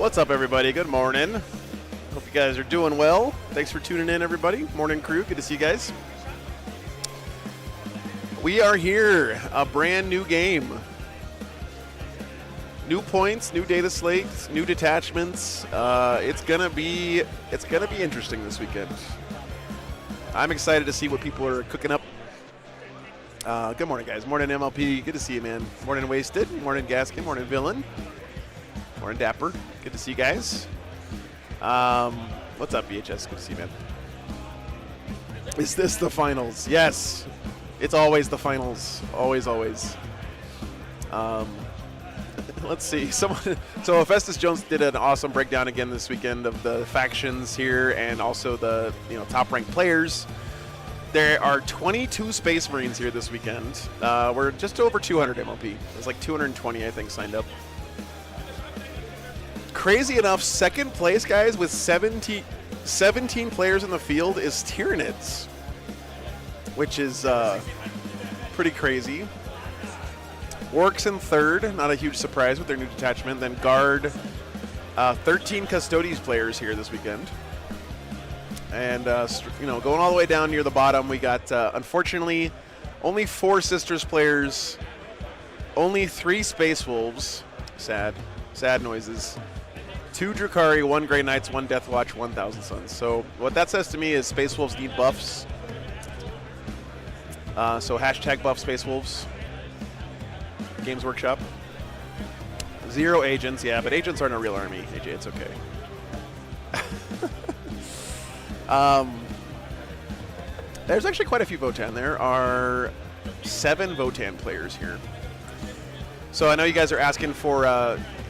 What's up, everybody? Good morning. Hope you guys are doing well. Thanks for tuning in, everybody. Morning, crew. Good to see you guys. We are here. A brand new game. New points, new data slates, new detachments. It's gonna be interesting this weekend. I'm excited to see what people are cooking up. Good morning, guys. Morning, MLP. Good to see you, man. Morning, Wasted. Morning, Gaskin. Morning, Villain. Morning, Dapper. Good to see you guys. What's up, VHS? Good to see you, man. Is this the finals? Yes. It's always the finals. Always, always. Let's see. So Festus Jones did an awesome breakdown again this weekend of the factions here and also the top-ranked players. There are 22 Space Marines here this weekend. We're just over 200 MLP. There's like 220, I think, signed up. Crazy enough, second place, guys, with 17 players in the field is Tyranids, which is pretty crazy. Orcs in third, not a huge surprise with their new detachment. Then Guard, 13 Custodes players here this weekend. And, going all the way down near the bottom, we got, unfortunately, only 4 Sisters players, only 3 Space Wolves, sad noises, 2 Drukhari, 1 Grey Knights, 1 Death Watch, 1,000 Suns. So what that says to me is Space Wolves need buffs. So hashtag buff Space Wolves. Games Workshop. 0 agents, yeah, but agents aren't a real army, AJ, it's okay. There's actually quite a few Votann. There are 7 Votann players here. So I know you guys are asking for,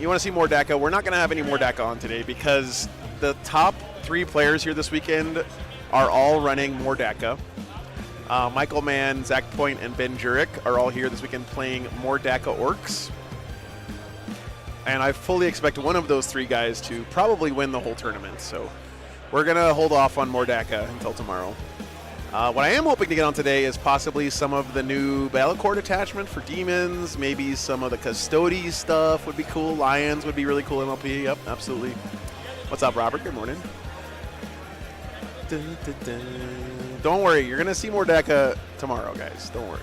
you want to see more DACA. We're not going to have any more DACA on today because the top 3 players here this weekend are all running more DACA. Michael Mann, Zach Point, and Ben Jurek are all here this weekend playing more DACA Orcs. And I fully expect one of those 3 guys to probably win the whole tournament. So we're going to hold off on more DACA until tomorrow. What I am hoping to get on today is possibly some of the new Battlecore detachment for demons. Maybe some of the Custodes stuff would be cool. Lions would be really cool, MLP. Yep, absolutely. What's up, Robert? Good morning. Don't worry. You're going to see more DACA tomorrow, guys. Don't worry.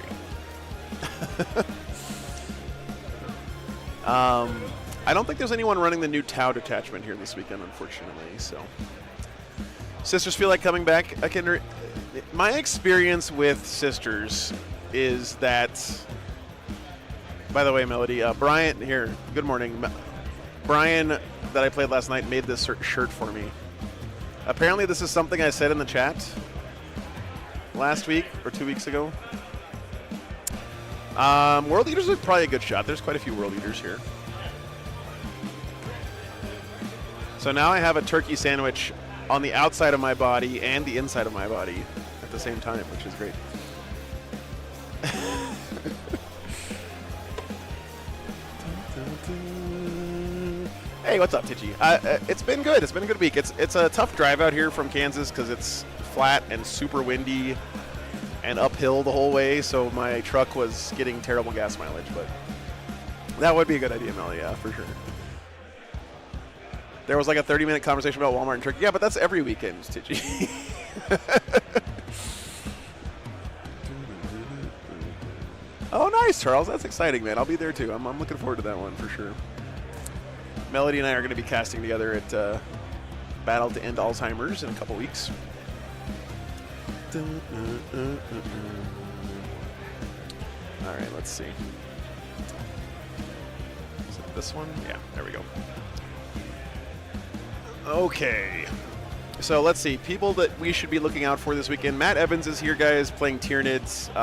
I don't think there's anyone running the new Tau detachment here this weekend, unfortunately. So, Sisters feel like coming back. My experience with Sisters is that, by the way, Melody, Brian here, good morning. Brian, that I played last night, made this shirt for me. Apparently this is something I said in the chat last week or 2 weeks ago. World Eaters are probably a good shot. There's quite a few World Eaters here. So now I have a turkey sandwich on the outside of my body and the inside of my body at the same time, which is great. Hey, what's up, Titchy? It's been good. It's been a good week. It's a tough drive out here from Kansas because it's flat and super windy and uphill the whole way, so my truck was getting terrible gas mileage, but that would be a good idea, Mel, yeah, for sure. There was like a 30-minute conversation about Walmart and turkey. Yeah, but that's every weekend, Titchy. Oh, nice, Charles. That's exciting, man. I'll be there, too. I'm looking forward to that one for sure. Melody and I are going to be casting together at Battle to End Alzheimer's in a couple weeks. All right, let's see. Is it this one? Yeah, there we go. Okay. So let's see. People that we should be looking out for this weekend. Matt Evans is here, guys, playing Tyranids.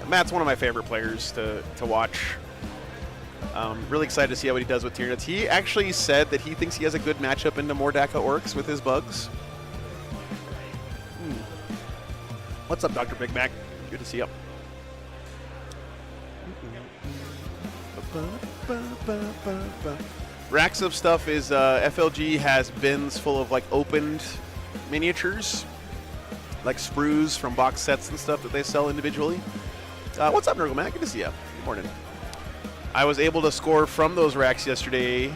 Matt's one of my favorite players to watch. Really excited to see how he does with Tyranids. He actually said that he thinks he has a good matchup into more DACA Orcs with his bugs. What's up, Dr. Big Mac? Good to see you. Racks of stuff is FLG has bins full of like opened miniatures, like sprues from box sets and stuff that they sell individually. What's up, Nurgle Mac? Good to see you. Good morning. I was able to score from those racks yesterday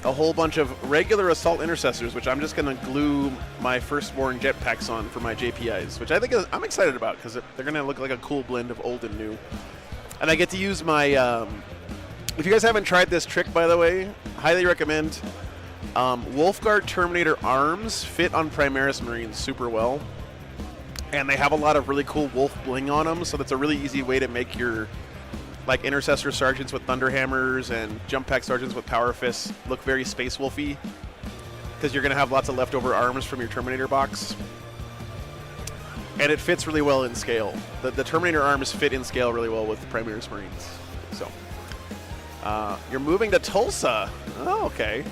a whole bunch of regular assault intercessors, which I'm just going to glue my firstborn jetpacks on for my JPIs, which I think I'm excited about because they're going to look like a cool blend of old and new. And I get to use my, if you guys haven't tried this trick, by the way, highly recommend. Wolfguard Terminator arms fit on Primaris Marines super well. And they have a lot of really cool wolf bling on them, so that's a really easy way to make your like intercessor sergeants with thunderhammers and jump pack sergeants with power fists look very space wolfy, because you're going to have lots of leftover arms from your Terminator box. And it fits really well in scale. The Terminator arms fit in scale really well with Primaris Marines. So you're moving to Tulsa. Oh, okay.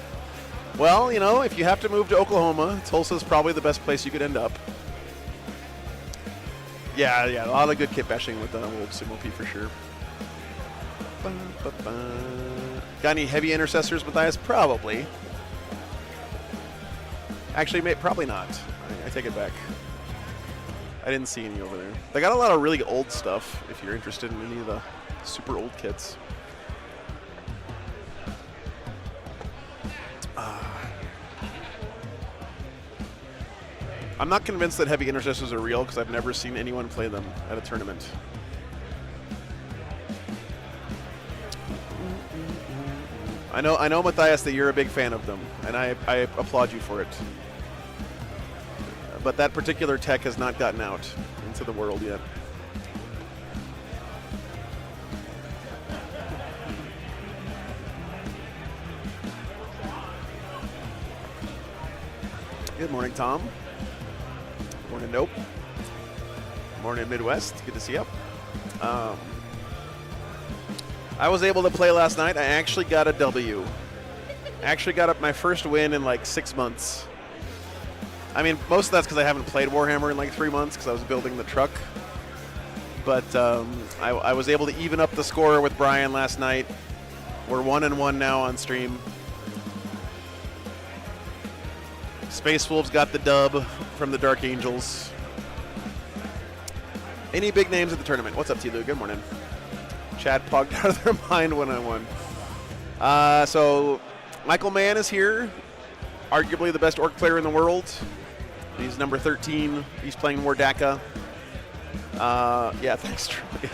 Well, you know, if you have to move to Oklahoma, Tulsa's probably the best place you could end up. Yeah, a lot of good kit bashing with the old Sumo P for sure. Got any heavy intercessors, Matthias? Probably. Actually, probably not. I take it back. I didn't see any over there. They got a lot of really old stuff if you're interested in any of the super old kits. I'm not convinced that heavy intercessors are real because I've never seen anyone play them at a tournament. I know, Matthias, that you're a big fan of them, and I applaud you for it. But that particular tech has not gotten out into the world yet. Good morning, Tom. Morning, Nope. Morning, Midwest. Good to see you. I was able to play last night. I actually got a W. Actually got up my first win in like 6 months. I mean, most of that's because I haven't played Warhammer in like 3 months because I was building the truck. But I was able to even up the score with Brian last night. We're 1-1 now on stream. Space Wolves got the dub from the Dark Angels. Any big names at the tournament? What's up, T-Lou? Good morning. Chad pogged out of their mind when I won. So Michael Mann is here, arguably the best orc player in the world. He's number 13. He's playing more DACA. Yeah, thanks, Troy.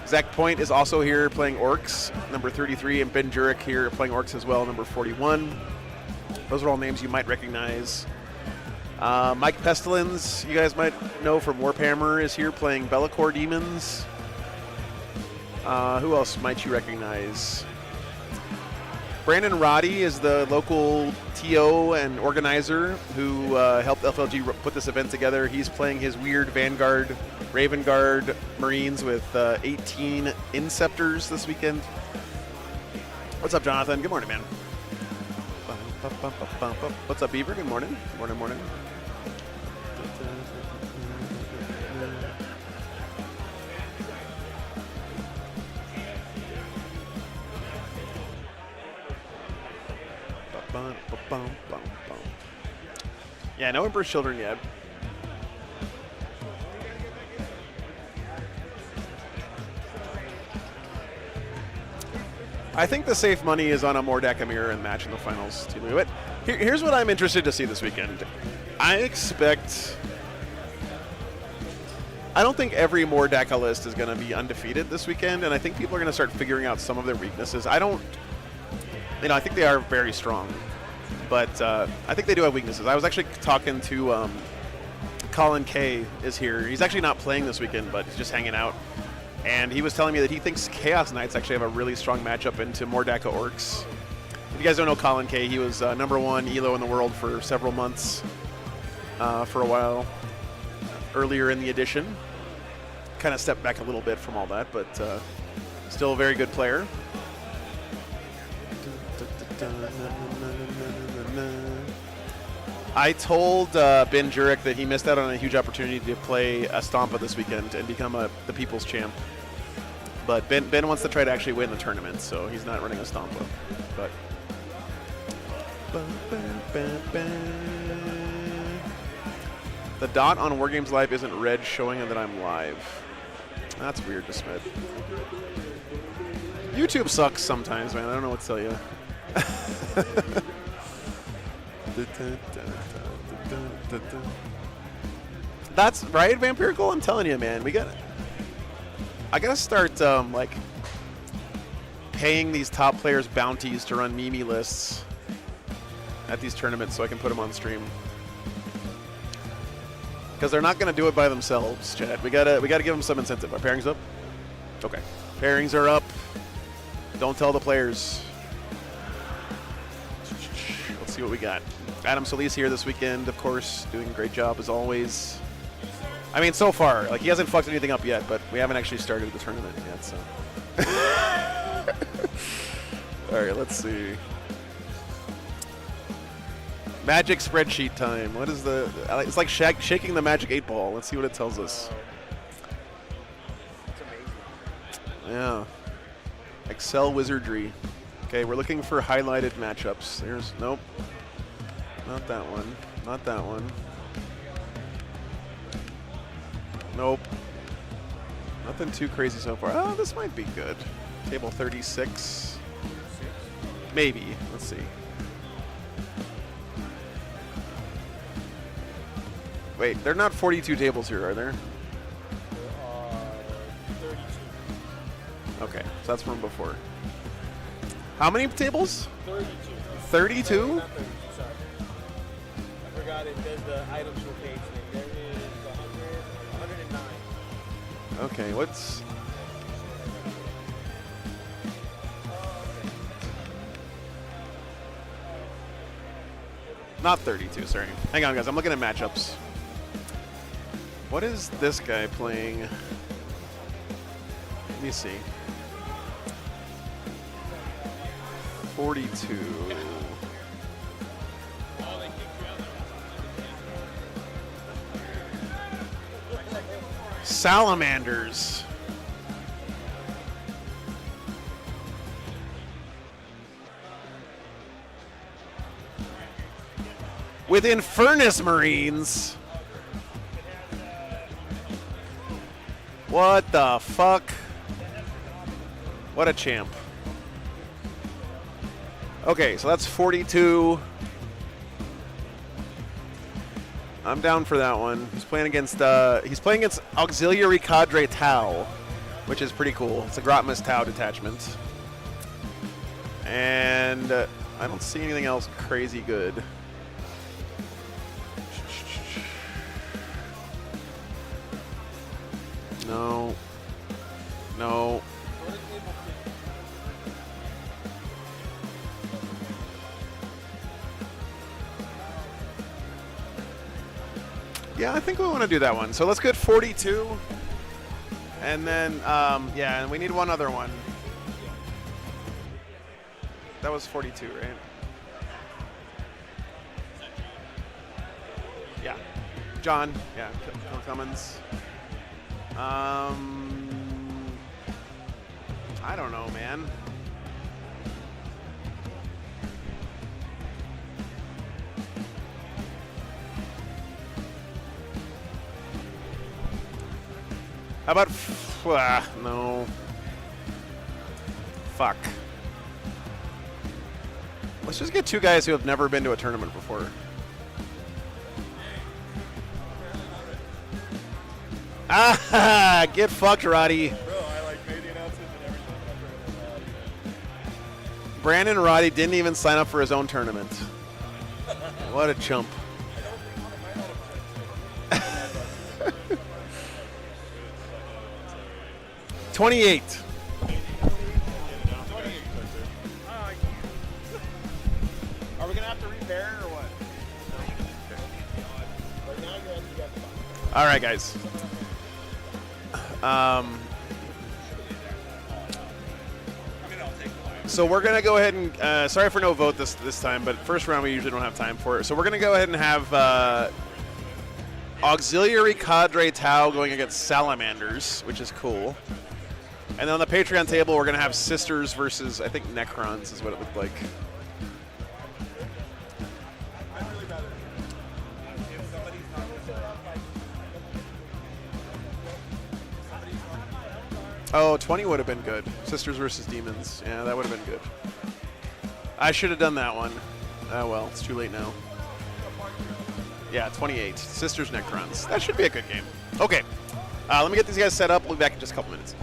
Zach Point is also here playing orcs, number 33, and Ben Jurek here playing orcs as well, number 41. Those are all names you might recognize. Mike Pestilence, you guys might know from Warhammer, is here playing Be'lakor Demons. Who else might you recognize? Brandon Roddy is the local TO and organizer who helped FLG put this event together. He's playing his weird Vanguard, Raven Guard Marines with 18 Inceptors this weekend. What's up, Jonathan? Good morning, man. What's up, Beaver? Good morning. Morning. Yeah, no Emperor's Children yet. I think the safe money is on a Mordaka mirror and match in the finals. But here's what I'm interested to see this weekend. I don't think every Mordaka list is going to be undefeated this weekend, and I think people are going to start figuring out some of their weaknesses. I think they are very strong, but I think they do have weaknesses. I was actually talking to Colin K is here. He's actually not playing this weekend, but he's just hanging out. And he was telling me that he thinks Chaos Knights actually have a really strong matchup into Mordaka Orcs. If you guys don't know Colin K, he was #1 ELO in the world for several months for a while earlier in the edition. Kind of stepped back a little bit from all that, but still a very good player. I told Ben Jurek that he missed out on a huge opportunity to play a Stompa this weekend and become the People's Champ. But Ben wants to try to actually win the tournament, so he's not running a Stompa. But the dot on Wargames Live isn't red, showing that I'm live. That's weird to Smith. YouTube sucks sometimes, man. I don't know what to tell you. That's right, Vampirical. I'm telling you, man. I gotta start like paying these top players bounties to run Mimi lists at these tournaments so I can put them on stream. Because they're not gonna do it by themselves, Chad. We gotta give them some incentive. Are pairings up? Okay. Pairings are up. Don't tell the players. Let's see what we got. Adam Solis here this weekend, of course, doing a great job as always. I mean, so far, like he hasn't fucked anything up yet, but we haven't actually started the tournament yet, so. All right, let's see. Magic spreadsheet time. What is the? It's like shaking the magic 8-ball. Let's see what it tells us. It's amazing. Yeah. Excel wizardry. Okay, we're looking for highlighted matchups. There's nope. Not that one. Not that one. Nope. Nothing too crazy so far. Oh, this might be good. Table 36. Maybe. Let's see. Wait, there are not 42 tables here, are there? There are 32. Okay, so that's from before. How many tables? 32. 32? Not 32, sorry. I forgot it. There's the items for page thing. There is 109. Okay, what's... Not 32, sorry. Hang on, guys. I'm looking at matchups. What is this guy playing? Let me see. 42. Salamanders. With Infernus Marines. What the fuck? What a champ. Okay, so that's 42. I'm down for that one. He's playing against Auxiliary Cadre Tau, which is pretty cool. It's a Grotmus Tau detachment. And I don't see anything else crazy good. No. No. Yeah, I think we want to do that one. So let's get 42. And then, yeah, and we need one other one. That was 42, right? Yeah. John. Yeah, Phil Cummins. I don't know, man. How about no. Fuck. Let's just get two guys who have never been to a tournament before. Ah, get fucked, Roddy. Bro, I like made the announcement and everything. Brandon Roddy didn't even sign up for his own tournament. What a chump. 28. Are we going to have to repair or what? All right, guys. So we're going to go ahead and, sorry for no vote this time, but first round we usually don't have time for it. So we're going to go ahead and have Auxiliary Cadre Tau going against Salamanders, which is cool. And then on the Patreon table, we're going to have Sisters versus, I think, Necrons is what it looked like. Oh, 20 would have been good. Sisters versus Demons. Yeah, that would have been good. I should have done that one. Oh well, it's too late now. Yeah, 28. Sisters Necrons. That should be a good game. Okay, let me get these guys set up. We'll be back in just a couple minutes.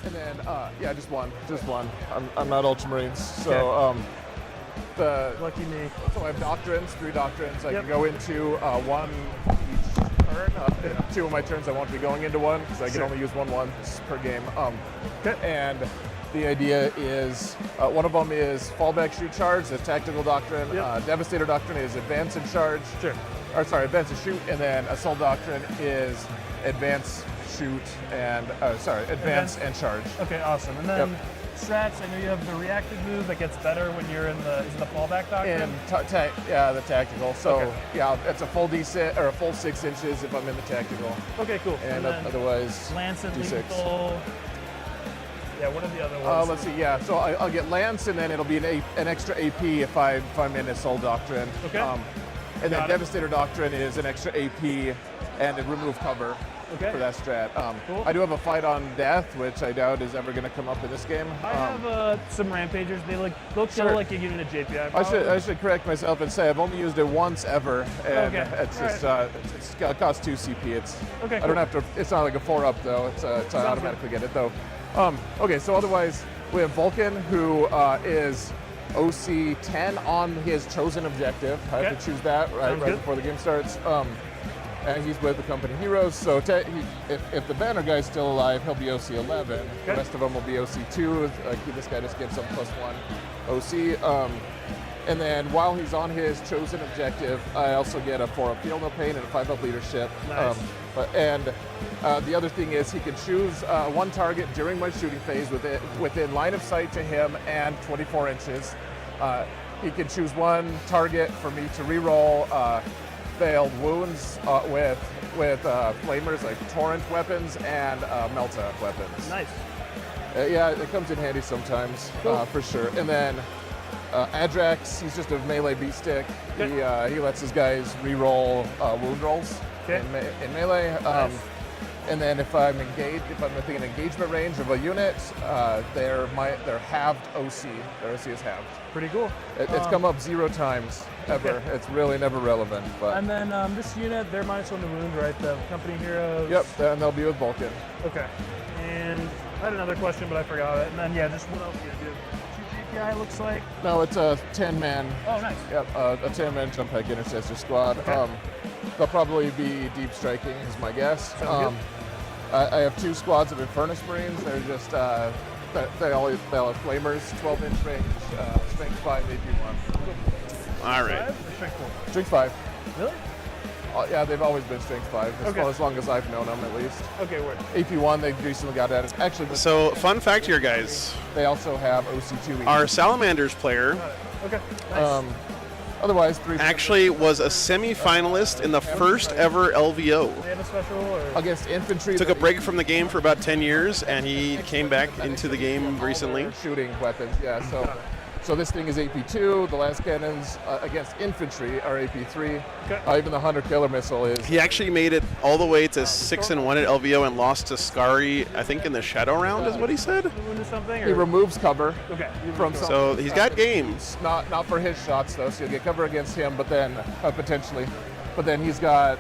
And then, yeah, just one. I'm not Ultramarines, so Lucky me. so I have 3 doctrines. I Yep. can go into one each turn. 2 of my turns I won't be going into one because I can Sure. only use one once per game. Okay. And the idea is one of them is fallback shoot charge, the tactical doctrine. Yep. Devastator doctrine is advance and charge. Sure. Or sorry, advance and shoot, and then assault doctrine is advance, shoot, and advance and charge. Okay, awesome. And then strats, I know you have the reactive move that gets better when you're in the, is it the fallback doctrine? And the tactical. So Okay. yeah, it's a full D6 or a full 6 inches if I'm in the tactical, Okay, cool. and then otherwise Lance and D6. lethal. Yeah, what are the other ones? Let's see. Yeah, so I'll get Lance, and then it'll be an extra AP if I'm in Assault Doctrine. Okay. And then Got it. Devastator Doctrine is an extra AP and a remove cover Okay. for that strat. Cool. I do have a fight on death, which I doubt is ever going to come up in this game. I have some rampagers. They'll kill Sure. like you get in a JPI. I should correct myself and say I've only used it once ever, and Okay. it's just it costs 2 CP. It's Okay, I don't cool. have to. It's not like a 4-up though. It's I automatically get it though. Okay, so otherwise we have Vulcan, who is OC 10 on his chosen objective. I have Okay. to choose that right Sounds good. before the game starts. And he's with the company heroes. So if the banner guy's still alive, he'll be OC 11. The Okay. rest of them will be OC 2. This guy just gives him +1 OC. And then while he's on his chosen objective, I also get a 4-up Feel No Pain and a 5-up Leadership. Nice. The other thing is he can choose one target during my shooting phase within line of sight to him and 24 inches. He can choose one target for me to reroll failed wounds with flamers like torrent weapons and melta weapons. Nice. Yeah, it comes in handy sometimes, Cool. for sure. And then Adrax, he's just a melee beat stick. Okay. He lets his guys re-roll wound rolls Okay. in melee. Nice. And then if I'm within engagement range of a unit, they're halved OC. Their OC is halved. Pretty cool. It's come up 0 times ever. Okay. It's really never relevant. But And then this unit, they're -1 to wound, right? The company heroes. yep, and they'll be with Vulcan. Okay. And I had another question, but I forgot it. And then yeah, just what else do you do? 2 GPI looks like. No, it's a 10-man. Oh, nice. Yep, a 10-man jump head intercessor squad. Okay. They'll probably be deep striking, is my guess. Sounds good. I have 2 squads of Infernus Marines. They're just they'll have flamers, 12-inch range, strength 5, AP1. All right. Strength 5. Really? Yeah, they've always been strength 5 Okay. as long as I've known them, at least. Okay, word. AP1, they've recently got added. Actually, So, fun fact here, guys. they also have OC2. Our Salamanders player Okay. Nice. Otherwise, 3 actually was a semi-finalist in the first ever LVO. They have a special or? against infantry. Took a break from the game for about 10 years, and he came back into the game recently. Shooting weapons, yeah. So this thing is AP2. The last cannons against infantry are AP3. Okay. Even the Hunter Killer Missile is. He actually made it all the way to 6-1 at LVO and lost to Skari, I think in the shadow round is what he said. Wound or something? He Or? removs cover Okay. from some. So he's got games. Not for his shots though. So you'll get cover against him, but then potentially. But then he's got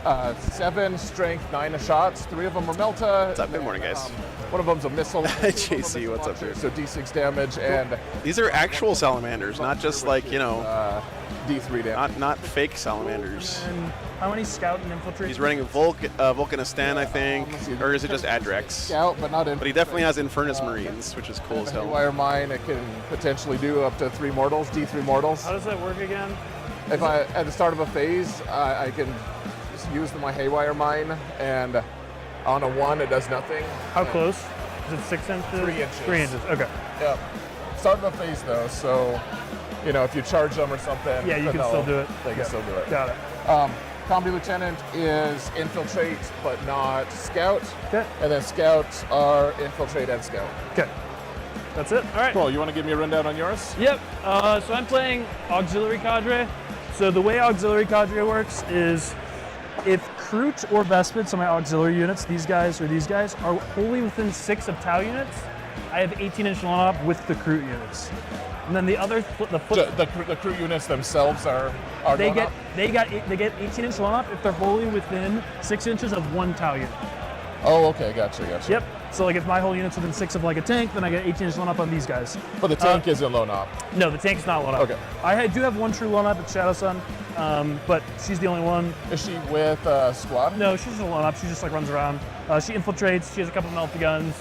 7 strength, 9 shots. 3 of them are Melta. What's up? Good morning, guys. One of them's a missile. JC, what's up, dude? So D6 damage and These are actual salamanders, not just like, you know, D3 damage. not fake salamanders. And how many scout and infiltrate? He's running a Vulcanistan, I think, or is it just Adrax? Scout, but not in. But he definitely has Infernus Marines, which is cool as hell. Haywire Mine, it can potentially do up to 3 mortals, D3 mortals. How does that work again? If at the start of a phase, I can just use my Haywire Mine, and on a 1, it does nothing. How close? Is it 6 inches? 3 inches. 3 inches. Okay. Yep. Start of a phase though, so if you charge them or something, Yeah, you can still do it. They can Yeah. still do it. Got it. Combi Lieutenant is infiltrate, but not scout. Okay. And then scouts are infiltrate and scout. Okay. That's it. All right. Cool. You want to give me a rundown on yours? Yep. So I'm playing Auxiliary Cadre. So the way Auxiliary Cadre works is if Kroot or Vespid, so my auxiliary units, these guys, are wholly within 6 of Tau units, I have 18-inch long-op with the Kroot units. And then the other, The crew units themselves are they going get up? they get 18-inch long-op if they're wholly within 6 inches of 1 Tau unit. Oh, okay, gotcha. Yep. So like if my whole unit's within 6 of like a tank, then I get 18-inch loan up on these guys. But the tank isn't loan op. No, the tank's not loan up. Okay. I do have one true loan up at Shadow Sun, but she's the only one. Is she with squad? No, she's just a loan up. She just like runs around. She infiltrates. She has a couple of melty guns.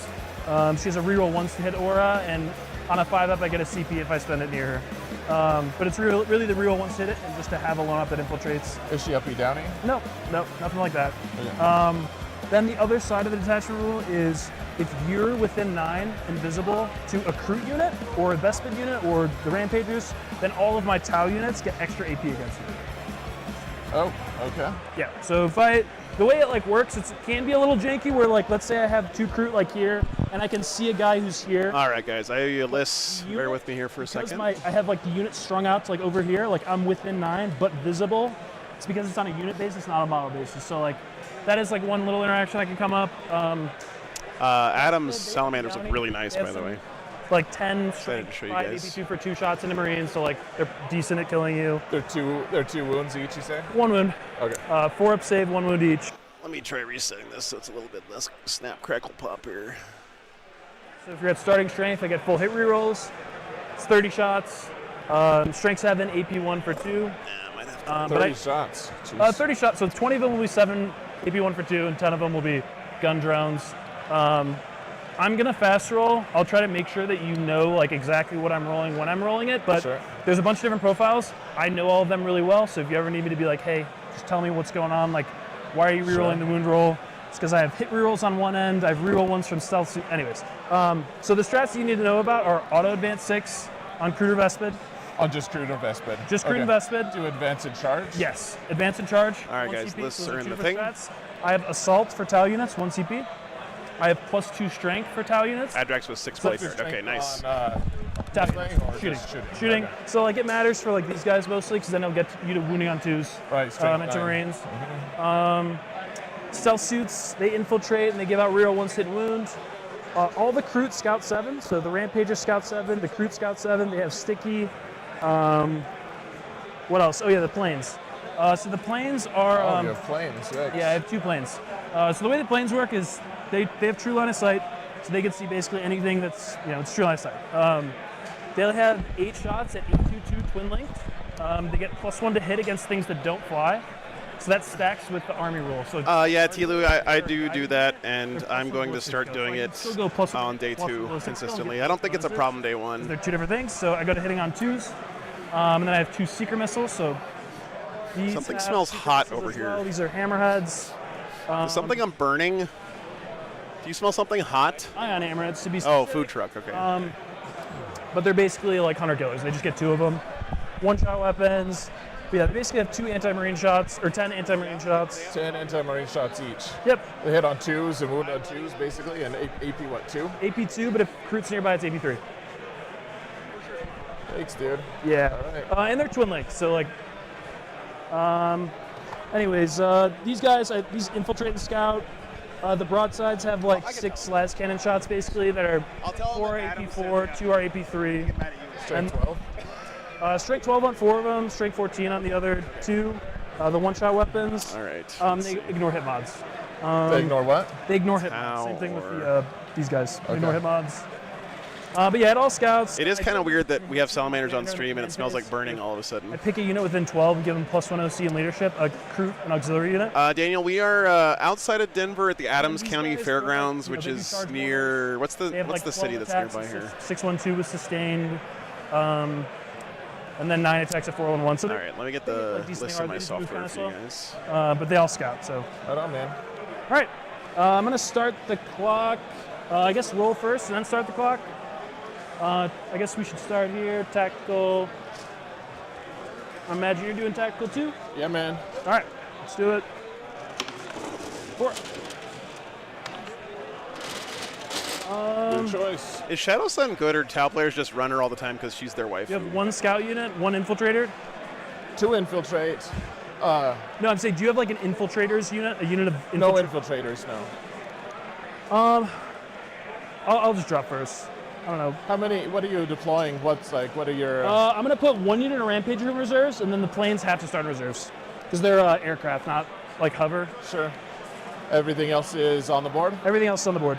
She has a reroll once to hit aura, and on a 5-up I get a CP if I spend it near her. But it's really the reroll once to hit it, and just to have a loan up that infiltrates. Is she uppy downy? No, nothing like that. Okay. Then the other side of the detachment rule is if you're within 9 invisible to a Kroot unit or a Vespid unit or the Rampagers, then all of my Tau units get extra AP against you. Oh, okay. Yeah, so if the way it like works, it can be a little janky where like, let's say I have 2 Kroot like here, and I can see a guy who's here. All right, guys, I owe you a list. Bear with me here for a second. I have like the unit strung out to like over here, like I'm within 9, but visible. It's because it's on a unit basis, not a model basis. So like, that is like one little interaction that can come up. Adam's salamanders look really nice, by the way. Like 10 Excited to show you 5 guys. AP2 for 2 shots into Marines, so like they're decent at killing you. They're two wounds each, you say? 1 wound. Okay. 4-up save, 1 wound each. Let me try resetting this so it's a little bit less snap, crackle, pop here. So if you're at starting strength, I get full hit rerolls. It's 30 shots. Strength 7, AP1 for 2. Yeah, I might have to. 30 shots. Jeez. 30 shots, so 20 of them will be 7, AP1 for 2, and 10 of them will be gun drones. I'm gonna fast roll. I'll try to make sure that you know like exactly what I'm rolling when I'm rolling it, but Sure. There's a bunch of different profiles. I know all of them really well, so if you ever need me to be like, hey, just tell me what's going on, like why are you rerolling the wound roll? It's because I have hit rerolls on one end, I have reroll ones from stealth suit. Anyways, so the strats you need to know about are auto advance 6 on Kroot or Vespid. On just Kroot or Vespid? Just Kroot and Vespid. Do advance and charge? Yes, advance and charge. All right, 1 guys, CP, lists so are those in two the for thing. strats. I have assault for Tau units, 1 CP. I have +2 strength for Tau units. Adrax was 6 So plates. it's Okay, nice. On, Tau Shooting or shooting. just shooting? Shooting. Okay. So like it matters for like these guys mostly because then they'll get you to wounding on 2s. Right, strength into 9. Marines. Stealth suits, they infiltrate and they give out real once-hit wounds. All the Kroot Scout 7, so the Rampager Scout 7, the Kroot Scout 7, they have sticky. What else? Oh yeah, the planes. So the planes are. You have planes, right? Yeah, I have 2 planes. So the way the planes work is they have true line of sight, so they can see basically anything that's, it's true line of sight. They'll have 8 shots at 822 twin linked. They get +1 to hit against things that don't fly. So that stacks with the army rule. So Yeah, Tilu, I do that, and I'm going to start doing it on day 2 consistently. I don't think it's a problem day 1. They're 2 different things. So I go to hitting on 2s, and then I have 2 seeker missiles. So these Something have smells seeker hot missiles over as well. here. These are hammerheads. Something I'm burning. Do you smell something hot? Ion hammerheads to be Oh, specific. food truck. Okay. But they're basically like hunter killers. They just get 2 of them. 1-shot weapons. But yeah, they basically have 2 anti-marine shots, or 10 anti-marine shots. 10 anti-marine shots each. Yep. They hit on 2s and wound on 2s, basically, and AP what, 2? AP2, but if Kroot's nearby, it's AP3. Thanks, dude. Yeah. All right. And they're twin links, so like. Anyways, these guys, these infiltrate the scout. The broadsides have like 6 las cannon shots basically that are 4 AP4, 2 are AP3. Strength 12. Strength 12 on 4 of them, strength 14 on the other 2. The 1-shot weapons. All right. They ignore hit mods. They ignore what? They ignore hit mods. Same thing with these guys. They Okay. ignore hit mods. But yeah, at all scouts. It is kind of weird that we have salamanders on stream and it smells like burning all of a sudden. I pick a unit within 12 and give them +1 OC in leadership, a Kroot, an auxiliary unit. Daniel, we are outside of Denver at the Adams these County guys, Fairgrounds, they which do is charge near. What's They have the like city 12 that's attacks nearby at here? 612 with sustained, and then 9 attacks at 411. So All they're right, let me get they the like decently list of hard. my They just move software kinda for you slow. guys. but they all scout. So Right on, man. all right, I'm gonna start the clock. I guess roll first and then start the clock. I guess we should start here. Tactical. I imagine you're doing tactical too. Yeah, man. All right, let's do it. 4. Good choice. Is Shadow Sun good, or Tau players just run her all the time because she's their wife? You have 1 scout unit, 1 infiltrator. 2 infiltrate. No, I'm saying, do you have like an infiltrators unit, a unit of No infiltrators? infiltrators, no. I'll just drop first. I don't know. How many? What are you deploying? What are your? I'm gonna put 1 unit of Rampager in reserves, and then the planes have to start in reserves because they're aircraft, not like hover. Sure. Everything else is on the board? Everything else is on the board.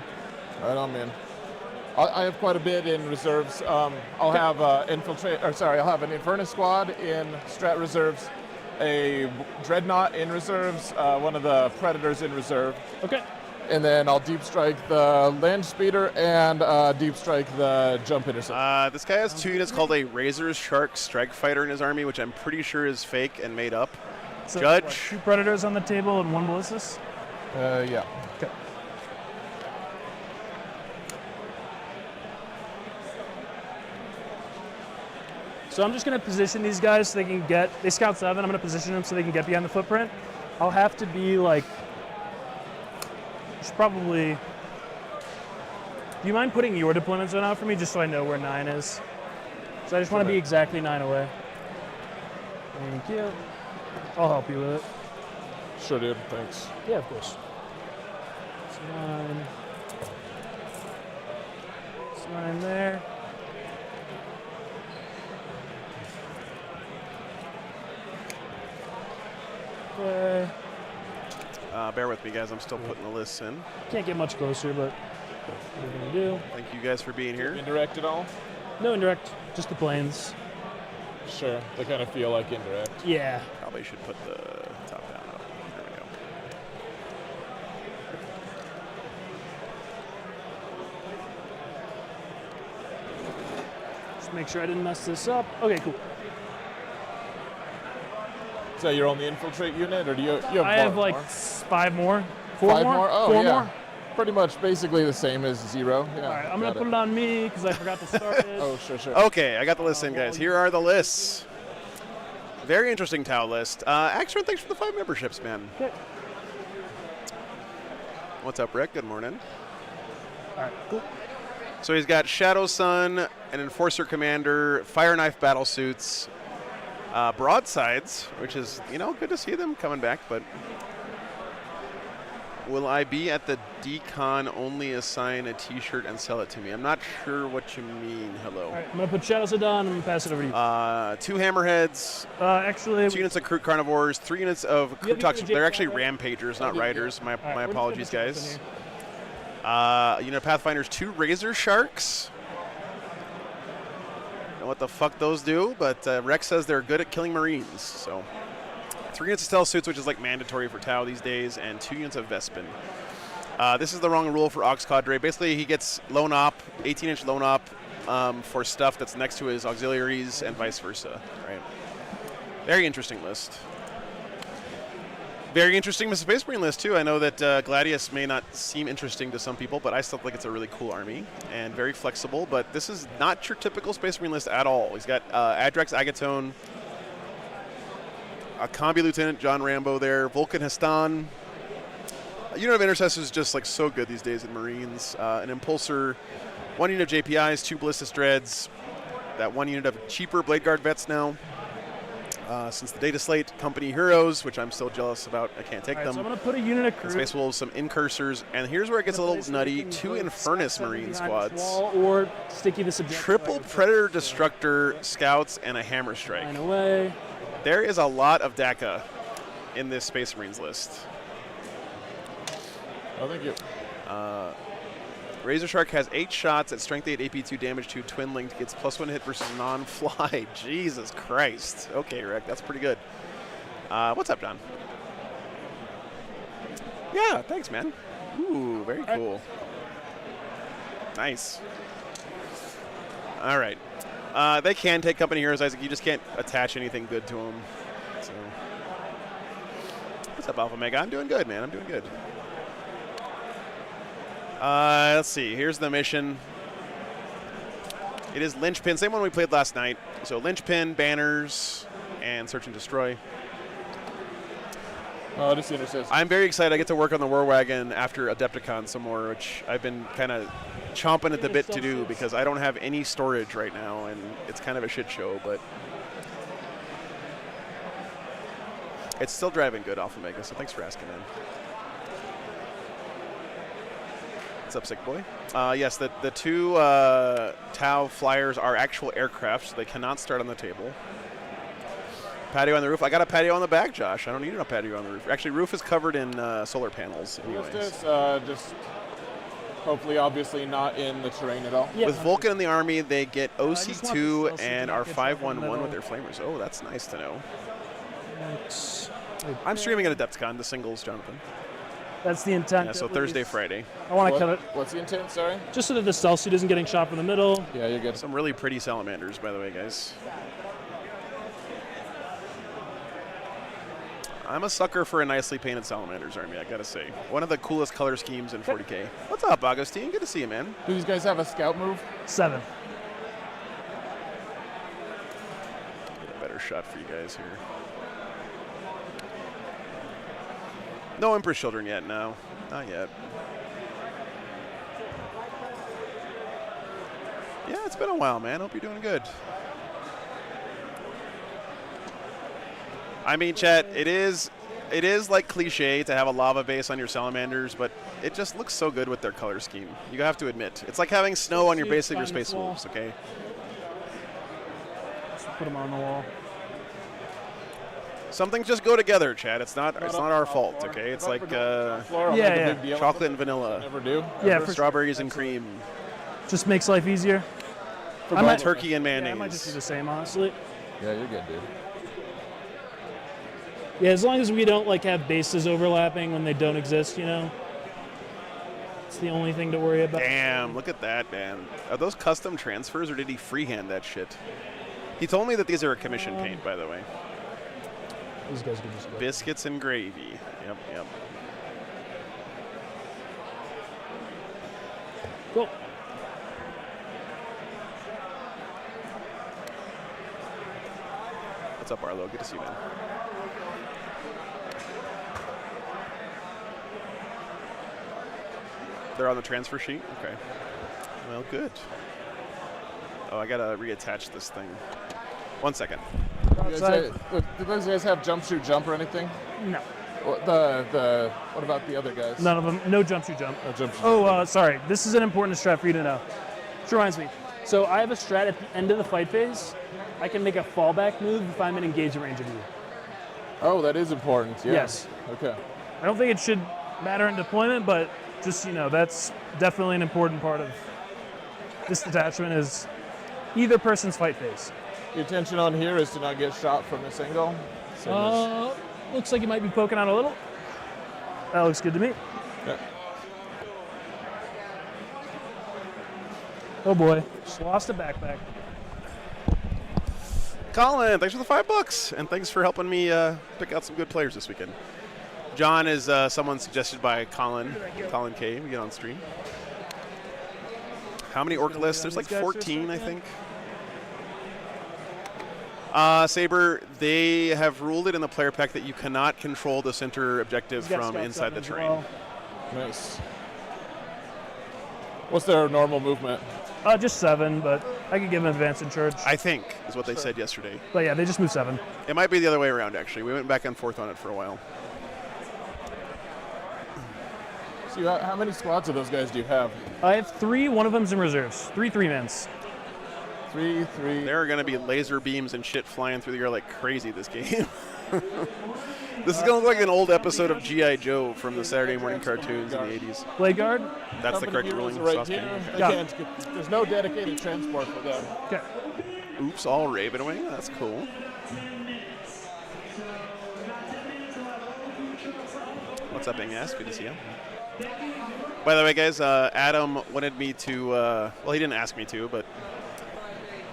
Right on, man. I have quite a bit in reserves. I'll have I'll have an Infernus squad in strat reserves, a Dreadnought in reserves, one of the Predators in reserve. Okay. And then I'll deep strike the Land Speeder and deep strike the Jump Intercept. This guy has 2 units called a Razor Shark Strike Fighter in his army, which I'm pretty sure is fake and made up. So Judge. what, 2 Predators on the table and 1 Ballistus? Yeah. Okay. So I'm just going to position these guys so they can they scout 7, I'm going to position them so they can get behind the footprint. I'll have to be like, probably, do you mind putting your deployment zone out for me just so I know where 9 is? So I just want to be exactly 9 away. Thank you. I'll help you with it. Sure, dude. Thanks. Yeah, of course. It's 9. It's 9 there. Okay. Bear with me, guys. I'm still putting the lists in. Can't get much closer, but what are we gonna do? Thank you guys for being here. Indirect at all? No indirect, just the planes. Sure. They kind of feel like indirect. Yeah. Probably should put the top down up. There we go. Just make sure I didn't mess this up. Okay, cool. Is that your only infiltrate unit, or do you have I have like more? 5 more. 4 5 more? more? Oh, 4 yeah. more? Pretty much basically the same as 0. Yeah, All right, I'm going got to put it on me because I forgot to start it. Oh, sure. Okay, I got the list in, guys. Here are the lists. Very interesting Tau list. Axron, thanks for the 5 memberships, man. Okay. What's up, Rick? Good morning. All right, cool. So he's got Shadow Sun, an Enforcer Commander, Fire Knife battle suits, broadsides, which is, good to see them coming back, but will I be at the decon only assign a t-shirt and sell it to me? I'm not sure what you mean. Hello. All right, I'm going to put Shadows of Dawn and I'm going to pass it over to you. 2 Hammerheads, Actually, 2 units of Kroot Carnivores, 3 units of Kroot Tox. unit of They're actually J5, Rampagers, not Riders. My we're just apologies, gonna put guys. this in Unit of Pathfinders, 2 Razor Sharks. Don't know what the fuck those do, but Rex says they're good at killing Marines. So 3 units of Stealth Suits, which is like mandatory for Tau these days, and 2 units of Vespin. This is the wrong rule for Ox Cadre. Basically, he gets lone op, 18-inch lone op for stuff that's next to his auxiliaries and vice versa. Right? Very interesting list. Very interesting Space Marine list, too. I know that Gladius may not seem interesting to some people, but I still think it's a really cool army and very flexible. But this is not your typical Space Marine list at all. He's got Adrax Agatone, a Combi Lieutenant John Rambo there, Vulcan Hastan. Unit of Intercessors is just like so good these days in Marines. An Impulsor, 1 unit of JPIs, 2 Ballistus Dreads, that 1 unit of cheaper Blade Guard vets now. Since the Data Slate Company Heroes, which I'm still jealous about, I can't take All right, them. so I'm going to put a unit of And Kroot. Space Wolves, some Incursors, and here's where it gets a little nutty. 2 Infernus Marine squads. Or Sticky the Subject. Triple Predator Destructor Scouts and a Hammer Strike. 9 away. There is a lot of DACA in this Space Marines list. Oh, thank you. Razor Shark has 8 shots at strength 8, AP 2, damage 2, twin linked, gets +1 hit versus non-fly. Jesus Christ. Okay, Rick, that's pretty good. What's up, John? Yeah, thanks, man. Ooh, very cool. Nice. All right. They can take company heroes, Isaac. You just can't attach anything good to them. So, what's up, Alpha Mega? I'm doing good, man. I'm doing good. Let's see. Here's the mission. It is Linchpin, same one we played last night. So Linchpin, banners, and search and destroy. Oh, this intercessor. I'm very excited. I get to work on the War Wagon after Adepticon some more, which I've been kind of chomping at the bit to do because I don't have any storage right now, and it's kind of a shit show, but it's still driving good, Alpha Mega, so thanks for asking, man. What's up, sick boy? Yes, the 2 Tau flyers are actual aircraft, so they cannot start on the table. Patio on the roof. I got a patio on the back, Josh. I don't need a patio on the roof. Actually, roof is covered in solar panels. What's Anyways. this? Just hopefully, obviously, not in the terrain at all. Yeah. With Vulcan in the army, they get just want this OC2 LCD and to are get shot in the 511 with middle. their flamers. Oh, that's nice to know. That's, I'm streaming at Adepticon, the singles, Jonathan. that's the intent. Yeah, so at Thursday, least. Friday. I want to cut it What's the intent? Sorry. just so that the stealth suit isn't getting shot from the middle. Yeah, you're good. Some really pretty salamanders, by the way, guys. I'm a sucker for a nicely painted salamanders army, I gotta say. One of the coolest color schemes in 40K. What's up, Augustine? Good to see you, man. Do these guys have a scout move? 7. Get a better shot for you guys here. No Emperor's Children yet, no. Not yet. Yeah, it's been a while, man. Hope you're doing good. I mean, chat, it is like cliche to have a lava base on your salamanders, but it just looks so good with their color scheme. You have to admit. It's like having snow on your base of your Space Wolves, okay? Just put them on the wall. Some things just go together, Chad. It's not our fault, okay? It's like Floor, I'll Yeah, make a yeah. big deal. chocolate and vanilla, Never do. Yeah, for strawberries and cream, just makes life easier. For I might- turkey and Yeah, I might just do mayonnaise. the same, honestly. Yeah, you're good, dude. Yeah, as long as we don't like have bases overlapping when they don't exist, you know. It's the only thing to worry about. Damn, look at that, man. Are those custom transfers, or did he freehand that shit? He told me that these are a commission paint, by the way. These guys can just go. Biscuits and gravy. Yep, yep. Cool. What's up, Arlo? Good to see you, man. They're on the transfer sheet? Okay. Well, good. Oh, I gotta reattach this thing. 1 second. Do those guys have jump, jump or anything? No, What about the other guys? none of them. No jump, shoot, jump. No jump, Oh, sorry. This is an important strat for you to know. Which reminds me. So I have a strat at the end of the fight phase. I can make a fallback move if I'm in engagement range of you. Oh, that is important. Yeah. Yes. Okay. I don't think it should matter in deployment, but just, you know, that's definitely an important part of this detachment is either person's fight phase. The intention on here is to not get shot from this angle. Same as- Looks like you might be poking out a little. That looks good to me. yeah. Oh boy, just lost a backpack. Colin, thanks for the $5, and thanks for helping me pick out some good players this weekend. John is someone suggested by Colin K. We get on stream. How many orc lists? There's like 14, I think. Saber, they have ruled it in the player pack that you cannot control the center objective He's got from scouts inside up the as terrain. well. Nice. What's their normal movement? Just 7, but I could give him advance in charge. I think is what they said yesterday. But yeah, they just moved 7. It might be the other way around, actually. We went back and forth on it for a while. So how many squads of those guys do you have? I have 3. One of them's in reserves. 3 3-mans. 3. There are going to be laser beams and shit flying through the air like crazy this game. This is going to look like an old episode of G.I. Joe from the Saturday morning cartoons in the 80s. Blade guard. That's the correct Company ruling. heroes are Sauce right King. here. Yeah. I can't. There's no dedicated transport for them. Okay. Oops, all Ravenwing. That's cool. What's up, Ingas? Good to see you. By the way, guys, Adam wanted me to, well, he didn't ask me to, but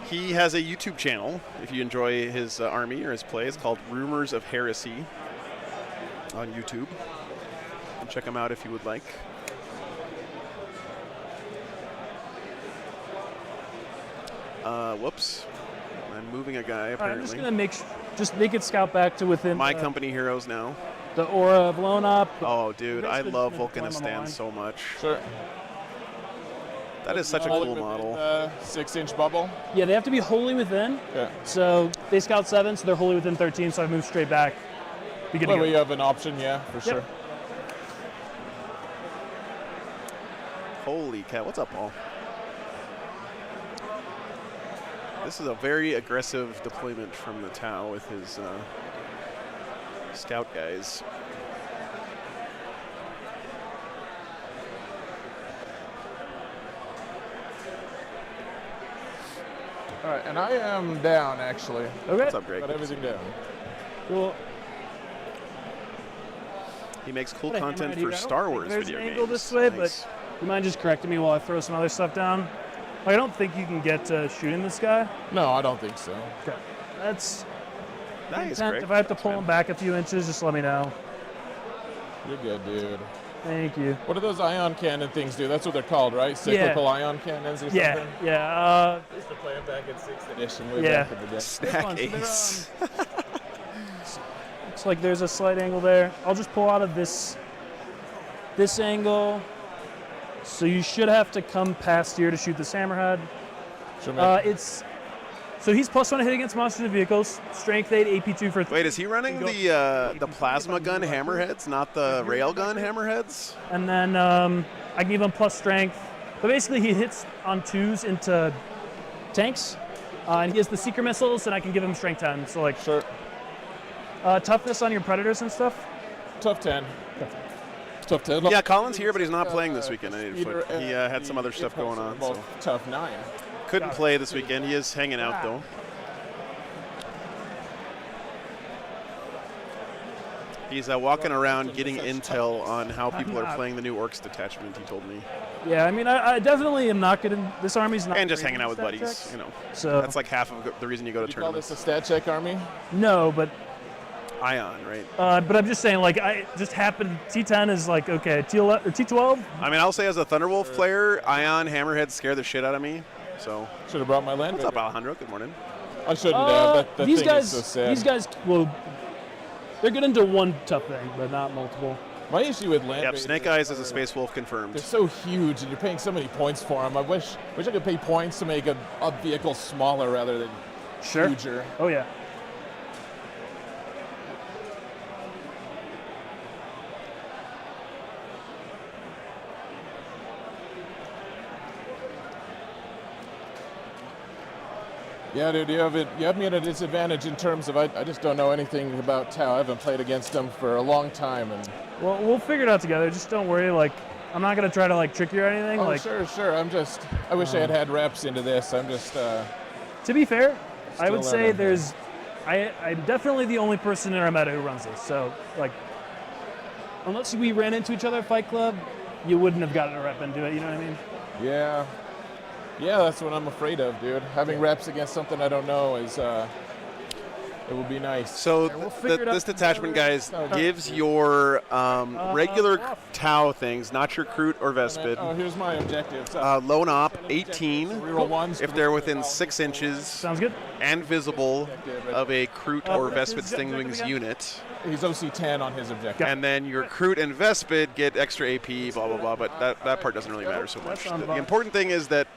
he has a YouTube channel. If you enjoy his army or his plays, called Rumors of Heresy on YouTube. And check him out if you would like. Whoops. I'm moving a guy, All right, I'm just apparently. gonna just make it scout back to within My company heroes now. the aura of blown up. Oh, dude, I Basically love just gonna climb on the Volcanistan line. so much. Sure. That is such a cool model. 6-inch bubble. Yeah, they have to be wholly within. Yeah. So they scout 7, so they're wholly within 13. So I moved straight back. Be good to Well, go. we have an option, yeah, for sure. Holy cow. What's up, Paul? This is a very aggressive deployment from the Tau with his scout guys. All right, and I am down actually. Okay. What's up, Greg? Got everything down. Cool. He makes cool Put a hammer content at for you. I don't Star think Wars there's video an games. angle this way, Nice. but you mind just correcting me while I throw some other stuff down? Like, I don't think you can get to shooting this guy. No, I don't think so. Okay. That's Nice, intent. Greg. If I have to Thanks, pull man. him back a few inches, just let me know. You're good, dude. Thank you. What do those ion cannon things do? That's what they're called, right? Cyclical ion cannons or Yeah, something? yeah. I used to play them back in 6th edition way Yeah. back in the day. Snack fun. So they're, ace. Looks like there's a slight angle there. I'll just pull out of this angle. So you should have to come past here to shoot this hammerhead. Sure, man. So he's +1 hit against monsters and vehicles. Strength 8, AP2 for. Wait, is he running the plasma gun hammerheads, not the railgun hammerheads? And then I can give him plus strength. But basically, he hits on 2s into tanks. And he has the seeker missiles, and I can give him strength 10. So like Sure. toughness on your predators and stuff. Tough 10. Tough 10. Yeah, Colin's here, but he's not playing this weekend. Peter He had some other stuff going on, so both tough 9. couldn't play this weekend. He is hanging out though. He's walking around getting intel on how people are playing the new Orcs detachment, he told me. Yeah, I mean, I definitely am not good in this army's not. And just great hanging in out with stat buddies, checks. you know. So That's like half of the reason you go to You call this tournaments. a stat check army? no, but Ion, right? but I'm just saying, like, I just happened. T10 is like okay, T11 or T12. I mean, I'll say as a Thunderwolf player, Ion hammerheads scare the shit out of me. So, Should have brought my land. what's up, Alejandro? Good morning. I shouldn't have. That These thing guys, is so sad. these guys, well, they're good into one tough thing, but not multiple. My issue with land. Yep, raiders Snake Eyes is a are- Space Wolf confirmed. They're so huge, and you're paying so many points for them. I wish I could pay points to make a vehicle smaller rather than Sure. huger. Oh yeah. Yeah, dude, you have me at a disadvantage in terms of I just don't know anything about Tau. I haven't played against them for a long time, and Well, we'll figure it out together. Just don't worry. Like, I'm not gonna try to like trick you or anything. oh like, sure. I wish I had had reps into this. I'm just to be fair, I would Still say learning. I'm definitely the only person in our meta who runs this. So like, unless we ran into each other at Fight Club, you wouldn't have gotten a rep into it. You know what I mean? yeah. That's what I'm afraid of, dude. Having reps against something I don't know is it would be nice. So we'll figure it out this detachment, together. guys, gives your regular off. Tau things, not your Kroot or Vespid. Oh, here's my objectives. Lone Op, 18, Reroll ones. if they're within 6 inches Sounds good. and visible of a Kroot or what's Vespid his Stingwings objective again? unit. He's OC 10 on his objective. And then your Kroot and Vespid get extra AP, blah, blah, blah, but that part doesn't really matter so much. on The the important thing is that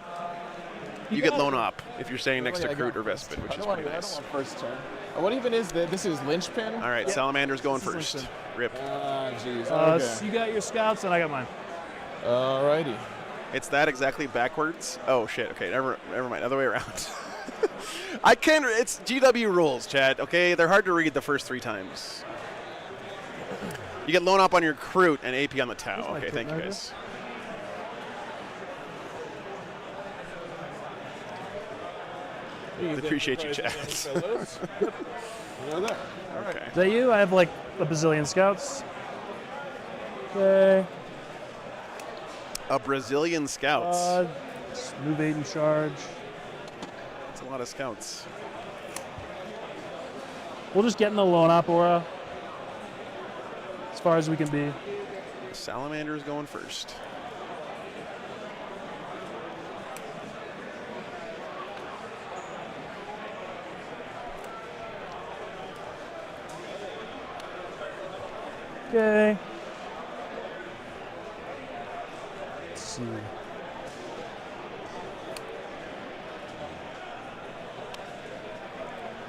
you get got- Lone Op if you're staying next to I Kroot got or first. Vespid, which I is don't want pretty to- nice. I don't want first turn. What even is this? This is Linchpin? All right, Salamander's going This is first. Linchpin. Rip. Ah, jeez. So you got your scouts and I got mine. Alrighty. It's that exactly backwards. Oh shit. Okay, never mind. Other way around. I can. It's GW rules, Chad. Okay, they're hard to read the first 3 times. You get Lone Op on your Kroot and AP on the Tau. my Okay, Kroot thank you marker. guys. Appreciate you, Chad. You're there. Okay. Is that you? I have like a bazillion scouts. Okay. A Brazilian Scouts. Just move 8 and charge. That's a lot of Scouts. We'll just get in the Lone Op aura as far as we can be. Salamander's going first. Okay. Let's see.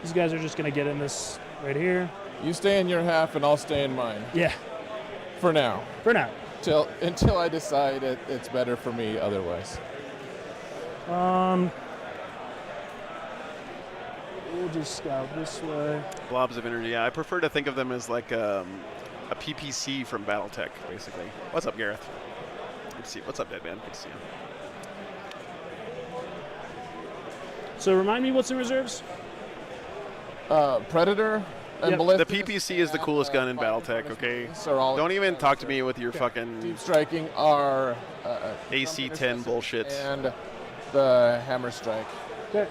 These guys are just gonna get in this right here. You stay in your half and I'll stay in mine. Yeah, For now. for now. Until I decide it's better for me otherwise. We'll just scout this way. Blobs of energy. Yeah, I prefer to think of them as like a PPC from BattleTech, basically. What's up, Gareth? Good to see you. What's up, Deadman? Good to see you. So remind me what's in reserves? Predator and Yep. Ballista. The PPC is the coolest gun in BattleTech, okay? Are all Don't even talk to me with your deep fucking striking are AC-10 bullshit. and the hammer strike. Okay.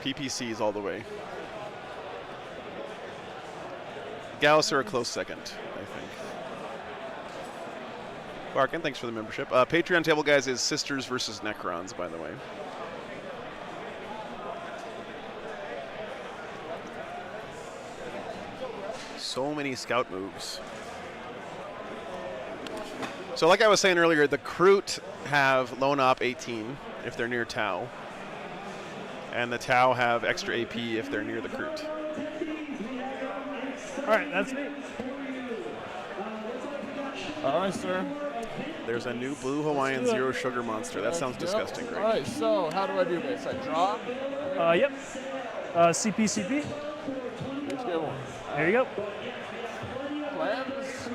PPCs all the way. Gauss are a close second, I think. Barkin, thanks for the membership. Patreon table, guys, is Sisters versus Necrons, by the way. So many scout moves. So like I was saying earlier, the Kroot have lone op 18 if they're near Tau. And the Tau have extra AP if they're near the Kroot. All right, that's me. All right, sir. There's a new blue Hawaiian Zero Sugar Monster. That sounds disgusting, All right? right, so how do I do this? I draw. Yep. CP. Each get one. There you go. Plans.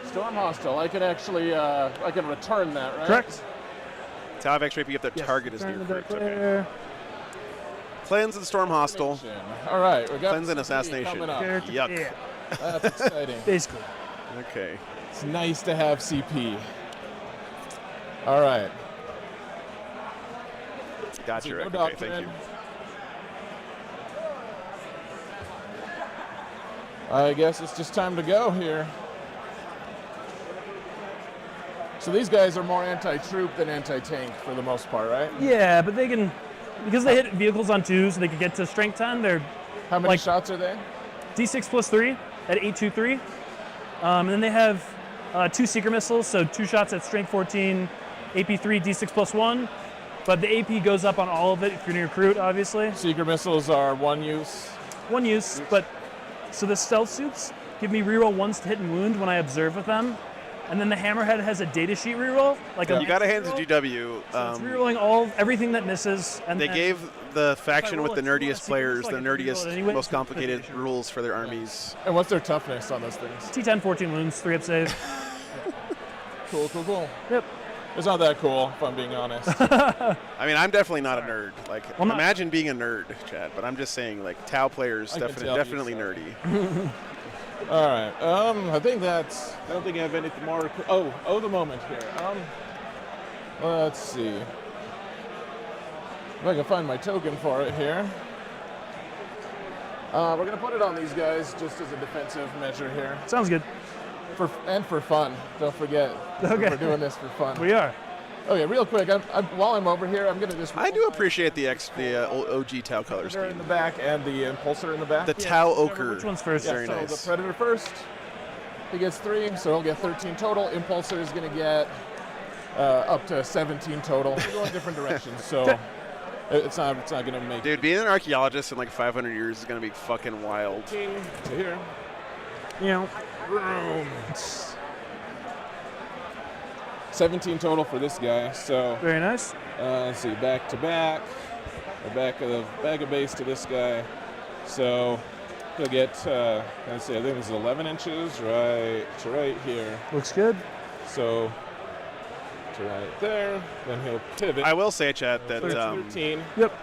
Storm hostile. I can actually, I can return that, right? Correct. Tau have extra AP if their Yes. target is near Turn the deck Kroot. Okay. there. Cleanse and Storm Hostile. All right, we got Cleanse and CP Assassination. coming up. Character- Yuck. Yeah, That's exciting. basically. Okay. It's nice to have CP. All right. Gotcha, No Rick. Okay, doctrine. thank you. I guess it's just time to go here. So these guys are more anti-troop than anti-tank for the most part, right? Yeah, but they can, because they hit vehicles on 2s, so they can get to strength 10. They're How many Like- shots are they? D6 plus 3 at 823. And then they have 2 seeker missiles, so 2 shots at strength 14, AP3, D6 plus 1. But the AP goes up on all of it if you're near Kroot, obviously. Seeker missiles are one use. One use, but so the stealth suits give me reroll 1s to hit and wound when I observe with them. And then the hammerhead has a data sheet reroll, like a You got to hand it reroll. to GW. So it's rerolling everything that misses. And They then gave the faction with the roll a 2 on a nerdiest secret, players it's the like a 3 roll nerdiest, anyway. most complicated rules for their armies. And what's their toughness on those things? T10, 14 wounds, 3 up save. Cool. Yep. It's not that cool, if I'm being honest. I mean, I'm definitely not a nerd. Like, I'm not- imagine being a nerd, Chad. But I'm just saying, like, Tau players I can tell you definitely so. nerdy. All right. I think that's. I don't think I have anything more. Oh, the moment here. Let's see. If I can find my token for it here. We're gonna put it on these guys just as a defensive measure here, Sounds good. for fun. Don't forget. Okay. We're doing this for fun. We are. Okay, real quick. While I'm over here, I'm gonna just. I do appreciate the OG Tau color Predator in scheme. the back and the impulsor in the back. The Tau whichever- ochre. which one's first? Yeah, Very so nice. the Predator first. He gets 3, so he'll get 13 total. Impulsor is going to get up to 17 total. We're going different directions, so it's not going to make Dude, being an archaeologist in like 500 years is going to be fucking wild. to here. You know, 17 total for this guy. So very nice. let's see, back to back, the back of the bag of base to this guy. So he'll get, let's see, I think this is 11 inches right to right here. Looks good. So to right there, then he'll pivot. I will say, Chad, that 13, Yep.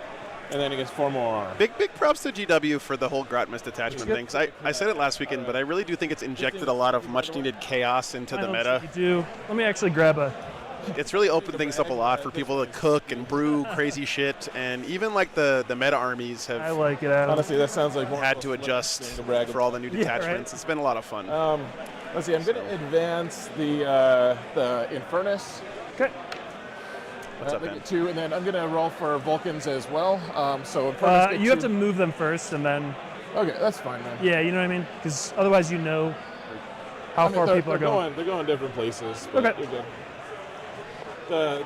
and then he gets 4 more. big props to GW for the whole Grotmist detachment thing. 'Cause I said it last weekend, but I really do think it's injected a lot of much-needed chaos into the meta. You do. Let me actually grab a. It's really opened things up a lot for people to cook and brew crazy shit, and even like the meta armies I have like it, Adam. Honestly, that sounds like more had of to a adjust thing to brag for all the new Yeah, right. detachments. It's been a lot of fun. Let's see. I'm going to advance the Infernus. Okay. What's up, They man? get 2, and then I'm going to roll for Vulcans as well. So Infernus gets You have 2. to move them first, and then Okay, that's fine, man. yeah, you know what I mean? Because otherwise, you know how I mean, far they're- people are they're going. They're going different places. But Okay. you're good.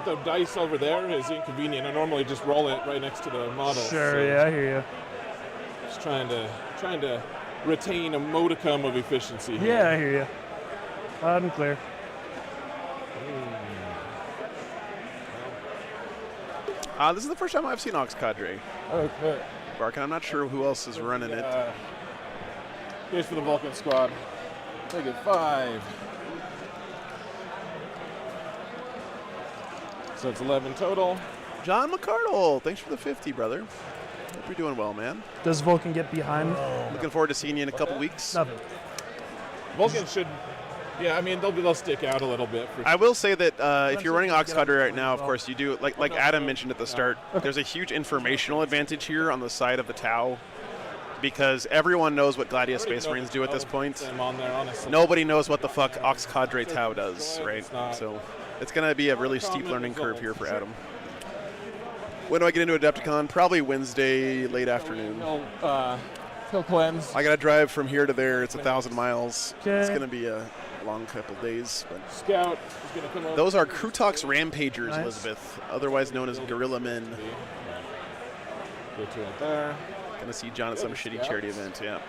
The dice over there is inconvenient. I normally just roll it right next to the model. Sure. so Yeah, I hear you. Just trying to retain a modicum of efficiency here. Yeah, I hear you. Loud and clear. This is the first time I've seen Ox Cadre. Okay. Barkin, I'm not sure who else is running it. Here's for the Vulcan squad. Make it 5. So it's 11 total. John McCardle, thanks for the 50, brother. Hope you're doing well, man. Does Vulcan get behind? Looking forward to seeing you in a couple weeks. Nothing. Vulcan should, yeah, I mean, they'll stick out a little bit. I will say that if you're running Ox Cadre right now, of course, you do, like Adam mentioned at the start, there's a huge informational advantage here on the side of the Tau, because everyone knows what Gladius Space Marines do at this point. I'm on there, honestly. Nobody knows what the fuck Ox Cadre Tau does, right? So it's going to be a really steep learning curve here for Adam. When do I get into Adepticon? Probably Wednesday, late afternoon. He'll cleanse. I got to drive from here to there. It's 1,000 miles. Okay. It's going to be a long couple days. But Scout is going to come over. those are Krutox Rampagers, Nice. Elizabeth, otherwise known as Gorilla Men. Get to it there. Going to see John at some shitty charity event. Yep.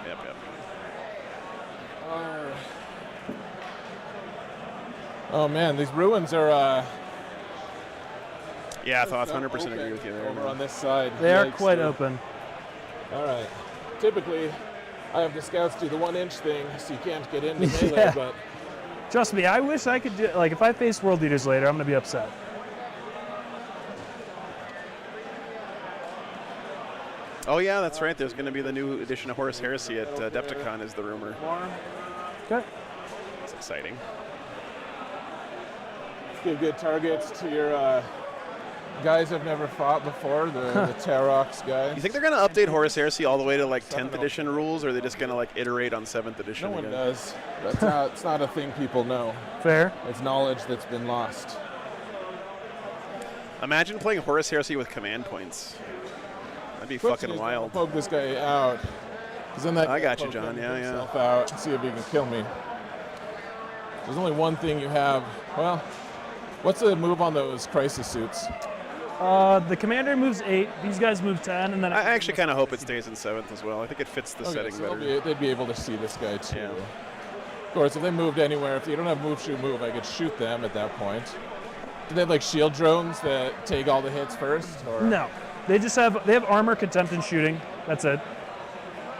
Oh man, these ruins are Yeah, I thought 100% agree with you there. over on this side. They are Yikes, quite dude. open. All right. Typically, I have the scouts do the 1-inch thing, so you can't get into melee. Yeah. But Trust me, I wish I could do. Like, if I face World Leaders later, I'm gonna be upset. Oh, yeah, that's right. There's going to be the new edition of Horus Heresy at Adepticon, is the rumor. Okay. It's exciting. give good targets to your guys I've never fought before, the Tarox guys. You think they're going to update Horus Heresy all the way to like 10th edition rules, or are they just going to like iterate on 7th edition No one again? does. That's not, it's not a thing people know. Fair. It's knowledge that's been lost. Imagine playing Horus Heresy with command points. That'd be fucking wild. Poke this guy out. 'Cause then that I got you, poke John. him Yeah, yeah. himself out and see if he can kill me. There's only one thing you have. Well, what's the move on those crisis suits? The commander moves 8. These guys move 10, and then I actually kind of hope it stays in 7th as well. I think it fits the setting so better. they'd be able to see this guy too. Yeah. Of course, if they moved anywhere, if you don't have move, shoot, move, I could shoot them at that point. Do they have like shield drones that take all the hits first? Or? no, they have armor, contempt, and shooting. That's it.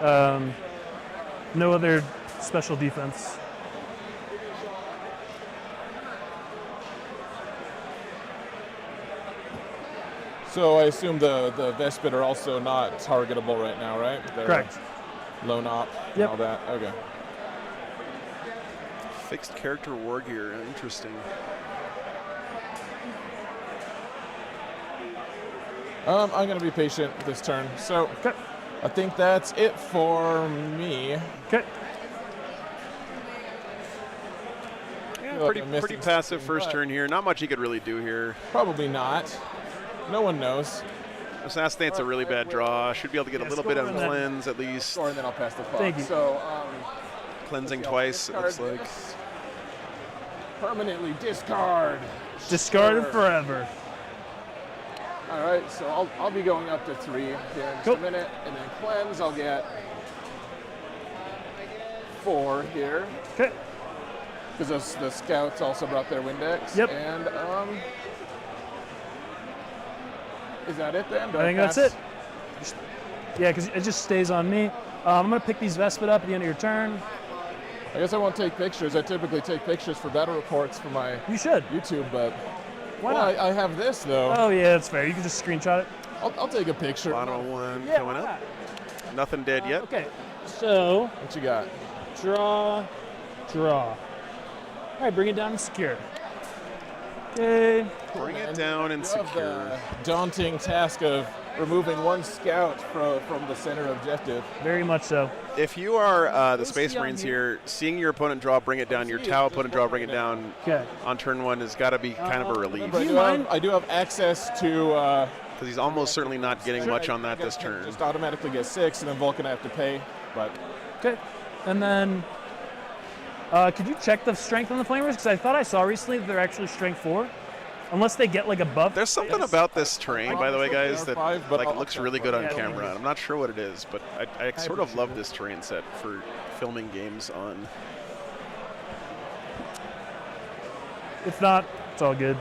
No other special defense. So I assume the Vespid are also not targetable right now, right? They're Correct. Lone op and Yep. all that. Okay. Fixed character war gear. Interesting. I'm going to be patient this turn. So Okay. I think that's it for me. Okay. Yeah, feel like pretty I'm missing passive something, first but- turn here. Not much he could really do here. Probably not. No one knows. Assassin's a really bad draw. Should be able to get a Yeah, little bit score of and then- cleanse at least. Score and then I'll pass the clock. Thank you. So, Cleansing twice, it looks like. Permanently discard. Discarded Sure. forever. All right, so I'll be going up to 3 here in just Cool. a minute, and then cleanse I'll get 4 here Okay. because the scouts also brought their Windex. Yep. And is that it then? Do I think that's pass? it. Yeah, because it just stays on me. I'm gonna pick these Vespid up at the end of your turn. I guess I won't take pictures. I typically take pictures for battle reports for my You should. YouTube, but Why well, not? I have this though. Oh yeah, that's fair. You can just screenshot it. I'll take a picture. Bottom one Yeah. coming why up. not? Nothing dead yet. Okay. So What you got? draw. All right, bring it down and secure. Okay. Bring it down and You have secure. the daunting task of removing one scout from the center objective. Very much so. If you are the Who's Space on Marines here? here, seeing your opponent draw, bring it down, your Tau opponent draw, bring it down Okay. on turn 1 has got to be kind of a relief. Remember, Do you mind? I do have access to. Because he's almost certainly not getting much on that I this can turn. Just automatically get 6, and then Vulcan I have to pay. But Okay. And then, could you check the strength on the Flamers? Because I thought I saw recently that they're actually strength 4, unless they get like a buff. There's something about this terrain, by the way, guys, that R5, but like I'll looks check really for good it. on Yeah, camera. I'm not sure what it is, but I sort of love this terrain set for filming games on. If not, it's all good.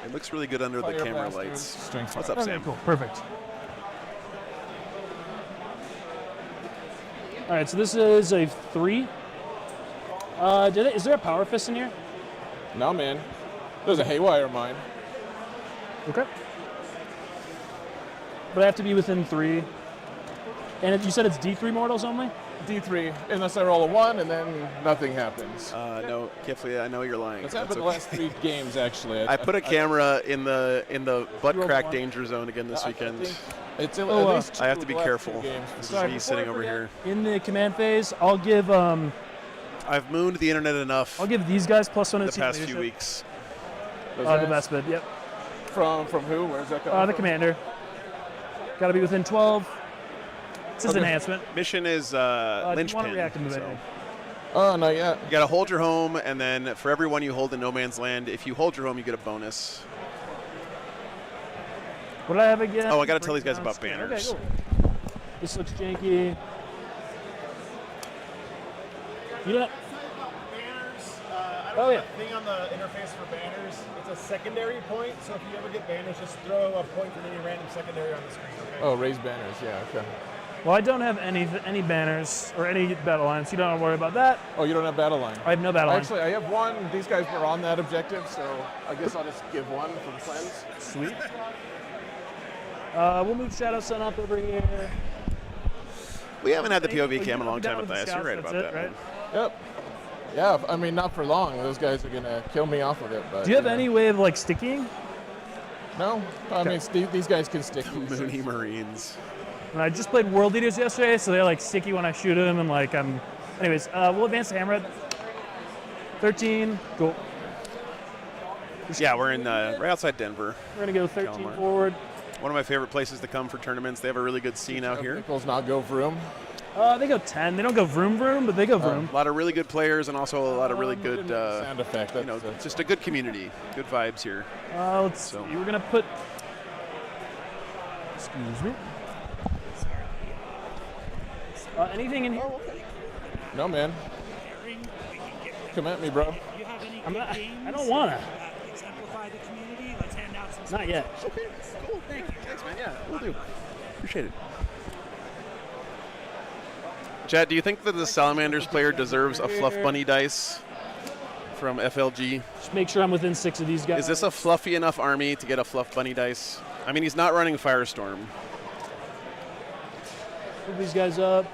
It looks really good under the Fire camera blasters, lights. strength What's fire. up, Okay, Sam? cool. Perfect. All right, so this is a 3. Is there a power fist in here? No, man. There's a haywire mine. Okay. But I have to be within 3. And you said it's D3 mortals only? D3, unless I roll a 1, and then nothing happens. No, Kifli, I know you're lying. That's That's happened the okay. last 3 games, actually. I put a camera in the butt rolled crack one. danger zone again this weekend. It's at Oh, least I have to two be of the last careful. 2 games. This Sorry, is me before sitting I over forget, here. In the command phase, I'll give I've mooned the internet enough these guys +1 the to team past few leadership. weeks. Those The guys? Vespid, yep. From who? Where's that coming The from? commander. Got to be within 12. It's his Okay. enhancement. Mission is Do you want to linchpin. react to move So anything? Oh, not yet. you got to hold your home, and then for every one you hold in no man's land, if you hold your home, you get a bonus. What did I have again? Oh, I gotta tell these guys Breakdown about screen. banners. Okay, cool. This looks janky. You know, Banners. I Oh, don't yeah. have a thing on the interface for banners. It's a secondary point, so if you ever get banners, just throw a point from any random secondary on the screen. Okay. Oh, raise banners. Yeah, okay. well, I don't have any banners or any battle lines. You don't have to worry about that. Oh, you don't have battle line. I have no battle line. Actually, I have one. These guys were on that objective, so I guess I'll just give one from Cleanse. Sweet. We'll move Shadow Sun up over here. We haven't had the POV Anything- cam in a long down time with at the the ice. You're right scouts, about that's that. it, man. Yep. Yeah, I mean, not for long. Those guys are going to kill me off of it. But Do you have know. any way of like sticking? No. I mean, these guys can stick. Mooney Marines. And I just played World Leaders yesterday, so they're like sticky when I shoot them, and like I'm. Anyways, we'll advance to Hammerhead. 13. Cool. Yeah, we're in right outside Denver. We're gonna go 13 Calamar. forward. One of my favorite places to come for tournaments. They have a really good scene out here. Nichols not go vroom. They go 10. They don't go vroom vroom, but they go vroom. A lot of really good players and also a lot of really good, sound effect. you know, That's, just a good community. Good vibes here. Let's So- see. We're gonna put. Excuse me. Anything in here? no, man. Come at me, bro. You have any I'm good not- games I don't wanna. that exemplify the community? Let's hand out some. Not yet. Okay, cool. Thank you. Thanks, man. Yeah, we'll do. Appreciate it. Chad, do you think that the Salamanders player deserves a Fluff Bunny dice from FLG? Just make sure I'm within 6 of these guys. Is this a fluffy enough army to get a Fluff Bunny dice? I mean, he's not running Firestorm. Move these guys up.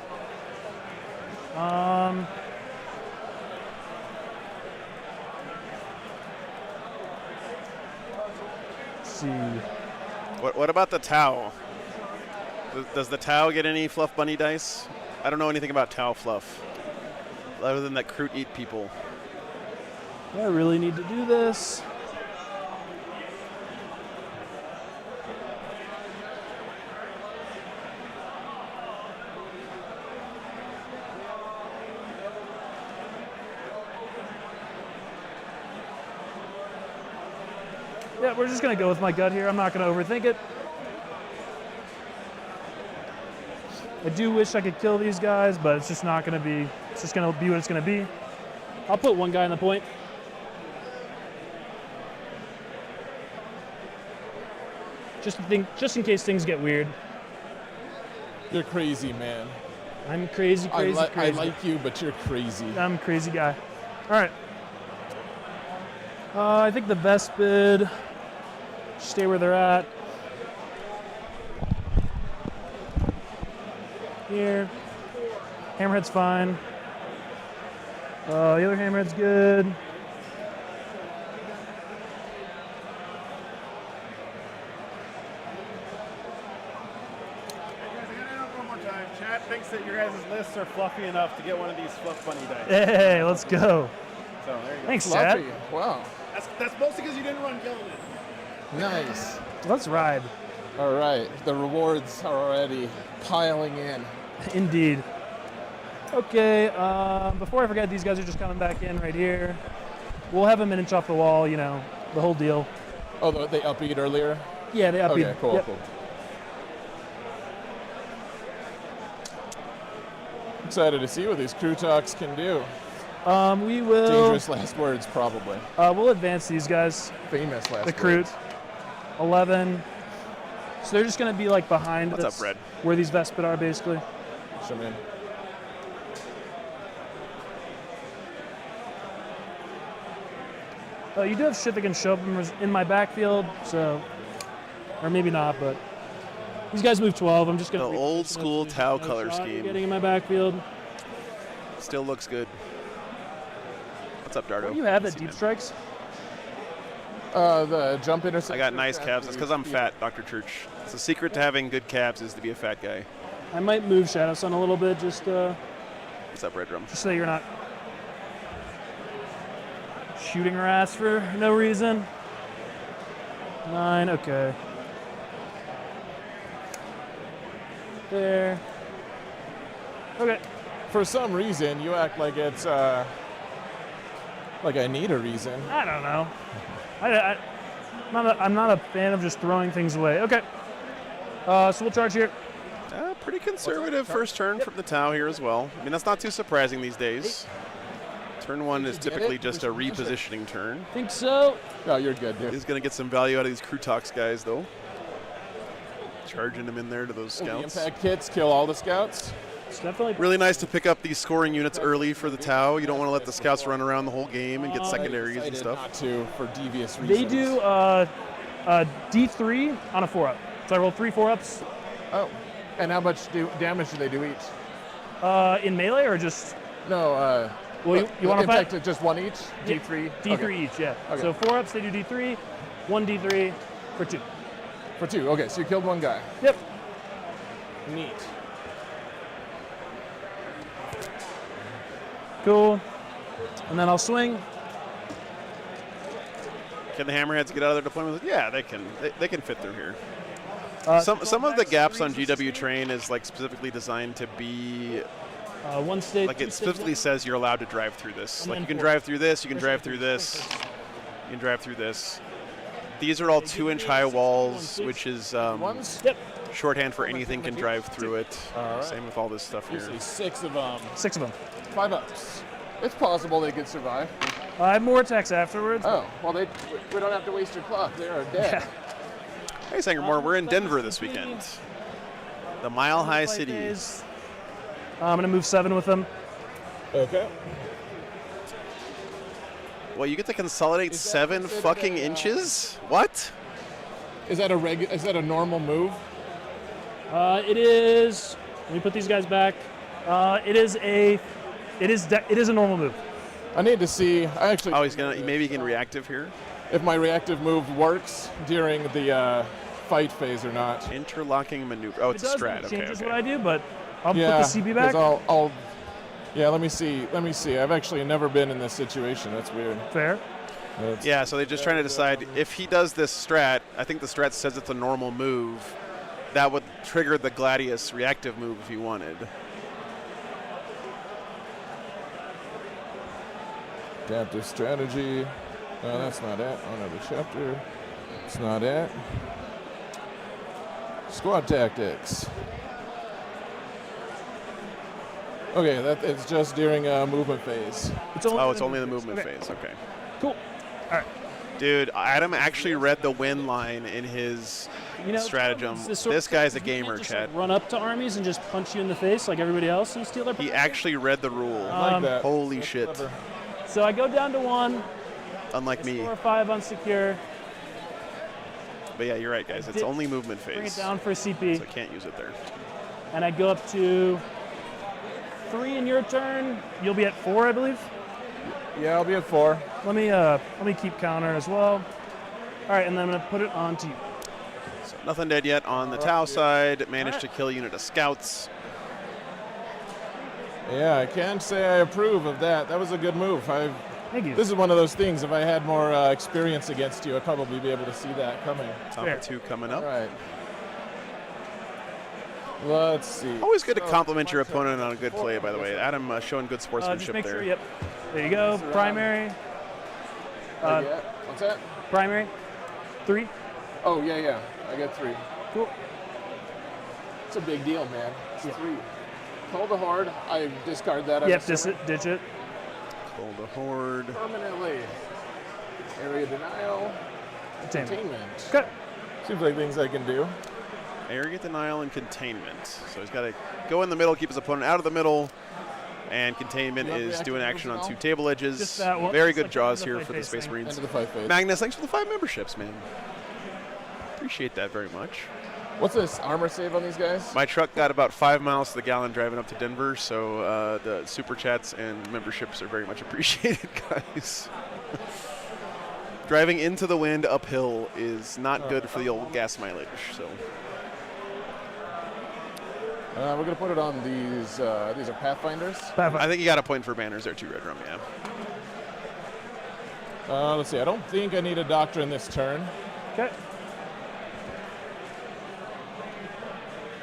Let's see. What about the Tau? Does the Tau get any Fluff Bunny dice? I don't know anything about Tau Fluff, other than that Kroot eat people. Do I really need to do this? Yeah, we're just gonna go with my gut here. I'm not gonna overthink it. I do wish I could kill these guys, but it's just not gonna be. It's just gonna be what it's gonna be. I'll put one guy on the point. Just in case things get weird. You're crazy, man. I'm crazy, crazy, I crazy. like you, but you're crazy. I'm a crazy guy. All right. I think the Vespid stay where they're at. Here. Hammerhead's fine. The other Hammerhead's good. One more time. Chat thinks that your guys' lists are fluffy enough to get one of these Fluff Bunny dice. Hey, let's go. So there you go. Thanks, Chad. Fluffy. Wow. That's mostly because you didn't run Gilligan. Nice. Let's ride. All right. The rewards are already piling in. Indeed. Okay, before I forget, these guys are just coming back in right here. We'll have them an inch off the wall, you know, the whole deal. Oh, they upbeat earlier? Yeah, they upbeat. Okay, cool, Yep. cool. Excited to see what these crew talks can do. We will. Dangerous last words, probably. We'll advance these guys. Famous last The words. Kroot. 11. So they're just going to be like behind What's this, up, Red? where these Vespid are basically. Show me in. You do have shit that can show up in my backfield, so, or maybe not, but these guys move 12. I'm just going to The old school Tau color scheme. Getting in my backfield. Still looks good. What's up, Dardo? What do you have that See, deep man. strikes? The jump interceptor. I got nice calves. That's because I'm fat, Dr. Church. It's the secret to having good calves is to be a fat guy. I might move Shadow Sun a little bit, just What's up, Red Drum? so you're not shooting her ass for no reason. 9, okay. There. Okay. For some reason, you act like it's like I need a reason. I don't know. I'm not a fan of just throwing things away. Okay. So we'll charge here. Pretty conservative first turn from the Tau here as well. I mean, that's not too surprising these days. Turn 1 is typically just a repositioning turn. Think so. Oh, you're good, dude. He's going to get some value out of these Krutox guys, though. Charging them in there to those The scouts. impact kits kill all the scouts. It's definitely Really nice to pick up these scoring units early for the Tau. You don't want to let the scouts run around the whole game and get secondaries and Decided stuff. Not to, for devious reasons. They do D3 on a 4-up. So I rolled 3 4-ups Oh, and how much damage do they do each? in melee or just. No. Well, you want to fight? impact just one each? D3? D3 Okay. each, yeah. Okay. So 4-ups, they do D3, 1 D3 for 2. For 2. Okay, so you killed one guy. Yep. Neat. Cool. And then I'll swing. Can the Hammerheads get out of their deployment? Yeah, they can. They can fit through here. Some of the back gaps on screens or GW Train is like specifically designed to be One stage. like two it stage specifically left. says you're allowed to drive through this. And Like then you can 4. drive through this, you can drive through this, you can drive through this. These are all 2-inch high walls, which is Ones? Yep. shorthand for anything can drive through it. All right. Same with all this stuff here. Usually 6 of them. 6 of them. 5 ups. It's possible they could survive. I have more attacks afterwards. Oh, well, we don't have to waste your clock. They are dead. Hey, Sangermore, we're in Denver this weekend. The Mile High Fight City. days. I'm going to move 7 with them. Okay. Well, you get to consolidate Is that 7 considered fucking a, inches? What? Is that a normal move? It is. Let me put these guys back. It is a normal move. I need to see. I actually. Oh, he's gonna maybe he can reactive here. If my reactive move works during the fight phase or not. Interlocking maneuver. Oh, it's It a does, strat. it Okay, changes what okay. I do, but I'll Yeah. put the CB back. 'cause yeah. Let me see. I've actually never been in this situation. That's weird. Fair. That's- Yeah, so they're just trying to decide if he does this strat. I think the strat says it's a normal move. That would trigger the Gladius reactive move if he wanted. Adaptive strategy. No, that's not it. Another chapter. It's not it. Squad tactics. Okay, it's just during a movement phase. It's only Oh, it's only the movement Okay. phase. Okay. Cool. All right. Dude, Adam actually read the win line in his You know, stratagem. it's sort This of- guy's a you can't gamer, just, Chad. like, run up to armies and just punch you in the face like everybody else and steal their. He actually read the rule. Like that. Holy That's shit. clever. So I go down to 1. Unlike me. Score 5 on secure. But yeah, you're right, guys. It's only movement Bring it phase. down for CP, So I can't use it there. and I go up to 3 in your turn. You'll be at 4, I believe. Yeah, I'll be at 4. Let me keep counter as well. All right, and then I'm gonna put it on to you. So nothing dead yet on the Tau side. Managed to kill a unit of scouts. Yeah, I can't say I approve of that. That was a good move. Thank you. This is one of those things. If I had more experience against you, I'd probably be able to see that coming. Top Fair. 2 coming All up. right. Let's see. Always good to So, compliment your one turn. opponent on a good play, by the way. Adam showing good Just sportsmanship make there. sure. Yep. There you go. Surround. Primary. I get- What's that? Primary. 3. Oh, yeah. I get 3. Cool. It's a big deal, man. It's Yeah. 3. Call the horde. I discard that. I'm Yep. assuming. Ditch it. Pull the horde. Permanently. Area denial. Containment. Containment. Okay. Seems like things I can do. Area denial and containment. So he's got to go in the middle, keep his opponent out of the middle. And containment You want is the doing active action on personnel? 2 table edges. Just that one. Very Just good like draws the here fight for the phase Space thing. Marines. End of the fight phase. Magnus, thanks for the 5 memberships, man. Appreciate that very much. What's this armor save on these guys? My truck got about 5 miles to the gallon driving up to Denver, so the super chats and memberships are very much appreciated, guys. Driving into the wind uphill is not good for the old gas mileage. So We're going to put it on these. These are Pathfinders. I think you got a point for banners there too, Red Rum. Yeah. Let's see. I don't think I need a Doctrine this turn. Okay.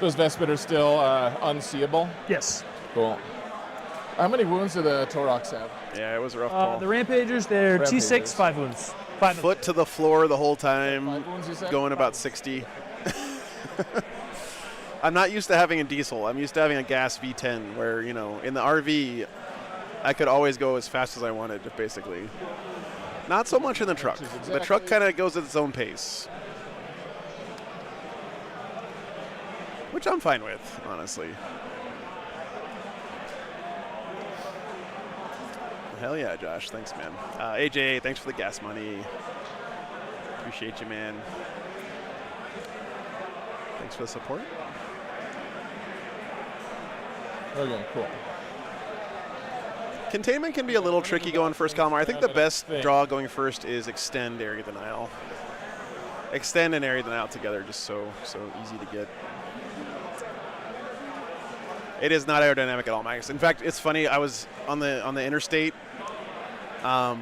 Those Vespid are still unseeable. Yes. Cool. How many wounds do the Toroks have? Yeah, it was a rough call. The Rampagers, they're T6, Rampagers. 5 wounds. 5 Foot to the floor the whole time, 5 wounds, you said? going about 60. I'm not used to having a diesel. I'm used to having a gas V10 where, you know, in the RV, I could always go as fast as I wanted, basically. Not so much in the truck. The truck kind of goes at its own pace. Which I'm fine with, honestly. Hell yeah, Josh. Thanks, man. AJ, thanks for the gas money. Appreciate you, man. Thanks for the support. Okay, cool. Containment can be a little tricky going first, Kalmar. I think the best draw going first is extend area denial. Extend and area denial together, just so easy to get. It is not aerodynamic at all, Max. In fact, it's funny. I was on the interstate. I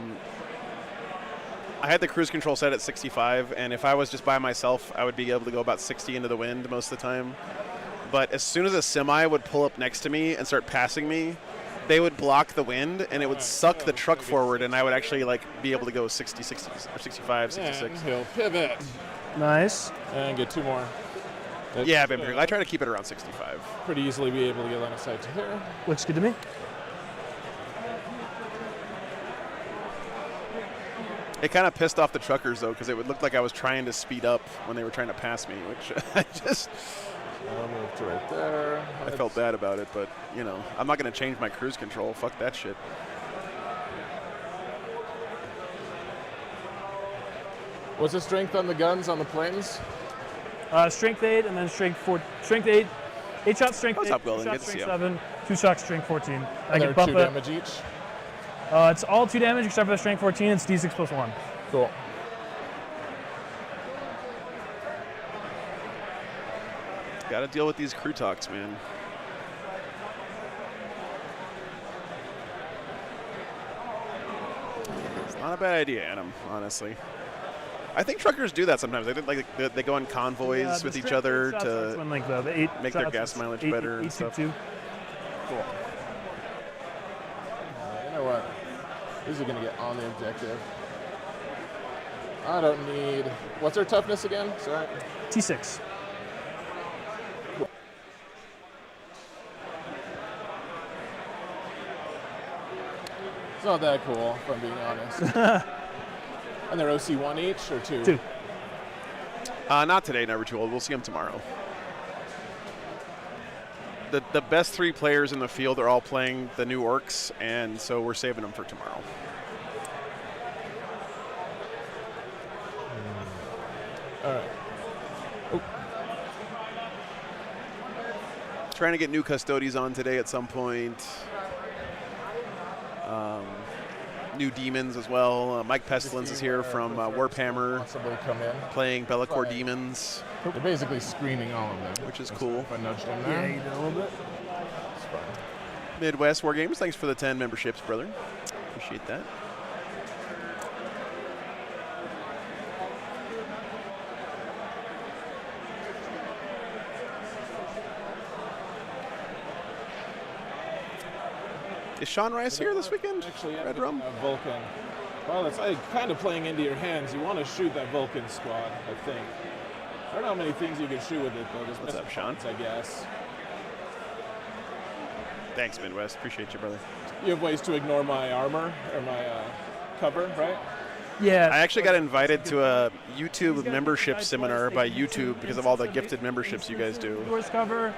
had the cruise control set at 65, and if I was just by myself, I would be able to go about 60 into the wind most of the time. But as soon as a semi would pull up next to me and start passing me, they would block the wind, and it would suck the truck forward, and I would actually be able to go 60, 60, or 65, 66. And he'll pivot. Nice. And get 2 more. Yeah, Vampire. I try to keep it around 65. Pretty easily be able to get line of sight to here. Looks good to me. It kind of pissed off the truckers, though, because it would look like I was trying to speed up when they were trying to pass me, which I just... I'll move to right there. I felt bad about it, but, you know, I'm not going to change my cruise control. Fuck that shit. What's the strength on the guns on the planes? Strength 8 and then strength 4. Strength 8. 8 shots strength What's 8. up, Golden? 2 Good shots to see strength you. 7. 2 shots strength 14. I And can they're 2 buff it. damage each. It's all 2 damage except for the strength 14. It's D6 plus 1. Cool. Got to deal with these crew talks, man. It's not a bad idea, Adam, honestly. I think truckers do that sometimes. They go on convoys Yeah, the with each strength other 8 shots to is when, like, the 8 make their shots gas is mileage 8, better and 8, stuff. 2. Cool. You know what? These are going to get on the objective. I don't need... What's their toughness again? Sorry. T6. It's not that cool, if I'm being honest. And they're OC 1 each or 2? 2. Not today, never too old. We'll see them tomorrow. The best 3 players in the field are all playing the new orcs, and so we're saving them for tomorrow. All right. Trying to get new custodies on today at some point. New demons as well. Mike Pestilence is here from Warhammer, Possibly come in. playing Bellicor Fine. Demons, They're basically screening all of them. which is cool. If I nudged them Yeah, there. you did a little bit. It's fine. Midwest War Games, thanks for the 10 memberships, brother. Appreciate that. Is Sean Rice here this weekend? Actually, Red Rum? Vulcan. Well, it's kind of playing into your hands. You want to shoot that Vulcan squad, I think. I don't know how many things you can shoot with it, though. Just What's up, Sean? I guess. Thanks, Midwest. Appreciate you, brother. You have ways to ignore my armor or my cover, right? Yeah. I actually got invited to a YouTube membership seminar by YouTube because of all the gifted memberships you guys do. Doors cover.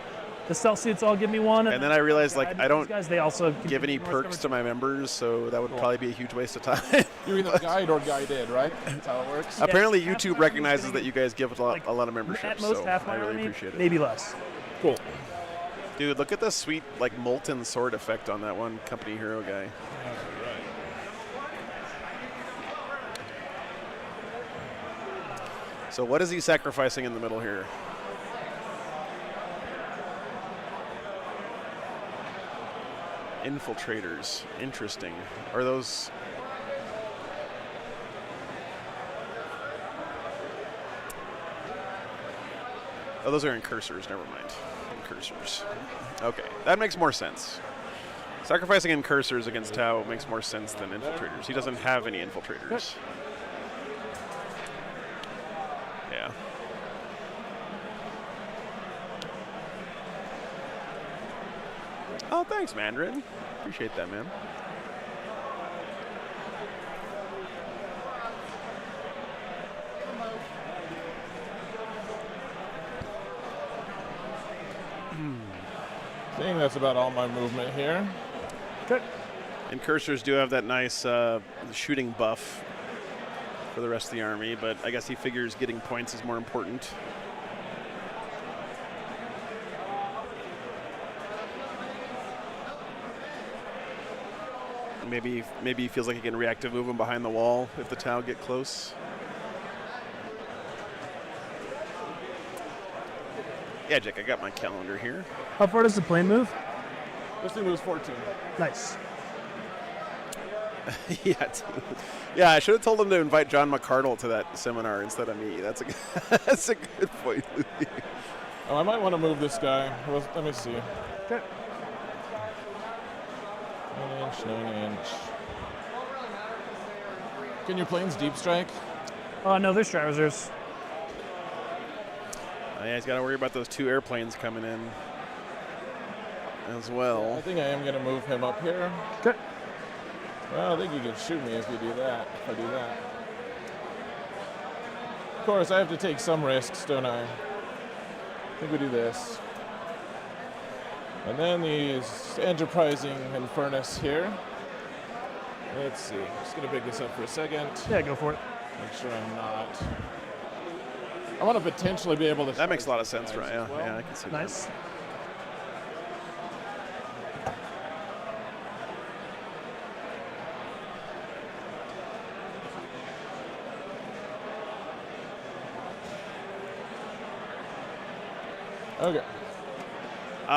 The stealth suits all give me one. And then I realized, like, I don't guys, they also give any perks to my members, so that would probably be a huge waste of time. You're either guide or guided, right? That's how it works. Apparently, YouTube recognizes that you guys give a lot of At memberships, most so half my I really army, appreciate it. maybe less. Cool. Dude, look at the sweet, like, molten sword effect on that one company hero guy. So what is he sacrificing in the middle here? Infiltrators. Interesting. Are those... Oh, those are incursors. Never mind. Incursors. Okay, that makes more sense. Sacrificing incursors against Tau makes more sense than infiltrators. He doesn't have any infiltrators. Yeah. Oh, thanks, Mandarin. Appreciate that, man. I think that's about all my movement here. Okay. Incursors do have that nice shooting buff for the rest of the army, but I guess he figures getting points is more important. Maybe he feels like he can reactive move him behind the wall if the Tau get close. Yeah, Jake, I got my calendar here. How far does the plane move? This thing moves 14. Nice. Yeah, I should have told him to invite John McCardle to that seminar instead of me. That's a good point, Louis. Oh, I might want to move this guy. Well, let me see. Okay. 9-inch. Can your planes deep strike? No, there's strat reserves. Yeah, he's got to worry about those two airplanes coming in as well. I think I am going to move him up here. Okay. Well, I think you can shoot me if you do that. If I do that. Of course, I have to take some risks, don't I? I think we do this. And then these enterprising Infernus here. Let's see. I'm just going to pick this up for a second. Yeah, go for it. Make sure I'm not. I want to potentially be able to. That makes a lot of sense, right? Yeah, well. yeah, I can see Nice. Okay.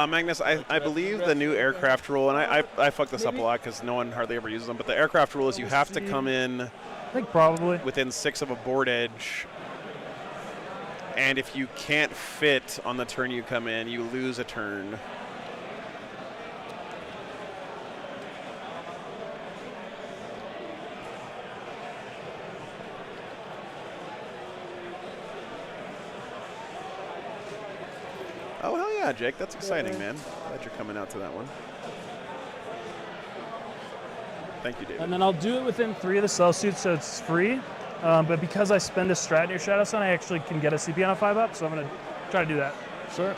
Magnus, I believe the new aircraft rule, and I fuck this up a lot because no one hardly ever uses them, but the aircraft rule is you have to come in I think probably. within 6 of a board edge, and if you can't fit on the turn you come in, you lose a turn. Oh, hell yeah, Jake. That's exciting, man. Glad you're coming out to that one. Thank you, David. And then I'll do it within 3 of the cell suits, so it's free. But because I spend a strat near Shadow Sun, I actually can get a CP on a 5-up, so I'm going to try to do that. Sure.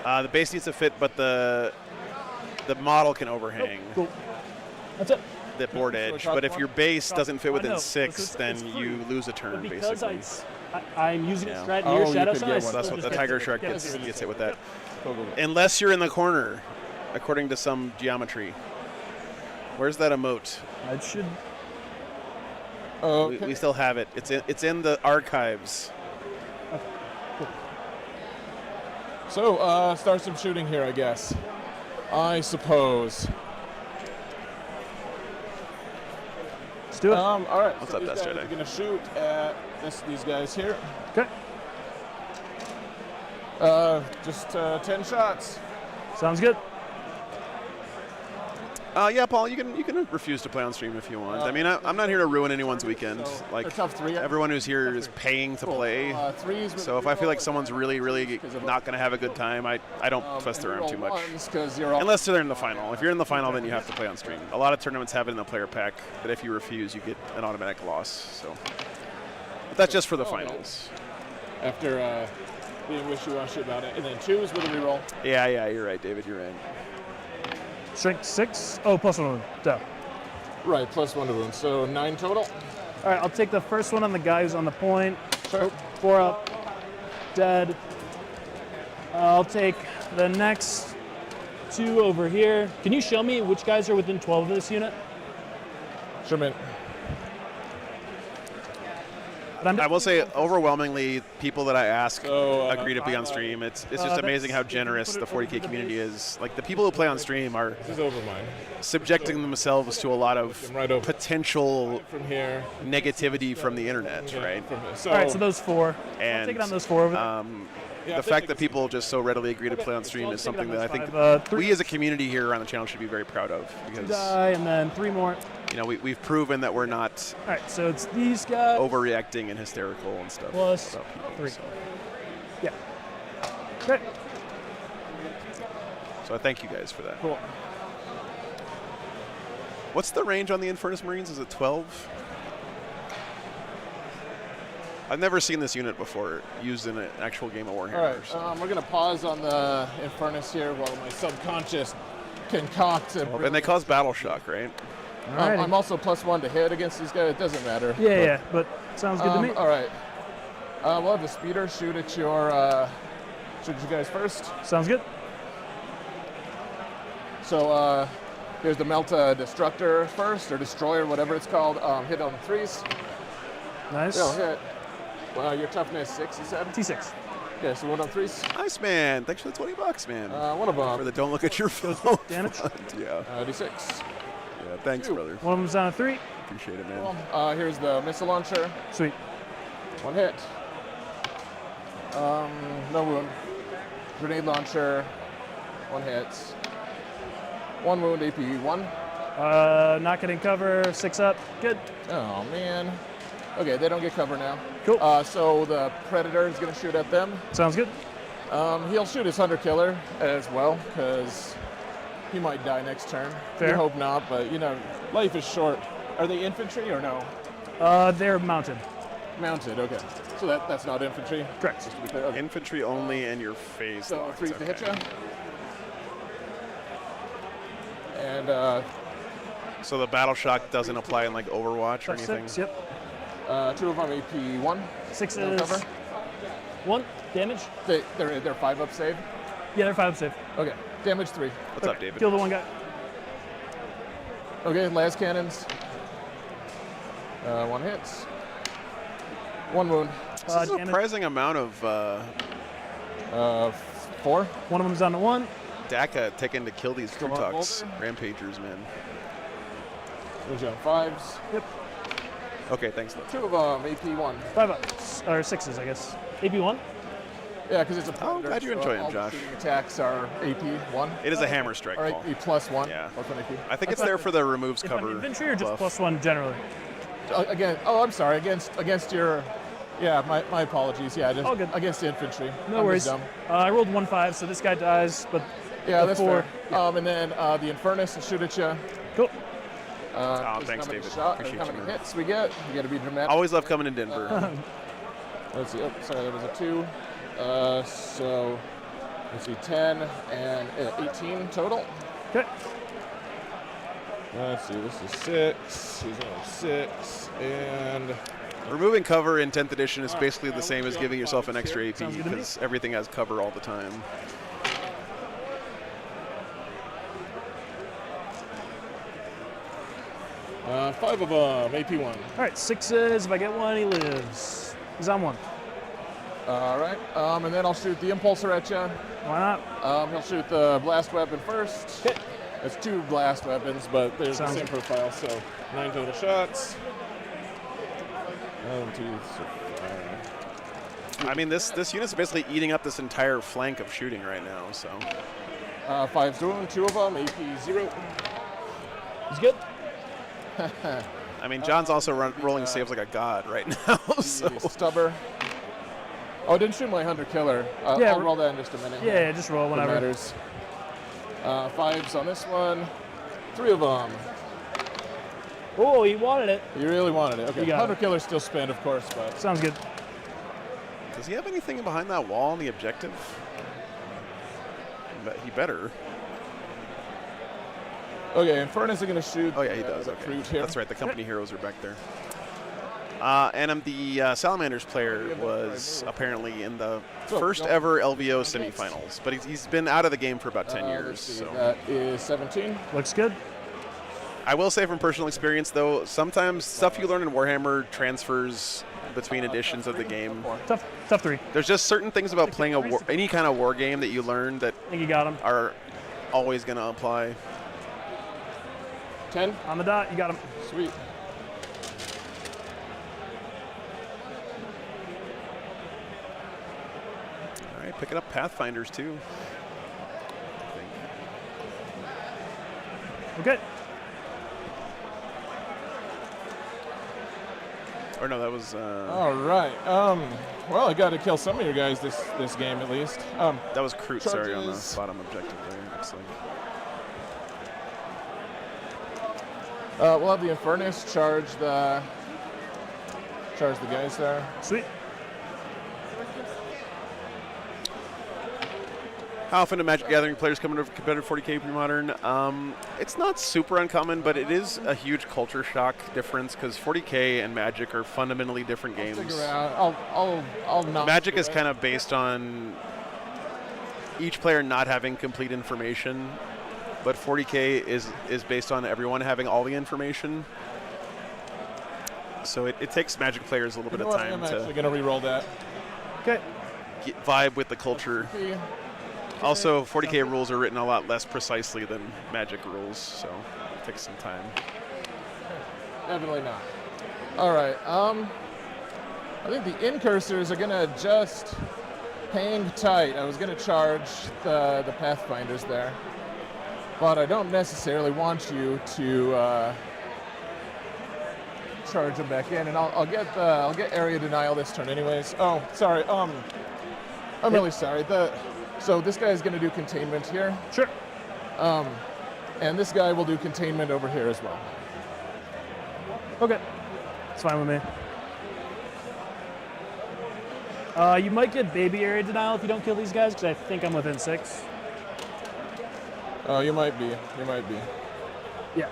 The base needs to fit, but the model can overhang Cool. That's it. the board edge. But if your base doesn't fit within 6, then you lose a turn, But because basically. I'm using Yeah. a strat Oh, near you Shadow could Sun, get I one. still That's what just the get Tiger to- Shark get gets to- hit with that. Cool. Unless you're in the corner, according to some geometry. Where's that emote? I should. Okay. We still have it. It's in the archives. So, start some shooting here, I guess. I suppose. Let's do it. All right. What's so up, these Death guys Jedi? are going to shoot at these guys here. Okay. Just 10 shots. Sounds good. Yeah, Paul, you can refuse to play on stream if you want. I mean, I'm not here to ruin anyone's weekend. So, Like, a tough 3. everyone who's here is paying to play. 3s with So if I feel like reroll, someone's really not going to have a good time, I don't twist and around too reroll much. 'cause you're all- Unless they're in the final. If you're in the final, then you have to play on stream. A lot of tournaments have it in the player pack that if you refuse, you get an automatic loss. So, but that's just for the finals. after being wishy-washy about it, and then 2s with a reroll. Yeah, you're right, David. You're right. Strength 6. Oh, plus 1 wound. Down. Right, plus 1 to wound, so 9 total. All right, I'll take the first one on the guy who's on the point. Sure. 4 up. Dead. I'll take the next 2 over here. Can you show me which guys are within 12 of this unit? Sure, man. But I will say, overwhelmingly, people that I ask So, agree to be on stream. It's just that's- amazing how generous the 40K community is. Like, the people who play on stream are This is over mine. subjecting themselves to a lot of Right over. potential From here. negativity from the internet, right? From here. So, all right, so those 4. And I'll take it on those 4 over there. yeah, the fact that people just so readily agree to play on stream is something that I think Three we as a community here on the channel should be very proud of, because die, and then 3 more. you know we've proven that we're not All right, so it's these guys. overreacting and hysterical and stuff. Plus about people, 3. So. Yeah. Okay. So I thank you guys for that. Cool. What's the range on the Infernus Marines? Is it 12? I've never seen this unit before used in an actual game of Warhammer. all right, so. we're going to pause on the Infernus here while my subconscious concocts a And they cause battle shock, right? Alrighty. I'm also plus 1 to hit against these guys. It doesn't matter. Yeah, but sounds good to me. All right. We'll have the speeder shoot at you guys first. Sounds good. So here's the Melta Destructor first, or Destroyer, whatever it's called. Hit on 3s. Nice. They'll hit. Your toughness 6, you said? T6. Okay, so 1 on 3s. Nice, man. Thanks for the $20, man. One of for them. the don't look at your phone. Damage. Yeah. D6. Yeah. Thanks, 2. brother. One of them's down to 3. Appreciate it, man. Here's the missile launcher. Sweet. 1 hit. No wound. Grenade launcher. 1 hit. 1 wound, AP 1. Not getting cover. 6 up. Good. Oh, man. Okay, they don't get cover now. Cool. So the Predator is going to shoot at them. Sounds good. He'll shoot his Hunter Killer as well, because he might die next turn. Fair. We hope not, but, life is short. Are they infantry or no? They're mounted. Mounted, okay. So that's not infantry? Correct. Just to be clear. Okay. Infantry only and your face. So locked, 3 to hit okay. you. And So the battle shock doesn't apply in like Overwatch or That's anything? 6. Yep. 2 of them AP 1. 6 No is cover. 1 damage. They're 5 up save. Yeah, they're 5 safe. Okay. Damage 3. What's up, David? Kill the one guy. Okay, las cannons. 1 hit. 1 wound. This is a Damage. surprising amount of 4. One of them's down to 1. DACA taken to kill these Come on, Krutoks, Walter. Rampagers, man. Those are 5s. Yep. Okay, thanks, Luke. 2 of them AP 1. 5 up. Or 6s, I guess. AP1. Yeah, because it's a Predator. glad you so enjoy him, all the Josh. shooting attacks are AP 1. It is a hammer strike, Or Paul. AP plus 1. Yeah. Plus 1 AP. I think it's there for the removes If I'm cover infantry or just buff. +1 generally? Again, I'm sorry. Against your. Yeah, my apologies. Yeah, just All good. against the infantry. No I'm worries. just dumb. I rolled 1-5, so this guy dies, but Yeah, the that's 4. fair. And then the Infernus will shoot at you. Cool. Thanks, how many David. Shot, Appreciate how you, many man. hits we get? You got to be dramatic. Always love coming to Denver. Let's see. Oh, sorry, that was a 2. So let's see, 10 and 18 total. Okay. Let's see. This is 6. He's on 6 and. Removing cover in 10th edition is basically the same as giving yourself an extra AP Sounds good to me. because everything has cover all the time. Uh, 5 of them, AP1. All right, 6s. If I get 1, he lives. He's on 1. All right. And then I'll shoot the Impulsor at you. Why not? He'll shoot the blast weapon first. Hit. It's 2 blast weapons, but they're Sounds the same good. profile, so 9 total shots. 1, 2, 3, 4. I mean, this unit's basically eating up this entire flank of shooting right now. So 5's doing 2 of them, AP 0. He's good. I mean, John's also rolling saves like a god right now. So. Stubber. Oh, I didn't shoot my hunter killer. Yeah, I'll roll that in just a minute. Yeah, just roll It whenever. matters. 5s on this one. 3 of them. Oh, he wanted it. You really wanted it. Okay. You got Hunter it. killer's still spent, of course, but Sounds good. Does he have anything behind that wall on the objective? He better. okay. Infernus are gonna shoot. Oh yeah, he does. the Okay, fruit here. that's right. The company heroes are back there. And the Salamanders player was apparently in the first ever LVO semifinals, but he's been out of the game for about 10 years. Let's see, So that is 17. Looks good. I will say from personal experience, though, sometimes stuff you learn in Warhammer transfers between editions of the game. Tough 3. There's just certain things about playing any kind of war game that you learn that I think you got him. are always going to apply. 10. On the dot, you got him. Sweet. All right, picking up Pathfinders too. I think. Okay. Or no, that was. All right. Well, I got to kill some of your guys this game at least. That was Kroot, sorry, on the charges. bottom objective there. Looks like. We'll have the Infernus charge the guys there. Sweet. How often do Magic Gathering players come into competitive 40K pre-modern? It's not super uncommon, but it is a huge culture shock difference because 40K and Magic are fundamentally different games. Figure out. I'll not. Magic is kind of based on each player not having complete information, but 40K is based on everyone having all the information. So it takes Magic players a little bit of time I'm actually to gonna re-roll that. Okay. vibe with the culture. Also, 40K rules are written a lot less precisely than Magic rules, so it takes some time. Definitely not. All right. I think the incursors are gonna just hang tight. I was gonna charge the Pathfinders there, but I don't necessarily want you to charge them back in, and I'll get area denial this turn anyways. Oh, sorry. I'm really sorry. So this guy is gonna do containment here. Sure. And this guy will do containment over here as well. Okay. It's fine with me. You might get baby area denial if you don't kill these guys, because I think I'm within 6. Oh, you might be. Yeah.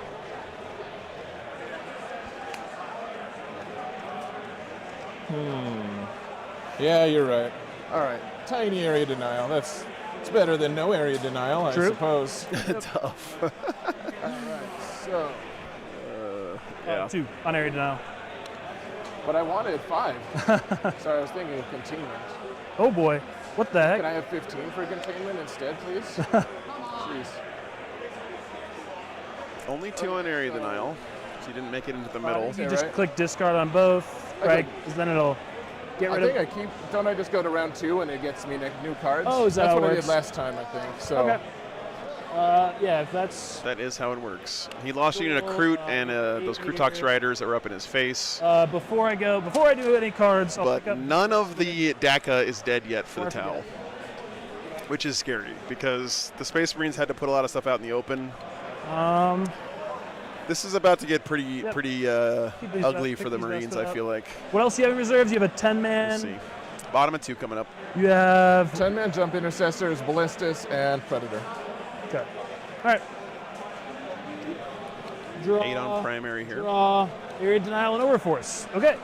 Yeah, you're right. All right. Tiny area denial. It's better than no area denial, True. I suppose. Tough. All right. So, Yeah. 2 on area denial. but I wanted 5. Sorry, I was thinking of containment. Oh boy. What the heck? Can I have 15 for containment instead, please? Jeez. Only 2 on area denial, so you didn't make it into the middle. You Yeah, just right. click discard on both, Okay. right? Because then it'll get I rid think of. don't I just go to round 2 and it gets me new cards? Oh, is that That's how it what I works? did last time, I think. So, Okay. Yeah, if that's That is how it works. He lost a unit of Kroot and those Krutox riders that were up in his face. before I do any cards, I'll pick But up. none of the DACA is dead yet for the Before I Tau, forget. which is scary because the Space Marines had to put a lot of stuff out in the open. This is about to get pretty Yep. Keep these ugly best- for the pick these Marines, best I up. feel like. What else do you have in reserves? You have a 10-man. We'll see. Bottom of 2 coming up. You have 10-man jump intercessors, ballistas, and predator. okay. All right. Draw. 8 on primary here. Draw. Area denial and overforce. Okay.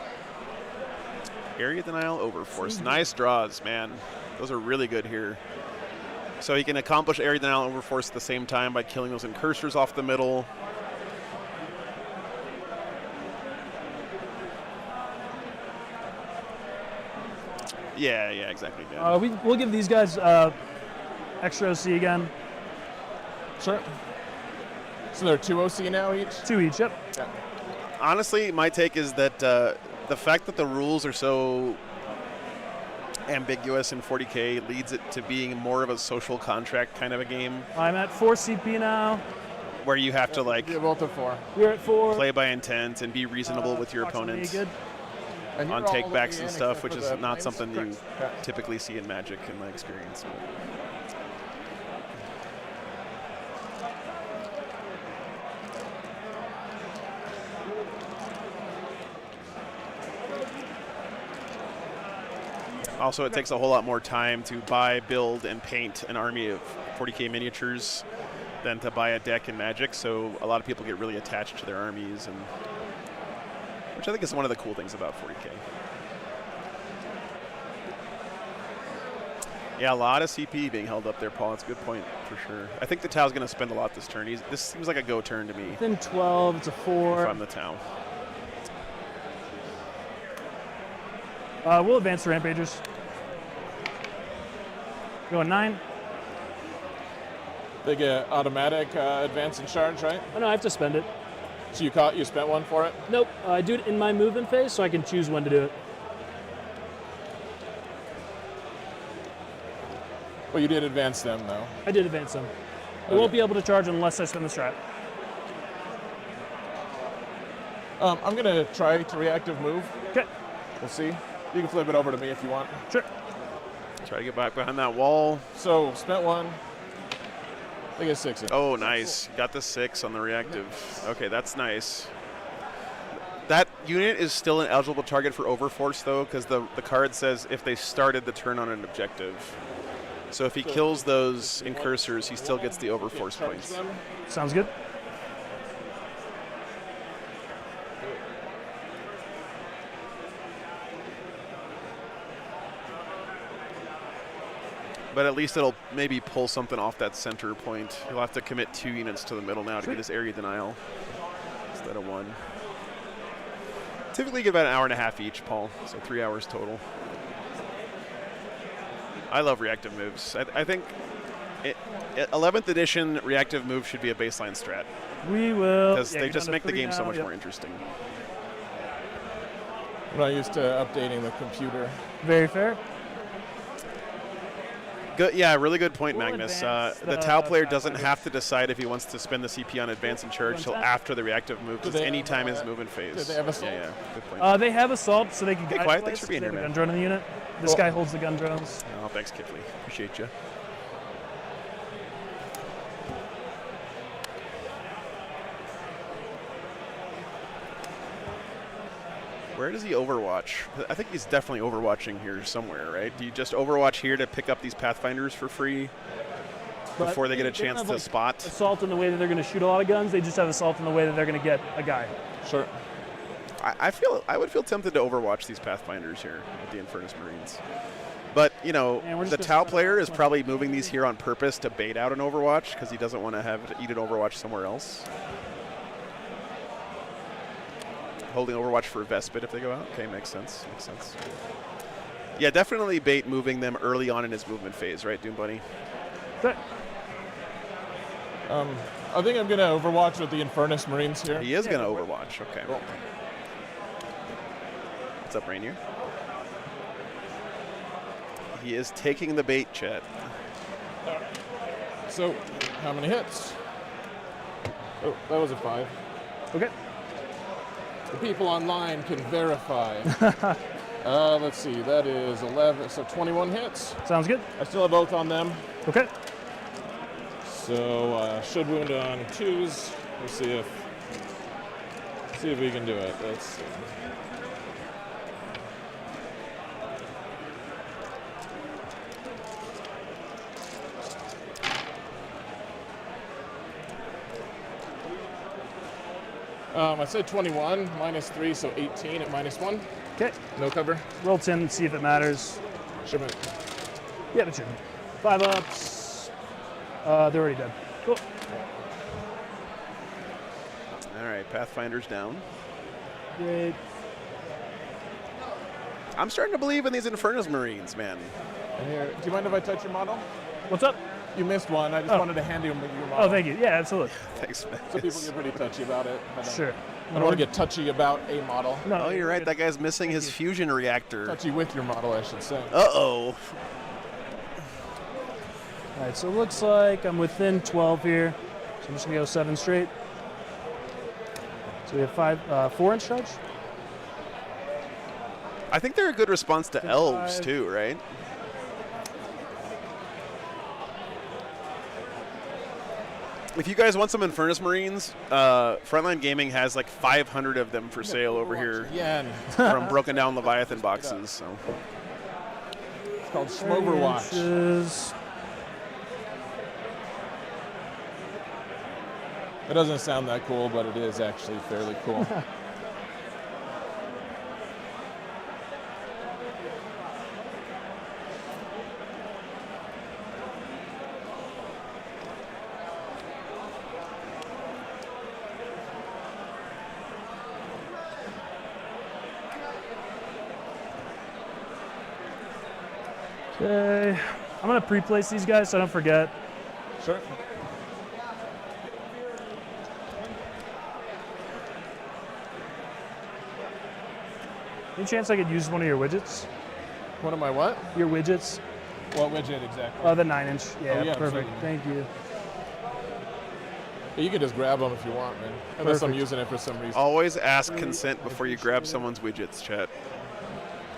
Area denial, overforce. Nice draws, man. Those are really good here. So he can accomplish area denial and overforce at the same time by killing those incursors off the middle. Yeah, exactly. Yeah. We'll give these guys extra OC again. Sure. So they're 2 OC now each? 2 each. Yep. Yeah. Honestly, my take is that the fact that the rules are so ambiguous in 40K leads it to being more of a social contract kind of a game. I'm at 4 CP now. where you have to like You're both at 4. We're at 4. play by intent and be reasonable with your approximately opponents good. And you're on all takebacks the way and in stuff, except which for is the not planes? something you Yeah. typically see in Magic in my experience. Also, it takes a whole lot more time to buy, build, and paint an army of 40k miniatures than to buy a deck in Magic, so a lot of people get really attached to their armies, and which I think is one of the cool things about 40k. Yeah, a lot of CP being held up there, Paul. That's a good point, for sure. I think the Tau's going to spend a lot this turn. This seems like a go turn to me Within 12, it's a 4. if I'm the Tau. We'll advance the Rampagers. Going 9. They get automatic advance and charge, right? Oh no, I have to spend it. So you spent 1 for it? Nope, I do it in my movement phase, so I can choose when to do it. Well, you did advance them, though. I did advance them. I Okay. won't be able to charge unless I spend the strat. I'm going to try to reactive move. Okay, We'll see. You can flip it over to me if you want. sure. Try to get back behind that wall. So, spent 1. They get 6 in. Oh, nice. Got the 6 on the reactive. Okay, that's nice. That unit is still an eligible target for Overforce, though, because the card says if they started the turn on an objective. So if he kills those incursors, he still gets the Overforce Charge points. them. Sounds good. But at least it'll maybe pull something off that center point. He'll have to commit 2 units to the middle now to get his area denial instead of 1. Typically get about an hour and a half each, Paul, so 3 hours total. I love reactive moves. I think 11th edition reactive moves should be a baseline strat We will. because yeah, they get just down to make the 3 game so now, much yep. more interesting. I'm not used to updating the computer. Very fair. Good, yeah, really good point, We'll Magnus. advance The the Tau player Pathfinders. doesn't have to decide if he wants to spend the CP on advance and charge till Untap. after the reactive move, because they any have, time in his movement phase. do they have assault? Yeah, good point. They have assault, so they can. Hey, guide Quiet, twice, thanks for being they here, have a man. gun drone in the unit. This Cool. guy holds the gun drones. Oh, thanks, Kifley. Appreciate you. Where does he overwatch? I think he's definitely overwatching here somewhere, right? Do you just overwatch here to pick up these Pathfinders for free But before they get a they don't chance have, to like, spot? Assault in the way that they're going to shoot a lot of guns. They just have assault in the way that they're going to get a guy. Sure. I would feel tempted to overwatch these Pathfinders here with the Infernus Marines. But, you know, And we're the just Tau gonna spend player our is probably moving these here on purpose to bait out an Overwatch because he doesn't want to have to eat an Overwatch somewhere else. Holding Overwatch for Vespid if they go out. Okay, makes sense. Makes sense. Yeah, definitely bait moving them early on in his movement phase, right, Doom Bunny? Okay. I think I'm going to overwatch with the Infernus Marines here. He is going to Overwatch. Okay. Cool. What's up, Rainier? He is taking the bait, Chet. So, how many hits? Oh, that was a 5. Okay. The people online can verify. Let's see, that is 11, so 21 hits. Sounds good. I still have oath on them. Okay. So should wound on 2s. We'll see if we can do it. Let's see. I said 21 minus 3, so 18 at minus 1. Okay. No cover. Roll 10, see if it matters. Shipment. Yeah, it shouldn't. 5 ups. They're already dead. Cool. All right, Pathfinder's down. Great. I'm starting to believe in these Infernus Marines, man. Here, do you mind if I touch your model? What's up? You missed one. I just Oh. wanted to hand you your model. Oh, thank you. Yeah, absolutely. Thanks, man. Some people get pretty touchy about it. Sure. I don't want to get touchy about a model. No, Oh, you're right. good. That guy's missing his fusion reactor. Touchy with your model, I should say. Uh-oh. All right, so it looks like I'm within 12 here. So I'm just gonna go 7 straight. So we have 4-inch charge. I think they're a good response to elves 5. too, right? If you guys want some Infernus Marines, Frontline Gaming has like 500 of them for sale over here Yeah, from Broken Down Leviathan boxes. So it's called Schmoverwatch. Inches. It doesn't sound that cool, but it is actually fairly cool. Okay. I'm gonna pre-place these guys so I don't forget. Sure. Any chance I could use one of your widgets? One of my what? Your widgets? What widget exactly? Oh, the 9-inch. Yeah, yeah, perfect. absolutely. Thank you. You can just grab them if you want, man. Unless I'm Perfect. using it for some reason. always ask consent before you grab someone's widgets, chat.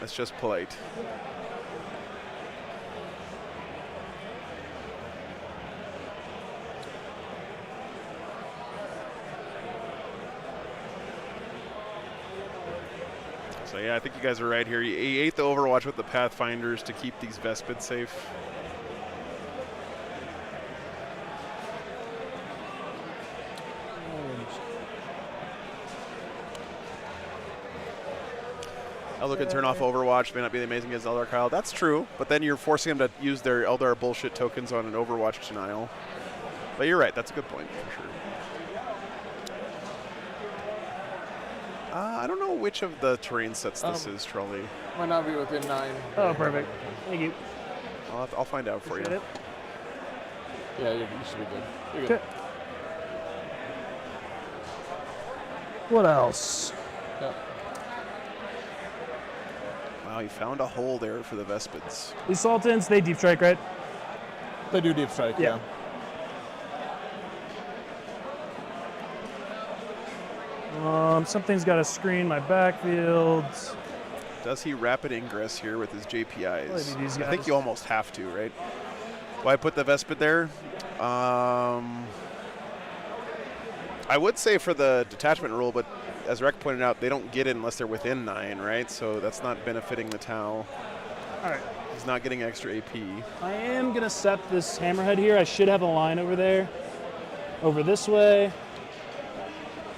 That's just polite. So yeah, I think you guys are right here. He ate the Overwatch with the Pathfinders to keep these Vespids safe. Eldar can turn off Overwatch, may not be the amazing as Eldar Kyle. That's true, but then you're forcing them to use their Eldar bullshit tokens on an Overwatch denial. But you're right, that's a good point, for sure. I don't know which of the terrain sets this is, Trolley. Might not be within 9. Oh, perfect. Thank you. I'll find out for you. Appreciate it. Yeah, you should be good. You're good. Okay. What else? Yeah. Wow, you found a hole there for the Vespids. These Sultans, they deep strike, right? They do deep strike, yeah. Something's got to screen my backfield. Does he rapid ingress here with his JPIs? Probably these I think guys. you almost have to, right? Why put the Vespid there? I would say for the detachment rule, but as Rec pointed out, they don't get it unless they're within 9, right? So that's not benefiting the Tau. All right. He's not getting extra AP. I am going to set this hammerhead here. I should have a line over there. Over this way.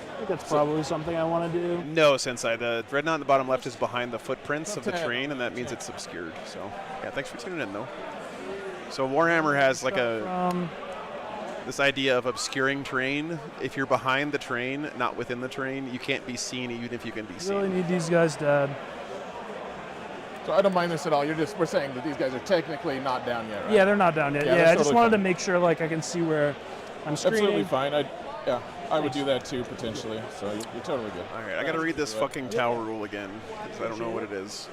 I think that's probably something I want to do. No, Sensei. The Dreadnought in the bottom left is behind the footprints of the terrain, and that means it's obscured. So, yeah, thanks for tuning in, though. So Warhammer has like this idea of obscuring terrain. If you're behind the terrain, not within the terrain, you can't be seen even if you can be seen. Really need these guys dead. So I don't mind this at all. We're saying that these guys are technically not down yet, right? Yeah, they're not down yet. Yeah, Yeah, that's I just totally wanted to fine. make sure like I can see where I'm screening. Absolutely fine. I would do that too, potentially. So you're totally good. All right, I got to read this fucking Tau rule again because I don't know what it is.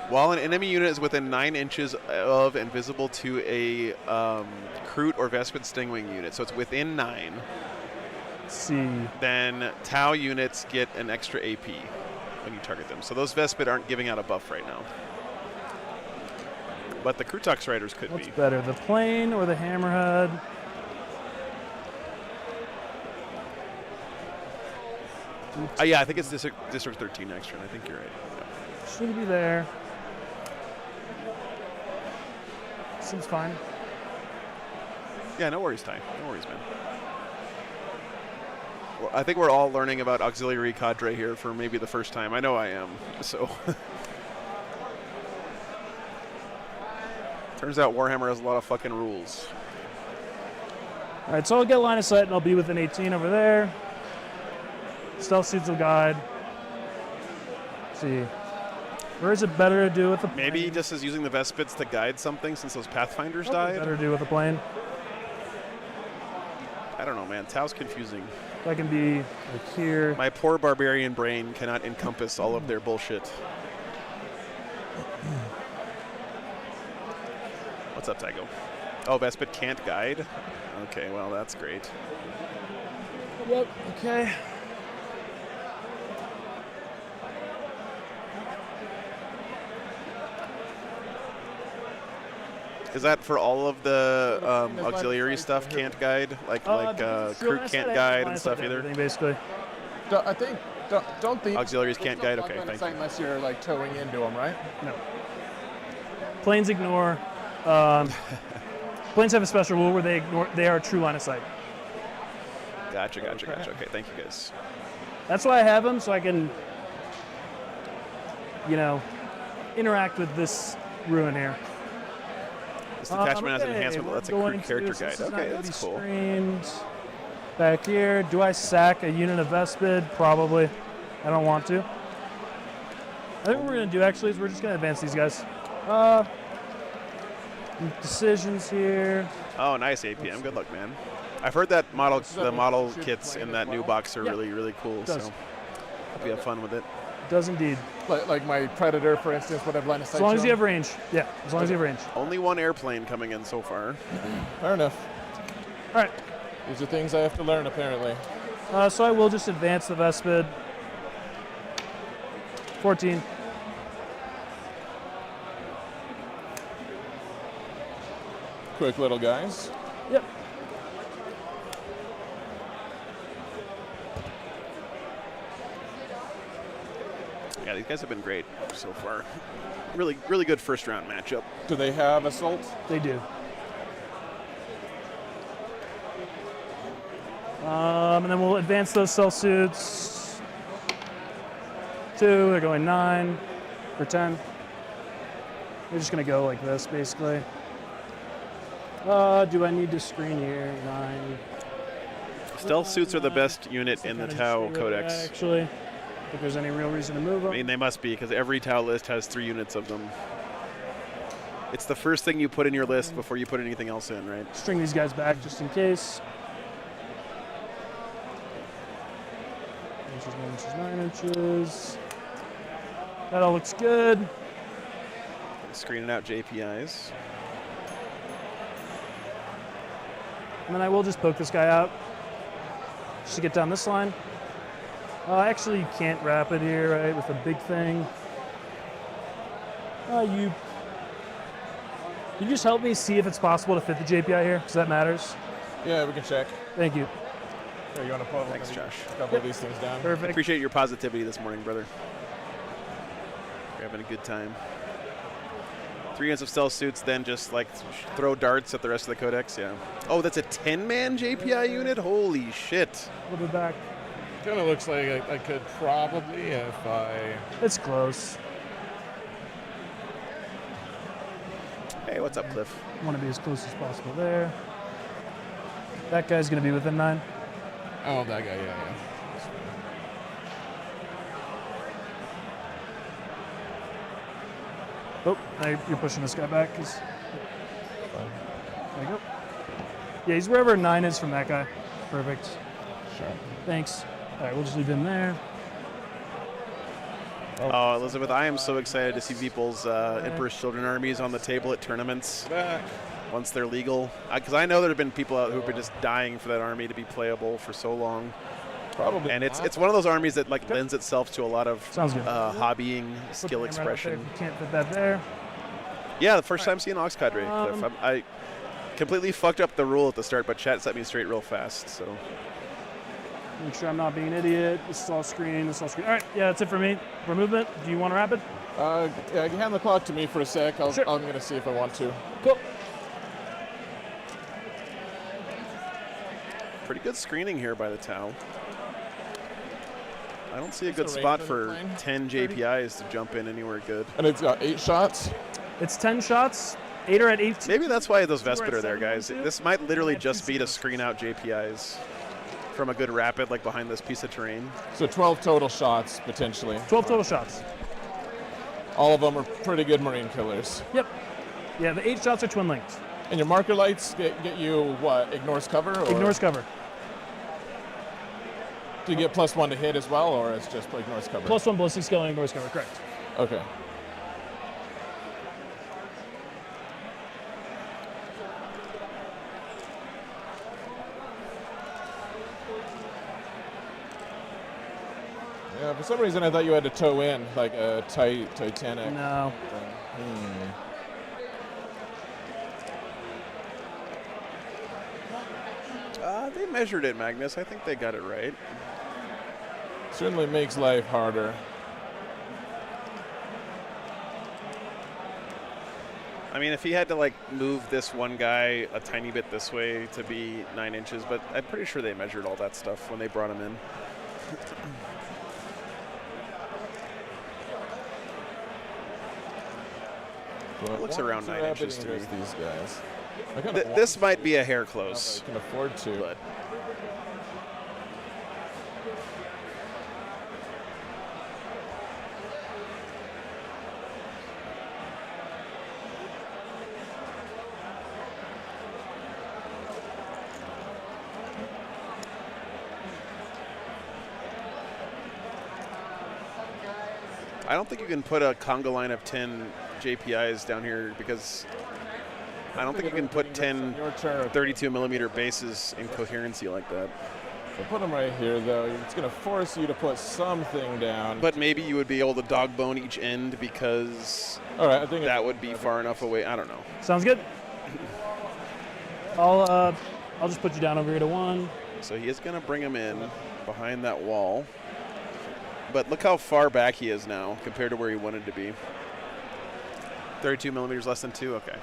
While an enemy unit is within 9 inches of and visible to a Kroot or Vespid Stingwing unit, so it's within 9, Let's see. then Tau units get an extra AP when you target them. So those Vespid aren't giving out a buff right now. But the Krutox Riders could What's be. better, the plane or the hammerhead? Yeah, I think it's District 13 extra, and I think you're right. Yeah. Should be there. Seems fine. Yeah, no worries, Ty. No worries, man. Well, I think we're all learning about auxiliary cadre here for maybe the first time. I know I am. So, turns out Warhammer has a lot of fucking rules. All right, so I'll get line of sight and I'll be within 18 over there. Stealth suits will guide. Let's see. Where is it better to do with the plane? Maybe he just is using the Vespids to guide something since those Pathfinders died. Better to do with the plane. I don't know, man. Tau's confusing. That can be like here. My poor barbarian brain cannot encompass all of their bullshit. What's up, Tygo? Oh, Vespid can't guide? Okay, well, that's great. Yep. Okay. Is that for all of the There's line of auxiliary sight stuff for here. can't guide? Like crew can't guide and stuff either? Basically. I think don't the Auxiliaries can't guide? Okay, thank you. unless you're like towing into them, right? No. Planes ignore. Planes have a special rule where they are true line of sight. Gotcha. Okay, thank you guys. That's why I have them, so I can, interact with this ruin here. This detachment has an enhancement we're that's a crew going to- character this guide. is not Okay, gonna that's be cool. screened. Back here, do I sack a unit of Vespid? Probably. I don't want to. I think what we're going to do actually is we're just going to advance these guys. Decisions here. Oh, nice APM. Good luck, man. I've heard that the model kits plane in as that new well. box are Yeah. really, really cool. It does. So hope you have fun with it. Does indeed. Like my Predator, for instance, would have line of sight. As long as shown. you have range. Yeah, as long as you have range. Only one airplane coming in so far. Fair enough. All right. These are things I have to learn, apparently. So I will just advance the Vespid. 14. Quick little guys. Yep. Yeah, these guys have been great so far. Really, really good first round matchup. Do they have assault? They do. And then we'll advance those cell suits. 2, they're going 9 for 10. We're just gonna go like this, basically. Do I need to screen here? 9. Stealth suits are the best unit in the Kinda Tau just stay where they're at, Codex. Actually, if there's any real reason to move them. I mean, they must be, because every Tau list has 3 units of them. It's the first thing you put in your list before you put anything else in, right? String these guys back just in case. Inches, 9 inches. That all looks good. Screening out JPIs. And then I will just poke this guy out just to get down this line. Actually, you can't wrap it here, right, with a big thing. You just help me see if it's possible to fit the JPI here, because that matters. Yeah, we can check. Thank you. Here, you want to put Thanks, Josh. a couple of these things down? Perfect. Appreciate your positivity this morning, brother. You're having a good time. 3 units of stealth suits, then just like throw darts at the rest of the Codex. Yeah. Oh, that's a 10-man JPI unit? Holy shit. A little bit back. Kind of looks like I could probably, if I... It's close. Hey, what's up, Cliff? Want to be as close as possible there. That guy's going to be within 9. Oh, that guy, yeah. Oh, now you're pushing this guy back. There you go. Yeah, he's wherever 9 is from that guy. Perfect. Sure. Thanks. All right, we'll just leave him there. Oh, Elizabeth, I am so excited to see people's Emperor's Children armies on the table at tournaments Back. once they're legal. Because I know there have been people out who've been just dying for that army to be playable for so long. Probably. And it's one of those armies that like lends itself to a lot of Sounds good. hobbying, Put skill the camera right up there expression. if you can't fit that there. Yeah, the first time seeing Ox Cadre, Cliff. I completely fucked up the rule at the start, but chat set me straight real fast. So Make sure I'm not being an idiot. This is all screen. This is all screen. All right, yeah, that's it for me. For movement, do you want to rapid? Yeah, hand the clock to me for a sec. Sure. I'm going to see if I want to. Cool. pretty good screening here by the Tau. I don't see a good the range spot of the for plane? 10 JPIs to jump in anywhere good. And it's got 8 shots. It's 10 shots. 8 are at 18. Maybe that's why those We're Vespid at are there, 7-1-2. guys. This might literally Yeah, just be to 2-0. screen out JPIs from a good rapid, like behind this piece of terrain. So 12 total shots, potentially. 12 total shots. All of them are pretty good Marine killers. Yep. Yeah, the 8 shots are twin linked. And your marker lights get you, what, ignores cover? Or Ignores cover. Do you get +1 to hit as well, or it's just ignores cover? +1 ballistic skill and ignores cover, correct. Okay. For some reason, I thought you had to toe in, like a tight Titanic. No. They measured it, Magnus. I think they got it right. Certainly makes life harder. I mean, if he had to like move this one guy a tiny bit this way to be 9 inches, but I'm pretty sure they measured all that stuff when they brought him in. It looks around 9 inches to me. These guys. This might be a hair close. I can afford to. But I don't think you can put a conga line of 10 JPIs down here because I don't think you can put 10 32 millimeter bases in coherency like that. So put them right here, though. It's going to force you to put something down. But maybe you would be able to dog bone each end because all right, I think that would be far enough away. I don't know. Sounds good. I'll just put you down over here to 1. So he is going to bring him in behind that wall. But look how far back he is now compared to where he wanted to be. 32 millimeters less than 2? Okay.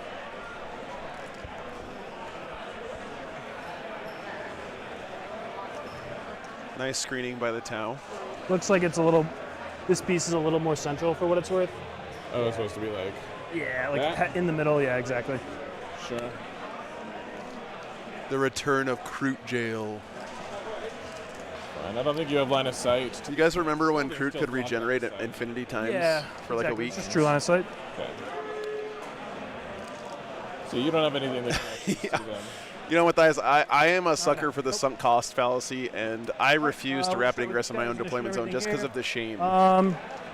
Nice screening by the Tau. Looks like it's a little, this piece is a little more central for what it's worth. Oh, it's supposed to be like... Yeah, like that? in the middle, yeah, exactly. Sure. The return of Kroot Jail. Fine. I don't think you have line of sight. Do you guys remember when Kroot could regenerate at infinity times for like a week? It's just true line of sight. Okay. So you don't have anything that connects Yeah. to them. You know what, guys? I am a sucker for the sunk cost fallacy, and I refuse to rapid ingress in my own deployment zone just because of the shame.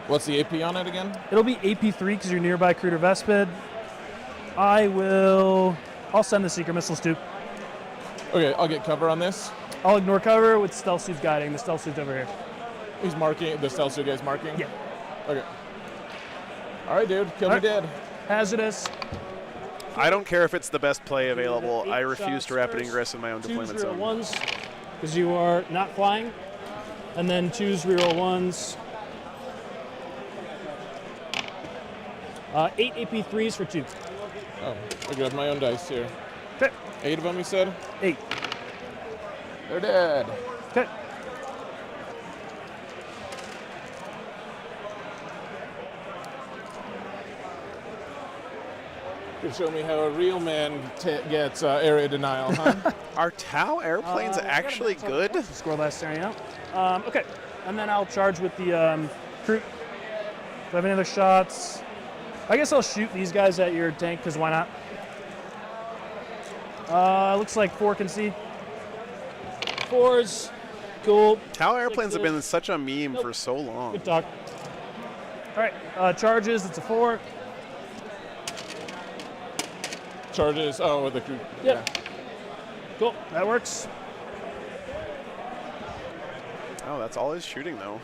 What's the AP on it again? It'll be AP3 because you're nearby Kroot or Vespid. I'll send the Seeker missiles too. Okay, I'll get cover on this. I'll ignore cover with stealth suit guiding. The stealth suit's over here. He's marking, the stealth suit guy's marking? Yeah. Okay. All right, dude, kill me dead. Hazardous. I don't care if it's the best play available. I refuse to rapid ingress in my own deployment zone. 2-0-1s because you are not flying. And then 2s reroll 1s. 8 AP3s for 2. Oh, I got my own dice here. Okay. 8 of them, you said? 8. They're dead. Okay. You can show me how a real man gets area denial, huh? Are Tau airplanes actually good? Score last staring out. Okay. And then I'll charge with the Kroot. Do I have any other shots? I guess I'll shoot these guys at your tank, because why not? Looks like 4 can see. 4s. Cool. Tau airplanes have been such a meme for so long. Good talk. All right. Charges. It's a 4. Charges. Oh, with the crew. Yep. Yeah. Cool. That works. Oh, that's all his shooting, though.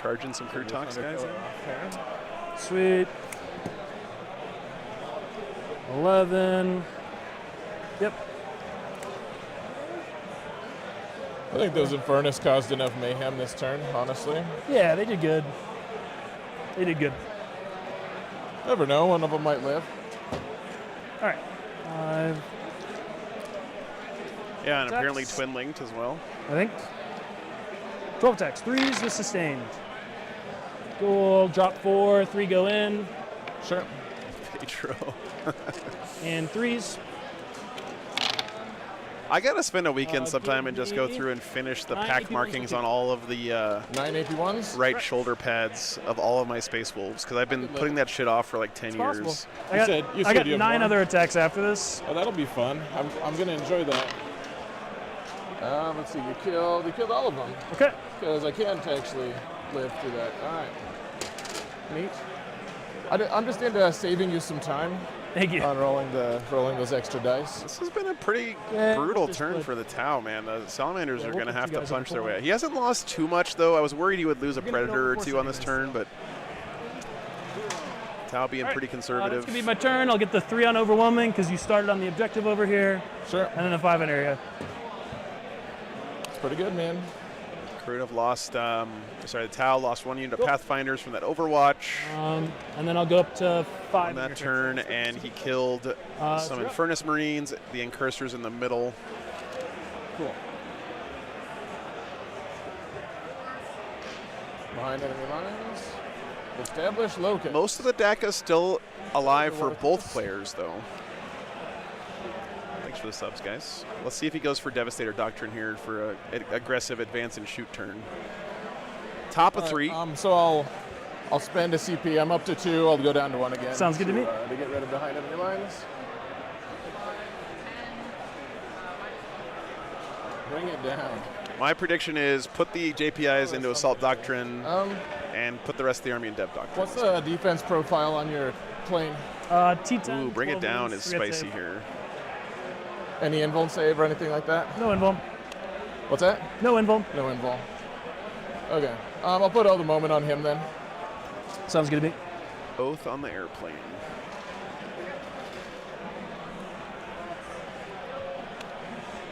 Charging some crew talks, guys. Sweet. 11. Yep. I think those Infernus caused enough mayhem this turn, honestly. Yeah, they did good. They did good. Never know, one of them might live. All right. 5. Yeah, and apparently Attacks. twin linked as well. I think. 12 attacks. 3s with sustained. Cool. Drop 4. 3 go in. Sure. Petro. And 3s. I gotta spend a weekend sometime and just go through and finish the 9 pack AP1s markings on all of the 9 AP1s? right shoulder pads of all of my Space Wolves, because I've been putting that shit off for like 10 years. Possible. You said I you got have 9 more? other attacks after this. Oh, that'll be fun. I'm going to enjoy that. Let's see, you killed all of them. Okay. Because I can't actually live through that. All right. Neat. I understand saving you some time Thank you. on rolling those extra dice. This has been a pretty Yeah, brutal just turn like- for the Tau, man. The Salamanders Yeah, are we'll going to put have you to guys on punch their full. way. He hasn't lost too much, though. I was worried he would lose a We're gonna go Predator or before two on this second turn, but Tau being All right, pretty that's conservative. gonna be my turn. I'll get the 3 on overwhelming because you started on the objective over here, Sure. and then a 5 in area. It's pretty good, man. Crew have lost, the Tau lost 1 unit of Pathfinders from that Overwatch And then I'll go up to 5 on in that your turn, and he killed some yep. Infernus Marines, the Incursors in the middle. Cool. Behind enemy lines. Establish locus. Most of the deck is still alive for both players, though. Thanks for the subs, guys. Let's see if he goes for Devastator Doctrine here for an aggressive advance and shoot turn. Top of 3. So I'll spend a CP. I'm up to 2. I'll go down to 1 again. Sounds good to me. To get rid of behind enemy lines. Bring it down. My prediction is put the JPIs into Assault Doctrine and put the rest of the army in Dev Doctrine. What's the defense profile on your plane? T10. Ooh, bring it 12 down wounds, is 3 hit spicy save. here. Any invuln save or anything like that? No invuln. What's that? No invuln. No invuln. Okay. I'll put all the moment on him then. Sounds good to me. Both on the airplane.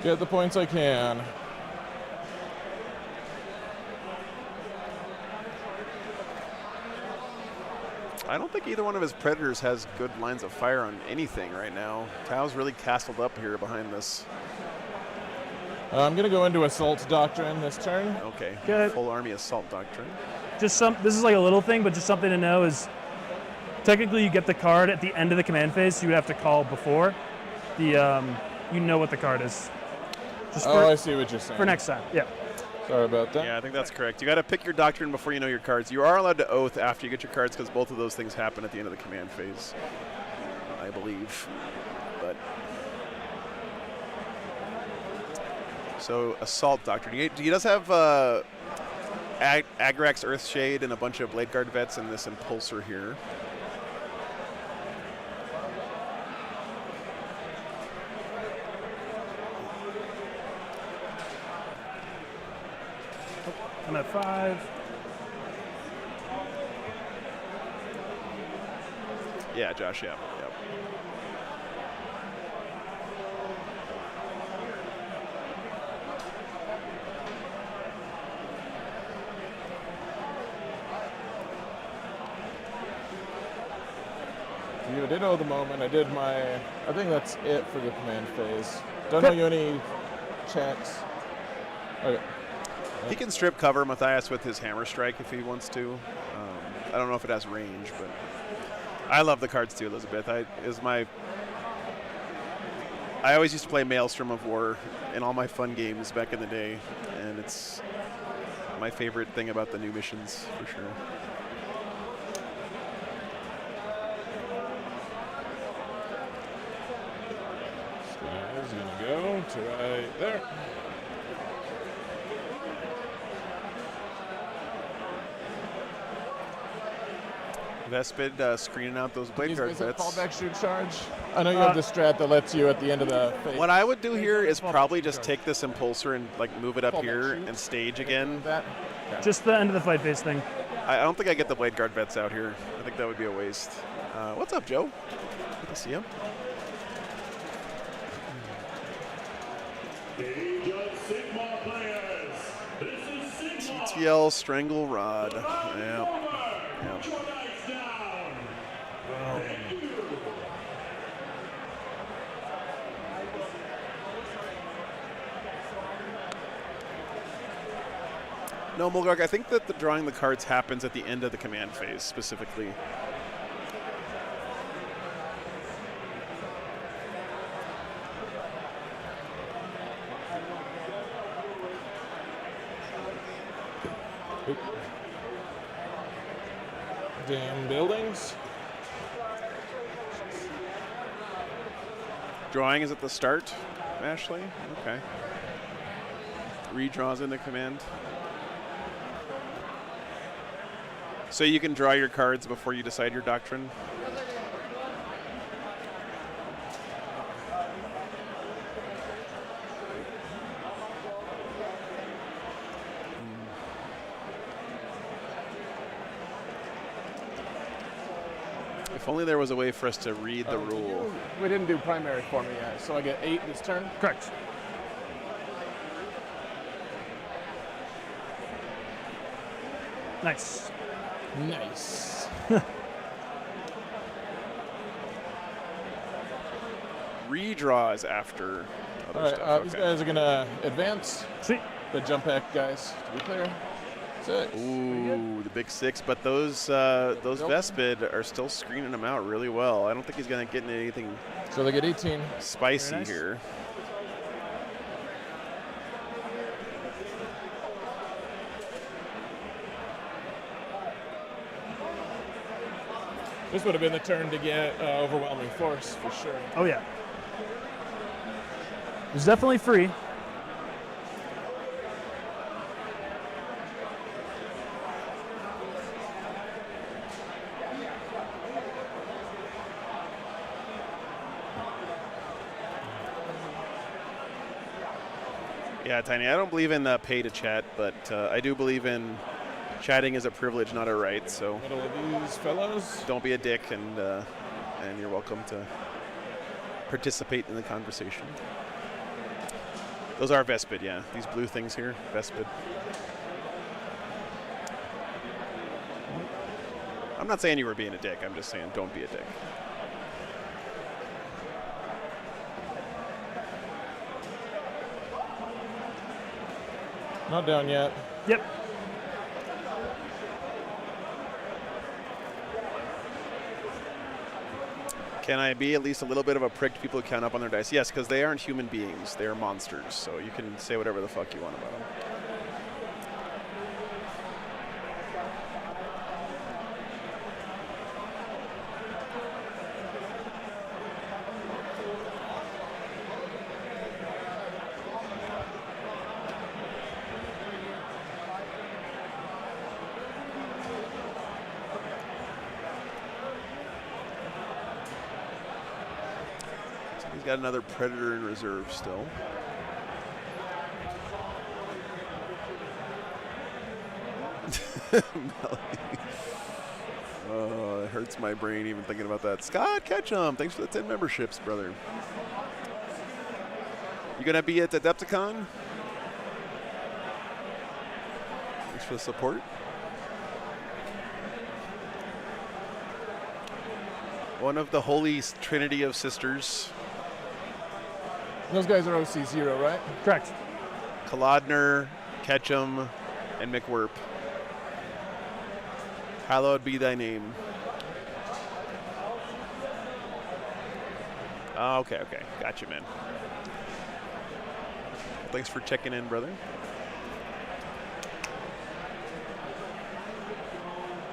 Get the points I can. I don't think either one of his Predators has good lines of fire on anything right now. Tau's really castled up here behind this. I'm going to go into Assault Doctrine this turn. Okay, Good. full army Assault Doctrine. This is like a little thing, but just something to know is technically you get the card at the end of the command phase, so you would have to call before. You know what the card is. Just Oh, I see what you're saying. for next time. Yeah. Sorry about that. Yeah, I think that's correct. You got to pick your Doctrine before you know your cards. You are allowed to Oath after you get your cards because both of those things happen at the end of the command phase, I believe. But so Assault Doctrine. He does have Agrax Earthshade and a bunch of Blade Guard vets in this Impulsor here. I'm at 5. Yeah, Josh, yeah. Yep. You did owe the moment. I did my. I think that's it for the command phase. Don't owe you any checks. Okay. He can strip cover Matthias with his Hammer Strike if he wants to. I don't know if it has range, but I love the cards too, Elizabeth. I always used to play Maelstrom of War in all my fun games back in the day, and it's my favorite thing about the new missions for sure. This guy's gonna go to right there. Vespid screening out those Blade Use Guard basic vets. fallback shoot charge. I know you have the strat that lets you at the end of the phase. What I would do here is probably just take this Impulsor and like move it up Fallback here shoot. and stage again. That. Just the end of the fight phase thing. I don't think I get the Blade Guard vets out here. I think that would be a waste. What's up, Joe? Good to see you. GTL Strangle Rod. Yep. No, Mulgark, I think that the drawing the cards happens at the end of the command phase specifically. Damn buildings. Drawing is at the start, Ashley? Okay. Redraws into command. So you can draw your cards before you decide your doctrine? If only there was a way for us to read the rule. We didn't do primary for me yet, so I get 8 this turn. Correct. Nice. Nice. Redraw is after other All right, stuff. these Okay. guys are gonna advance. Sweet. The jump pack guys, to be clear. 6. Ooh, the big 6, but those Nope. Vespid are still screening him out really well. I don't think he's going to get into anything So they get 18. spicy Very nice. here. This would have been the turn to get overwhelming force for sure. Oh yeah. It was definitely free. Yeah, Tiny, I don't believe in pay to chat, but I do believe in chatting is a privilege, not a right. So Middle of these fellows. don't be a dick, and you're welcome to participate in the conversation. Those are Vespid, yeah. These blue things here, Vespid. I'm not saying you were being a dick. I'm just saying don't be a dick. Not down yet. Yep. Can I be at least a little bit of a prick to people who count up on their dice? Yes, because they aren't human beings. They are monsters. So you can say whatever the fuck you want about them. He's got another Predator in reserve still. Oh, it hurts my brain even thinking about that. Scott Ketchum, thanks for the 10 memberships, brother. You gonna be at Adepticon? Thanks for the support. One of the holy trinity of sisters. Those guys are OC0, right? Correct. Kalodner, Ketchum, and McWhirp. Hallowed be thy name. Oh, okay. Gotcha, man. Thanks for checking in, brother.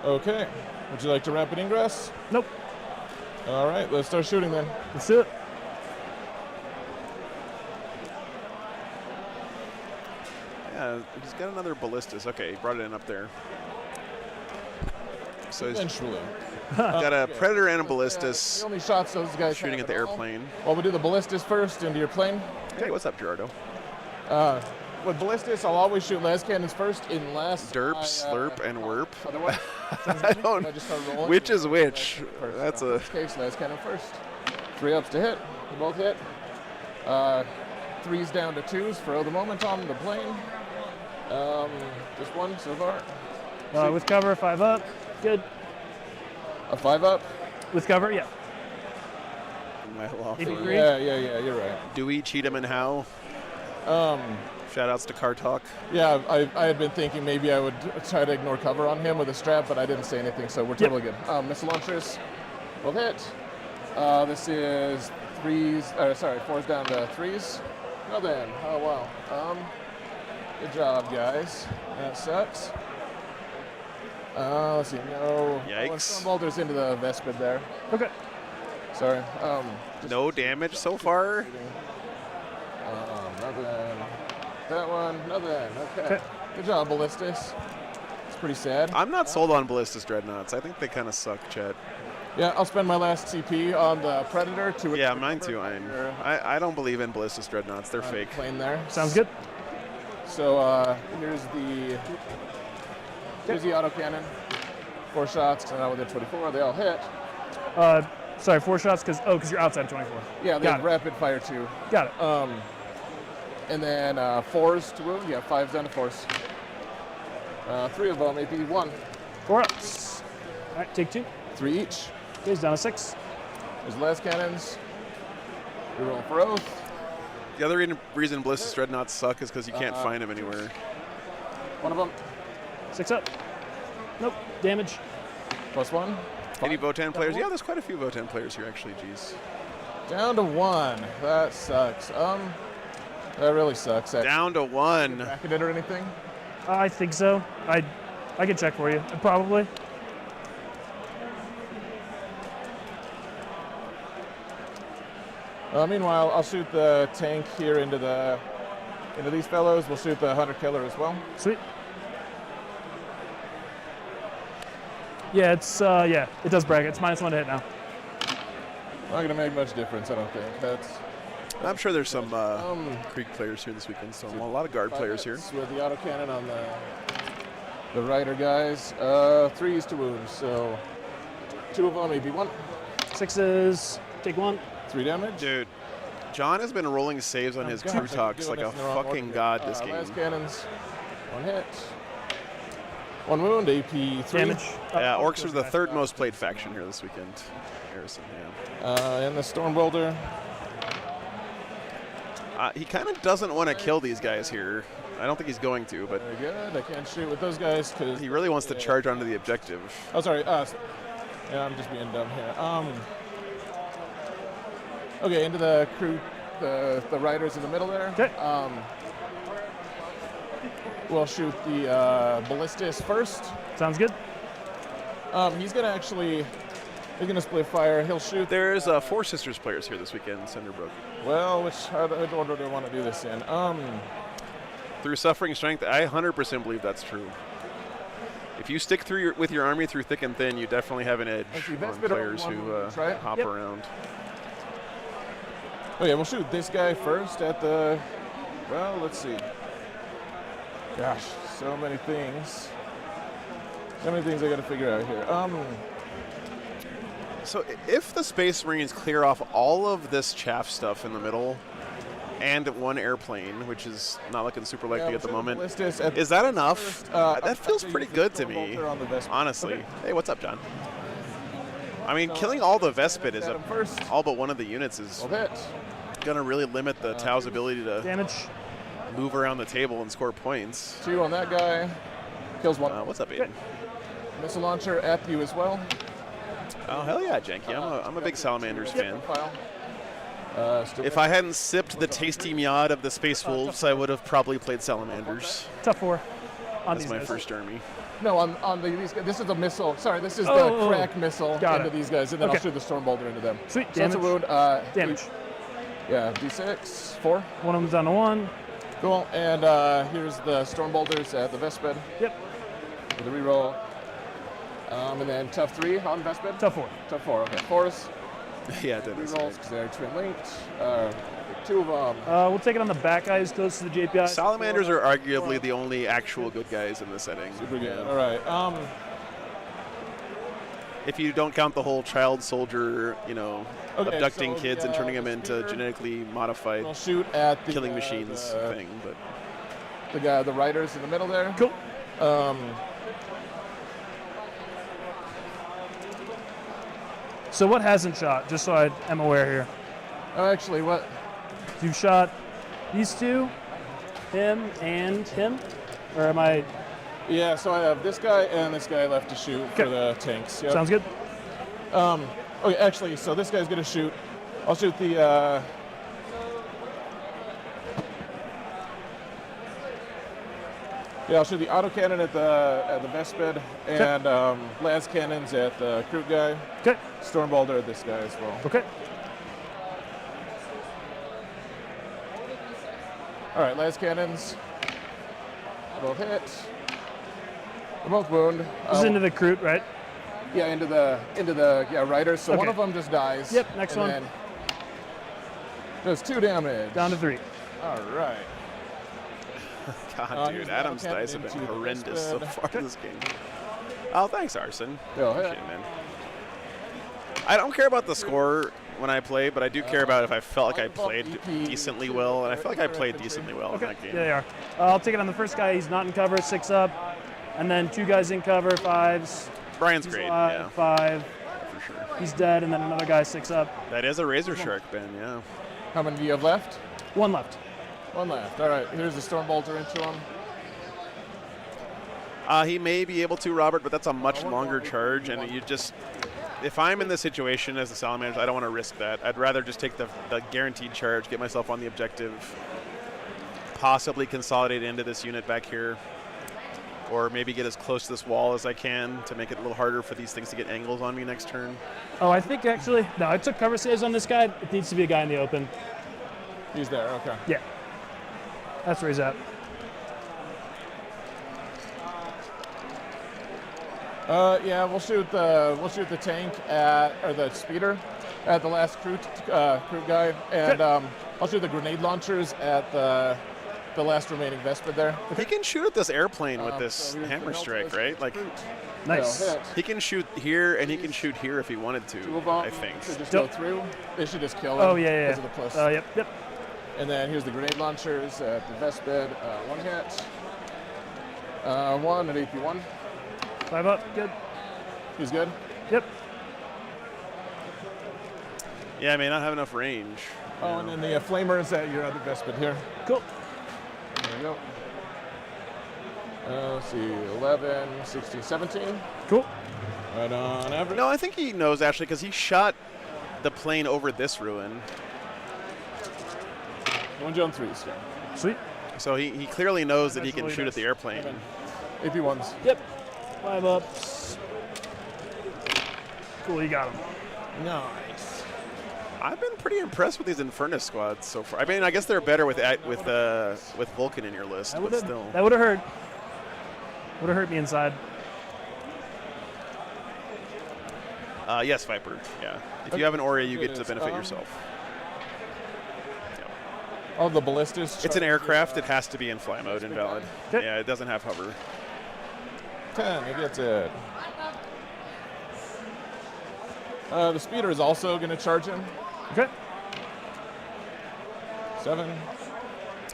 Okay. Would you like to rapid ingress? Nope. All right, let's start shooting then. Let's do it. Yeah, he's got another ballistas. Okay, he brought it in up there. So he's Eventually. got a Predator and a The ballistas only shots those guys shooting have at the all. airplane. Well, we'll do the ballistas first into your plane. Hey, what's up, Gerardo? With ballistas, I'll always shoot las cannons first unless Derp, I, slurp, and warp. Otherwise, I don't. I just start rolling. Which is which? First. That's In a. this case, las cannon first. 3 ups to hit. They both hit. 3s down to 2s for the moment on the plane. Just one so far. With cover, 5 up. Good. A 5 up. With cover, yeah. My law. 83. Yeah, you're right. Dewey, Cheatham, and Howe. Shout outs to Car Talk. Yeah, I had been thinking maybe I would try to ignore cover on him with a strap, but I didn't say anything, so we're totally good. Missile launchers will hit. This is 4s down to 3s. Well then, oh wow. Good job, guys. That sucks. Let's see, no. Yikes. Storm bolters into the Vespid there. Okay. Sorry. No damage so far. Nothing. That one, nothing. Okay. Okay. Good job, ballistas. pretty sad. I'm not sold on Ballistus Dreadnoughts. I think they kind of suck, Chet. Yeah, I'll spend my last CP on the Predator to Yeah, mine too. I don't believe in Ballistus Dreadnoughts. They're fake. plane there. Sounds good. So here's the autocannon. 4 shots, and with the 24, they all hit. Sorry, 4 shots because you're outside of 24. Yeah, they Got have it. rapid fire too. Got it. And then 4s to wound. Yeah, 5s down to 4s. 3 of them, AP 1. 4 ups. All right, take 2. 3 each. He's down to 6. There's the last cannons. We roll for oath. The other reason Ballistus Dreadnoughts suck is because you can't find them anywhere. 1 of them. 6 up. Nope. Damage. +1. Any Votan players? Yeah, there's quite a few Votan players here, actually. Jeez. Down to 1. That sucks. That really sucks. Down to 1. Bracketed or anything? I think so. I can check for you. Probably. Meanwhile, I'll shoot the tank here into these fellows. We'll shoot the hunter killer as well. Sweet. Yeah, it does bracket. It's -1 to hit now. Not gonna make much difference, I don't think. That's I'm sure there's some Creek players here this weekend, so a lot of guard players here. with the autocannon on the rider guys. 3s to wound, so 2 of them, maybe 1. 6s. Take 1. 3 damage. Dude, John has been rolling saves on his crew talks like a fucking god this game. Last cannons. 1 hit. 1 wound, AP 3. Damage. Yeah, Orcs are the 3rd most played faction here this weekend. Harrison, yeah. And the Storm Boulder. He kind of doesn't want to kill these guys here. I don't think he's going to, but Very good. I can't shoot with those guys because he really wants to charge onto the objective. Oh, sorry. Yeah, I'm just being dumb here. Okay, into the crew, the riders in the middle there. Okay. We'll shoot the Ballistus first. Sounds good. He's gonna split fire. He'll shoot. There's 4 Sisters players here this weekend, Cinderbrook. Well, which order do I want to do this in? Through suffering strength, I 100% believe that's true. If you stick with your army through thick and thin, you definitely have an edge Actually, that's on been players one who wound, right? hop Yep. around. Okay, we'll shoot this guy first at the. Well, let's see. Gosh, so many things. So many things I got to figure out here. So if the Space Marines clear off all of this chaff stuff in the middle and 1 airplane, which is not looking super likely at the moment, is that enough? That feels pretty good to me, honestly. Hey, what's up, John? I mean, killing all the Vespid is all but one of the units is going to really limit the Tau's ability to Damage. move around the table and score points. 2 on that guy. Kills 1. What's up, Aiden? Missile launcher at you as well. Oh, hell yeah, Janky. I'm a big Salamanders fan. File. If I hadn't sipped the tasty mead of the Space Wolves, I would have probably played Salamanders. Tough 4. On That's these my guys. first army. No, on these guys. This is a missile. Sorry, this is the Oh, crack missile got into it. these guys, and then Okay. I'll shoot the Storm Boulder into them. Sweet. So that's Damage. a wound. Damage. Yeah, D6, 4. One of them's down to 1. Cool. And here's the Storm Boulders at the Vespid Yep. with a reroll. And then tough 3 on Vespid. Tough 4. Tough 4. Okay, 4s. Yeah, that is Rerolls because they're twin linked. 2 of them. We'll take it on the back guys close to the JPI. Salamanders are arguably the only actual good guys in this setting. Super good. All right. If you don't count the whole child soldier, Okay, abducting so, kids and turning them the into speeder, genetically modified We'll shoot at the killing machines thing. But the riders in the middle there. Cool. So what hasn't shot? Just so I am aware here. Oh, actually, what? You've shot these 2, him and him, or am I? Yeah, so I have this guy and this guy left to shoot for the tanks. Yep. Sounds good. Okay, actually, so this guy's gonna shoot. I'll shoot the. Yeah, I'll shoot the autocannon at the Vespid and las cannons at the crew guy. Okay. Storm Boulder at this guy as well. Okay. All right, las cannons. Both hit. They're both wound. This is into the Kroot, right? Yeah, into the riders. So one Okay. of them just dies. Yep, next and one. Then does 2 damage. Down to 3. All right. God, dude, he's Adam's now dice have been into the horrendous so Westbed. far in this game. Oh, thanks, Arson. Go Appreciate ahead. it, man. I don't care about the score when I play, but I do care about if I felt like I played decently well, and I felt like I played decently well in that game. Yeah, they are. I'll take it on the first guy. He's not in cover, 6 up. And then 2 guys in cover, 5s. Brian's He's great, alive, yeah, 5. for sure. He's dead, and then another guy 6 up. That is a Razor Shark, Ben, yeah. How many do you have left? 1 left. 1 left. All right. Here's the Stormbolter into him. He may be able to, Robert, but that's a much longer charge, and you just... If I'm in this situation as the Salamanders, I don't want to risk that. I'd rather just take the guaranteed charge, get myself on the objective, possibly consolidate into this unit back here, or maybe get as close to this wall as I can to make it a little harder for these things to get angles on me next turn. Oh, I think actually, no, I took cover saves on this guy. It needs to be a guy in the open. He's there. Okay. Yeah. That's where he's at. Yeah, we'll shoot the tank or the speeder at the last crew guy, and I'll shoot the grenade launchers at the last remaining Vespid there. He can shoot at this airplane with this so here's hammer the strike, Delta right? Like, Nice. They'll hit. he can shoot here and he can shoot here if he wanted 2 of to, them I think. should just Don't- go through. They should just kill him. Oh, yeah, Because of the plus. Yep. And then here's the grenade launchers at the Vespid. 1 hit. 1 at AP1. 5 up, good. He's good. Yep. Yeah, I may not have enough range. Oh, and then the flamers at your other Vespid here. Cool. There we go. Let's see, 11, 16, 17. Cool. Right on average. No, I think he knows, actually, because he shot the plane over this ruin. 1 on 3s here. Sweet. So he clearly knows that he That's can really shoot nice. at the airplane. AP1s. Yep. 5 ups. Cool, you got him. Nice. I've been pretty impressed with these Infernus squads so far. I mean, I guess they're better with Vulcan in your list, That but would still. have hurt. Would have hurt me inside. Yes, Viper. Yeah. If you have an Aura, you get to benefit yourself. Oh, the ballistas. It's an aircraft. It has to be in fly mode, invalid. Okay. Yeah, it doesn't have hover. 10, he gets it. The speeder is also going to charge him. Okay. 7.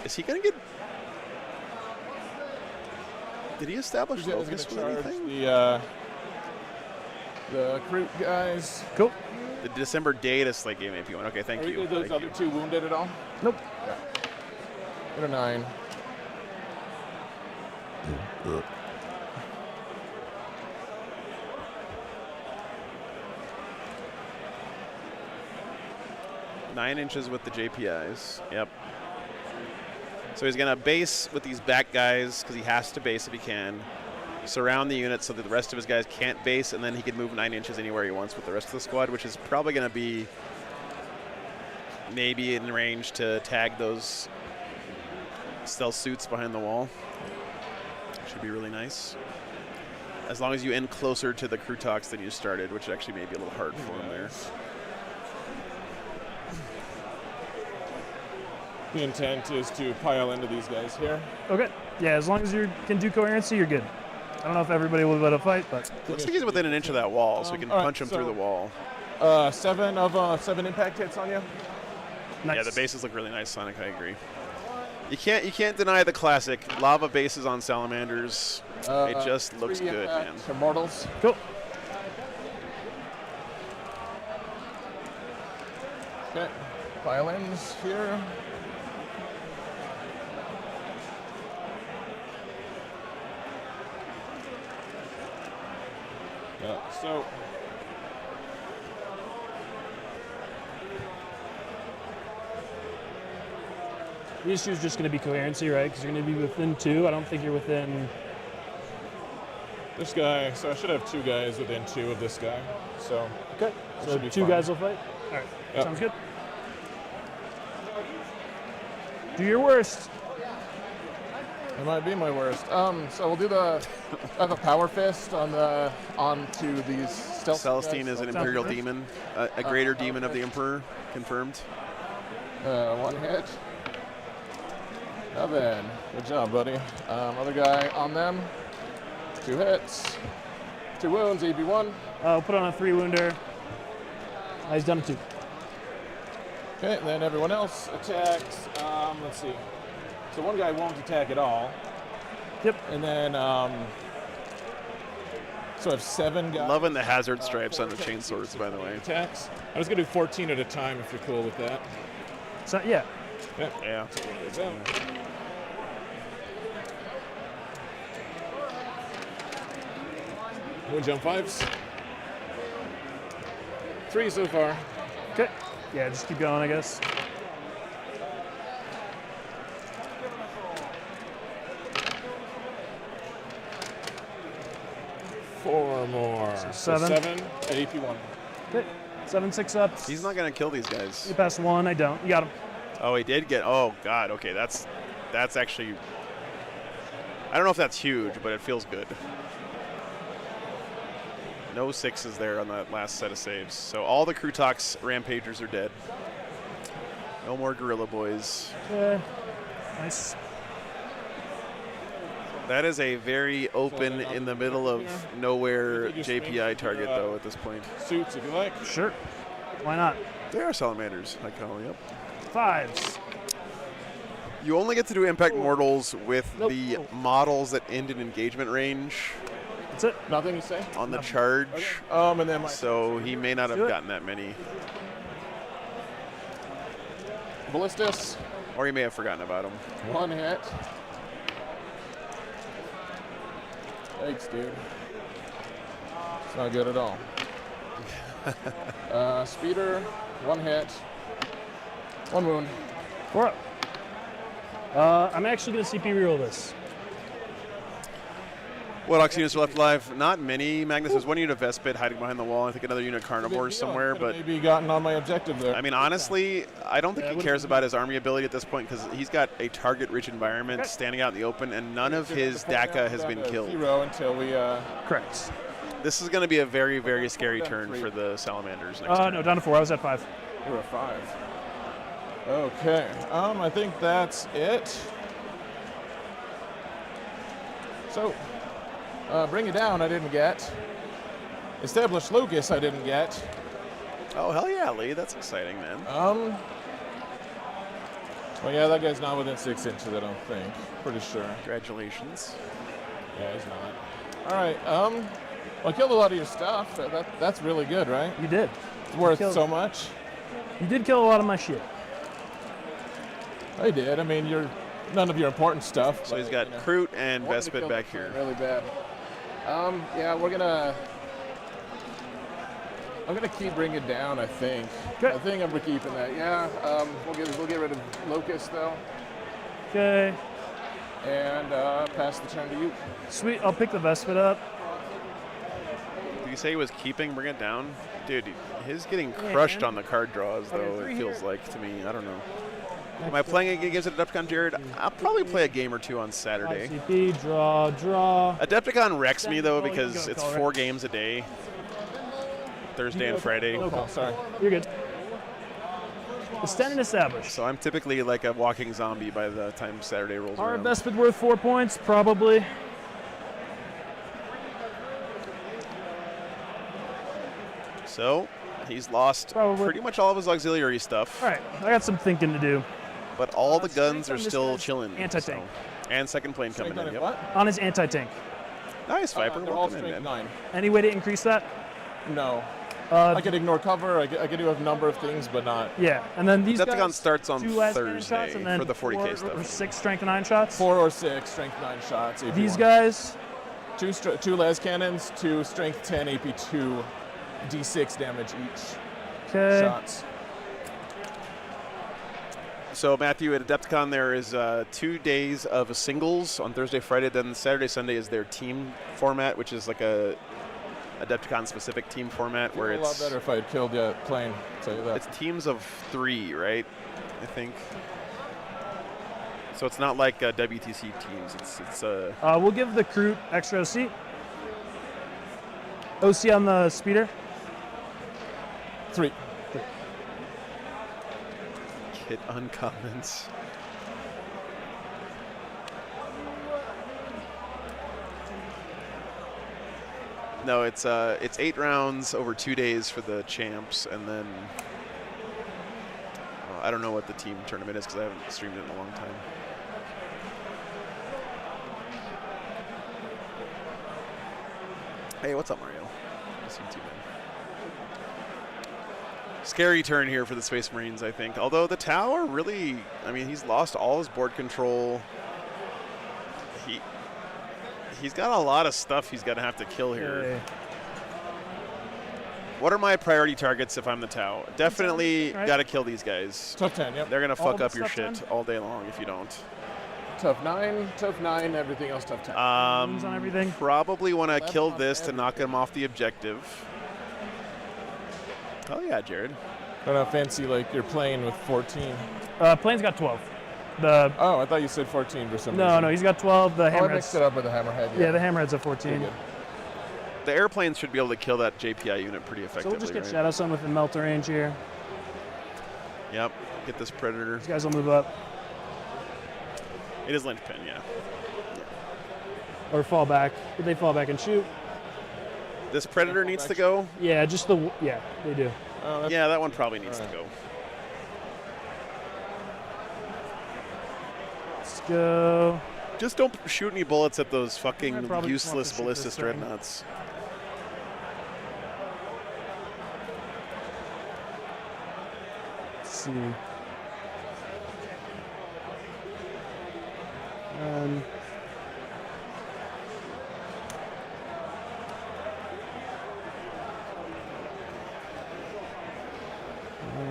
Is he going to get... Did he establish He's going focus to with charge anything? the Kroot guys. Cool. The December data slate game AP1. Okay, thank Are you. those Thank other you. 2 wounded at all? Nope. Get a 9. Nine inches with the JPIs. Yep. So he's going to base with these back guys because he has to base if he can. Surround the unit so that the rest of his guys can't base, and then he can move 9 inches anywhere he wants with the rest of the squad, which is probably going to be maybe in range to tag those stealth suits behind the wall. Should be really nice. As long as you end closer to the crew talks than you started, which actually may be a little hard for him there. The intent is to pile into these guys here. Okay. Yeah, as long as you can do coherency, you're good. I don't know if everybody will be able to fight, but Looks like he's within an inch of that wall, so we can all right, punch him through the wall. 7 impact hits on you. nice. Yeah, the bases look really nice, Sonic. I agree. You can't deny the classic lava bases on salamanders. It just looks 3 good, impact man. for mortals. Cool. Okay, violins here. So The issue is just going to be coherency, right? Because you're going to be within 2. I don't think you're within. this guy, so I should have 2 guys within 2 of this guy. So Okay. That So should be 2 fine. guys will fight. All right. Yep. Sounds good. Do your worst. It might be my worst. So we'll do the. I have a power fist onto these stealth. Celestine guys. is an Imperial demon, a greater demon of the Emperor, confirmed. 1 hit. 7. Good job, buddy. Other guy on them. 2 hits. 2 wounds. EB1. I'll put on a 3-wounder. He's done a 2. Okay, and then everyone else attacks. Let's see. So one guy won't attack at all. Yep. And then, so I have 7 guys. Loving the hazard stripes on the chainswords, by the way. Attacks. I was gonna do 14 at a time if you're cool with that. So yeah. Yeah. One jump 5s. 3 so far. Okay. Yeah, just keep going, I guess. Four more. So So 7. 7 at AP1. Okay. 7 6-ups. He's not going to kill these guys. You passed 1. I don't. You got him. Oh, he did get. Oh, God. Okay, that's actually. I don't know if that's huge, but it feels good. No 6s there on that last set of saves. So all the Krutox Rampagers are dead. No more Gorilla Boys. Okay. Nice. That is a very open, in the middle of nowhere JPI target, though, at this point. Suits if you like. Sure. Why not? They are salamanders, I call them. 5s. You only get to do impact mortals with Nope. the models that end in engagement range That's it. Nothing you say? on the charge. And then my So he may not have do it. gotten that many. Ballistus. Or he may have forgotten about them. 1 hit. Thanks, dude. It's not good at all. Speeder. 1 hit. 1 wound. 4 up. I'm actually going to CP reroll this. What Ox units are left alive? Not many. Magnus, there's 1 unit of Vespid hiding behind the wall. I think another unit of Carnivores somewhere. But maybe gotten on my objective there. I mean, honestly, I don't think Yeah, he what cares is it? about his army ability at this point because he's got a target-rich environment Okay. standing out in the open, and none of his DACA has been killed. 0 until we. Correct. This is going to be a very, very scary turn for the Salamanders next turn. No, down to 4. I was at 5. We're at 5. Okay. I think that's it. So, bring it down. I didn't get. Establish Lucas. I didn't get. Oh, hell yeah, Lee. That's exciting, man. Well, yeah, that guy's not within 6 inches. I don't think. Pretty sure. Congratulations. Yeah, he's not. All right. Well, I killed a lot of your stuff. That's really good, right? You did. It's worth killed- so much. You did kill a lot of my shit. I did. I mean, none of your important stuff. So but, he's got you know, Kroot and wanted to Vespid kill back this here. guy really bad. Yeah, I'm gonna keep bringing it down. I think. Okay. I think I'm keeping that. Yeah. We'll get rid of Locust though, Okay. and pass the turn to you. Sweet. I'll pick the Vespid up. Did you say he was keeping Bring It Down? Dude, his getting Yeah, crushed man. on the card draws, Okay, though, 3 it feels here. like to me. I don't know. Am I playing against Adepticon, Jared? I'll probably play a game or 2 on Saturday. CP, draw. Adepticon wrecks me, though, Oh, you because got a it's call, 4 right? games a day. Thursday and Friday. No call. Oh, sorry. You're good. Stand and establish. So I'm typically like a walking zombie by the time Saturday rolls Are around. Vespid worth 4 points? Probably. So he's lost Probably. pretty much all of his auxiliary stuff, All right. I got some thinking to do. but all the strength guns on are this still guy's chilling. anti-tank. And second plane coming Strength in. on Yep. what? On his anti-tank. Nice, Viper. They're all Welcome in, strength man. 9. Any way to increase that? No. Uh, I could ignore cover. I could do a number of things, but not. Yeah, and then these Decepticon guys, starts on 2 last Thursday shots, and then for the 40K 4 stuff. or 6 strength 9 shots. 4 or 6 strength 9 shots. AP1. These guys, 2 las cannons, 2 strength 10 AP2, D6 damage each okay. shots. So Matthew, at Adepticon there is 2 days of singles on Thursday, Friday. Then Saturday, Sunday is their team format, which is like a Adepticon-specific team format where a lot it's better if I had killed that plane. I'll tell you that. it's teams of 3, right? I think So it's not like WTC teams. It's We'll give the Kroot extra OC. OC on the speeder. 3. kit uncommons. No, it's 8 rounds over 2 days for the champs, and then I don't know what the team tournament is because I haven't streamed it in a long time. Hey, what's up, Mario? I see you too, man. Scary turn here for the Space Marines, I think. Although the Tower really, I mean, he's lost all his board control. He's got a lot of stuff he's going to have to kill here. Yeah. What are my priority targets if I'm the Tau? Definitely right. got to kill these guys. Tough 10, yep. They're going to All fuck of up it's your tough shit 10? all day long if you don't. Tough 9, everything else tough 10. Wounds on everything? Probably want to 11 kill on this to knock everything. him off the objective. Oh yeah, Jared. I don't know, fancy like you're playing with 14. Plane's got 12. The Oh, I thought you said 14 for some no, reason. no, he's got 12. The Oh, I mixed hammerhead's it up with the hammerhead. yeah, the hammerhead's at 14. Pretty good. The airplanes should be able to kill that JPI unit pretty So effectively. we'll just get right? Shadow Sun within melter range here. Yep. Get this Predator. These guys will move up It is linchpin, yeah. or fall back. But they fall back and shoot. This Predator needs to go. Yeah, just yeah, they do. Yeah, that one probably needs to go. Let's go. Just don't shoot any bullets at those I fucking probably just want useless to shoot ballistic this thing. dreadnoughts. Let's see. Um,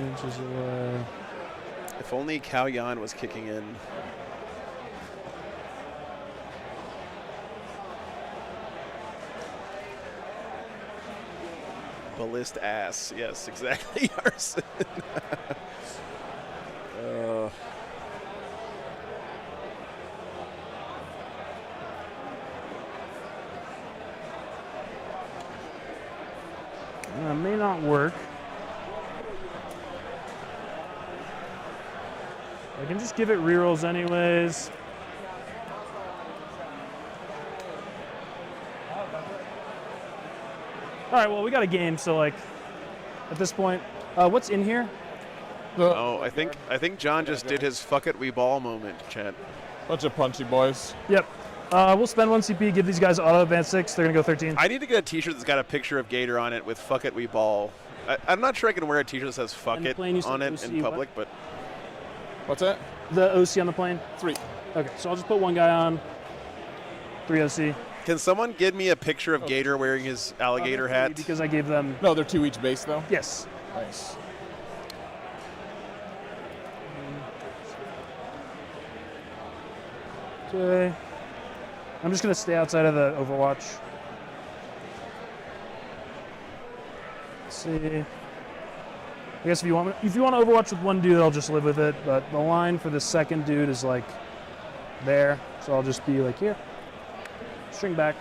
inches away. If only Cao Yan was kicking in. Ballist ass. Yes, exactly, Arson. May not work. I can just give it rerolls anyways. All right, well, we got a game, so like at this point, what's in here? Oh, I think John just did his fuck it we ball moment, chat. Bunch of punchy boys. Yep. We'll spend 1 CP, give these guys auto advance 6. They're gonna go 13. I need to get a t-shirt that's got a picture of Gator on it with fuck it we ball. I'm not sure I can wear a t-shirt that says fuck And it plain, you said on it OC in public, but What's that? The OC on the plane. 3. Okay, so I'll just put one guy on. 3 OC. can someone give me a picture of Gator wearing his alligator hat? Because I gave them. No, they're 2 each base though. Yes. Nice. Okay. I'm just gonna stay outside of the Overwatch. Let's see. I guess if you want to Overwatch with one dude, I'll just live with it. But the line for the second dude is like there, so I'll just be like here. String back.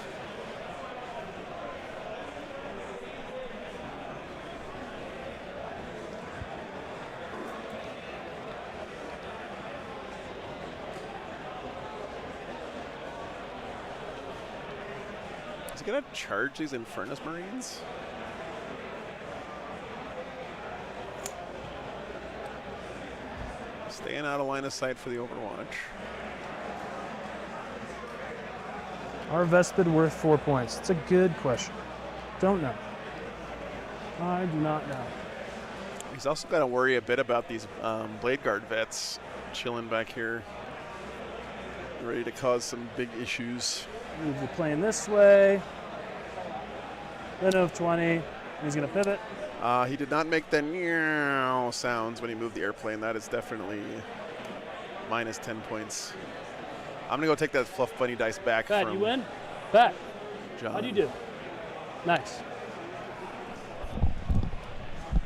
Is he gonna charge these Infernus Marines? Staying out of line of sight for the Overwatch. Are Vespid worth 4 points? It's a good question. Don't know. I do not know. He's also got to worry a bit about these Blade Guard vets chilling back here, ready to cause some big issues. Move the plane this way. Then of 20. He's gonna pivot. He did not make the meow sounds when he moved the airplane. That is definitely minus 10 points. I'm gonna go take that fluff bunny dice back Pat, from you win? Pat, John. how'd you do? Nice.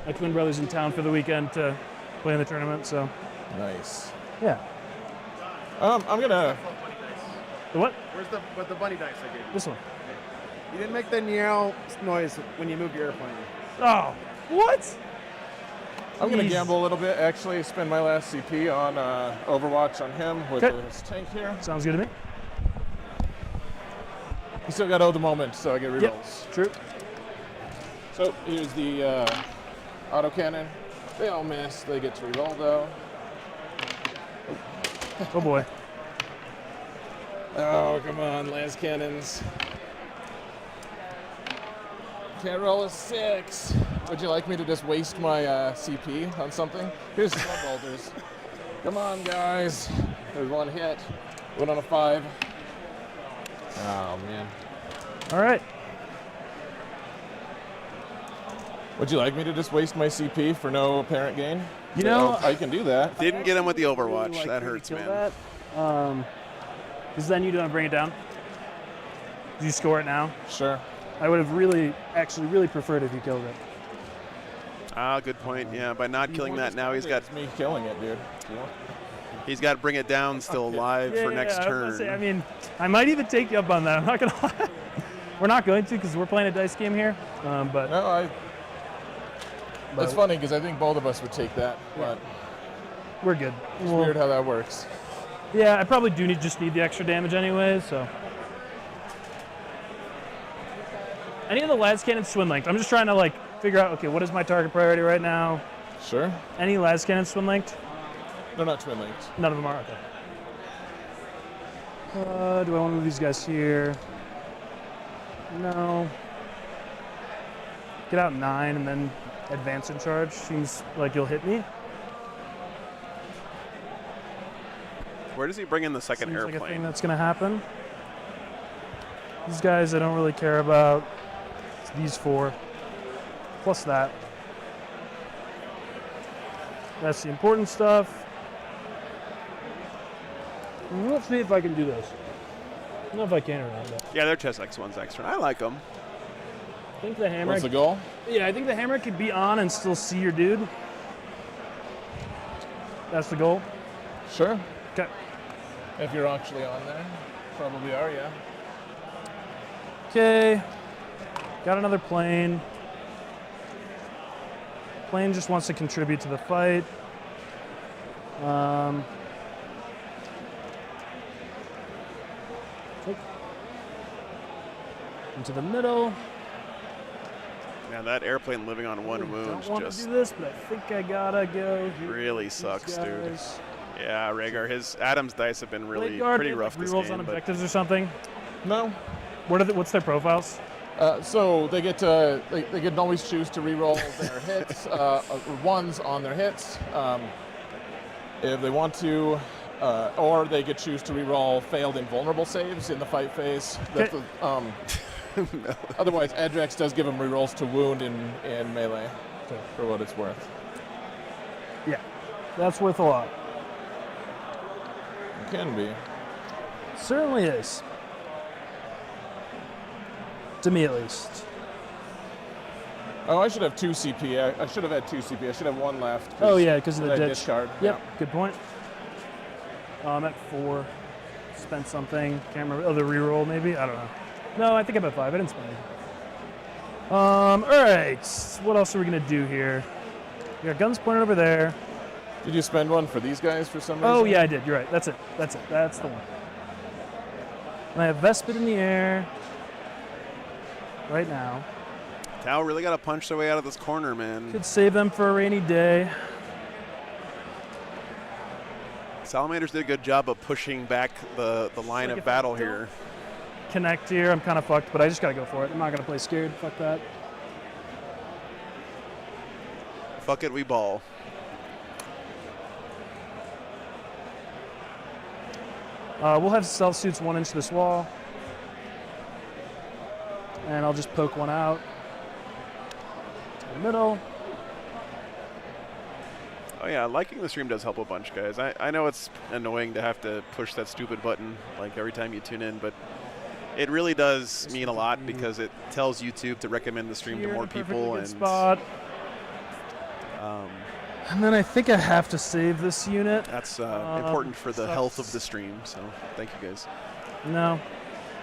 My twin brother's in town for the weekend to play in the tournament, so Nice. yeah. I'm gonna. The what? Where's the bunny dice I gave you? This one. You didn't make the meow noise when you moved your airplane. Oh, what? I'm gonna Jeez. gamble a little bit. Actually, spend my last CP on Overwatch on him with Okay. his tank here. Sounds good to me. You still got the moment, so I get rerolls. Yep, true. So here's the autocannon. They all miss. They get to reroll though. Oh boy. Oh, come on, las cannons. Can't roll a 6. Would you like me to just waste my CP on something? Here's some boulders. Come on, guys. There's one hit. One on a 5. Oh, man. All right. Would you like me to just waste my CP for no apparent gain? You know, I can do that. Didn't get him with the Overwatch. Like That you to hurts, kill man. That. Because then you don't bring it down. Do you score it now? Sure. I would have really preferred if you killed it. Ah, good point. Yeah, by not killing that now, he's got It's me killing it, dude. to bring it down still alive for next I was turn. gonna say, I mean, I might even take you up on that. I'm not gonna lie. We're not going to because we're playing a dice game here. But No, it's funny because I think both of us would take that, but we're good. it's weird how that works. Yeah, I probably do just need the extra damage anyway, so. Any of the las cannons twin linked? I'm just trying to like figure out, okay, what is my target priority right now? Sure. Any las cannons twin linked? They're not twin linked. None of them are, okay. Do I want to move these guys here? No. Get out 9 and then advance and charge. Seems like you'll hit me. Where does he bring in the second Seems like a thing airplane? that's going to happen. These guys I don't really care about. It's these 4. Plus that. That's the important stuff. Let's see if I can do this. I don't know if I can or not. Yeah, they're chest X1's extra. I like them. I think the hammer. What's the goal? Yeah, I think the hammer could be on and still see your dude. That's the goal. Sure. Okay. If you're actually on there. Probably are, yeah. Okay. Got another plane. Plane just wants to contribute to the fight. Into the middle. Yeah, that airplane living on one wound Don't want to just do this, but I think I gotta go. Here. really These sucks, dude. guys. Yeah, Rhaegar, his Adam's dice have been really Blade Guard, pretty they have, rough like, this rerolls on game. But objectives or something. No. What's their profiles? So they get to they can always choose to reroll their hits, ones on their hits, if they want to, or they could choose to reroll failed invulnerable saves in the fight phase. That's otherwise, Adrex does give them rerolls to wound in melee, for what it's worth. Yeah, that's worth a lot. It can be. Certainly is. To me, at least. Oh, I should have 2 CP. I should have had 2 CP. I should have 1 left. Oh yeah, because of the I ditch. discard. Yep, good point. I'm at 4. Spent something. Can't remember. Oh, the reroll maybe. I don't know. No, I think I'm at 5. I didn't spend anything. All right. What else are we gonna do here? We got guns pointed over there. Did you spend 1 for these guys for some reason? Oh yeah, I did. You're right. That's it. That's it. That's the one. And I have Vespid in the air. Right now. Tau really got to punch their way out of this corner, man. Could save them for a rainy day. Salamanders did a good job of pushing back the line Like of if battle I don't here. Connect here. I'm kind of fucked, but I just gotta go for it. I'm not gonna play scared. Fuck that. Fuck it, we ball. We'll have stealth suits 1 inch this wall. And I'll just poke one out. In the middle. Oh yeah, liking the stream does help a bunch, guys. I know it's annoying to have to push that stupid button like every time you tune in, but it really does mean a lot because it tells YouTube to recommend the stream to Here in more a perfectly people. good And spot. And then I think I have to save this unit. That's important for the sucks. health of the stream, so thank you guys. No.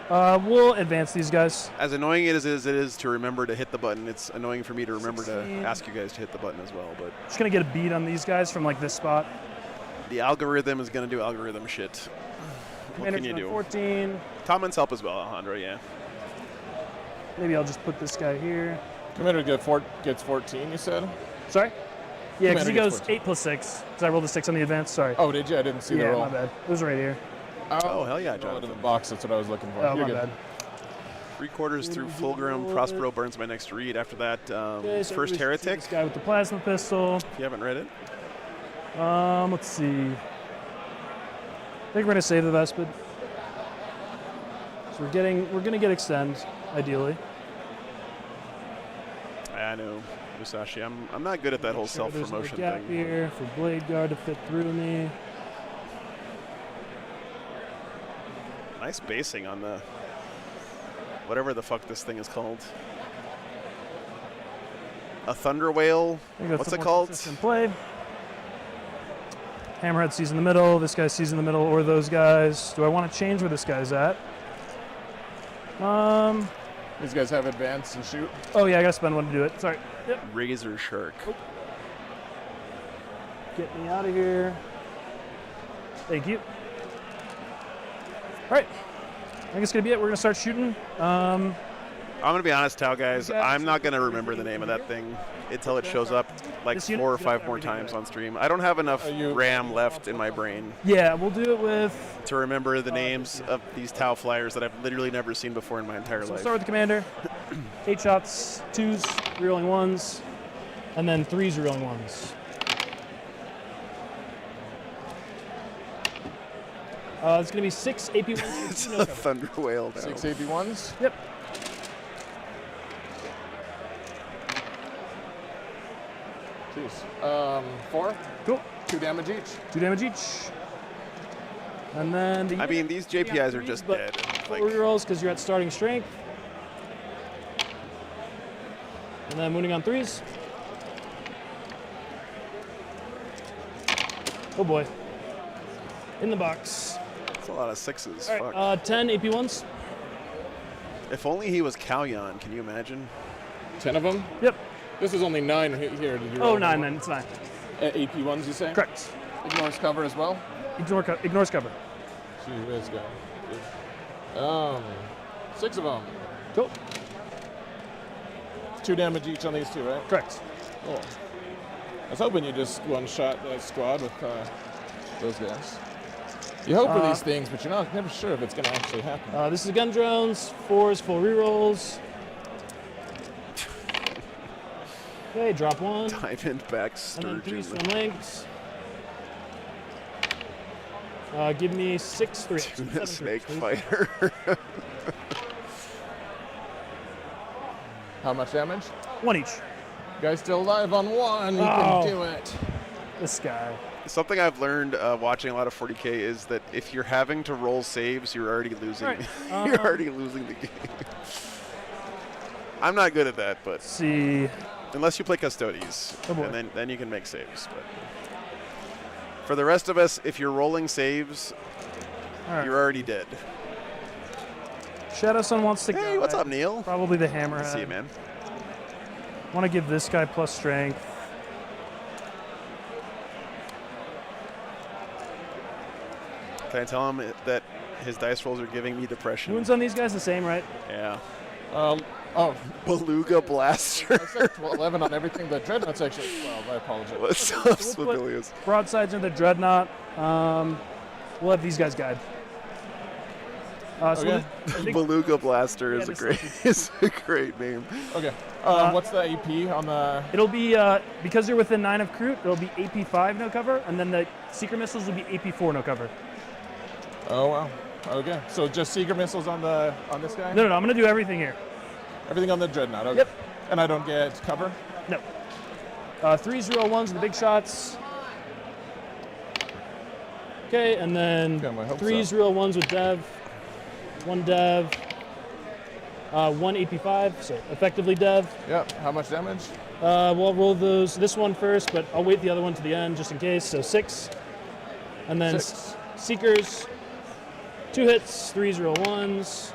We'll advance these guys. As annoying as it is to remember to hit the button, it's annoying for me to remember 16. to ask you guys to hit the button as well. But Just going to get a beat on these guys from like this spot. the algorithm is going to do algorithm shit. What Commander's can you on do? 14. Comments help as well, Alejandro, yeah. Maybe I'll just put this guy here. Commander gets 14, you said? Sorry? Yeah, because Commander he gets goes 14. 8 plus 6. Because I rolled a 6 on the advance. Sorry. Oh, did you? I didn't see the yeah, roll. my bad. It was right here. Oh, hell yeah, Roll it in Jonathan. the box. That's what I was looking for. Oh, You're my good. bad. 3/4 through Fulgrim. Prospero burns my next read. After that, Okay, so First everybody's Heretic. This guy with the plasma pistol. If you haven't read it. Let's see. I think we're gonna save the Vespid. So we're gonna get extend, ideally. I know, Musashi. I'm not good at that whole Sure, there's no self-promotion gap thing. here for Blade Guard to fit through me. Nice basing on the whatever the fuck this thing is called. A Thunder Whale. I think that's What's a it more called? consistent play. Hammerhead sees in the middle. This guy sees in the middle, or those guys. Do I want to change where this guy's at? These guys have advance and shoot. Oh yeah, I gotta spend one to do it. Sorry. Yep. Razor Shark. Get me out of here. Thank you. All right. I think it's gonna be it. We're gonna start shooting. I'm gonna be honest, Tau guys. Okay. I'm not gonna remember the name of that thing until it shows up like This unit? 4 or 5 more times on stream. I don't have enough Are you- RAM left in my brain Yeah, we'll do it with. to remember the names of these Tau flyers that I've literally never seen before in my entire So we'll life. start with the commander. 8 shots, 2s, rerolling 1s, and then 3s, rerolling 1s. It's gonna be 6 AP1s. It's a Thunder Whale now. 6 AP1s. Yep. Jeez. 4. Cool. 2 damage each. 2 damage each. And then the I mean, these JPIs are just but dead. 4 Like, rerolls because you're at starting strength. And then mooning on 3s. Oh boy. In the box. it's a lot of 6s. All Fuck. right, 10 AP1s. If only he was Kalyan. Can you imagine? 10 of them. Yep. This is only 9 here. Did you Oh, roll 9 one? then. It's 9. AP1s, you say? Correct. Ignores cover as well. Ignores cover. Gee whiz, guy. 6 of them. Cool. 2 damage each on these 2, right? Correct. Cool. I was hoping you just one-shot that squad with those guys. You hope for these things, but you're not never sure if it's going to actually happen. This is gun drones. 4s, full rerolls. Okay, drop 1. Diamondback And then 3s Sturgeon. from links. Give me 6 3. Tuna Snake Fighter. How much damage? 1 each. Guys still alive on 1. You Oh. can do it. This guy. Something I've learned watching a lot of 40K is that if you're having to roll saves, you're already losing. All right, You're already losing the game. I'm not good at that, but Let's see. unless you play Custodes, Oh, boy. and then you can make saves. But for the rest of us, if you're rolling saves, All right. you're already dead. Shadow Sun wants to go. Hey, what's up, Neil? Probably the Hammerhead. See you, man. Want to give this guy plus strength. Can I tell him that his dice rolls are giving me depression? Wounds on these guys the same, right? Yeah. Oh, Beluga Blaster. I said 11 on everything. The Dreadnought's actually 12. I apologize. What's up, we'll put- Swabilius? Broadsides into the Dreadnought. We'll have these guys guide. So Okay. I think Beluga Blaster Yeah, is a this great is a great name. Okay. What's the AP on the... it'll be, because you're within 9 of Kroot, it'll be AP5 no cover, and then the Seeker Missiles will be AP4 no cover. Oh, wow. Okay. So just Seeker missiles on this guy? No, I'm going to do everything here. Everything on the Dreadnought. Okay. Yep. And I don't get cover? No. 3-0-1s with the big shots. Okay, and then Got my hopes 3-0-1s with Dev. 1 Dev. 1 AP5, so effectively dev. Yep. How much damage? We'll roll this one first, but I'll wait the other one to the end just in case. So 6. And then 6. Seekers, 2 hits, 3s, reroll 1s.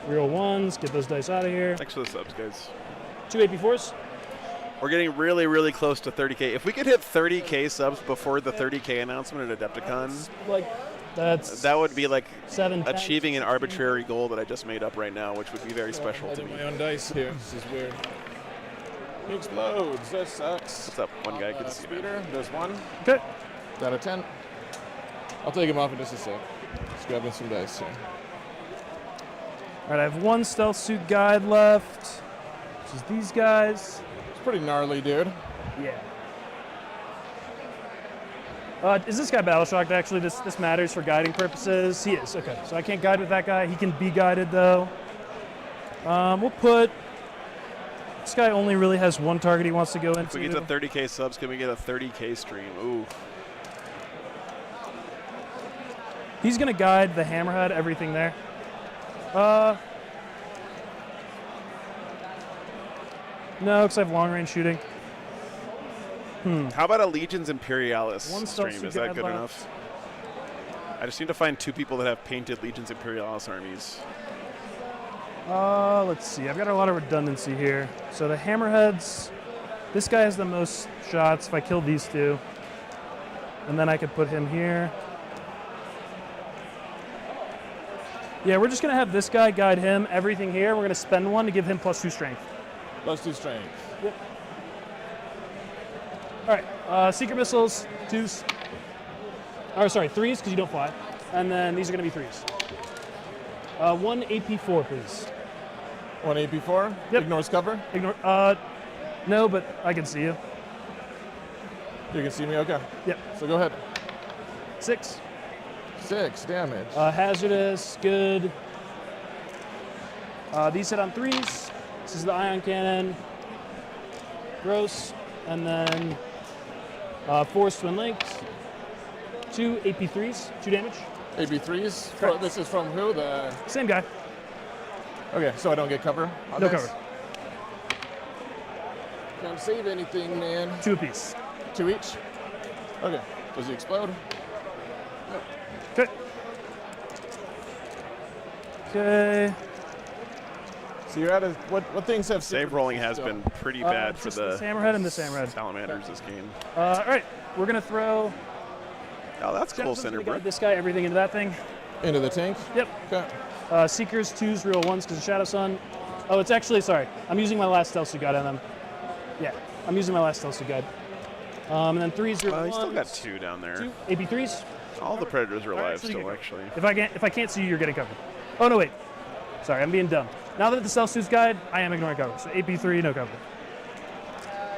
Reroll 1s, get those dice out of here. Thanks for the subs, guys. 2 AP4s. We're getting really, really close to 30K. If we could hit 30K subs before the 30K announcement at Adepticon, that would be like 7, 10, achieving an arbitrary goal that I just made up right now, which would be very special to me. my own dice here. This is weird. He explodes. That sucks. What's up, one guy? Good to see you, man. Speeder, there's 1. Okay. Down to 10. I'll take him off in just a sec. Just grabbing some dice here. All right, I have 1 stealth suit guide left, which is these guys. It's pretty gnarly, dude. Yeah. Is this guy battle shocked? Actually, this matters for guiding purposes. He is. Okay, so I can't guide with that guy. He can be guided though. We'll put. This guy only really has 1 target he wants to go into. If we get to 30K subs, can we get a 30K stream? Ooh. He's gonna guide the hammerhead, everything there. No, because I have long range shooting. How about a Legions Imperialis 1 stealth stream? suit Is that guide good left. enough? I just need to find 2 people that have painted Legions Imperialis armies. Let's see. I've got a lot of redundancy here. So the hammerheads, this guy has the most shots if I kill these 2. And then I could put him here. Yeah, we're just going to have this guy guide him, everything here. We're going to spend 1 to give him +2 strength. +2 strength. Yep. All right, Seeker missiles, 2s. Or sorry, 3s because you don't fly. And then these are going to be 3s. 1 AP4, please. 1 AP4? Yep. Ignores cover? Ignore. No, but I can see you. You can see me? Okay. Yep. So go ahead. 6. 6 damage. Hazardous, good. These hit on 3s. This is the ion cannon. Gross. And then 4 twin linked. 2 AP3s, 2 damage. AP3s? Correct. This is from who? The. Same guy. Okay, so I don't get cover on No this? cover. Can't save anything, man. 2 apiece. 2 each? Okay. Does he explode? Okay. Okay. So you're at a. What things have Save rolling has been pretty bad for Just the this hammerhead and this hammerhead. salamanders this game. All right, we're gonna throw. Oh, that's cool, Jennifer's Cinder gonna guide Brick. this guy, everything into that thing. into the tank? Yep. Okay. Seekers 2s, real 1s because of Shadow Sun. Oh, it's actually, sorry. I'm using my last stealth suit guide on them. Yeah, I'm using my last stealth suit guide. And then 3s, real 1s. You still got 2 down there. 2 AP3s. All the predators are All right, alive so you still, get actually. If I can't see you, you're getting covered. Oh no, wait. Sorry, I'm being dumb. Now that the stealth suit's guide, I am ignoring cover. So AP3, no cover.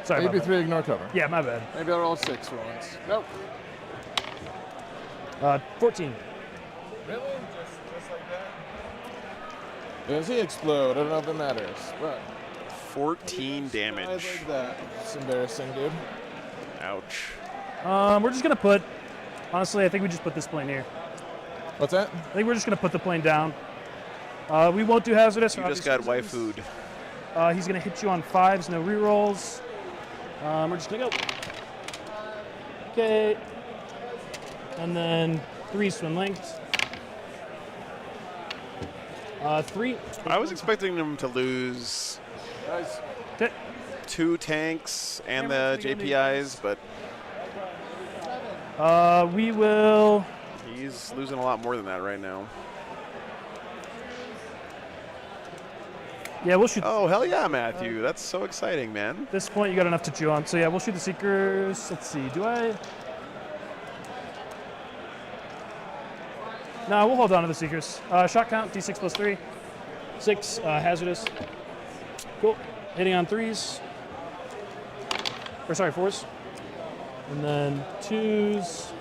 Sorry. AP3 ignore cover. Yeah, my bad. Maybe I'll roll 6 for once. Nope. 14. Really? Just like that? Does he explode? I don't know if it matters. But 14 damage. like that. It's embarrassing, dude. Ouch. We're just gonna put. Honestly, I think we just put this plane here. What's that? I think we're just gonna put the plane down. We won't do hazardous. You for just obvious got reasons. waifu'd. He's gonna hit you on 5s, no rerolls. We're just gonna go. Okay. And then 3 swim linked. 3. I was expecting them to lose Guys, Okay. 2 tanks and the Hammer's gonna JPIs, but We will. he's losing a lot more than that right now. Yeah, we'll shoot. Oh, hell yeah, Matthew. That's so exciting, man. At this point, you got enough to chew on. So yeah, we'll shoot the Seekers. Let's see. Do I? No, we'll hold on to the Seekers. Shot count, D6 plus 3. 6, hazardous. Cool. Hitting on 3s. Or sorry, 4s. And then 2s.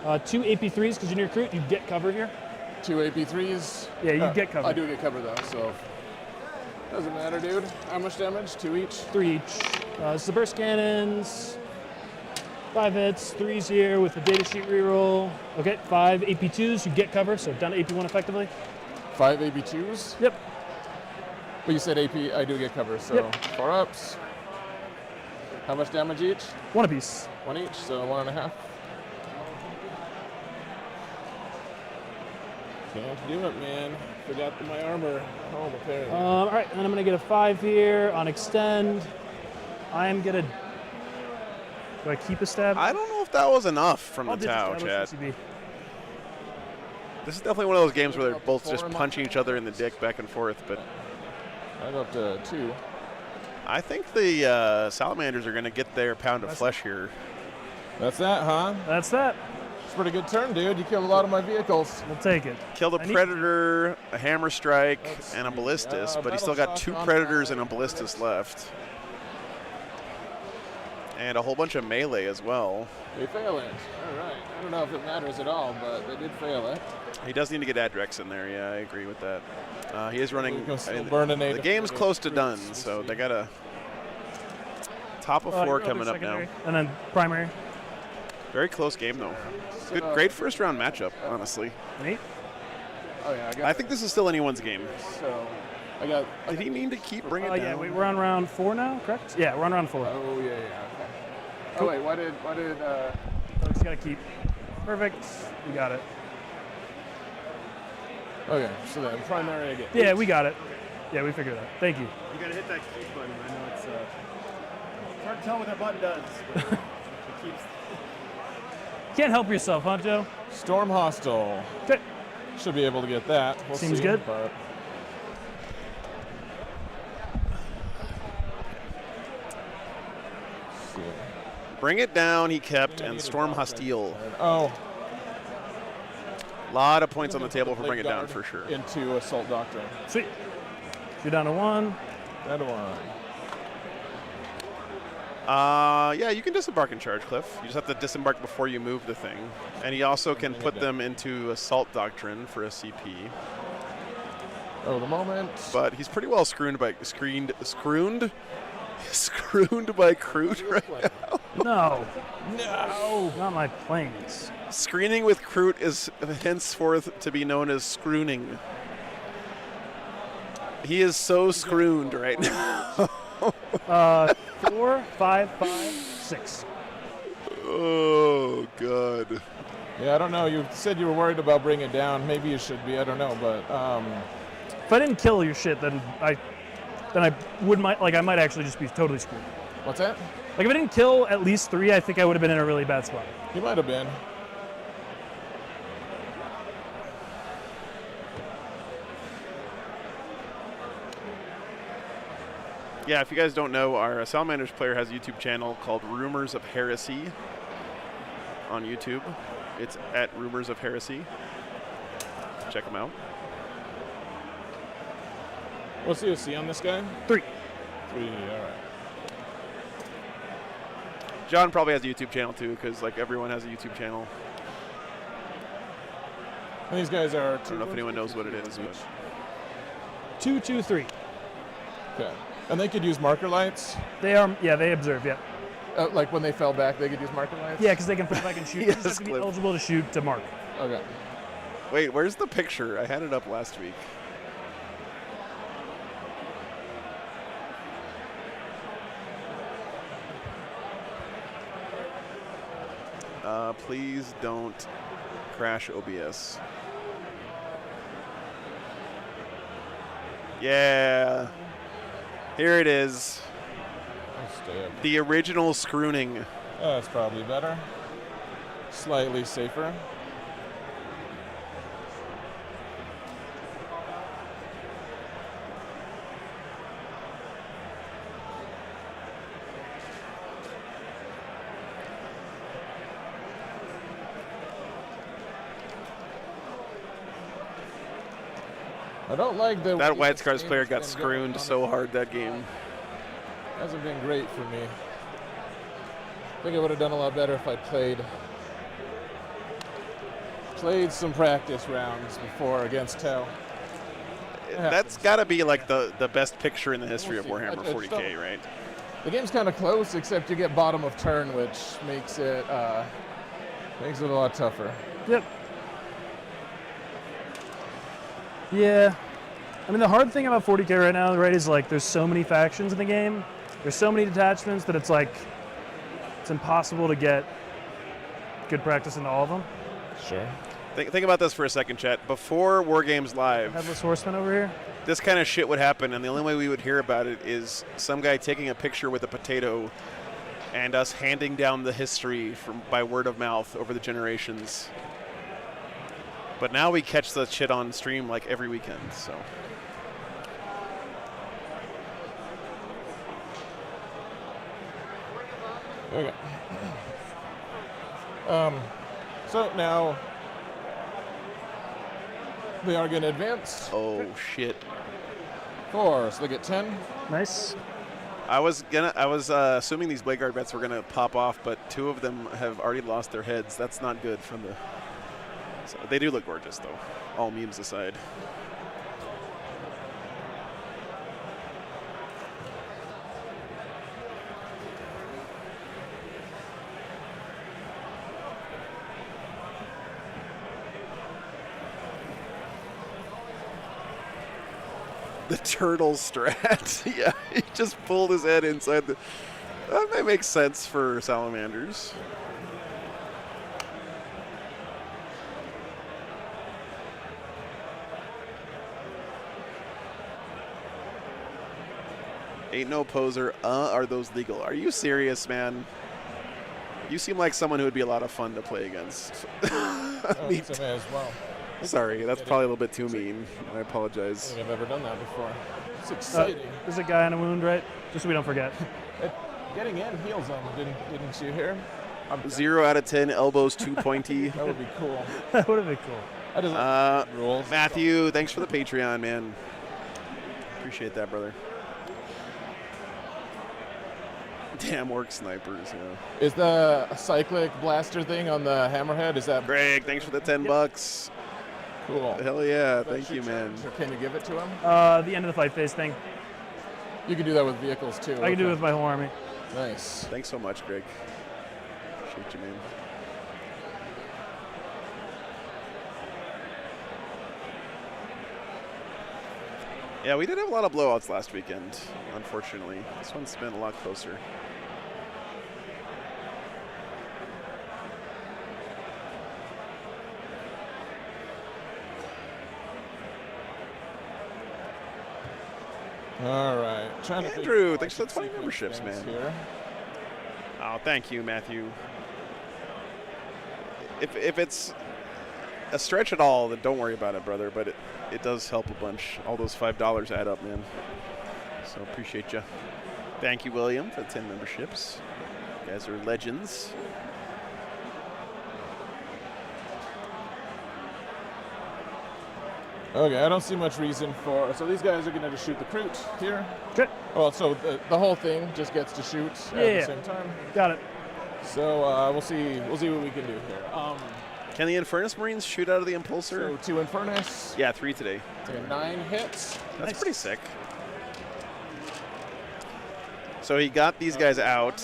2 AP3s, because you're near recruit, you get cover here. 2 AP3s. Yeah, you get cover. I do get cover though, so doesn't matter, dude. How much damage? 2 each. 3 each. This is the burst cannons. 5 hits, 3s here with the data sheet reroll. Okay, 5 AP2s, you get cover, so down to AP1 effectively. 5 AB2s? Yep. But you said AP, I do get cover, so Yep. 4 ups. How much damage each? 1 apiece. 1 each, so 1.5. Can't do it, man. Forgot my armor home, apparently. All right, and I'm gonna get a 5 here on extend. I am gonna. Do I keep a stab? I don't know if that was enough from I'll the Tau, ditch Chad. CB. This is definitely one of those games where they're both just punching each other in the dick back and forth, but I go up to 2. I think the Salamanders are going to get their pound of flesh here. That's that, huh? That's that. It's a pretty good turn, dude. You killed a lot of my vehicles. We'll take it. Killed a I need- Predator, a Hammer Strike, Let's and a see. Ballistus, but he Battle still got Shock 2 on Predators fire. and a Ballistus left. And a whole bunch of melee as well. They fail it. All right. I don't know if it matters at all, but they did fail it. He does need to get Adrex in there, yeah, I agree with that. He is running, We can still I mean, burn an the eight game's of close to done, troops. so they got a top of 4 your other coming up now. secondary, and then primary. Very close game though. Good, So- great first round matchup, honestly. Nate? Oh, yeah. I think this is still anyone's game. So, I got. Did he mean to keep bringing it Yeah, down? wait, we're on round 4 now, correct? Yeah, we're on round 4. Oh, yeah, yeah. Okay. Oh, wait. Why did Oh, just gotta keep. Perfect. We got it. Okay, so then primary again. Yeah, we got it. Yeah, we figured it out. Thank you. You gotta hit that keep button. I know it's hard to tell what that button does. But it keeps. Can't help yourself, huh, Joe? Storm hostile. Okay. Should be able to get that. We'll Seems see, good. But see. Bring it down, he kept, and Storm Hostile. Oh, A lot of points on the table for Bring It Down Guard for sure. Into Assault Doctrine. Sweet. You're down to 1. That one. Yeah, you can disembark and charge, Cliff. You just have to disembark before you move the thing. And he also can put them into Assault Doctrine for a CP. Oh, the moment. But he's pretty well scrooned by Kroot right now. No, No. not my planes. Screening with Kroot is henceforth to be known as scrooning. He is so scrooned right now. 4, 5, 5, 6. Oh, God. Yeah, I don't know. You said you were worried about bringing it down. Maybe you should be. I don't know, but If I didn't kill your shit, then I might actually just be totally screwed. what's that? Like if I didn't kill at least 3, I think I would have been in a really bad spot. He might have been. Yeah, if you guys don't know, our Salamanders player has a YouTube channel called Rumors of Heresy on YouTube. It's at Rumors of Heresy. Check him out. What's the OC on this guy? 3. 3. All right. John probably has a YouTube channel too, because like everyone has a YouTube channel. And these guys are. I don't know if anyone knows what it is, but 2, 2, 3. Okay. And they could use marker lights. They are, yeah, they observe, yeah. Like when they fell back, they could use marker lights. Yeah, because they can flip back and shoot. They just Yes, have to be Cliff. eligible to shoot to mark. Okay. wait, where's the picture? I had it up last week. Please don't crash OBS. Yeah. Here it is. I'll stay up. The original scrooning. That's probably better. Slightly safer. I don't like the That way White this Scars game's player got been going scrooned on. so hard that game. Hasn't been great for me. I think I would have done a lot better if I played some practice rounds before against Tau. That's got to be like the best picture in the history of We'll see. Warhammer I 40K, don't- right? The game's kind of close, except you get bottom of turn, which makes it a lot tougher. Yep. Yeah. I mean, the hard thing about 40K right now, right, is like there's so many factions in the game. There's so many detachments that it's like it's impossible to get good practice into all of them. Sure. Think about this for a second, chat. Before War Games Live, Headless Horseman over here. this kind of shit would happen, and the only way we would hear about it is some guy taking a picture with a potato and us handing down the history by word of mouth over the generations. But now we catch the shit on stream like every weekend, so. Okay. So now they are going to advance. Oh shit. 4, so they get 10. Nice. I was assuming these Blade Guard vets were gonna pop off, but 2 of them have already lost their heads. That's not good from the. So they do look gorgeous though, all memes aside. The turtle strat. Yeah, he just pulled his head inside the. That may make sense for salamanders. Ain't no poser. Are those legal? Are you serious, man? You seem like someone who would be a lot of fun to play against. Me So may as well. Sorry, that's probably a little bit too mean. I I apologize. don't think I've ever done that before. It's exciting. There's a guy on a wound, right? Just so we don't forget. Getting in heals them, didn't you hear? 0 out of 10, elbows too pointy. That would be cool. That would have been cool. I just like rules. Matthew, thanks for the Patreon, man. Appreciate that, brother. Damn orc snipers, yeah. Is the cyclic blaster thing on the hammerhead? Is that Greg, thanks for the 10 bucks. cool? Hell yeah, Is that thank you, shoot man. charge, or can you give it to him? The end of the fight phase thing. You can do that with vehicles too. I can do it with my whole army. Nice. Thanks so much, Greg. Appreciate you, man. Yeah, we did have a lot of blowouts last weekend, unfortunately. This one's been a lot closer. All right. Trying to Andrew, figure thanks for the 20 sequence memberships, things man. Here. Oh, thank you, Matthew. If it's a stretch at all, then don't worry about it, brother. But it does help a bunch. All those $5 add up, man. So appreciate you. Thank you, William, for the 10 memberships. You guys are legends. Okay, I don't see much reason for. So these guys are going to just shoot the Kroot here. Okay. Well, so the whole thing just gets to shoot at Yeah. the same time. Got it. So we'll see what we can do here. Can the Infernus Marines shoot out of the Impulsor? So 2 Infernus. Yeah, 3 today. So 9 hits. That's pretty sick. So he got these guys out,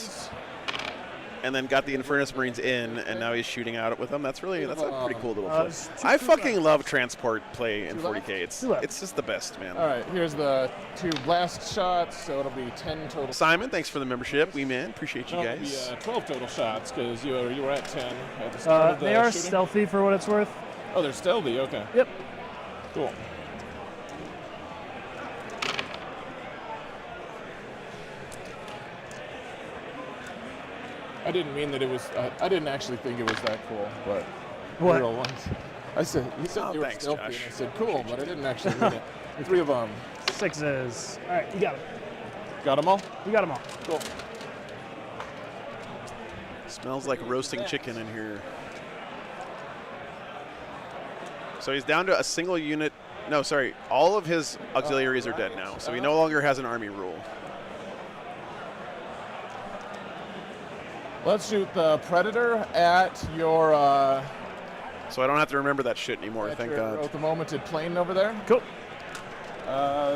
and then got the Infernus Marines in, and now he's shooting out with them. That's a pretty cool little play. it's I fucking love transport play in 40K. Two left. It's just the best, man. All right, here's the 2 blast shots. So it'll be 10 total. Simon, thanks for the membership. We man, appreciate you No, it'll guys. be 12 total shots because you were at 10 at the start of the They are shooting. stealthy for what it's worth. Oh, they're stealthy. Okay. Yep. Cool. I didn't mean that it was. I didn't actually think it was that cool, but What? real ones. I said you said Oh, they were thanks, stealthy, Josh. and I said cool, but I didn't actually mean it. 3 of them. 6s. All right, you got it. Got them all. You got them all. Cool. Smells like roasting chicken in here. So he's down to a single unit. No, sorry. All of his auxiliaries are dead now, so he no longer has an army rule. Let's shoot the Predator at your. So I don't have to remember that shit anymore, At thank your God. Oath of Momented plane over there. Cool.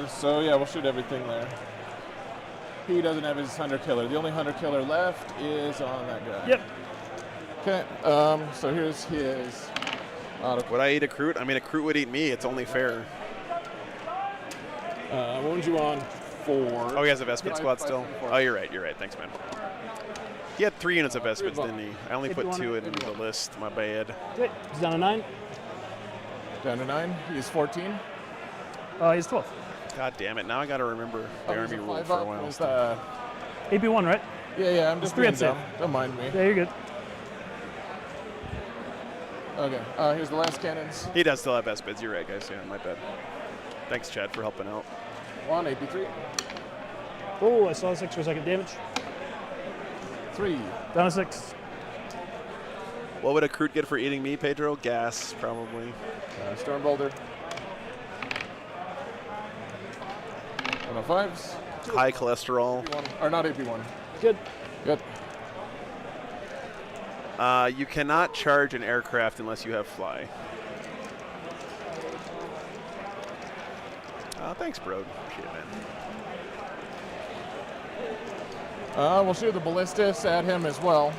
So yeah, we'll shoot everything there. He doesn't have his hunter killer. The only hunter killer left is on that guy. Yep. Okay. So here's his. Would I eat a Kroot? I mean, a Kroot would eat me. It's only fair. Wound you on 4. Oh, he has a Vespid Yeah, squad 5, still? 4. Oh, you're right. You're right. Thanks, man. He had 3 units of Vespids, of didn't he? I only put 2 in the list. My bad. Okay, he's down to 9. Down to 9. He's 14. He's 12. God damn it. Now I got to remember the he's army a rule 5 for a up. while. He's, AP1, right? yeah, I'm just three being at safe. dumb. Don't mind me. Yeah, you're good. Okay, here's the last cannons. He does still have Vespids. You're right, guys. Yeah, my bad. Thanks, Chad, for helping out. 1, AP3. Oh, I saw 6 for a second. Damage. 3. Down to 6. What would a Kroot get for eating me, Pedro? Gas, probably. Storm Boulder. 105s. High cholesterol. Or not AP1. Good. Good. You cannot charge an aircraft unless you have fly. Thanks, bro. Appreciate it, man. We'll shoot the ballistas at him as well.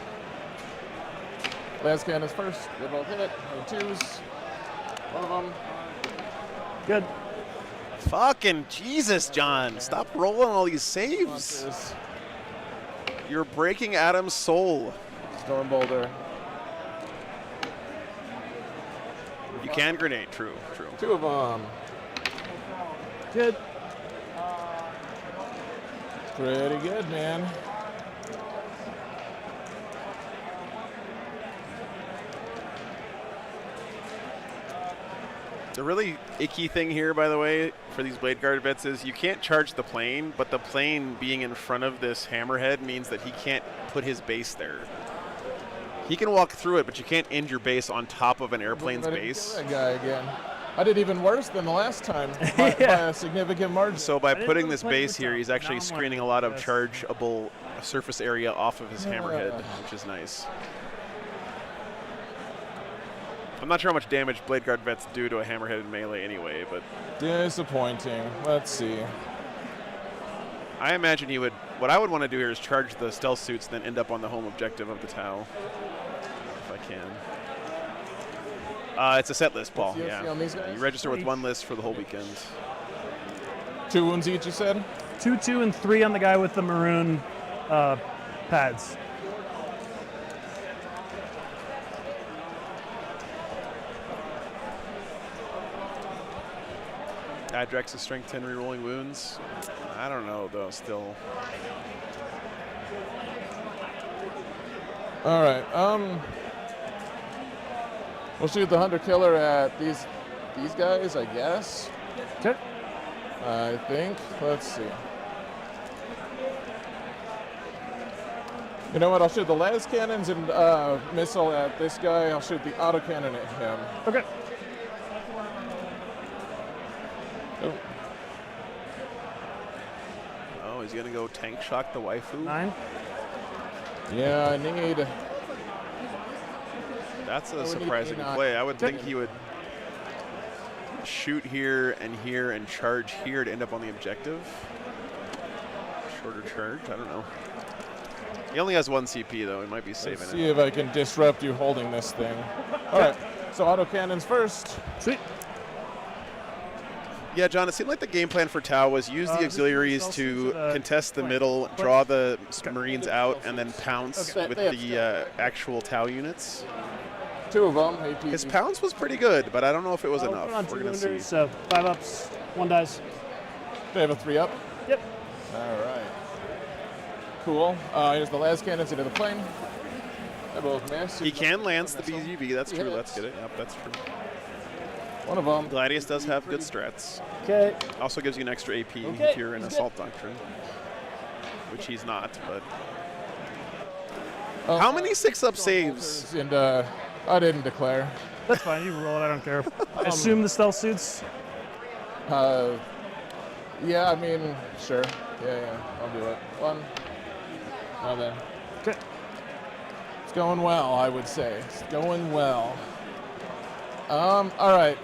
Last cannons first. They both hit. No 2s. One of them. Good. Fucking Jesus, John. Stop rolling all these saves. Monsters. You're breaking Adam's soul. Storm Boulder. You can grenade. True, true. 2 of them. Good. Pretty good, man. The really icky thing here, by the way, for these Blade Guard vets is you can't charge the plane, but the plane being in front of this hammerhead means that he can't put his base there. He can walk through it, but you can't end your base on top of an airplane's I didn't base. kill that guy again. I did even worse than the last time by a significant margin. So by didn't putting know this the plane base was here, down. he's Now actually I'm screening a wondering lot of about this. chargeable surface area off of his hammerhead, which is nice. I'm not sure how much damage Blade Guard vets do to a hammerhead in melee anyway, but Disappointing. Let's see. I imagine he would. What I would want to do here is charge the stealth suits, then end up on the home objective of the Tau, if I can. It's a set list, Paul. What's the Yeah, OC on these guys? you register with 1 list for the whole weekend. 2 wounds each, you said? 2, 2, and 3 on the guy with the maroon pads. Adrex is strength 10 rerolling wounds. I don't know though. Still, All right. We'll shoot the Hunter Killer at these guys, I guess. Okay. I think. Let's see. You know what? I'll shoot the las cannons and missile at this guy. I'll shoot the autocannon at him. Okay. Oh. oh, he's gonna go tank shock the waifu. 9. Yeah, I need. That's a would need surprising A9. play. I would think he would shoot here and charge here to end up on the objective. Shorter charge. I don't know. He only has 1 CP though. He might be saving Let's it. see if I can disrupt you holding this thing. All right. So autocannons first. Sweet. Yeah, John, it seemed like the game plan for Tau was use the this is auxiliaries also to the contest the point. middle, draw the Marines out, and then pounce Okay. with They have the actual Tau units. 2 of them. AP. His pounce was pretty good, but I don't know if it was Put enough. on We're 2 going to see. wounders, so 5 ups, 1 dies. They have a 3 up. Yep. All right. Cool. Here's the las cannons into the plane. They both miss. He can lance the BGB, that's He true. hits. Let's get it. Yep, that's true. One of them. Gladius does have good strats. Okay. Also gives you an extra AP Okay, if you're in he's Assault Doctrine, which he's not, but... Oh, How many 6-up saves? And I didn't declare. That's fine. You roll it. I don't care. I assume the stealth suits. Yeah, I mean, sure. Yeah, I'll do it. 1. Nothing. Okay. It's going well, I would say. It's going well. All right.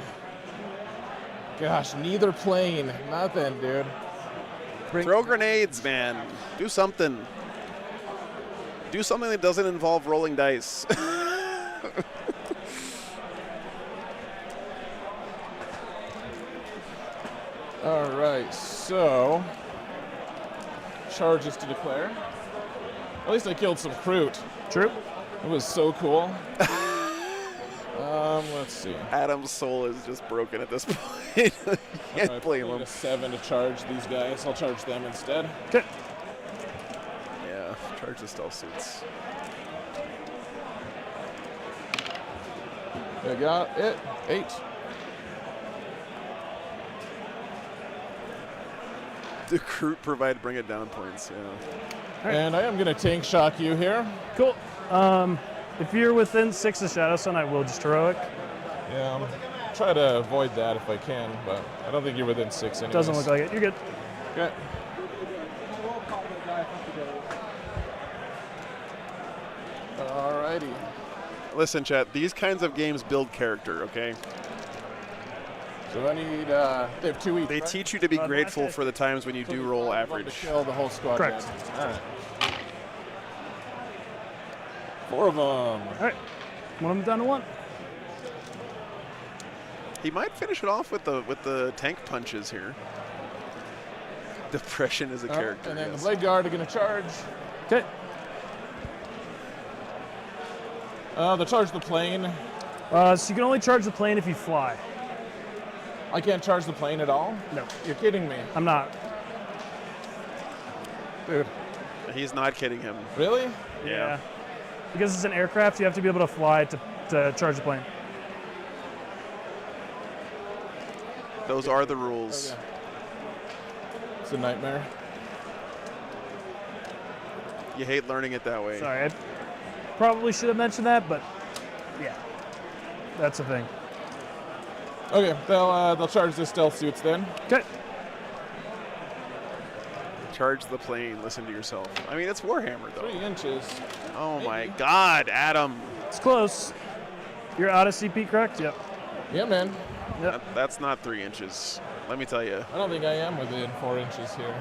Gosh, neither plane. Nothing, dude. Throw grenades, man. Do something. Do something that doesn't involve rolling dice. All right, so charges to declare. At least I killed some Kroot. True. It was so cool. Let's see. Adam's soul is just broken at this point. Can't I blame played him. a 7 to charge these guys. I'll charge them instead. Okay. Yeah, charge the stealth suits. I got it. 8. The Kroot provide bring it down points, yeah. And I am going to tank shock you here. Cool. If you're within 6 of Shadow Sun, I will just heroic. Yeah, try to avoid that if I can, but I don't think you're within 6 anyways. Doesn't look like it. You're good. Okay. Alrighty. Listen, chat, these kinds of games build character, okay? So I need, they have 2 each, They right? teach you to be grateful for the times when you do roll One average. to kill the whole squad. Correct. All right. 4 of them. All right. One of them down to 1. He might finish it off with the tank punches here. Depression is a character. And then yes. the Blade Guard are going to charge. Okay. They'll charge the plane. So you can only charge the plane if you fly. I can't charge the plane at all? No, You're kidding me. I'm not. Dude. He's not kidding him. Really? Yeah. Because it's an aircraft, you have to be able to fly to charge the plane. Those are the rules. Okay. It's a nightmare. You hate learning it that way. Sorry, I probably should have mentioned that, but yeah, that's the thing. Okay, they'll charge the stealth suits then. Okay. Charge the plane. Listen to yourself. I mean, it's Warhammer, though. 3 inches. Oh, my God, Adam. It's close. You're out of CP, correct? Yep. Yeah, man. Yep. That's not 3 inches. Let me tell you. I don't think I am within 4 inches here.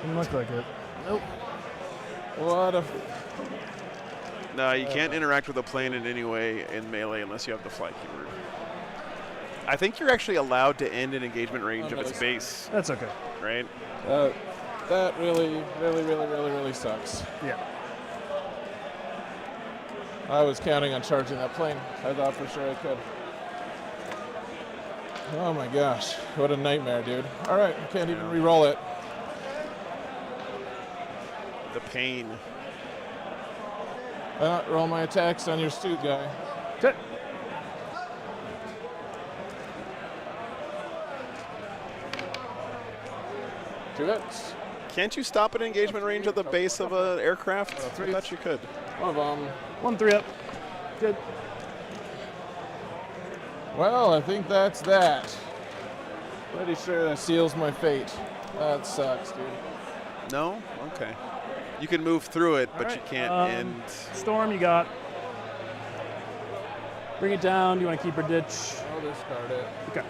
Doesn't look like it. Nope. What a... No, you can't interact with a plane in any way in melee unless you have the fly keyword. I think you're actually allowed to end an engagement range of its base, That's okay. right? That really sucks. Yeah. I was counting on charging that plane. I thought for sure I could. Oh my gosh, what a nightmare, dude. All right, can't even re-roll it. The pain. Roll my attacks on your suit guy. Okay. Two hits. Can't you stop an engagement range at the base of an aircraft? I thought you could. One of them. 1-3 up. Good. Well, I think that's that. Pretty sure that seals my fate. That sucks, dude. No? Okay. You can move through it, but All you right, can't end. Storm, you got. Bring it down. Do you want to keep her ditch? I'll discard it. Okay.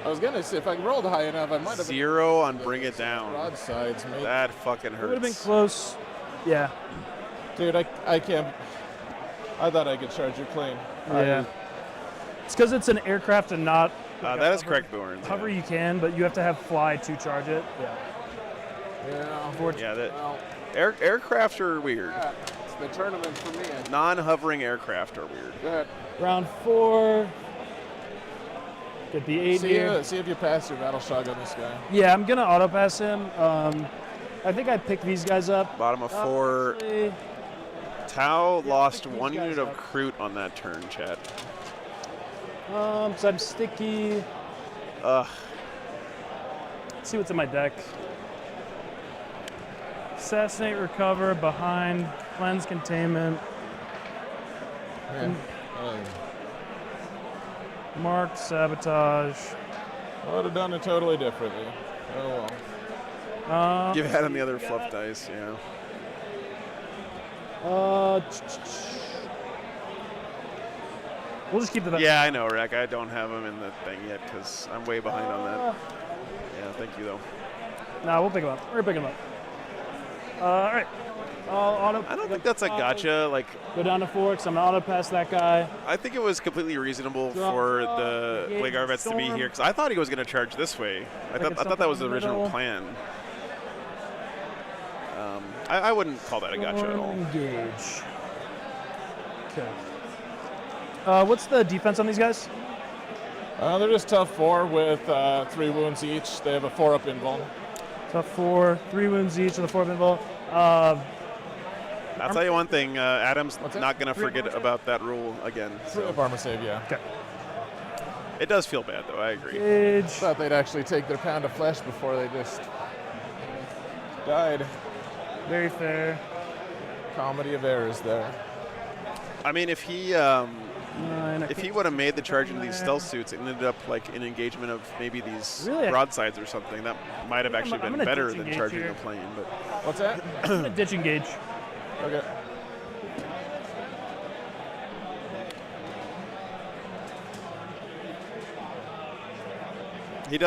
I was gonna say if I rolled high enough, I might have 0 on bring it down. broadsides, mate. That fucking It would have been hurts. close. Yeah. Dude, I can't. I thought I could charge your plane. Yeah. It's because it's an aircraft and not. like a That is hover. correct, Boomerang. Hover you can, but you have to have fly to charge it. Yeah. Yeah. Unfortunately. Yeah, that Well, aircraft are weird. yeah, it's the tournament for me. Non-hovering aircraft are weird. Good. Round 4. Get the 8 here. See if you pass your battle shock on this guy. Yeah, I'm gonna auto pass him. I think I picked these guys up. Bottom of 4. Actually, Tau lost pick these 1 guys unit of up. Kroot on that turn, chat. so I'm sticky. Ugh. Let's see what's in my deck. Assassinate, recover, behind, cleanse, containment, Yeah. marked, sabotage. I would have done it totally differently. Oh well. Give Adam the other fluff dice, yeah. We'll just keep the. Yeah, I know, Rack. I don't have him in the thing yet because I'm way behind on that. Yeah, thank you, though. Nah, we'll pick him up. We're gonna pick him up. All right. auto. I don't think that's a gotcha. Like, Go down to 4 because I'm gonna auto pass that guy. I think it was completely reasonable for the Engage Blade Guard vets to be Storm. here because I thought he was going to charge this way. I thought that was the original middle. plan. I wouldn't call that a gotcha at all. Engage. Okay. What's the defense on these guys? They're just tough 4 with 3 wounds each. They have a 4-up invuln. Tough 4, 3 wounds each with a 4 invul. I'll tell you one thing, Adam's What's that? not going to forget about that rule again. 3-up armor save, yeah. Okay. It does feel bad, though. I agree. Engage. Thought they'd actually take their pound of flesh before they just died. Very fair. Comedy of errors there. I mean, if he 9, if he would have made the charge into these stealth suits and ended up like an engagement of maybe these Really? broadsides or something, that might have actually I'm been gonna better ditch than engage charging here. the plane. But What's that? I'm gonna ditch engage. Okay. he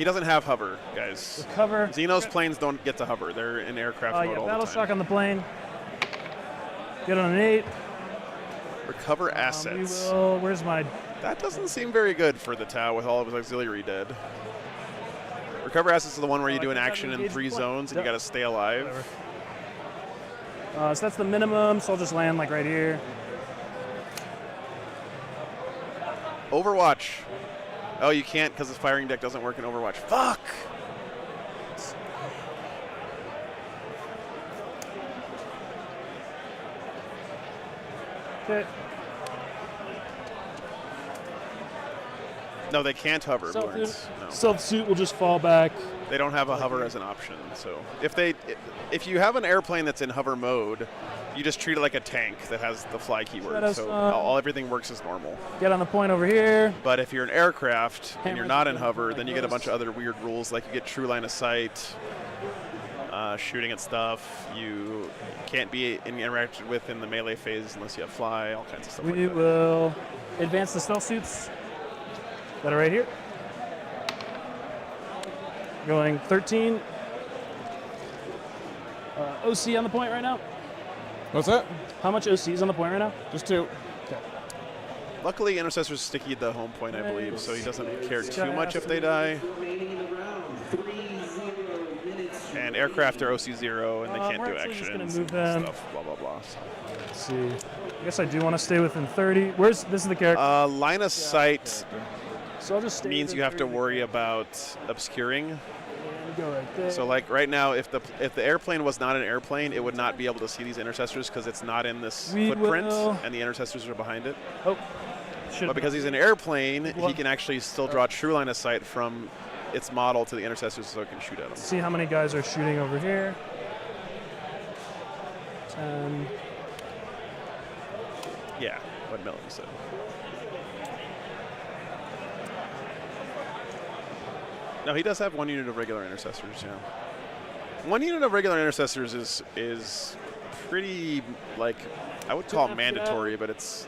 doesn't have hover, guys. Cover. Xenos planes don't get to hover. They're in aircraft mode Yeah, all battle the shock time. on the plane. Get on an 8. Recover We assets. will. Where's my? That doesn't seem very good for the Tau with all of his auxiliary dead. Recover assets is the one where you do an action in 3 zones and you got to stay alive. So that's the minimum. So I'll just land like right here. Overwatch. Oh, you can't because the firing deck doesn't work in Overwatch. Fuck! Okay. No, they can't hover. Self Lawrence. No. Self suit will just fall back. They don't have a hover as an option. So if you have an airplane that's in hover mode, you just treat it like a tank that has the fly keyword. Shadow So Sun. everything works as normal. Get on the point over here. But if you're an aircraft and you're Hammers not in don't hover, like then you get a those. bunch of other weird rules, like you get true line of sight, shooting at stuff. You can't be interacted with in the melee phase unless you have fly, all kinds of stuff like We that. will advance the stealth suits that are right here. Going 13. OC on the point right now. What's that? How much OC is on the point right now? Just 2. Luckily, Intercessor's sticky at the home point, I believe, so he doesn't care too much if they die. And aircraft are OC0, and they can't we're do actually just gonna actions move and them. stuff, blah, blah, blah. So. Let's see. I guess I do want to stay within 30. This is the character. Line of sight So I'll just stay means within you have to 30. worry about obscuring. And go right there. So like right now, if the airplane was not an airplane, it would not be able to see these intercessors because it's not in this We footprint, will- and the intercessors are behind it. Oh, should But because he's an airplane, he Well- can actually still draw true line of sight from its model to the intercessors, so it can shoot at them. see how many guys are shooting over here. 10. Yeah, what Melanie said. No, he does have 1 unit of regular intercessors. Yeah, 1 unit of regular intercessors is pretty, like, I would call it mandatory, but it's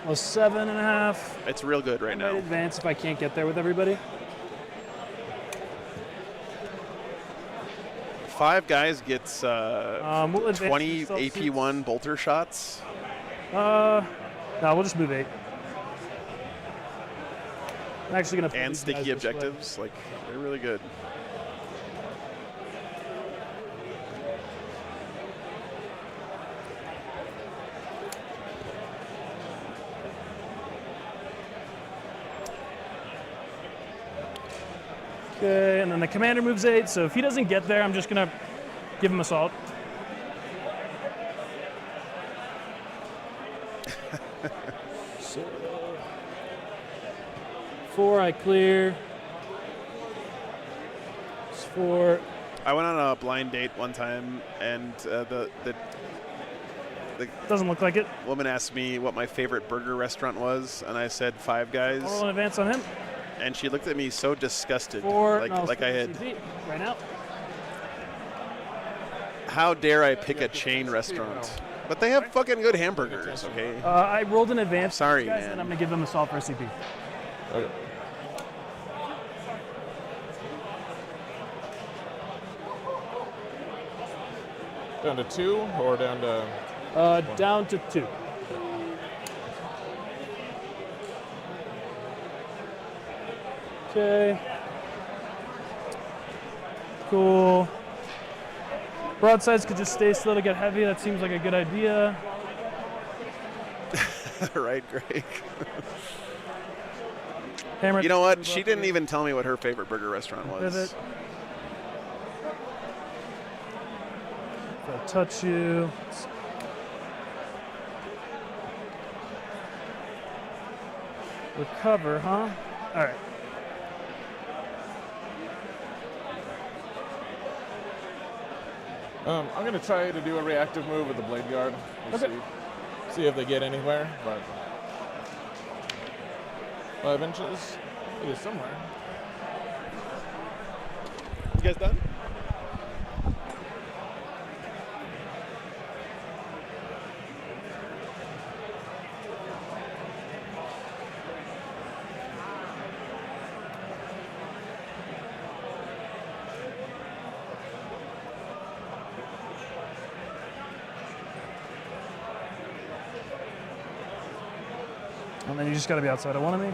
Well, 7.5. real good right I might now. advance if I can't get there with everybody. 5 guys gets We'll advance 20 the stealth AP1 bolter shots. suits. No, we'll just move 8. I'm actually gonna put And these sticky guys this way. objectives, like, they're really good. Okay, and then the commander moves 8. So if he doesn't get there, I'm just gonna give him assault. So 4, I clear. It's 4. I went on a blind date one time, and the Doesn't look like it. woman asked me what my favorite burger restaurant was, and I said Five Guys, I'll roll an advance on him. and she looked at me so disgusted, 4. like I had. CP right now. How dare I pick a chain restaurant? But they have fucking good hamburgers, okay? I rolled an advance. Sorry, guys, man. And I'm gonna give him assault for CP. Okay. Down to 2 or down to... Down to 2. Okay. Cool. Broadsides could just stay still to get heavy. That seems like a good idea. Right, Greg. Hammer. You know what? She didn't even tell me what her favorite burger restaurant was. Pivot. If I touch you. Recover, huh? All right. I'm going to try to do a reactive move with the blade guard. We'll see if they get anywhere, but 5 inches. It is somewhere. You guys done? And then you just got to be outside of one of me.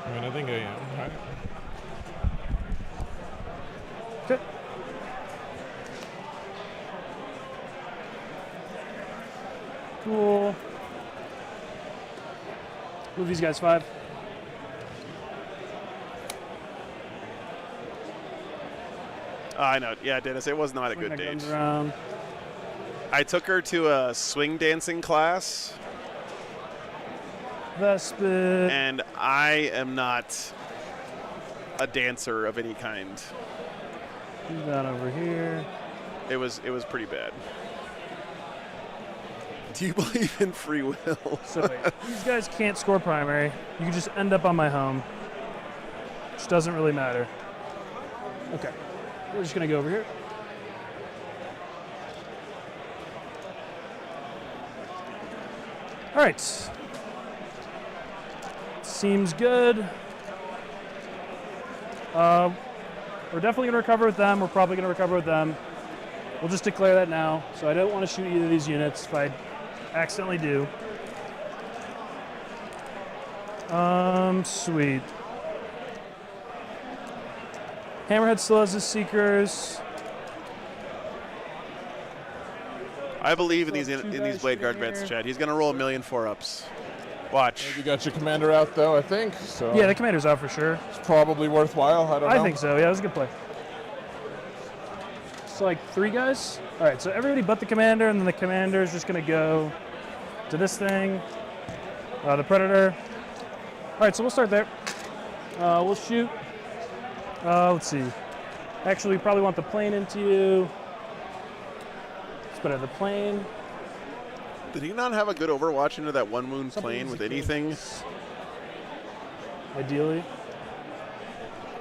I mean, I think I am. Right? Okay. Cool. Move these guys 5. I know. Yeah, Dennis, it was not a Swing good that guns date. around. I took her to a swing dancing class, Vespid. and I am not a dancer of any kind. Move that over here. It was pretty bad. Do you believe in free will? So wait, these guys can't score primary. You can just end up on my home, which doesn't really matter. Okay, we're just gonna go over here. All right, seems good. We're definitely gonna recover with them. We're probably gonna recover with them. We'll just declare that now. So I don't want to shoot either of these units if I accidentally do. Sweet. Hammerhead still has his Seekers. I believe in So these two guys blade guard shooting bets, here. Chad. He's gonna roll 1,000,000 4-ups. Watch. You got your commander out, though, I think. So Yeah, the commander's out for sure. it's probably worthwhile. I don't know. I think so. Yeah, it was a good play. So like 3 guys. All right, so everybody but the commander, and then the commander is just gonna go to this thing, the predator. All right, so we'll start there. We'll shoot. Let's see. Actually, we probably want the plane into you. It's better the plane. Did he not have a good overwatch into that one wound Something plane easy with to anything? case. Ideally.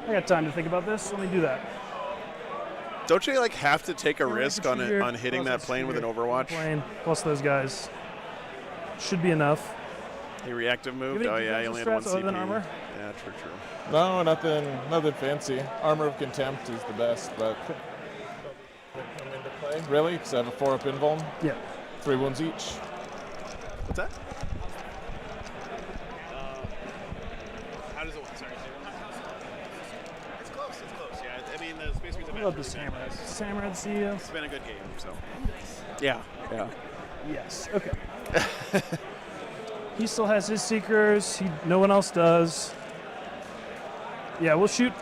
I got time to think about this. Let me do that. Don't you like have to take a Yeah, risk we on can it, shoot on here. hitting that Plus plane with an here. overwatch? Plane plus those guys. Should be enough. He reactive moved. any Oh yeah, he only had 1 defensive strats other CP. than armor? Yeah, true. No, nothing fancy. Armor of Contempt is the best, but come into play. Really? Because I have a 4-up invuln, Yeah. 3 wounds each. What's that? How does it work? Sorry. It's close. It's close. Yeah. I mean, the space marines have I love this Hammerhead. Does Hammerhead see you? It's been a good game. So. Yeah. Yeah. Yes. Okay. He still has his Seekers. No one else does. Yeah, we'll shoot.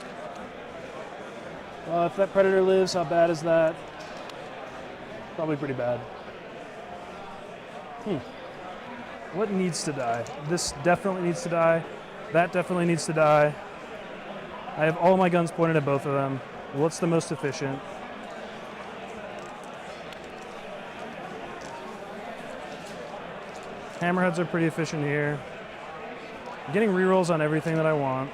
If that Predator lives, how bad is that? Probably pretty bad. What needs to die? This definitely needs to die. That definitely needs to die. I have all my guns pointed at both of them. What's the most efficient? Hammerheads are pretty efficient here. I'm getting rerolls on everything that I want.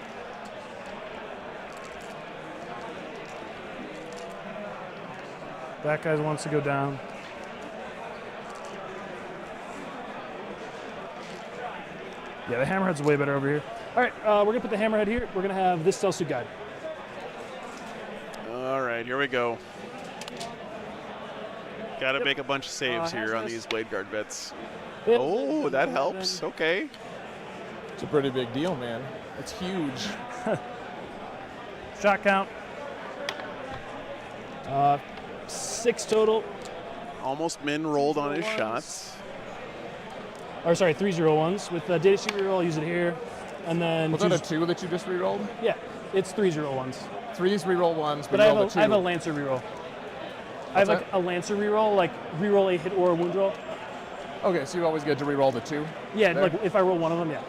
That guy wants to go down. Yeah, the Hammerhead's way better over here. All right, we're gonna put the Hammerhead here. We're gonna have this Stealth Suit Guide. All right, here we go. Got to make a bunch of saves here on hazardous. these blade guard bets. Yep. Oh, that helps. Okay. It's a pretty big deal, man. It's huge. Shot count. 6 total. Almost min rolled on his 0-1s. shots. Or sorry, 3 0-1s. With the data sheet reroll, I'll use it here. And then Was that a 2 that you just rerolled? yeah, it's 3 0-1s. 3's reroll 1s, But I roll the 2. have a Lancer reroll. I have What's like a Lancer reroll, like reroll a hit or a wound roll. Okay, so you always get to reroll the 2. Yeah, There. like if I roll one of them, yeah.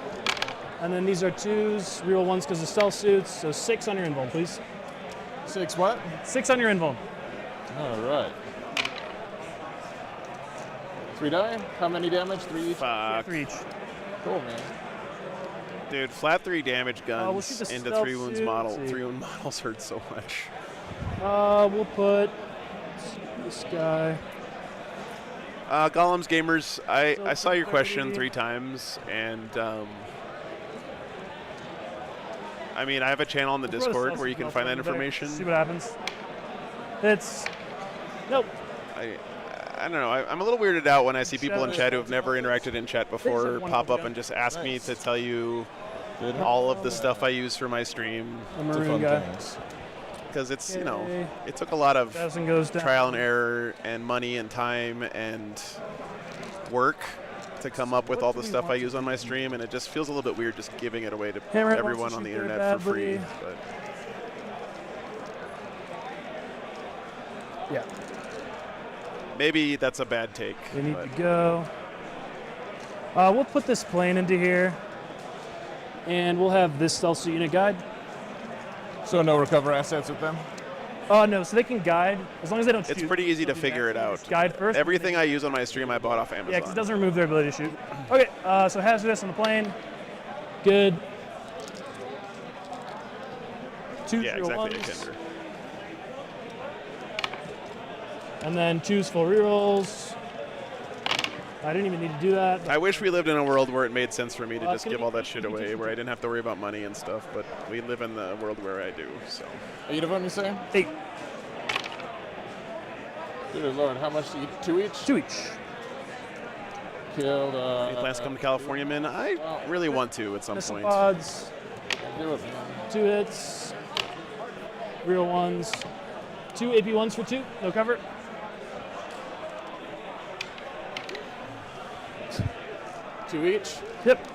And then these are 2s, reroll 1s because of stealth suits. So 6 on your invuln, please. 6 what? 6 on your invuln. All right. 3 die. How many damage? 3 each. Fuck. 3 each. Cool, man. Dude, flat 3 damage we'll guns shoot the into stealth 3 wounds suit. model. Let's see. 3 wound models hurt so much. We'll put this guy. Golems gamers, I saw your 30. question 3 times, and I mean, I have a channel on the We'll throw Discord stealth where you suit can also find that in there. information. See what happens. It's nope. I don't know. I'm a little weirded out when I see people in chat who have never interacted in chat before one pop up gun. and just ask me Nice. to tell you Good. all of the stuff I use for my stream, The It's a maroon fun guy. games. because it's, you know, Okay. it took a lot of 1,000 goes down. trial and error and money and time and work to come up with all the stuff I use on my stream, and it just feels a little bit weird just giving it away to Hammerhead everyone wants to on the shoot very internet for free. badly. But Yeah, maybe that's a bad take. we need but to go. We'll put this plane into here, and we'll have this stealth suit unit guide. So no recover assets with them? Oh no, so they can guide as long as they don't shoot. it's pretty easy to They'll do figure that. it out. Just guide first. Everything I use on my stream I bought off Amazon. Yeah, because it doesn't remove their ability to shoot. Okay, so hazardous on the plane. Good. 2 Yeah, 0 exactly. ones. A Kender. And then 2's full rerolls. I didn't even need to do that. I wish we lived in a world where it made sense for me to Well, just it's give gonna all be- that shit away, where I didn't have to worry about money and stuff, but we live in the world where I do, so. 8 of them, you say? 8. Good Lord, how much each? 2 each? 2 each. Killed, Any plans to come to California, man? I really want to at some Missile point. pods. do it, man. 2 hits. Real ones. 2 AP ones for 2. No cover. Two each? Yep.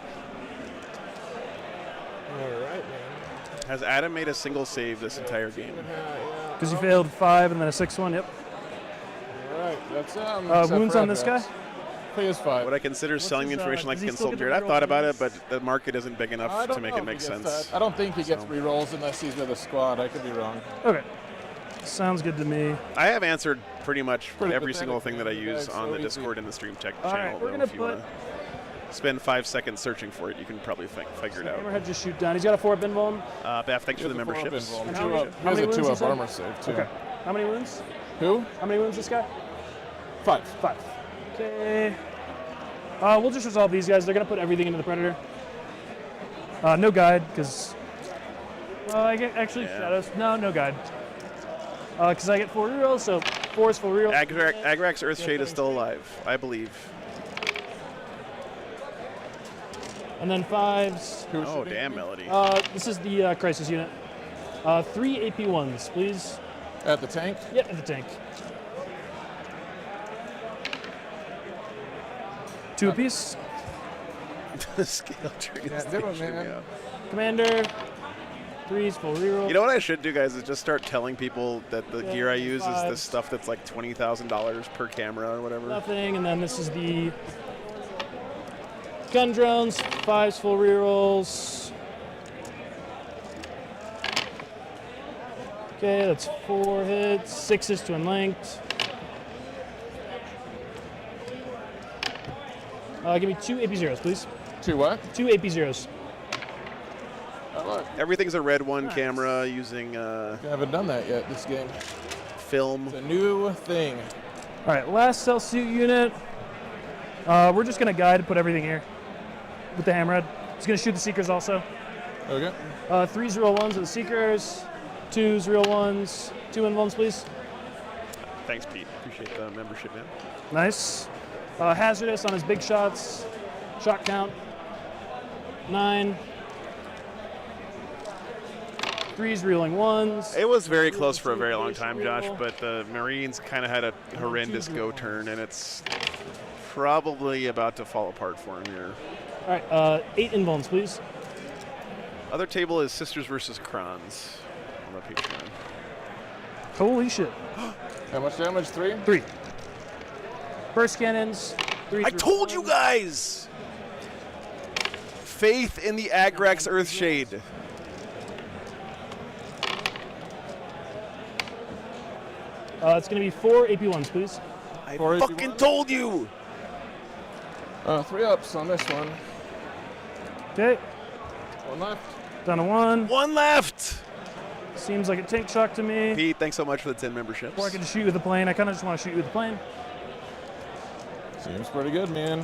All right, man. Has Adam made a single save this entire game? Because you failed 5 and then a 6 one. Yep. All right, that's except Wounds for on this guy? Advex. I think it's 5. Would I consider selling the his, information like does a he still consultant get here? the I've thought about it, reroll but the market isn't big I enough don't to make know it if make he gets sense. that. I don't think he gets So. rerolls unless he's with a squad. I could be wrong. Okay. Sounds good to me. I have answered pretty much Pretty every pathetic, single thing that I man. use That's on so the easy. Discord and the Stream Tech All channel. right, we're though, gonna if you put- want to spend 5 seconds searching for it, you can probably figure it out. Hammerhead just shoot down. He's got a 4 bin vuln. Bath, thanks for the He has a 4-up memberships. invuln. And Two how many- up. how He has many a wounds you 2-up said? armor save, too. Okay. How many wounds? Who? How many wounds this guy? 5. 5. Okay. We'll just resolve these guys. They're going to put everything into the Predator. No guide, because... I get actually Yeah. shadows. No guide. Because I get 4 rerolls, so 4 is full reroll. Agrax Earthshade is still alive, I believe. And then 5s. Who's Oh, shooting damn, me? Melody. This is the crisis unit. 3 AP ones, please. At the tank? Yep, at the tank. 2 apiece. The scale tree is Yeah, do it, teaching man. me out. Commander. 3's full reroll. You know what I should do, guys, is just start telling people that the Yeah, gear I use is this fives. stuff that's like $20,000 per camera or whatever. Nothing, and then this is the gun drones, 5's full rerolls. Okay, that's 4 hits, 6 twin linked. Give me 2 AP zeros, please. 2 what? 2 AP zeros. Oh, look. Everything's a Red 1 Nice. camera using I haven't done that yet this game. film. It's a new thing. All right, last cell suit unit. We're just gonna guide and put everything here with the hammerhead. It's gonna shoot the seekers also. Okay. 3's real ones are the seekers. 2's real ones. 2 invulns, please. Thanks, Pete. Appreciate the membership, man. Nice. Hazardous on his big shots. Shot count 9. 3s reeling 1s. It was very close for a very long time, Josh, but the Marines kind of had a horrendous go turn, and it's probably about to fall apart for him here. All right, 8 invulns, please. Other table is Sisters versus Krons on the Patreon. Holy shit. How much damage? 3? 3. Burst cannons. 3. I told you guys! Faith in the Agrax Earthshade. It's going to be 4 AP1s, please. I 4 fucking told you! 3 ups on this one. Okay, 1 left. down to 1. One left! Seems like a tank shock to me. Pete, thanks so much for the 10 memberships. Or I can shoot you with the plane. I kind of just want to shoot you with the plane. Seems pretty good, man.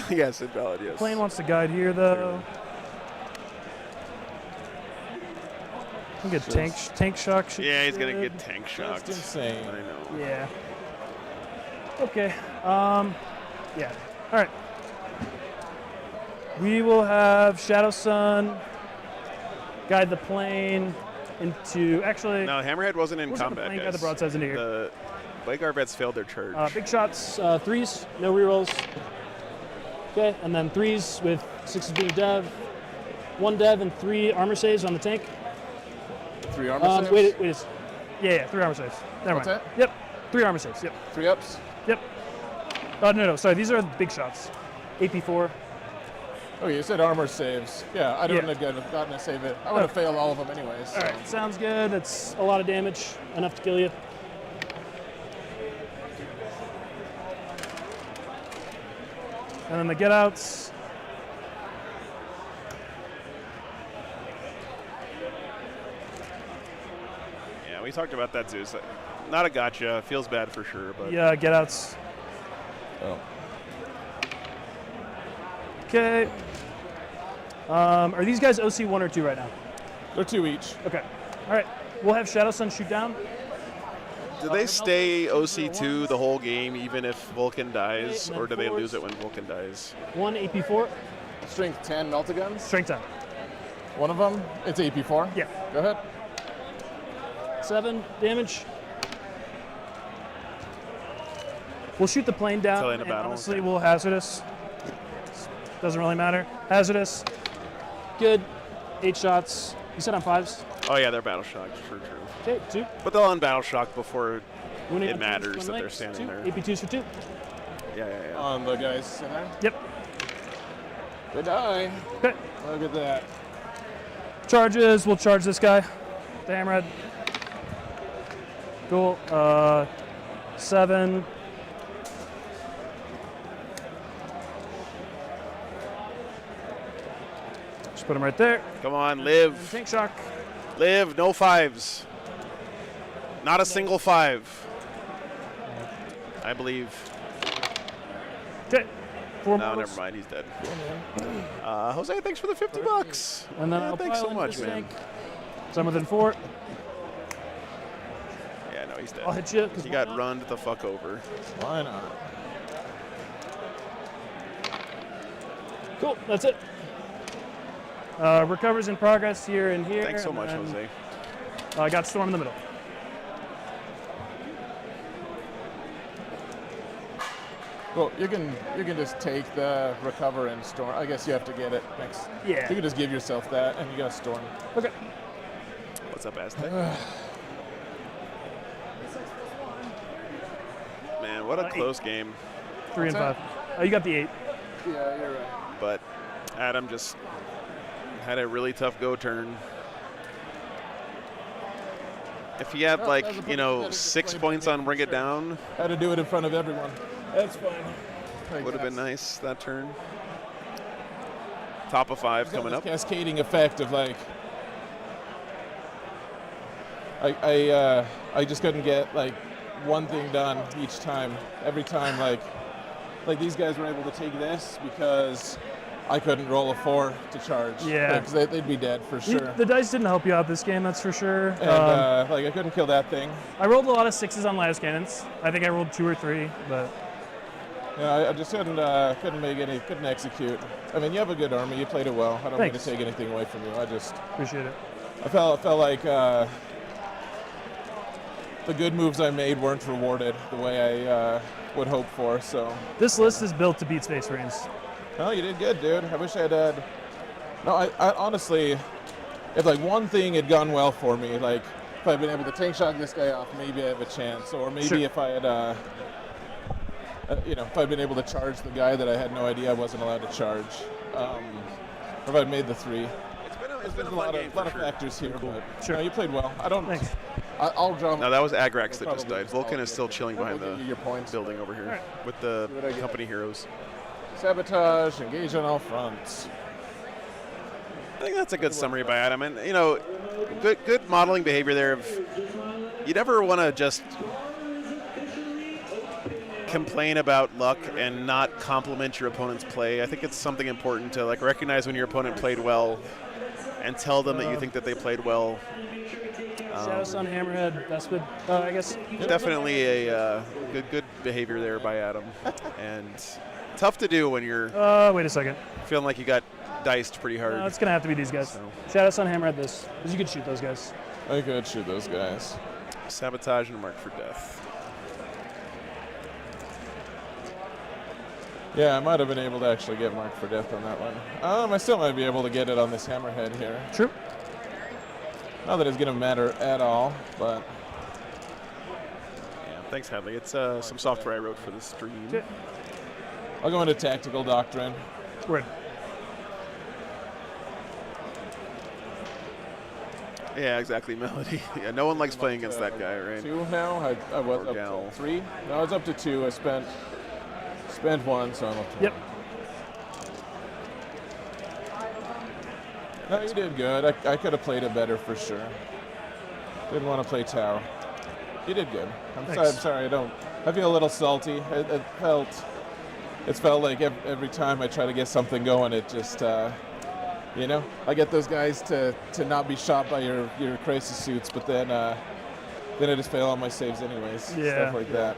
Yes, invalid, yes. Plane wants to guide here, though. I get tank shock. should Yeah, be he's going to good. get tank shocked. That's insane. I know. Yeah. Okay. Yeah. All right. We will have Shadow Sun guide the plane into. Actually, No, Hammerhead wasn't in who's on the combat, plane guide guys. the broadsides into here? The Bladeguard vets failed their charge. Big shots, 3s, no rerolls. Okay, and then 3s with 6s being dev. 1 dev and 3 armor saves on the tank. 3 armor saves? Wait. Yeah, 3 armor saves. Never What's mind. that? Yep, 3 armor saves. Yep. 3 ups? Yep. No, sorry, these are the big shots. AP4. Oh, you said armor saves. Yeah, I don't Yeah. have gotten to save it. I would have failed all of them anyways. So. All right, sounds good. That's a lot of damage, enough to kill you. And then the get outs. Yeah, we talked about that, Zeus. Not a gotcha. Feels bad for sure, but Yeah, get outs. Oh. Okay. Are these guys OC 1 or 2 right now? They're 2 each. Okay. All right. We'll have Shadow Sun shoot down. do they stay OC2 the whole game even if Vulcan dies, and then or do they forwards. lose it when Vulcan dies? 1 AP4, Strength 10 meltaguns. strength 10. One of them, it's AP4. Yeah. Go ahead. 7 damage. We'll shoot the plane down. Till end of And battle, honestly, okay. we'll hazardous. Doesn't really matter. Hazardous. Good. 8 shots. You said on 5s. Oh yeah, they're battle shocked for true. Okay, 2. But they'll unbattle shock before. Winning It on matters twin that they're legs, standing 2. there. AP2s for 2. Yeah. On the guys in there. Yep. They die. Okay. Look at that. Charges. We'll charge this guy. The hammerhead. Cool. 7. Just put him right there. Come on, live, Tank shock. live. No 5s. Not a single 5. I believe. Okay. 4 No, models. never mind. He's dead. Jose, thanks for the $50. And then Yeah, I'll thanks pile so into much, this man. tank. So I'm within 4. Yeah, no, he's dead. I'll hit you. 'cause He why got not? runned the fuck over. Why not? Cool. That's it. Recovers in progress here and here. Thanks so and much, then, Jose. I got Storm in the middle. Well, you can just take the recover and storm. I guess you have to get it next. Yeah. You can just give yourself that and you got a storm. Okay. What's up, Aztec? Man, what a 8. close game. 3 and What's 5. Oh, you got the 8. Yeah, you're right. But Adam just had a really tough go turn. If he had Well, like, that was a you pretty know, pathetic 6 display, points but on Bring It sure. Down, Had to do it in front of everyone. That's fine. would have been nice that turn. Top of 5 coming up. Cascading effect of like, I just couldn't get like one thing done each time. Every time, like these guys were able to take this because I couldn't roll a 4 to charge. Yeah. Because they'd be dead for sure. The dice didn't help you out this game, that's for sure. And like I couldn't kill that thing. I rolled a lot of 6s on lattice cannons. I think I rolled 2 or 3, but Yeah, I just couldn't execute. I mean, you have a good army. You played it well. I don't mean to Thanks. take anything away from you. appreciate it. I felt like the good moves I made weren't rewarded the way I would hope for. So. This list is built to beat Space Marines. No, you did good, dude. I wish I'd had. No, I honestly, if like one thing had gone well for me, like if I'd been able to tank shock this guy off, maybe I have a chance. Or maybe Sure. if I had, if I'd been able to charge the guy that I had no idea I wasn't allowed to charge, or if I'd made the 3. It's been a lot fun game of for sure. factors here, but Sure. no, you played well. I don't. Thanks. I'll draw. No, that was Agrax that just Probably died. Vulcan is still chilling I'll behind give you your the points. building over here Alright. with the See what I get. company heroes. Sabotage, engage on all fronts. I think that's a good summary by Adam, and you know, good modeling behavior there. You never want to just complain about luck and not compliment your opponent's play. I think it's something important to like recognize when your opponent played well, and tell them that you think that they played well. Shadows on Hammerhead, Vespid, I guess. Definitely a good behavior there by Adam, and tough to do when you're Wait a second. feeling like you got diced pretty hard. No, it's going to have to be these guys. So. Shadows on Hammerhead this, because you could shoot those guys. I could shoot those guys. Sabotage and mark for death. Yeah, I might have been able to actually get marked for death on that one. I still might be able to get it on this hammerhead here. True. Not that it's going to matter at all, but Yeah, thanks, Hadley. It's some software I wrote for the stream. Yeah. I'll go into Tactical Doctrine. Word. Yeah, exactly, Melody. Yeah, no one likes playing against that guy, right? 2 now? I was Or up gal. to 3? No, I was up to 2. I spent 1, so I'm up to Yep. 1. No, you did good. I could have played it better for sure. Didn't want to play Tau. You did good. I'm Thanks. sorry. I feel a little salty. It felt like every time I try to get something going, it just, I get those guys to not be shot by your crisis suits, but then I just fail on my saves anyways. Yeah. Stuff like that.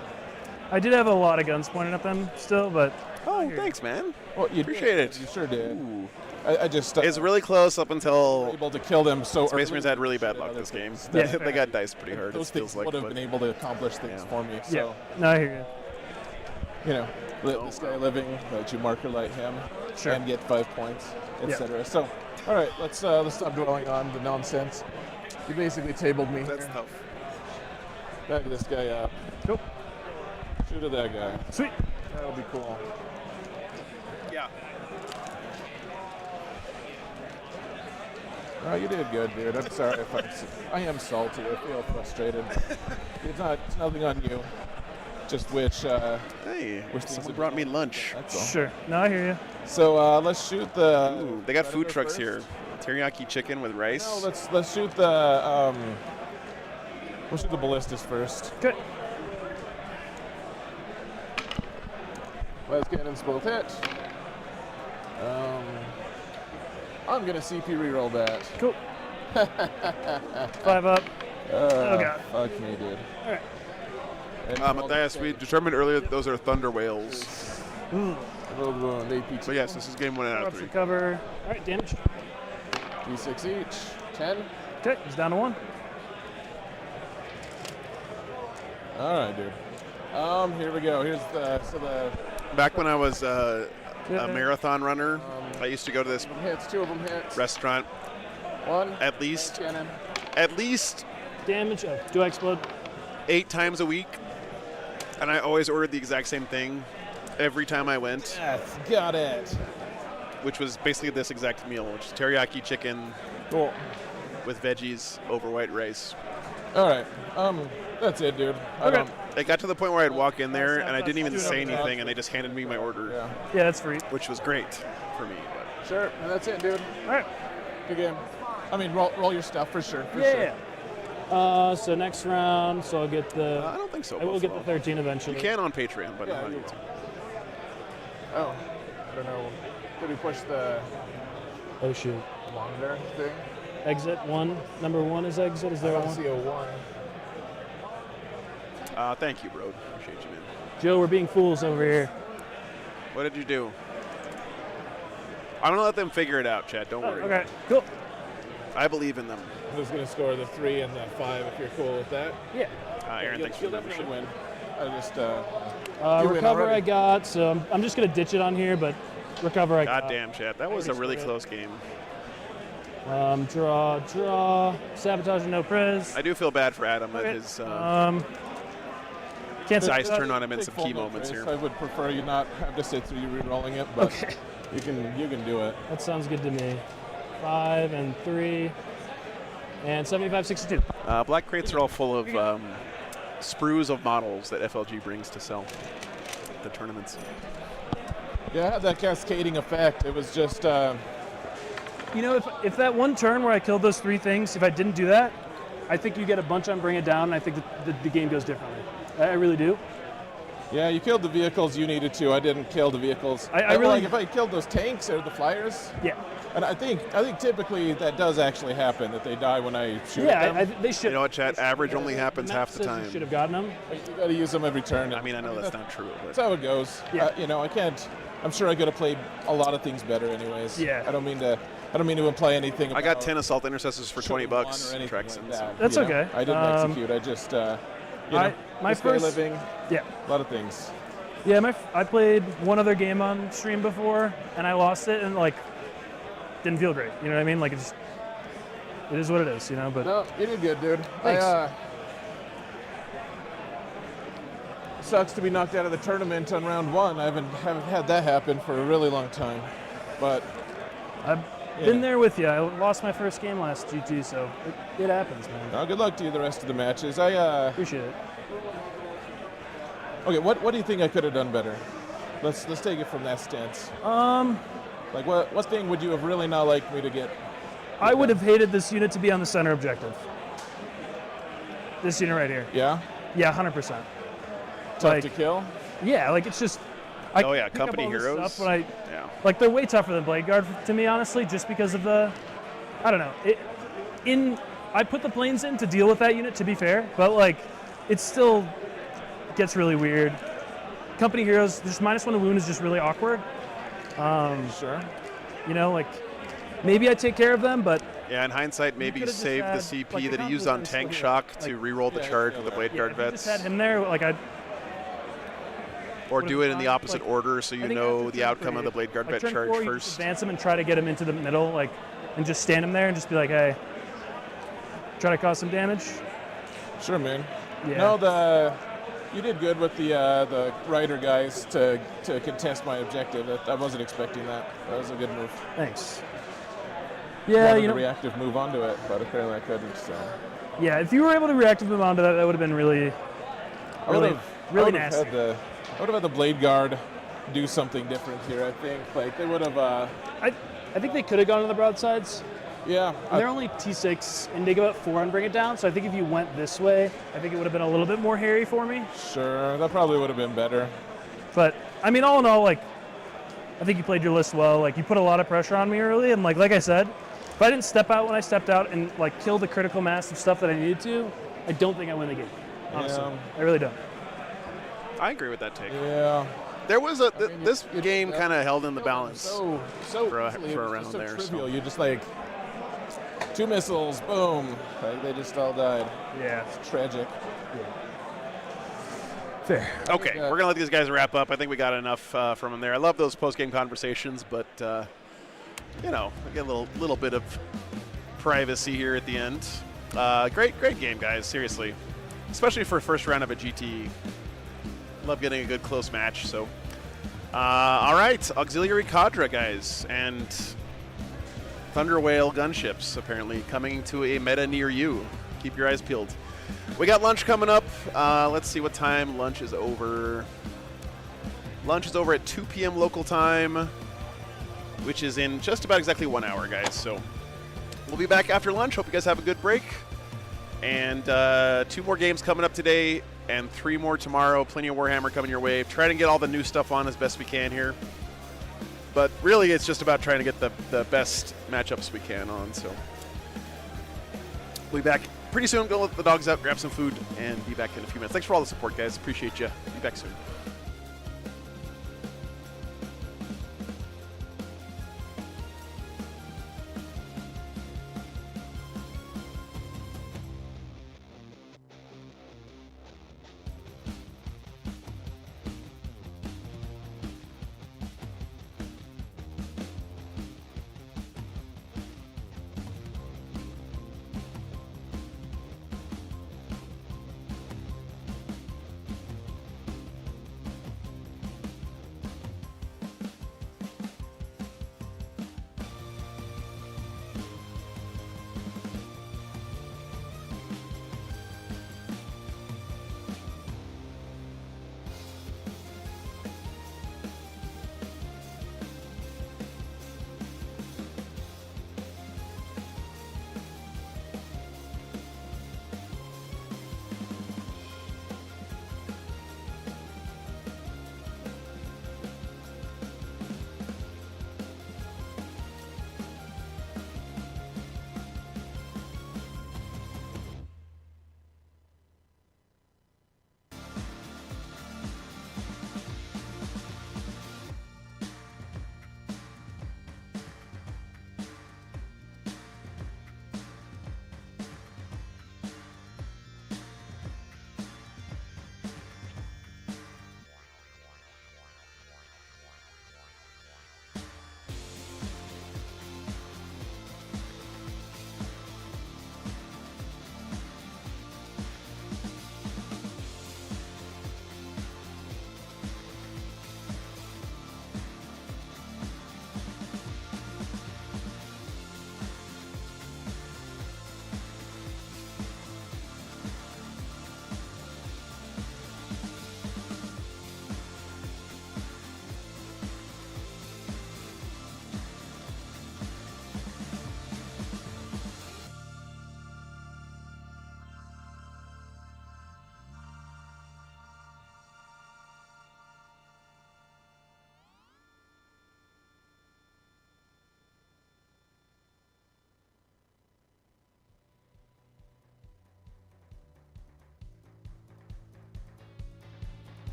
I did have a lot of guns pointed at them still, but Oh, thanks, man. Well, you Appreciate did. it. You sure did. Ooh. I just It's really close up until able to kill them so Space early. Marines had really bad luck this game. Yeah. They got diced pretty hard, it Those feels things like. would have but- been able to accomplish things Yeah. for me. yeah. So, No, I hear let this guy living, let you marker light him, Sure. and get 5 points, Yeah. etc. So, all right, let's stop dwelling on the nonsense. You basically tabled me. That's here. tough. Back this guy up. you. Cool. Shoot at that guy. Sweet. That'll be cool. Yeah. Oh, you did good, dude. I'm sorry if I am salty. I feel frustrated. It's nothing on you. Just wish. Hey, Wish someone things brought me lunch. That's all. Sure. No, I hear you. So let's shoot the. Ooh, they got food Predator trucks first. here. Teriyaki chicken with rice. No, let's shoot the. We'll shoot the ballistas first. Good. Las cannons both hit. I'm gonna CP reroll that. Cool. 5 up. Oh, God. Fuck me, dude. All right. And Matthias, we determined earlier that those are thunder whales. rolled wound, AP2. So yes, this is game 1 out of Corruption 3. cover. All right, damage. D6 each. 10. Okay, he's down to 1. All right, dude. Here we go. Here's the Back when I was a Yeah. marathon runner, I used to go to this hits. 2 of them hits. restaurant 1. at least Cannon. Damage. Oh, do I explode? 8 times a week, and I always ordered the exact same thing every time I went, Yes, got it. which was basically this exact meal, which is teriyaki chicken Cool. with veggies over white rice. All right. That's it, dude. I Okay. don't. It got to the point where I'd walk in there and I didn't even Do it say over top. anything, and they just handed me my order, Yeah. Yeah, that's free. which was great for me. Sure. And that's it, dude. All right. Good game. I mean, roll your stuff for sure. For Yeah. Sure. So next round, so I'll get the. I don't think so. I will get the Buffalo. 13 eventually. You can on Patreon, but Yeah, not on you YouTube. Oh. I don't know. Did we push the Oh shoot. monitor thing? Exit 1. Number 1 is exit. Is I there don't one? see a 1. Thank you, Road. Appreciate you, man. Joe, we're being fools over here. What did you do? I'm going to let them figure it out, Chad. Don't Oh, worry. okay, cool. I believe in them. Who's going to score the 3 and the 5 if you're cool with that? Yeah. Aaron, thanks for the membership. Win. I just, Recover I got, so I'm just going to ditch it on here, but recover I got. God damn, Chad. That was a really close game. Draw. Sabotage and no priz. I do feel bad for Adam that his Can't dice say turn on him in some key moments here. I would prefer you not have to sit through you re-rolling it, but Okay. you can do it. That sounds good to me. 5 and 3 and 75.62. Black crates are all full of sprues of models that FLG brings to sell at the tournaments. Yeah, it had that cascading effect. It was just, You know, if that one turn where I killed those 3 things, if I didn't do that, I think you get a bunch on Bring It Down, and I think the game goes differently. I really do. yeah, you killed the vehicles you needed to. I didn't kill the vehicles. I really- like if I killed those tanks or the flyers. Yeah. And I think typically that does actually happen, that they die when I shoot Yeah, at them. they should. You know what, Chad? Average only happens map half the says you time. should have gotten them. You got to use them every turn. I mean, I know that's not true, That's but how it goes. Yeah. I can't. I'm sure I could have played a lot of things better, anyways. Yeah. I don't mean to imply anything. I got about 10 assault intercessors for shooting 20 one bucks. or anything Trexon, like so. that, That's you know? okay. I didn't execute. I just, my first- living, Yeah. a lot of things. Yeah, I played one other game on stream before, and I lost it, and like, didn't feel great. You know what I mean? Like, it is what it is, you know. But No, you did good, dude. Thanks. Sucks to be knocked out of the tournament on round 1. I haven't had that happen for a really long time, but I've been there with you. I lost my first game last GT, so it happens, man. good luck to you the rest of the matches. Appreciate it. Okay, what do you think I could have done better? Let's take it from that stance. Like what thing would you have really not liked me to get? I would have hated this unit to be on the center objective. This unit right here. Yeah, Yeah, 100%. tough Like, to kill. yeah, like it's just. Oh, yeah, pick up company all this heroes. stuff when Yeah. like they're way tougher than Blade Guard to me, honestly, just because of the. I don't know. I put the planes in to deal with that unit, to be fair, but like, it still gets really weird. Company heroes, just -1 to wound is just really awkward. Sure. You know, like maybe I take care of them, but Yeah, in hindsight, maybe could've just save the had, CP like, that he the used on conflict Tank is still Shock here. to Like, re-roll the yeah, I charge feel with the that. Blade yeah, Guard if you vets. just had him there, like Or would've do it in been the fine. opposite Like, order so you I think know after the turn outcome of 3, the Blade Guard like vet turn charge 4, you just first. advance him and try to get him into the middle, like, and just stand him there and just be like, hey, try to cause some damage. Sure, man. Yeah. No, you did good with the rider guys to contest my objective. I wasn't expecting that. That was a good move. Thanks. Yeah, Wanted you a know. reactive move onto it, but apparently I couldn't. So Yeah, if you were able to reactive move onto that, that would have been really I really would've nasty. I would have had the Blade Guard do something different here. I think like they would have. I think they could have gone to the broadsides. Yeah. And they're only T6, and they go about 4 and bring it down. So I think if you went this way, I think it would have been a little bit more hairy for me. Sure, that probably would have been better. But I mean, all in all, like, I think you played your list well. Like, you put a lot of pressure on me early, and like I said, if I didn't step out when I stepped out and like kill the critical mass of stuff that I needed to, I don't think I win the game. Honestly, Yeah. I really don't. I agree with that take. Yeah. There was mean, this it- game that- kind of held in the balance. So for a easily, it was round just so there, trivial. so. You just like 2 missiles, boom. Like they just all died. Yeah, It's tragic. fair. Okay, Yeah. we're gonna let these guys wrap up. I think we got enough from them there. I love those post-game conversations, but you know, I get a little bit of privacy here at the end. Great game, guys. Seriously, especially for first round of a GT. Love getting a good close match. So, all right, auxiliary cadre, guys, and Thunder Whale gunships apparently coming to a meta near you. Keep your eyes peeled. We got lunch coming up. Let's see what time lunch is over. Lunch is over at 2 p.m. local time, which is in just about exactly 1 hour, guys. So we'll be back after lunch. Hope you guys have a good break. And 2 more games coming up today and 3 more tomorrow. Plenty of Warhammer coming your way. Try to get all the new stuff on as best we can here. But really, it's just about trying to get the best matchups we can on. So we'll be back pretty soon. Go let the dogs out, grab some food, and be back in a few minutes. Thanks for all the support, guys. Appreciate you. Be back soon.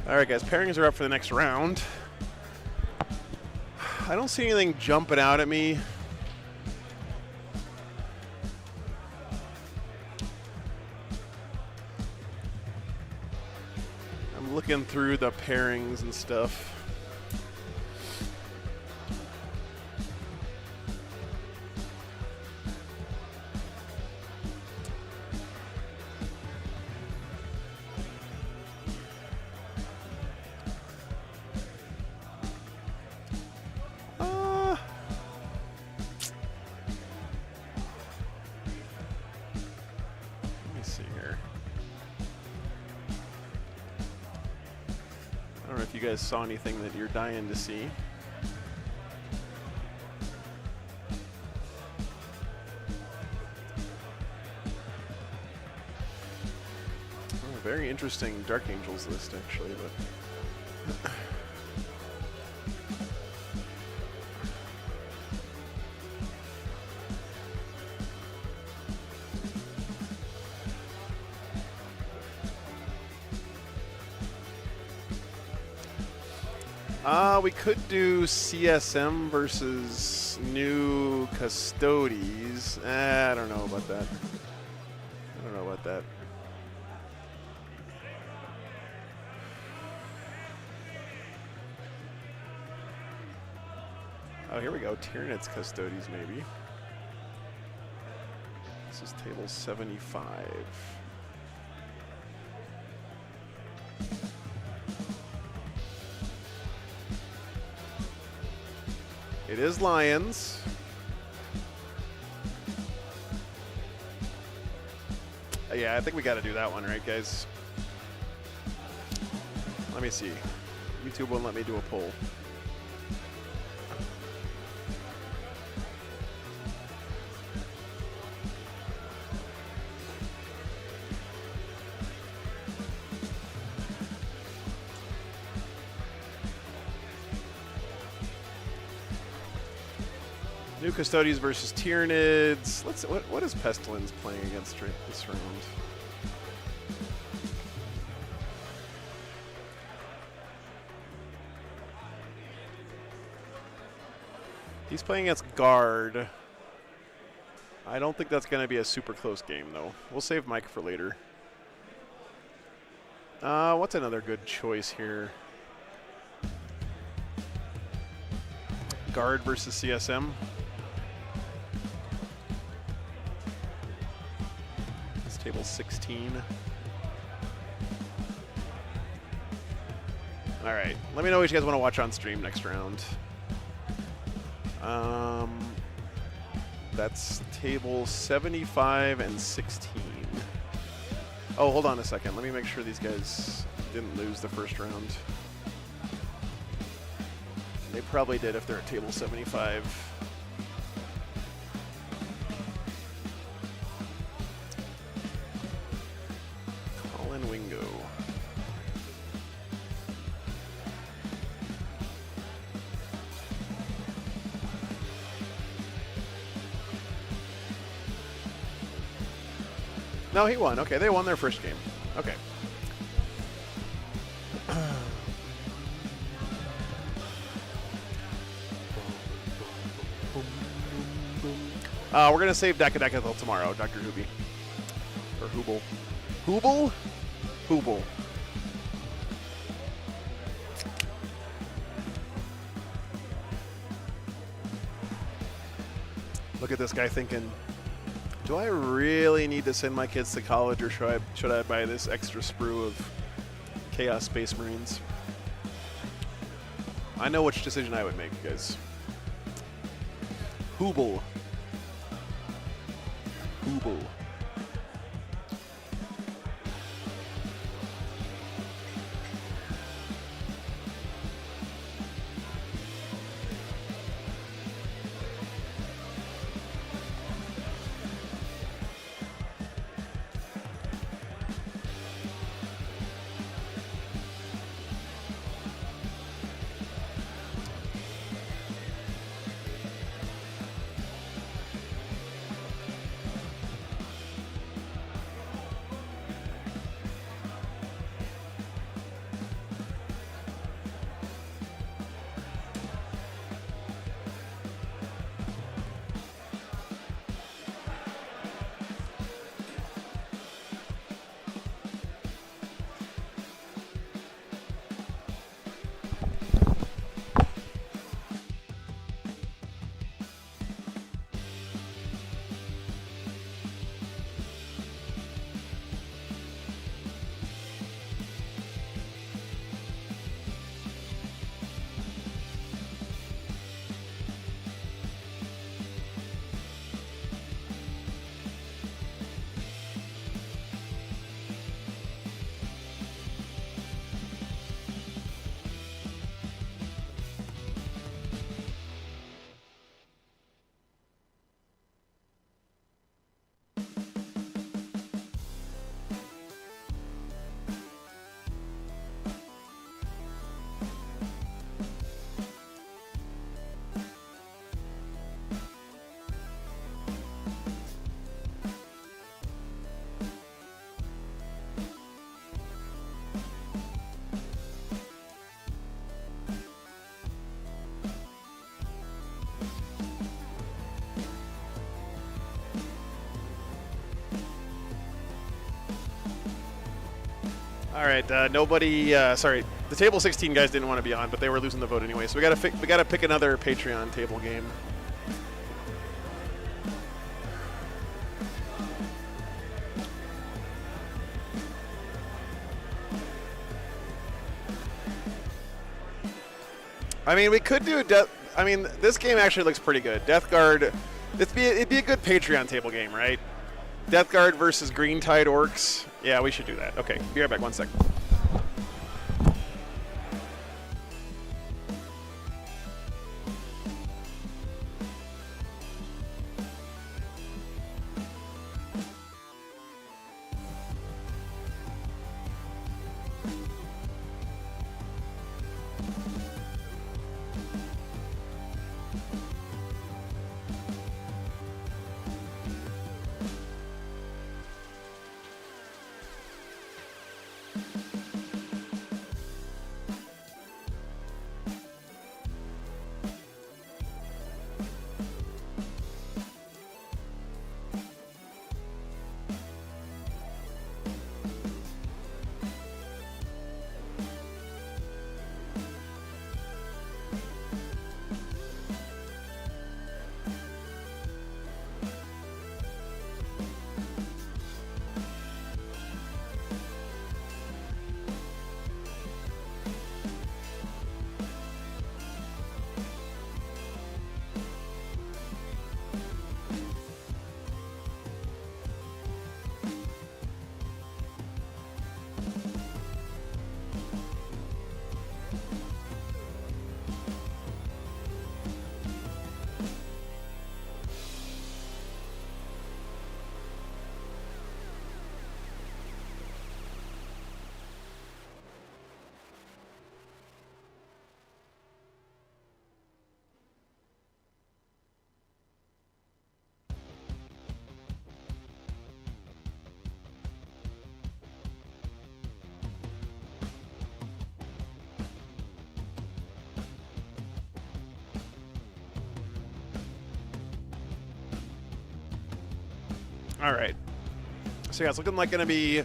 All right, guys, pairings are up for the next round. I don't see anything jumping out at me. I'm looking through the pairings and stuff. I don't know if you guys saw anything that you're dying to see. Oh, very interesting Dark Angels list, actually. But we could do CSM versus new Custodes. I don't know about that. I don't know about that. Oh, here we go. Tyranids Custodes, maybe. This is table 75. It is Lions. Yeah, I think we got to do that one, right, guys? Let me see. YouTube won't let me do a poll. New Custodes versus Tyranids. Let's. What is Pestilence playing against this round? He's playing against Guard. I don't think that's going to be a super close game, though. We'll save Mike for later. What's another good choice here? Guard versus CSM. It's table 16. All right, let me know what you guys want to watch on stream next round. That's table 75 and 16. Oh, hold on a second. Let me make sure these guys didn't lose the first round. They probably did if they're at table 75. Colin Wingo. No, he won. Okay, they won their first game. Okay. We're going to save Deka till tomorrow, Dr. Hoobie. Or Hooble. Hooble? Hooble. Look at this guy thinking, do I really need to send my kids to college, or should I buy this extra sprue of Chaos Space Marines? I know which decision I would make, guys. Hooble. Hooble. All right, nobody. Sorry, the table 16 guys didn't want to be on, but they were losing the vote anyway. So we gotta pick another Patreon table game. I mean, we could do Death. I mean, this game actually looks pretty good. Death Guard. It'd be a good Patreon table game, right? Death Guard versus Green Tide Orcs. Yeah, we should do that. Okay, be right back. 1 second. All right. So yeah, it's looking like going to be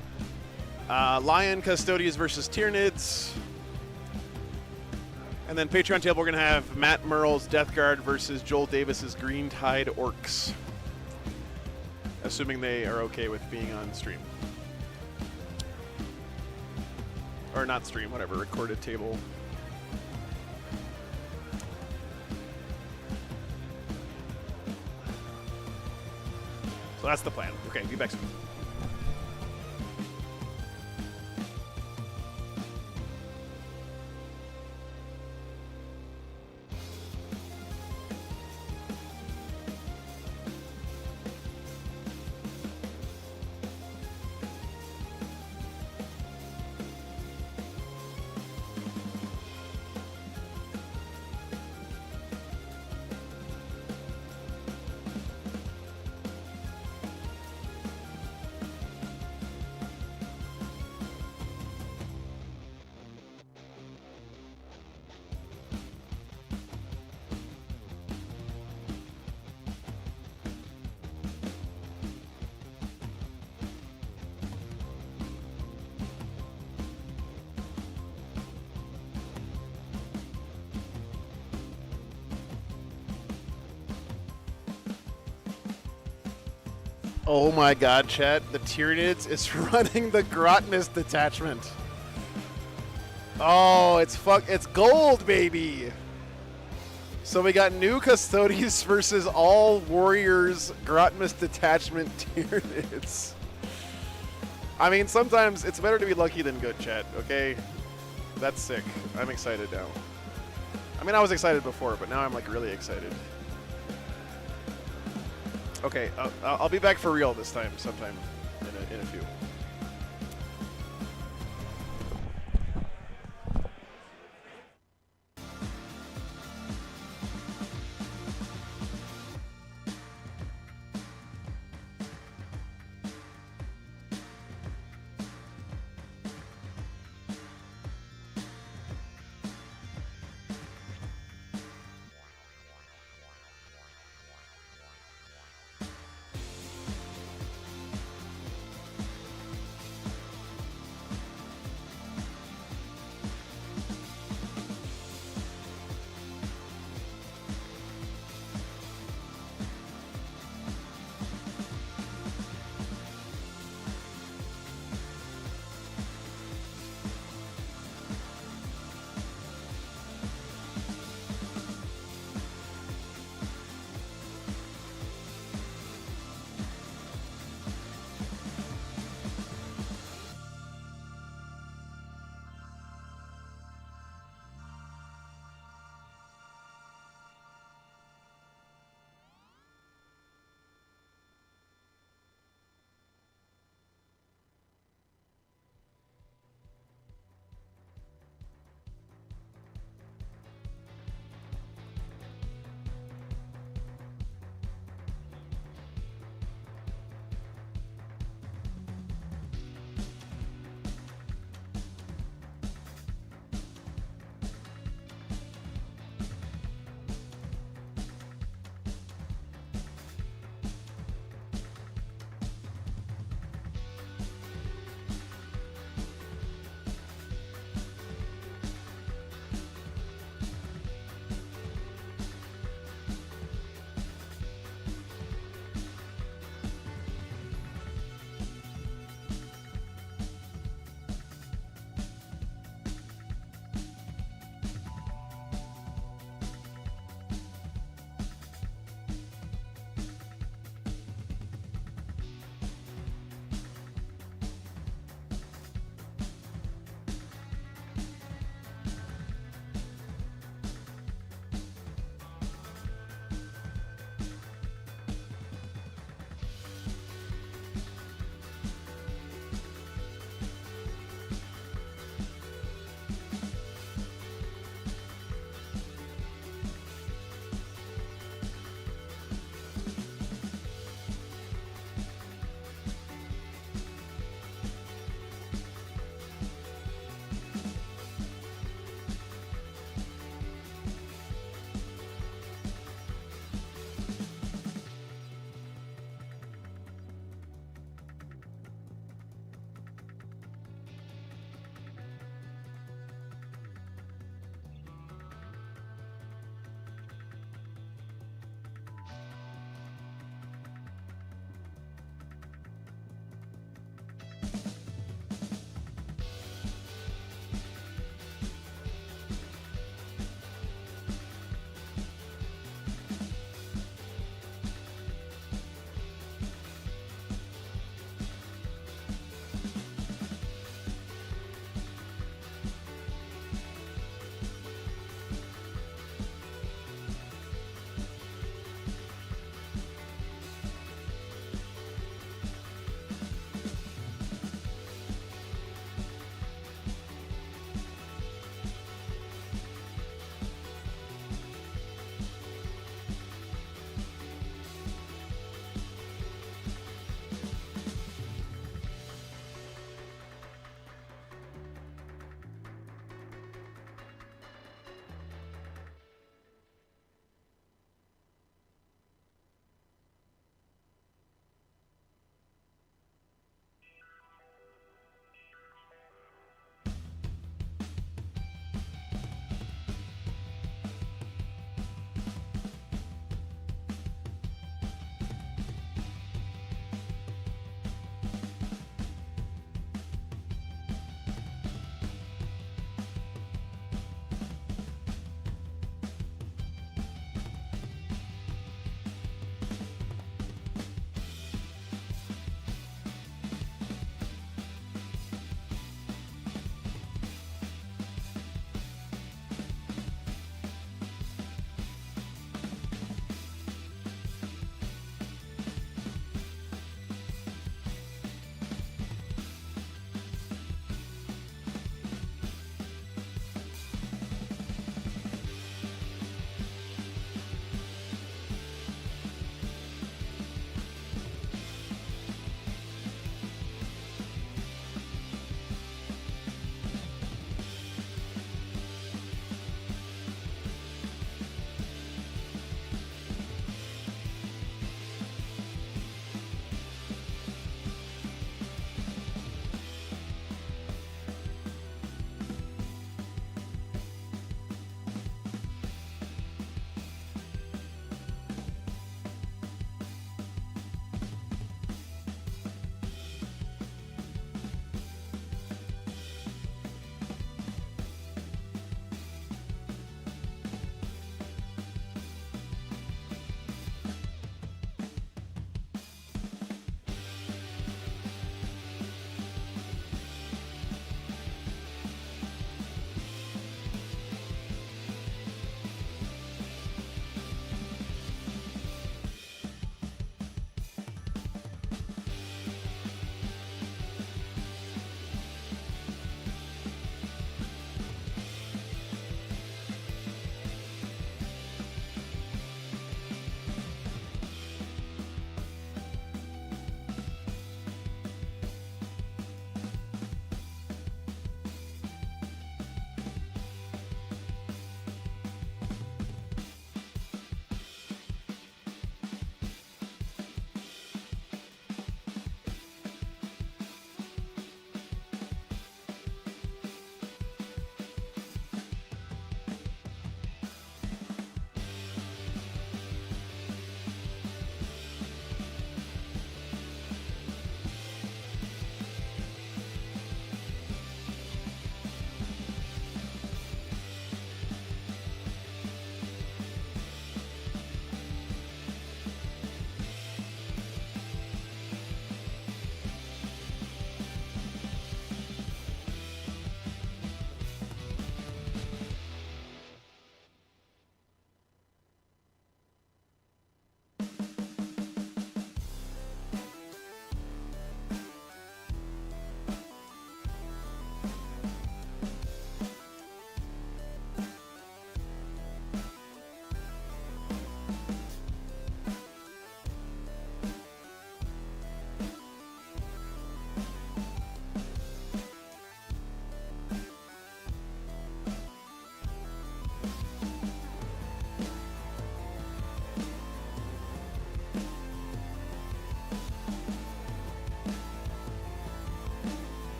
Lion Custodians versus Tyranids. And then Patreon table, we're going to have Matt Merle's Death Guard versus Joel Davis's Green Tide Orcs. Assuming they are okay with being on stream. Or not stream, whatever, recorded table. So that's the plan. Okay, be back soon. Oh my god, chat. The Tyranids is running the Grotness detachment. Oh, it's gold, baby. So we got new Custodians versus all Warriors Grotness detachment Tyranids. I mean, sometimes it's better to be lucky than good, chat, okay? That's sick. I'm excited now. I mean, I was excited before, but now I'm like really excited. Okay, I'll be back for real this time, sometime in a few.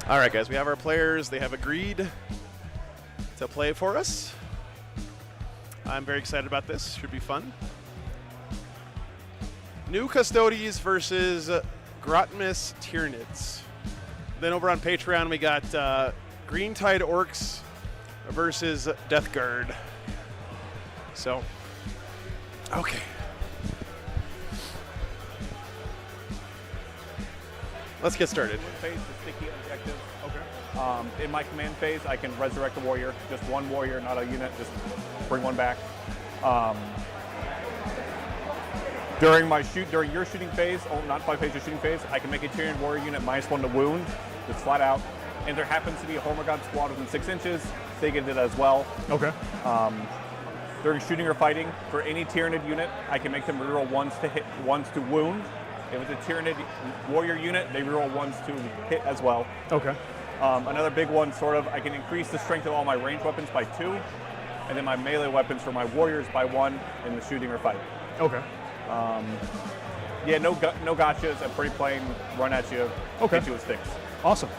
All right, guys, we have our players. They have agreed to play for us. I'm very excited about this. Should be fun. New Custodes versus Grotmus Tyranids. Then over on Patreon, we got Green Tide Orcs versus Death Guard. So, okay. Let's get started. Phase is sticky objective. Okay. In my command phase, I can resurrect a warrior. Just one warrior, not a unit. Just bring one back. During your shooting phase, not my phase, your shooting phase, I can make a Tyrian warrior unit -1 to wound, just flat out. And there happens to be a Hormagaunt squad within 6 inches. They get it as well. Okay. During shooting or fighting, for any Tyranid unit, I can make them reroll 1s to hit, 1s to wound. If it's a Tyranid warrior unit, they reroll 1s to hit as well. Okay. Another big one, I can increase the strength of all my ranged weapons by 2, and then my melee weapons for my warriors by 1 in the shooting or fighting. Okay. Yeah, no gotchas, a pretty plain run at you, Okay. hit you with sticks. Awesome.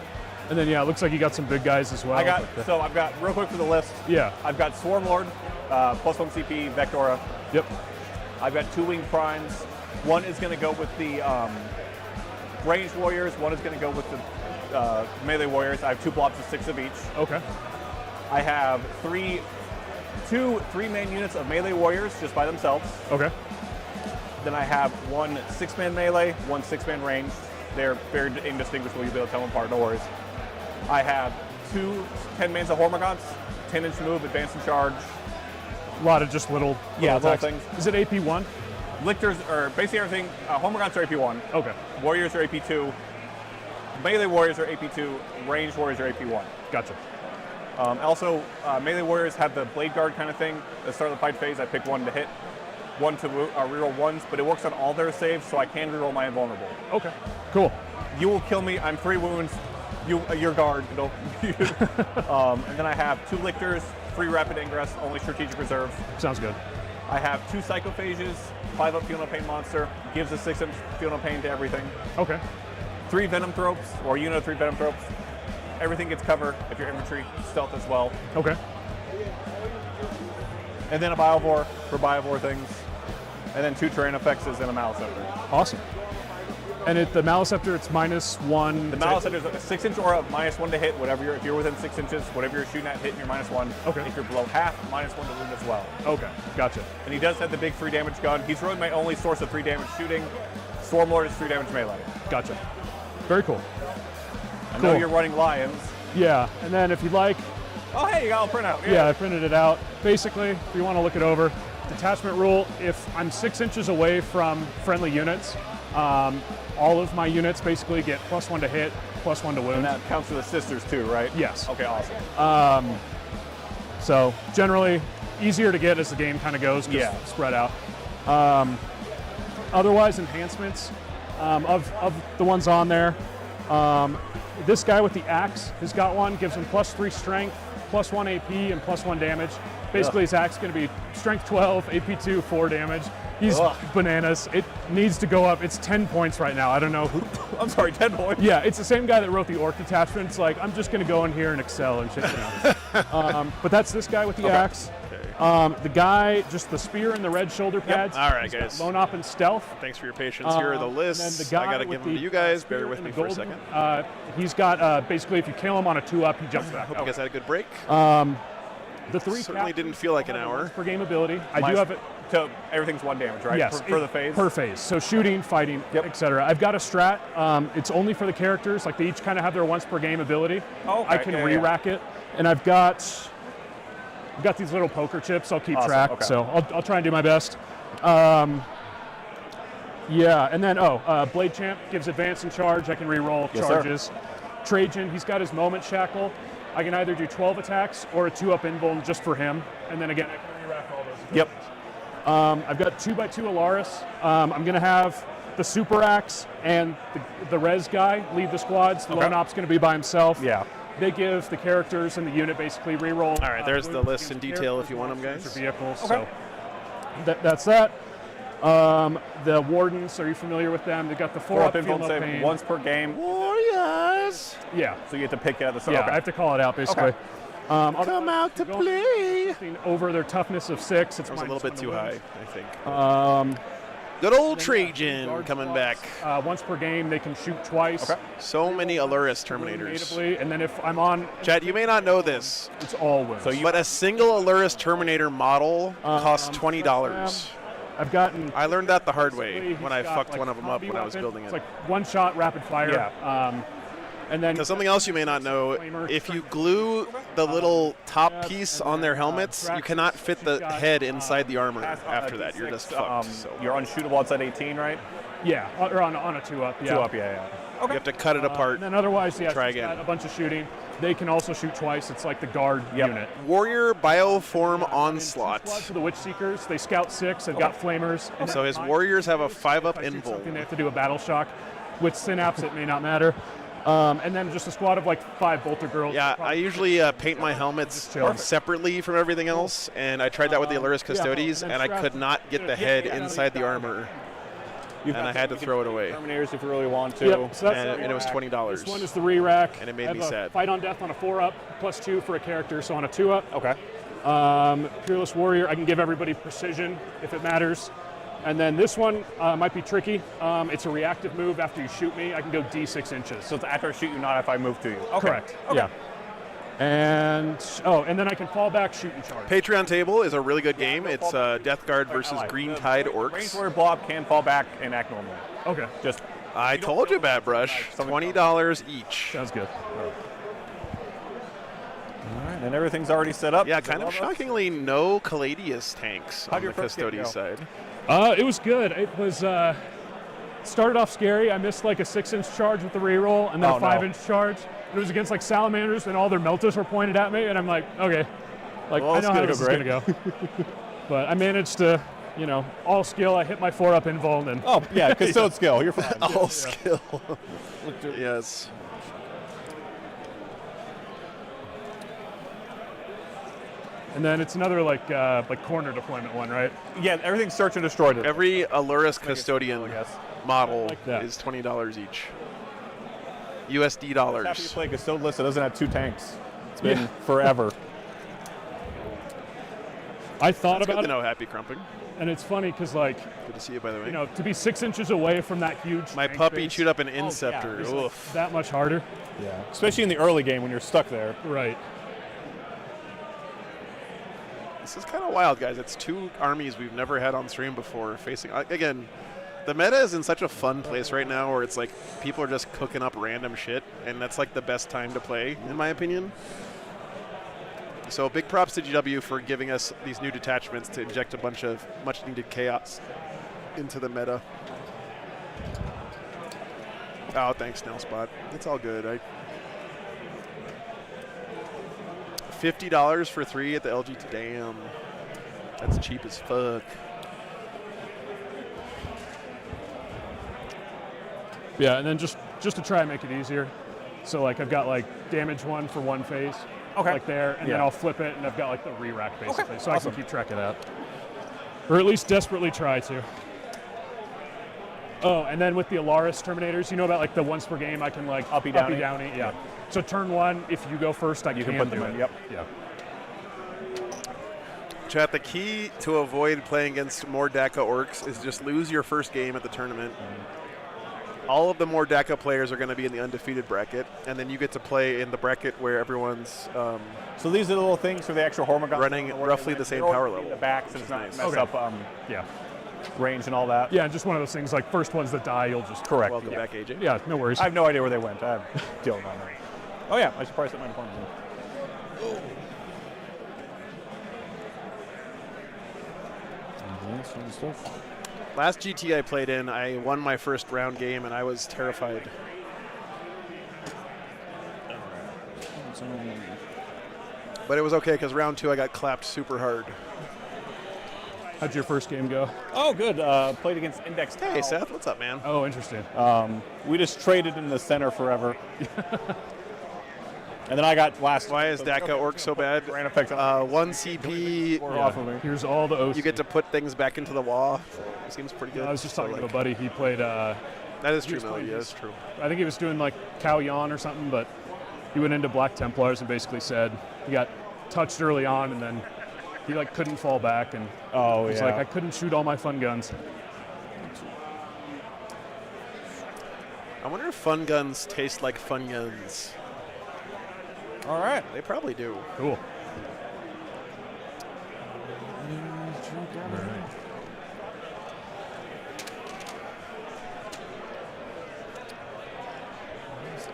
And then, yeah, it looks like you got some big guys as well. I've got, real quick for the list, Yeah. I've got Swarmlord, +1 CP, Vectora. Yep. I've got 2 Winged Primes. One is going to go with the ranged warriors, one is going to go with the melee warriors. I have 2 blobs of 6 of each. Okay. I have two 3-man units of melee warriors just by themselves. Okay. Then I have 1 6-man melee, 1 6-man ranged. They're very indistinguishable. You'll be able to tell them apart, no worries. I have 2 10-mans of Hormagaunts, 10-inch move, advance and charge. A lot of just little Little attacks. things. Is it AP1? Lictors are basically everything. Hormagaunts are AP1. Okay. Warriors are AP2. Melee warriors are AP2. Ranged warriors are AP1. Gotcha. Also, melee warriors have the blade guard kind of thing. At the start of the fight phase, I pick 1 to hit, 1 to reroll 1s, but it works on all their saves, so I can reroll my invulnerable. Okay. Cool. You will kill me. I'm 3 wounds. Your guard. And then I have 2 lictors, 3 rapid ingress, only strategic reserves. Sounds good. I have 2 psychophages, 5-up feel no pain monster, gives a 6-inch feel no pain to everything. Okay. 3 venom thropes, or unit of 3 venom thropes. Everything gets cover if you're infantry, stealth as well. Okay. And then a Biovore for Biovore things. And then 2 terrain effects and a Maleceptor. Awesome. And the Maleceptor, it's -1. The Maleceptor is a 6-inch aura, -1 to hit, if you're within 6 inches, whatever you're shooting at, hitting your -1. Okay. If you're below half, -1 to wound as well. Okay. Gotcha. And he does have the big 3 damage gun. He's really my only source of 3 damage shooting. Swarmlord is 3 damage melee. Gotcha. Very cool. I know Cool. you're running Lions. Yeah. And then if you'd like, Oh, hey, you got a printout. yeah, I printed it out. Basically, if you want to look it over, detachment rule, if I'm 6 inches away from friendly units, all of my units basically get +1 to hit, +1 to wound. And that counts for the sisters too, right? Yes. Okay, awesome. So generally easier to get as the game kind of goes, 'cause Yeah. spread out. Otherwise, enhancements of the ones on there. This guy with the axe has got one, gives him +3 strength, +1 AP, and +1 damage. Basically, his axe is going to be strength 12, AP2, 4 damage. He's bananas. It needs to go up. It's 10 points right now. I don't know who. I'm sorry, 10 points. Yeah, it's the same guy that wrote the orc detachment. It's like, I'm just going to go in here and excel and shit. But that's this guy with the axe. The guy, just the spear and the red shoulder pads. All right, He's got guys. Lone op and stealth. Thanks for your patience. Here are the And lists. then the guy I got to with give them to the you guys. spear Bear with and me the for a golden, second. He's got, basically, if you kill him on a 2-up, he jumps back. Hope you guys had a good break. The 3 Certainly didn't feel like an hour. per game ability. I do Minus- have it. So everything's 1 damage, right? Yes, For the phase? Per phase. So shooting, fighting, etc. I've got a strat. It's only for the characters. Like they each kind of have their once per game ability. Oh, okay. I can Yeah, re-rack it, and I've got these little poker chips. I'll keep Awesome, track. okay. So I'll try and do my best. Yeah, and then Blade Champ gives advance and charge. I can re-roll Yes, sir. charges. Trajan, he's got his moment shackle. I can either do 12 attacks or a 2-up invuln just for him, and then again I can re-rack all those. Yep. I've got 2x2 Alaris. I'm going to have the Super Axe and the Res guy lead the squads. The Lone Op's going to be by himself. Yeah. They give the characters and the unit basically reroll. All right, there's the wounds list in against detail characters, if you want them, monsters, guys. or vehicles. Okay. So that's that. The Wardens, are you familiar with them? They got the 4-up Feel feel no no save pain. once per game. Warriors! this? Yeah. So you have to pick it at the start. Yeah, Okay. I have to call it out basically. Come out to play. Over their toughness of 6. It's That was a little bit too high, I think. Good old Trajan coming back. Once per game, they can shoot twice. Okay. So many Allurus Terminators. Natively, and then if I'm on, Chat, you may not know this, it's all wounds. So you- but a single Allurus Terminator model costs $20. I've gotten. I learned that the hard way He's when I got, fucked like, one of them up combi when I was weapon. building It's it. like one shot rapid fire. Yeah. And then Because something else you may not know, if you glue the little top piece on their helmets, you cannot fit the head inside the armor after that. You're just fucked. So You're unshootable outside 18, right? yeah, or on a 2-up. Yeah. 2 up, yeah. you have to cut it apart. And then otherwise, yeah, Try it's again. got a bunch of shooting. They can also shoot twice. It's like the guard unit. Warrior Bioform Onslaught. For the Witch Seekers, they scout 6. They've got flamers. And So then his mine- warriors have a if 5-up I shoot invul. something, they have to do a battle shock. With Synapse, it may not matter. And then just a squad of like 5 Bolter Girls. Yeah, I usually paint my helmets separately from everything else, and I tried that with the Allurus Custodes, and and I could not get the head inside the armor, and I had to throw it away. Terminators if you really want to. Yep, so that's And it was $20. This one is the re-rack. And it made I have me a sad. Fight on Death on a 4-up, +2 for a character, so on a 2-up. Okay. Peerless Warrior, I can give everybody precision if it matters. And then this one might be tricky. It's a reactive move after you shoot me. I can go D6 inches. So it's after I shoot you, not if I move to you. Okay. Correct. Okay. Yeah. And then I can fall back, shoot, and charge. Patreon Table is a really good game. It's Death Guard versus Green Tide Range Orcs. warrior blob can fall back and act normally. Okay. Just I told you, Bad Brush. $20 each. Sounds good. all right, and everything's already set up. Yeah, Is that kind all of those? shockingly no Caladius tanks How'd on your the first game Custodes go? side. It was good. It was started off scary. I missed like a 6-inch charge with the reroll, and then Oh, a no. 5-inch charge. It was against like salamanders, and all their meltas were pointed at me, and I'm like, okay, like Well, I it's know how gonna this go is gonna go. But I managed to, all skill. I hit my 4-up invul, and Oh, yeah, custode skill. You're fine. All skill. Yes. and then it's another like corner deployment one, right? Yeah, everything's search and destroyed. Every Allurus Custodian Yes. model Like that. is $20 each. USD After you dollars. play custode list, it doesn't have 2 tanks. It's been forever. I thought It's good about to it, know, Happy Crumping. and it's funny because like Good to see you, by the way. to be 6 inches away from that huge. My tank puppy base chewed up an Inceptor. is, like, Oof. that much harder. Yeah. Especially in the early game when you're stuck there. Right. This is kind of wild, guys. It's 2 armies we've never had on stream before facing. Again, the meta is in such a fun place right now where it's like people are just cooking up random shit, and that's like the best time to play, in my opinion. So big props to GW for giving us these new detachments to inject a bunch of much-needed chaos into the meta. Oh, thanks, Nailspot. It's all good. $50 for 3 at the LG. Damn, that's cheap as fuck. Yeah, and then just to try and make it easier. So like I've got like damage 1 for 1 phase. Okay. Like there, and then Yeah. I'll flip it, and I've got like the re-rack basically, so I awesome. can keep track of that, or at least desperately try to. Oh, and then with the Alaris Terminators, about like the once per game, I can like Uppy downy. yeah. So turn 1, if you go first, I You can can put do them in, it. yep. Yeah. Chat, the key to avoid playing against more DACA orcs is just lose your first game at the tournament. All of the more DACA players are going to be in the undefeated bracket, and then you get to play in the bracket where everyone's So these are the little things for the extra Hormigons. Running roughly the same power level. The back, so it's not Nice. mess Okay. up Yeah. range and all that. Yeah, just one of those things. Like first ones that die, you'll just Correct. welcome back, AJ. Yeah, no worries. I have no idea where they went. I have deal on that. Oh yeah, I should probably set my opponents in. Last GT I played in, I won my first round game, and I was terrified. But it was okay because round 2 I got clapped super hard. How'd your first game go? Oh, good. Played against Index. Hey, Seth, what's up, man? Oh, interesting. We just traded in the center forever. And then I got last. Why is DACA orc so bad? Grand effect. 1 CP. off of me. Here's all the OC. You get to put things back into the wall. Seems pretty good. I was just So, talking to like, a buddy. He played That is He true, was Melody. playing Yeah, his- that's true. I think he was doing like Cow Yon or something, but he went into Black Templars and basically said he got touched early on and then he like couldn't fall back and Oh, he's yeah. like, I couldn't shoot all my fun guns. I wonder if fun guns taste like fun guns. All right. They probably do. Cool.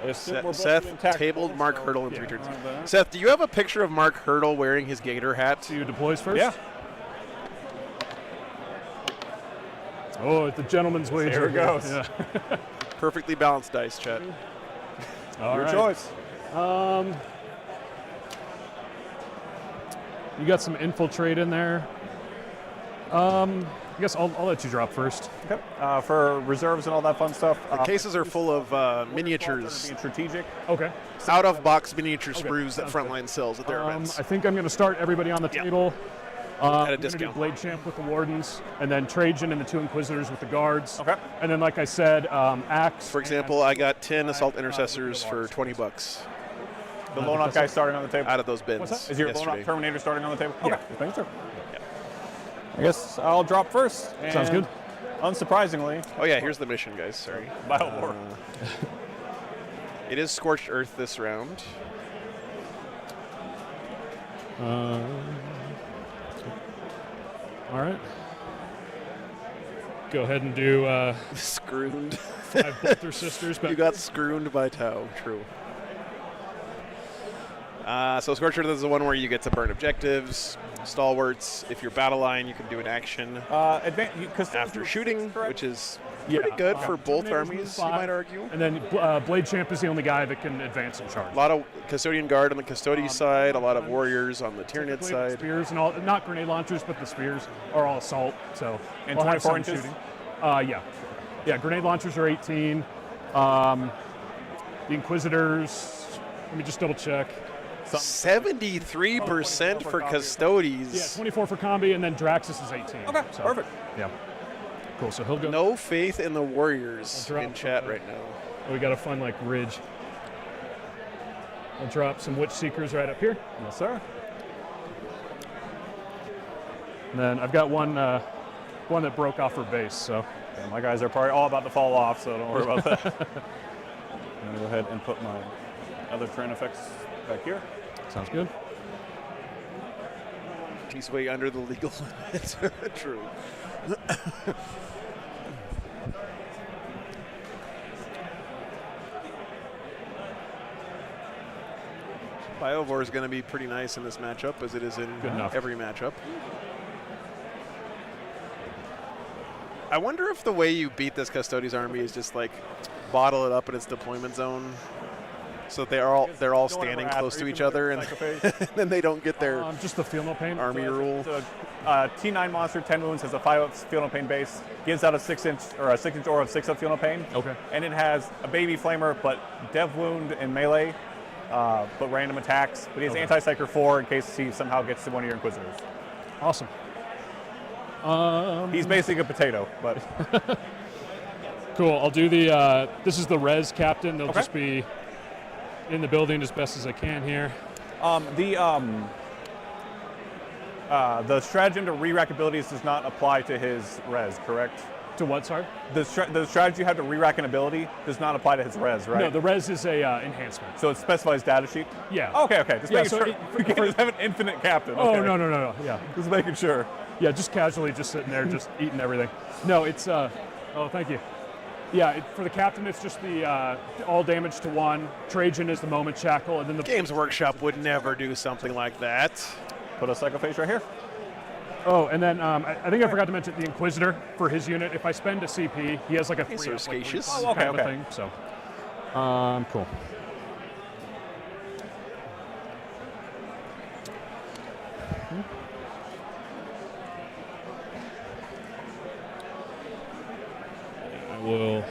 I assume we're both Seth doing tactical, tabled Mark so- Hurdle in yeah. 3 turns. Alright, then. Seth, do you have a picture of Mark Hurdle wearing his gator hat? See who deploys first? Yeah. Oh, it's the gentleman's wager. There it goes. Yeah. Perfectly balanced dice, chat. All Your right. choice. You got some infiltrate in there. I guess I'll let you drop first. Okay. For reserves and all that fun stuff. The cases are full of miniatures, Being strategic. Okay. out-of-box miniature Okay, sprues that sounds good. Frontline sells at their events. I think I'm going to start everybody on the Yeah. table. At a I'm gonna discount. do Blade Champ with the Wardens, and then Trajan and the 2 Inquisitors with the Guards. Okay. And then, like I said, Axe. For example, I got 10 Assault Intercessors for $20 The lone up guy starting on the table. out of those bins. What's that? Is your lone yesterday. up Terminator starting on the table? Yeah. Okay. Thanks, sir. I guess I'll drop first. Sounds and good. Unsurprisingly, Oh yeah, here's the mission, guys. Sorry. Biowar. It is Scorched Earth this round. All right. Go ahead and do Scrooned. 5 Bolter Sisters. But You got scrooned by Tau. True. So Scorched Earth is the one where you get to burn objectives, stalwarts. If you're battle line, you can do an action after shooting, which is pretty good for both Terminators armies, move you 5, might argue. And then Blade Champ is the only guy that can advance and charge. A lot of Custodian Guard on the Custody side, a lot of Warriors on the Tyranid Typically, side. Spears and all, not grenade launchers, but the spears are all assault. So And I'll have 24 some inches? shooting. Yeah. Grenade launchers are 18. The Inquisitors. Let me just double check. 73% for Yeah, Custodes. 24 for combi, and then Draxus is 18. Okay, So, perfect. Yeah. Cool. So he'll go. No faith in the Warriors I'll drop in chat the- right now. We got to find like ridge. I'll drop some Witch Seekers right up here. Yes, sir. And then I've got one that broke off her base. So Yeah, my guys are probably all about to fall off, so don't worry about that. I'm going to go ahead and put my other terrain effects back here. sounds good. He's way under the legal limit. True. Biovore is going to be pretty nice in this matchup, as it is in Good enough. every matchup. I wonder if the way you beat this Custodes army is just like bottle it up in its deployment zone, so that they're all Don't ever standing ask, close are to you each familiar other, with and Psychophage? then they don't get their Just the feel no pain. army rule. It's a T9 monster, 10 wounds, has a 5-up feel no pain base, gives out a 6-inch or a 6-inch aura of 6-up feel no pain. Okay. And it has a baby flamer, but dev wound and melee, but random attacks. But he has anti-psyker 4 in case he somehow gets to one of your Inquisitors. Awesome. He's basically a potato, but Cool. I'll do the. This is the res captain. They'll Okay. just be in the building as best as I can here. the stratagem to re-rack abilities does not apply to his res, correct? To what, sorry? The strategy you have to re-rack an ability does not apply to his res, right? No, the res is a enhancement. So it specifies data sheet? Yeah. Okay. Just Yeah, making so sure. it- We can't just have an infinite captain. Oh okay. no. Yeah. Just making sure. Yeah, just casually, just sitting there, just eating everything. No, it's. Oh, thank you. Yeah, for the captain, it's just the all damage to 1. Trajan is the moment shackle, and then the Games Workshop would never do something like that. Put a Psychophage right here. Oh, and then I think I forgot to mention the Inquisitor for his unit. If I spend a CP, he has like a 3 so Scacious. Oh, okay, kind of a okay. thing. So, cool. I will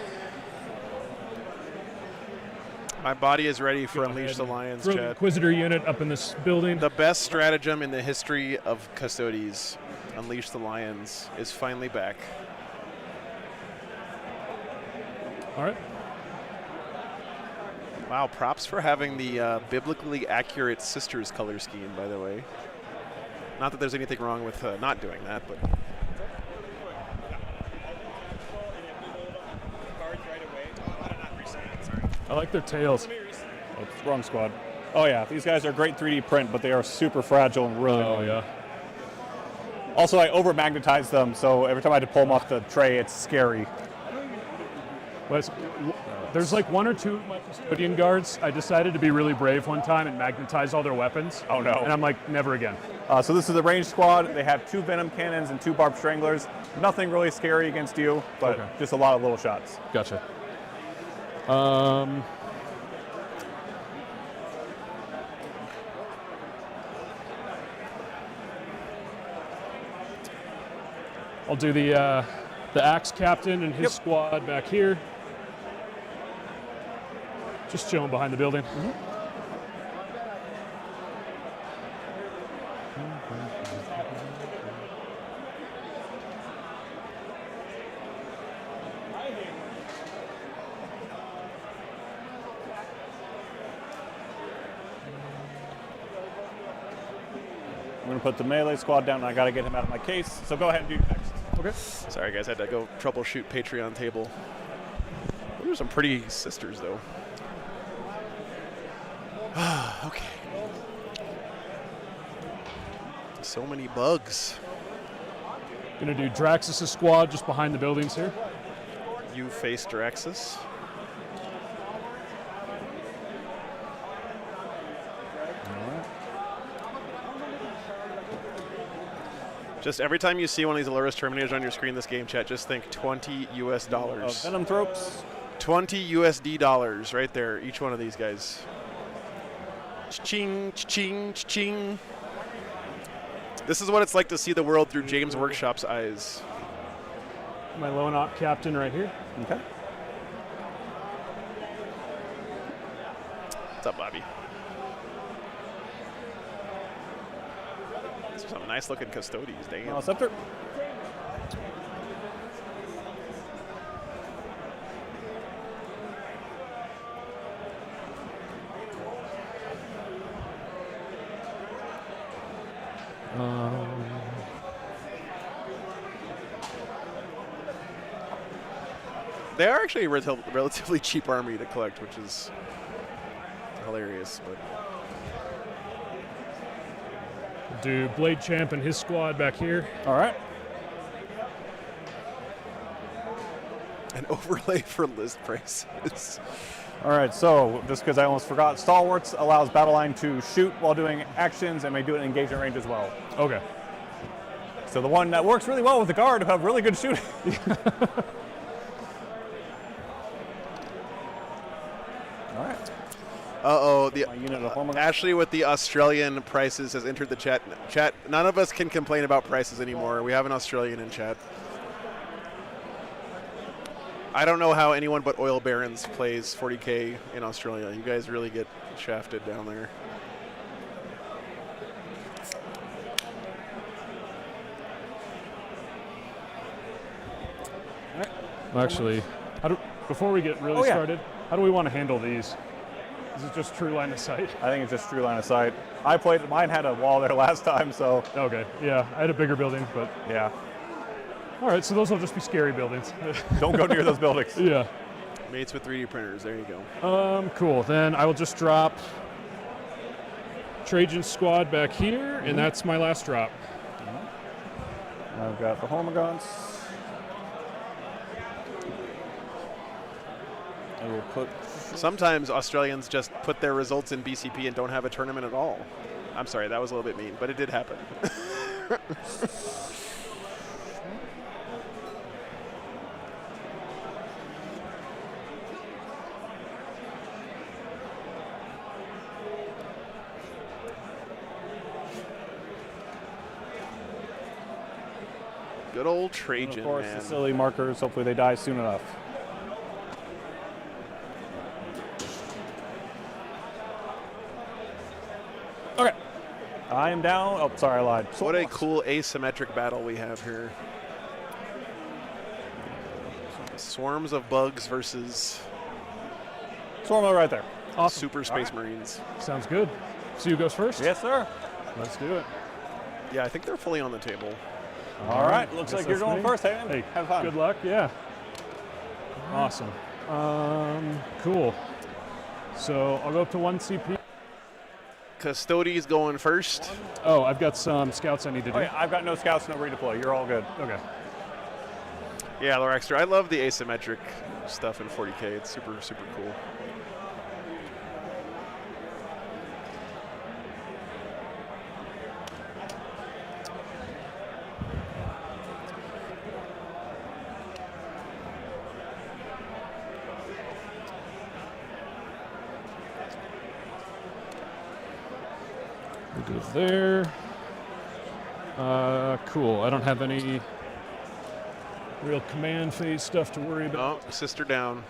My body is ready for go Unleash ahead the and Lions, throw the chat. Inquisitor unit up in this building. The best stratagem in the history of Custodes, Unleash the Lions, is finally back. All right. Wow, props for having the biblically accurate sisters color scheme, by the way. Not that there's anything wrong with not doing that, but I like their tails. Oops, wrong squad. Oh yeah, these guys are great 3D print, but they are super fragile and really Oh annoying. yeah. Also, I over-magnetize them, so every time I had to pull them off the tray, it's scary. There's like 1 or 2 of my custodian guards. I decided to be really brave one time and magnetize all their weapons. Oh, no. And I'm like, never again. So this is the ranged squad. They have 2 venom cannons and 2 barbed stranglers. Nothing really scary against you, but Okay. just a lot of little shots. Gotcha. I'll do the axe captain and his squad back here. Just chilling behind the building. I'm going to put the melee squad down, and I got to get him out of my case. So go ahead and do next. Okay. sorry guys, I had to go troubleshoot Patreon table. Those are some pretty sisters, though. Okay. So many bugs. Gonna do Draxus' squad just behind the buildings here. You face Draxus. Just every time you see one of these Aluris Terminators on your screen this game, chat, just think $20 US. Venom tropes. 20 USD dollars right there, each one of these guys. Ching, ching, ching. This is what it's like to see the world through James Workshop's eyes. My lone op captain right here. Okay. What's up, Bobby? These are some nice looking custodians, damn. Scepter. They are actually a relatively cheap army to collect, which is hilarious. But Do Blade Champ and his squad back here. All right. an overlay for list prices. All right, so just because I almost forgot, Stalwarts allows battle line to shoot while doing actions and may do it in engagement range as well. Okay. So the one that works really well with the guard who have really good shooting. All right. Uh-oh, My unit of Hormone. Ashley with the Australian prices has entered the chat. Chat, none of us can complain about prices anymore. We have an Australian in chat. I don't know how anyone but Oil Barons plays 40K in Australia. You guys really get shafted down there. Well, actually, before we get really started, how do we want to handle these? Is it just true line of sight? I think it's just true line of sight. I played, mine had a wall there last time, so. Okay, yeah, I had a bigger building, but. Yeah. All right, so those will just be scary buildings. Don't go near those buildings. Yeah. Mates with 3D printers, there you go. Cool, then I will just drop Trajan's squad back here, and that's my last drop. I've got the Hormagons. I will put. Sometimes Australians just put their results in BCP and don't have a tournament at all. I'm sorry, that was a little bit mean, but it did happen. Good old Trajan, And of course, man. facility markers. Hopefully, they die soon enough. Okay. I am down. Oh, sorry, I lied. What a cool asymmetric battle we have here. Swarms of bugs versus Swarmo right there. Awesome. Super Space Marines. Sounds good. So you goes first? Yes, sir. Let's do it. Yeah, I think they're fully on the table. All right. Looks Guess like you're that's going me. first, Hayden. Hey, have fun. good luck. Yeah. Awesome. Cool. So I'll go up to 1 CP. Custodes going first. Oh, I've got some scouts I need to do. Oh, yeah, I've got no scouts, no redeploy. You're all good. Okay. Yeah, Lorexter. I love the asymmetric stuff in 40K. It's super, super cool. We'll go there. Cool. I don't have any real command phase stuff to worry about. Oh, sister down.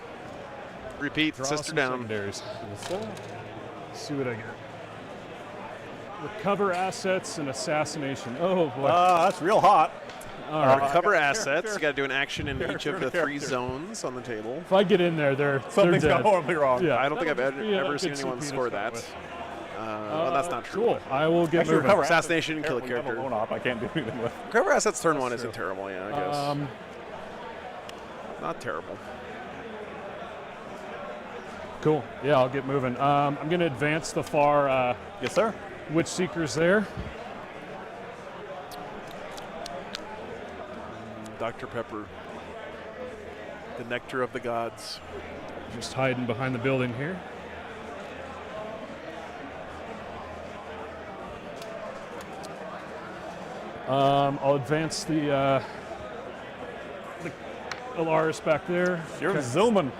Repeat, Draw sister some down. secondaries. See what I get. Recover assets and assassination. Oh boy. That's real hot. All right. Recover Sure, assets. sure. You got to do an action in each of the sure, 3 sure. zones on the table. If I get in there, they're Something's dead. gone horribly wrong. Yeah. I don't think I've That'll just be a ever seen good anyone CP to score start that. with. Well, that's not true. Cool. I will get Actually, moving. recover Assassination, assets. kill a Careful, you have character. lone op I can't do anything with. Recover assets turn 1 That's isn't true. terrible, yeah, I guess. Not terrible. Cool. Yeah, I'll get moving. I'm going to advance the far Yes, sir. Witch Seekers there. Dr. Pepper. The nectar of the gods. Just hiding behind the building here. I'll advance the Alaris back there. You're zooming.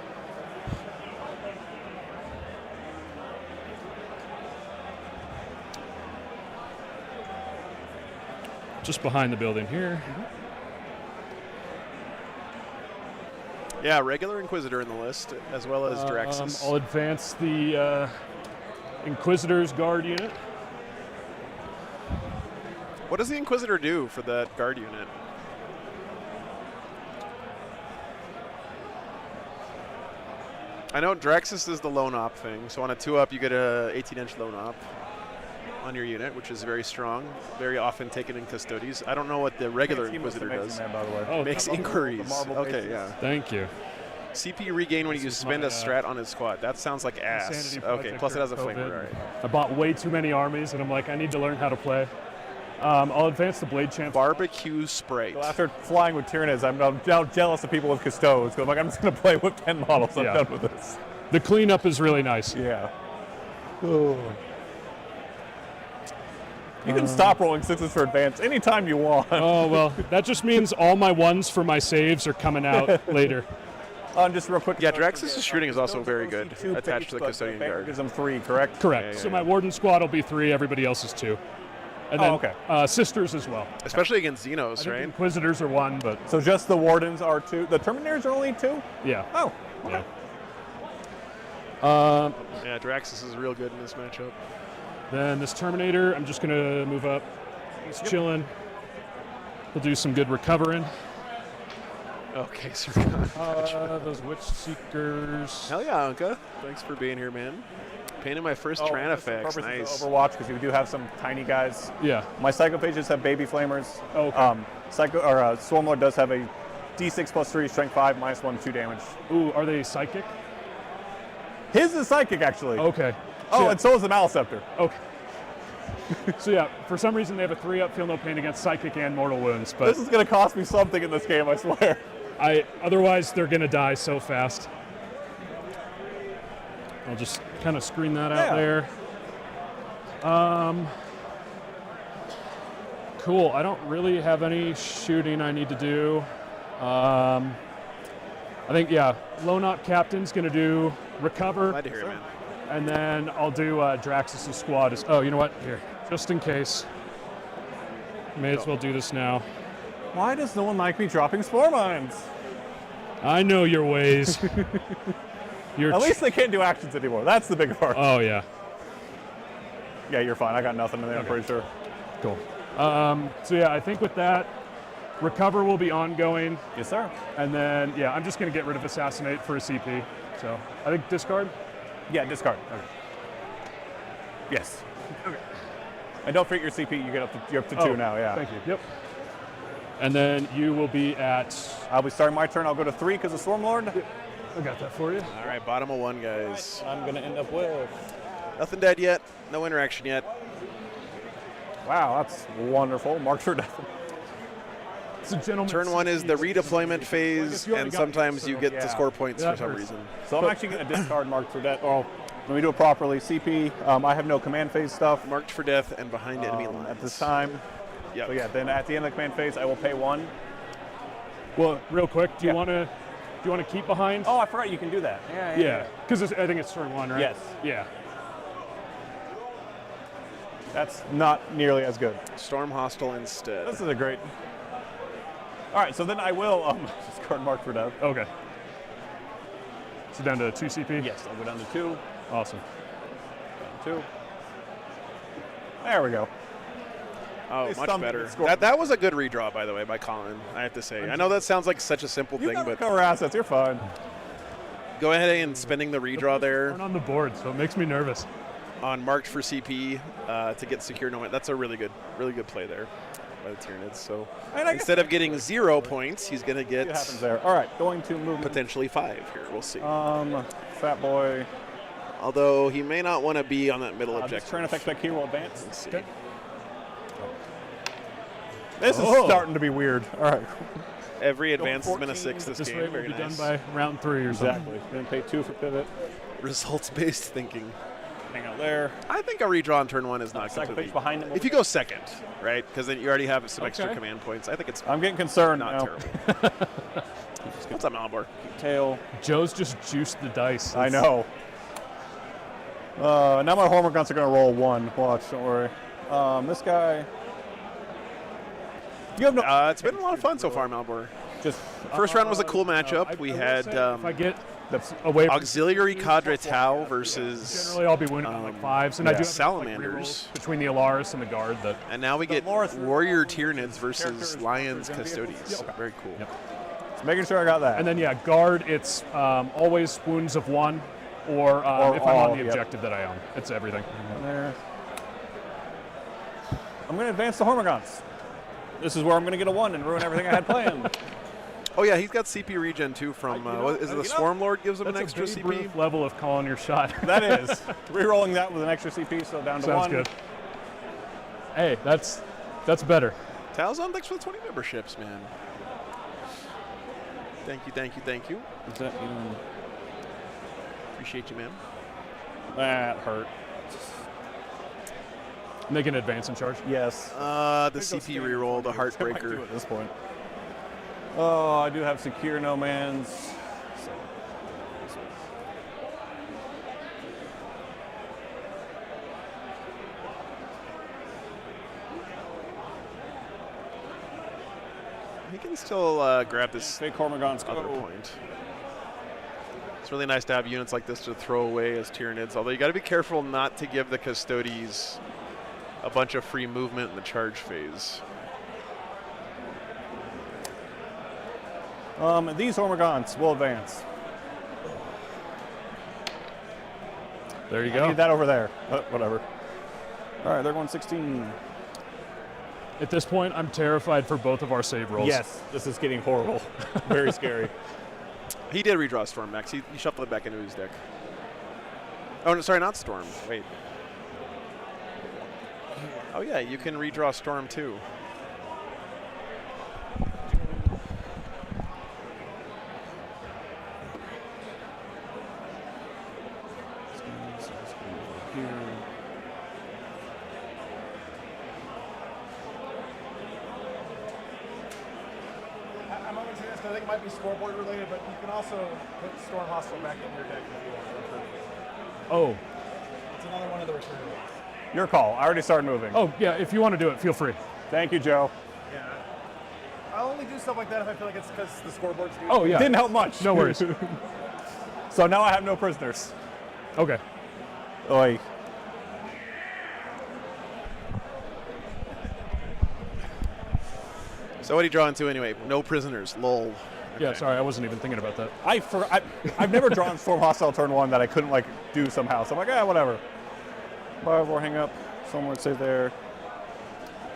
Just behind the building here. Yeah, regular Inquisitor in the list, as well as Draxus. I'll advance the Inquisitor's Guard unit. What does the Inquisitor do for that guard unit? I know Draxus is the lone op thing, so on a 2-up you get a 18-inch lone op on your unit, which is very strong, very often taken in Custodes. I don't know what the regular Team was Inquisitor amazing, does. man, by the way. Oh, Makes I love the inquiries. marble Okay, bases. yeah. Thank you. CP regain when you This is spend my, a strat on his squad. That sounds like ass. Insanity Okay, Project plus it has a during flamer. COVID. All right. I bought way too many armies, and I'm like, I need to learn how to play. I'll advance the Blade Champ. Barbecue Sprite. So after flying with Tyranids, I'm now jealous of people with Custodes. I'm like, I'm just going to play with 10 models. I'm Yeah. done with this. The cleanup is really nice. Yeah. You can stop rolling 6s for advance anytime you want. Oh, well, that just means all my 1s for my saves are coming out later. Just real quick. Yeah, Draxus' shooting is also very good, OC2 attached to the base, but Custodian Banner Guard. gives them 3, correct? Correct. Yeah, So yeah, my yeah. Warden squad will be 3, everybody else is 2. And then okay. Sisters as well. Especially against I Xenos, think the right? Inquisitors are 1, but So just the Wardens are 2. The Terminators are only 2? yeah. Oh, okay. Yeah. Yeah, Draxus is real good in this matchup. Then this Terminator, I'm just going to move up. He's chilling. We'll do some good recovering. Okay, sir. Those Witch Seekers. Hell yeah, Anka. Thanks for being here, man. Painting my first Tran that's the effects. purpose of Nice. Overwatch, because you do have some tiny guys. Yeah. My Psychophages have Baby Flamers. Oh, okay. Swarmlord does have a D6 plus 3, strength 5, minus 1, 2 damage. Ooh, are they psychic? His is Psychic, actually. Okay. Oh, So- and so is the Maleceptor. Okay. So yeah, for some reason they have a 3-up, feel no pain against psychic and mortal wounds, This but is going to cost me something in this game, I swear. otherwise they're gonna die so fast. I'll just kind of screen that out Yeah. there. Cool. I don't really have any shooting I need to do. I think lone op captain's gonna do recover. Glad to hear it, man. And then I'll do Draxus' squad. Oh, you know what? Here, just in case. May as well do this now. Why does no one like me dropping Spore Mines? I know your ways. At least they can't do actions anymore. That's the big part. Oh, yeah. Yeah, you're fine. I got nothing in there, I'm pretty sure. Cool. So, yeah, I think with that, Recover will be ongoing, Yes, sir. and then yeah, I'm just gonna get rid of Assassinate for a CP. So I think discard. Yeah, discard. Okay. Yes. Okay. And don't forget your CP. You're up to 2 now. Yeah. Thank you. Yep. And then you will be at. I'll be starting my turn. I'll go to 3 because of Stormlord. I got that for you. All right, bottom of 1, guys. I'm going to end up with. Nothing dead yet. No interaction yet. Wow, that's wonderful. Marked for death. It's a gentleman. Turn 1 is the redeployment phase, you already and got sometimes it, you so get yeah. to score points That for some hurts. reason. So I'm actually going to discard Marked for death. Oh, let me do it properly. CP. I have no command phase stuff Marked for death and behind enemy lines. at this time. Yep. So yeah, then at the end of the command phase, I will pay 1. Well, real quick, do Yeah. you want to keep behind? Oh, I forgot you can do that. Yeah, because I think it's turn 1, right? Yes. Yeah. That's not nearly as good. Storm hostile instead. This is a great. All right, so then I will discard Marked for death. Okay. So down to 2 CP. Yes, I'll go down to 2. Awesome. Down 2. There we go. Oh, They much stumped better. the score. That was a good redraw, by the way, by Colin, I have to say. I know that sounds like such a simple You thing, got but recover assets. You're fine. go ahead and spending the redraw there Turn on the board, so it makes me nervous. on Marked for CP to get secure no. That's a really good play there by the Tyranids. So And I guess instead of getting 0 points, he's going to get it happens there. All right, going to move. potentially 5 here. We'll see. Fat boy. Although he may not want to be on that middle This objective. turn effect back here will advance. Let's see. Okay. This is starting to be weird. All right. Every advance has been a 6 this This game. rate will Very be nice. done by round 3 or something. Exactly. Then pay 2 for pivot. Results-based thinking. Hang out there. I think a redraw on turn 1 is not Second completely. page behind him. If you go second, right? Because then you already have some extra Okay. command points. I think it's I'm getting concerned not now. terrible. What's up, Malbor? Tail. Joe's just juiced the dice. I know. Now my Homer guns are going to roll 1. Watch, don't worry. This guy. You have no. It's been a lot of fun so far, Malbor. Just First round was a cool I matchup. We will had say if I get away from Auxiliary Cadre Tau versus, generally I'll be winning on like 5s, and I do have Salamanders. like, between the Alaris and the guard that and now we get Loris- Warrior Tyranids versus characters Lions are gonna be able to- Custodies. Yep. Very cool. Yep. just making sure I got that. And then, yeah, guard, it's always wounds of 1, or if I'm all, on the yep. objective that I own. It's everything. There. I'm going to advance the Hormigons. This is where I'm going to get a 1 and ruin everything I had planned. Oh yeah, he's got CP regen too from. Is it the Swarm Lord gives him an That's extra a Babe CP? Ruth level of calling your shot. That is. Rerolling that with an extra CP, so down to Sounds 1. good. Hey, that's better. Talzon, thanks for the 20 memberships, man. Thank you, thank you, thank you. Is that even... Appreciate you, man. That hurt. And they can advance and charge. Yes. The CP reroll, the I might do Heartbreaker. at this point. Oh, I do have secure no mans. He can still grab this Fake Hormigons other go. point. It's really nice to have units like this to throw away as Tyranids, although you got to be careful not to give the Custodes a bunch of free movement in the charge phase. These Hormigons will advance. There you I go. need that over there. Whatever. All right, they're going 16. At this point, I'm terrified for both of our save rolls. Yes, this is getting horrible. Very scary. He did redraw Storm, Max. He shuffled it back into his deck. Oh, no, sorry, not Storm. Wait. Oh, yeah, you can redraw Storm, too. I'm only saying this because I think it might be scoreboard related, but you can also put Storm Hostile back in your deck if you want. Oh. It's another one of the return ones. Your call. I already started moving. Oh, yeah, if you want to do it, feel free. Thank you, Joe. Yeah. I'll only do stuff like that if I feel like it's because the scoreboards do. Oh, yeah. Didn't help much. No worries. So now I have no prisoners. Okay. Oi. So what are you drawing to anyway? No prisoners. Lol. Yeah, Okay. sorry, I wasn't even thinking about that. I've never drawn Storm Hostile turn 1 that I couldn't like do somehow. So I'm like, whatever. War hang up. Someone would say there.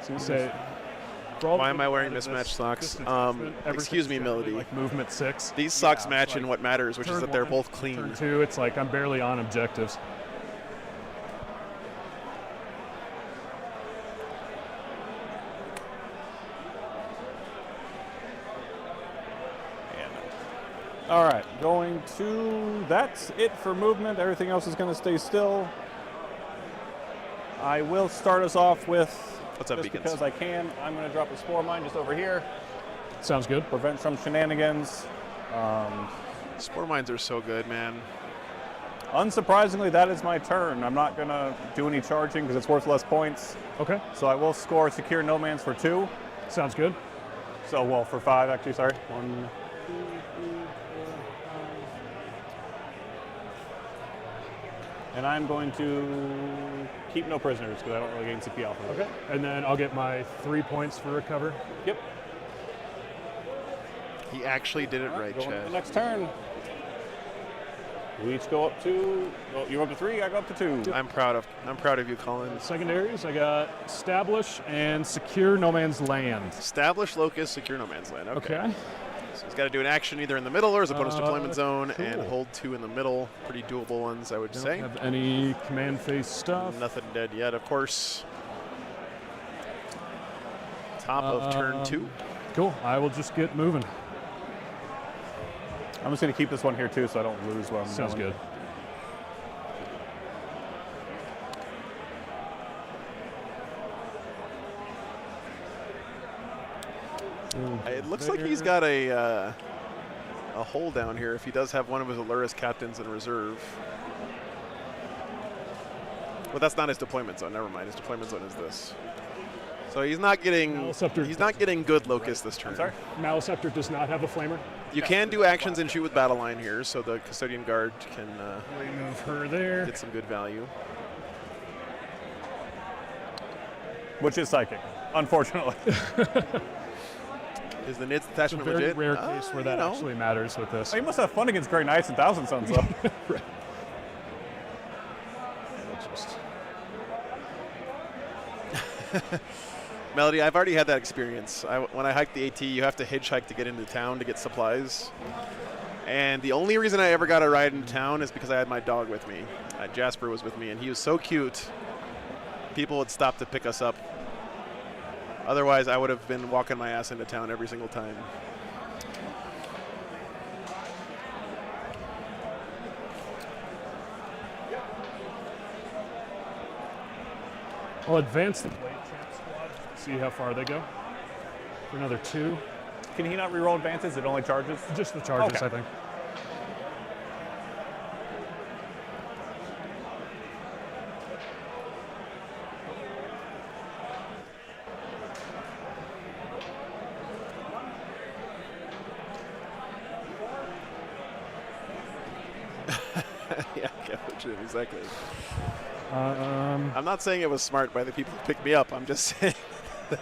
So you say. Why am I wearing mismatched socks? Excuse me, Melody. Like movement 6. These socks match in what matters, which is that they're both clean. Turn 2, it's like I'm barely on objectives. All right, going to, that's it for movement. Everything else is going to stay still. I will start us off with, What's up, just Beacons? because I can, I'm going to drop a Spore Mine just over here. Sounds good. Prevent some shenanigans. Spore mines are so good, man. Unsurprisingly, that is my turn. I'm not going to do any charging because it's worth less points. Okay, So I will score Secure No Man's for 2. sounds good. So, well, for 5, actually, sorry. 1, 2, 3, 4, 5. And I'm going to keep no prisoners because I don't really gain CP alpha. Okay, and then I'll get my 3 points for recover. Yep. He actually did it right, Going to the Chad. next turn. We each go up to, oh, you're up to 3, I go up to 2. I'm proud of you, Colin. Secondaries, I got Establish and Secure No Man's Land. Establish locus, secure no man's land. Okay. So he's got to do an action either in the middle or his opponent's deployment zone, cool. and hold 2 in the middle. Pretty doable ones, I would Don't say. have any command phase stuff. Nothing dead yet, of course. Top of turn 2. Cool, I will just get moving. I'm just going to keep this one here too so I don't lose what I'm Sounds doing. good. It looks like he's got a hole down here if he does have one of his Aluris captains in reserve. Well, that's not his deployment zone. Never mind. His deployment zone is this. So he's not getting good locus this turn. Sorry? Maliceptor does not have a flamer. You can do actions and shoot with battle line here, so the custodian guard can Remove her there. get some good value. Which is psychic, unfortunately. Is the NIDS It's a detachment very legit? rare case where that actually matters with this. You must have fun against Grey Knights and Thousand Sons, though. Right. Just Melody, I've already had that experience. When I hiked the AT, you have to hitchhike to get into town to get supplies. And the only reason I ever got a ride into town is because I had my dog with me. Jasper was with me, and he was so cute. People would stop to pick us up. Otherwise, I would have been walking my ass into town every single time. I'll advance the Blade Champ squad. See how far they go. For another 2. Can he not reroll advances? It only charges? Just the charges, Okay. I think. Yeah, exactly. Um, I'm not saying it was smart by the people who picked me up. I'm just saying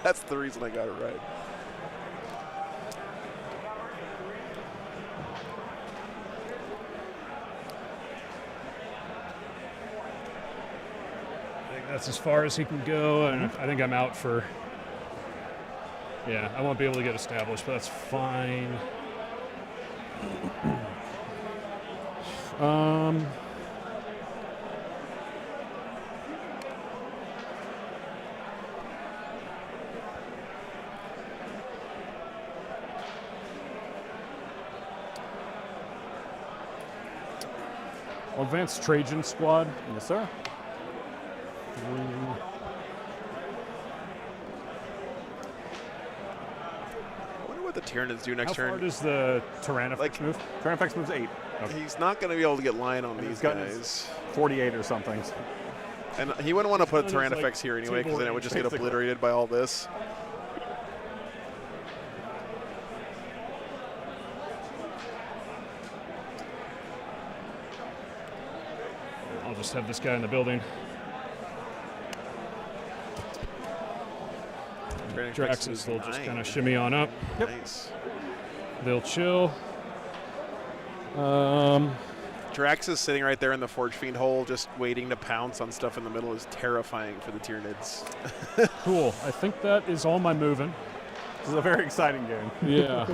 that's the reason I got it right. I think that's as far as he can go, and I think I'm out for. Yeah, I won't be able to get established, but that's fine. I'll advance Trajan squad. Yes, sir. I wonder what the Tyranids do next How far turn. does the Tyrannifex Like- move? Tyrannifex moves 8. He's not going to be able to get line on And these his gun guys. is 48 or something. And he wouldn't want to put a Gun is Tyrannifex like here anyway, because then it would just get basically. obliterated by all this. I'll just have this guy in the building. Draxes, they'll just kind of shimmy on up. Nice. They'll chill. Drax is sitting right there in the Forge Fiend hole, just waiting to pounce on stuff in the middle. Is terrifying for the Tyranids. Cool. I think that is all my moving. This is a very exciting game. Yeah.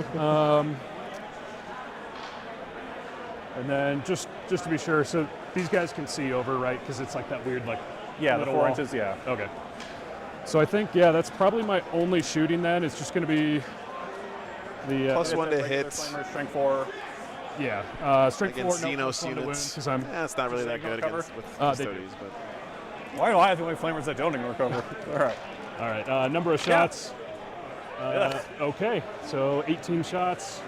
And then just to be sure, so these guys can see over, right? Because it's like that weird, like, Yeah, the little 4 wall. inches, yeah. Okay. So I think, yeah, that's probably my only shooting then. It's just going to be the Plus one to regular hits. flamer, strength 4. yeah, strength 4, Against no Xenos plus 1 to wound, units. 'cause I'm It's not really that good cover? against with They Custodes, but Why do I have the only flamers that don't ignore cover? All right. all right. Number of shots. Okay, so 18 shots.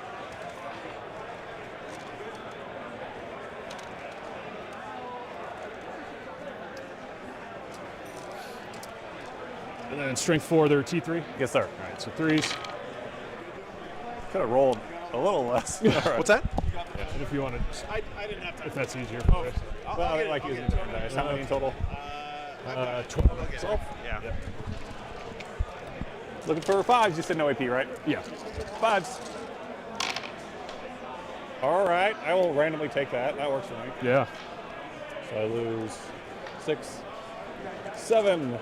And then strength 4, they're T3. Yes, sir. All right, so 3s. Could have rolled a little less. All right. what's that? Yeah, if you want to, I didn't have time. if that's easier for you. Well, I like using different dice. How many in total? 12. So, yeah. Looking for 5s. You said no AP, right? Yeah. 5s. All right. I will randomly take that. That works for me. Yeah. So I lose 6, 7.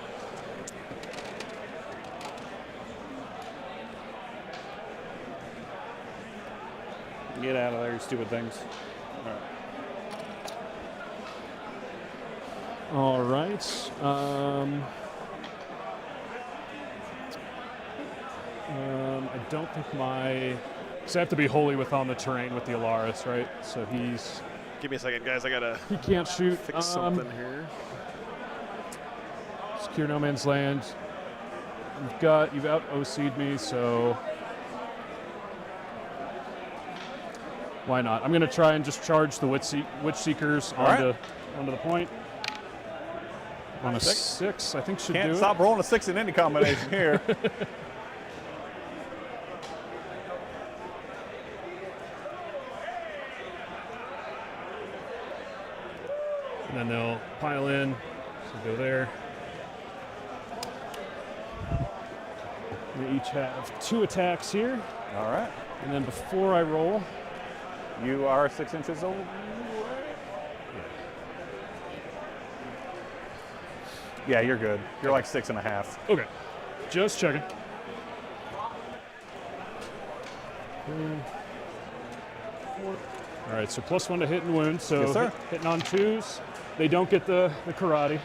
Get out of there, you stupid things. All right. All right. I don't think because I have to be wholly with on the terrain with the Alaris, right? So Give me a second, guys. I gotta he can't shoot. fix something here. Secure no man's land. You've out OC'd me, so why not? I'm gonna try and just charge the Witch Seekers onto the point. On a 6, I think should Can't do stop rolling a 6 in any combination here. And then they'll pile in, so go there. They each have 2 attacks here, All right. and then before I roll, You are 6 inches old. Yeah, you're good. You're like 6.5. okay, just checking. All right, so +1 to hit and wound. So Yes, sir. hitting on 2s, they don't get the karate.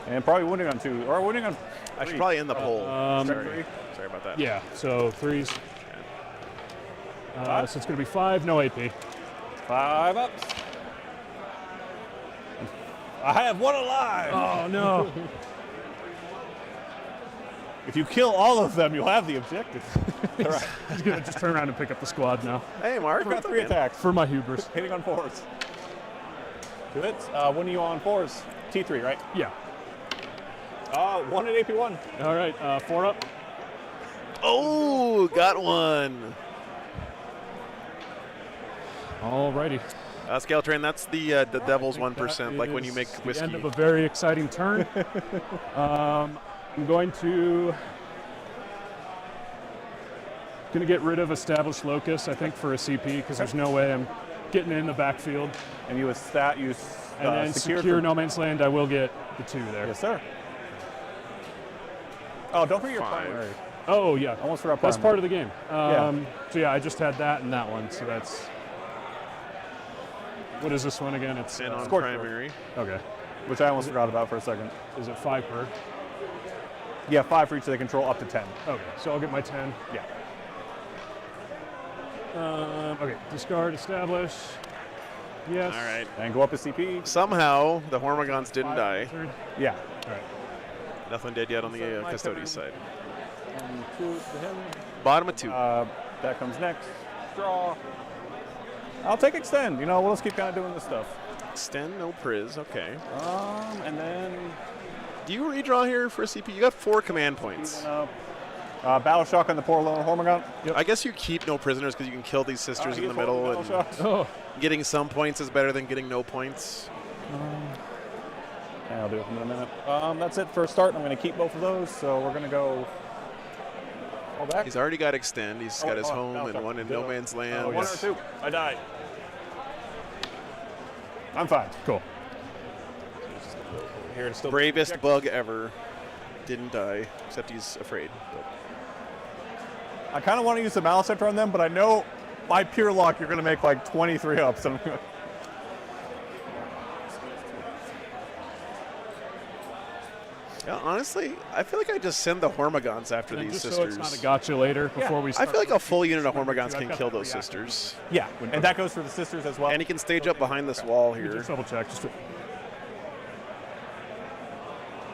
And probably wounding on 2. Or wounding on I should 3. probably end the poll. Sorry. Sorry about that. Yeah, so 3s. So it's going to be 5, no AP. 5 ups. I have 1 alive. Oh no! If you kill all of them, you'll have the objective. All right. He's going to just turn around and pick up the squad now Hey, Mark. I've got what's up, 3 man? attacks. for my hubris. Hitting on 4s. 2 hits. When are you on 4s? T3, right? Yeah. 1 at AP1. All right, 4 up. Oh, got one. Alrighty. Scale Train, that's the Devil's 1%, like when you make The whiskey. end of a very exciting turn. I'm going to get rid of Established Locus, I think, for a CP, because there's no way I'm getting in the backfield. And you And then secure No Man's Land, I will get the 2 there. Yes, sir. Oh, don't forget your 5. primary. Oh, yeah. Almost forgot That's primary. part of the game. Yeah. So, yeah, I just had that and that one, so that's... What is this one again? It's In on Scorch primary. okay. Which I almost forgot about for a second. Is it 5 per? Yeah, 5 for each they control, up to 10. Okay, so I'll get my 10. Yeah. Okay, discard, establish. Yes. All right. And go up a CP. Somehow, the Hormigons didn't 5, die. 3rd. Yeah. All right. Nothing dead yet on the So my Custodes turn. side. And 2 to him. Bottom of 2. That comes next. Draw. I'll take extend. You know, we'll just keep kind of doing this stuff. Extend, no priz. Okay. And then Do you redraw here for a CP? You got 4 command points. Battle Shock on the poor lone Hormigant. I guess you keep no prisoners because you can kill these sisters in the middle, and Oh, getting some points is better than getting no points. I'll do it in a minute. That's it for a start. I'm going to keep both of those, so we're going to go Fall back. He's already got extend. He's got his home no, and sorry. one in no man's land. One or two. I die. I'm fine. Cool. Here it's still Bravest bug ever. Didn't die, except he's afraid. I kind of want to use the Malicenter on them, but I know by pure luck you're going to make like 23 ups. And Yeah, honestly, I feel like I just send the Hormigons after And these just sisters. so it's not a gotcha later before we I start. feel like a full unit of Hormigons I've can got kill that those reactor. sisters. yeah, and that goes for the sisters as well. And he can stage up behind this wall here. Just double check. Just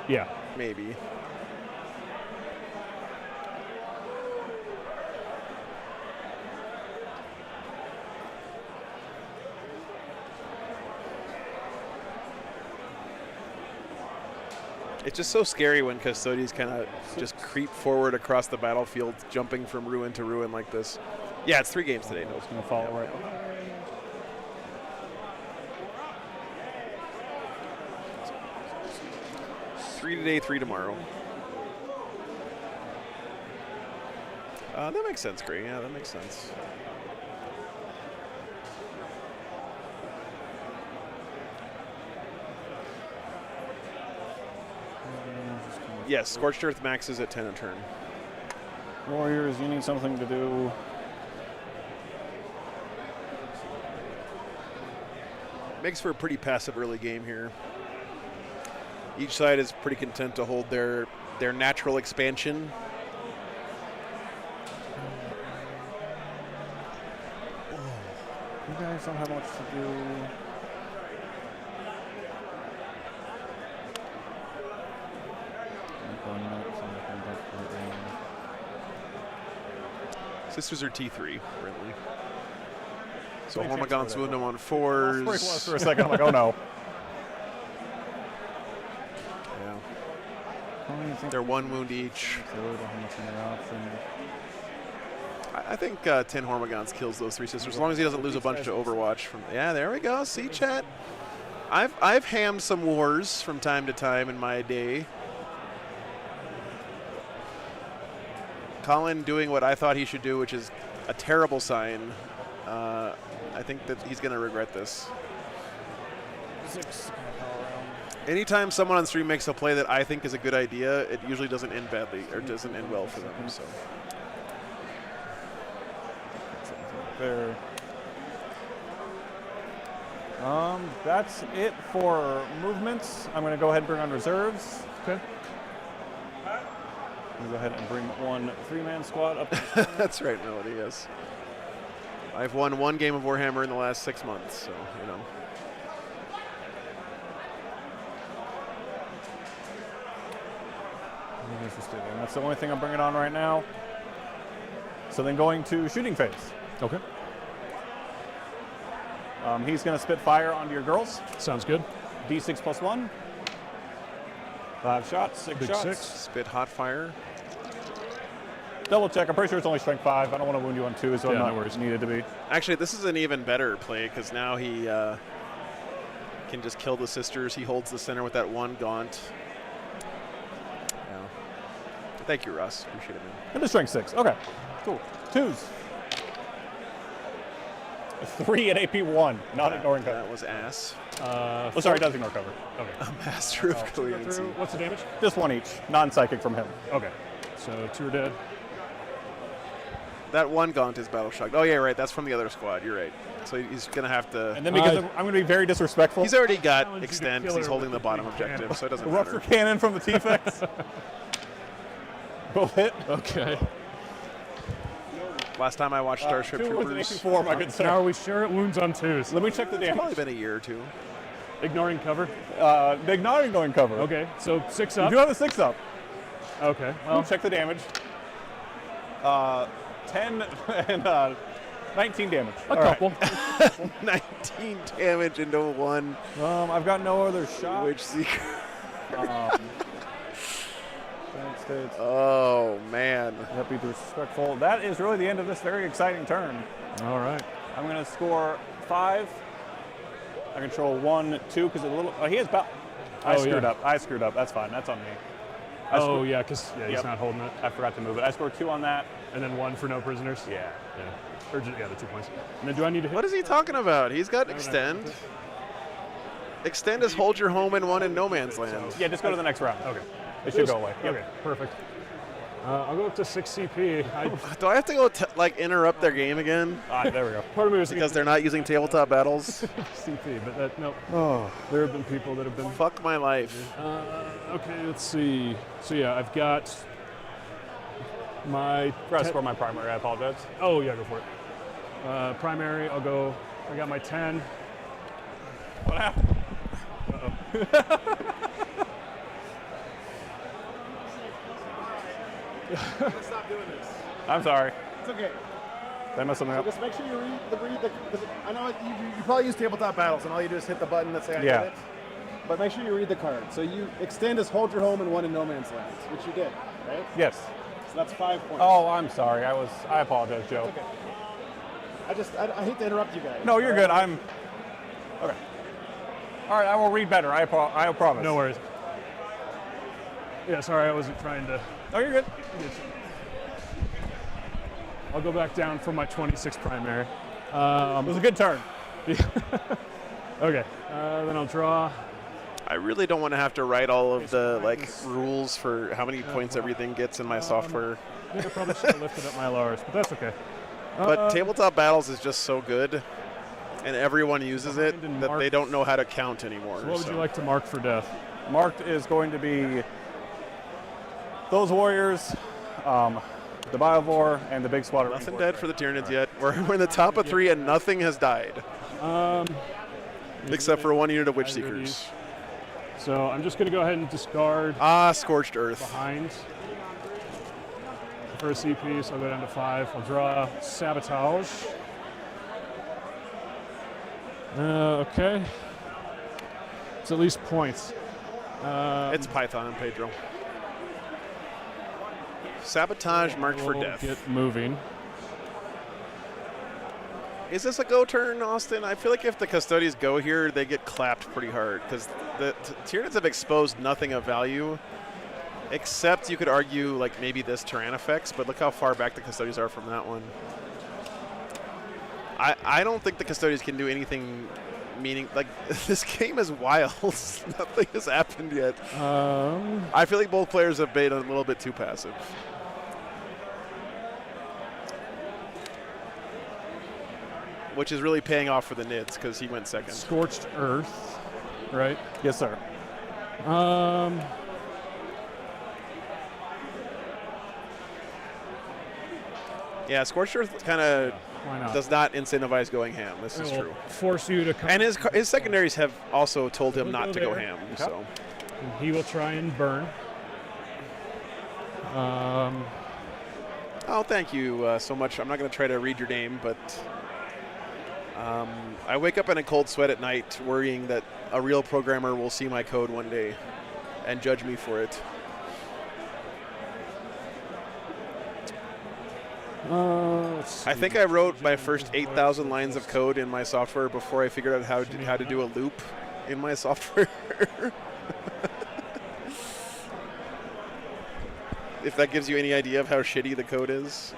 yeah. Maybe. It's just so scary when Custodians kind of just creep forward across the battlefield, jumping from ruin to ruin like this. Yeah, it's 3 games today. No, It's going to follow right. 3 today, 3 tomorrow. That makes sense, Gray. Yeah, that makes sense. Yes, Scorched Earth maxes at 10 a turn. Warriors, you need something to do. Makes for a pretty passive early game here. Each side is pretty content to hold their natural expansion. You guys don't have much to do. Sisters are T3, currently. So Any chance Hormigons for wound that? them on I was pretty 4s. close for a second. I'm like, oh no. Yeah. They're 1 wound each. I think 10 Hormigons kills those 3 sisters, as long as he doesn't lose a bunch to Overwatch. Yeah, there we go. See, chat. I've hammed some wars from time to time in my day. Colin doing what I thought he should do, which is a terrible sign. I think that he's going to regret this. Anytime someone on stream makes a play that I think is a good idea, it usually doesn't end badly or doesn't end well for them. So. There. That's it for movements. I'm going to go ahead and bring on reserves. Okay. I'm going to go ahead and bring 1 3-man squad up. That's right, Melody, yes. I've won 1 game of Warhammer in the last 6 months, so, you know. And that's the only thing I'm bringing on right now. So then going to shooting phase. Okay. He's going to spit fire onto your girls. Sounds good. D6 plus 1. 5 shots, 6 Big shots. 6. Spit hot fire. Double check. I'm pretty sure it's only strength 5. I don't want to wound you on 2, so Yeah, I'm no not worries. needed to be. Actually, this is an even better play because now he can just kill the sisters. He holds the center with that 1 gaunt. Yeah. Thank you, Russ. Appreciate it, man. And the strength 6. Okay, cool. 2s. 3 at AP 1, not ignoring cover. That was ass. Oh, sorry, it does ignore cover. Okay. Master of Go Coherency. through. What's the damage? Just 1 each, non-psychic from him. Okay. So 2 are dead. That 1 gaunt is battle shocked. Oh yeah, right. That's from the other squad. You're right. So he's gonna have to. And then because I'm going to be very disrespectful, He's already got Challenge you to extend kill because he's her holding with the the bottom big objective, so it doesn't rupture matter. cannon from the T-Fex. Both hit. Okay. Last time I watched Starship 2 with an Troopers, AP 4, my good sir. Now are we sure it wounds on 2s? Let me check the it's probably damage. been a year or 2. Ignoring cover. Ignoring going cover. Okay. So 6 You up. do have a 6 up. Okay. Well, Well, check the damage. 10 and 19 damage. a All right. couple. 19 damage into 1 I've got no other shot. Witch Seeker. United States. Oh man. That be disrespectful. That is really the end of this very exciting turn. All right. I'm going to score 5. I control 1, 2 because a little. He has. I Oh, screwed yeah. up. I screwed up. That's fine. That's on me. Oh, yeah, because he's Yep. not holding it. I forgot to move it. I scored 2 on that. And then 1 for no prisoners? Yeah. Or the 2 points. And then do I need to hit? What is he talking about? He's got extend. Extend is hold your home in 1 in no man's land. Yeah, just go to the next round. Okay. It should go away. Yep. Okay, perfect. I'll go up to 6 CP. Do I have to go interrupt their game again There we go. Part of me was because they're not using tabletop battles? CP, but nope. Oh, There have been people that have been. fuck my life. Okay, let's see. So yeah, I've got my. Forgot to score my primary. I apologize. Oh yeah, go for it. Primary, I'll go. I got my 10. What happened? Stop doing this. I'm sorry. It's okay. Did I mess something So up? just make sure you read the I know you probably use tabletop battles, and all you do is hit the button that say I Yeah. did it. But make sure you read the card. So you extend as hold your home in 1 in no man's land, which you did, right? Yes. So that's 5 points. Oh, I'm sorry. I apologize, Joe. It's okay. I hate to interrupt you guys. No, you're good. Okay. All right, I will read better. I promise. No worries. Yeah, sorry, I wasn't trying to. Oh, you're good. I'll go back down for my 26 primary. It was a good turn. Okay, then I'll draw. I really don't want to have to write all of the rules for how many points everything gets in my software. I think I probably should have lifted up my Lars, but that's okay. But tabletop battles is just so good, and everyone uses it and that mark. they don't know how to count anymore. What would you like to mark for death? Marked is going to be those warriors, the Biovore, and the big squad. Nothing dead for the Tyranids yet. We're in the top of 3 and nothing has died. Except for 1 unit of Witch Seekers. So I'm just going to go ahead and discard Scorched Earth. behind for a CP, so I'll go down to 5. I'll draw Sabotage. Okay. It's at least points. It's Python and Pedro. Sabotage marked for We'll death. Get moving. Is this a go turn, Austin? I feel like if the Custodians go here, they get clapped pretty hard because the Tyranids have exposed nothing of value, except you could argue like maybe this Tyran effects, but look how far back the Custodians are from that one. I don't think the Custodians can do anything this game is wild. Nothing has happened yet. I feel like both players have been a little bit too passive. Which is really paying off for the Nids because he went second. Scorched Earth, right? Yes, sir. Yeah, Scorched Earth kind of Why not? does not incentivize going ham. This is It will true. force you to come. And his secondaries have also told him We'll not go to go there. ham. Okay. So And he will try and burn. oh, thank you so much. I'm not going to try to read your name, but I wake up in a cold sweat at night worrying that a real programmer will see my code one day and judge me for it. I think I wrote my first 8,000 lines of code in my software before I figured out how to do a loop in my software. If that gives you any idea of how shitty the code is.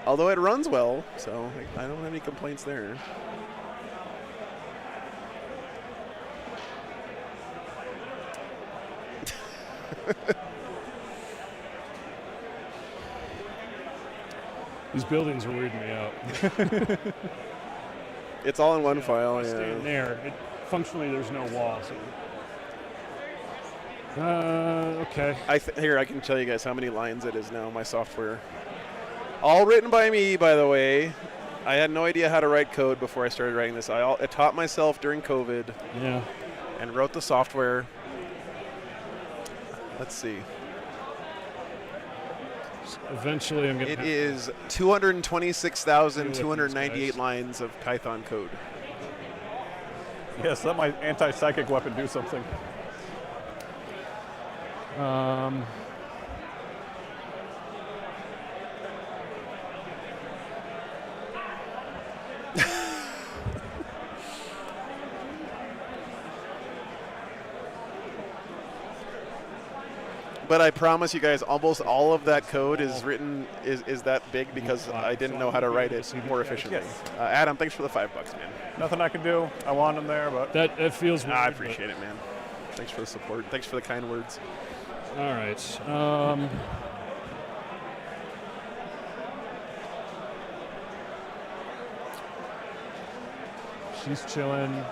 Although it runs well, so I don't have any complaints there. These buildings are weirding me out. It's all in one file. If I stand Yeah. there, functionally there's no wall. So. Okay. Here, I can tell you guys how many lines it is now, my software. All written by me, by the way. I had no idea how to write code before I started writing this. I taught myself during COVID Yeah. and wrote the software. Let's see. Eventually I'm gonna. It is 226,298 These guys. lines of Python code. Yes, let my anti-psychic weapon do something. But I promise you guys, almost all of that code is written is that big because I didn't know how to write it more efficiently. Yes. Adam, thanks for the $5, man. Nothing I can do. I want him there, but That feels weird. I appreciate it, man. Thanks for the support. Thanks for the kind words. All right. She's chilling.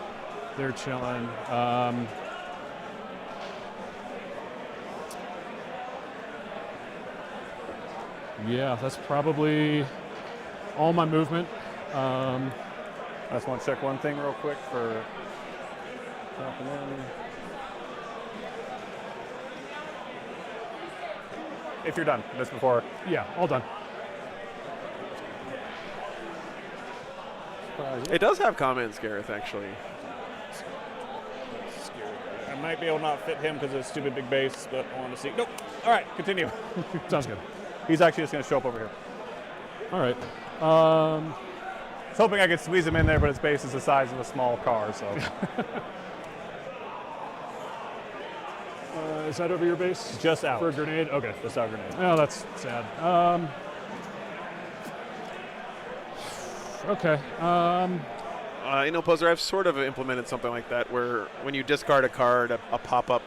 They're chilling. Yeah, that's probably all my movement. I just want to check one thing real quick for dropping in. If you're done, just before. Yeah, all done. It does have comments, Gareth, actually. I might be able to not fit him because of his stupid big base, but I want to see. Nope. All right, continue. Sounds good. He's actually just going to show up over here. All right. I was hoping I could squeeze him in there, but his base is the size of a small car, so. Is that over your base? Just out. For a grenade? Okay. Just out grenade. Oh, that's sad. Okay. Poser, I've sort of implemented something like that where when you discard a card, a pop-up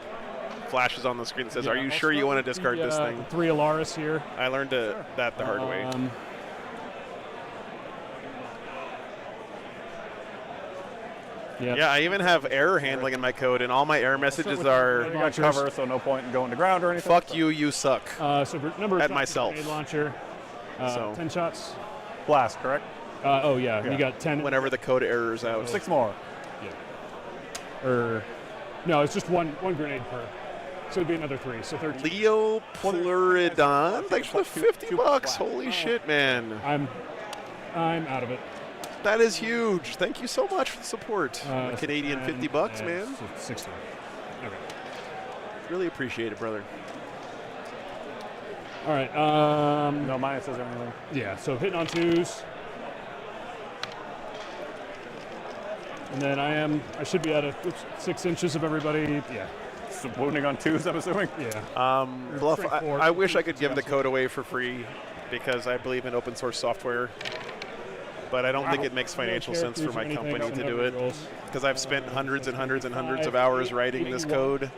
flashes on the screen that says, "Are you sure you want to discard this thing?" 3 Alaris here. I learned that the hard way. Yeah, I even have error handling in my code, and all my error messages are, You got cover, so no point in going to ground or anything. "Fuck you, you suck." So number of At shots myself. grenade launcher. So- 10 shots. Blast, correct? Oh yeah, you got 10. Whenever the code errors out. 6 more. No, it's just one grenade per. So it'd be another 3. So 13. Leo Pluridon, thanks for the $50. Holy shit, man. I'm out of it. That is huge. Thank you so much for the support. The Canadian $50, man. 60. Okay. Really appreciate it, brother. All right. No minuses or anything. Yeah. So hitting on 2s. And then I should be at 6 inches of everybody. Yeah. So wounding on 2s, I'm assuming? Yeah. Bluff, straight forward. I wish I could give the code away for free because I believe in open source software. But I don't think it makes financial sense for my company to do it because I've spent hundreds and hundreds and hundreds of hours writing this code.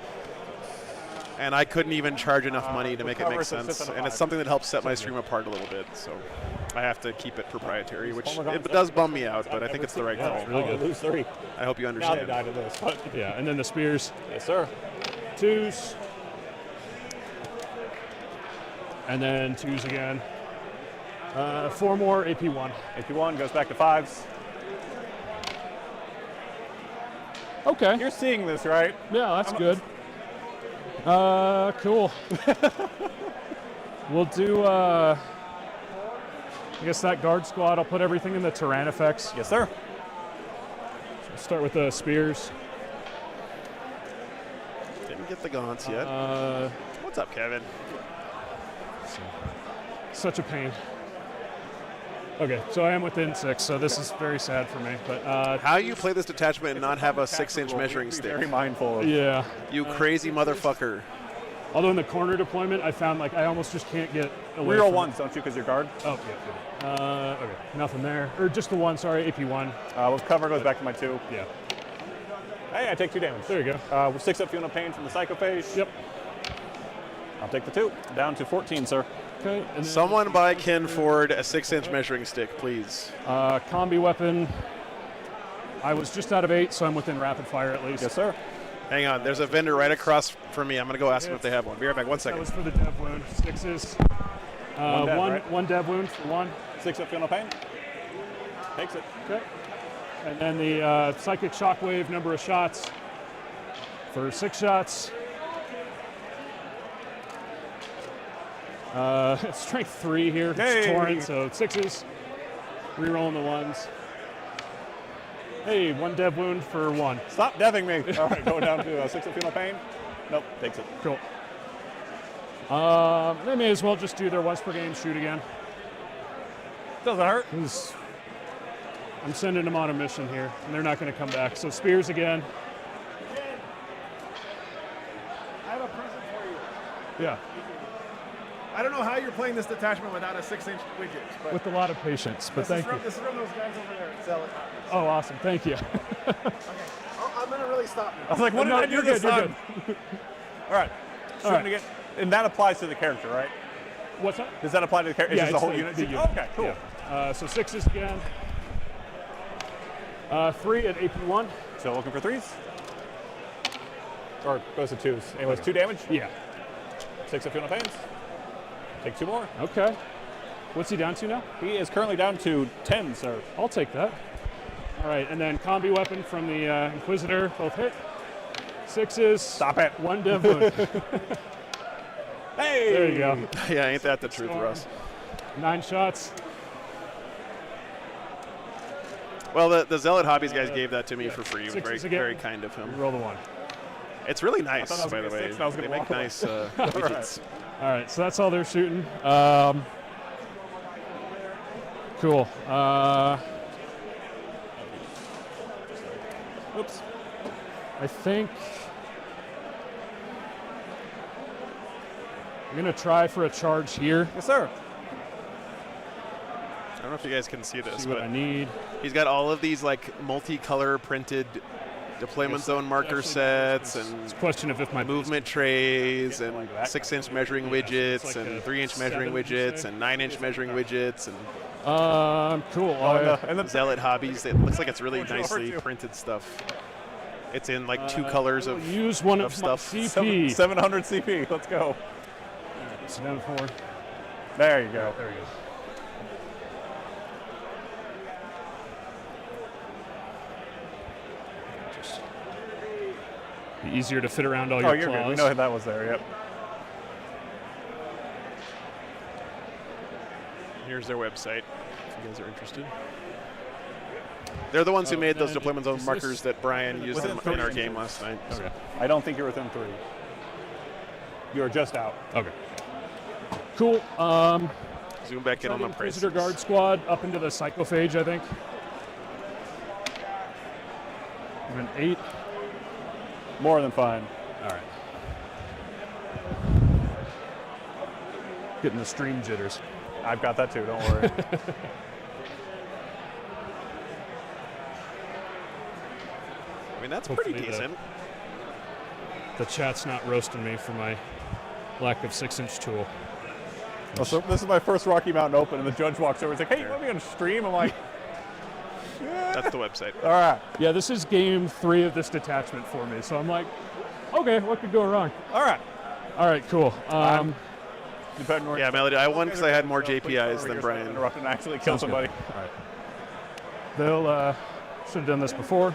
And I couldn't even charge enough money to make it make sense. And it's something that helps set my stream apart a little bit. So I have to keep it proprietary, which it does bum me out, but I think it's the right call. really good. Lose 3. I hope you Now they understand. died of this. But Yeah. And then the spears. yes, sir. 2s. And then 2s again. 4 more AP1. AP1 goes back to 5s. Okay. You're seeing this, right? Yeah, that's good. Cool. We'll do, I guess that guard squad, I'll put everything in the Tyrann effects. Yes, sir. We'll start with the spears. Didn't get the gaunts yet. What's up, Kevin? Such a pain. Okay, so I am within 6, so this is very sad for me. But How you play this detachment and not have a 6-inch measuring Be stick? very mindful of. yeah. You crazy motherfucker. Although in the corner deployment, I found like I almost just can't get away Reroll from ones, don't you, because you're guard? Oh, yeah. Okay, nothing there. Or just the 1, sorry, AP1. With cover goes back to my 2. Yeah. Hey, I take 2 damage. There you go. With 6 up Funeral Pain from the Psychophage. Yep. I'll take the 2. Down to 14, sir. Okay. And then Someone buy Ken Ford a 6-inch measuring stick, please. combi weapon. I was just out of 8, so I'm within rapid fire at least. Yes, sir. Hang on, there's a vendor right across from me. I'm gonna go ask them if they have one. Be right back. 1 That second. was for the dev wound. 6s. One dev wound for 1. 6 up Funeral Pain. Takes it. Okay. And then the psychic shockwave, number of shots for 6 shots. Strength 3 here. It's Hey! torrent, so 6s. Rerolling the 1s. Hey, 1 dev wound for 1. Stop deving me. All right, going down to 6 up Funeral Pain. Nope, takes it. Cool. They may as well just do their once per game shoot again. Doesn't hurt. 'Cause I'm sending them on a mission here, and they're not going to come back. So spears again. I have a present for you. Yeah, I don't know how you're playing this detachment without a 6-inch widget, but with a lot of patience, but thank you. This is from those guys over there at Sell It. Oh, awesome, thank you. I'm gonna really stop I now. was like, what No, did I do you're this good, you're time? All right. So All I'm right. gonna get, and that applies to the character, right? What's up? Does that apply to the character? Yeah, Is this the it's whole unit? the unit. Okay, cool. Yeah. So 6s again. 3 at AP1. So looking for 3s? Or goes to 2s. Anyways, 2 damage. Yeah. 6 of fuel pains. Take 2 more. Okay. What's he down to now? He is currently down to 10, sir. I'll take that. All right, and then combi weapon from the Inquisitor, both hit. 6s. Stop it. 1 dev wound. Hey! There you go. Yeah, ain't that the truth, Russ? 9 shots. Well, the Zealot Hobbies guys gave that to me for free. It was very, Sixes again. very kind of him. Roll the 1. It's really nice, thought I was by the gonna way. get 6 and I was They gonna make walk away. nice widgets. All right, so that's all they're shooting. Cool. Oops. I think I'm gonna try for a charge here. Yes, sir. I don't know if you guys can see this, See what but I need. he's got all of these like multicolor printed deployment zone marker sets and It's a question of if my movement trays and like that. 6-inch measuring widgets like a and 3-inch measuring 7, would you widgets say? and 9-inch measuring widgets and Cool. And the Zealot Hobbies. It looks like it's really Which one nicely are you? printed stuff. It's in like 2 colors of use one of, of my stuff. CP. 700 CP. Let's go. So down 4. There you go. There we go. Just be easier to fit around all Oh, your you're claws. good. We know that was there. Yep. Here's their website, if you guys are interested. They're the ones who made those then deployment zone is markers this- that Brian used Within in 3 our inches. game last night. Okay. I don't think you're within 3. You're just out. Okay. Cool. Zoom back in on the Inquisitor prices. Guard Squad up into the Psychophage, I think. I'm an 8. More than fine. All right. Getting the stream jitters. I've got that too. Don't worry. I mean, that's Hopefully pretty the- decent. The chat's not roasting me for my lack of 6-inch tool. So this is my first Rocky Mountain Open, and the judge walks over and is like, "Hey, you want me on stream?" I'm like, That's the website. "All right, Yeah, this is game 3 of this detachment for me, so I'm like, okay, what could go wrong? all right." All right, cool. Depending where Yeah, Melody, I won because I had more JPIs than Brian. Interrupt and actually kill Sounds good. somebody. All right. They'll should have done this before.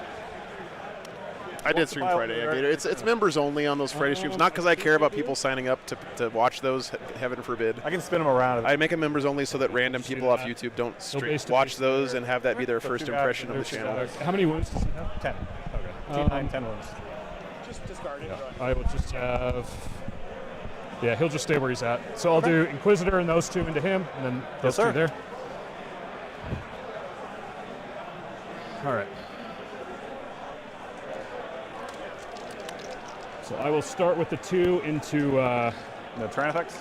I did stream Friday. I did it. It's members only on those Friday streams, not because I care about people signing up to watch those. Heaven forbid. I can spin them around. I make them members only so that random people off YouTube don't base to watch base those there. and have that be their first too bad. impression of the There's channel. How many wounds does he have? 10. Okay. 9, 10 wounds. Just discard it. I will just have. Yeah, he'll just stay where he's at. So I'll do Inquisitor and those 2 into him, and then those 2 sir. there. All right. So I will start with the 2 into. The Tranifex.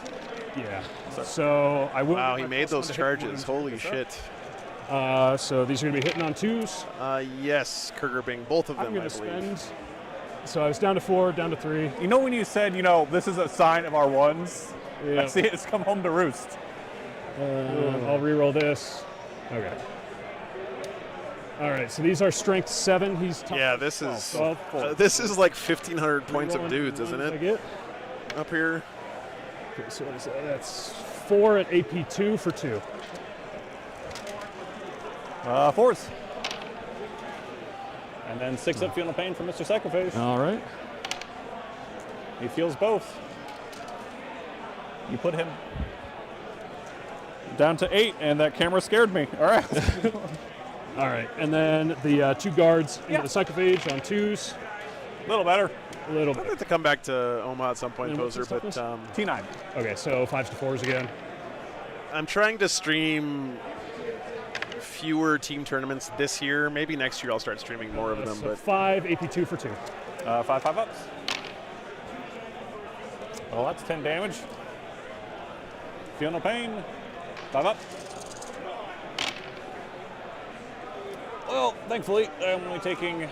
Yeah. So I will. Wow, get he my made +1 those to hit charges. wounds. Holy shit. So these are going to be hitting on 2s. Yes, Kurgerbing, both of I'm them, going I to believe. spend. So I was down to 4, down to 3. You know when you said, this is a sign of our ones? Yeah. I see it's come home to roost. I'll re-roll this. Okay. All right, so these are strength 7. He's top Yeah, this is 12. this is like 1,500 points of dudes, isn't I it? get. Up here. Okay, so what is that? That's 4 at AP2 for 2. 4s. And then 6 up feeling pain from Mr. Sacrifice. All right. He feels both. You put him down to 8, and that camera scared me. All right. All right, and then the 2 guards into Yeah. the Psychophage on 2s. A little better. A little I'd bit. have to come back to Omaha at some point, And what's Poser, his but toughness? T9. Okay, so 5s to 4s again. I'm trying to stream fewer team tournaments this year. Maybe next year I'll start streaming more of them, So but 5 AP2 for 2. 5 ups. Well, that's 10 damage. Feel no pain. 5 up. Well, thankfully, I'm only taking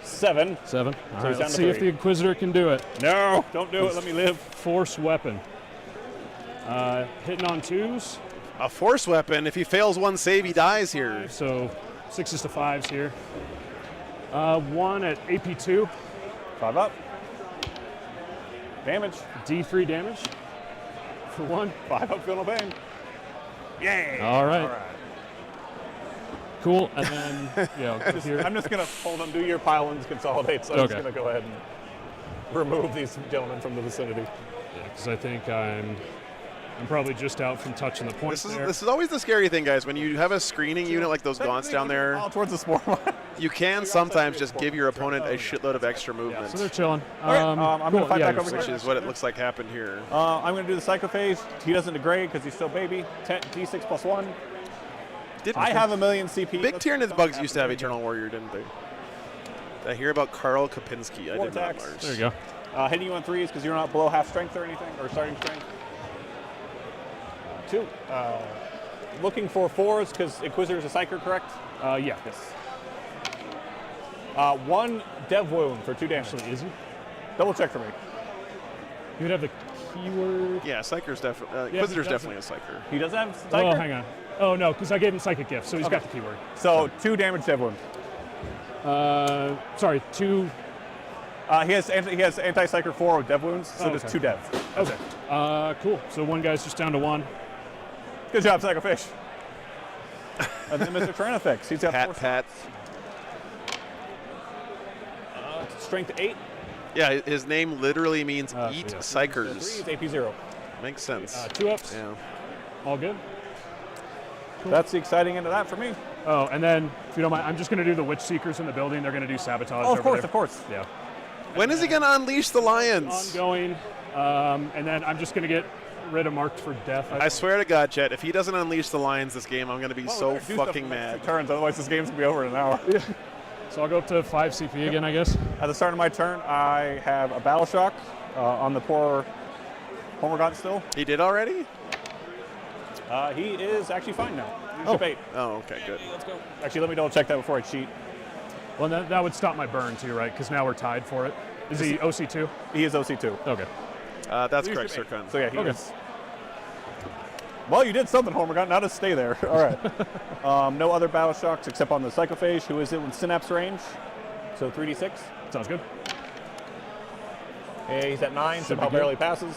7. 7. All he's right, down let's to see if 3. the Inquisitor can do it. No, don't do it. Let me live. Force weapon. Hitting on 2s. A force weapon. If he fails one save, he dies here. So 6s to 5s here. 1 at AP2. 5 up. Damage. D3 damage for 1. 5 up, feel no pain. Yay! All right. All right. Cool. And then, yeah, I'll go here. I'm just going to hold on, do your pile and consolidate, so I'm just Okay. going to go ahead and remove these gentlemen from the vicinity. Yeah, because I think I'm probably just out from touching the point there. This is always the scary thing, guys. When you have a screening unit like those gaunts down there, All towards the spore line. you can sometimes just give your opponent a shitload of extra movement, So they're chilling. I'm going to fight back over which here. is what it looks like happened here. I'm going to do the Psychophage. He doesn't degrade because he's still baby. 10, D6 plus 1. I have a million CP. Big Tyranids bugs used to have Eternal Warrior, didn't they? Did I hear about Karl Kopinski? I did not, attacks. Lars. There you go. Hitting you on 3s because you're not below half strength or anything, or starting strength. 2. Looking for 4s because Inquisitor is a Psyker, correct? Yeah. Yes. 1 Dev Wound for 2 damage. Actually, is he? Double check for me. He would have the keyword. Yeah, Psyker's definitely. Yeah, Inquisitor's he doesn't. definitely a Psyker. He doesn't have Psyker? Oh, hang on. Oh, no, because I gave him Psychic Gift, so he's got the keyword. So 2 damage Dev Wound. Sorry, 2. He has anti-Psyker 4 with Dev Wounds, so just okay. 2 Dev. Okay. Cool. So one guy's just down to 1. Good job, Psychofish. And then Mr. Tyranofix. He's got 4 Pat. strength 8. Yeah, his name literally means so eat yeah. psychers. 3 is AP 0. Makes sense. 2 ups. Yeah. All good. That's the exciting end of that for me. Oh, and then, if you don't mind, I'm just going to do the Witch Seekers in the building. They're going to do sabotage. Oh, over there. of course. Yeah. When is he going to unleash the lions? Ongoing. And then I'm just going to get rid of Marked for Death. I swear to God, Chet, if he doesn't unleash the lions this game, I'm going to be so Do stuff fucking for the next mad. 2 turns, otherwise this game's going to be over in an hour. So I'll go up to 5 CP again, I guess. At the start of my turn, I have a Battle Shock on the poor Hormagaunt still. He did already? He is actually fine now. Leadership 8. Oh, okay, good. Let's go. Actually, let me double check that before I cheat. Well, that would stop my burn too, right? Because now we're tied for it. Is he OC2? He is OC2. Okay. That's correct, Sir Kun. So yeah, he Okay. is. Well, you did something, Hormagaunt. Now just stay there. All right. No other Battle Shocks except on the Psychophage, who is in Synapse range. So 3d6. Sounds good. Okay, he's at 9, so be how good. barely passes.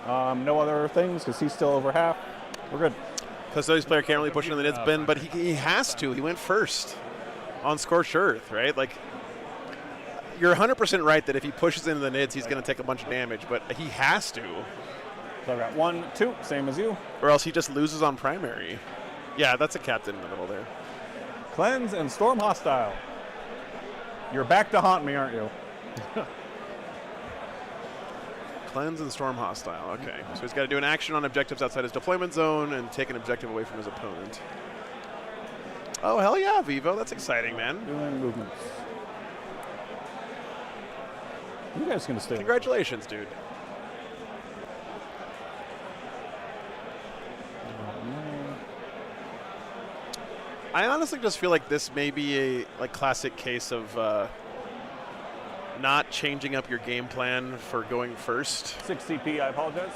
No other things because he's still over half. We're good. Custodian's player can't really push into the Nids bin, but he has to. He went first on Scorched Earth, right? Like, you're 100% right that if he pushes into the Nids, he's going to take a bunch of damage, but he has to. So I've got 1, 2, same as you. Or else he just loses on primary. Yeah, that's a captain in the middle there. Cleanse and Storm Hostile. You're back to haunt me, aren't you? Cleanse and Storm Hostile. Okay. So he's got to do an action on objectives outside his deployment zone and take an objective away from his opponent. Oh, hell yeah, Vivo. That's exciting, man. Doing movements. You guys gonna stay? Congratulations, dude. I honestly just feel like this may be a classic case of not changing up your game plan for going first. 6 CP, I apologize.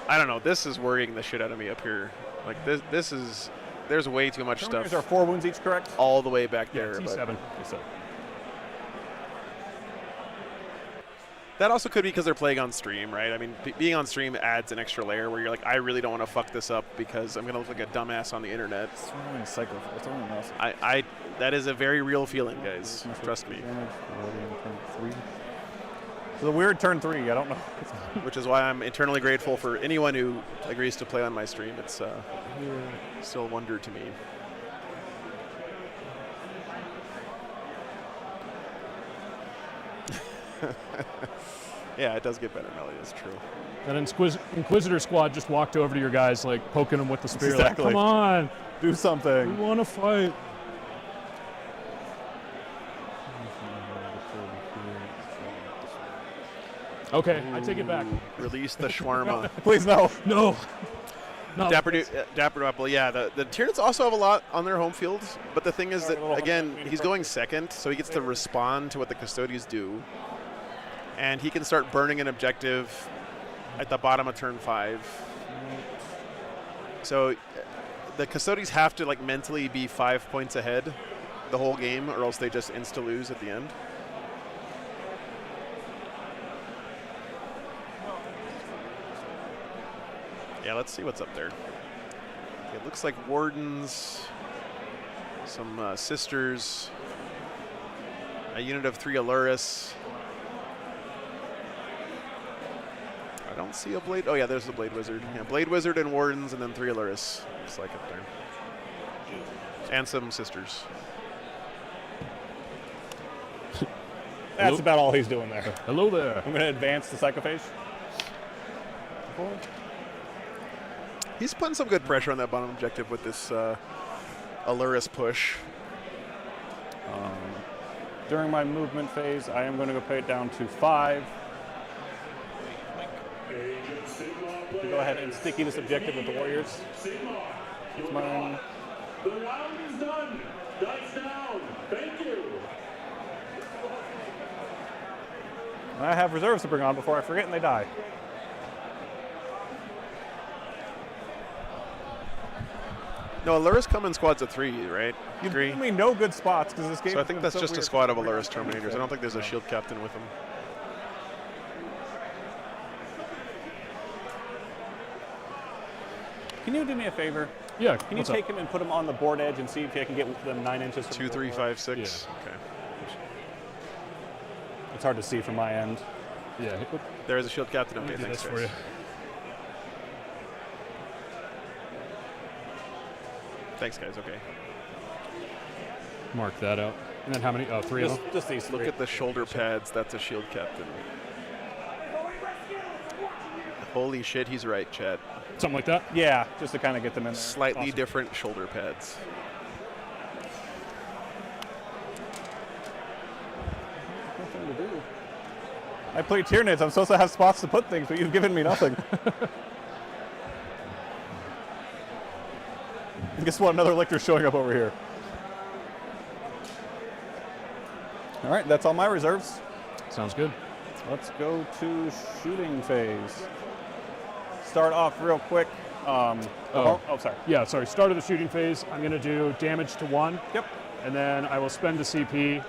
I don't know. This is worrying the shit out of me up here. Like this is. There's way too much Terminators stuff are 4 wounds each, correct? all the way back Yeah, there. T7. But that also could be because they're playing on stream, right? I mean, being on stream adds an extra layer where you're like, I really don't want to fuck this up because I'm gonna look like a dumbass on the internet. That is a very real feeling, guys. Trust me. So the weird turn 3, I don't know. Which is why I'm eternally grateful for anyone who agrees to play on my stream. It's still a wonder to me. Yeah, it does get better, Melly. It's true. That Inquisitor squad just walked over to your guys, like poking them with the spear. Exactly. Like, come on, Do we something. want to fight. Okay, I take it back. Release the shawarma. Please no. No. No. Dapper Apple, yeah. The Tyranids also have a lot on their home field, but the thing is that, again, he's going second, so he gets to respond to what the Custodians do. And he can start burning an objective at the bottom of turn 5. So the Custodians have to like mentally be 5 points ahead the whole game, or else they just insta-lose at the end. Yeah, let's see what's up there. It looks like Wardens, some Sisters, a unit of 3 Aluris. I don't see a Blade. Oh, yeah, there's the Blade Wizard. Yeah, Blade Wizard and Wardens, and then 3 Aluris. Looks like up there. And some Sisters. That's about all he's doing there. Hello there. I'm going to advance the Psychophage. He's putting some good pressure on that bottom objective with this Aluris push. During my movement phase, I am going to go put it down to 5. To go ahead and sticky this objective with the Warriors. It's mine. The round is done. Dice down. Thank you. I have reserves to bring on before I forget and they die. No, Aluris come in squads of 3, right? You've 3. given me no good spots because this game. So I think that's just a squad of Aluris Terminators. I don't think there's a shield captain with them. Can you do me a favor? Yeah. Can you take him and put him on the board edge and see if I can get them 9 inches? From 2, the 3, board? 5, 6. Yeah. Okay. It's hard to see from my end. Yeah. There is a shield captain. Okay, Do thanks, this guys. for you. Thanks, guys. Okay. Mark that out. And then how many? Oh, 3 of them. Just these 3. Look at the shoulder pads. That's a shield captain. Holy shit, he's right, Chad. Something like that. Yeah, just to kind of get them in there. Slightly Awesome. different shoulder pads. Nothing to do. I play Tyranids. I'm supposed to have spots to put things, but you've given me nothing. And guess what? Another Lictor showing up over here. All right, that's all my reserves. Sounds good. Let's go to shooting phase. Start off real quick. Sorry. Yeah, sorry. Start of the shooting phase. I'm going to do damage to 1. Yep. And then I will spend the CP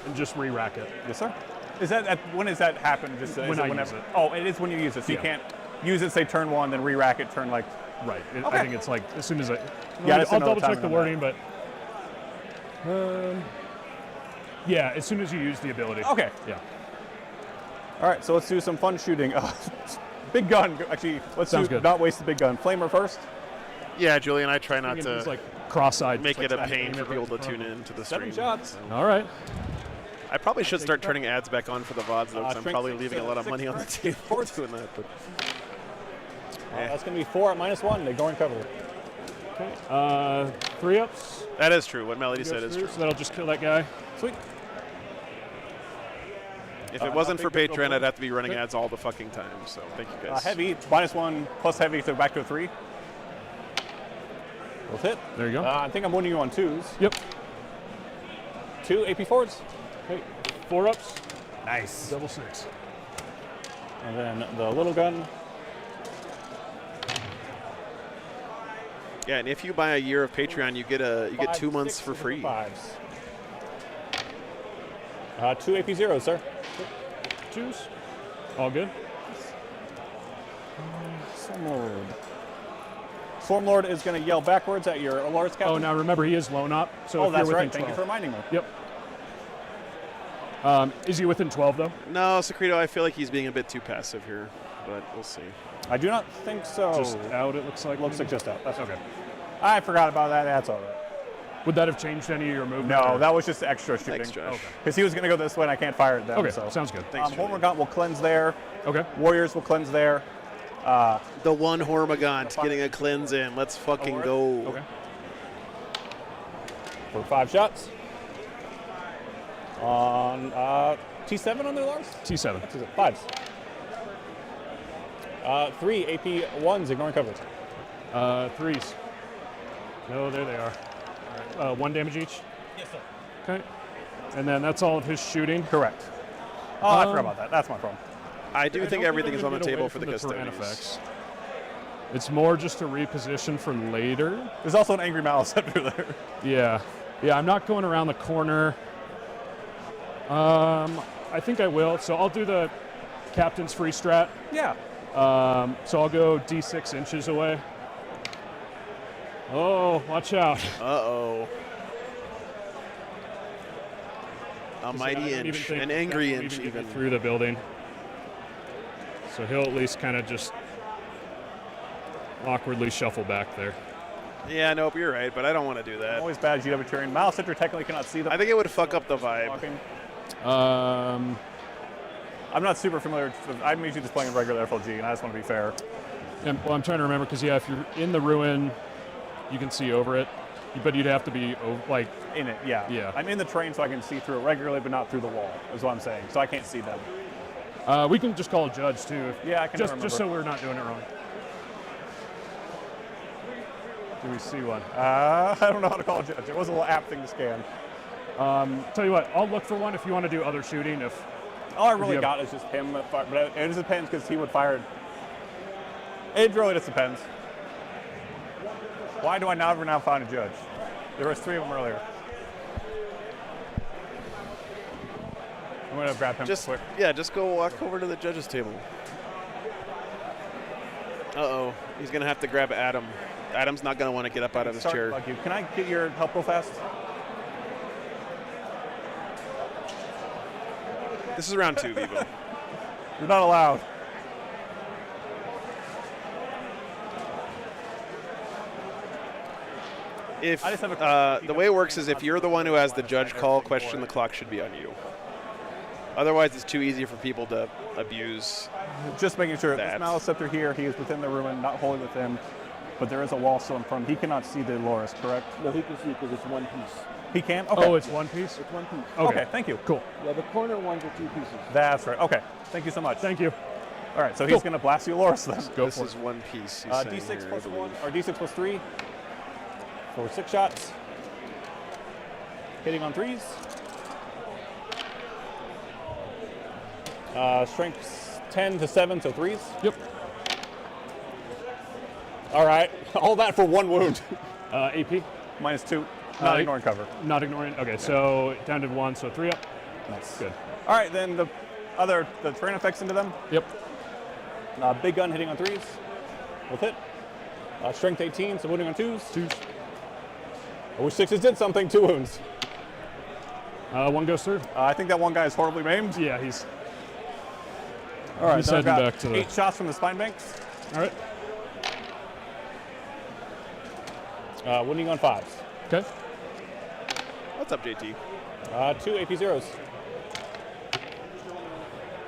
and just re-rack it. Yes, sir. Is that when does that happen? Just When I use it. Oh, it is when you use it. So Yeah. you can't use it say turn 1, then re-rack it turn like. Right. Okay. I think it's like as soon as I. Yeah, I just I'll didn't know double the check timing the on wording, but. Yeah, as soon as you use the ability. Okay. Yeah. All right, so let's do some fun shooting. Big gun. Actually, let's Sounds good. not waste the big gun. Flamer first. Yeah, Julian, I try not It's to like cross-eyed. make just it like a that. pain Aim for it people right to in tune front. in to the 7 stream. shots. So. All right. I probably should start turning ads back on for the VODs, though, because I'm Strength probably 6, leaving a lot of 6 money on the table force. doing that. But That's going to be 4 at -1. They go in cover. Okay. 3 ups. that is true. What Melody said Goes is through, true. So that'll just kill that guy. Sweet. If it wasn't for nothing to go Patreon, for. I'd have to be running ads all the fucking time. So thank you guys. Heavy, -1 plus heavy, so back to a 3. Both hit. There you go. I think I'm winning you on 2s. Yep. 2 AP forwards. Okay. 4 ups. Nice. Double 6. And then the little gun. Yeah, and if you buy a year of Patreon, you get 5, 2 months 6 for free. 5s. 2 AP zeros, sir. 2s. All good. Stormlord is going to yell backwards at your Alar's captain. Oh, now remember he is lone up. So if that's you're right. within Thank you 12. for reminding me. Yep. Is he within 12 though? No, Secreto, I feel like he's being a bit too passive here, but we'll see. I do not think so. Just out. It looks like. Looks like just out. That's Okay. I forgot about that. That's all right. Would that have changed any of your movement? No, or- that was just extra shooting. Thanks, Josh. Because he was going to go this way and I can't fire it then. Okay. So. Sounds good. Thanks, Julian. Hormagaunt will cleanse there. Okay. Warriors will cleanse there. The one Hormagaunt getting a cleanse in. Let's fucking go. Okay. For 5 shots. On T7 on their Lars? T7. 5s. 3 AP 1s, ignoring cover. 3s. No, there they are. 1 damage each? Yes, sir. Okay. And then that's all of his shooting? Correct. Oh, I forgot about that. That's my problem. I do think everything is on the Get away table for from the terrain custodians. effects. It's more just to reposition for later. There's also an Angry Maliceptor there. Yeah. Yeah, I'm not going around the corner. I think I will. So I'll do the captain's free strat. Yeah. So I'll go D6 inches away. Oh, watch out. Uh-oh. A I mighty don't even inch, think an that angry will inch even even. get through the building. So he'll at least kind of just awkwardly shuffle back there. Yeah, nope, you're right, but I don't want to do that. Always bad GW terrain. Maliceptor technically cannot see them. I think it would fuck up the vibe. Walking. Um, I'm not super familiar. I'm usually just playing a regular FLG, and I just want to be fair. well, I'm trying to remember because, yeah, if you're in the ruin, you can see over it. But you'd have to be, like... In it, yeah. Yeah. I'm in the terrain so I can see through it regularly, but not through the wall, is what I'm saying. So I can't see them. We can just call a judge, too. Yeah, I can just, remember. just so we're not doing it wrong. Do we see one? I don't know how to call a judge. It was a little app thing to scan. Tell you what, I'll look for one if you want to do other shooting. If All I really have- got is just him, but it just depends because he would fire. It really just depends. Why do I never now find a judge? There was 3 of them earlier. I'm gonna grab him Just quick. yeah, just go walk over to the judges table. Uh-oh, he's gonna have to grab Adam. Adam's not gonna want to get up out of his Sorry to chair. bug you. Can I get your help real fast? This is round 2, Vivo. You're not allowed. If I just have a the way it works is if you're the one who has the judge call question, the clock should be on you. Otherwise, it's too easy for people to abuse. Just making sure. That. This Maliceptor here, he is within the ruin, not wholly within, but there is a wall still in front. He cannot see the Loris, correct? No, he can see because it's one piece. He can? Okay. Oh, it's one piece? It's one piece. Okay, thank you. Cool. Yeah, the corner ones are 2 pieces. That's right. Okay, thank you so much. Thank you. All right, so he's going to blast you Loris then. Go This for is it. one piece. he's saying D6 here, I plus believe. 1, or D6 plus 3 for 6 shots. Hitting on 3s. Strength 10 to 7, so 3s. Yep. All right, all that for 1 wound. AP? Minus 2, not Uh, ignoring cover. Not ignoring. Okay, so down to 1, so 3 up. Nice. Good. All right, then the terrain effects into them. Yep. Big gun hitting on 3s. With hit. Strength 18, so wounding on 2s. 2s. I wish 6s did something, 2 wounds. 1 goes through. I think that one guy is horribly maimed. Yeah, he's... All right, He's then I've heading got back to the- 8 shots from the spine banks. All right. Wounding on 5s. Okay. What's up, JT? 2 AP 0s.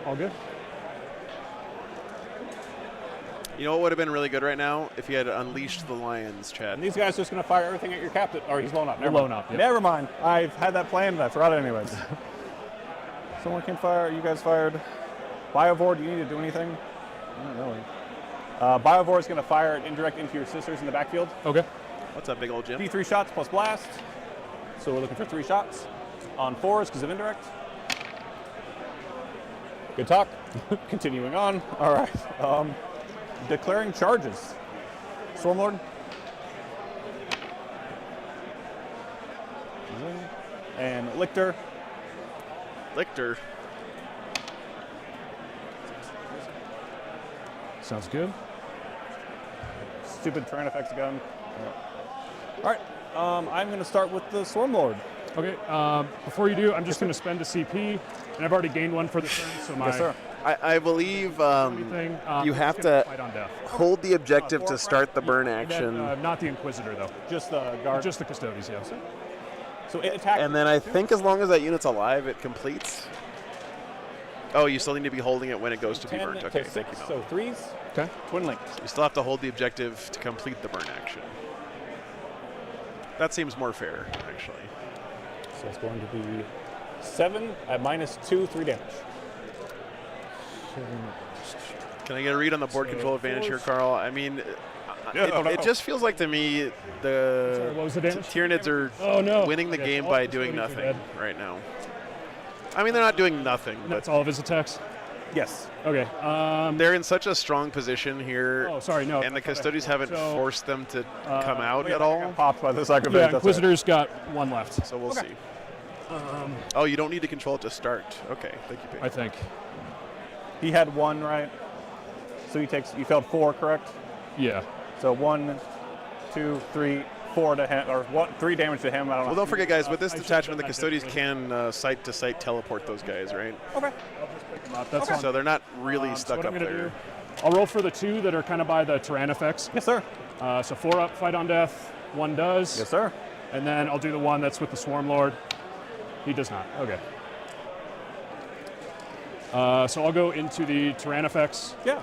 All good. You know what would have been really good right now if he had unleashed the lions, Chad. And these guys are just going to fire everything at your captain. Or he's blown up. Never Blown mind. up, yep. Never mind. I've had that planned, but I forgot it anyways. Someone can fire. You guys fired. Biovore, do you need to do anything? Not really. Biovore is going to fire an indirect into your sisters in the backfield. Okay. What's up, big old Jim? D3 shots plus blast. So we're looking for 3 shots on 4s because of indirect. Good talk. Continuing on. All right. Declaring charges. Stormlord. And Lictor. Lictor. Sounds good. Stupid terrain effects gun. All right. I'm going to start with the Stormlord. Okay. Before you do, I'm just going to spend a CP, and I've already gained 1 for the turn, so my Yes, sir. I believe anything. you I'm have just gonna to fight on death. hold the objective to start the burn And then, action. not the Inquisitor though. Just the guard. Just the Custodes, yeah. So it attacks. And then I think as long as that unit's alive, it completes. Oh, you still need to be holding it when it goes to be 10 burned. to Okay, 6, thank you. so 3s. Okay. Twin links. You still have to hold the objective to complete the burn action. That seems more fair, actually. So it's going to be 7 at minus 2, 3 damage. Can I get a read on the board control advantage here, Carl? I mean, it just feels like to me the Sorry, what was the damage? Tyranids are winning the game by doing nothing right now. I mean, they're not doing nothing. That's all of his attacks? Yes. Okay. They're in such a strong position here. Oh, sorry, no. And the Custodians haven't forced them to come out at I all. got popped by the sacrifice. Yeah, Inquisitor's got one left. So we'll see. Oh, you don't need to control it to start. Okay, thank you, Pete. I think. He had 1, right? So he takes. You failed 4, correct? Yeah. So 1, 2, 3, 4 to him, or 3 damage to him. I don't know. Well, don't forget, guys, with this detachment, the Custodians can site-to-site teleport those guys, right? Okay. That's fine. So they're not really So stuck what up I'm gonna there. do, I'll roll for the 2 that are kind of by the Tyrannifex. Yes, sir. So 4 up, fight on death. 1 does. Yes, sir. And then I'll do the 1 that's with the Swarm Lord. He does not. Okay. So I'll go into the Tyrannifex. Yeah.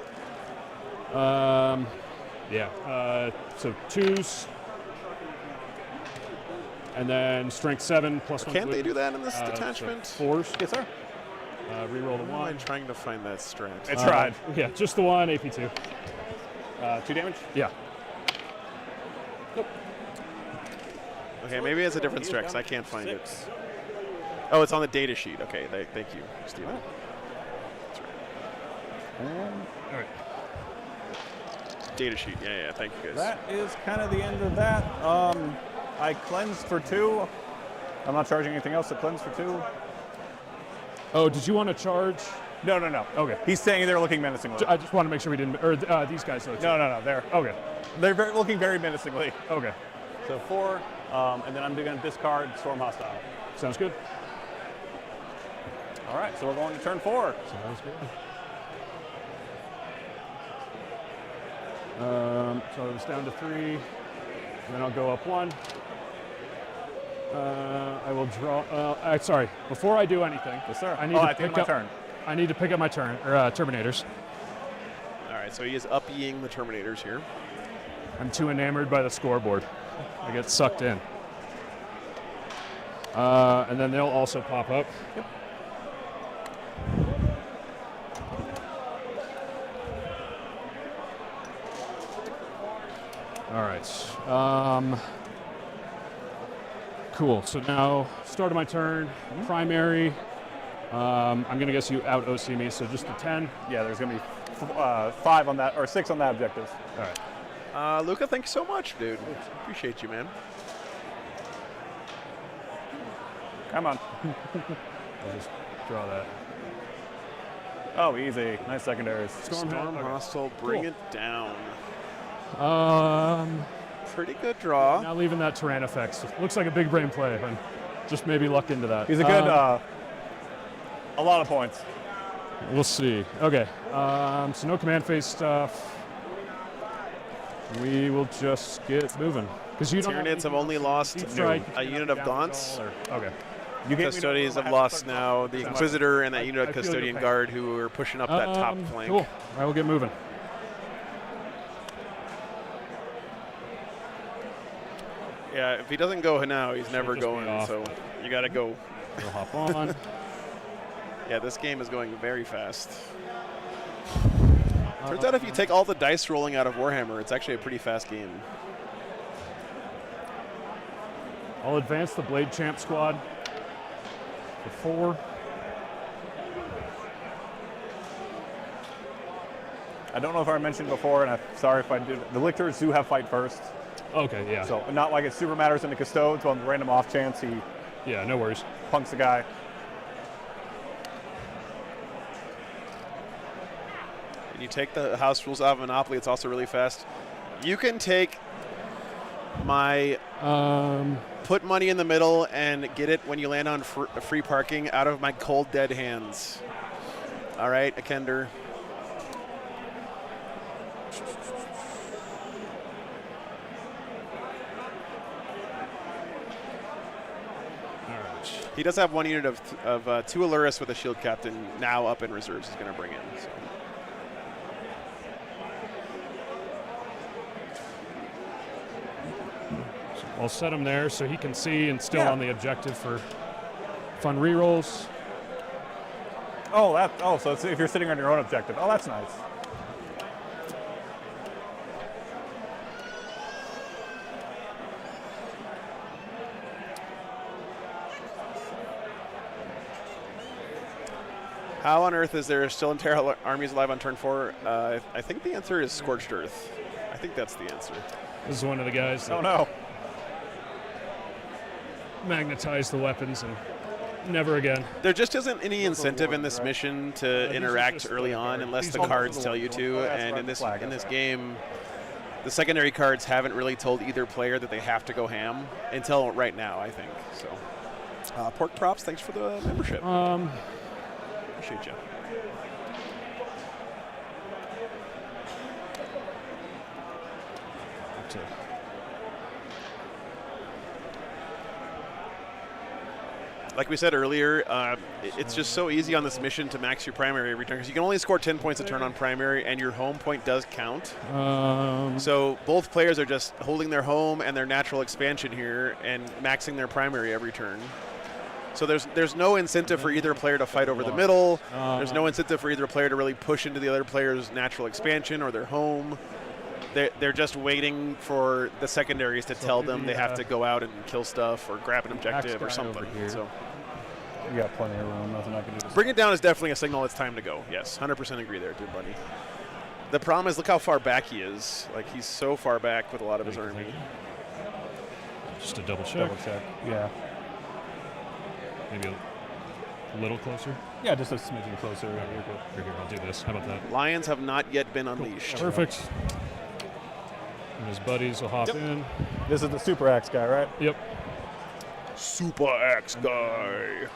So 2s. And then strength 7 plus 1. Can't they do that in this detachment? So 4s. Yes, sir. Reroll the Why am I 1. trying to find that strat? I tried. Yeah, just the 1, AP2. 2 damage? Yeah. Okay, maybe it's a different strat 'cause I can't find it. Oh, it's on the data sheet. Okay, thank you, Steven. That's right. All right. Data sheet. Yeah, thank you, guys. That is kind of the end of that. I cleansed for 2. I'm not charging anything else to cleanse for 2. Oh, did you want to charge? No. Okay. He's saying they're looking menacingly. I just want to make sure we didn't, or these guys. Though, too. No. They're looking very menacingly. Okay. So 4, and then I'm going to discard Storm Hostile. Sounds good. All right, so we're going to turn 4. Sounds good. So it was down to 3, and then I'll go up 1. I will draw. Sorry. Before I do anything, Yes, sir. I need to at the end pick of my up. turn. I need to pick up my Terminators. All right, so he is upping the Terminators here. I'm too enamored by the scoreboard. I get sucked in. And then they'll also pop up. Yep. All right. Cool. So now, start of my turn. Primary. I'm going to guess you out OC me, so just a 10. Yeah, there's going to be 5 on that, or 6 on that objective. All right. Luca, thanks so much, dude. Appreciate you, man. Come on. I'll just draw that. Oh, easy. Nice secondaries. Storm Hostile, bring it down. Pretty good draw. Now leaving that Tyrannifex. Looks like a big brain play, and just maybe luck into that. He's a good, a lot of points. We'll see. Okay. So no command phase stuff. We will just get moving. Because you don't Tyranids have only lost strike, a unit of Gaunts. Okay. Custodians have lost now the Inquisitor and that unit of Custodian Guard who are pushing up that top flank. Cool. I will get moving. Yeah, if he doesn't go now, he's never just be going, off. so you got to go. We'll hop on. Yeah, this game is going very fast. Turns out if you take all the dice rolling out of Warhammer, it's actually a pretty fast game. I'll advance the Blade Champ squad for 4. I don't know if I mentioned before, and I'm sorry if I did. The Lictors do have fight first. Okay, yeah. So not like it super matters in the Custodes, on the random off chance he Yeah, no worries. punks the guy. And you take the house rules out of Monopoly, it's also really fast. You can take my put money in the middle and get it when you land on free parking out of my cold dead hands. All right, Akender. He does have one unit of 2 Aluris with a shield captain now up in reserves he's going to bring in. So. I'll set him there so he can see and still on the objective for fun rerolls. Oh, so it's if you're sitting on your own objective. Oh, that's nice. How on earth is there still entire armies alive on turn 4? I think the answer is Scorched Earth. I think that's the answer. This is one of the guys that Oh no. magnetized the weapons and never again. There just isn't any incentive in this mission to interact early on unless the cards tell you to. And in this game, the secondary cards haven't really told either player that they have to go ham until right now, I think. So, Pork Props, thanks for the membership. Appreciate you. Like we said earlier, it's just so easy on this mission to max your primary every turn because you can only score 10 points a turn on primary, and your home point does count. So both players are just holding their home and their natural expansion here and maxing their primary every turn. So there's no incentive for either player to fight over the middle. There's no incentive for either player to really push into the other player's natural expansion or their home. They're just waiting for the secondaries to tell them they have to go out and kill stuff or grab an objective or something. So You got plenty of room. Nothing I can do. bring it down is definitely a signal it's time to go. Yes, 100% agree there, dude, buddy. The problem is look how far back he is. Like, he's so far back with a lot of his army. Just a double check. Double check. Yeah. Maybe a little closer. Yeah, just a smidgen closer. Here, I'll do this. How about that? Lions have not yet been unleashed. Perfect. And his buddies will hop in. This is the Super Axe guy, right? Yep. Super Axe guy.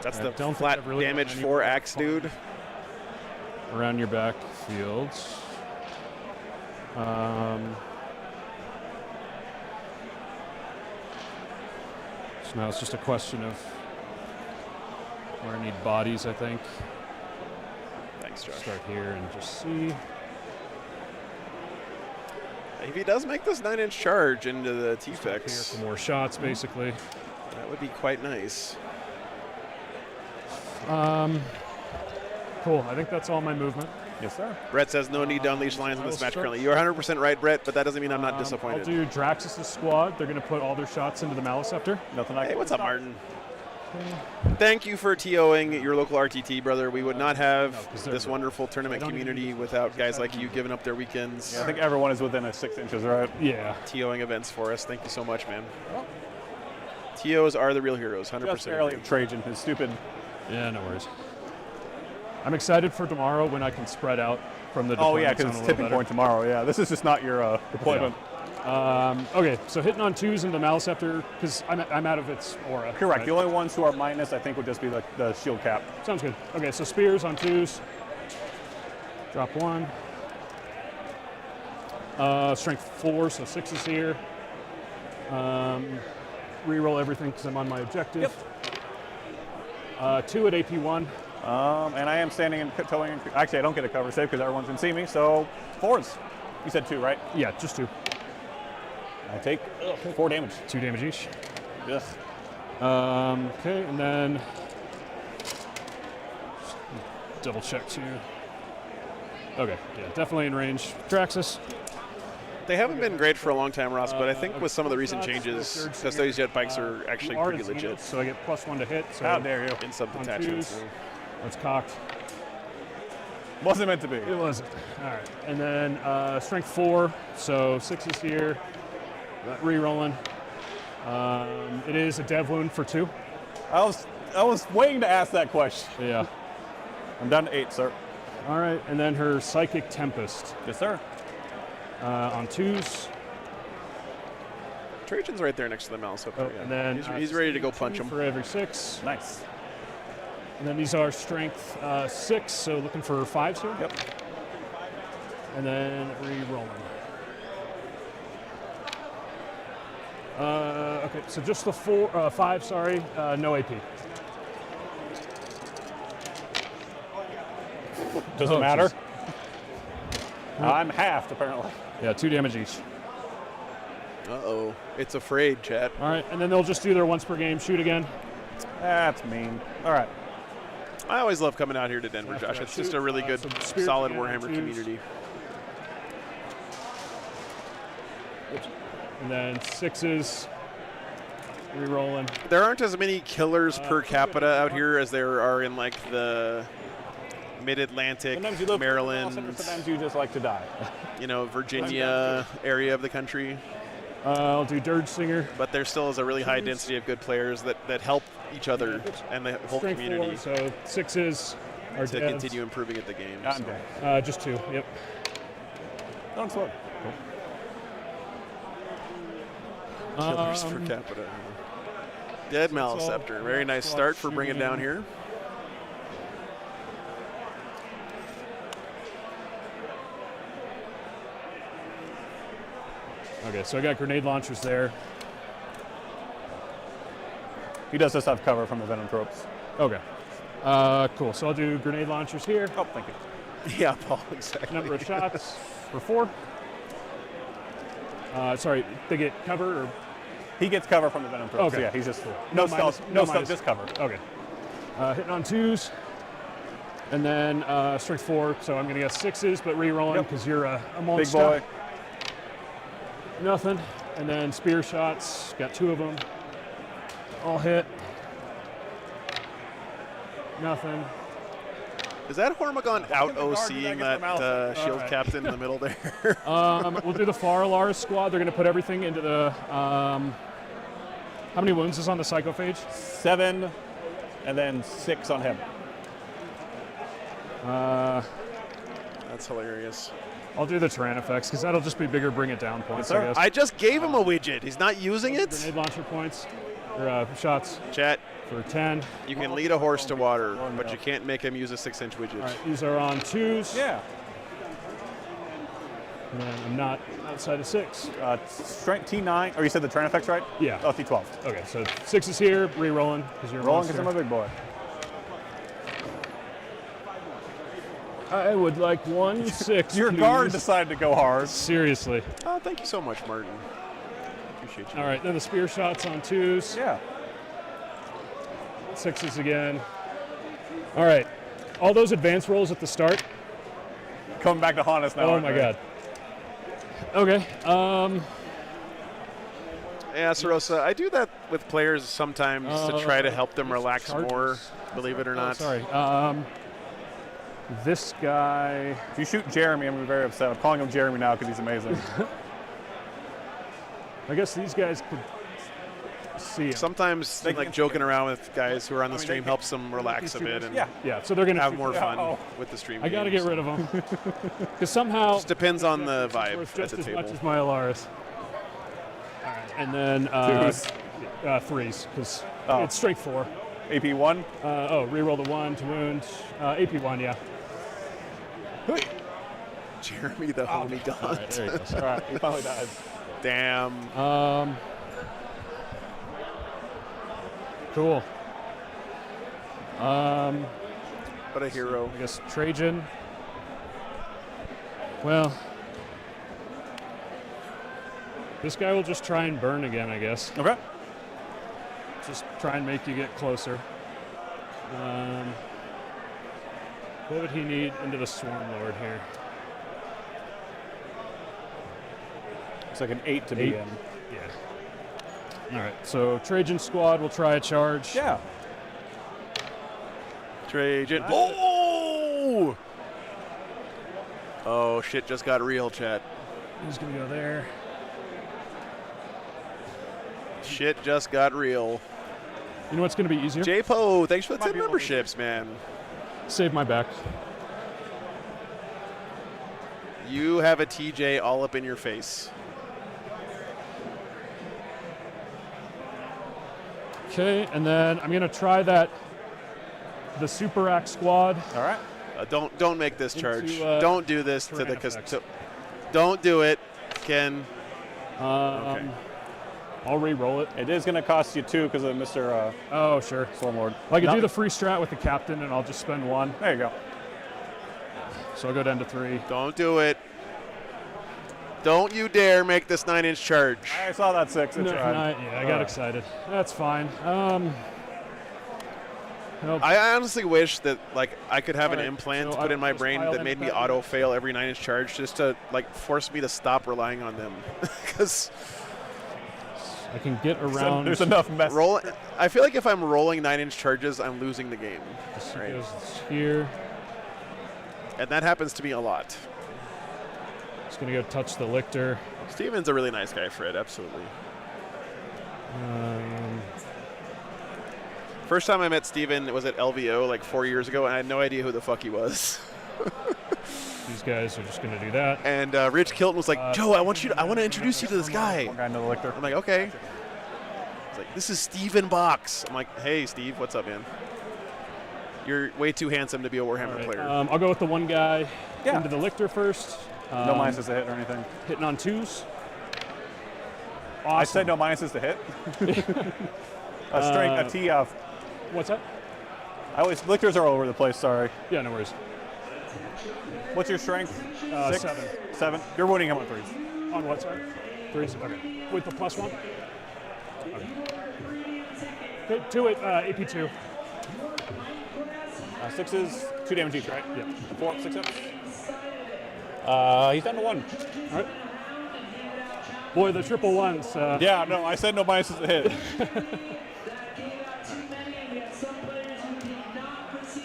That's the don't think flat I've really damage done any 4 axe dude. Around your back fields. So now it's just a question of where I need bodies, I think. Thanks, Josh. Start here and just see. If he does make this 9-inch charge into the Here T-Fex, for more shots, basically. that would be quite nice. Cool. I think that's all my movement. Yes, sir. Brett says no need to unleash lions in this match currently. You're 100% right, Brett, but that doesn't mean I'm not I'll disappointed. do Draxus' squad. They're going to put all their shots into the Maliceptor. Nothing I can Hey, do. what's up, Martin? Thank you for TOing your local RTT, brother. We would not have 'cause they're this good. wonderful tournament don't even community need without guys like you giving up their weekends, Yeah, I think everyone is within 6 inches, right? Yeah. TOing events for us. Thank you so much, man. TOs are the real heroes, 100%. Just barely of Trajan, his stupid. Yeah, no worries. I'm excited for tomorrow when I can spread out from the deployments. Oh, yeah, because on it's a little tipping better. point tomorrow. Yeah, this is just not your deployment. Okay, so hitting on 2s into Maliceptor, because I'm out of its aura. Correct. right? The only ones who are minus, I think, would just be the shield cap. Sounds good. Okay, so spears on 2s. Drop 1. Strength 4, so 6 here. Reroll everything because I'm on my objective. Yep. 2 at AP1. And I am standing and towing. Actually, I don't get a cover save because everyone can see me. So 4s. You said 2, right? Yeah, just 2. I take 4 damage. 2 damage each. Ugh. Okay, and then double check 2. Okay, yeah, definitely in range. Draxus. They haven't been great for a long time, Ross, but I think with some of the recent changes, custodies jet bikes are actually You are pretty a zenith, legit so I get +1 to hit. So How dare you? in sub on detachments. 2s. That's cocked. Wasn't meant to be. It wasn't. All right. And then strength 4, so 6 here. Rerolling. It is a dev wound for 2. I was waiting to ask that question. Yeah. I'm down to 8, sir. All right. And then her Psychic Tempest Yes, sir. on 2s. Trajan's right there next to the mouse. Oh, and then he's ready to go punch 2 him. for every 6. Nice. And then these are strength 6, so looking for 5s here. Yep. And then re-rolling. Okay, so just the 5, sorry, no AP. Doesn't Oh, matter. jeez. I'm halved, apparently. Yeah, 2 damage each. Uh-oh. It's afraid, chat. All right, and then they'll just do their once per game shoot again. That's mean. All right. I always love coming out here to Denver, After Josh. that It's just shoot, a really good, so Spirit solid again on Warhammer 2s. community. And then 6s. Re-rolling. There aren't as many killers per capita out here as there are in like the mid-Atlantic, Sometimes you live Maryland, sometimes you just like to die. you know, Virginia area of the country. I'll do Dirge Singer. But there still is a really high density of good players that help each other and the whole Strength community 4, so 6s are to devs. continue improving at the game. I'm So. dead. Just 2, yep. Don't slow. Killers per capita. Dead Maliceptor. Very nice start for bringing down here. Okay, so I got grenade launchers there. He does just have cover from the Venom tropes. Okay. Cool. So I'll do grenade launchers here. Oh, thank you. Yeah, Paul, exactly. Number of shots for 4. Sorry, they get cover or He gets cover from the Venom tropes. Okay. So yeah, he's just No no minus- stealth, no no stealth, minus. just cover. okay. Hitting on 2s, and then strength 4. So I'm going to get 6s, but re-rolling Yep. because you're a Big monster. boy. Nothing. And then spear shots. Got 2 of them. All hit. Nothing. Is that Hormagon out the guard OCing that that gets the mouse? shield Alright. captain in the middle there? We'll do the Farlar squad. They're going to put everything into the. How many wounds is on the psychophage? 7, and then 6 on him. That's hilarious. I'll do the Tyran effects because that'll just be bigger bring it down points, Yes, I sir. guess. I just gave him a widget. He's not using it? Grenade launcher points. Or shots Chat, for 10. you can lead a horse to water, but you can't make him use a 6-inch widget. All right, these are on 2s. Yeah. And then I'm not outside of 6. Strength T9. Oh, you said the turn effects, right? Yeah. Oh, T12. Okay, so 6 is here, re-rolling because you're a Rolling because monster. I'm a big boy. I would like 1 6. Your please. guard decided to go hard. Seriously. Oh, thank you so much, Martin. Appreciate you. All right, then the spear shots on 2s. Yeah. 6s again. All right. All those advance rolls at the start. Coming back to haunt us now. Oh aren't my they? god. Okay. Yeah, Sarosa, I do that with players sometimes to try to help them it's relax charges. more, believe it or Oh, not. sorry. This guy. If you shoot Jeremy, I'm gonna be very upset. I'm calling him Jeremy now because he's amazing. I guess these guys could see him. Sometimes They like can- joking around with guys who are on the I mean, stream they helps them relax a bit and yeah. Yeah, so they're gonna have more fun Oh. with the stream. I gotta games. get rid of them because somehow Just depends on the it's vibe worth at just the as table. much as my Alaris. All right, and then 2s. 3s because Oh. it's straight 4. AP1. Reroll the 1 to wound. AP1, yeah. Jeremy the homie All right, dog. there you go. All right, he finally died. Damn. Cool. What a hero. I guess Trajan. Well, this guy will just try and burn again, I guess. Okay. Just try and make you get closer. What would he need into the Swarm Lord here? It's like an 8 to 8? begin. Yeah. All right, so Trajan squad will try a charge. Yeah. Trajan. Oh! Oh, shit just got real, chat. He's gonna go there. Shit just got real. You know what's gonna be easier? J-Po, thanks for the Might 10 be a little memberships, man. Save my back. You have a TJ all up in your face. Okay, and then I'm gonna try that. The Super Axe squad. All right. Don't make this Into, charge. Don't do this to the Tyran effects. don't do it, Ken. Okay. I'll re-roll it. It is going to cost you 2 because of Mr. Oh, sure. Stormlord. I could No- do the free strat with the captain, and I'll just spend 1. There you go. So I'll go down to 3. Don't do it. Don't you dare make this 9-inch charge. I saw that 6. It's No, right. I got excited. That's fine. Nope. I honestly wish that like I could have an Alright, implant so put I in my just brain pile that them made me back. auto fail every 9-inch charge just to like force me to stop relying on them. Because I can get around. There's enough mess. I feel like if I'm rolling 9-inch charges, I'm losing the game. This Right. goes here. And that happens to me a lot. Just gonna go touch the lictor. Steven's a really nice guy, Fred. Absolutely. First time I met Steven was at LVO like 4 years ago, and I had no idea who the fuck he was. These guys are just gonna do that. And Rich Kilton was like, Joe, I want to introduce you to this guy. One guy into the lictor. I'm like, okay. He's like, this is Steven Box. I'm like, hey, Steve, what's up, man? You're way too handsome to be a Warhammer player. I'll go with the one guy into the lictor first. No minuses to hit or anything. Hitting on 2s. Awesome. I said no minuses to hit. A T of. What's that? Lictors are all over the place, sorry. Yeah, no worries. What's your strength? 6? 7. 7. You're winning him on 3s. On what side? 3s. Okay. With the +1? Okay. 2 at AP2. 6s, 2 damage each, right? Yeah. 4 up, 6 up. He's down to 1. All right. Boy, the triple ones. Yeah, no, I said no minuses to hit.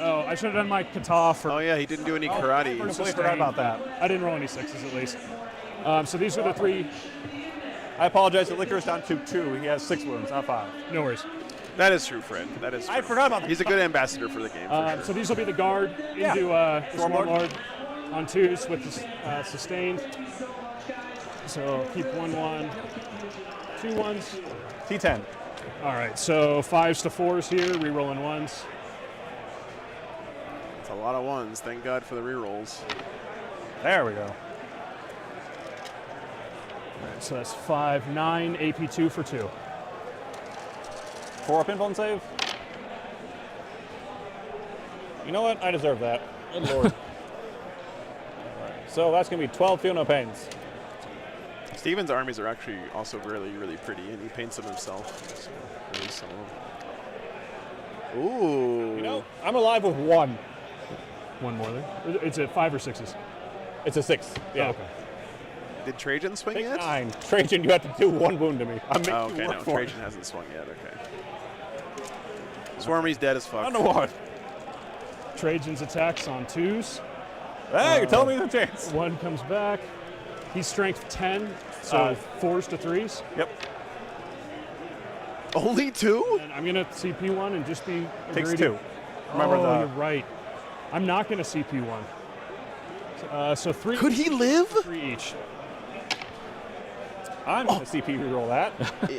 Oh, I should have done my kata for. Oh yeah, he didn't do any karate. I completely forgot about that. I didn't roll any 6s at least. So these are the 3. I apologize. The lictor is down to 2. He has 6 wounds, not 5. No worries. That is true, Fred. That is true. I forgot about that. He's a good ambassador for the game, for sure. So these will be the guard into the Swarmlord on 2s with the sustained. So keep 1-1, 2 1s. T10. All right, so 5s to 4s here, re-rolling 1s. It's a lot of 1s. Thank God for the rerolls. There we go. All right, so that's 5, 9, AP2 for 2. 4 up invuln and save. You know what? I deserve that. Good lord. All right, so that's going to be 12 feel no pains. Steven's armies are actually also really, really pretty, and he paints them himself. So, really some of them. Ooh. You know, I'm alive with 1. One more there. It's a 5 or 6s. It's a 6. Yeah. Oh, okay. Did Trajan swing Take yet? 9. Trajan, you have to do 1 wound to me. I'm making Oh, okay, you work no, for Trajan hasn't swung yet. Okay. Swarmy's dead as fuck. it. On the 1. Trajan's attacks on 2s. Hey, you're telling me the chance. 1 comes back. He's strength 10, so 4s to 3s. Yep. Only 2? And I'm gonna CP 1 and just be Takes greedy. 2. Remember oh, the. you're right. I'm not gonna CP 1. So 3. Could he live? 3 each. I'm going to CP reroll that.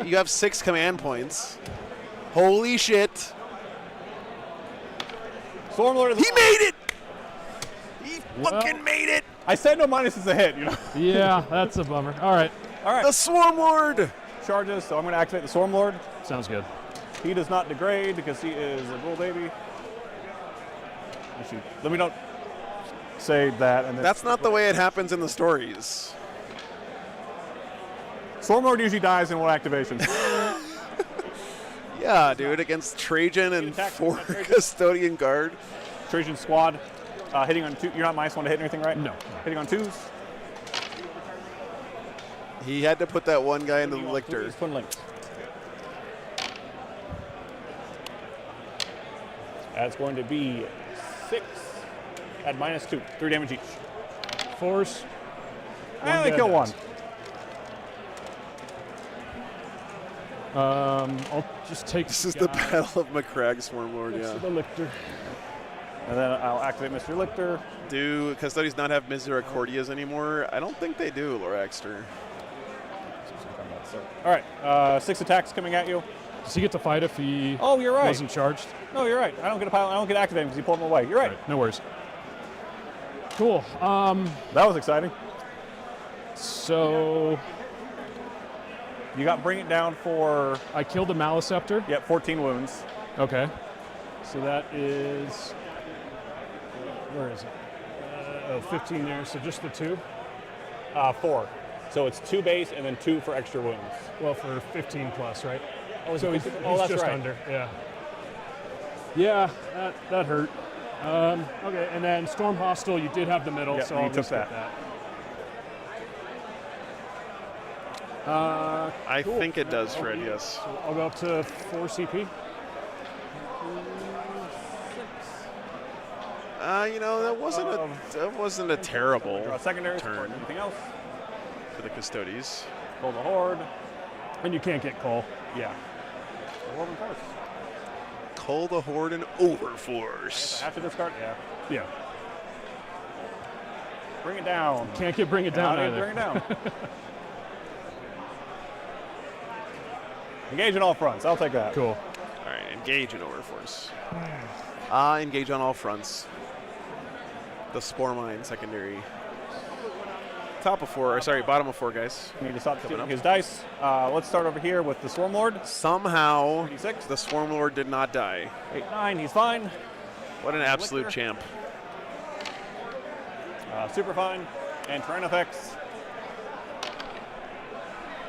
You have 6 command points. Holy shit. Stormlord. He made it! He fucking made it! I said no minuses to hit, you know. Yeah, that's a bummer. All right, All right. The Swarm Lord! Charges, so I'm going to activate the Stormlord. sounds good. He does not degrade because he is a little baby. Actually, let me not say that. And then That's not the way it happens in the stories. Stormlord usually dies in 1 activation. Yeah, dude, against Trajan and Attack. 4 Custodian Guard. Trajan squad, hitting on 2. You're not -1 to hit anything, right? No. Hitting on 2s. He had to put that one guy in the lictor. Twin links. That's going to be 6 at -2. 3 damage each. 4s. I only kill 1. I'll just take This is the Battle of Macragge Swarm Lord, yeah. the lictor. And then I'll activate Mr. Lictor. Do Custodians not have Misericordias anymore? I don't think they do, Loraxter. All right, 6 attacks coming at you. Does he get to fight if he Oh, you're right. wasn't charged? No, you're right. I don't get a pile. I don't get activated because you pulled him away. You're right. No worries. Cool. That was exciting. So You got bring it down for I killed a Maliceptor. 14 wounds. Okay. So that is, where is it? 15 there. So just the 2. 4. So it's 2 base and then 2 for extra wounds. Well, for 15 plus, right? Oh, So he's that's just right. under. Yeah. Yeah, that hurt. Okay, and then Storm Hostile, you did have the middle, Yep, so you I'll took just get that. I Cool. think it does, Fred, yes. I'll go up to 4 CP. You know, that wasn't a terrible Draw secondary. turn Anything else? for the Custodes. Pull the horde. And you can't get call. Yeah. The horde in first. Cull the Horde and Overforce. After discard. Yeah. Yeah. Bring it down. Can't get bring it down How do you either. bring it down? Engage in all fronts. I'll take that. Cool. All right, engage in Overforce. Engage on all fronts. The Spore Mine secondary. Bottom of 4, guys. We need to stop stealing his dice. Let's start over here with the Swarm Lord. Somehow, 36. the Swarm Lord did not die. 8-9. He's fine. What an absolute Lictor. champ. Super fine. And Terrain effects.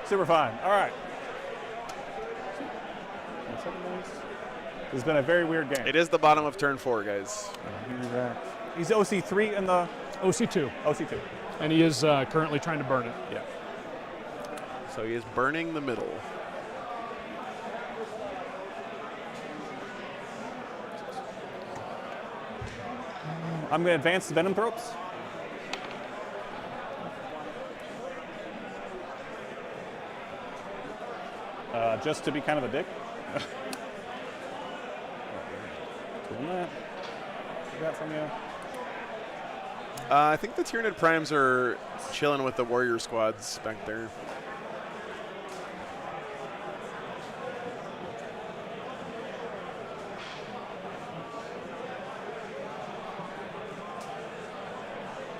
Super fine. All right. This has been a very weird game. It is the bottom of turn 4, guys. He's OC3 in the OC2. OC2. And he is currently trying to burn it. Yeah. So he is burning the middle. I'm going to advance the Venom Thropes. Just to be kind of a dick. Doing that. What got from you? I think the Tyranid Primes are chilling with the Warrior squads back there.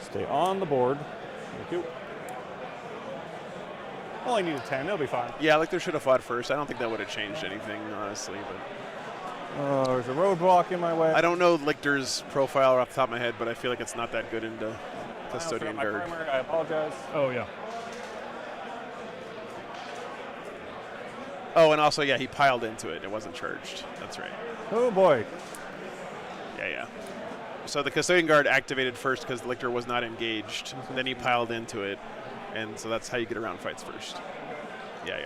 Stay on the board. Thank you. Well, I need a 10. It'll be fine. Yeah, like they should have fought first. I don't think that would have changed anything, honestly. But There's a roadblock in my way. I don't know Lichter's profile off the top of my head, but I feel like it's not that good into Custodian my Guard. primer. I apologize. Oh, yeah. Oh, and also, yeah, he piled into it. It wasn't charged. That's right. Oh, boy. Yeah. So the Custodian Guard activated first because Lichter was not engaged. Then he piled into it. And so that's how you get around fights first. Yeah.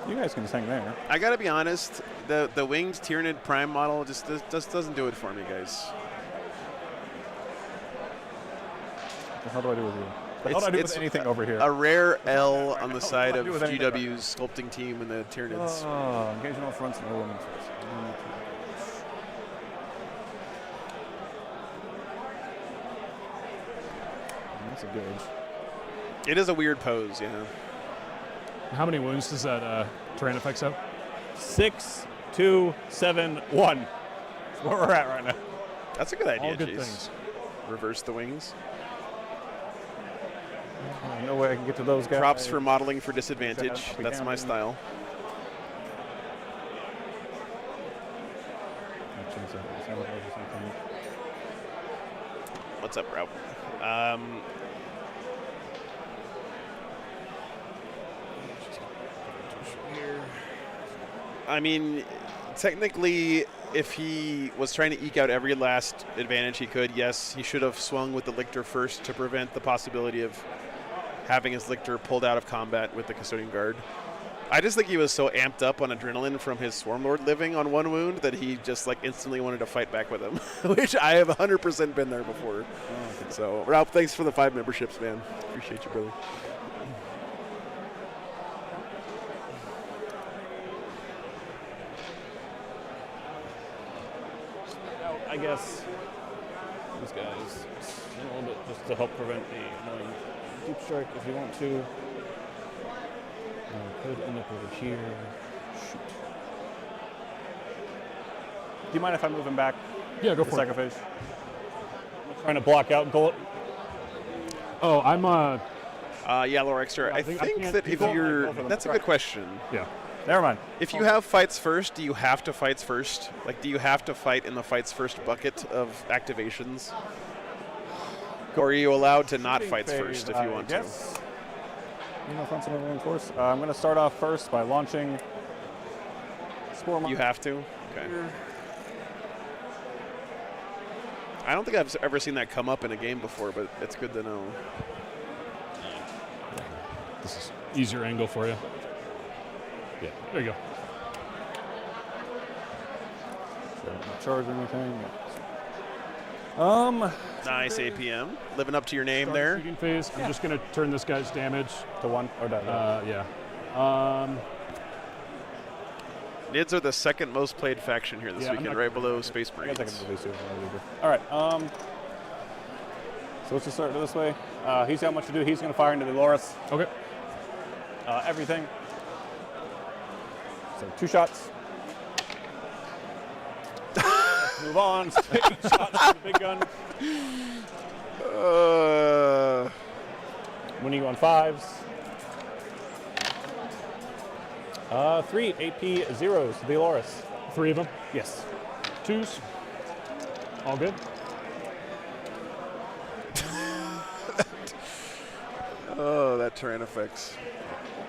You guys can just hang there. I gotta be honest, the winged Tyranid Prime model just doesn't do it for me, guys. What the hell do I do with you? What the hell do I do with anything over here? A rare L on the side do I of do with anything GW's sculpting team and the Tyranids. Engage in all fronts and no women first. That's a gauge. It is a weird pose, yeah. How many wounds does that terrain effects have? 6, 2, 7, 1. That's where we're at right now. That's a good idea, All good Jace. things. Reverse the wings. No way I can get to those guys. Props for modeling for disadvantage. We That's can my do. style. What's up, Rob? I mean, technically, if he was trying to eke out every last advantage he could, yes, he should have swung with the Lichter first to prevent the possibility of having his Lichter pulled out of combat with the Custodian Guard. I just think he was so amped up on adrenaline from his Swarm Lord living on one wound that he just like instantly wanted to fight back with him, which I have 100% been there before. So, Ralph, thanks for the 5 memberships, man. Appreciate you, brother. I guess these guys a little bit just to help prevent the annoying deep strike if you want to. Could end up over here. Shoot. Do you mind if I move him back? Yeah, go to for it. sacrifice? I'm trying to block out goal. Oh, I'm Yeah, Laura Extra. I think think, I can't that keep if going. you're, Go for them. that's a good question. yeah. Never mind. If you have fights first, do you have to fights first? Like, do you have to fight in the fights first bucket of activations? Or are you allowed to not Shooting fights phase, first if you want to? guess. front center reinforce. I'm going to start off first by launching Spore Mine. You have to? Okay. I don't think I've ever seen that come up in a game before, but it's good to know. This is easier angle for you. Yeah, there you go. Charge anything. Nice APM. Living up to your name Start there. Shooting phase. I'm just going to turn this guy's damage. To 1 or done. Yeah. Nids are the second most played faction here this Yeah, I'm weekend, not- right below Space I guess I Marines. can release it. All right. So let's just start this way. He's got much to do. He's going to fire into the Loris. Okay. Everything. So 2 shots. Let's move on. 8 shots with the big gun. Winning on 5s. 3 AP zeros to the Loris. 3 of them. Yes. 2s. All good. Oh, that terrain effects.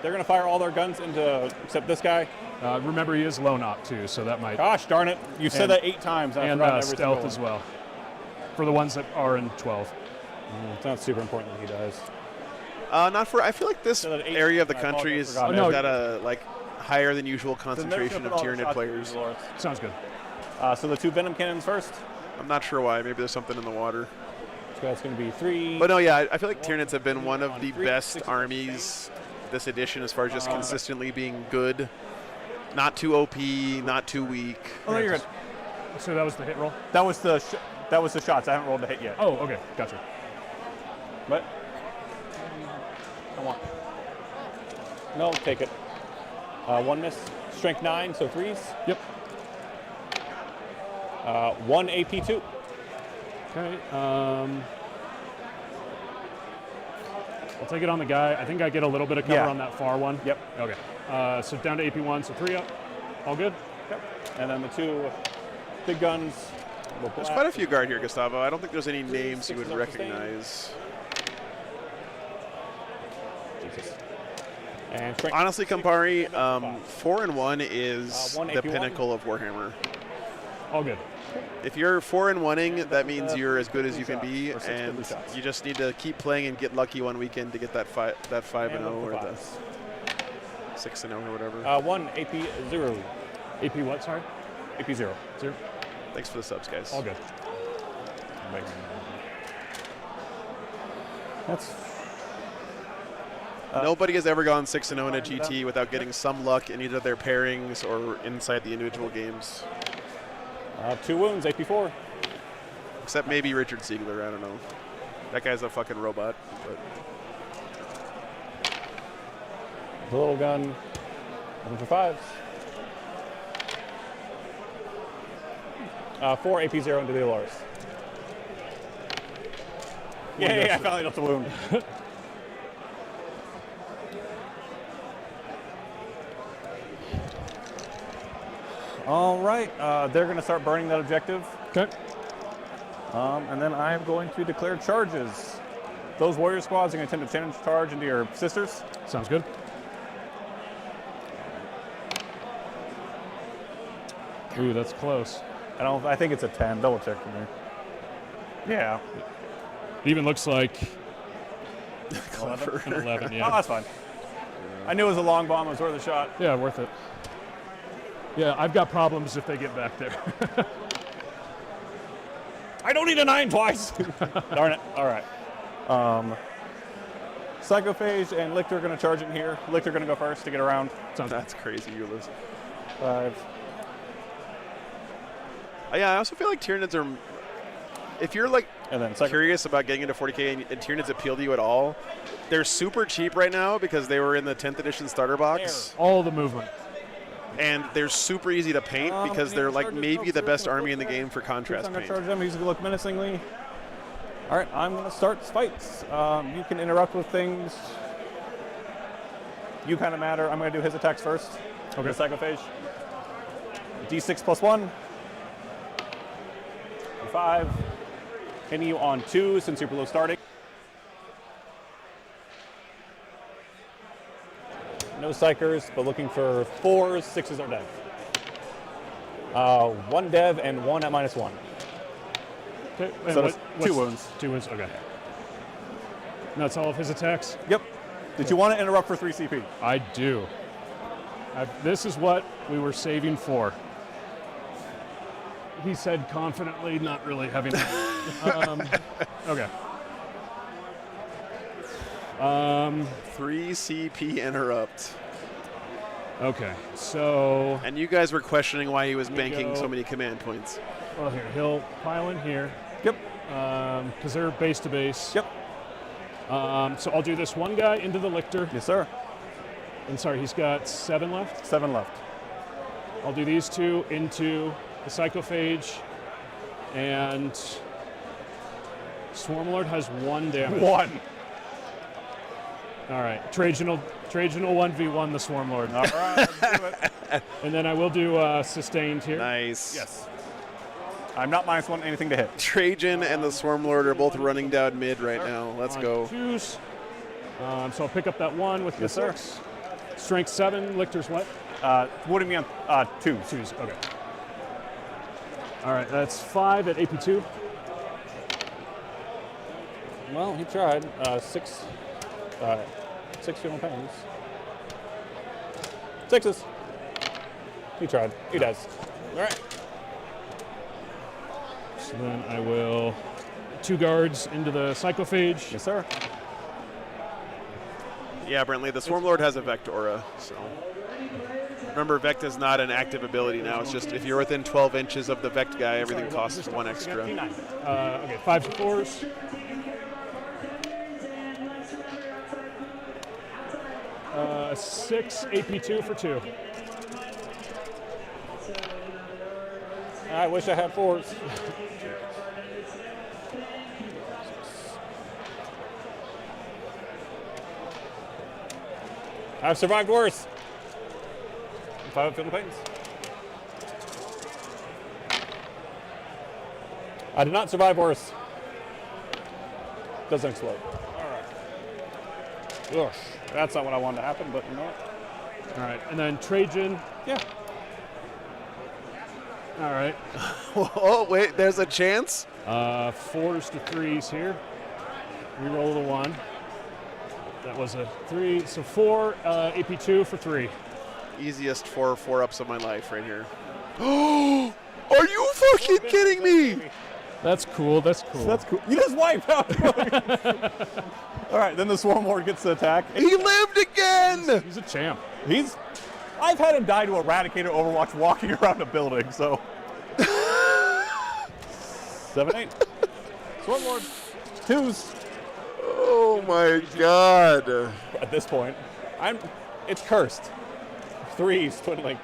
They're going to fire all their guns into, except this guy. Remember, he is lone op too, so that might. Gosh darn it. You've said And- that 8 times. I've And forgotten every stealth single as one. well. For the ones that are in 12. It's not super important that he does. Not for. I feel like this So that 8 area of the I country apologize, is forgot. Oh, no. got a higher than usual So they're gonna concentration put of all the Tyranid shots players. into the Loris. Sounds good. So the 2 Venom Cannons first. I'm not sure why. Maybe there's something in the water. So that's going to be 3. But no, yeah, I feel like Tyranids have been one of on the 3, best 6, armies this edition as far as just consistently being good. Not too OP, not too weak. Oh, no, you're good. So that was the hit roll? That was the shots. I haven't rolled the hit yet. Oh, okay. Gotcha. But come on. No, take it. 1 miss. Strength 9, so 3s. Yep. 1 AP2. Okay. I'll take it on the guy. I think I get a little bit of cover Yeah. on that far one. Yep. Okay. So down to AP1, so 3 up. All good? Yep. And then the 2 big guns. will There's blast. quite a few guard here, Gustavo. I don't think there's any names you 6 would up sustained. recognize. Jesus. And strength Honestly, 6, Campari, strength 5. 4 and 1 is 1 the AP1. pinnacle of Warhammer. All good. If you're 4 and 1ing, that means you're as good as you can be, Or 6 and deadly shots. you just need to keep playing and get lucky one weekend to get that 5 and 0 or the 5s. 6 and 0 or whatever. 1 AP0. AP what, sorry? AP0. 0? Thanks for the subs, guys. All good. That's Nobody has ever gone 6 and 0 in a GT without getting some luck in either their pairings or inside the individual games. 2 wounds, AP4. Except maybe Richard Siegler, I don't know. That guy's a fucking robot. But The little gun. Looking for 5s. 4 AP0 into the Loris. Yay, I finally got the wound. All right, they're going to start burning that objective. Okay. And then I'm going to declare charges. Those warrior squads are going to attempt to challenge charge into your sisters. Sounds good. Ooh, that's close. I think it's a 10. Double check for me. Yeah. It even looks like 11. an 11, Oh, yeah. that's fine. I knew it was a long bomb. It was worth a shot. Yeah, worth it. Yeah, I've got problems if they get back there. I don't need a 9 twice. Darn it. All right. Psychophage and Lictor are going to charge in here. Lictor going to go first to get around. that's crazy, Ulyss. 5. Yeah, I also feel like Tyranids are. If you're like And then curious about getting into 40K and Tyranids appeal to you at all, they're super cheap right now because they were in the 10th edition starter box. All the movement. And they're super easy to paint because they're like maybe the best army in the game for contrast I'm going to paint. charge them. He's going to look menacingly. All right, I'm going to start fights. You can interrupt with things. You kind of matter. I'm going to do his attacks first. Okay. The Psychophage. D6 plus 1. 5. Hitting you on 2 since you're below starting. No psychers, but looking for 4s, 6s, or dev. 1 dev and 1 at -1. Okay. And So that's 2 what's- wounds. 2 wounds. Okay. And that's all of his attacks. Yep. Did you want to interrupt for 3 CP? I do. This is what we were saving for. He said confidently, not really having. Okay. 3 CP interrupt. Okay. So, And you guys were questioning why he was banking go. so many command points. well, here he'll pile in here Yep. because they're base to base. Yep. So I'll do this one guy into the lictor. Yes, sir. And sorry, he's got 7 left. 7 left. I'll do these 2 into the Psychophage, and Swarmlord has 1 damage. 1. All right, Trajan will 1v1 the Swarmlord. All right, let's do it. And then I will do sustained here. Nice. Yes. I'm not -1 anything to hit. Trajan and the Swarmlord are both running down mid right now. Let's On go. 2s. So I'll pick up that 1 with the Yes, sir. 6. Strength 7, Lictor's what? Wouldn't be on 2s. 2s, okay. All right, that's 5 at AP2. Well, he tried. 6 funeral pains. 6s. He tried. He does. All right. So then I will 2 guards into the Psychophage. Yes, sir. Yeah, Brentley, the Swarmlord has a Vect aura, so. Remember, Vect is not an active ability now. It's just if you're within 12 inches of the Vect guy, everything costs 1 extra. Okay, 5s and 4s. Uh, 6 AP2 for 2. I wish I had 4s. I've survived worse. 5 funeral pains. I did not survive worse. Doesn't explode. All right. Ugh, that's not what I wanted to happen, but you know what? All right, and then Trajan. Yeah. All right. Oh, wait, there's a chance? 4s to 3s here. Reroll the 1. That was a 3. So 4 AP2 for 3. Easiest 4-4-ups of my life right here. Oh, are you fucking kidding me? That's cool. That's cool. That's cool. You just wiped out. All right, then the Swarmlord gets to attack. He lived again! He's a champ. I've had him die to Eradicator Overwatch walking around a building, so. 7-8. Swarmlord. 2s. Oh my god. At this point, it's cursed. 3s, twiddling.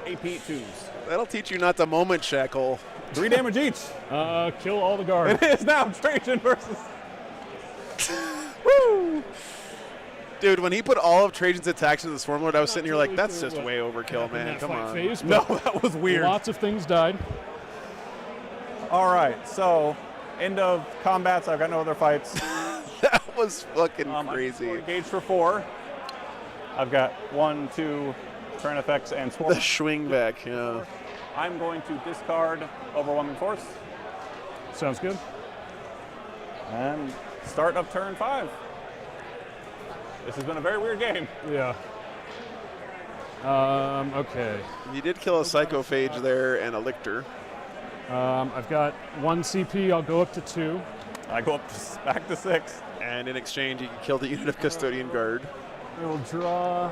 AP 2s. That'll teach you not to moment shackle. 3 damage each. Kill all the guards. It is now Trajan versus. Woo! Dude, when he put all of Trajan's attacks into the Swarmlord, I was sitting here like, that's just way overkill, man. That Come fight on. phase, No, but that was weird. lots of things died. All right, so end of combats. I've got no other fights. That was fucking I'm crazy. engaged for 4. I've got 1, 2 turn effects and The swarm. swing back, yeah. I'm going to discard Overwhelming Force Sounds good. and start of turn 5. This has been a very weird game. Yeah. Okay. You did kill a Psychophage there and a Lictor. I've got 1 CP. I'll go up to 2. I go back to 6. And in exchange, you can kill the unit of Custodian Guard. I will draw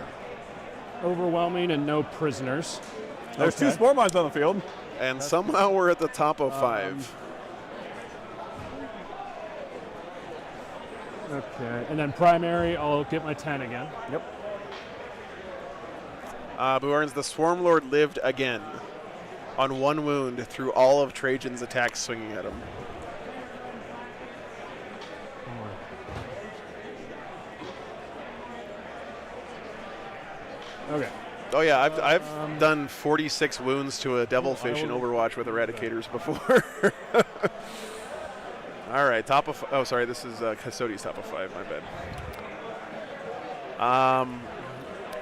Overwhelming and no prisoners. There's 2 Spore Mines on the field. And somehow we're at the top of 5. Okay. And then primary, I'll get my 10 again. Yep. Buarns, the Swarmlord lived again on 1 wound through all of Trajan's attacks swinging at him. Okay. Oh yeah, I've done 46 wounds to a Devilfish in Overwatch with Eradicators before. All right, top of. Oh, sorry, this is Custodes top of 5. My bad.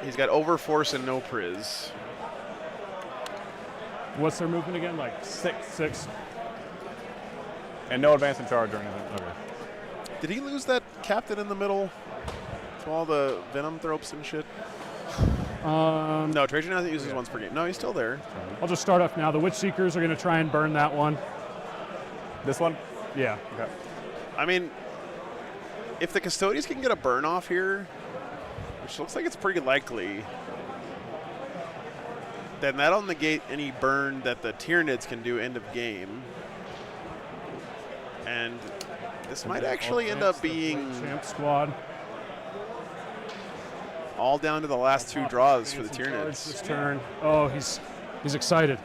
He's got Overforce and no Priz. What's their movement again? Like 6. 6. And no advance in charge or anything. Okay. Did he lose that captain in the middle to all the Venom Thropes and shit? No, Trajan hasn't used his once per game. No, he's still there. I'll just start off now. The Witch Seekers are going to try and burn that one. This one? Yeah. Okay. I mean, if the Custodians can get a burn off here, which looks like it's pretty likely, then that'll negate any burn that the Tyranids can do end of game. And this might actually end up being Champ Squad. all down to the last 2 draws for the Charge Tyranids. this turn. Oh, he's excited.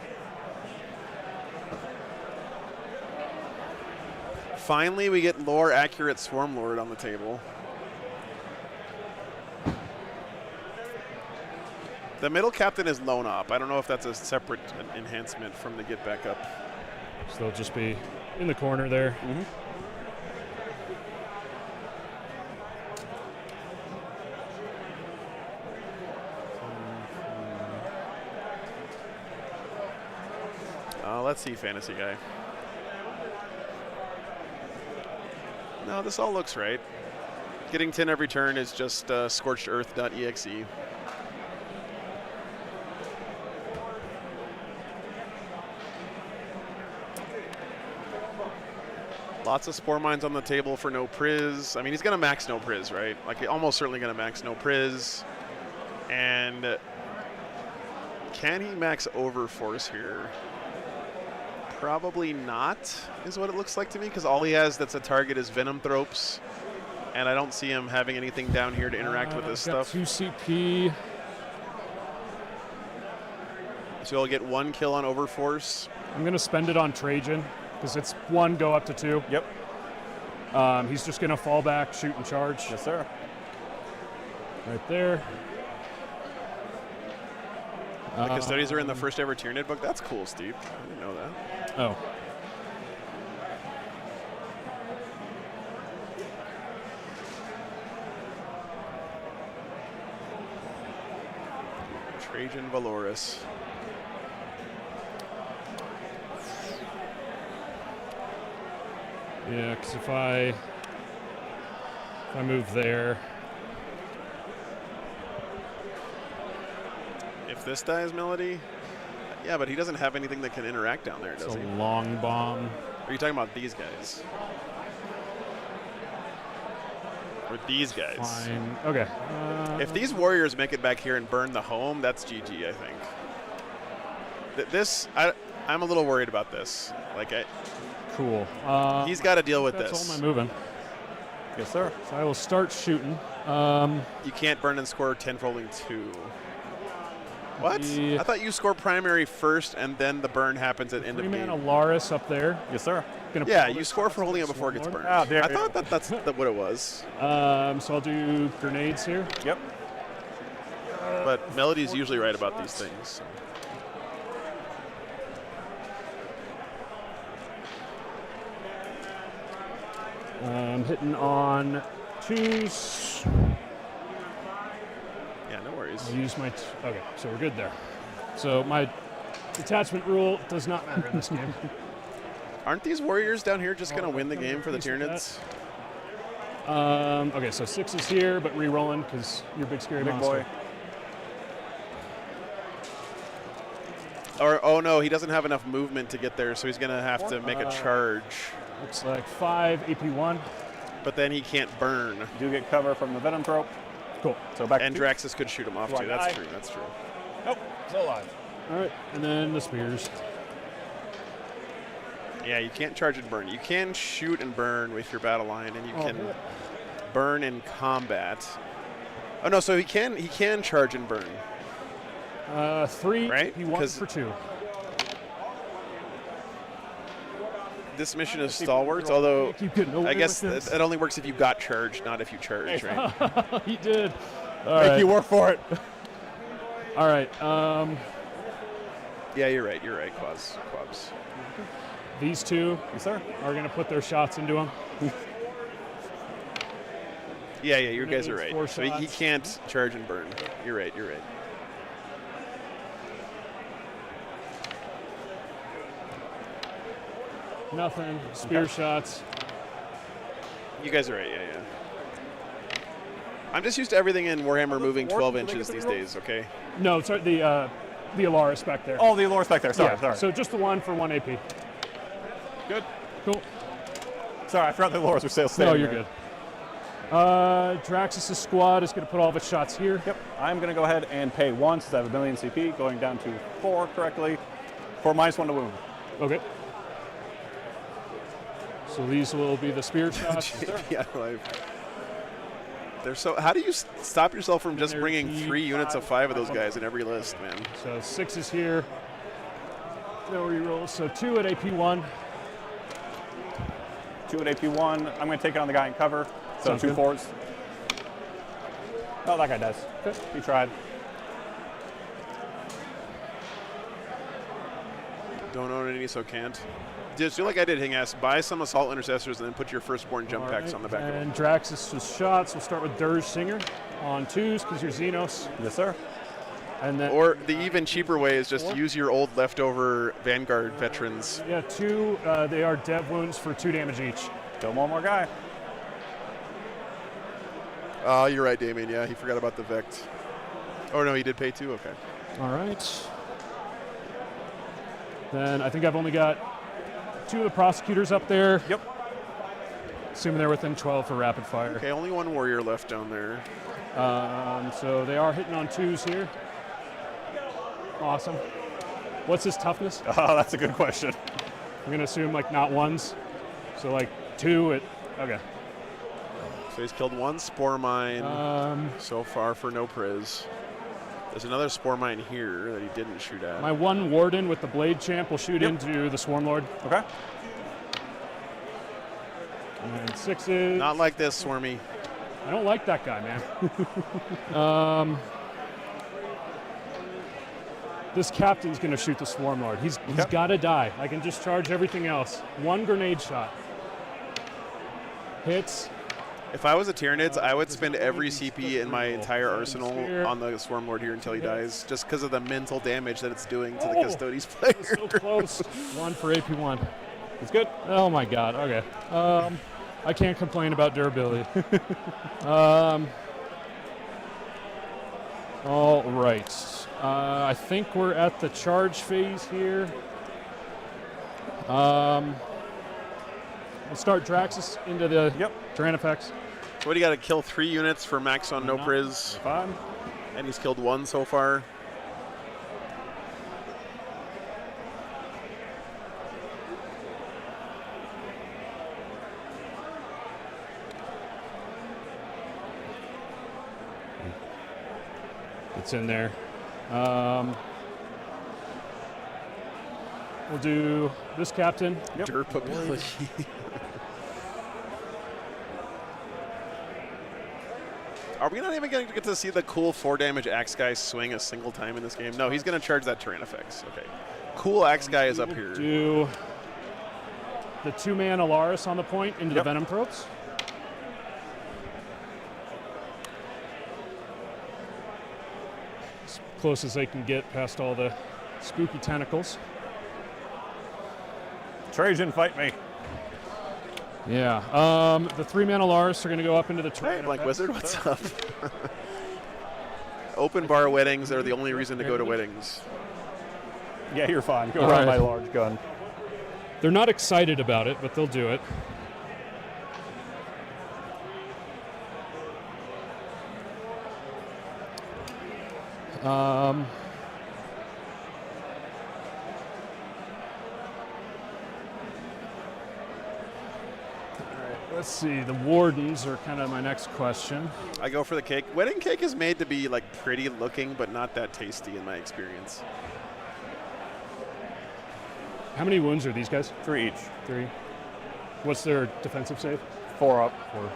Finally, we get lore accurate Swarm Lord on the table. The middle captain is Lone Op. I don't know if that's a separate enhancement from the get back up. So they'll just be in the corner there. Let's see, fantasy guy. No, this all looks right. Getting 10 every turn is just scorchedearth.exe. Lots of Spore Mines on the table for no Priz. I mean, he's going to max no Priz, right? Like, almost certainly going to max no Priz. And can he max Overforce here? Probably not, is what it looks like to me, because all he has that's a target is Venom Thropes. And I don't see him having anything down here to interact with this Got stuff. 2 CP. So he'll get 1 kill on Overforce. I'm going to spend it on Trajan because it's 1 go up to 2. Yep. He's just going to fall back, shoot and charge. Yes, sir. Right there. The Custodians are in the first ever Tyranid book. That's cool, Steve. I didn't know that. Oh. Trajan Valoris. Yeah, because if I move there, If this dies, Melody, yeah, but he doesn't have anything that can interact down there, it's does a he? long bomb. Are you talking about these guys? Or these guys? Fine. Okay. If these warriors make it back here and burn the home, that's GG, I think. I'm a little worried about this. Like, Cool. he's got to deal with That's this. all my moving. Yes, sir. So I will start shooting. You can't burn and score 10-folding 2. What? The- I thought you score primary first and then the burn happens at end of 3-mana game. Laris up there. Yes, sir. Gonna Yeah, pull you this score for out holding it to before it gets Swarmlord. burned. there I you thought that's what it was. So I'll do grenades here. Yep. But Melody's usually right about these things. So. Hitting on 2s. Yeah, no worries. I'll use my. Okay, so we're good there. So my detachment rule does not matter in this game. Aren't these warriors down here just going to win the game for the Piece of Tyranids? Okay, so 6 is here, but re-rolling because you're a big scary Big monster. boy. Or, oh no, he doesn't have enough movement to get there, so he's going to have to make a charge. Looks like 5 AP1. But then he can't burn. You do get cover from the Venom Thrope. Cool. So back And to Draxus could shoot him off Do I too. That's die? true, that's true. Nope, still alive. All right, and then the spears. Yeah, you can't charge and burn. You can shoot and burn with your battle line, and you can burn in combat. Oh no, so he can charge and burn. 3 Right? AP1 'Cause- for 2. This mission is stalwarts, although Keep getting away I guess with this. it only works if you got charged, not if you charge, right? He did. All Make right. you work for it. All right. Yeah, you're right. You're right, Quabs. These two Yes, sir. are going to put their shots into him. Yeah, you guys are It's right. 4 So he shots. can't charge and burn. You're right. Nothing. Spear shots. You guys are right. Yeah. I'm just used to everything in Warhammer moving 12 inches these days. Okay. No, sorry, the Alaris back there. Oh, the Allure back there. Sorry, yeah. sorry. So just the one for 1 AP. Good. Cool. Sorry, I forgot the Allures were still No, standing you're there. good. Draxus' squad is going to put all of its shots here. Yep. I'm going to go ahead and pay 1 since I have a million CP, going down to 4 correctly for -1 to wound. Okay. So these will be the spear shots. Yeah. They're so. How do you stop yourself from just They're bringing 3 units of 5 of those guys in every list, man? So 6 is here. No rerolls. So 2 at AP1. 2 at AP1. I'm going to take it on the guy in cover. So Sounds 2 good. 4s. Oh, that guy does. Okay. He tried. Don't own any, so can't. Just do like I did, Hingass. Buy some Assault Intercessors and then put your firstborn jump All packs right, on the back of and them. Draxus' shots. We'll start with Dirge Singer on 2s because you're Xenos. Yes, sir. And then Or the even cheaper way is just use your old leftover Vanguard veterans. yeah, 2. They are dev wounds for 2 damage each. Kill one more guy. Oh, you're right, Damien. Yeah, he forgot about the Vect. Oh, no, he did pay 2? Okay. All right. Then I think I've only got 2 of the prosecutors up there. Yep. Assuming they're within 12 for rapid fire. Okay, only 1 warrior left down there. So they are hitting on 2s here. Awesome. What's his toughness? Oh, that's a good question. I'm gonna assume like not 1s. So like 2 at, okay. So he's killed 1 Spore Mine so far for no priz. There's another Spore Mine here that he didn't shoot at. My 1 Warden with the Blade Champ will shoot into the Swarm Lord. Okay. And 6s. Not like this, Swarmy. I don't like that guy, man. This captain's gonna shoot the Swarm Lord. He's gotta die. I can just charge everything else. 1 grenade shot. Hits. If I was a Tyranids, I would spend every CP in my entire arsenal on the Swarm Lord here until he dies, just because of the mental damage that it's doing to the Custodes player. So close. 1 for AP1. It's good. Oh my god, okay. I can't complain about durability. All right. I think we're at the charge phase here. We'll start Draxus into the Tyrannofex. So what do you got to kill 3 units for max on no priz? Fine. And he's killed 1 so far. It's in there. We'll do this captain. Derp ability. Are we not even going to get to see the cool 4 damage Axe guy swing a single time in this game? No, he's going to charge that Tyrannofex. Okay. Cool Axe guy is up here. Do the 2-man Alaris on the point into the Venom Probes. As close as they can get past all the spooky tentacles. Trajan, fight me. Yeah. The 3-man Alaris are going to go up into the Hey, Blank Wizard, what's up? Open bar weddings are the only reason to go to weddings. Yeah, you're fine. Go All around right. my large gun. They're not excited about it, but they'll do it. Let's see, the Wardens are kind of my next question. I go for the cake. Wedding cake is made to be like pretty looking, but not that tasty in my experience. How many wounds are these guys? 3 each. 3. What's their defensive save? 4 up. 4.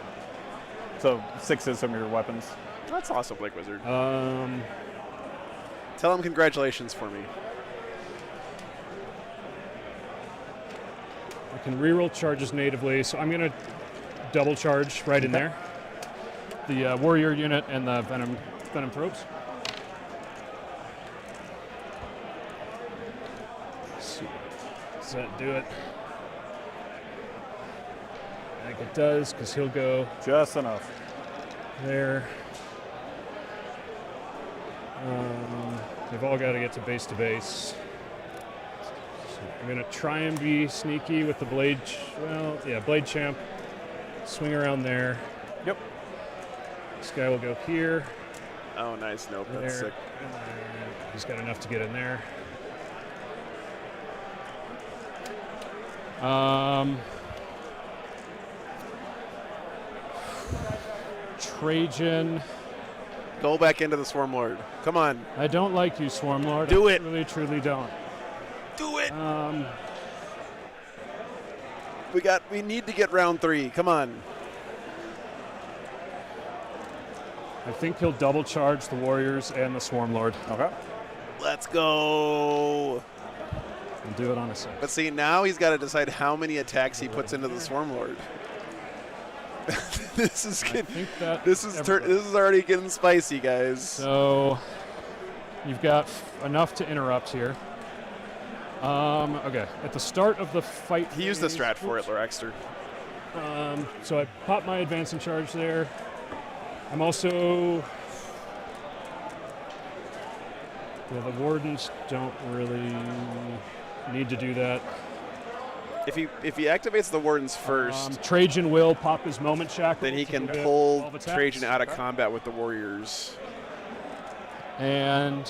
So 6 is some of your weapons. That's awesome, Blake Wizard. Um, Tell him congratulations for me. I can reroll charges natively, so I'm going to double charge right in there. The warrior unit and the venom probes. So, does that do it? I think it does, because he'll go Just enough. there. They've all got to get to base. So I'm going to try and be sneaky with the blade. Blade champ. Swing around there. Yep. This guy will go here. Oh, nice. Nope, that's There. sick. He's got enough to get in there. Trajan. Go back into the Swarm Lord. Come on. I don't like you, Swarm Lord. Do I it. Really, truly don't. Do it. Um, We need to get round 3. Come on. I think he'll double charge the Warriors and the Swarm Lord. Okay. Let's go. And do it on a 6. But see, now he's got to decide how many attacks he puts into the Swarm Lord. This is good. I think that This is already getting spicy, guys. So you've got enough to interrupt here. Okay, at the start of the fight, He used the phase- strat for it, Loraxter. So I pop my advance and charge there. I'm also. Yeah, the wardens don't really need to do that. If he activates the Wardens first, Trajan will pop his moment shackle. then he to can do pull 12 attacks. Trajan out of combat with the Warriors. And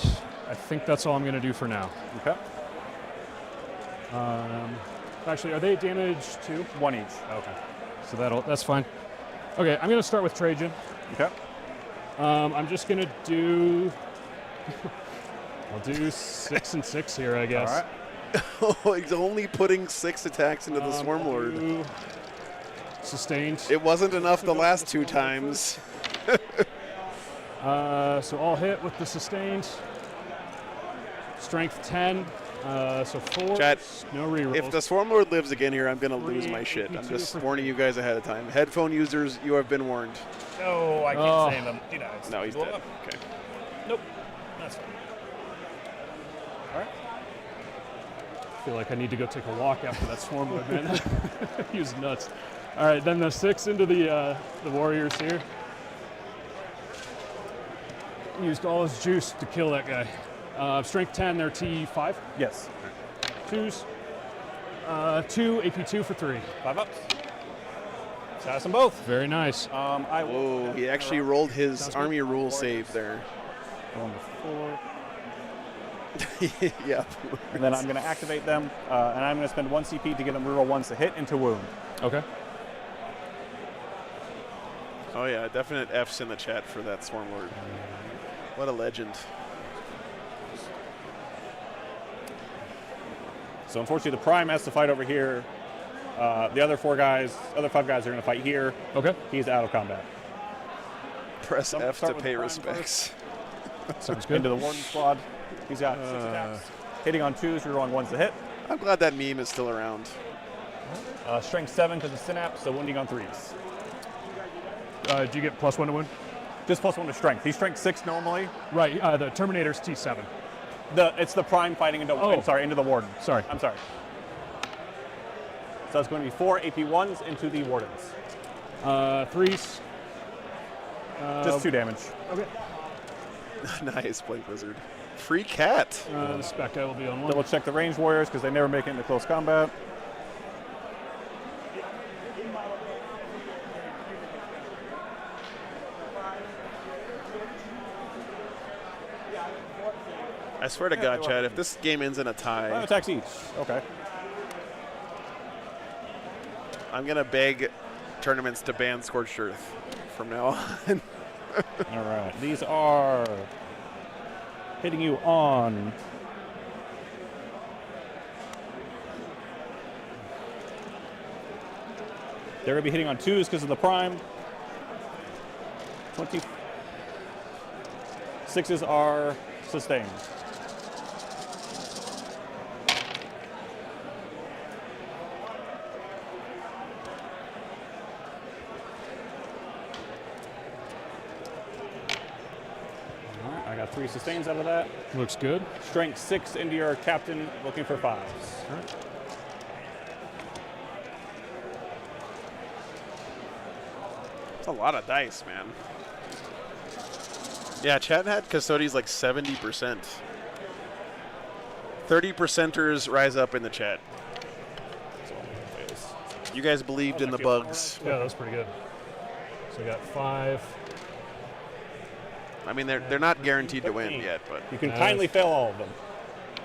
I think that's all I'm going to do for now. Okay. Actually, are they damaged too? 1 each. Okay. So that's fine. Okay, I'm going to start with Trajan. Okay. I'm just going to do. I'll do 6 and 6 here, I guess. All right. Oh, he's only putting 6 attacks into the Swarm Lord. Do Sustained. It wasn't enough the last 2 times. So all hit with the sustained. Strength 10. So 4. Chat, No rerolls. If the Swarm Lord lives again here, I'm going to lose my 3, shit. I'm 82 just for warning you guys ahead of time. Headphone users, you have been warned. No, I can't Oh. save him. You know, No, he's dead. Okay. Nope. That's fine. I feel like I need to go take a walk after that swarm load, man. He was nuts. All right, then the 6 into the Warriors here. Used all his juice to kill that guy. Strength 10, they're T5. Yes. 2s. 2, AP2 for 3. 5 ups. Status them both. Very nice. I will. Whoa, he actually rolled his Sounds army good. rule save there. 1 to 4. Yeah. And then I'm going to activate them, and I'm going to spend 1 CP to give them reroll 1s to hit and to wound. Okay. Oh yeah, definite F's in the chat for that Swarm Lord. What a legend. So unfortunately, the Prime has to fight over here. The other 5 guys are going to fight here. Okay. He's out of combat. Press F to start with pay Prime respects. Sounds good. Into the Warden squad. He's got 6 attacks. Hitting on 2s, rerolling 1s to hit. I'm glad that meme is still around. Strength 7 because of Synapse, so wounding on 3s. Do you get +1 to wound? Just +1 to strength. He's strength 6 normally. Right. The Terminator's T7. It's the Prime fighting into into the Warden. Sorry. I'm sorry. So it's going to be 4 AP1s into the Wardens. 3s. Just 2 damage. Okay. Nice, Blink Wizard. Free cat. The spec guy will be on 1. Double check the ranged warriors because they never make it into close combat. I swear to God, Chad, if this game ends in a 5 tie, attacks each. Okay. I'm going to beg tournaments to ban Scorched Earth from now on. All right. These are hitting you on. They're going to be hitting on 2s because of the Prime. 6s are sustained. got 3 sustains out of that. Looks good. Strength 6 into your captain, looking for 5s. All right. It's a lot of dice, man. Yeah, chat had custodies like 70%. 30%ers rise up in the chat. You guys believed in the bugs. Yeah, that was pretty good. So we got 5. I mean, they're not guaranteed to win yet, but You can kindly fail all of them.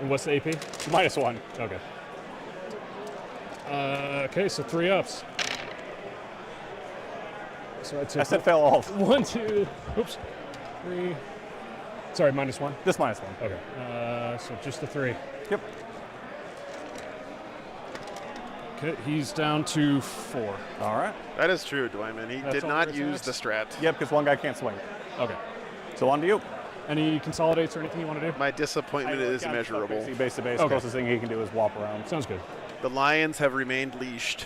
And what's the AP? -1. Okay. Okay, so 3 ups. So I said fail all of them. 1, 2, oops, 3. Sorry, -1. Just -1. Okay. So just the 3. Yep. Okay, he's down to 4. All right. that is true, Dwyman. He That's did all not for use attacks? the strat. Yep, because one guy can't swing. Okay. So on to you. Any consolidates or anything you want to do? My disappointment is immeasurable. Base to base. Okay. Closest thing he can do is walk around. Sounds good. The Lions have remained leashed.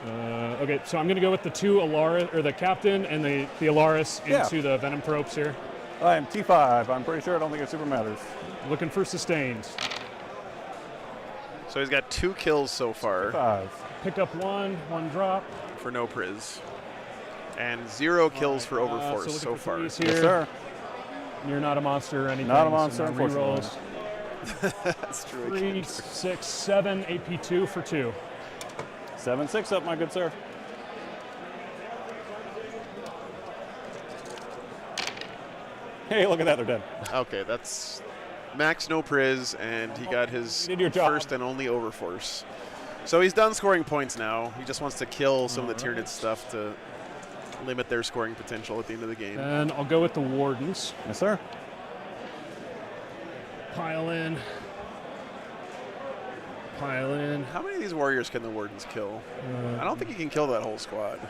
Okay, so I'm going to go with the 2 Alaris, or the captain and the Alaris Yeah. into the Venom Thropes here. I am T5. I'm pretty sure I don't think it super matters. Looking for sustained. So he's got 2 kills so far 5. Picked up 1 drop. for no priz. And 0 kills for overforce looking so for far. threes here. Yes, sir. You're not a monster or anything. Not a monster, so no unfortunately. rerolls. That's true. 3, 6, 7, AP2 for 2. 7-6 up, my good sir. Hey, look at that. They're dead. Okay, that's max no priz, and he got his You did your job. first and only overforce. So he's done scoring points now. He just wants to kill some of the Tyranid stuff to limit their scoring potential at the end of the game. And I'll go with the Wardens. Yes, sir. Pile in. Pile in. How many of these warriors can the Wardens kill? I don't think he can kill that whole squad.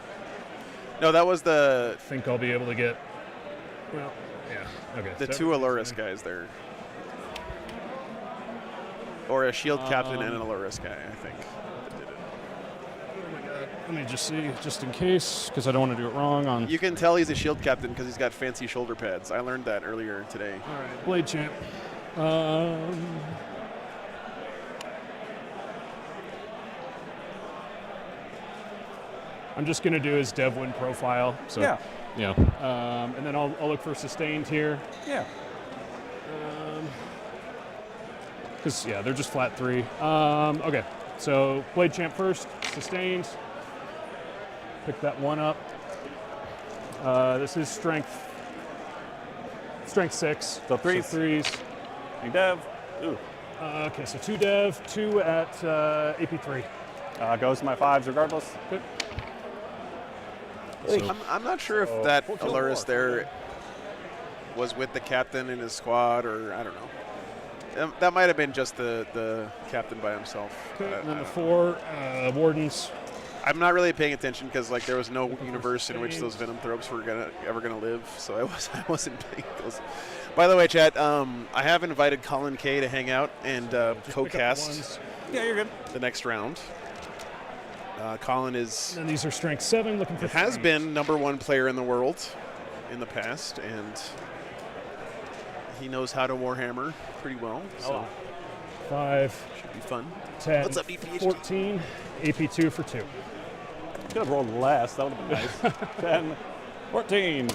No, that was the I think I'll be able to get, well, yeah, okay. the so 2 everything's Aluris guys there. Or a shield captain and an Aluris guy, I think. That did it. Oh my god. Let me just see, just in case, because I don't want to do it wrong on. You can tell he's a shield captain because he's got fancy shoulder pads. I learned that earlier today. All right, Blade Champ. I'm just going to do his dev win profile. So, Yeah. Yeah. And then I'll look for sustained here. Yeah. Because, yeah, they're just flat 3. Okay, so Blade Champ first, sustained. Pick that 1 up. This is strength 6. So threes. So 3s. Hey, Dev. Ooh. Okay, so 2 dev, 2 at AP3. Goes to my 5s regardless. Good. I'm not sure if that Aluris there was with the captain in his squad, or I don't know. That might have been just the captain by himself. Okay, I and then the don't 4 Wardens. I'm not really paying attention because like there was no universe in which those Venom Thropes were ever gonna live, so I wasn't paying those. By the way, chat, I have invited Colin K to hang out and Just pick up co-cast ones. Yeah, you're good. the next round. Colin is And these are strength 7, looking for has threes. been #1 player in the world in the past, and he knows how to Warhammer pretty well. So 5, should be fun. 10, What's up, DPHD? 14, AP2 for 2. Could have rolled less. That would have been nice. 10, 14.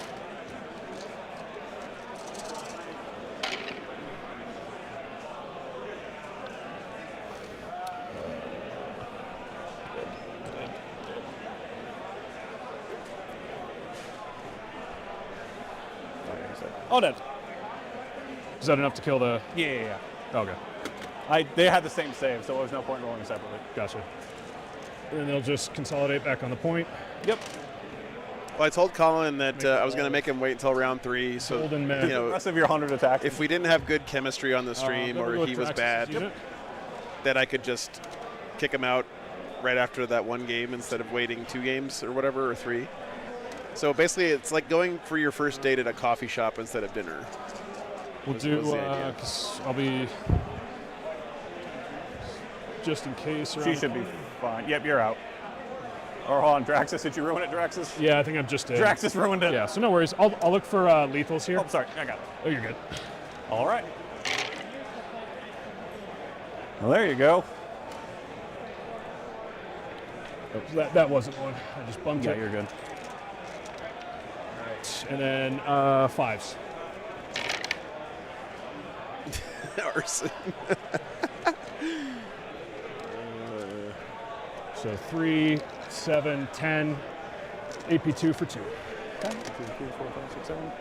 Oh, dead. Is that enough to kill the? Yeah. Okay, They had the same save, so there was no point in rolling separately. gotcha. And they'll just consolidate back on the point. Yep. Well, I told Colin that I was going to make him wait until round 3, so Golden man. you The know, rest of your 100 attacks. if we didn't have good chemistry on the stream Then we'll or go with he was Drax's bad, unit. that I could just kick him out right after that 1 game instead of waiting 2 games or whatever, or 3. So basically, it's like going for your first date at a coffee shop instead of dinner. We'll was do, the idea. because I'll be, just in case. She around- should be fine. Yep, you're out. Or hold on, Draxus. Did you ruin it, Draxus? Yeah, I think I'm just dead. Draxus ruined it. Yeah, so no worries. I'll look for lethals here. Oh, sorry. I got it. Oh, you're good. All right. Well, there you go. Oh, that wasn't one. I just bumped Yeah, it. you're good. All right. And then 5s. Arson. So 3, 7, 10, AP2 for 2. 10, 2, 3, 4, 5, 6, 7,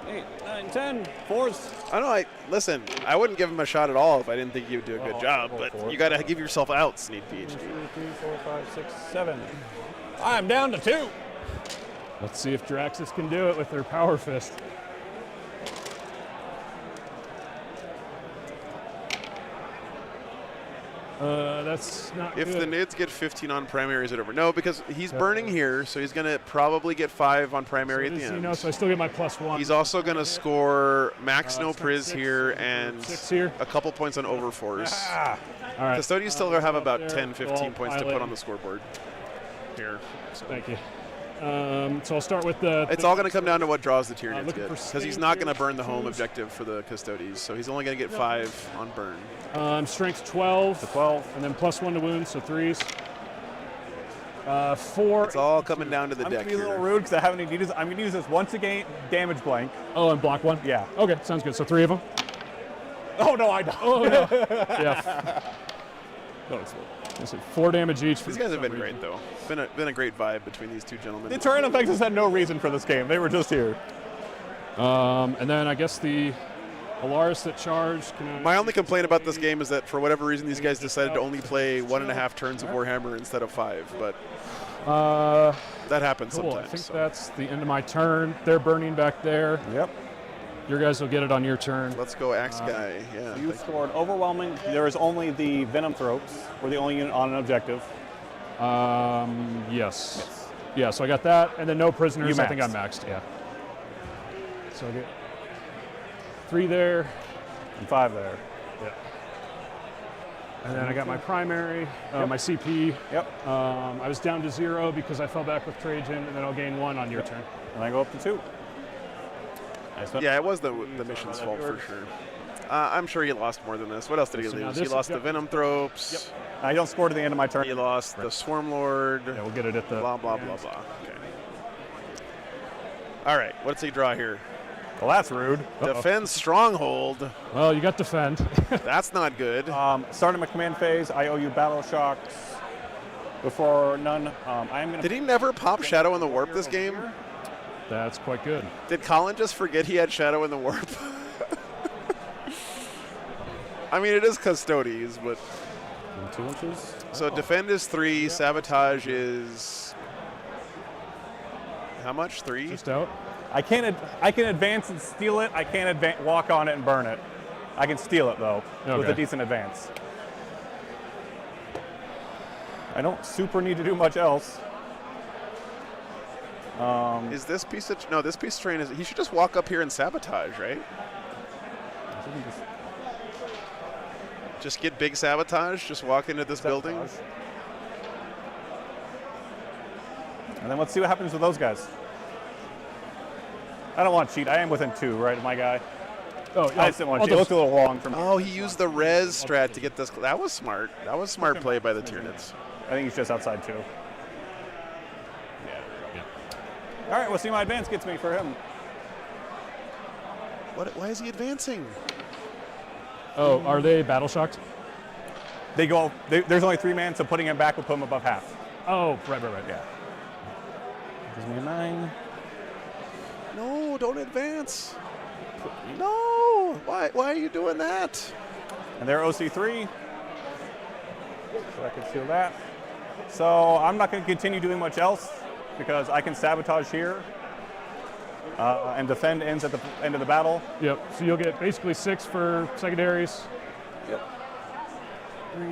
8, 9, 10. 4s. I don't know. Listen, I wouldn't give him a shot at all if I didn't think he would do a good job, roll but for it. you got to give yourself outs, Need 2, PhD. 3, 4, 5, 6, 7. I'm down to 2. Let's see if Draxus can do it with their power fist. That's not If good. the Nids get 15 on primary, is it over? No, because he's burning here, so he's going to probably get 5 on primary at the end. So I still get my +1. He's also going to score max no it's not priz 6, here and 6 here. a couple points on overforce. All right. Custodians still have about there. 10, 15 Well, points to pilot. put on the scoreboard. Here. Thank you. So I'll start with the. It's all going to come down to what draws the Tyranids looking get, for because he's speed not here. going to burn the home objective for the Custodies, so he's only going to get 5 on burn. Strength 12. To 12. And then +1 to wounds, so 3s. 4. It's all coming down to the I'm deck going to be a little here. rude because I haven't needed this. I'm going to use this once again, damage blank. Oh, and block 1? Yeah. Okay, sounds good. So 3 of them? Oh, no, I don't. Oh, no. Yeah. No, it's 4 damage each. These guys have been great, though. Been a great vibe between these two gentlemen. The terrain effects had no reason for this game. They were just here. And then I guess the Alaris that charged. My only complaint about this game is that for whatever reason these guys decided to only play 1.5 turns of Warhammer instead of 5, but that happens Cool. sometimes. I think so. that's the end of my turn. They're burning back there. Yep. Your guys will get it on your turn. Let's go Axe Guy. Yeah. You scored overwhelming. There is only the Venom Throats. We're the only unit on an objective. Yes. Yeah, so I got that, and then no prisoners. You I think I'm maxed, yeah. So I get 3 there. And 5 there. Yeah. And then I got my primary, my CP. Yep. I was down to 0 because I fell back with Trajan, and then I'll gain 1 on your turn. And I go up to 2. Yeah, it was the mission's fault for sure. I'm sure he lost more than this. What else did he So now lose? He this- lost the yep. Venom Thropes. I don't score to the end of my turn. He lost the Swarm Lord. Yeah, we'll get it at the. Blah, blah, blah, blah. Okay. All right, what's he draw here? Well, that's rude. Defend Stronghold. Well, you got defend. That's not good. Starting my command phase, I owe you battle shocks. Before none, I am going to. Did he never pop Shadow in the Warp this game? That's quite good. Did Colin just forget he had Shadow in the Warp? I mean, it is Custodies, but... 2 inches. So Defend is 3, Sabotage is... How much? 3? Just out. I can advance and steal it. I can't walk on it and burn it. I can steal it though with Okay. a decent advance. I don't super need to do much else. Is this piece of... No, this piece of terrain is... He should just walk up here and Sabotage, right? Just get big Sabotage, just walk into this building. And then let's see what happens with those guys. I don't want to cheat. I am within 2, right, my guy? Oh, I just didn't want to cheat. It looked a little long from Oh, he used the res strat to get this. That was smart. That was smart play by the Tyranids. I think he's just outside 2. Yeah. All right, we'll see my advance gets me for him. Why is he advancing? Oh, are they battle shocked? They go. There's only 3 man, so putting him back will put him above half. Oh, right. Yeah. Gives me a 9. No, don't advance. No, why are you doing that? And they're OC3. So I can steal that. So I'm not going to continue doing much else because I can sabotage here. And defend ends at the end of the battle. Yep. So you'll get basically 6 for secondaries. Yep. 3.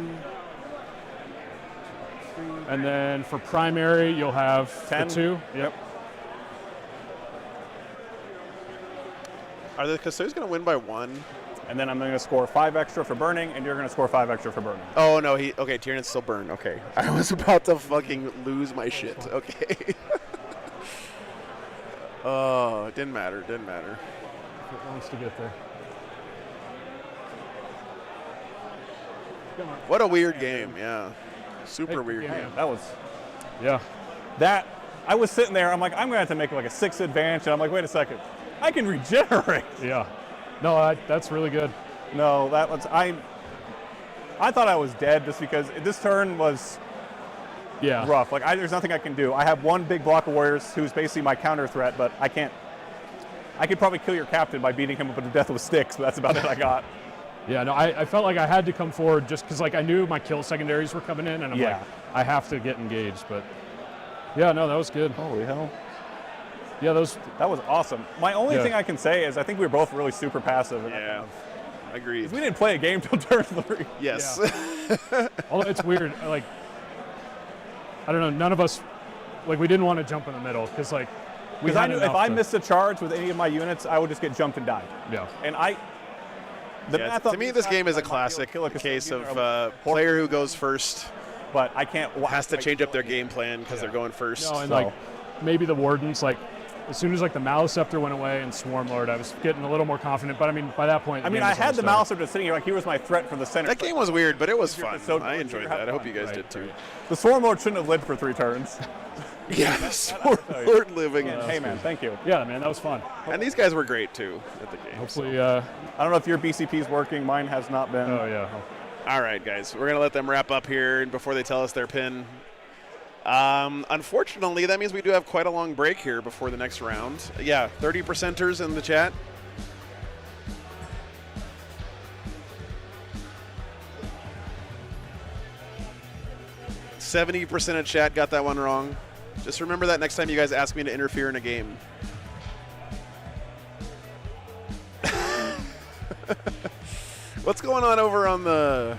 And then for primary, you'll have 10. the 2. Yep. Are the Custodians going to win by 1? And then I'm going to score 5 extra for burning, and you're going to score 5 extra for burning. Oh, no, okay, Tyranids still burn. Okay. I was about to fucking lose my shit. Okay. Oh, it didn't matter. If it wants to get there. What a weird game, yeah. Super weird game. game. That was Yeah. that. I was sitting there. I'm like, I'm gonna have to make like a 6 advantage, and I'm like, wait a second, I can regenerate. Yeah. No, that's really good. No, that was I thought I was dead just because this turn was Yeah. rough. Like there's nothing I can do. I have one big block of warriors who's basically my counter threat, but I can't. I could probably kill your captain by beating him up to death with sticks, but that's about it I got. Yeah, no, I felt like I had to come forward just because like I knew my kill secondaries were coming in, and I'm Yeah. like, I have to get engaged. But yeah, no, that was good. Holy hell. Yeah, those. That was awesome. My only Yeah. thing I can say is I think we were both really super passive. Yeah, agreed. We didn't play a game till turn 3. Yes. Although it's weird, like I don't know, none of us like we didn't want to jump in the middle because like we Because I had knew if enough I to- missed a charge with any of my units, I would just get jumped and died. Yeah. And Yeah, to me, this game is a classic case of player who goes first but I can't. has to change up their game plan because they're going first. No, and So- like maybe the wardens like as soon as like the Maliceptor went away and Swarm Lord, I was getting a little more confident. But I mean, by that point, I mean, I had the Maliceptor sitting here like he was my threat for the center. That game was weird, but it was fun. So I enjoyed that. I hope you guys Right, did too. The Swarm Lord shouldn't have lived for 3 turns. Yeah, the Sword Lord living. Hey man, thank you. Yeah, man, that was fun. And these guys were great too at the game. Hopefully, I don't know if your BCP is working. Mine has not been. oh yeah. All right, guys, we're gonna let them wrap up here before they tell us their pin. Unfortunately, that means we do have quite a long break here before the next round. Yeah, 30%ers in the chat. %70% of chat got that one wrong. Just remember that next time you guys ask me to interfere in a game. What's going on over on the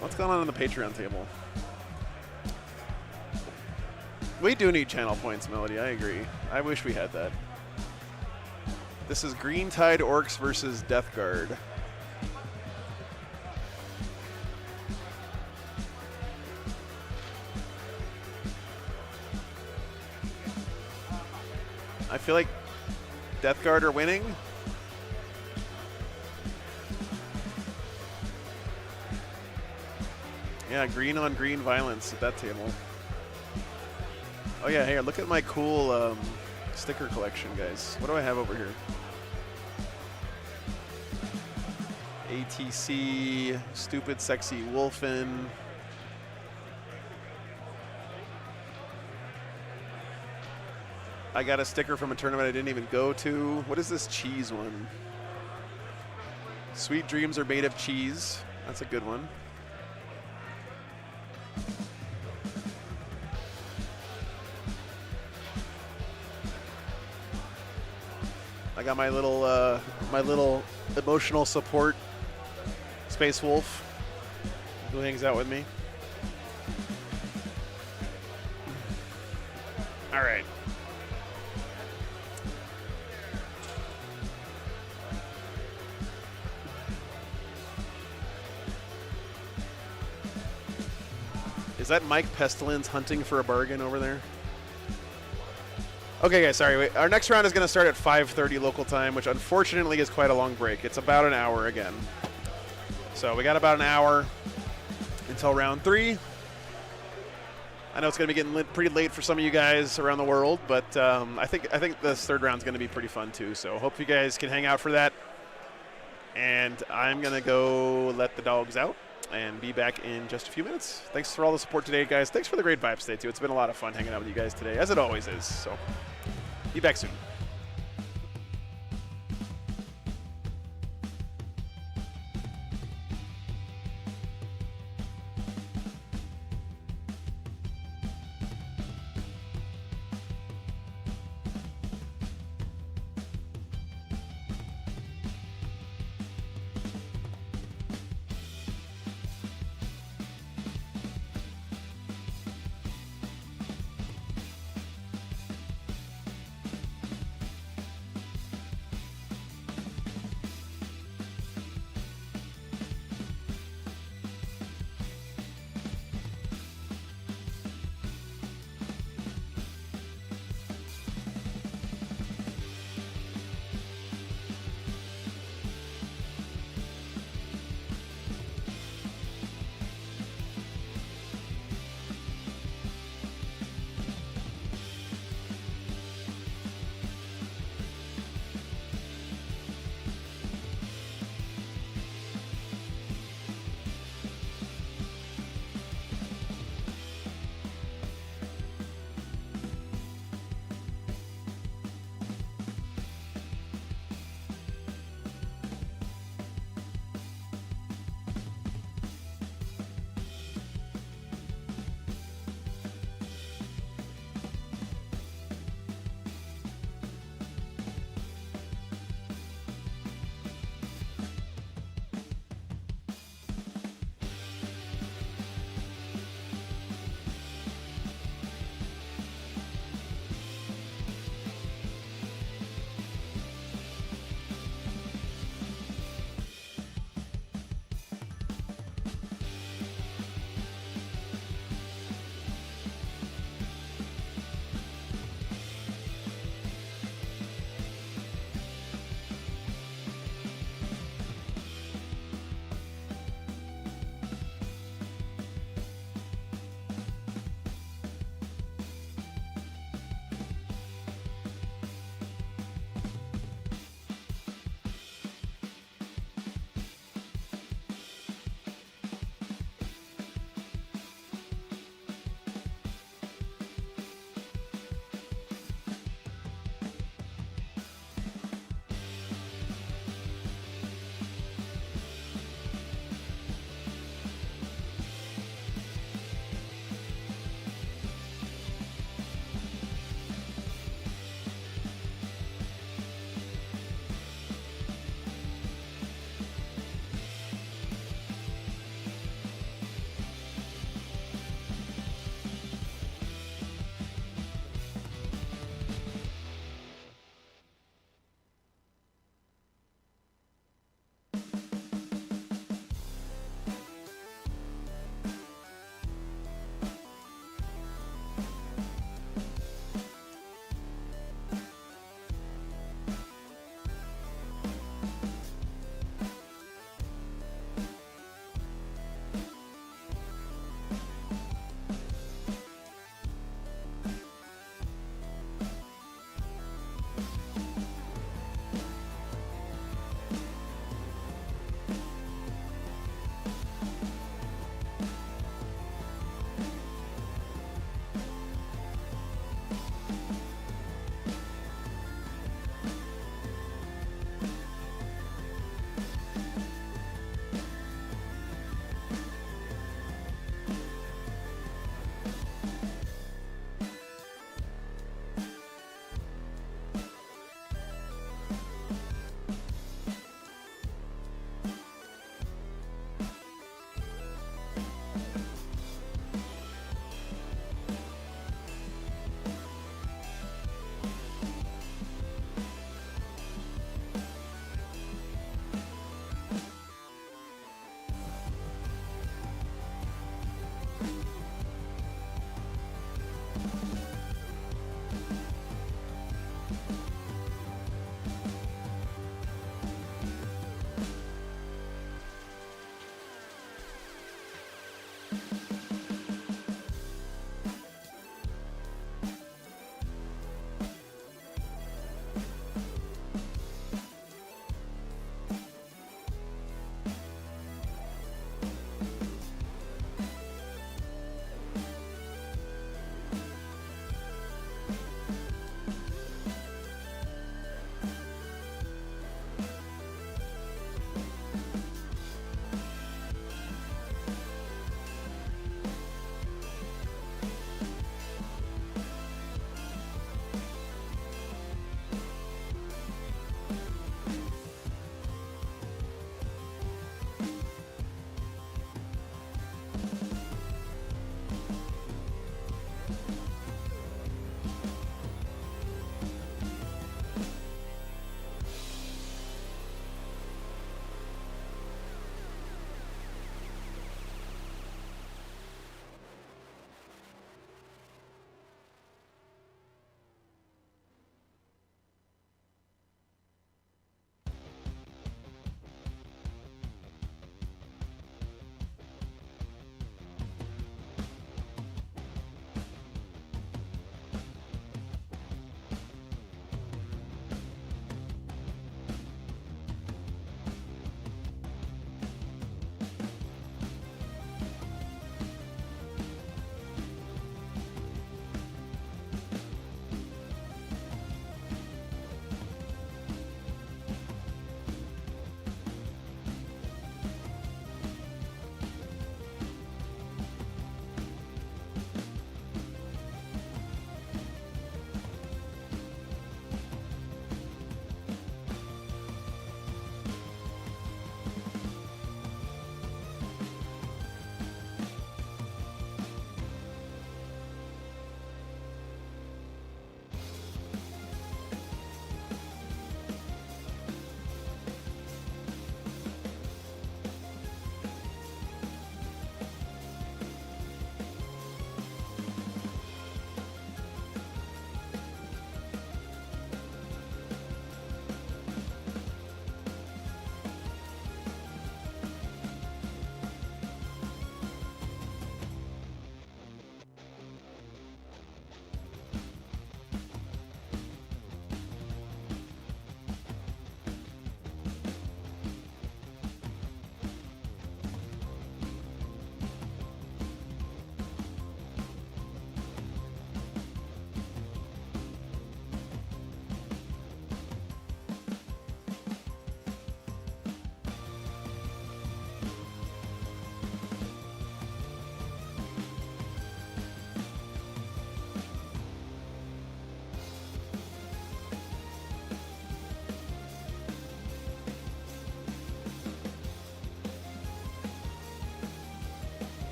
Patreon table? We do need channel points, Melody. I agree. I wish we had that. This is Green Tide Orcs versus Death Guard. I feel like Death Guard are winning. Yeah, green on green violence at that table. Oh yeah, here, look at my cool sticker collection, guys. What do I have over here? ATC, Stupid Sexy Wolfen. I got a sticker from a tournament I didn't even go to. What is this cheese one? Sweet dreams are made of cheese. That's a good one. I got my little emotional support Space Wolf who hangs out with me. All right. Is that Mike Pestilence hunting for a bargain over there? Okay, guys, sorry. Wait. Our next round is going to start at 5:30 local time, which unfortunately is quite a long break. It's about an hour again. So we got about an hour until round 3. I know it's going to be getting pretty late for some of you guys around the world, but I think this third round is going to be pretty fun too. So hope you guys can hang out for that. And I'm going to go let the dogs out and be back in just a few minutes. Thanks for all the support today, guys. Thanks for the great vibes today, too. It's been a lot of fun hanging out with you guys today, as it always is. So be back soon.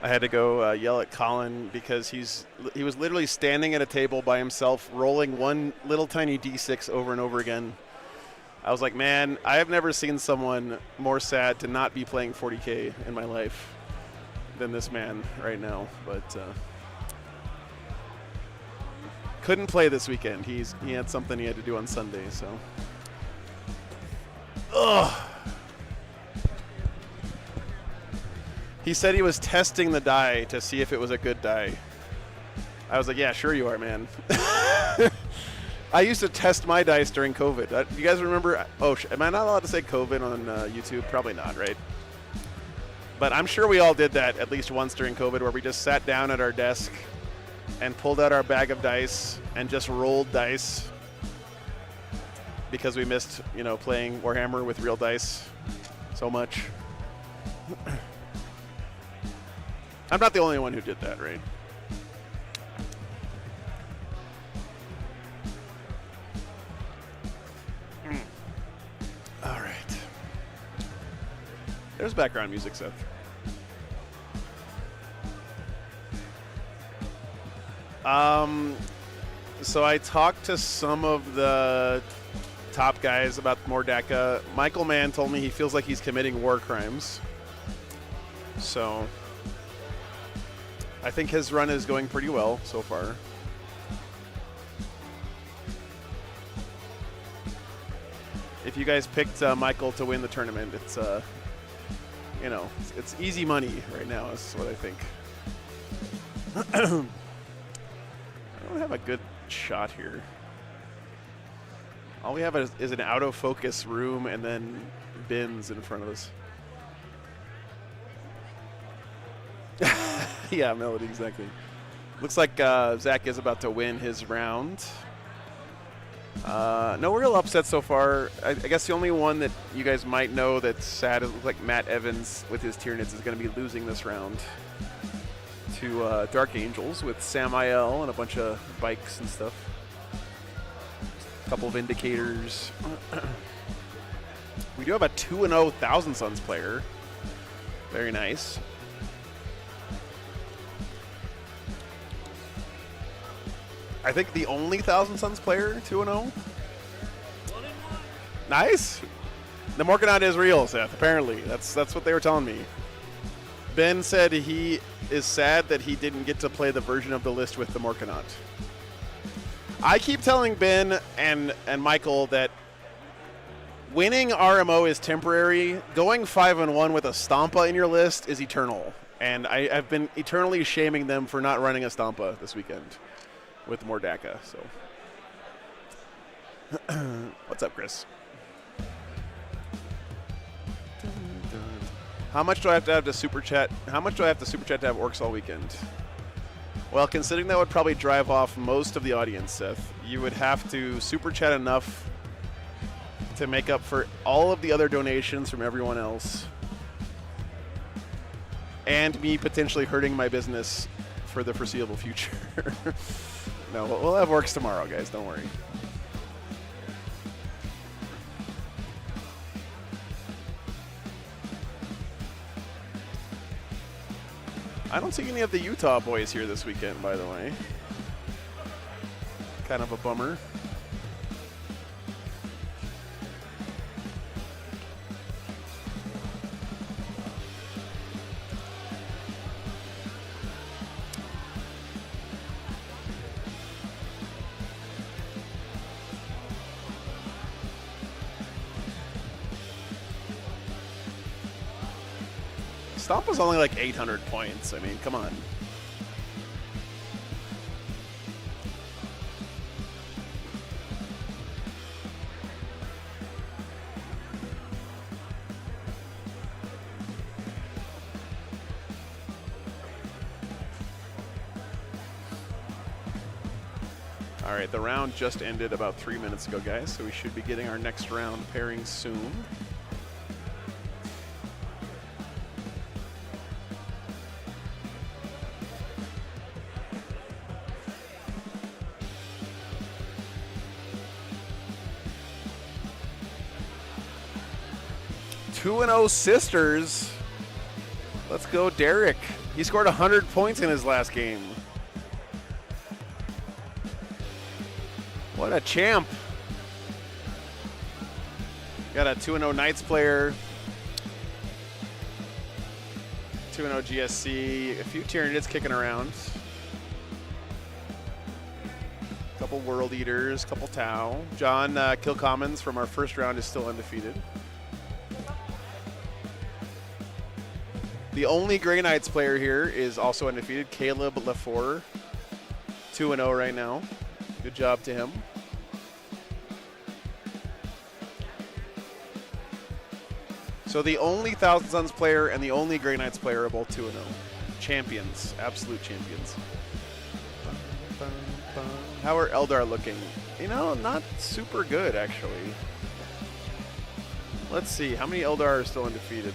I had to go yell at Colin because he was literally standing at a table by himself, rolling one little tiny D6 over and over again. I was like, man, I have never seen someone more sad to not be playing 40K in my life than this man right now. But couldn't play this weekend. He had something he had to do on Sunday. So, ugh. He said he was testing the die to see if it was a good die. I was like, yeah, sure you are, man. I used to test my dice during COVID. You guys remember? Oh, am I not allowed to say COVID on YouTube? Probably not, right? But I'm sure we all did that at least once during COVID, where we just sat down at our desk and pulled out our bag of dice and just rolled dice because we missed, playing Warhammer with real dice so much. I'm not the only one who did that, right? All right. There's background music, Seth. So I talked to some of the top guys about Mordaka. Michael Mann told me he feels like he's committing war crimes. So I think his run is going pretty well so far. If you guys picked Michael to win the tournament, it's it's easy money right now is what I think. I don't have a good shot here. All we have is an out of focus room and then bins in front of us. Yeah, Melody, exactly. Looks like Zach is about to win his round. No real upsets so far. I guess the only one that you guys might know that's sad is like Matt Evans with his Tyranids is going to be losing this round to Dark Angels with Samael and a bunch of bikes and stuff. A couple of indicators. We do have a 2-0 Thousand Suns player. Very nice. I think the only Thousand Suns player 2-0. Nice. The Morkanaut is real, Seth. Apparently, that's what they were telling me. Ben said he is sad that he didn't get to play the version of the list with the Morkanaut. I keep telling Ben and Michael that winning RMO is temporary. Going 5-1 with a Stompa in your list is eternal. And I've been eternally shaming them for not running a Stompa this weekend with Mordaka. So, what's up, Chris? How much do I have to super chat? How much do I have to super chat to have orcs all weekend? Well, considering that would probably drive off most of the audience, Seth, you would have to super chat enough to make up for all of the other donations from everyone else, and me potentially hurting my business for the foreseeable future. No, we'll have orcs tomorrow, guys. Don't worry. I don't see any of the Utah boys here this weekend, by the way. Kind of a bummer. Stomp was only like 800 points. I mean, come on. All right, the round just ended about 3 minutes ago, guys, so we should be getting our next round pairing soon. Two-0 sisters. Let's go, Derek. He scored 100 points in his last game. What a champ. Got a 2-0 Knights player. 2-0 GSC. A few Tyranids kicking around. Couple World Eaters, couple Tau. John Kilcommons from our first round is still undefeated. The only Grey Knights player here is also undefeated, Caleb Lafleur. 2-0 right now. Good job to him. So the only Thousand Sons player and the only Grey Knights player are both 2-0. Champions, absolute champions. How are Eldar looking? You know, not super good, actually. Let's see, how many Eldar are still undefeated?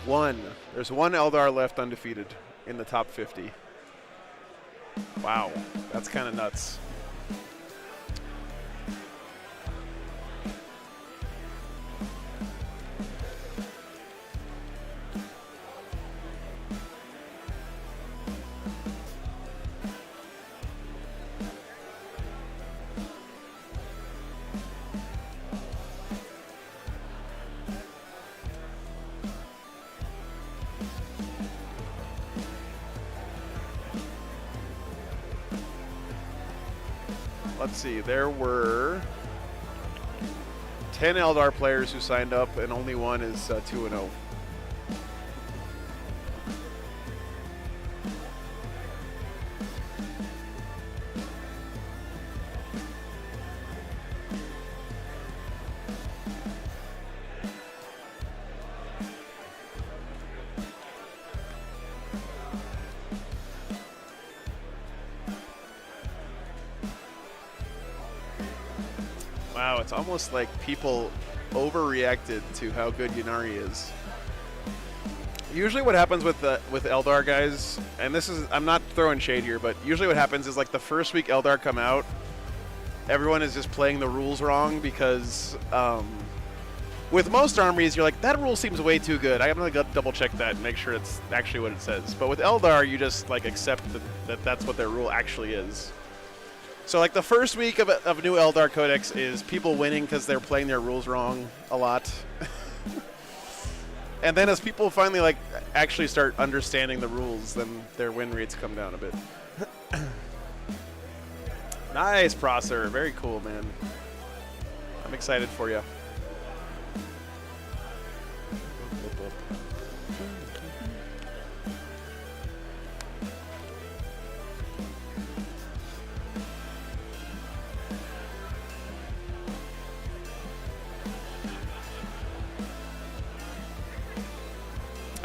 One. There's one Eldar left undefeated in the top 50. Wow, that's kind of nuts. Let's see, there were 10 Eldar players who signed up, and only one is 2-0. Wow, it's almost like people overreacted to how good Ynnari is. Usually what happens with Eldar guys, and this is, I'm not throwing shade here, but usually what happens is like the first week Eldar come out, everyone is just playing the rules wrong because with most armies, you're like, that rule seems way too good. I'm going to double check that and make sure it's actually what it says. But with Eldar, you just like accept that that's what their rule actually is. So like the first week of new Eldar Codex is people winning because they're playing their rules wrong a lot. And then as people finally like actually start understanding the rules, then their win rates come down a bit. Nice, Prosser. Very cool, man. I'm excited for you.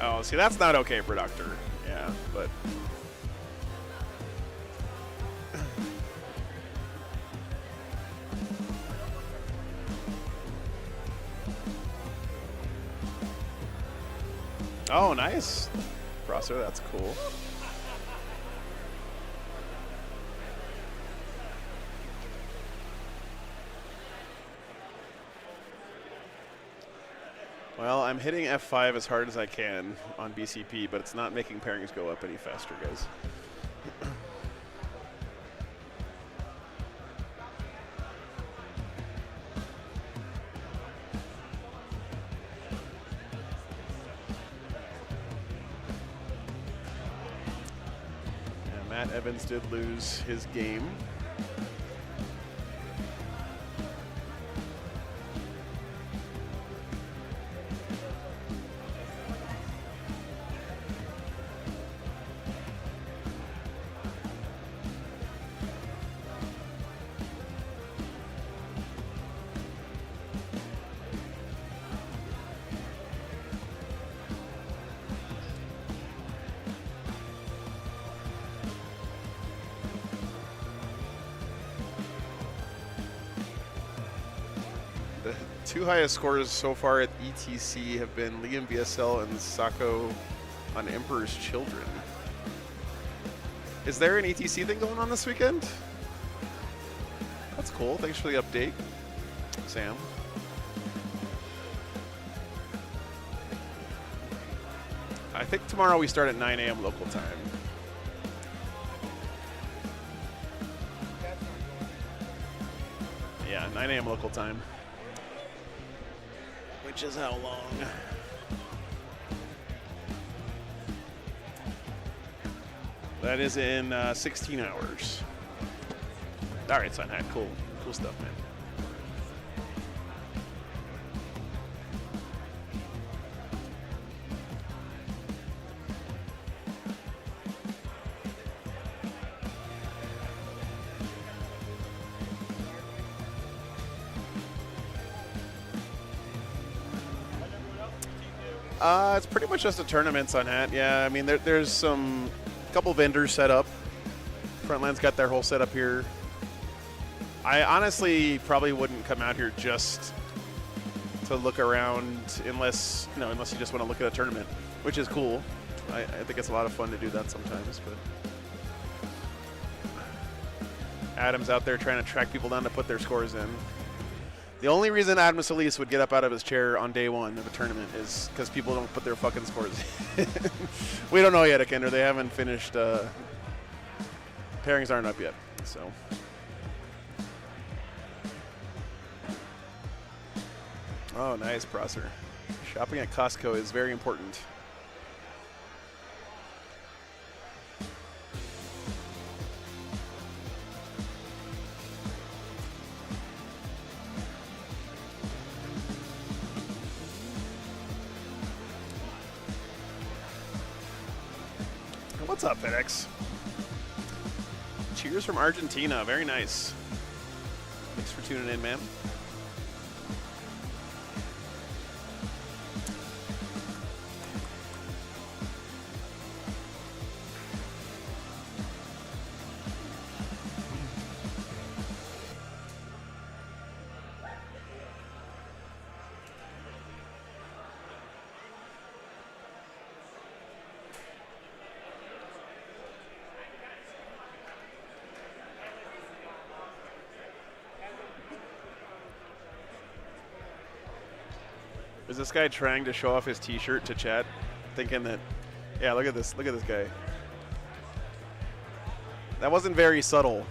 Oh, see, that's not okay for Doctor. Yeah, but... Oh, nice. Prosser, that's cool. Well, I'm hitting F5 as hard as I can on BCP, but it's not making pairings go up any faster, guys. And Matt Evans did lose his game. Two highest scores so far at ETC have been Liam BSL and Sako on Emperor's Children. Is there an ETC thing going on this weekend? That's cool. Thanks for the update, Sam. I think tomorrow we start at 9 a.m. local time. Yeah, 9 a.m. local time. Which is how long? That is in 16 hours. All right, Sunhat, cool. Cool stuff, man. It's pretty much just a tournament, Sunhat. Yeah, I mean, there's some couple vendors set up. Frontland's got their whole setup here. I honestly probably wouldn't come out here just to look around unless you just want to look at a tournament, which is cool. I think it's a lot of fun to do that sometimes. But Adam's out there trying to track people down to put their scores in. The only reason Adam Solis would get up out of his chair on day one of a tournament is because people don't put their fucking scores in. We don't know yet, Akender. They haven't finished. Pairings aren't up yet, so. Oh, nice, Prosser. Shopping at Costco is very important. What's up, FedEx? Cheers from Argentina. Very nice. Thanks for tuning in, man. Is this guy trying to show off his t-shirt to chat, thinking that, yeah, look at this guy. That wasn't very subtle.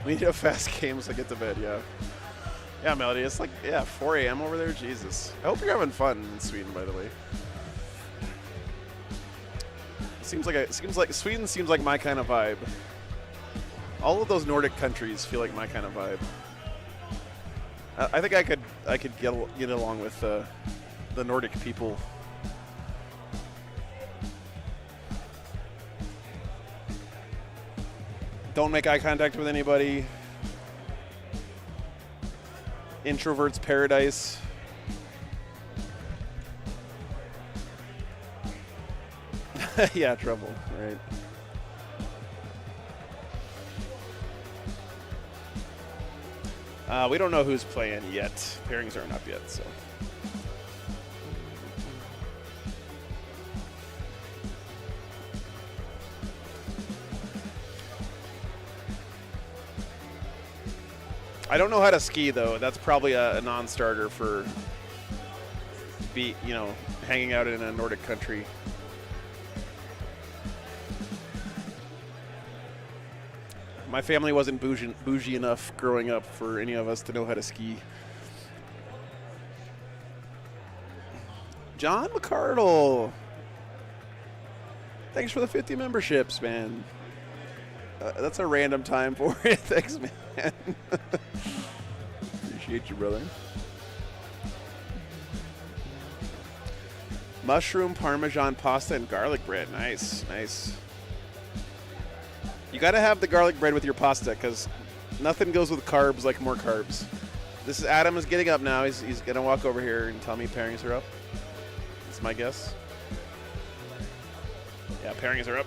We need a fast game so I get to bed, yeah. Yeah, Melody, it's like, 4 a.m. over there. Jesus. I hope you're having fun in Sweden, by the way. Sweden seems like my kind of vibe. All of those Nordic countries feel like my kind of vibe. I think I could get along with the Nordic people. Don't make eye contact with anybody. Introvert's paradise. Yeah, trouble, right. We don't know who's playing yet. Pairings aren't up yet, so. I don't know how to ski, though. That's probably a non-starter for hanging out in a Nordic country. My family wasn't bougie enough growing up for any of us to know how to ski. John McCardle. Thanks for the 50 memberships, man. That's a random time for it. Thanks, man. Appreciate you, brother. Mushroom, Parmesan pasta, and garlic bread. Nice, nice. You got to have the garlic bread with your pasta because nothing goes with carbs like more carbs. This is Adam is getting up now. He's going to walk over here and tell me pairings are up. That's my guess. Yeah, pairings are up.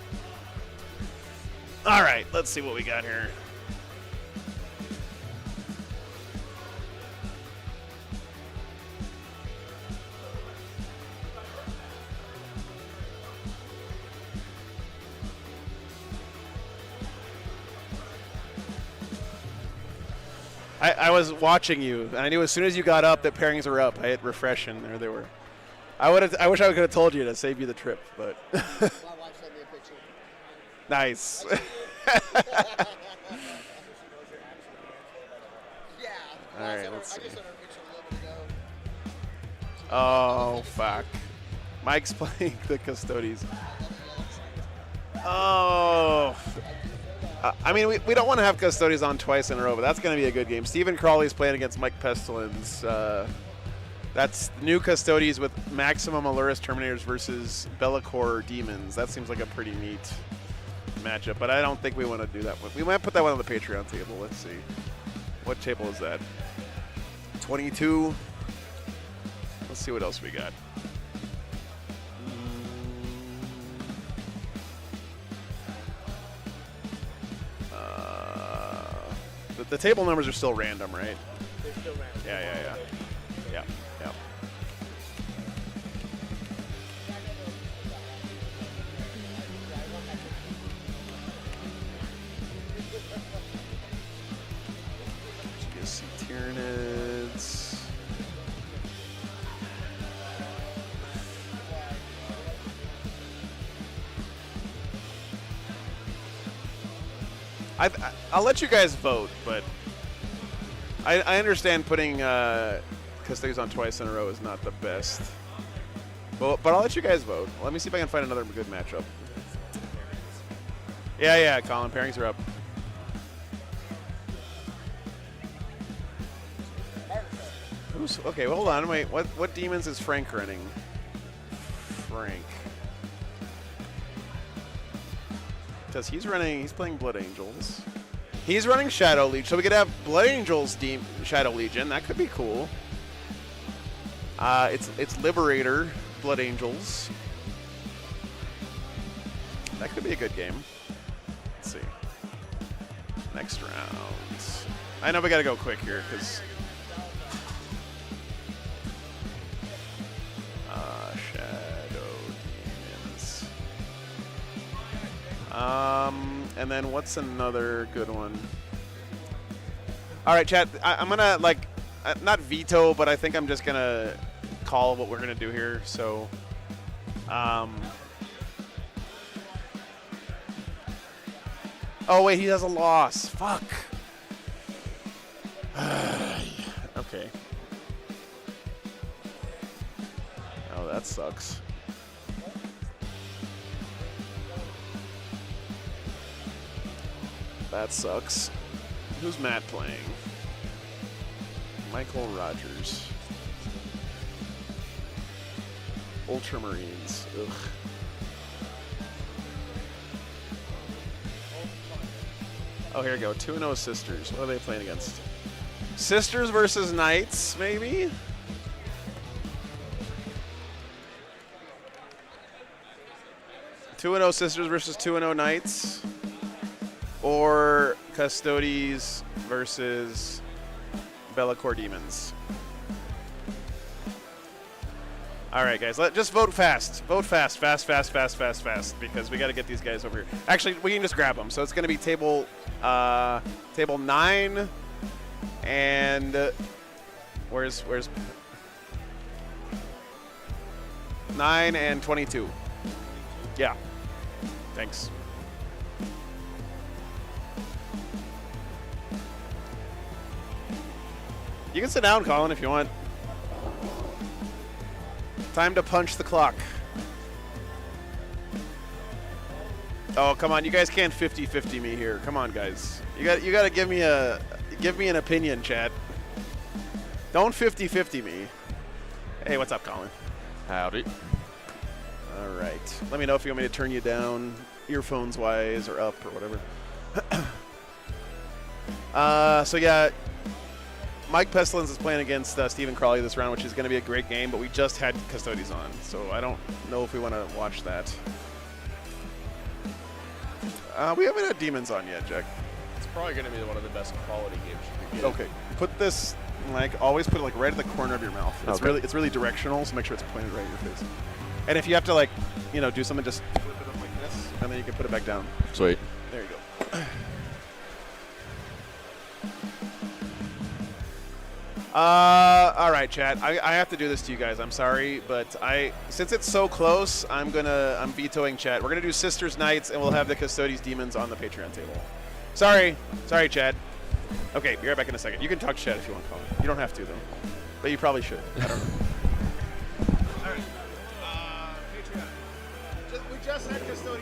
All right, let's see what we got here. I was watching you, and I knew as soon as you got up that pairings were up. I hit refresh, and there they were. I wish I could have told you to save you the trip, but. My wife sent me a picture. Nice. Yeah. All right, let's see. I just sent her a picture a little bit ago. Oh, fuck. Mike's playing the Custodes. Oh. I mean, we don't want to have Custodes on twice in a row, but that's going to be a good game. Stephen Crawley's playing against Mike Pestilence. That's new Custodes with Maximum Allurus Terminators versus Bellacore Demons. That seems like a pretty neat matchup, but I don't think we want to do that one. We might put that one on the Patreon table. Let's see. What table is that? 22. Let's see what else we got. The table numbers are still random, right? They're still random. Yeah. GSC Tyranids. I'll let you guys vote, but I understand putting Custodes on twice in a row is not the best. But I'll let you guys vote. Let me see if I can find another good matchup. Yeah, Colin, pairings are up. Okay, well, hold on, wait. What demons is Frank running? Frank. Because he's playing Blood Angels. He's running Shadow Legion, so we could have Blood Angels Shadow Legion. That could be cool. It's Liberator Blood Angels. That could be a good game. Let's see. Next round. I know we got to go quick here because. Shadow Demons. And then what's another good one? All right, chat. I'm gonna not veto, but I think I'm just gonna call what we're gonna do here. So, oh wait, he has a loss. Fuck. Okay. Oh, that sucks. That sucks. Who's Matt playing? Michael Rogers. Ultramarines. Ugh. Oh, here we go. 2-0 Sisters. What are they playing against? Sisters versus Knights, maybe? Two 2-0 Sisters versus 2-0 Knights. Or Custodes versus Bellacore Demons. All right, guys, just vote fast. Vote fast, because we got to get these guys over here. Actually, we can just grab them. So it's going to be table 9 and where's 9 and 22. Yeah. Thanks. You can sit down, Colin, if you want. Time to punch the clock. Oh, come on. You guys can't 50-50 me here. Come on, guys. You got to give me an opinion, chat. Don't 50-50 me. Hey, what's up, Colin? Howdy. All right. Let me know if you want me to turn you down earphones-wise or up or whatever. So, yeah. Mike Pestilence is playing against Stephen Crawley this round, which is going to be a great game, but we just had Custodes on, so I don't know if we want to watch that. We haven't had demons on yet, Jack. It's probably going to be one of the best quality games you could get. Okay. Put this, like, always put it like right in the corner of your mouth. It's really directional, so make sure it's pointed right in your face. And if you have to, like, you know, do something, just flip it up like this, and then you can put it back down. Sweet. There you go. All right, chat. I have to do this to you guys. I'm sorry, but since it's so close, I'm vetoing chat. We're gonna do Sisters Knights, and we'll have the Custodes Demons on the Patreon table. Sorry, chat. Okay, be right back in a second. You can talk chat if you want to call me. You don't have to though, but you probably should. I don't know. All right, Patreon. We just had Custodes on.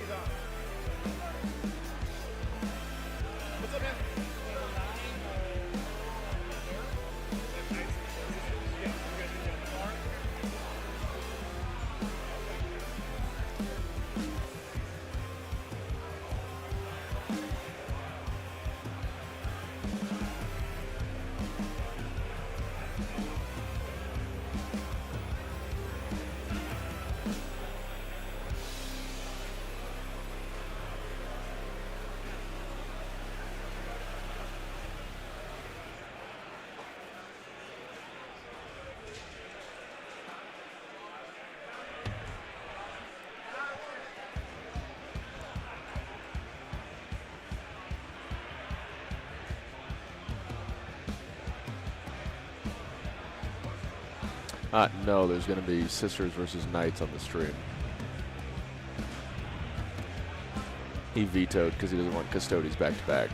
What's up, man? No, there's going to be Sisters versus Knights on the stream. He vetoed because he doesn't want Custodes back to back.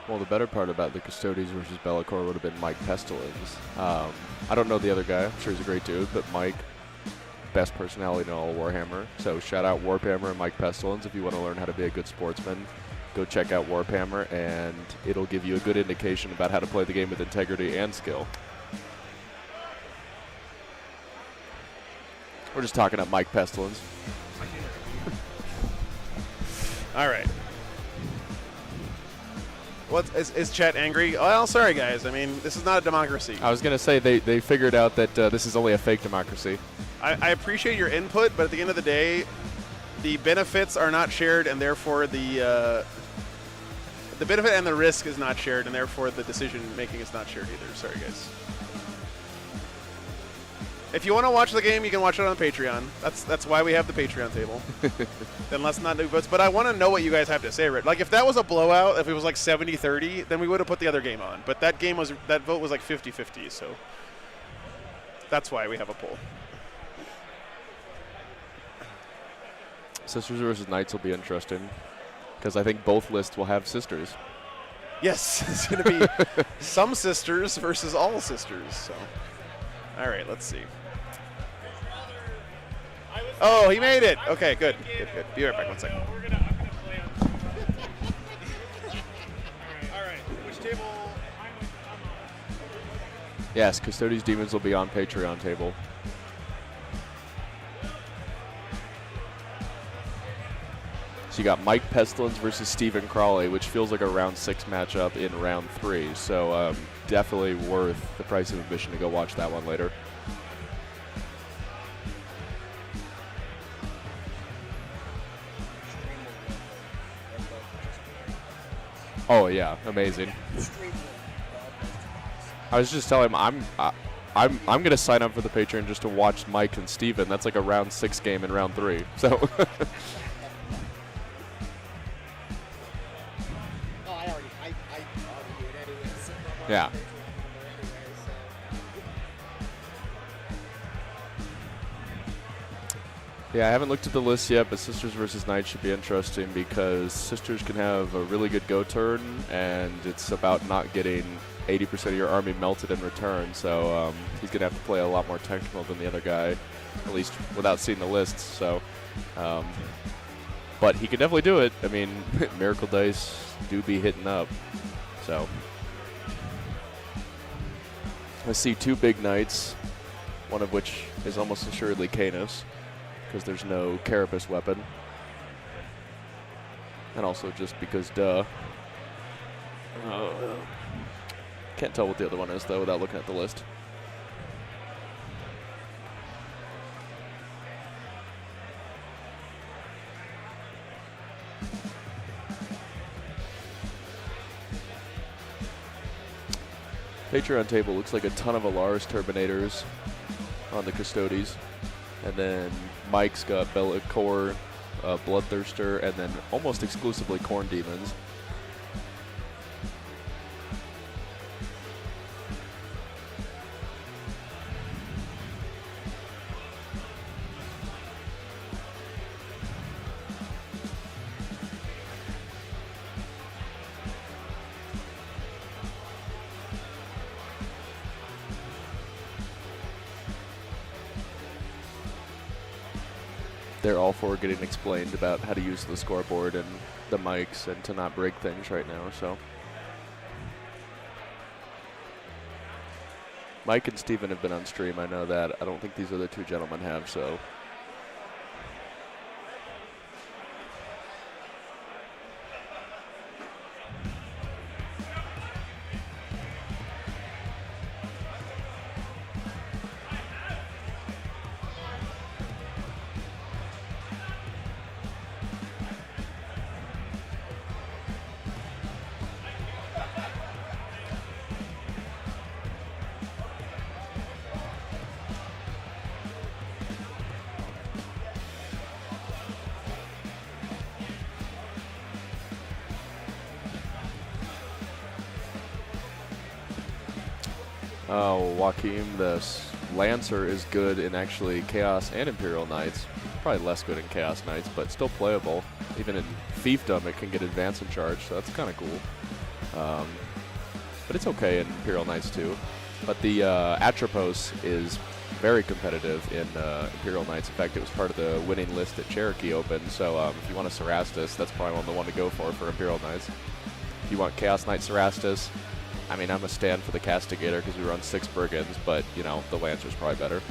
Well, the better part about the Custodes versus Be'lakor would have been Mike Pestilence. I don't know the other guy. I'm sure he's a great dude, but Mike, best personality in all of Warhammer. So shout out Warhammer and Mike Pestilence. If you want to learn how to be a good sportsman, go check out Warhammer, and it'll give you a good indication about how to play the game with integrity and skill. We're just talking about Mike Pestilence. All right. Is chat angry? Well, sorry, guys. I mean, this is not a democracy. I was going to say they figured out that this is only a fake democracy. I appreciate your input, but at the end of the day, the benefits are not shared, and therefore the benefit and the risk is not shared, and therefore the decision-making is not shared either. Sorry, guys. If you want to watch the game, you can watch it on Patreon. That's why we have the Patreon table. Then let's not do votes. But I want to know what you guys have to say, Rick. Like, if that was a blowout, if it was like 70-30, then we would have put the other game on. But that vote was like 50-50, so that's why we have a poll. Sisters versus Knights will be interesting because I think both lists will have sisters. Yes, it's going to be some sisters versus all sisters. So, all right, let's see. Oh, he made it. Okay, good. Good. Be right back. 1 second. I'm gonna play on. All right. Which table? Yes, Custodes Demons will be on Patreon table. So you got Mike Pestilence versus Stephen Crawley, which feels like a round 6 matchup in round 3. So definitely worth the price of admission to go watch that one later. Oh yeah, amazing. I was just telling him I'm gonna sign up for the Patreon just to watch Mike and Steven. That's like a round 6 game in round 3. So yeah. Yeah, I haven't looked at the list yet, but Sisters versus Knights should be interesting because Sisters can have a really good go turn, and it's about not getting 80% of your army melted in return. So he's going to have to play a lot more technical than the other guy, at least without seeing the lists. So, but he can definitely do it. I mean, Miracle Dice do be hitting up. So I see 2 big knights, one of which is almost assuredly Canis, because there's no Carapace weapon. And also just because duh. Can't tell what the other one is, though, without looking at the list. Patreon table looks like a ton of Alaris Turbinators on the Custodes. And then Mike's got Bellacore, Bloodthirster, and then almost exclusively Corn Demons. They're all for getting explained about how to use the scoreboard and the mics and to not break things right now, so. Mike and Steven have been on stream, I know that. I don't think these other 2 gentlemen have, so. Oh, Joaquim, the Lancer is good in actually Chaos and Imperial Knights. Probably less good in Chaos Knights, but still playable. Even in Fiefdom, it can get advance and charge, so that's kind of cool. But it's okay in Imperial Knights too. But the Atropos is very competitive in Imperial Knights. In fact, it was part of the winning list at Cherokee Open, so if you want a Cerastus, that's probably the one to go for Imperial Knights. If you want Chaos Knight Cerastus, I mean, I'm a stand for the Castigator because we run 6 Brigands, but, you know, the Lancer's probably better.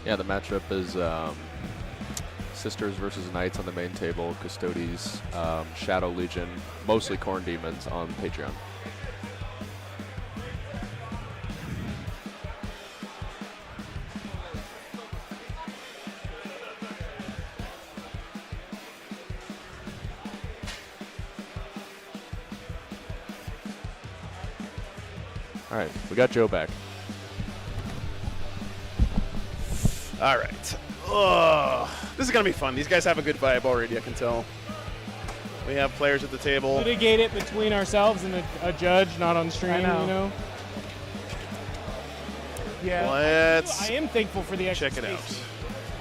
Yeah, the matchup is Sisters versus Knights on the main table, Custodes, Shadow Legion, mostly Corn Demons on Patreon. All right, we got Joe back. All right. Ugh. This is going to be fun. These guys have a good vibe already, I can tell. We have players at the table. Litigate it between ourselves and a judge, not on stream, you know? Yeah. Let's I am thankful for the extra check it out. space.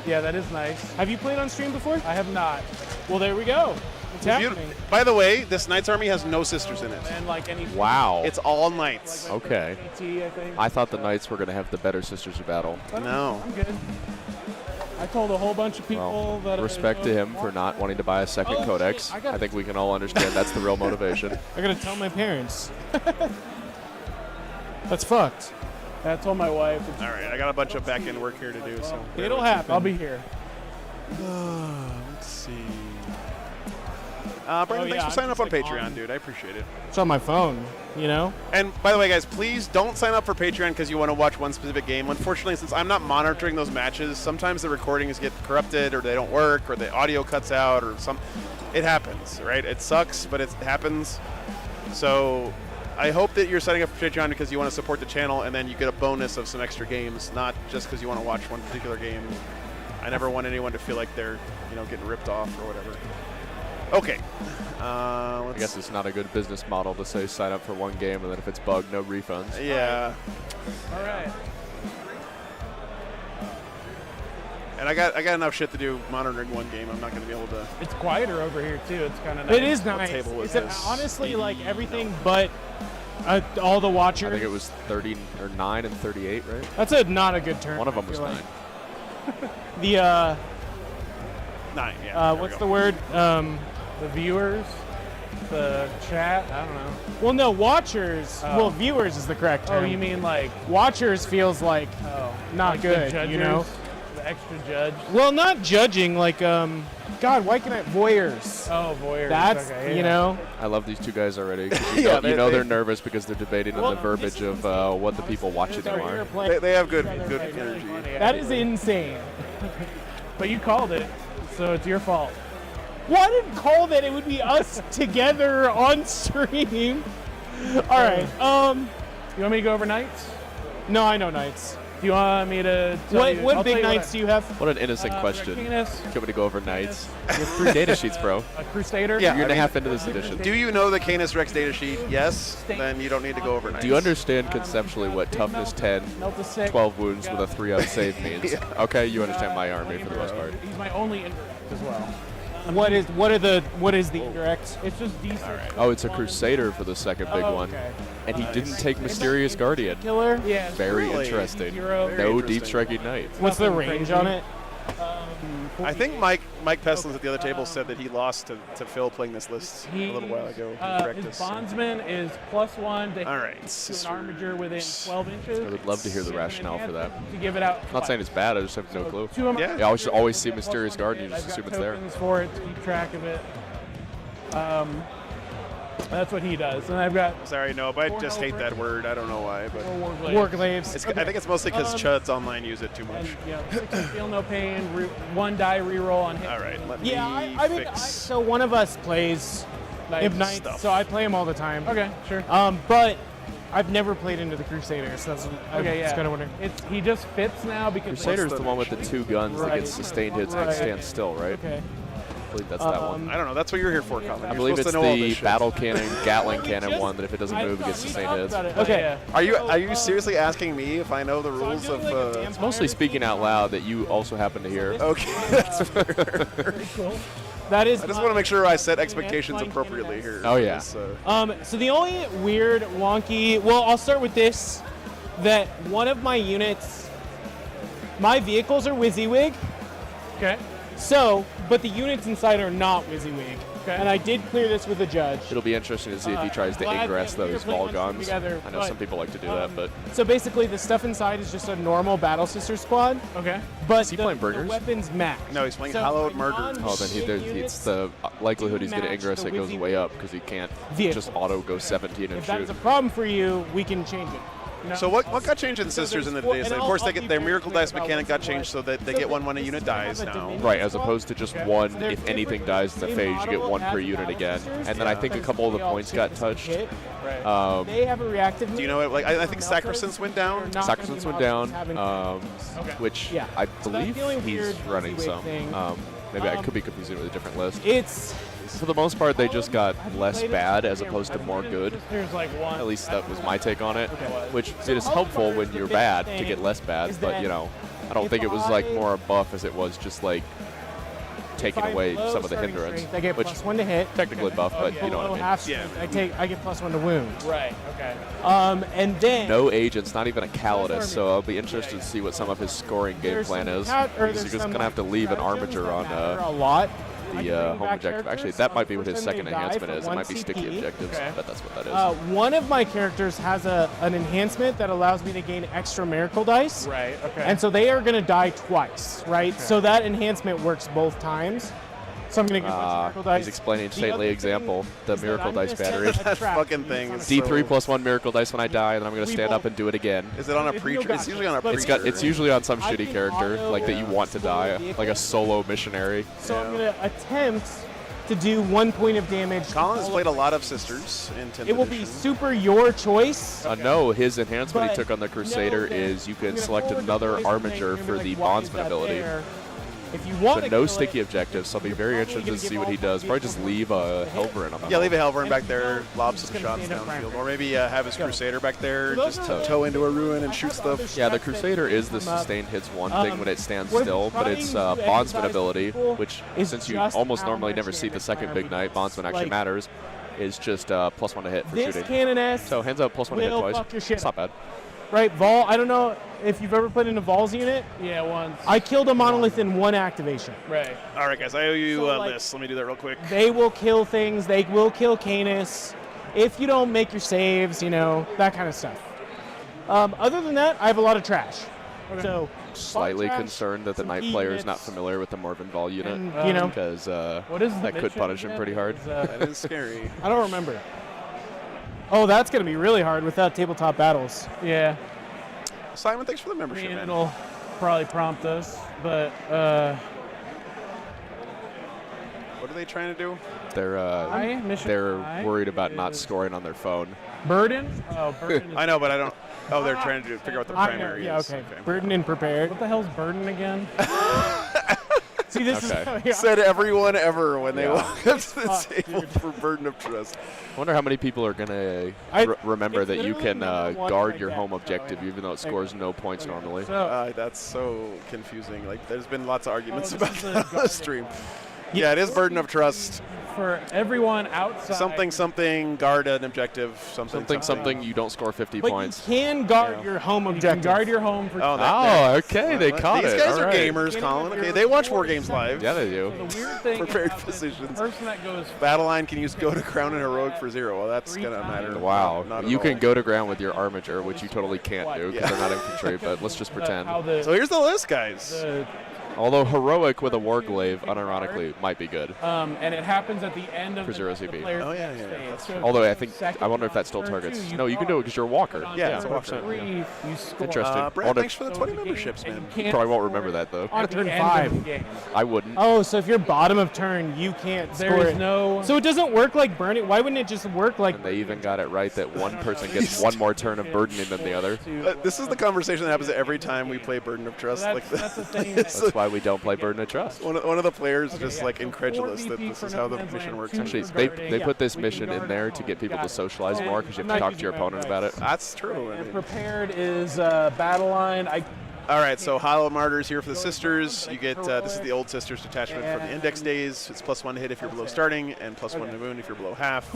Yeah, that is nice. Have you played on stream before? I have not. Well, there we go. It's happening. By the way, this Knights army has no sisters in it. And like any Wow. It's all Knights. Okay. PT, I think. I thought the Knights were going to have the better Sisters of Battle. No. I'm good. I told a whole bunch of people that Respect to him for not wanting to buy a second Oh, codex. shit, I I think we can all understand that's the real motivation. I gotta tell my parents. That's fucked. I told my wife. All right, I got a bunch of back-end work here to do, so. It'll happen. I'll be here. Let's see. Brandon, thanks for signing up on Patreon, dude. I appreciate it. It's on my phone, you know? And by the way, guys, please don't sign up for Patreon because you want to watch one specific game. Unfortunately, since I'm not monitoring those matches, sometimes the recordings get corrupted or they don't work or the audio cuts out or some. It happens, right? It sucks, but it happens. So I hope that you're signing up for Patreon because you want to support the channel and then you get a bonus of some extra games, not just because you want to watch one particular game. I never want anyone to feel like they're, getting ripped off or whatever. Okay. I guess it's not a good business model to say sign up for one game and then if it's bugged, no refunds. Yeah. All right. And I got enough shit to do monitoring one game. I'm not going to be able to. It's quieter over here, too. It's kind of nice. It is What nice. table was It's this? honestly like everything but all the watchers. I think it was 39 and 38, right? That's not a good turn. One of them was I feel 9. like. The 9, yeah. what's the word? The viewers, the chat. I don't know. Well, no, watchers. Well, viewers is the correct term. Oh, you mean like watchers feels like not like good. the judges, You know. the extra judge? Well, not judging. Like God, why can I voyeurs? Oh, voyeurs. That's okay, you know. I love these two guys already. 'Cause Yeah, they're nervous because they're debating on the verbiage of what the people watching them are. They have good energy. That is insane. But you called it, so it's your fault. Well, I didn't call that. It would be us together on stream. All right. You want me to go over nights? No, I know nights. Do you want me to tell you? What I'll big tell you nights do you have? What an innocent question. Canis, You want me to go over Knights? You have 3 data sheets, bro. a Crusader. Yeah. A year and a I mean, half into this edition. Do you know the Canis Rex data sheet? Yes. Then you don't need to go overnight. Do you understand conceptually what toughness 10, Melt a 6. 12 wounds with a 3-up save means? Okay, you understand my army for the most part. He's my only indirect as well. What is the indirect? It's just decent. Oh, it's a Crusader for the second big one. Okay. And he didn't take Mysterious Guardian. Killer. Yeah. it's Very Really? interesting. Hero. Very No interesting. deep striking knight. What's the Nothing range crazy. on it? I think Mike Pestlins at the other table said that he lost to Phil playing this list a little while ago. He corrected His us. bondsman is +1 to All right. to an armature within 12 inches. I would love to hear the And rationale for that. To give it out. I'm not saying it's bad, I just have no clue. Two of my- Yeah. I always see Mysterious Guardian, you just I've got assume it's there. tokens for it to keep track of it. That's what he does, and I've got Sorry, no, but I just hate that word. I don't know why, but Warglaives. I think it's mostly because Chuds online use it too much. and, you know, 6 feel no pain, 1 die reroll on hit. All right, let Yeah, me I mean, fix. so one of us plays Knights, stuff. so I play them all the time. Okay, sure. But I've never played into the Crusaders. So that's Okay, yeah. Just kind of wondering. He just fits now because Crusader's the one with the 2 guns that Right. gets sustained hits Right. and stands still, right? Okay. I believe that's that one. I don't know. That's what you're here for, Colin. I You're believe supposed it's to know all the this shit. battle cannon, Gatling cannon one that if it doesn't move, it gets sustained hits. Okay. Are you seriously asking me if I know the rules of? It's mostly speaking out loud that you also happen to hear. Okay, that's fair. That is. I just want to make sure I set expectations appropriately here. Oh, yeah. So the only weird, wonky. Well, I'll start with this. That one of my units, my vehicles are WYSIWYG. Okay. So, but the units inside are not WYSIWYG. Okay. And I did clear this with a judge. It'll be interesting to see if he tries to glad ingress that we those were playing Volgons. together, I know but, some people like to do that, but So basically, the stuff inside is just a normal Battle Sister squad, Okay. but Is he playing burgers? the weapons max. No, he's playing So Hallowed for Murder. oh, then it's the likelihood he's going to match ingress the it goes Wizzy way up because he can't vehicles. just auto go 17 and If that shoot. is a problem for you, we can change it. So what got changed in Sisters in the days? and Of course, I'll they be get their very Miracle clear Dice about mechanic got what's changed what. so that they So get one this when a is unit kind of dies a now. Dominion Right, as squad. opposed to just Okay. one, So they're if anything different. dies in the Same phase, you get model one as per the unit Battle again. Sisters, And then I think a because couple of the they all points take got the same touched. hit. Um, They have a reactive. Do you know what? Like I think Sacrosanct went down. Sacrosanct went down, Okay. which Yeah. I So that believe feeling he's weird running Wizzy some. thing. Maybe I could be confusing it with a different list. It's For the most part, they just got Have you less played it? bad as Yeah, opposed to I've more played it. good. There's like one. At least that was my take on it, Okay. which So it is Hallowed helpful Murder when is the you're big bad to thing get less bad, is but that you know, I don't if think it was like I- more a buff as it was just like taking away some of the hindrance, I get which +1 to hit. technically buff, but you know Below what I mean. half strength, I get +1 to wound. Right. Okay. And then No agents, not even a Calidus, so I'll be interested to see what some of his scoring game there's plan some is. cat- or Because there's you're just some, going to have to leave an stratagems armature that on matter a lot. I can the bring home back objective. Actually, characters that on might be the what his first time second they die enhancement for is. It 1 might be sticky CP. objectives, Okay. but that's what that is. One of my characters has an enhancement that allows me to gain extra miracle dice. Right. Okay. And so they are going to die twice, right? So that enhancement works both times. So I'm going to get a bunch of miracle dice. He's explaining The saintly other thing example, the is that miracle I'm dice gonna set battery. a That trap fucking to thing use is on- D3 plus 1 miracle dice when I die, and then I'm going to stand up and do it again. Is it on a It's preacher? no It's usually on a but preacher. It's usually on some I shitty can character, auto like that you want to die, like a solo missionary. So I'm going to attempt to do 1 point of damage. to Collins all played a of lot of Sisters in 10th It will be edition. super your choice. No, his enhancement he But took on the Crusader know that is you I'm can gonna select forward the another poison armature thing, for and the be like, why is bondsman that ability. there? If you want So to no kill sticky it, objectives, so I'll be very probably interested to gonna see give what all he does. the Probably just leave a hit. Helverin on the Yeah, leave a bottom. Helverin back there, And lob just some gonna shots stand up downfield, primary. or maybe have his Go. Crusader back there, So those just are the- toe into a ruin I and shoot have other stuff. Yeah, the strats that Crusader is the come up. sustained hits one thing when it stands what I'm still, but trying its to bondsman emphasize ability, to people which is since you just almost how normally much never see the damage second big Fire knight, Beast bondsman actually like, matters, is just +1 to hit for This shooting. Canoness So hands up +1 to hit will twice. fuck your shit It's not bad. right? Vol, I don't know if you've ever played in a Vol's unit. yeah. Once. I killed a monolith in 1 activation. Right. All right, guys, I owe you So, a like- list. Let me do that real quick. They will kill things. They will kill Canis. If you don't make your saves, you know, that kind of stuff. Other than that, I have a lot of trash. So Slightly trash, concerned that the some knight key player is not hits, familiar with the Morven Vol unit, and, you know, because What is the that could mission punish him again? pretty hard. Is, That is scary. I don't remember. Oh, that's going to be really hard without tabletop battles. yeah. Simon, thanks for the I membership, mean, man. it'll probably prompt us, but What are they trying to do? mission They're I worried about not is scoring on their phone. burden. Oh, burden. Is, I know, but I don't. Oh, they're trying to figure out the primary. Yeah, is. okay. Burden and prepared. what the hell's burden again? See, this Okay. is Said everyone ever when they Yeah. walk up to the Fuck, table dude. for Burden of Trust. I wonder how many people are going to remember it's that you literally can number one guard like your that. home Oh, objective yeah. even though it scores no points normally. So That's so confusing. Like, there's been lots of arguments this about is the that on the guard. stream. Yeah, it is Burden of Trust. for everyone outside. Something, guard an objective, Something you don't score 50 But points. you can guard Yeah. your home You can objective. guard your home for. Oh, Oh, okay, they caught These it. guys All are right. gamers, Colin. Okay, they watch War Games live. Yeah, they do. So the weird thing Prepared about this, positions. The person that goes Battleline can use Go to Crown and Heroic for 0. Well, that's Three gonna times. matter. Wow. Not at You all. can go to ground with your armature, which you totally can't do because Yeah. they're not infantry, but let's just pretend. how the, So here's the list, guys. the Although heroic with a warglaive, unironically, might be good. and it happens at the end of For the, 0 the CP. player's Oh, yeah, next yeah, phase. that's So true. if Although you I go think second I wonder if on that still turn targets. two, No, you can do it because you're a walker. on Yeah, turn it's a walker. 3, you score. Interesting. Brad, Wonder- thanks for the 20 memberships, And man. you can't Probably won't score remember it that though. On at the turn end 5. of the game. I wouldn't. Oh, so if you're bottom of turn, you can't There score is it. no. So it doesn't work like burning. Why wouldn't it just work like? And they even got it right that one person gets one more turn of burdening than the other. This is the conversation that happens every time we play Burden of Trust. That's- like that's the thing that- That's why we don't play Burden of Trust. one of the players is Okay, just yeah, like so incredulous 4 that VP this for is no how the man's mission land, works. 2 Actually, for they guarding. put this We can mission in guard there our to home. get people Got to it. socialize And more because you have to talk to your opponent about it. That's true. I And mean. prepared is battle line. All right, so Hollow Martyrs here for the Sisters. You get this is the old Sisters detachment from the Index days. It's +1 to hit if you're below starting, and +1 to wound if you're below half.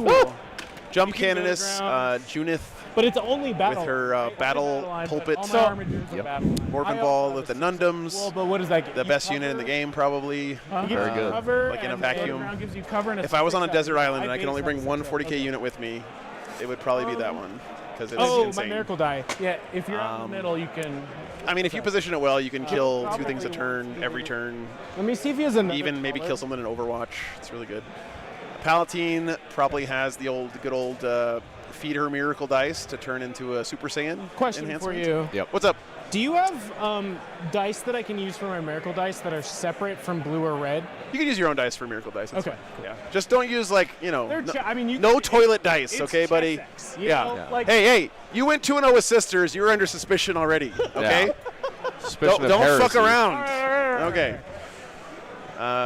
Jump You can go to Canoness, ground. Junith But it's only battle. with her right? battle line, but pulpit. all my So- armatures are Yep. battle. Morgan I Ball also with the have Nundums. Well, but what is that? The best unit in the game, probably. It Very gives you good. cover Like in a and vacuum. Ground gives you cover and a If I was on a 6-6. desert island and I I can only base bring that one six, 40k okay. unit with me, it would probably be that one because it's Oh, insane. my miracle die. Yeah, if you're out in Um, the middle, you can. I mean, if you position it well, you can kill two things a probably turn every turn. Let me see if he has another. Even maybe color. kill someone in Overwatch. It's really good. Palatine probably has the good old feed her miracle dice to turn into a Super Saiyan. Question for enhancement. you. Yep. What's up? Do you have dice that I can use for my miracle dice that are separate from blue or red? You can use your own dice for miracle dice. That's Okay, fine. Yeah. Just don't use like They're no, I mean, you no can- toilet dice, it's okay, buddy? chess, you Yeah. know, Yeah. Like, Hey, you went 2-0 with sisters. You're under suspicion already. Okay. Suspicion of Don't fuck heresy. around. Okay.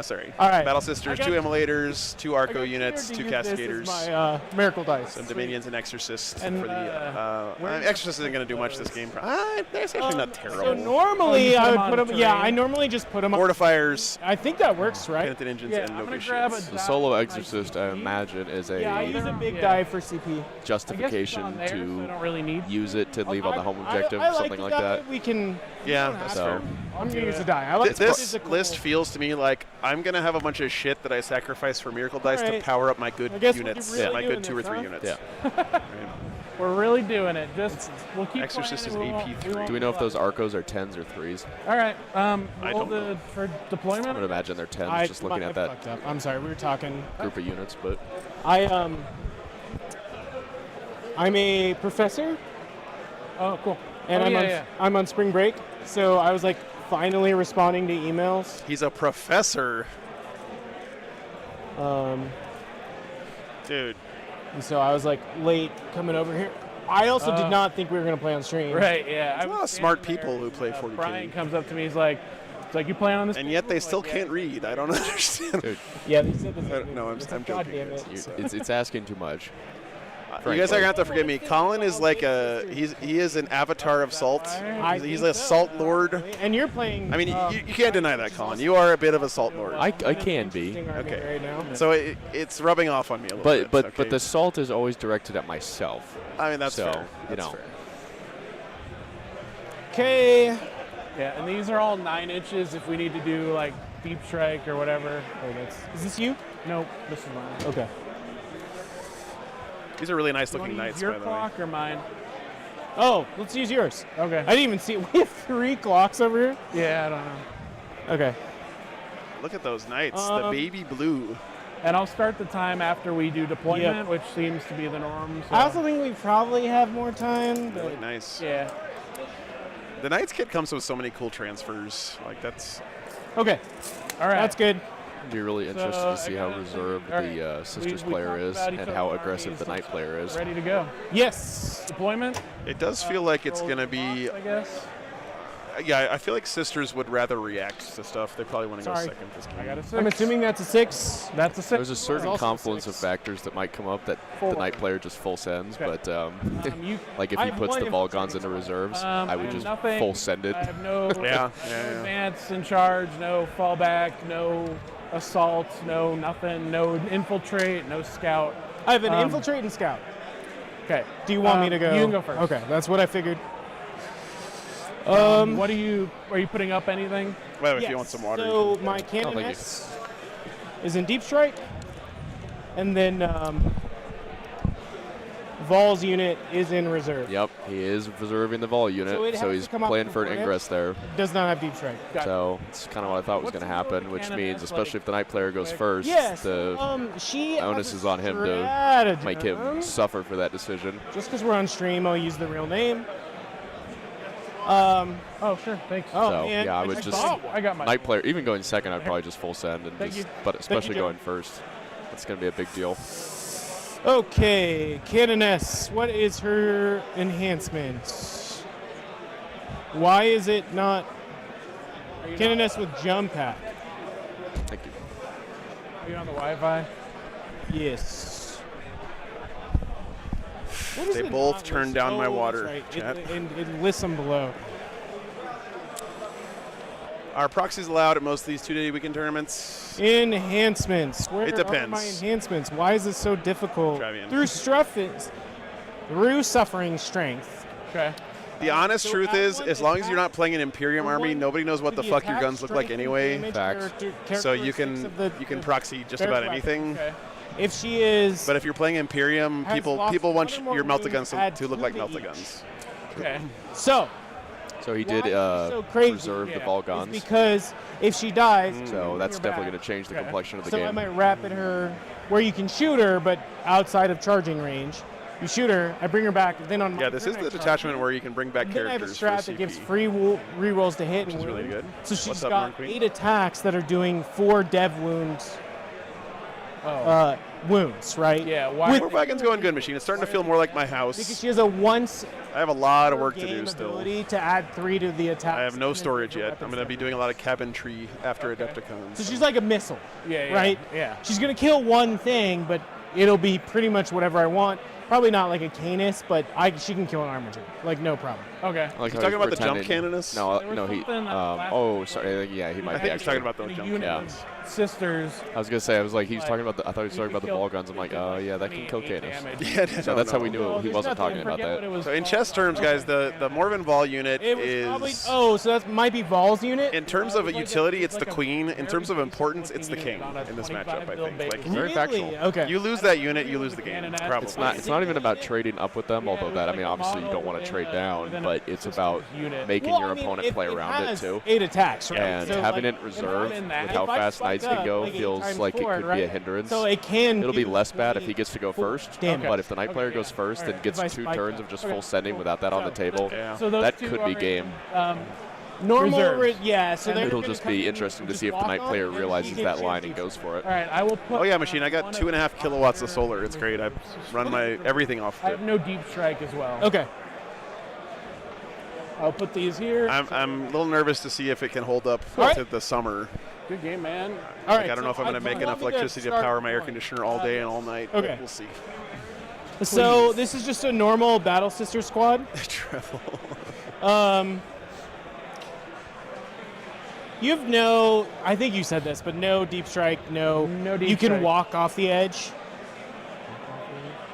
Sorry. All right. Battle Sisters, I got- 2 Immolators, 2 I Arco got units, scared 2 to use this as Cascaders, My miracle dice. some Dominions and Exorcists And, for the. where's Exorcist isn't going to do much this game. That's actually not So terrible. normally Oh, you put I them would on put them. Yeah, terrain? I normally just put them on. Fortifiers, I think that works, right? Penitent Engines, Yeah, and I'm no gonna good grab shits. a The solo die- exorcist, I imagine, is Yeah, I a use a big Yeah. die for CP. I guess it's justification on there, so I to don't really need. use it to leave on the home objective, I something like like the that. die. We can. Yeah, that's So- fair. I'm do gonna use it. a die. I like This cool- list feels to me like I'm going to have a bunch of shit that I sacrifice for miracle dice to Alright. power up my good I guess we're units, really my doing good 2 or this, 3 huh? units. Yeah. We're really doing it. Just we'll keep Exorcist playing is and we won't- AP3. we won't Do we know if those give up. Arcos are 10s or 3s? All right. I Roll don't know. for I deployment. would imagine they're 10s, I just looking might at have that fucked up. I'm sorry. We were talking. group of units, but I'm a professor, Oh, cool. and oh, I'm yeah, on yeah. I'm on spring break, so I was like finally responding to emails. He's a professor. Um, Dude. and so I was like late coming over here. I also did Oh. not think we were gonna play on stream. Right. Yeah. There's a lot of smart people who play 40K. Brian comes up to me. He's like, you playing on this? And game?" yet they I'm still like, can't read. I don't understand. dude, Yeah, they said this. No, I'm God joking, damn guys. it. it's asking too much. You guys are gonna have to forgive me. Colin is like he is an avatar of salt. He's a salt lord. And you're playing. I mean, you can't deny that, Colin. You are a bit of a salt lord. I can be, interesting argument Okay. Right now. So it's rubbing off on me a little bit. but okay? the salt is always directed at myself. I mean, that's so, fair. you That's know. fair. Okay. Yeah, and these are all 9 inches if we need to do like deep strike or whatever. Is this you? Nope, this is mine. Okay. These are really nice You want looking to use knights, your by the way. clock or mine? Oh, let's use yours. Okay. I didn't even see it. We have 3 clocks over here. Yeah, I don't know. Okay. Look at those knights, the baby blue. And I'll start the time after we do deployment, Yep. which seems to be the norm. So. I also think we probably have more time. But Really nice. Yeah. The Knights kit comes with so many cool transfers. Like that's okay. All right. That's good. I'd be really interested So, to see how I got it. reserved All right. the Sisters We player talked is about each and how other's aggressive armies. the Knight player is. Ready to go. Yes. Deployment. it does feel like it's gonna be. I guess. Yeah, I feel like Sisters would rather react to stuff. They probably want to go Sorry. second this game. I got a 6. I'm assuming that's a 6. That's a 6. There's a certain also confluence of 6. factors that might come up that 4. the Knight player just full sends, Okay. but You, like if I he have puts the one Volgons into reserves, I I would have just nothing. full send it. I have no, Yeah, no yeah. advance in charge, no fallback, no assault, no nothing, no infiltrate, no scout. I have an infiltrate and scout. Okay. Do you want me to go? You can go first. Okay, that's what I figured. What are you putting up anything? Well, if yes. you want some water. So you can- my thank you. canoness is in deep strike, and then Vol's unit is in reserve. Yep, he is reserving the Vol unit, So it so has he's to come up playing for an beforehand? ingress there. Does not have deep strike. Got it. So it's kind of what I thought was What's going to the deal with happen, which Canoness, means, especially like, if the Knight player goes first, Yes. the She onus has is on him to stratagem. make him suffer for that decision. Just because we're on stream, I'll use the real name. Oh, sure. Thanks. Oh, So, man. yeah, I would just just- thought- I got my. Knight player, even going second, I'd probably just full send, and Thank just, you. but especially Joe. going first, that's going to be a big deal. Okay, Canoness, what is her enhancement? Why is it not Canoness with jump pack? Thank you. Are you on the Wi-Fi? Yes. What is They it both not turned list? down my Oh, that's water, right. chat. It lists them below. Are proxies allowed at most of these 2-day weekend tournaments? Enhancements. Where It are depends. my enhancements? Why is this so difficult? Travian. Through suffering strength. Okay. The honest So truth at is, one as long as you're attack, not playing an Imperium army, nobody knows what the fuck your guns look like anyway. Facts. So you can proxy just about anything. Okay. If she is, But if you're playing Imperium, has people lost want one or more your melta wounds, guns add to look 2 like to melta each. guns. Okay. So So he why did is it so crazy? preserve the Yeah. Volgons. Because if she dies, So that's you're definitely back. going to change the Okay. complexion of the So I game. might rapid her where you can shoot her, but outside of charging range. You shoot her, I bring her back, then on my Yeah, this turn is I the charge detachment her. where you can bring back Then I have a characters for strat that CP. gives free rerolls to hit, Which and is really wound. good. So she's What's up, got Norn Queen? 8 attacks that are doing 4 dev wounds. Wounds, right? Yeah. Why? War Wagon's going good, Machine. It's starting to feel more like my Because house. she has a once I have a lot of per work to game do still. ability to add 3 to the attack. I have no storage yet. I'm going to be doing a lot of cabinetry after Adepticons. So she's like a missile, Yeah. right? Yeah. She's gonna kill one thing, but it'll be pretty much whatever I want. Probably not like a Canis, but she can kill an armature, like no problem. Okay. Like You how talking he's about the jump pretending- cannonus? No, There was no, he. something that last- Oh, sorry. Yeah, he might I be think he's actually. talking about those In a jump unit cannons. of sisters. I was gonna say, I was like, he's talking about the. I thought he was You talking about the could ball kill- guns. I'm like, you oh could yeah, that can kill 28 Canis. damage. Yeah, So that's how we knew No, he there's wasn't nothing. talking about Forget what that. it was So in called. chess terms, guys, the Morven Vol unit It was is... probably so that might be Vol's unit. In terms of a utility, it's the queen. In terms of very importance, it's the basic king unit on a in this 25 matchup, I build think. base. Like, Very Really? factual. Okay. you lose that unit, you lose the game. Probably. It's not even about trading up with them, although that, I mean, obviously you don't want to trade down, but it's about making Well, your I mean, opponent play around it has too. 8 attacks, right? And So, having like, it reserved in that- with how if I fast fuck knights up, can go like 8 feels times like it forward, could be a right? hindrance. So it can. It'll be do less bad if 20 he gets to go first, damage. but if the knight player goes first and gets If I 2 spike turns that. of just Okay, full sending cool. without that on the table, Yeah. So those that two could be are, game. Normal, Reserves. yeah. So they're It'll gonna just come be in, interesting to just see if the walk knight on, player and then realizes you get that a line chance and to goes for it. All right. I will put. Oh yeah, Machine, I got one 2.5 kilowatts of solar. It's great. I run my everything off I it. have no deep strike as well. Okay. I'll put these here. I'm a little nervous to see if it can hold up All right. to the summer. Good game, man. All Like, right. I don't know if I'm going to make you enough want me to electricity to start power my air going? conditioner all day and all night. but Okay. We'll see. So this is just a normal Battle Sister squad. Travel. You have no, I think you said this, but no deep strike, no. No deep You can strike. walk off the edge.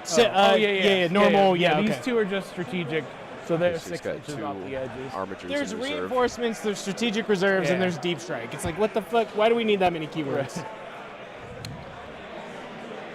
So, yeah. normal, yeah. These okay. two are just strategic, so they're He's 6 got inches 2 off the edges. armatures There's in reserve. reinforcements, there's strategic reserves, and Yeah. there's deep strike. It's like, what the fuck? Why do we need that many keywords?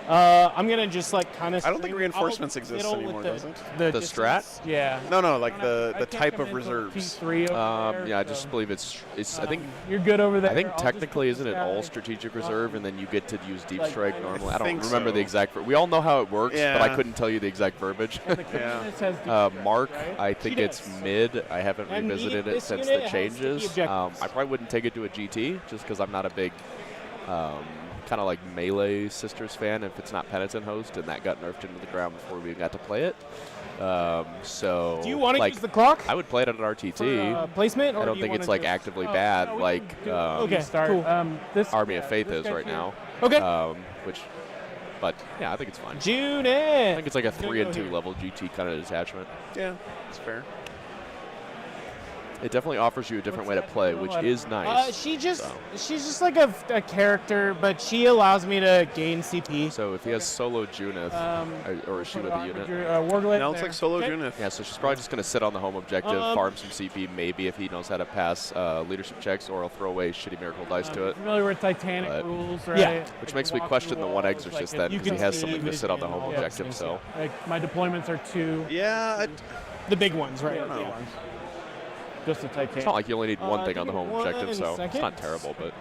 I'm gonna just like kind of. I don't think reinforcements exist anymore, does it? The distance. strat? Yeah. No, like I the can't type come of into reserves. T3 over there, Yeah, I so, just believe it's. I think. you're good over there. I think I'll just technically, put isn't this it all guy- strategic reserve, and then you get to use deep strike normally? I don't think remember so. the exact. We all know how it works, but I Yeah. couldn't tell you the exact verbiage. And the Yeah. Canis has deep Mark, right? I think She it's does. mid. I haven't And revisited it this since unit the has sticky changes. objectives. I probably wouldn't take it to a GT just because I'm not a big kind of like melee sisters fan if it's not penitent host, and that got nerfed into the ground before we got to play it. So Do you want to like, use the clock? I would play it at an RTT. For, placement? Or I don't do you think it's wanna like just- actively Oh, bad no, we like can do- Okay, start. cool. This Army of Faith this is guy right too. now. Okay. Which, but yeah, I think it's fine. June. I think it's like a Gonna 3 and go 2 here. level GT kind of detachment. Yeah, it's fair. It definitely offers you a different way to play, which is nice. She's just like a character, but she allows me to gain CP. So if he has solo Junith, or is she with a unit? Now it's like solo Junith. Yeah, so she's probably just going to sit on the home objective, farm some CP, maybe if he knows how to pass leadership checks, or he'll throw away shitty miracle dice to it. Familiar with Titanic But- rules, right? Yeah. Which makes me question the one exorcist then, you because he can has see something to sit on the vision home and all objective. those So Like my deployments are 2. Yeah, The big ones, right? I don't know. Yeah. Just a Titanic. it's not like you only need one thing on the give me home objective, one so it's second. not terrible. But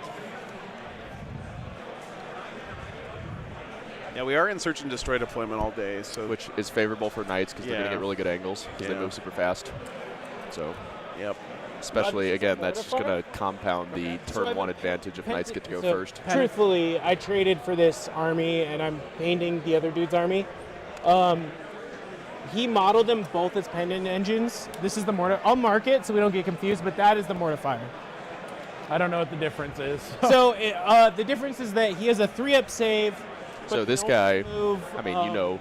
yeah, we are in search and destroy deployment all day. So which is favorable for knights because they're going to Yeah. get really good angles because they Yeah. move super fast. So yep. especially again, that's just going to compound the turn 1 advantage if knights get to go So, first. Truthfully, I traded for this army, and I'm painting the other dude's army. He modeled them both as pendant engines. This is the mortar. I'll mark it so we don't get confused, but that is the mortifier. I don't know what the difference is. So the difference is that he has a 3-up save. So but this can only guy, move, I mean, you know,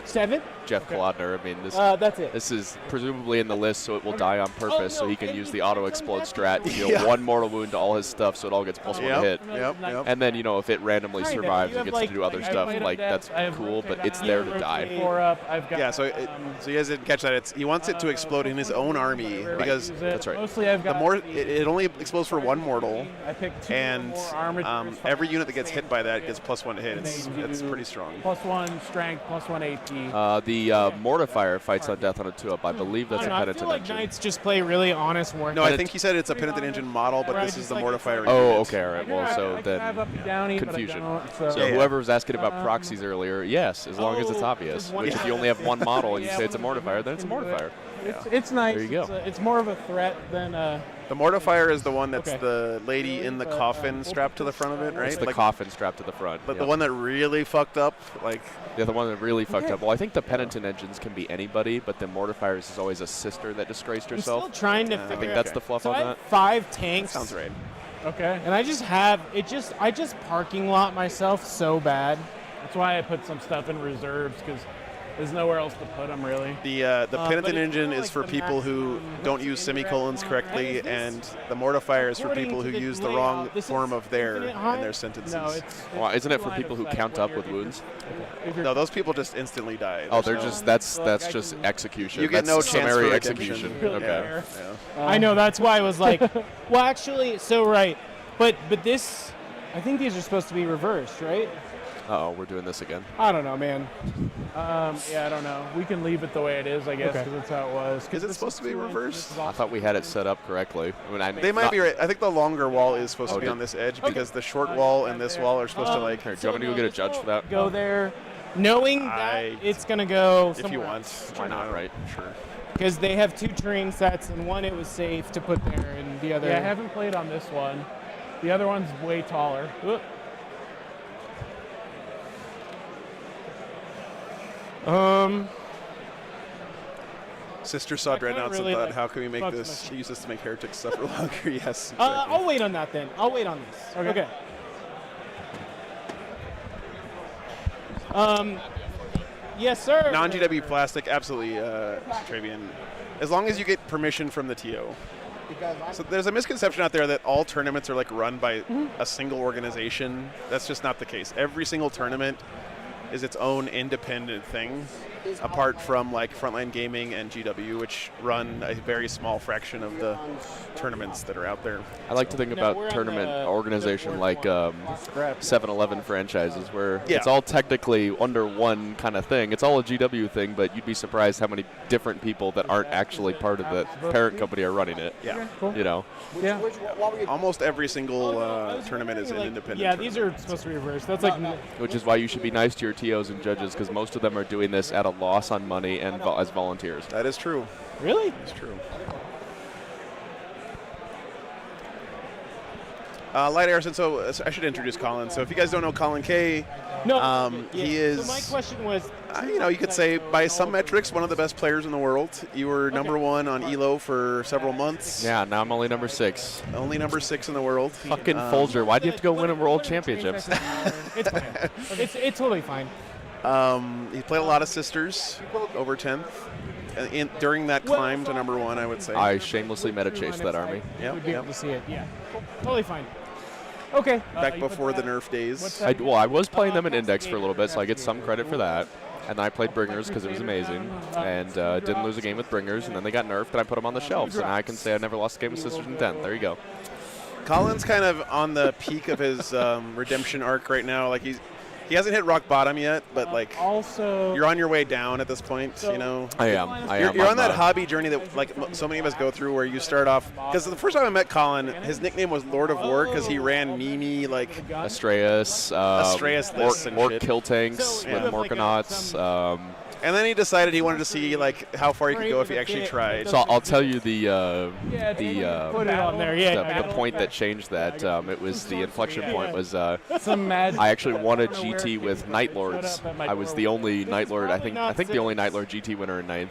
7. Jeff Kolodner. I mean, That's it. this is presumably in the list, so it will die on purpose, so he can use the auto explode strat to deal Yeah. 1 mortal wound to all his stuff, so it all gets +1 hit. Yep. And then, you know, if it randomly Kinda. survives You and have, gets to do like, other I stuff, played like that's cool, but it's there to die. 4 up. I've got. Yeah, so you guys didn't catch that. He wants it to explode in his own army because That's right. Mostly I've got. it only explodes for 1 mortal, I picked 2 and more armor. every unit that gets hit by that gets +1 to hit. It's pretty strong. +1 strength, +1 AP. The Mortifier fights on death on a 2-up. I believe that's I a don't know, I penitent feel like engine. Knights just play really honest war. No, I think he said it's a penitent engine model, but this is the mortifier. Oh, unit. okay, all right. Well, so I then have up and downy, confusion. But I don't, so. So whoever was asking about proxies earlier, yes, as long as it's Oh, obvious. just one- Which if you only have 1 model and you say it's a mortifier, then it's a mortifier. It's nice. There you go. It's more of a threat than The mortifier is the one that's Okay. the lady in the coffin strapped to the front of it, right? It's the Like, coffin strapped to the front. But yeah. the one that really fucked up, like Yeah, the one that really fucked up. Well, I think the penitent engines can be anybody, but the mortifiers is always a sister that disgraced I'm still herself. trying to I figure think out. that's the fluff So on I that. have 5 tanks. sounds right. okay. And I just have I just parking lot myself so bad. That's why I put some stuff in reserves because there's nowhere else to put them really. The but penitent it's engine kinda is like for the people who maximum- don't use semicolons correctly, And and this- the mortifier is for according people to who the use the layout, wrong this is form of their infinite in height? their sentences. No, it's Well, isn't it for line people of who sight, count what up you're- with wounds? if you're- No, those people just instantly die. Oh, There's they're no- just that's just execution. You get That's no chance summary for execution. redemption. Okay. Yeah. I know, that's why I was like, well, actually, so right. But this, I think these are supposed to be reversed, right? Uh-oh, we're doing this again. I don't know, man. Yeah, I don't know. We can leave it the way it is, I guess, Okay. because that's how it was. Is it supposed to be reversed? I thought we had it set up correctly. I mean, They might not- be right. I think the longer wall is supposed Oh, to be did- on this edge because the short wall and this wall are supposed to like. Here, do you want me to go get a judge for that? Go there, knowing that it's gonna go If you somewhere want, Why not, right? Sure. because they have 2 terrain sets, and one it was safe to put there, and the other. Yeah, I haven't played on this one. The other one's way taller. Oop. Sister saw Dreadnoughts really and thought, like how can we make bugs this? much. Use this to make heretics suffer longer. Yes. Exactly. I'll wait on that then. I'll wait on this. Okay. Yes, sir. Non-GW plastic, absolutely, Travian. As long as you get permission from the TO. So there's a misconception out there that all tournaments are like run by a single organization. That's just not the case. Every single tournament is its own independent thing, apart from like Frontline Gaming and GW, which run a very small fraction of the tournaments that are out there. I like to think No, about we're on tournament the organization like 7-Eleven franchises, where Yeah. it's all technically under one kind of thing. It's all a GW thing, but you'd be surprised how many different people that aren't actually part of the parent company are running it. Yeah. You know, Yeah. Almost every single tournament is an Like, independent. yeah, these tournament. are supposed to be reversed. That's like which is why you should be nice to your TOs and judges, because most of them are doing this at a loss on money and as volunteers. That is true. really. It's true. Light Harrison, so I should introduce Colin. So if you guys don't know Colin K, No. he So is, my question was. you could say by some metrics, one of the best players in the world. You were number 1 on ELO for several months. Yeah, now I'm only number 6. Only number 6 in the world. Fucking Folger, why'd you have to go win a world championships? It's fine. It's totally fine. He played a lot of Sisters, over 10th. During that climb to number 1, I would say. I shamelessly meta chased that army. Yep, We'd be yep. able to see it. Yeah. Totally fine. Okay. Back before the nerf days. I was playing them in Index for a little bit, so I get some credit for that. And then I played Bringers because it was amazing, and didn't lose a game with Bringers, and then they got nerfed, and I put them on the shelf, so now I can say I never lost a game with Sisters in 10. There you go. Colin's kind of on the peak of his redemption arc right now. Like he hasn't hit rock bottom yet, but like Also, you're on your way down at this point. You know, I am. you're on that hobby journey that like so many of us go through, where you start off. Because the first time I met Colin, his nickname was Lord of War because he ran Mimi like Astreus, lists and Orc shit. kill tanks So, with yeah. Morkanauts. And then he decided he wanted to see like how far he could go if he actually tried. So I'll tell you the Put it on there. Yeah. the point that changed that. It was the inflection point was some magic. I actually won a GT GT with Night Lords. I was the only Night Lord. I think the only Night Lord GT winner in 9th.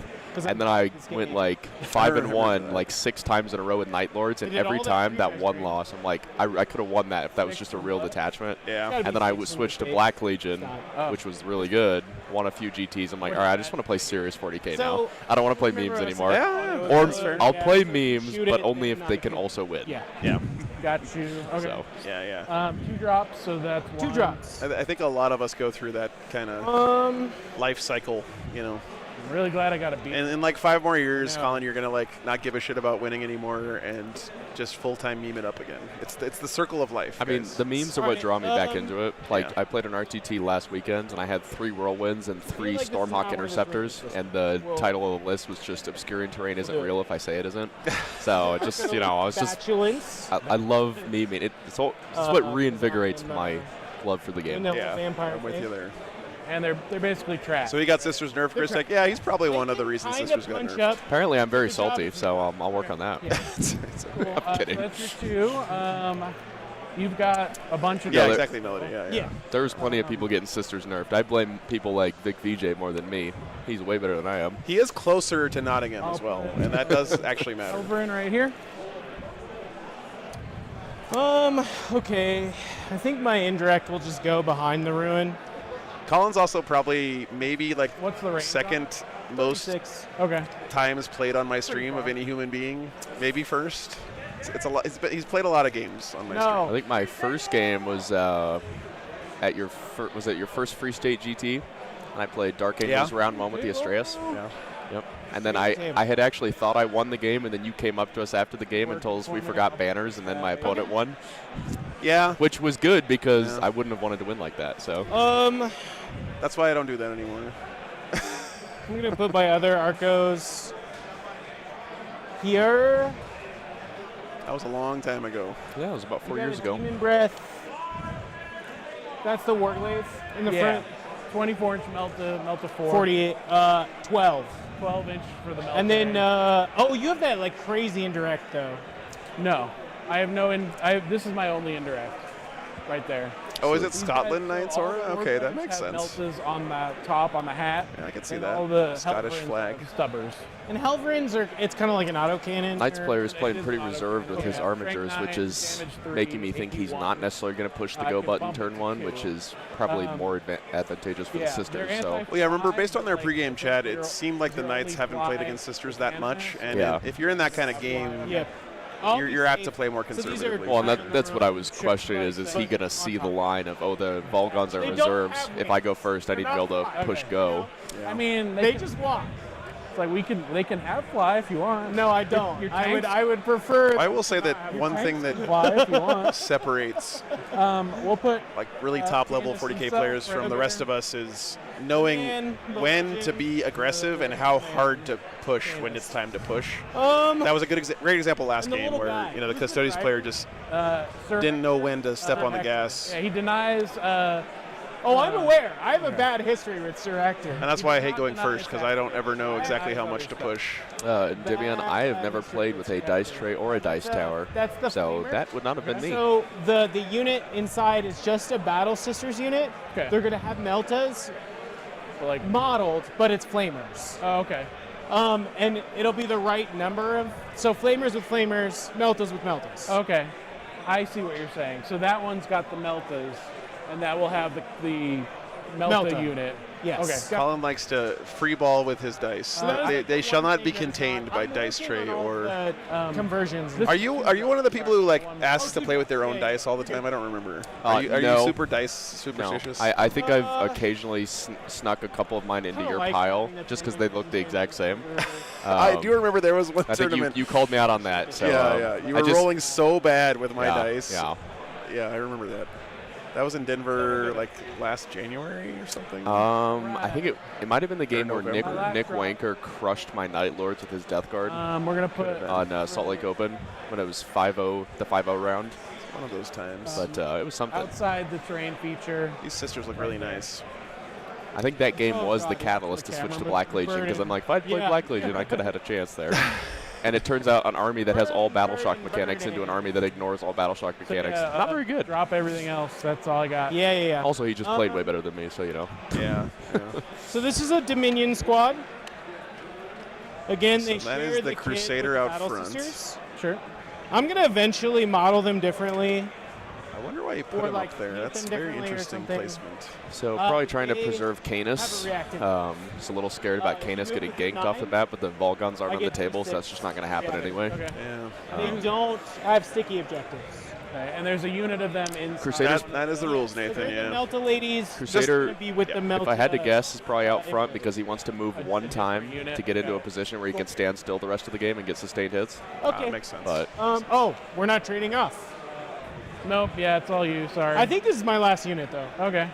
And then I went like 5-1, like 6 times in a row with Night Lords, and every time that one loss, I'm like, I could have won that if that was just a real detachment. Yeah. And then I switched to Black Legion, which was really good. Won a few GTs. I'm like, all right, I just want to play serious 40K now. I don't want to play memes anymore. Or I'll play memes, but only if they can also win. Yeah. Got you. Okay. So. Yeah. 2 drops, so that's 2 drops. I think a lot of us go through that kind of life cycle, I'm really glad I got a beat. And in like 5 more years, Colin, you're gonna like not give a shit about winning anymore and just full-time meme it up again. It's the circle of life. I mean, the memes are what draw me back into it. Like I played an RTT last weekend, and I had 3 whirlwinds and 3 Stormhawk interceptors, and the title of the list was just "Obscuring Terrain isn't real if I say it isn't." So it just, I was just. I love memeing. It's what reinvigorates my love for the game. I'm with you there. And they're basically trash. So he got Sisters nerfed. Chris, like, yeah, he's probably one of the reasons Sisters got nerfed. Apparently, I'm very salty, so I'll work on that. I'm kidding. So that's your 2. You've got a bunch of exactly, Melody. Yeah. There's plenty of people getting Sisters nerfed. I blame people like Vic VJ more than me. He's way better than I am. He is closer to Nottingham as well, and that does actually matter. Over in right here. Okay. I think my indirect will just go behind the ruin. Colin's also probably maybe like what's the range second most times played on my stream of any human being. Maybe first. It's a lot. He's played a lot of games on my stream. I think my first game was at your first Free State GT, and I played Dark Angels round 1 with the Astreus. Yeah. Yep. And then I had actually thought I won the game, and then you came up to us after the game and told us we forgot banners, and then my opponent won. Yeah. Which was good because I wouldn't have wanted to win like that. So. That's why I don't do that anymore. I'm gonna put my other Arcos here. That was a long time ago. Yeah, it was about 4 years ago. Demon Breath. That's the Warglaive in the front. 24-inch Melta 4. 48. 12. 12-inch for the Melta. And then, you have that like crazy indirect though. No, I have no. This is my only indirect, right there. Oh, is it Scotland Knights Aura? Okay, that makes sense. Meltas on the top, on the hat. Yeah, I can see that. All the Scottish flag. Stubbers. And Helverins it's kind of like an autocannon. Knight's player is playing pretty reserved with his armatures, which is making me think he's not necessarily going to push the go button turn 1, which is probably more advantageous for the Sisters. So. Well, yeah, remember, based on their pregame chat, it seemed like the Knights haven't played against Sisters that much. And if you're in that kind of game, you're apt to play more conservatively. Well, and that's what I was questioning is he going to see the line of, the Volgons are reserves. If I go first, I need to be able to push go. I mean, they just walk. It's like they can have fly if you want. No, I don't. I would prefer. I will say that one thing that separates we'll put like really top level 40K players from the rest of us is knowing when to be aggressive and how hard to push when it's time to push. That was a great example last game where the Custodes player just didn't know when to step on the gas. Yeah, he denies. I'm aware. I have a bad history with Sir Actor. And that's why I hate going first, because I don't ever know exactly how much to push. Divion, I have never played with a dice tray or a dice tower, so that would not have been me. So the unit inside is just a Battle Sisters unit. Okay. They're going to have Meltas modeled, but it's Flamers. Oh, okay. And it'll be the right number of... So Flamers with Flamers, Meltas with Meltas. Okay. I see what you're saying. So that one's got the Meltas. And that will have the Melta unit. Yes. Okay. Colin likes to free ball with his dice. They shall not be contained by dice tray or conversions. Are you one of the people who asks to play with their own dice all the time? I don't remember. Are you super dice superstitious? No. I think I've occasionally snuck a couple of mine into your pile just because they look the exact same. I do remember there was one tournament. I think you called me out on that. So, You were rolling so bad with my dice. Yeah, I remember that. That was in Denver last January or something. I think it might have been the game where Nick Wanker crushed my Night Lords with his Death Guard. We're gonna put on Salt Lake Open when it was 5-0, the 5-0 round. It's one of those times. But it was something. Outside the terrain feature. These Sisters look really nice. I think that game was the catalyst to switch to Black Legion because I'm like, if I'd played Black Legion, I could have had a chance there. and it turns out an army that has all battle shock mechanics into an army that ignores all battle shock mechanics. Yeah, Not very good. Drop everything else. That's all I got. Yeah. Also, he just played way better than me, so you know. Yeah. So this is a Dominion squad. Again, So they that share is the kit Crusader with the out Battle front. Sisters. Sure. I'm gonna eventually model them differently. I wonder why you put Or, him like, up there. paint That's them very differently or interesting something. placement. So probably trying to they preserve Canis. haven't reacted. Just a little scared about Canis move getting to ganked off the 9. bat, but the Volgons aren't I on the get table, so 6. that's just not going to happen anyway. Okay. Yeah. They don't have sticky objectives. Okay, and there's a unit of them inside. Crusaders. That is the rules, So Nathan. they're the Yeah. Melta ladies. Crusader, just gonna be with the Melta. If I had to guess, is probably out front because he wants to move one time unit. to get into a position where he can stand still the rest of the game and get sustained hits. Okay. Makes sense. But Oh, we're not trading off. Nope. Yeah, it's all you. Sorry. I think this is my last unit though. Okay.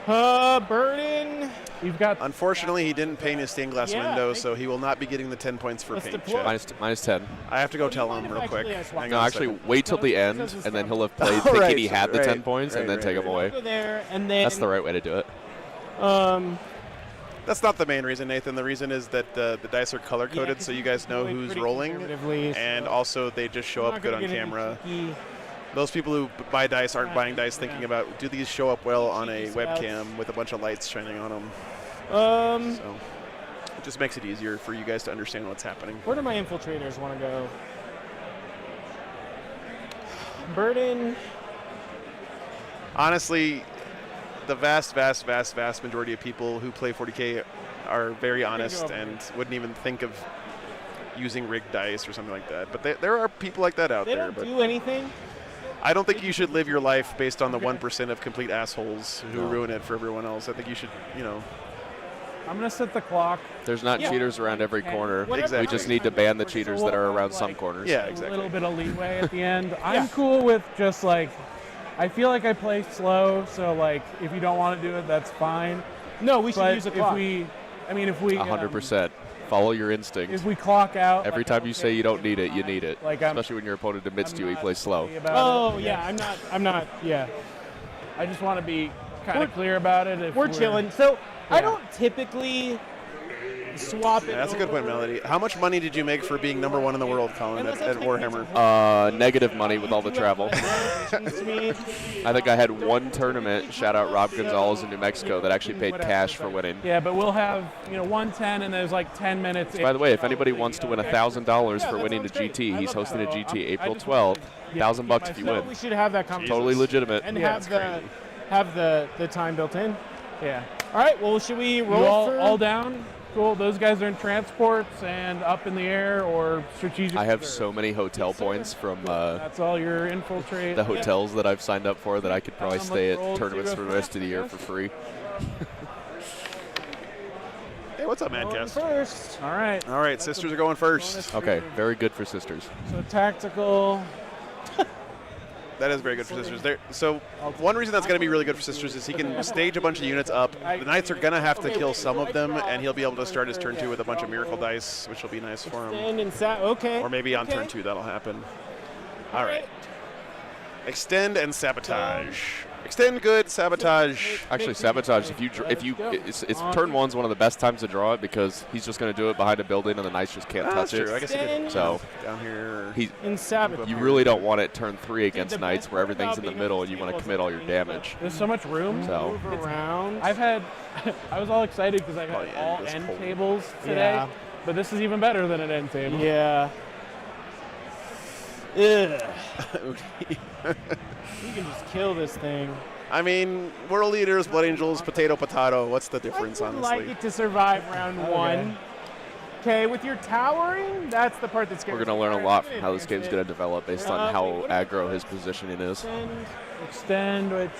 Burden. You've got. Unfortunately, he didn't paint his stained glass Yeah, window, thank so he will not be getting the 10 points for Let's paint deploy. check. minus 10. I have to go tell mind him if real quick. actually I swap? Hang No, on a actually, second. wait till the end, Doesn't and then stop. he'll have played Oh, thinking right, he had the right, 10 points, and then right, take right, them away. Go there, and then That's the right way to do it. That's not the main reason, Nathan. The reason is that the dice are color-coded, 'cause so you guys know play who's pretty rolling, conservatively, and so also they just show I'm up not good gonna on get any camera. cheeky- Those people who buy dice aren't buying dice thinking Yeah. about, do these show up well on a Cheeky scouts. webcam with a bunch of lights shining on them? So it just makes it easier for you guys to understand what's happening. Where do my infiltrators want to go? Burden. Honestly, the vast majority of people who play 40K are very honest over and wouldn't even think of using rigged dice or something like that. But there are people like that out They there. don't But do anything. I don't think you should live your life based on the 1% of complete assholes who ruin it for everyone else. I think you should, I'm gonna set the clock. There's not cheaters around every corner. Whatever. We just need to ban the cheaters So that are we'll around have, some like, corners. Yeah, A exactly. little bit of leeway at the end. I'm cool with just like. I feel like I play slow, so like if you don't want to do it, that's fine. No, we should But use a if clock. we 100%. Follow your instinct. If we clock out Every like, time I'm you okay say you with don't it, need it, you fine. need it. Like Especially when your opponent admits I'm to you he not plays slow. happy about Oh it. yeah, I'm not. Yeah, I just want to be kind of clear about it. If we're chilling. So I Yeah. don't typically swap it. Yeah, that's a good point, over. Melody. How much money did you make for being number 1 in the world, Colin, Unless at that's Warhammer? Negative money with all the travel. To me. I think I had one tournament, shout out Rob Gonzalez in New Mexico, that actually paid cash for winning. Yeah, but we'll have 110, and there's like 10 minutes. By the way, if anybody wants to win $1,000 for winning the GT, he's hosting a GT April 12th. $1,000 if you So win. we should have that conversation. Totally legitimate. And Yeah, have the time built in. Yeah. All right. Well, should we You roll for all down? Cool. Those guys are in transports and up in the air or strategic. I have reserve. so many hotel points from That's all your infiltrate. the hotels that I've signed up for that I could probably stay roll at tournaments for the rest of the year yes. for free. Hey, what's up, Going Madcast? first. All right. All right, sisters are going first. Bonus Okay, for- very good for sisters. So tactical. That is very good for sisters. So one reason that's going to be really good for sisters is he can stage a bunch of units up. The knights are going to have to kill some of them, and he'll be able to start his turn 2 with a bunch of miracle dice, which will be nice for him. Okay. Or maybe on okay. turn 2 that'll happen. All right. Extend and sabotage. Extend good, sabotage. Actually, sabotage. It's turn 1's one of the best times to draw it because he's just going to do it behind a building and the knights just can't That's touch it. true. I guess you could So down here. In sabotage. You really don't want it turn 3 against knights where everything's in the middle and you want to commit all your damage. There's so much room. So Move around. I've had. I was all excited because I've had yeah, all it's end cold. tables today, Yeah. but this is even better than an end table. Yeah. Ugh. You can just kill this thing. I mean, World Leaders, Blood Angels, Potato, Potato. What's the difference, I would honestly? like it to survive round 1. Okay, with your towering, that's the part that's we're going to learn a lot from how this game's going to develop based on how aggro his positioning is. Extend, which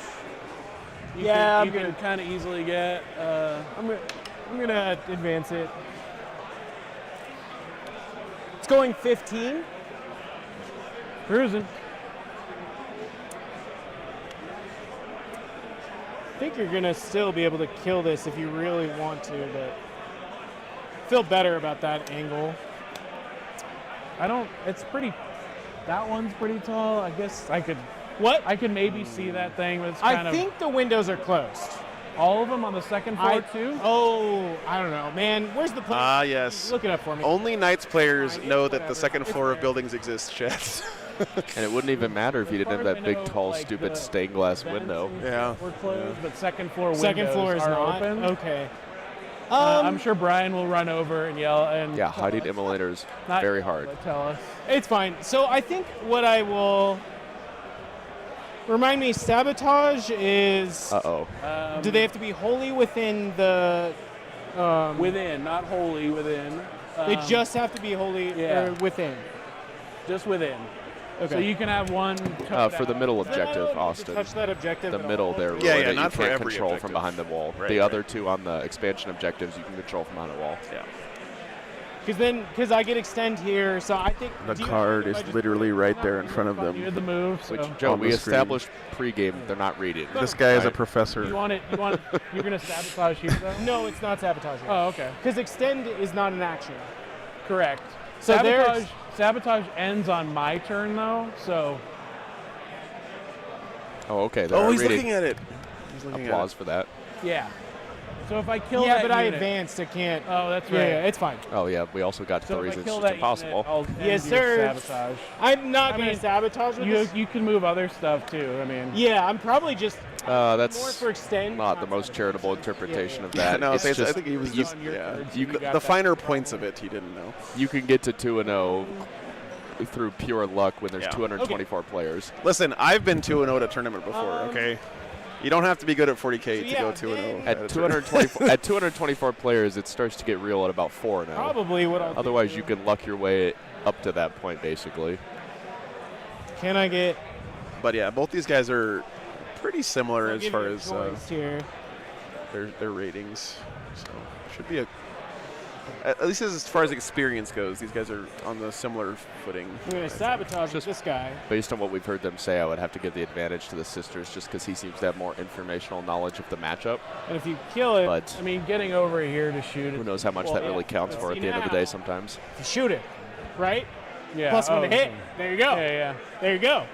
you can kind of easily get. I'm gonna advance it. It's going 15. Cruising. I think you're gonna still be able to kill this if you really want to, but feel better about that angle. It's pretty. That one's pretty tall. I guess I could. What? I could maybe see that thing, but it's kind I think the windows are closed. All of them on the second floor too? Oh, I don't know, man. Where's the plan? Ah, yes. Look it up for me. Only Knights players know that the Whatever. second It's floor of there. buildings exists, chat. And it wouldn't even matter if you didn't have that big, tall, Like stupid the stained glass vents window. and Yeah. stuff were closed, but second floor windows Second floor is are not open. okay. I'm sure Brian will run over and yell and Yeah, hiding immolators, not very hard. but tell us. It's fine. So I think what I will remind me, sabotage is. Uh-oh. Do they have to be wholly within the? Within, not wholly within. They just have to be wholly yeah. within. Just within. Okay. So you can have one. For the middle objective, No, Austin. touch that objective. The at middle all. there, Yeah, Roy, yeah, that not you for can't every control objective. from behind the wall. Right, the right. other two on the expansion objectives you can control from behind the wall. Yeah. Because I get extend here, so I think The do you card mind is if I just- literally right there in front of You them. had the move. So. Which, Joe, On we the screen. established pregame they're not reading. This guy is a Right. professor. You want it? You're gonna sabotage here though? No, it's not sabotage. Oh, okay. Because extend is not an action. Correct. So Sabotage ends on my turn though, so Oh, okay. They're Oh, he's reading. looking at it. He's looking Applause for that. yeah. So if I kill Yeah, that but I unit, advanced. I can't. Oh, that's right. Yeah, it's fine. Oh, yeah. We also got So the if I reasons kill it's that just impossible. unit, I'll Yes, end your sir. sabotage. I'm not I going to mean, sabotage with this. You can move other stuff too. I mean, Yeah, I'm probably just more That's for extend. not the most charitable interpretation of Yeah, that. no, It's I just think he was you, just, on your yeah. cards, You, you the got the that. finer points of it, he didn't know. you can get to 2-0 through pure luck when there's Yeah. 224 players. Llisten, I've been 2-0 at a tournament before, okay? You don't have to be good at 40K So to yeah, go 2-0. then- At 224 at 224 players, it starts to get real at about 4-0. Probably what I'll Otherwise, do. you can luck your way up to that point, basically. Can I get But yeah, both these guys are pretty similar I'll as give far you a as choice here. their ratings. So should be at least as far as experience goes, these guys are on the similar footing. I'm going to sabotage with Just- this guy. Based on what we've heard them say, I would have to give the advantage to the sisters just because he seems to have more informational knowledge of the matchup. And if you kill it, But I mean, getting over here to shoot. who it- knows how much well, that really yeah. counts for See at the end of the day now. sometimes. if you shoot it, right? Yeah. Plus one to hit. okay. There you go. Yeah, There you go.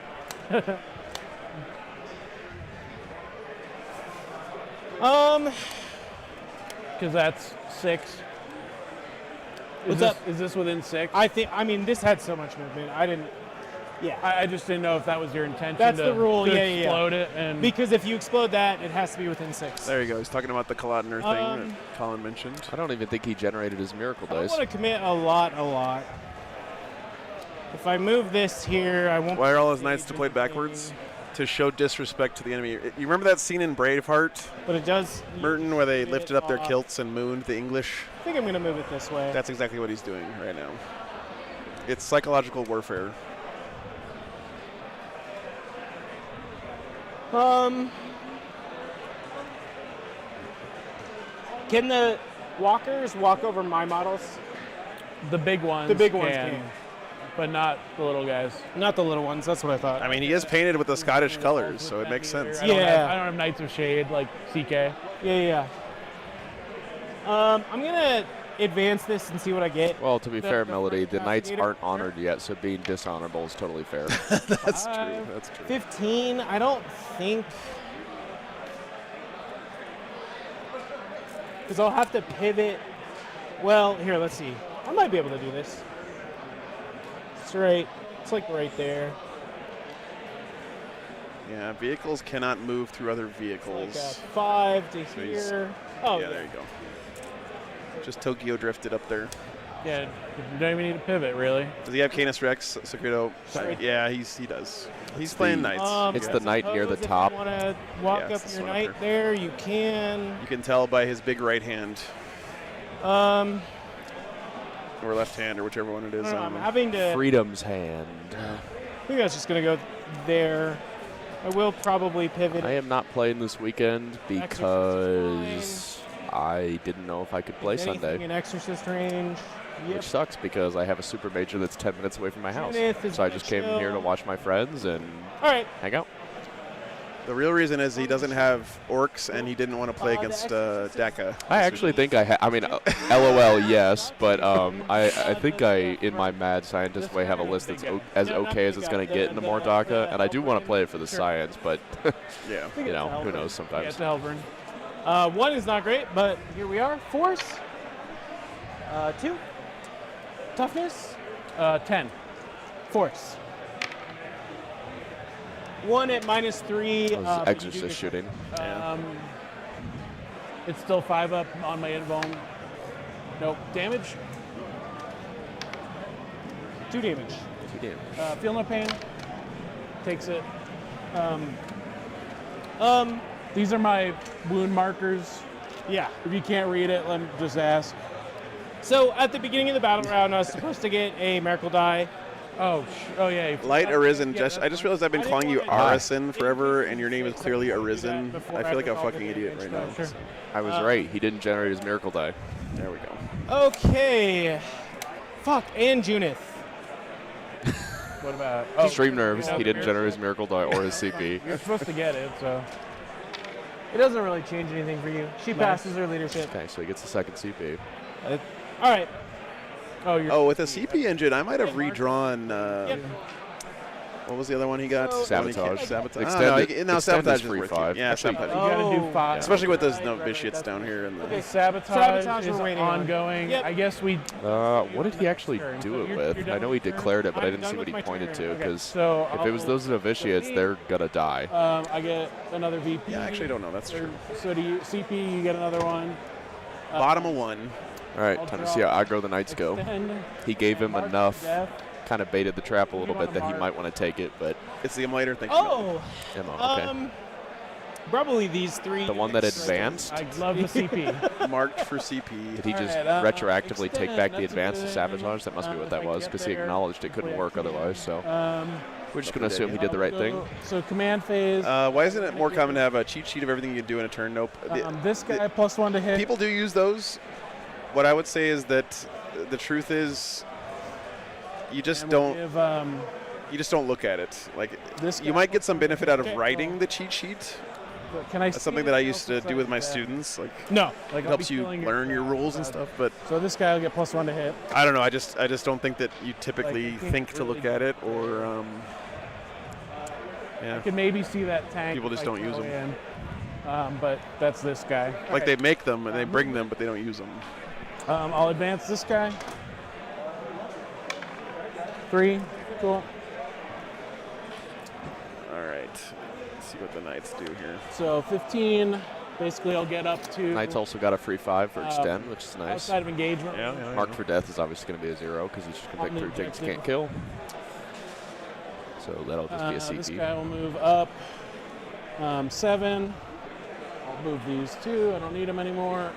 Because that's 6. What's up? Is this within 6? I mean, this had so much movement. I didn't. Yeah. I just didn't know if that was your intention. That's to, the rule, To yeah, yeah, yeah. explode it and Because if you explode that, it has to be within 6. There you go. He's talking about the Kalotner thing that Colin mentioned. I don't even think he generated his miracle I don't dice. want to commit a lot. If I move this here, I won't. Why are all his knights deployed backwards? To show disrespect to the enemy. You remember that scene in Braveheart, But it does. Merton, where they Get lifted it up their off. kilts and mooned the English? I think I'm going to move it this way. That's exactly what he's doing right now. It's psychological warfare. Can the walkers walk over my models? the big ones. The big ones can. But not the little guys. Not the little ones. That's what I thought. I mean, he is painted with the Scottish colors, so it makes sense. I don't Yeah. have, I don't have Knights of Shade like CK. Yeah. I'm gonna advance this and see what I get. Well, to be fair, the Melody, first the knights navigator? aren't honored yet, so being dishonorable is totally fair. That's true. That's true. 15. I don't think. Because I'll have to pivot. Well, here, let's see. I might be able to do this. It's right. It's like right there. Yeah, vehicles cannot move through other Like vehicles. 5 to So he's- here. Oh, Yeah, there you go. Just Tokyo drifted up there. Yeah, you don't even need to pivot really. Does he have Canis Rex, Secreto? Sorry. Yeah, he does. He's playing the- knights. It's the knight near the suppose top. If you want to walk Yeah, up it's this your one up knight there, you can. You can tell by his big right hand or left hand or whichever one it is. I don't know, I I'm don't know. having to. Freedom's hand. I think I was just gonna go there. I will probably pivot. I am not playing this weekend because I didn't know if I could play Anything Sunday, in exorcist range. Yep. which sucks because I have a super major that's 10 minutes away from my house. Kenneth is So I just came chill. here to watch my friends and All right. hang out. The real reason is he doesn't have orcs and he didn't want to play against DACA. I actually think I mean, LOL, yes, but I think I, in my mad scientist way, have a list that's as okay as it's going to get in the Mordaka, and I do want to play it for the science, but, Yeah. you know, who knows Yeah, sometimes. it's Helvern. 1 is not great, but here we are. Force. 2. Toughness. 10. Force. 1 at -3. That was exorcist shooting. It's still 5 up on my invuln. Nope. Damage. 2 damage. 2 damage. Feel no pain. Takes it. These are my wound markers. Yeah. If you can't read it, let me just ask. So at the beginning of the battle round, I was supposed to get a miracle die. Oh yeah. Light Arisen. I just realized I've been I didn't calling you wanna- Arisen forever, and your name is clearly Arisen. I feel like a fucking idiot right now. Sure. I was right. He didn't generate his miracle die. There we go. Okay. Fuck, and Junith. What about? Extreme nerves. He didn't generate his miracle die or his CP. You're supposed to get it, so. It doesn't really change anything for you. She passes her leadership. Okay, so he gets the second CP. All right. Oh, with a CP engine, I might have redrawn. Yep. What was the other one he got? Sabotage. Sabotage. Extended- Now extended sabotage is is free worth 5. it. Yeah, sabotage. You gotta do 5. Especially with those novitiates down here. In the Okay, Sabotage we're is waiting on. ongoing. Yep. I guess we. What did he actually Turn. do So it you're with? done I know with he your turn? declared it, but I I'm didn't done see what with he my pointed turn. to. Okay, Because So if it was those novitiates, they're gonna die. I get another VP. Yeah, I actually don't know. That's true. So do you, CP, you get another one. Bottom of 1. All right, time to see how aggro the Knights go. Extend. He gave him Mark enough, death. kind of baited the trap a little want bit that he to might want to take it, but It's the emulator. Thank you. Oh. Emma, okay. Probably these 3. The one that advanced, I love the CP. Marked for CP. did he just Alright, retroactively take back the that's advance to good. sabotage? That must be what that if I was, get because he there, acknowledged it couldn't work otherwise, so we're just going to assume he did the right thing. So command phase. Why isn't it more common to have a cheat sheet of everything you can do in a turn? Nope. This guy +1 to hit. People do use those. What I would say is that the truth is, you just And we'll don't. give, You just don't look at it. Like This you guy might get some benefit out of Okay, writing well- the cheat sheet. Can I? That's something that I used to do with my students. Like No. Like, it I'll helps be you killing learn your rules and stuff. But So this guy will get +1 to hit. I don't know. I just don't think that you typically I can't think to look really- at it or. Yeah. I could maybe see that tank. People just if I don't use throw them. in. But that's this guy. Like they make them and they bring them, but they don't use them. I'll advance this guy. 3. Cool. All right. Let's see what the Knights do here. So 15. Basically, I'll get up to. Knights also got a free 5 for extend, which is nice. Outside of engagement. Marked for death is obviously going to be a 0 because he's just going to pick 3 things he can't kill. So that'll just be a CP. This guy will move up 7. I'll move these 2. I don't need them anymore.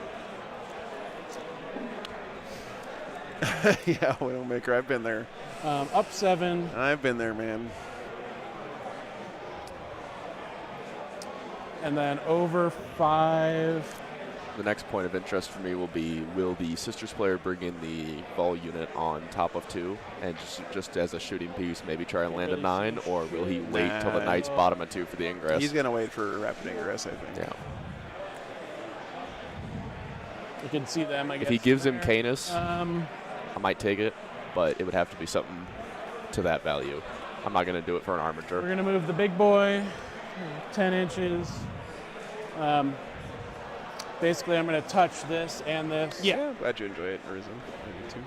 Yeah, Widowmaker. I've been there. Up 7. I've been there, man. And then over 5. The next point of interest for me will be, will the Sisters player bring in the Vol unit on top of 2 and just as a shooting piece maybe try and land a 9, or will he wait till the Knights bottom of 2 for the ingress? He's going to wait for rapid ingress, I think. Yeah. You can see them, I guess. If he gives him Canis, Um, I might take it, but it would have to be something to that value. I'm not going to do it for an we're Armiger. going to move the big boy 10 inches. Basically, I'm going to touch this and this. Yeah. Glad you enjoy it, Arisen. I do too.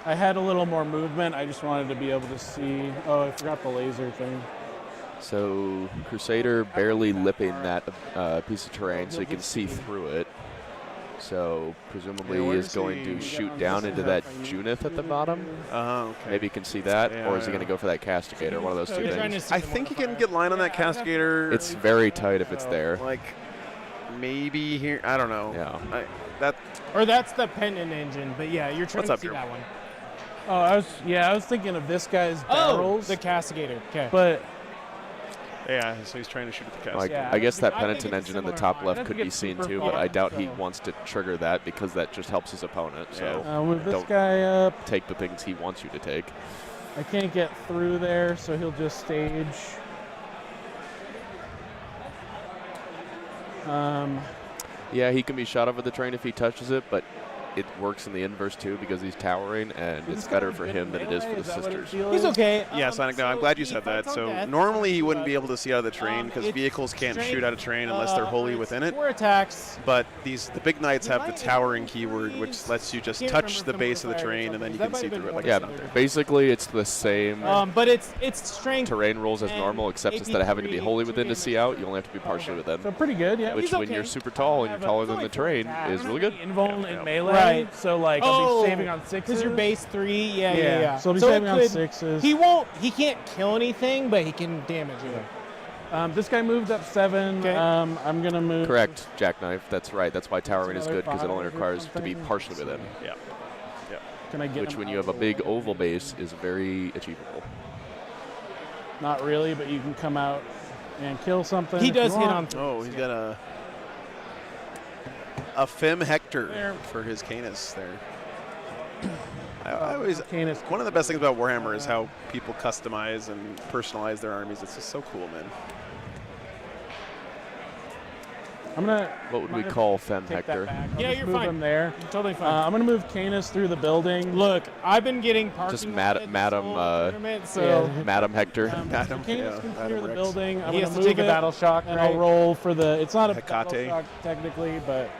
I had a little more movement. I just wanted to be able to see. Oh, I forgot the laser thing. So Crusader barely lipping that piece of terrain so you can see through it. So presumably Yeah, he where is is going he? to shoot down into that Junith at the bottom. Okay. Maybe you can see that, Yeah, or is he yeah. going to go for that Castigator? One of those two You're trying to things. see I the think you can modifier. get line on that Castigator. It's very tight if it's there. like maybe here. I don't know. Yeah. That Or that's the pendant engine, but yeah, you're trying What's to up, see Drew? that one. Oh, I was thinking of this guy's barrels. the castigator. Okay. But yeah. So he's trying to shoot at the Castigator. Like, Yeah, I guess that I think penitent it's engine in the similar top line. left Doesn't could get be seen super too, but far, I doubt he so- wants to trigger that because that just helps his opponent. So move this don't guy up. take the things he wants you to take. I can't get through there, so he'll just stage. Yeah, he can be shot over the train if he touches it, but it works in the inverse too because he's towering, and it's better for him than it is for the sisters. He's okay. Yeah, Sonic, no, I'm glad you said that. So normally he wouldn't be able to see out of the terrain because vehicles can't shoot out of terrain unless they're wholly within it. 4 attacks. But the big knights have the towering keyword, which lets you just touch the base of the terrain and then you can see through it like it's not there. Basically it's the same But it's strength. terrain rules as normal, except instead of having to be wholly within to see out, you only have to be partially within. So pretty good, yeah. Which, when you're super tall and you're taller than the terrain, is really good. Invuln in melee. Right. So like I'll be saving on 6s. Because your base 3, yeah. So I'll be it saving on could- 6s. He can't kill anything, but he can damage you. This guy moved up 7. Okay. I'm gonna move. Correct, Jackknife. That's right. That's why towering is another good, because it only 5 or requires to be something. partially within. Yeah. Can I get Which, him when out you have a of big oval base, is very achievable. Not really, but you can come out and kill something. He if does you hit want. on. Oh, he's got a Fem Hector for his Canis there. I always Canis. one of the best things about Warhammer is how people customize and personalize their armies. It's just so cool, man. I'm gonna. What would we might call Fem take that Hector? back. I'll Yeah, just you're move fine. him there. Totally fine. I'm gonna move Canis through the building. Look, I've been getting parking. Just lot Madam, this whole tournament, so Madam Hector. Madam, Canis yeah, can Madam clear the Rex. building. I'm He gonna has to move take a it, battle shock, and right? I'll roll for the. It's not a battle Hecate. shock technically, but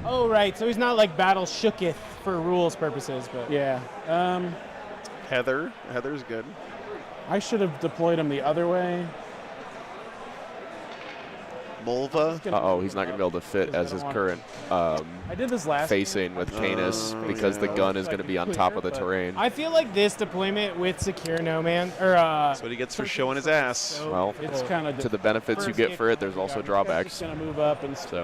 Oh, right. So he's not like battle shooketh for rules purposes, but yeah. Heather's good. I should have deployed him the other way. Mulva. Uh-oh, he's not going to be able to fit as his current I did this last facing with Canis because the gun is going to be on top of the terrain. I feel like this deployment with Secure No Man or That's what he gets for showing his ass. Well, It's kind of to the benefits you get for it, there's also drawbacks. Just gonna move up and stay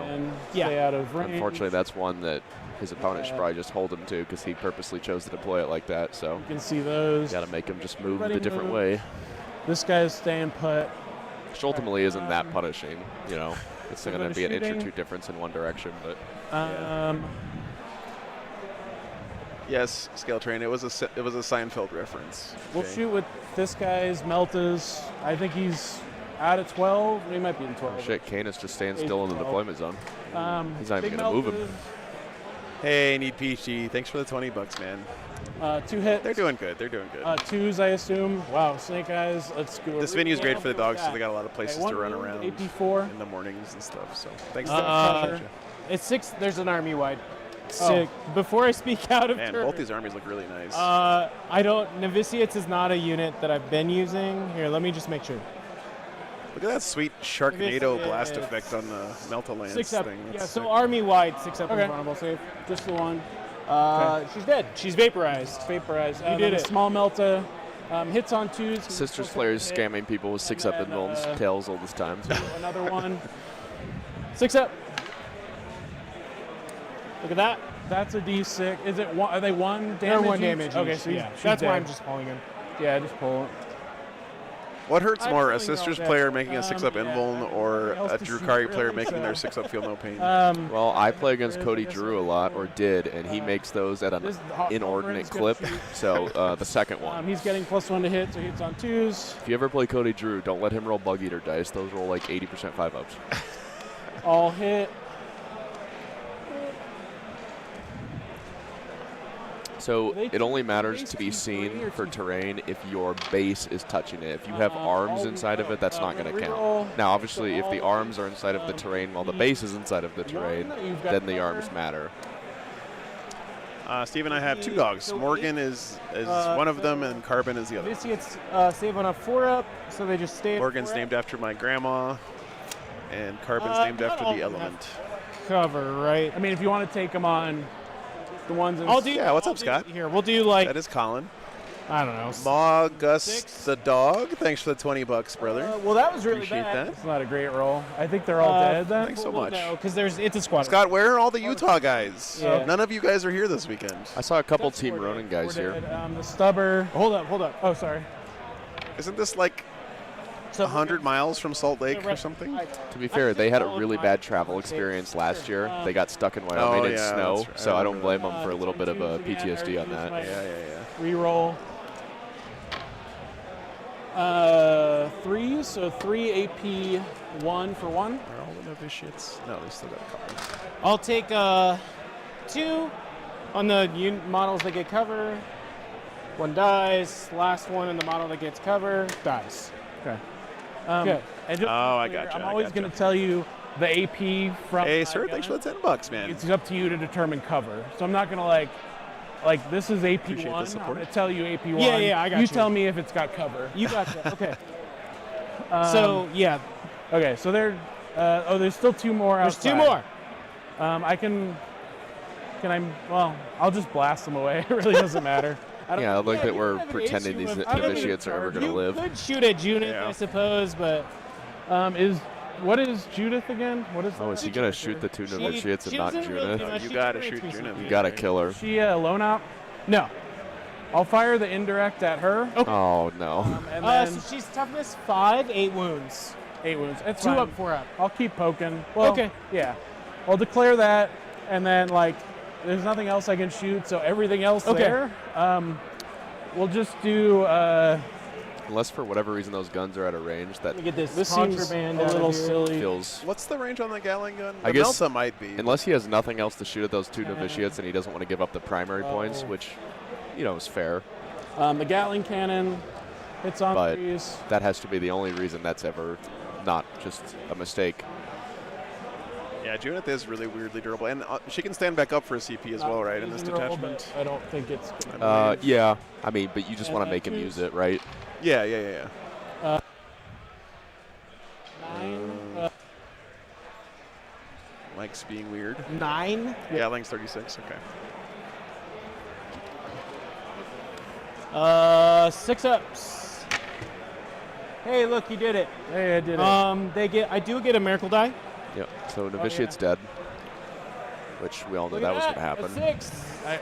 out of range. Unfortunately, that's one that his opponent should probably just hold him to because he purposely chose to deploy it like that. So you can see those. got to make him just move Everybody the different move. way. This guy's staying put. Which ultimately isn't that punishing, you know. It's going to be an inch or shooting. 2 difference in one direction, but Yes, Scale Train. It was a Seinfeld reference. We'll Okay. shoot with this guy's Meltas. I think he's out of 12. He might be in 12. shit, Canis just staying still in the deployment zone. He's not big even going to move him. Hey, need PG. Thanks for the $20, man. 2 hits. They're doing good. They're doing good. 2s, I assume. Wow, Snake Eyes. Let's go. This venue's great for the dogs because they got a lot of places Okay, to run one around AP4. in the mornings and stuff. So thanks. it's 6. There's an army wide. Oh. Sick. Before I speak out of Man, turn, both these armies look really nice. I don't. Novitiates is not a unit that I've been using. Here, let me just make sure. Look at that sweet Sharknado Novitiates. blast effect on the Melta-Lance 6 up. thing. Yeah, That's so sick. army wide, 6 up Okay. invulnerable save. Just the one. She's dead. She's vaporized. Vaporized. You did a it. Small Melta. Hits on 2s. Sisters players scamming people with 6-up And then, invulns. Tales all this time. Another one. 6 up. Look at that. That's a D6. Is it one? Are they 1 damage? They're 1 each? damage. Okay, each, so yeah. she's That's why dead. I'm just pulling him. Yeah, just pull it. What hurts I'm more, a feeling Sisters all player that. making a 6-up invuln or else a to shoot, Drukari player really, making their so. 6-up feel no pain? Well, I play against Cody Drew a lot, or did, and he makes those at an This hot inordinate Wolverine's clip. gonna So the second one. He's getting +1 to hit, so he hits on 2s. If you ever play Cody Drew, don't let him roll Bug Eater dice. Those roll like 80% 5-ups. All hit. So They it only do matters base to be T3 seen or for T4? terrain if your base is touching it. If you have arms all- inside of it, that's not going to reroll. count. Now, obviously, if the all, arms are inside of the terrain while the base is inside of the terrain, you've got then the cover. arms matter. Steve and I have 2 dogs. So Morgan is one of them, and Carbon is the other. Novitiates save on a 4 up, so they just stay. at Morgan's 4 up. named after my grandma, and Carbon's named not after all the of them have element. Cover, right? I mean, if you want to take them on the ones in I'll do. Yeah, what's I'll up, do- Scott? Here, we'll do like That is Colin. I don't know. Maugust the dog. Thanks for the $20, brother. Well, that was really Appreciate bad. that. It's not a great roll. I think they're all dead then. Thanks so Well, much. no, because it's a squad. Scott, where are all the Utah guys? Yeah. None of you guys are here this weekend. I saw a couple That's Team four Ronin dead. guys Four here. dead. The stubber. Hold up. Oh, sorry. Isn't this like 100 miles from Salt Lake or something? To be fair, they had a really bad travel experience last year. They got stuck in Wyoming in yeah, snow, that's right. so I don't remember blame them for a little bit of a PTSD on that. Yeah. Reroll. 3, so 3 AP, 1 for 1. Are all the novitiates? No, they still got a couple. I'll take 2 On the models that get cover, one dies. Last one in the model that gets cover dies. Okay. Good. And just Oh, I clear, gotcha, I'm I always gotcha. going to tell you the AP from. Hey, my sir, thanks for gun. the $10, man. It's up to you to determine cover. So I'm not going to like this is AP1. Appreciate the I'm support. going to tell you AP1. Yeah, I got you. You tell me if it's got cover. You gotcha. Okay. So yeah, Okay, so there's still 2 more there's outside. 2 more. Well, I'll just blast them away. It really doesn't matter. I don't Yeah, I like Yeah, that you we're have an pretending issue these with- I don't novitiates are ever going to You live. could shoot at Judith, Yeah. I suppose, but What is Judith again? What is Oh, is he going to shoot the 2 novitiates and she not doesn't really do Judith? much. You She gotta generates shoot me Judith. some- You got to kill her. Is she a lone op? No. I'll fire the indirect at her. Oh, no. And then So she's toughness 5, 8 wounds. 8 wounds. It's 2 fine. up, 4 up. I'll keep poking. Well, Okay. Yeah. I'll declare that, and then there's nothing else I can shoot, so everything else Okay. there. We'll just do. Unless for whatever reason those guns are out of range, that Let me get this This seems contraband a out of little here. silly. feels. What's the range on the Gatling gun? I The guess- Melta might be. Unless he has nothing else to shoot at those 2 novitiates and he doesn't want to give up the primary points, which, is fair. The Gatling cannon hits on But 3s. that has to be the only reason that's ever not just a mistake. Yeah, Judith is really weirdly durable, and she can stand back up for a CP as well, right? In this Using her roll, detachment. but I don't think it's. Gonna Yeah, I mean, but you just And want to that make him choose- use it, right? Yeah. 9. Mike's being weird. 9. Gatling's 36. Okay. 6 ups. Hey, look, you did it. Hey, I did it. I do get a miracle die. Yep. So novitiate's dead, which we all knew Look that at was going to A happen. 6.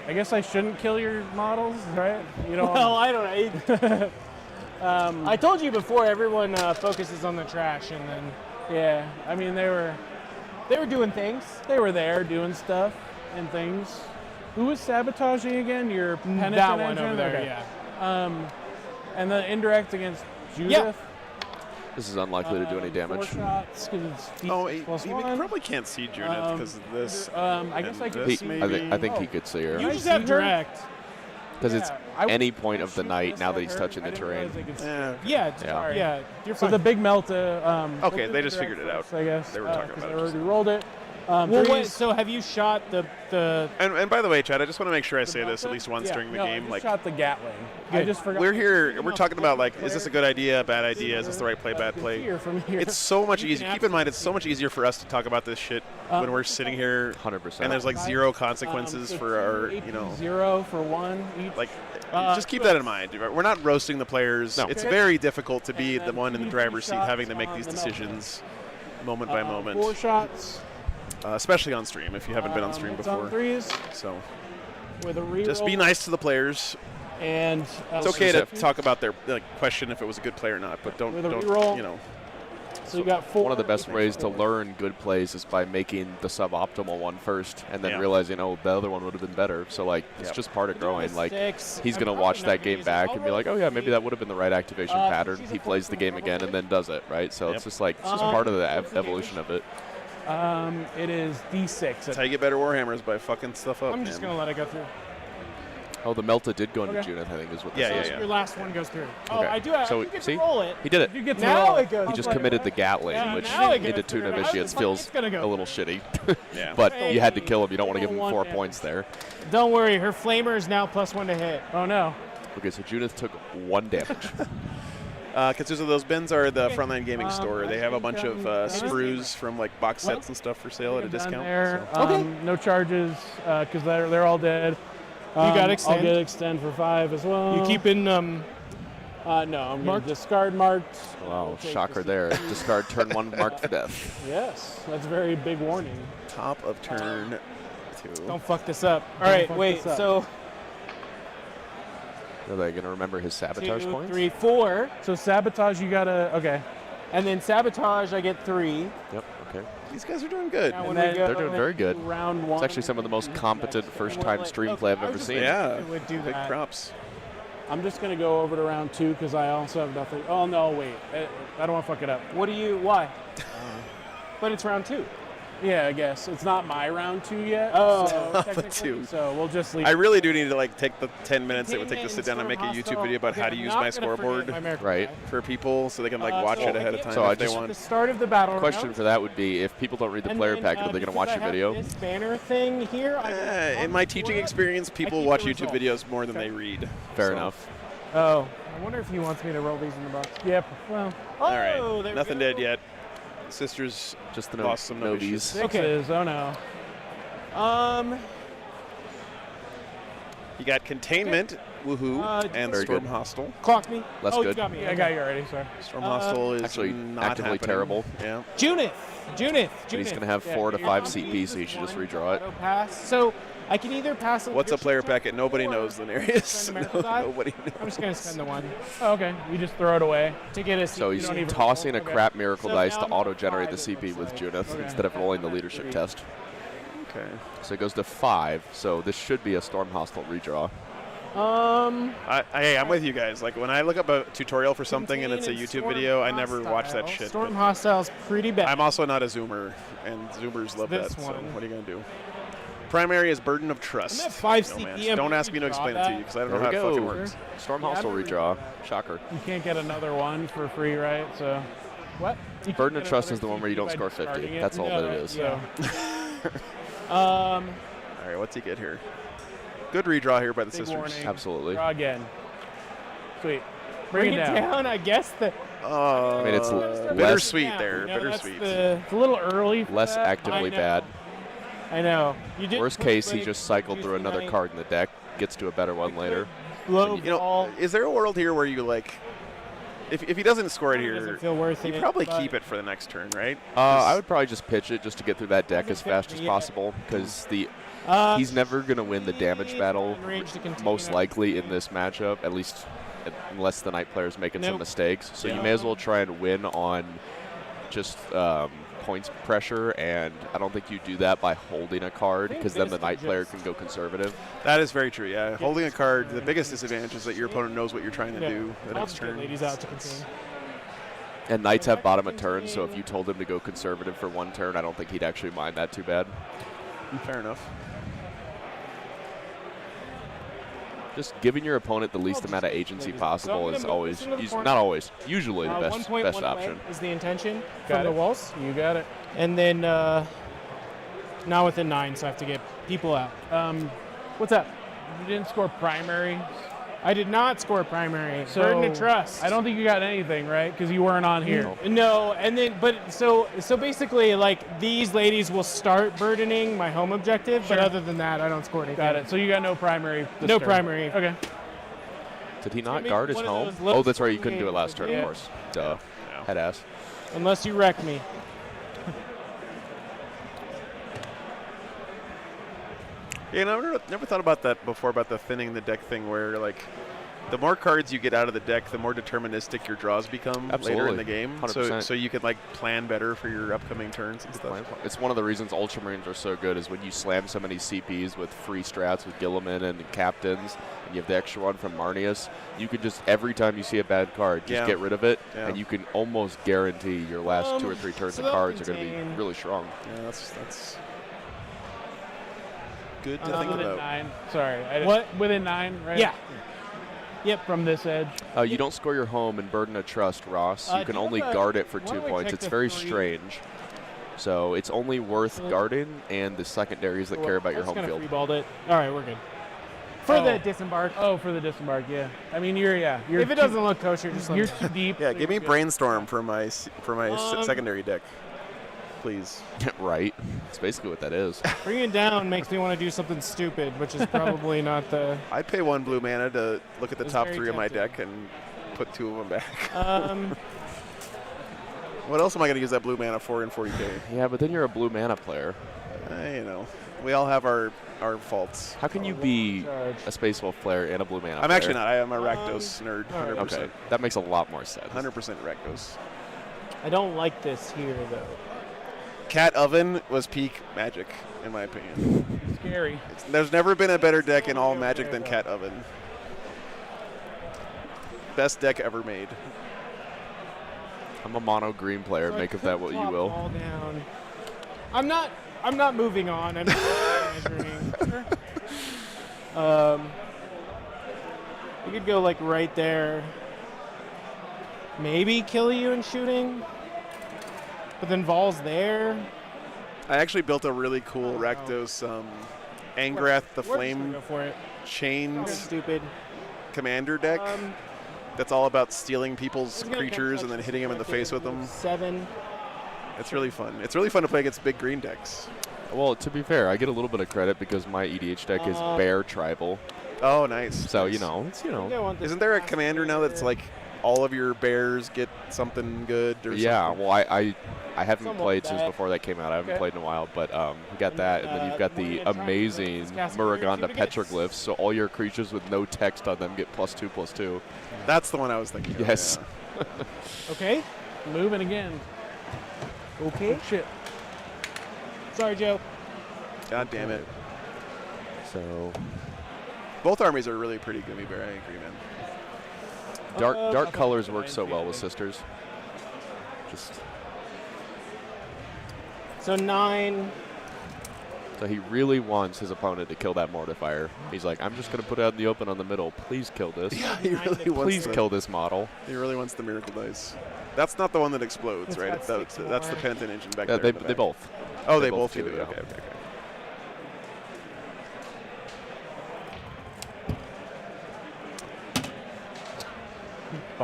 I guess I shouldn't kill your models, right? You know. Well, I don't know. I told you before. Everyone focuses on the trash, and then Yeah. I mean, they were doing things. there doing stuff and things. Who was sabotaging again? Your penitent That one engine? over there. Okay. Yeah. And the indirect against Judith. Yeah. This is unlikely to do any damage. 4 shots 'cause it's Oh, D6 plus you 1. probably can't see Judith because of this. I guess and I could this see. maybe. I think he could see her. You I just see have her? direct. Because it's Yeah, I would any point of the shoot night this now at that he's her. touching I the didn't terrain. realize I could see. Yeah. Yeah. Yeah. Yeah. You're So fine. the big Melta. Okay, we'll do they the just direct figured it out. first, I guess. They were talking 'cause about I it already just- rolled it. well, Threes- wait. So have you shot the? And by the way, Chad, I just want to make sure I the say this at Melta? least once Yeah, during the no, I game. just Like, shot the Gatling. I just forgot. we're here, we're talking about like, is this a good idea, bad idea? Is this the right play, bad You can play? see her from here. It's so much You easier. can Keep in mind, it's so much easier for us to talk about this shit when we're sitting here 100%. and there's like zero consequences So for 2 our, AP 0 for 1 each. like, just keep that in mind. We're not roasting the players. No. It's Okay. very difficult to be And the then one in the 2 driver's seat shots having to make on these the Melta. decisions moment by 4 moment, shots. especially on stream if you haven't been on stream Hits on before. 3s So with a reroll. just be nice to the players. And It's okay to talk about their question if it was a good play or not, but don't With a reroll. you know. So you got 4. One of the best ways to learn good plays is by making the suboptimal one first and then Yeah. realizing, oh, the other one would have been better. So, like, it's Yep. just part of growing. Like, 6. he's I'm going to probably watch not that gonna game use it. back I'll and be like, roll oh, yeah, maybe 3. that would have been the right activation so pattern. she's a He plays the 4 game from again and then does it, right? So Yep. it's just like, it's just part of the evolution of it. It is D6. That's how you get better Warhammers, by fucking stuff up. I'm just man. gonna let it go through. Oh, the Melta did go into Okay. Judith, I think is what Yeah, this yeah, is. yeah. Your last one goes through. Oh, Okay. I do. So, I do get see? to roll it. He did it. You get to Now roll. it goes. He just committed the Gatling, Yeah, which now it into goes 2 through. I was novitiates just like, feels it's gonna go. a little shitty. Yeah. But Hey. you had to kill him. You don't want to give him Roll 4 one points there. Don't worry, her flamer is now +1 to hit. Oh no. Okay, so Judith took 1 damage. Because those bins are the Frontline Gaming store. They have a bunch of think I'm- sprues from like box Well, sets and stuff for sale at a Done discount. there. so. No charges because they're all dead. got I'll extend? get extend for 5 as well. You keep in No, I'm going Marked? to discard marked. Wow, We'll take shocker this- there. Discard turn 1 marked for death. Yes, that's a very big warning. Top of turn 2. Don't fuck this up. All right, fuck wait. this up. So Are they going to remember his sabotage 2, points? 3, 4, So sabotage, you gotta okay. and then sabotage. I get 3. Yep, okay. These guys are doing good. Now And when then we go, They're doing very good. Round 1. It's actually some of the most competent first-time stream play I've I ever was just seen. Yeah, It would do big that. props. I'm just gonna go over to round 2 because I also have nothing. Oh no, wait. I don't want to fuck it up. What do you? Why? But it's round 2. Yeah, I guess it's not my round 2 yet. Oh, so, But two. so we'll just leave. I really do need to like take the 10 minutes it would take to Containment sit down and make a Storm YouTube Hostile. video about Okay, how to I'm use not my gonna forget scoreboard my American Right. guy. for people so they can like watch so it ahead of I time So I if they just- The want. start of the battle Question round. for that would be, if people don't read the And player then, packet, are they going to because watch I your have video? This banner thing here. In my teaching experience, people keep watch the YouTube results. videos more than they read. Fair So- enough. Oh, I wonder if he wants me to roll these in the box. Yep. Well, All Oh, right, there we nothing go. dead yet. Sisters Just the lost some novices. sixes. Oh no. You got containment, woohoo, and Very Storm good. Hostile. Clock me. Less Oh, good. you got me. Yeah, I got you already. Sorry. Storm Hostile is Actually, not actively happening. terrible. Yeah. Junith. But he's going to have 4 to 5 CP, so you should just redraw it. Pass. So I can either pass. What's a player packet? Nobody knows, Lenarius. Spend American side. Nobody I'm just gonna spend the one Oh, okay. You just throw it away. to get a. So he's don't even tossing a roll. Okay. crap miracle So dice now to I'm auto-generate the five, it CP with looks Junith Okay. instead of rolling the leadership test. Okay. So it goes to 5, so this should be a Storm Hostile redraw. Hey, I'm with you guys. Like when I look up a tutorial for something and it's a Contain and YouTube Storm video, I never watch Hostile. that shit. Storm but Hostile's pretty bad. I'm also not a zoomer, and zoomers love This that. So one. what are you gonna do? Primary is Burden of Trust. I'm at 5 No, man. CP. Don't ask me to explain it to you because I don't know how it fucking works. Storm Yeah, Hostile I've never redraw. Shocker. You can't get another one for free, right? So. What? You can't Burden of get Trust another is the one where you CP don't by score 50. discarding it. That's all that it is. So. All right, what's he get here? Good redraw here by the Big sisters. warning. Absolutely. Draw again. Sweet. Bring it it down. I guess the. Oh, I mean, it's bittersweet Yeah, there. you know, that's Bittersweet. It's a little early. For Less that. actively I know. bad. I know. You did. Worst case, he just cycled through another card. card in the deck, gets to a better one later. Low You know, ball. is there a world here where you like, if he doesn't score it It here, doesn't feel worth you it, probably but- keep it for the next turn, right? I would probably just pitch it just to get through that deck as Hasn't fast hit as me yet. possible, because he's never going to win the damage battle, Range to contain most it. likely in this matchup, at least unless the Knight player's making some Nope. mistakes. So you Yeah. may as well try and win on just points pressure, and I don't think you do that by holding a card, because then the this Knight is player just- can go conservative. That is very true. Yeah, holding a card. The biggest disadvantage is that your opponent knows what you're trying to Yeah. do the I'll next just get turn. ladies out to contain. And Knights have bottom of turn, so if you told him to go conservative for one turn, I don't think he'd actually mind that too bad. Fair enough. Just giving your opponent the least amount of agency possible is always, not always, usually the best 1.1 option. away is the intention Got from the it. walls. You got it. And then now within 9, so I have to get people out. What's up? You didn't score primary. I did not score primary. So Burden of Trust. I don't think you got anything, right? Because you weren't on here. No, and then so basically, like these ladies will start burdening my home objective, but Sure. other than that, I don't score anything. Got it. So you got no primary. this No turn. primary. Okay. Did he not Give me guard his one of home? those little Oh, that's right, you couldn't do it last turn, Yeah. of course. Duh. Head ass. Unless you wreck me. Yeah, and I've never thought about that before, about the thinning the deck thing, where like the more cards you get out of the deck, the more deterministic your draws become later Absolutely. in the game. 100%. So you could like plan better for your upcoming turns and stuff. It's one of the reasons Ultramarines are so good, is when you slam so many CPs with free strats with Gilliman and Captains, and you have the extra one from Marnius, you can just, every time you see a bad card, just Yeah. get rid of it, Yeah. and you can almost guarantee your last 2 or 3 turns so of they'll cards are going to contain- be really strong. Yeah, that's good to Uh, think Within about. 9. Sorry. I didn't- What? Within 9, right? Yeah. Yep. From this edge. You don't score your home in Burden of Trust, Ross. You do can you only have a- guard it for why 2 don't I points. check It's the very 3? strange. So it's only worth guarding and the secondaries that care about your home field. Freeballed it. All right, we're good. For Oh. the disembark. Oh, for the disembark, yeah. I mean, you're If it too- doesn't look kosher, just let you're me too deep. Yeah, give me Brainstorm for my Um, secondary deck, please. Right. That's basically what that is. Bring it down makes me want to do something stupid, which is probably not the. I'd pay 1 blue mana to look at the It's top very 3 of my tempting. deck and put 2 of them back. Um, What else am I going to use that blue mana for in 40k? Yeah, but then you're a blue mana player. You know, we all have our faults. How can you be a Space Wolf player and a blue mana player? I'm actually not. I am a Rakdos nerd, 100%. Okay, that makes a lot more sense. 100% Rakdos. I don't like this here though. Cat Oven was peak Magic, in my opinion. Scary. There's never been a better deck in all Magic than Cat Oven. Best deck ever made. I'm a mono green player. So I Make of could that what you plop will. all down. I'm not moving on. I'm not measuring. You could go like right there. Maybe kill you in shooting. But then Vol's there. I actually built a really cool Rakdos Angrath the We're just gonna Flame go for it. chained Stupid. commander deck. That's all about stealing people's He's gonna creatures catch and then hitting them in the face with them. 7. It's really fun. It's really fun to play against big green decks. Well, to be fair, I get a little bit of credit because my EDH deck is bear tribal. Oh, nice. So, nice. you know, it's, you know. Isn't there a commander now that's like all of your bears get something good or Yeah, something? well, I haven't Somewhat played since bad. before that came out. I haven't Okay. played in a while, but we got that, and then you've got the we're gonna try and amazing this cast player Muraganda shoot against. petroglyphs, so all your creatures with no text on them get +2/+2. That's the one I was thinking of. Yes. Yeah. Okay. Moving again. Okay. Shit. Sorry, Joe. God damn it. So Both armies are really pretty Gummy Bear. I agree, man. dark colors work so well with sisters. Just So 9. so he really wants his opponent to kill that mortifier. He's like, I'm just gonna put it out in the open on the middle. Please kill this. Yeah, he really wants Please kill this model. He really wants the miracle dice. That's not the one that explodes, right? got 6 That's the more. penitent engine back Yeah, there. they both. Oh, they they both both do do, it. yeah. Okay, okay, okay.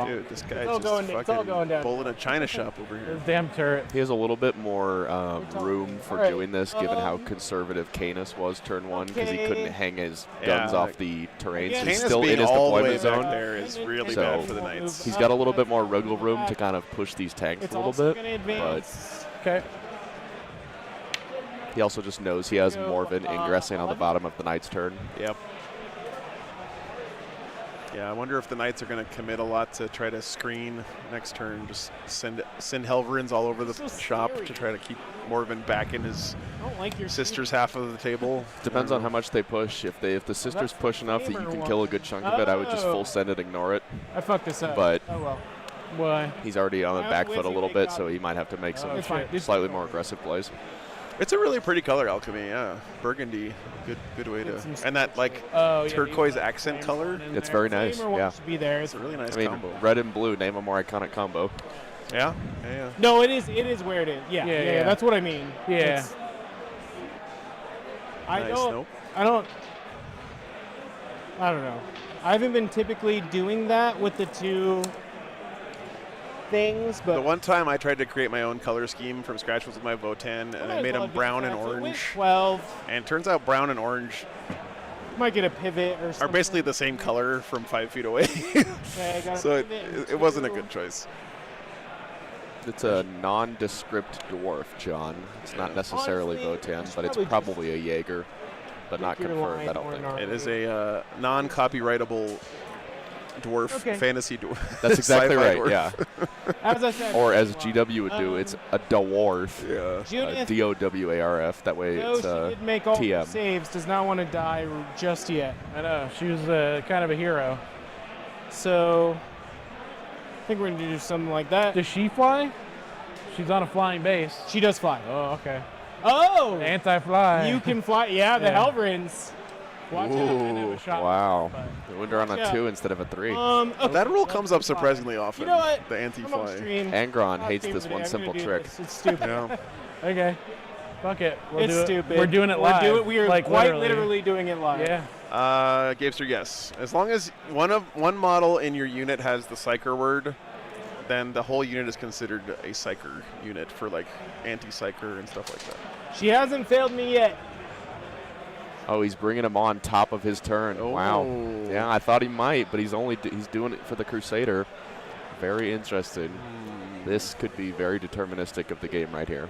Dude, this guy's all just going- it's all fucking going down. bowling a china shop over here. This damn turret. He has a little bit more room for Alright, doing this, given how conservative Canis was turn 1, because he couldn't okay. hang his Yeah, guns off the terrain. So Again, he's Canis still in being his all the way deployment back zone. there is really So bad for the Knights. He's got a little bit more wiggle room to kind of push these tanks It's a little also bit, gonna but advance. Okay. he also just knows he has Go, Morven ingressing on the 11. bottom of the Knight's turn. Yep. Yeah, I wonder if the Knights are going to commit a lot to try to screen next turn. Just send Helverins all over the So shop scary. to try to keep Morven back in his I don't like your sister's half of the table. Depends on how much they push. If the sisters push enough that you gamer can one. kill a good chunk of it, I would just Oh. full send it, ignore it. I fucked this up. But oh well. Why? he's already on the I was back foot a waiting little they bit, got so it. he might have to make some It's fine. slightly more aggressive plays. It's a really pretty color, Alchemy. Yeah, burgundy, good way to. And that like Oh, yeah, turquoise you- accent color. It's very nice. Flamer Yeah. wants to be there. It's a really nice I mean, combo. red and blue, name a more iconic combo. Yeah, yeah. No, it is where it is. Yeah, Yeah, yeah, yeah. that's what I mean. Yeah. It's- I Nice, don't. nope. I don't know. I haven't been typically doing that with the two things, but The one time I tried to create my own color scheme from scratch was with my Votan, and I made them brown and orange. 12 And it turns out brown and orange might get a pivot or are something. basically the same color from 5 feet away. Okay, I got a So pivot it wasn't a too. good choice. It's a nondescript dwarf, John. It's not necessarily Honestly, Votan, it's but it's probably probably a Jaeger, but not your confirmed, line I don't or think. an It is a non-copyrightable dwarf, Okay. fantasy dwarf. That's exactly sci-fi right, dwarf. yeah. As I said, Or as GW would do, it's a dwarf. Yeah. Judith, DOWARF. That way though it's she did make all TM. the saves, does not want to die just yet. I know. She was kind of a hero. So I think we're gonna do something like that. Does she fly? She's on a flying base. She does fly. Oh, okay. Oh, Anti-fly. you can fly. Yeah, the Yeah. Helverins. Watch out. Ooh, shot, wow. but- The wind are on Watch a out. 2 instead of a 3. Okay. That rule comes up surprisingly often. You know what? The I'm on anti-fly. stream. Angron Not hates stream this today. one I'm simple gonna do trick. this. It's stupid. Yeah. Okay. Fuck it. We'll It's do it. stupid. We're doing it live. We are like, quite literally doing it live. Yeah. Gabester, yes. As long as one model in your unit has the Psyker word, then the whole unit is considered a Psyker unit for like anti-Psyker and stuff like that. She hasn't failed me yet. Oh, he's bringing him on top of his turn. Wow. Oh. Yeah, I thought he might, but he's doing it for the Crusader. Very interesting. This could be very deterministic of the game right here.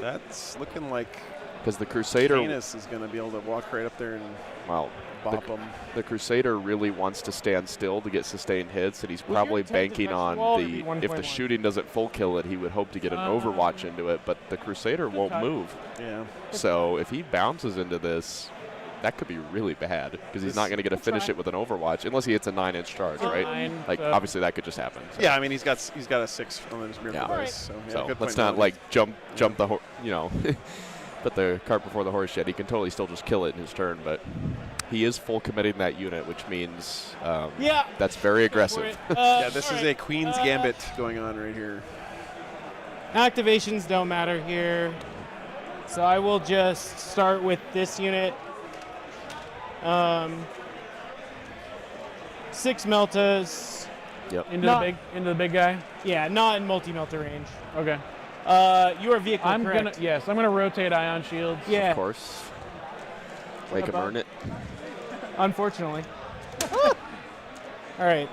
That's looking like Because the Crusader, Canis is going to be able to walk right up there and well, bop him. the Crusader really wants to stand still to get sustained hits, and he's Will probably your tank banking defense on wall the, be if the 1.1? shooting doesn't full kill it, he would hope to get an Overwatch into it, but the Crusader won't cut. move. Yeah. So if he bounces into this, that could be really bad because he's not going to get to finish it with an Overwatch unless he hits a 9-inch charge, right? 9, Like so- obviously that could just happen. So. Yeah, I mean he's got a 6 on his miracle Yeah. dice. So, yeah, So good let's point, not Melody. like jump the put the cart before the horse yet. He can totally still just kill it in his turn, but he is full committing that unit, which means Yeah. that's very aggressive. Yeah, this is a Queen's Gambit going on right here. Activations don't matter here. So I will just start with this unit. 6 Meltas. Yep. Into the big guy. Yeah, not in multi-melta range. Okay. You are vehicle I'm correct. gonna rotate ion shields. Yeah. Of course. Make him earn it. Unfortunately. All right.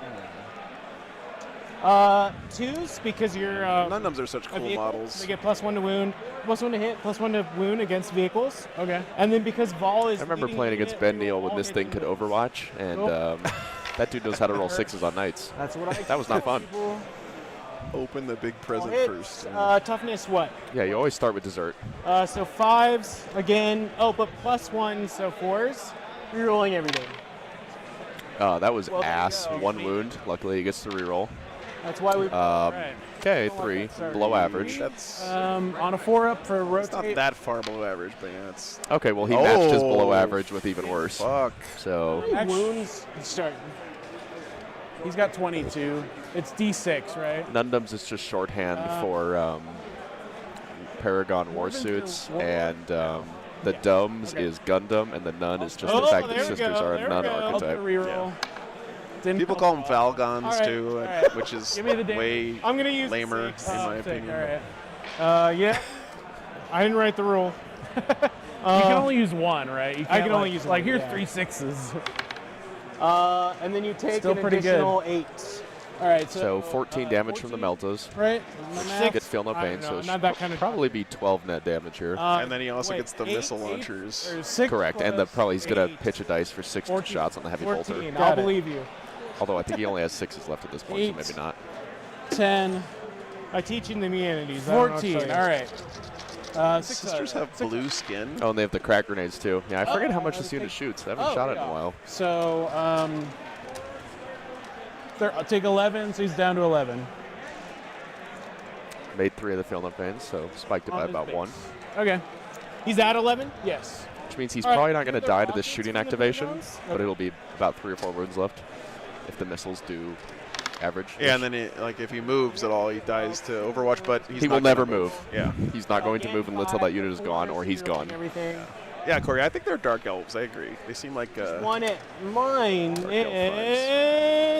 2s because you're None are such a cool vehicle. models. They get +1 to wound, +1 to hit, +1 to wound against vehicles. Okay. And then because Vol is I remember leading playing the against unit, Ben Neal when Vol this gets thing could wounded. Overwatch, and that dude knows how to roll 6s on knights. That's what I That was not fun. Open the big present Hits, first. toughness what? Yeah, you always start with dessert. So 5s again. Oh, but +1, so 4s. Rerolling everything. That was Well, there you ass. go. 1 wound. Luckily, he gets to reroll. That's why we. Right. Okay, Don't like 3. that start. Below average. That's On a 4-up for it's not rotate. that far below average, but yeah, it's Okay, well, he matched his below Oh, average with even worse. fuck. So, Wounds start. He's got 22. It's D6, right? Nundums is just shorthand for Paragon War Suits, and the Dumbs is Gundam, and the Nun is just the fact that there we sisters go, are there a we Nun go. archetype. Reroll. Didn't People come call them up. Falgons All right, too, all right. which is Give me the damage. way I'm gonna use lamer 6. in my Sick, opinion. all right. Yeah. I didn't write the rule. You can only use 1, right? You I can't, can only use like one, here's yeah. 3 6s. And then you take Still an pretty additional 8. All right, So 14 damage from the Meltas. right? Get feel no I pain, don't so know, it not should that kind of probably be 12 net damage here. And then he also wait, gets the 8, missile 8, launchers. Or 6 Correct, and plus probably he's going to 8. pitch a dice for 6 14. shots on the heavy bolter. 14. Got I'll it. believe you. Although I think he only has 6s left at this point, 8. so maybe not. 10, I teach in the humanities. I don't know what to 14. tell All you. right. Sisters have blue skin. Oh, and they have the crack grenades too. Yeah, I forget how much Oh, this unit take- shoots. I haven't oh, shot it in yeah. a while. So I'll take 11, so he's down to 11. Made 3 of the feel no pains, so spiked it by On his about base. 1. Okay. He's at 11? Yes. Which means he's All right, probably not going to they're die to this rockets shooting from the activation, Pentagons? but it'll be about 3 or 4 wounds left if the missiles do average. Yeah, and then if he moves at all, he dies to Overwatch, but he not will never gonna move. Yeah. He's not going to move until that unit is gone or he's gone. Everything. Yeah, Corey, I think they're Dark Elves. I agree. They seem like One at mine Dark Elf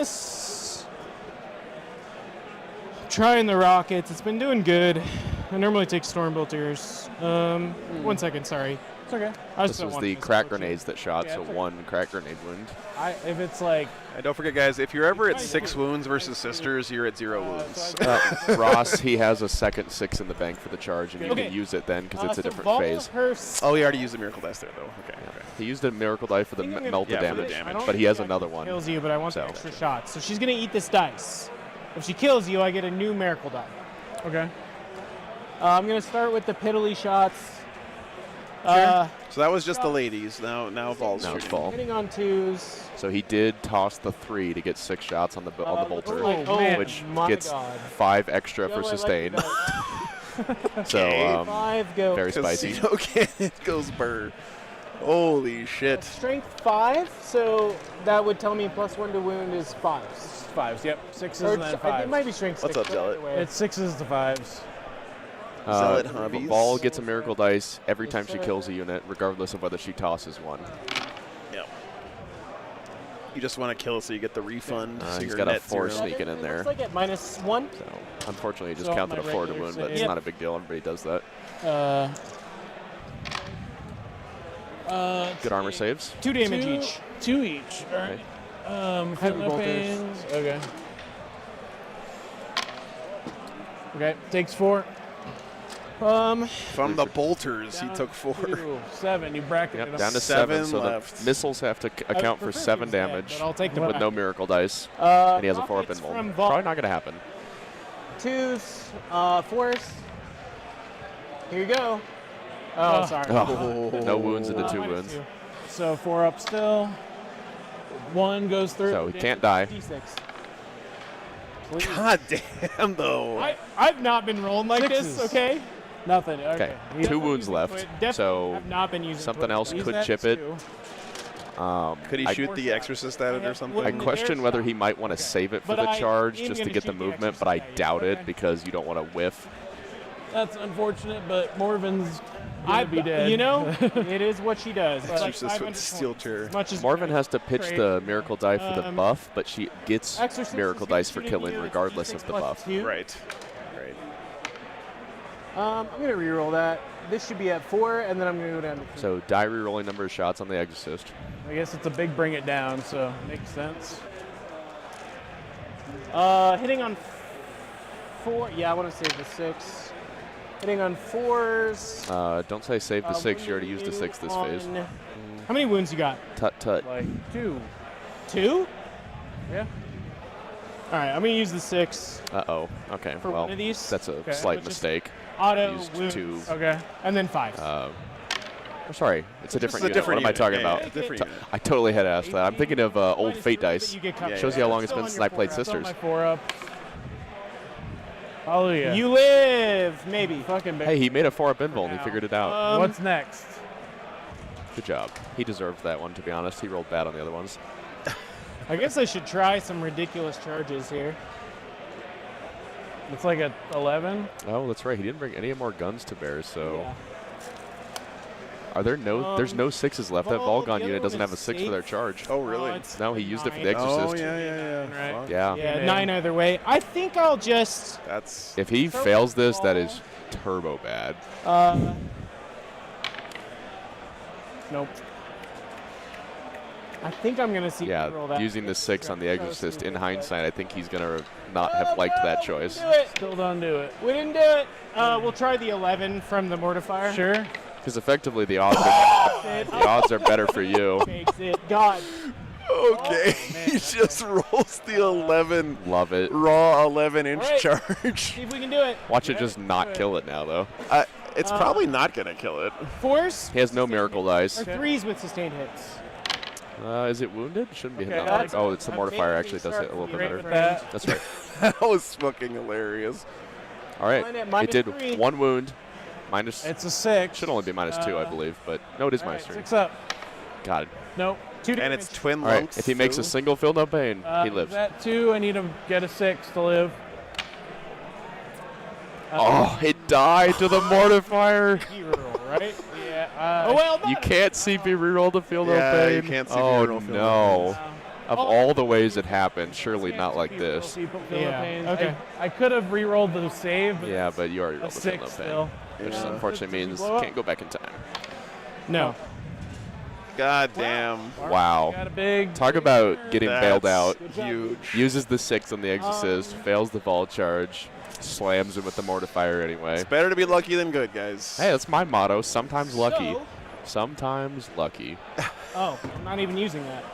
is trying the rockets. It's been doing good. I normally take Stormbolters. 1 second, sorry. It's okay. I This just don't was want the to crack misquote you. grenades that shot, Yeah, so it's okay. 1 crack grenade wound. If it's like And don't forget, guys, if you're ever at 6 wounds versus Sisters, you're at 0 wounds. Ross, he has a second 6 in the bank for the charge, and you Okay. can use it then because it's a so different Vol phase. Purse- Oh, he already used the Miracle Dice there, though. Okay. He used a miracle die for the I'm gonna- melt the Yeah, for the damage, damage. I don't but he think has that another one. Kills you, but I want the So- extra shots. So she's gonna eat this dice. If she kills you, I get a new miracle die. okay. I'm gonna start with the piddly shots. So that was just the ladies. Now Vol's Now it's shooting. Vol. Hitting on 2s. So he did toss the 3 to get 6 shots on the bolter, Oh, man. which My gets God. 5 extra Yo, for I like sustain. the So 5 go. very spicy. Casino cannon goes burr. Holy shit. Strength 5, so that would tell me +1 to wound is 5s. 5s, yep. 6s Or and then it 5s. might be strength What's 6. up, Zealot? but either way. It's 6s to 5s. Zealot hobbies. Vol gets a miracle dice every time she kills a unit, regardless of whether she tosses one. Yep. You just want to kill so you get the refund. so He's you're got a net 4 zero. sneaking in It there. looks like at -1. So unfortunately, he just So counted a my 4 to regular wound, but save. it's Yep. not a big deal. Everybody does that. Good armor saves. 2 damage each. 2 each. All right. Heavy no bolters. pains. Okay. Okay. Takes 4. From the bolters, he Down took 4. 2, 7. You bracketed Yep, him. down to 7 7. So left. the missiles have to account for 7 damage But I'll take the with back. no miracle dice, and he has a 4-up rockets invul. from Vol. Probably not going to happen. 2s, 4s. Here you go. Oh, sorry. Oh, no wounds into 2 wounds. So 4 up still. 1 goes through. So he can't die. D6. God damn, though. I've not been rolling like Sixes. this, okay? Nothing. Okay, He- 2 wounds left. Definitely So have not been using something Twitter. else Use could that chip it. too. Could he I- shoot the exorcist at it or something? I Well, question whether he might want to save it for But the I charge am just to gonna get the shoot the movement, but I exorcist. doubt it Okay. because you don't want to whiff. That's unfortunate, but Morven's gonna be dead. You know, it is what she does. It's like Exorcist 500 with steel points. chair. As much as Morven has to pitch Great. the miracle die for the Um, buff, but she gets Exorcist miracle is gonna dice for shoot at killing you, it's regardless D6 of the plus buff. 2. Right. Right. I'm gonna reroll that. This should be at 4, and then I'm gonna go down to 3. So die re-rolling number of shots on the exorcist. I guess it's a big bring it down, so makes sense. Hitting on 4. Yeah, I want to save the 6. Hitting on 4s. Don't say save the 6. You already used the 6 this phase. How many wounds you got? Tut tut. Like 2. 2? Yeah. All right, I'm gonna use the 6 Uh-oh. Okay, for well, one of these. that's a Okay. slight Which is mistake. Auto Used wounds. 2. Okay. And then 5. Oh, sorry, it's a different a unit. different What am I unit. talking Yeah, about? yeah, different unit. I totally had asked that. I'm thinking of old Minus Fate 3, but dice. you get covered. Shows you how long it's Still been on since your I played 4 up. Still Sisters. my 4 up. Hallelujah. You live, maybe. fucking big. Hey, he made a 4-up invul and he figured it out. What's next? Good job. He deserved that one, to be honest. He rolled bad on the other ones. I guess I should try some ridiculous charges here. It's like a 11. Oh, that's right. He didn't bring any more guns to bear, so... Yeah. Are there no... there's no 6s left. That Vol, the Volgon other unit one doesn't have a is 6 for their safe. charge. Oh, really? it's No, he a used it for 9. the Oh, Exorcist. yeah. Right. Fuck. Yeah. Yeah, Yeah. 9 either way. I think I'll just. That's... If he Throw fails the this, that ball. is turbo bad. Nope. I think I'm gonna see. Yeah, roll that. using the 6 on the Exorcist, in hindsight, I think he's going to not have liked that choice. Do it. Still don't do it. We didn't do it. We'll try the 11 from the mortifier. Sure. Because effectively, the odds are better for you. Makes it. God. Okay, he just rolls the 11, Love it. raw 11-inch All right. charge. See if we can do it. Watch it just not kill it now, though. It's probably not going to kill it. 4s He has no miracle dice. or 3s with sustained hits. Is it wounded? Shouldn't be hitting Okay, that that's- much. Oh, it's the I'm mortifier. making Actually does start hit a little bit great better. for That. That's right. That was fucking hilarious. All right. Mine at It minus did 3. 1 wound. Minus. It's a 6. Should only be -2, I believe, but no, it is All right, -3. 6 up. God. Nope. 2 And damage. it's twin All right. lumps. If he makes a too. single feel no pain, he lives. That 2, I need to get a 6 to live. Oh, it died to the mortifier. Reroll, right? Yeah. Oh well. You can't CP reroll the feel no Yeah, pain. you can't CP oh reroll feel no no. Of all the ways it happened, surely not like this. Yeah, okay. I could have re-rolled the save, but Yeah, but you already a rolled the feel 6 no still. pain. Which Yeah. unfortunately means blow up? can't go back in time. No. God damn. Wow. Got a big. Talk about getting bailed out. That's huge. Uses the 6 on the Exorcist, fails the vault charge, slams him with the mortifier anyway. It's better to be lucky than good, guys. Hey, that's my motto. Sometimes lucky. So- Sometimes lucky. Oh, I'm not even using that.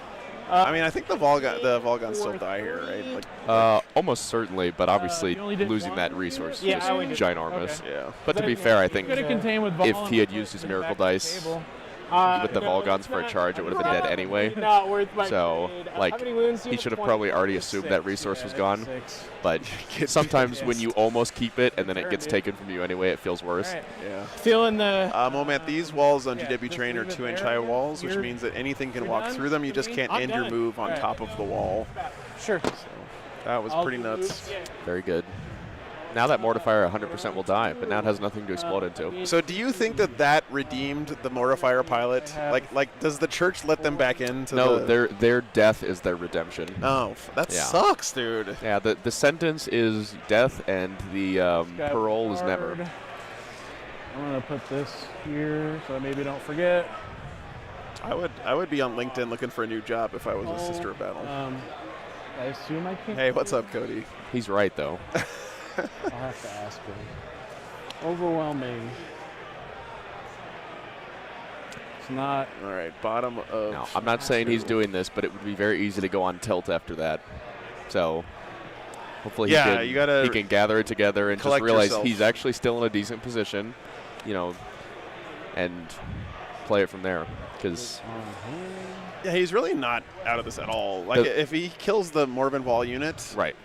I mean, I think the Volgons still die here, right? Like, Almost certainly, but obviously you only did losing one that resource Yeah, is I only did- ginormous. okay. yeah. But to be fair, I think Could have contained with if Vol he had and used his put it miracle back on the dice table. with the No, Volgons it's for a not- charge, it would have been dead anyway. Not worth my So, grade. like, How many wounds do you he have? should have 20? probably already assumed that resource was gone. 6. But sometimes when you almost keep it and then it gets taken from you anyway, it feels worse. All right. Yeah. Feeling the. Moment, these walls on Yeah, GW just Train are leave it 2-inch there. high walls, which You're- means that anything can you're walk done through them. You for just me? can't I'm end your done. move on Alright. top of the wall. Sure. That was I'll pretty do nuts. Very good. Now that mortifier 100% will die, but now it has nothing to explode into. So do you think that redeemed the mortifier pilot? Like, does the church let them back into No, the... their death is their redemption. Oh, that Yeah. sucks, dude. Yeah, the sentence is death, and the Got parole is never. card. I'm gonna put this here so I maybe don't forget. I would be on LinkedIn looking for a new job if I was a Sister of Battle. I assume I can't. Hey, what's up, Cody? He's right, though. I'll have to ask him. Overwhelming. It's not. All right, bottom of... Now, I'm not saying he's doing this, but it would be very easy to go on tilt after that. So hopefully Yeah, he you gotta can gather it together and just collect realize yourself. he's actually still in a decent position, you know, and play it from there. Because Yeah, he's really not out of this at all. Like, if he kills the Morven Ball unit, right,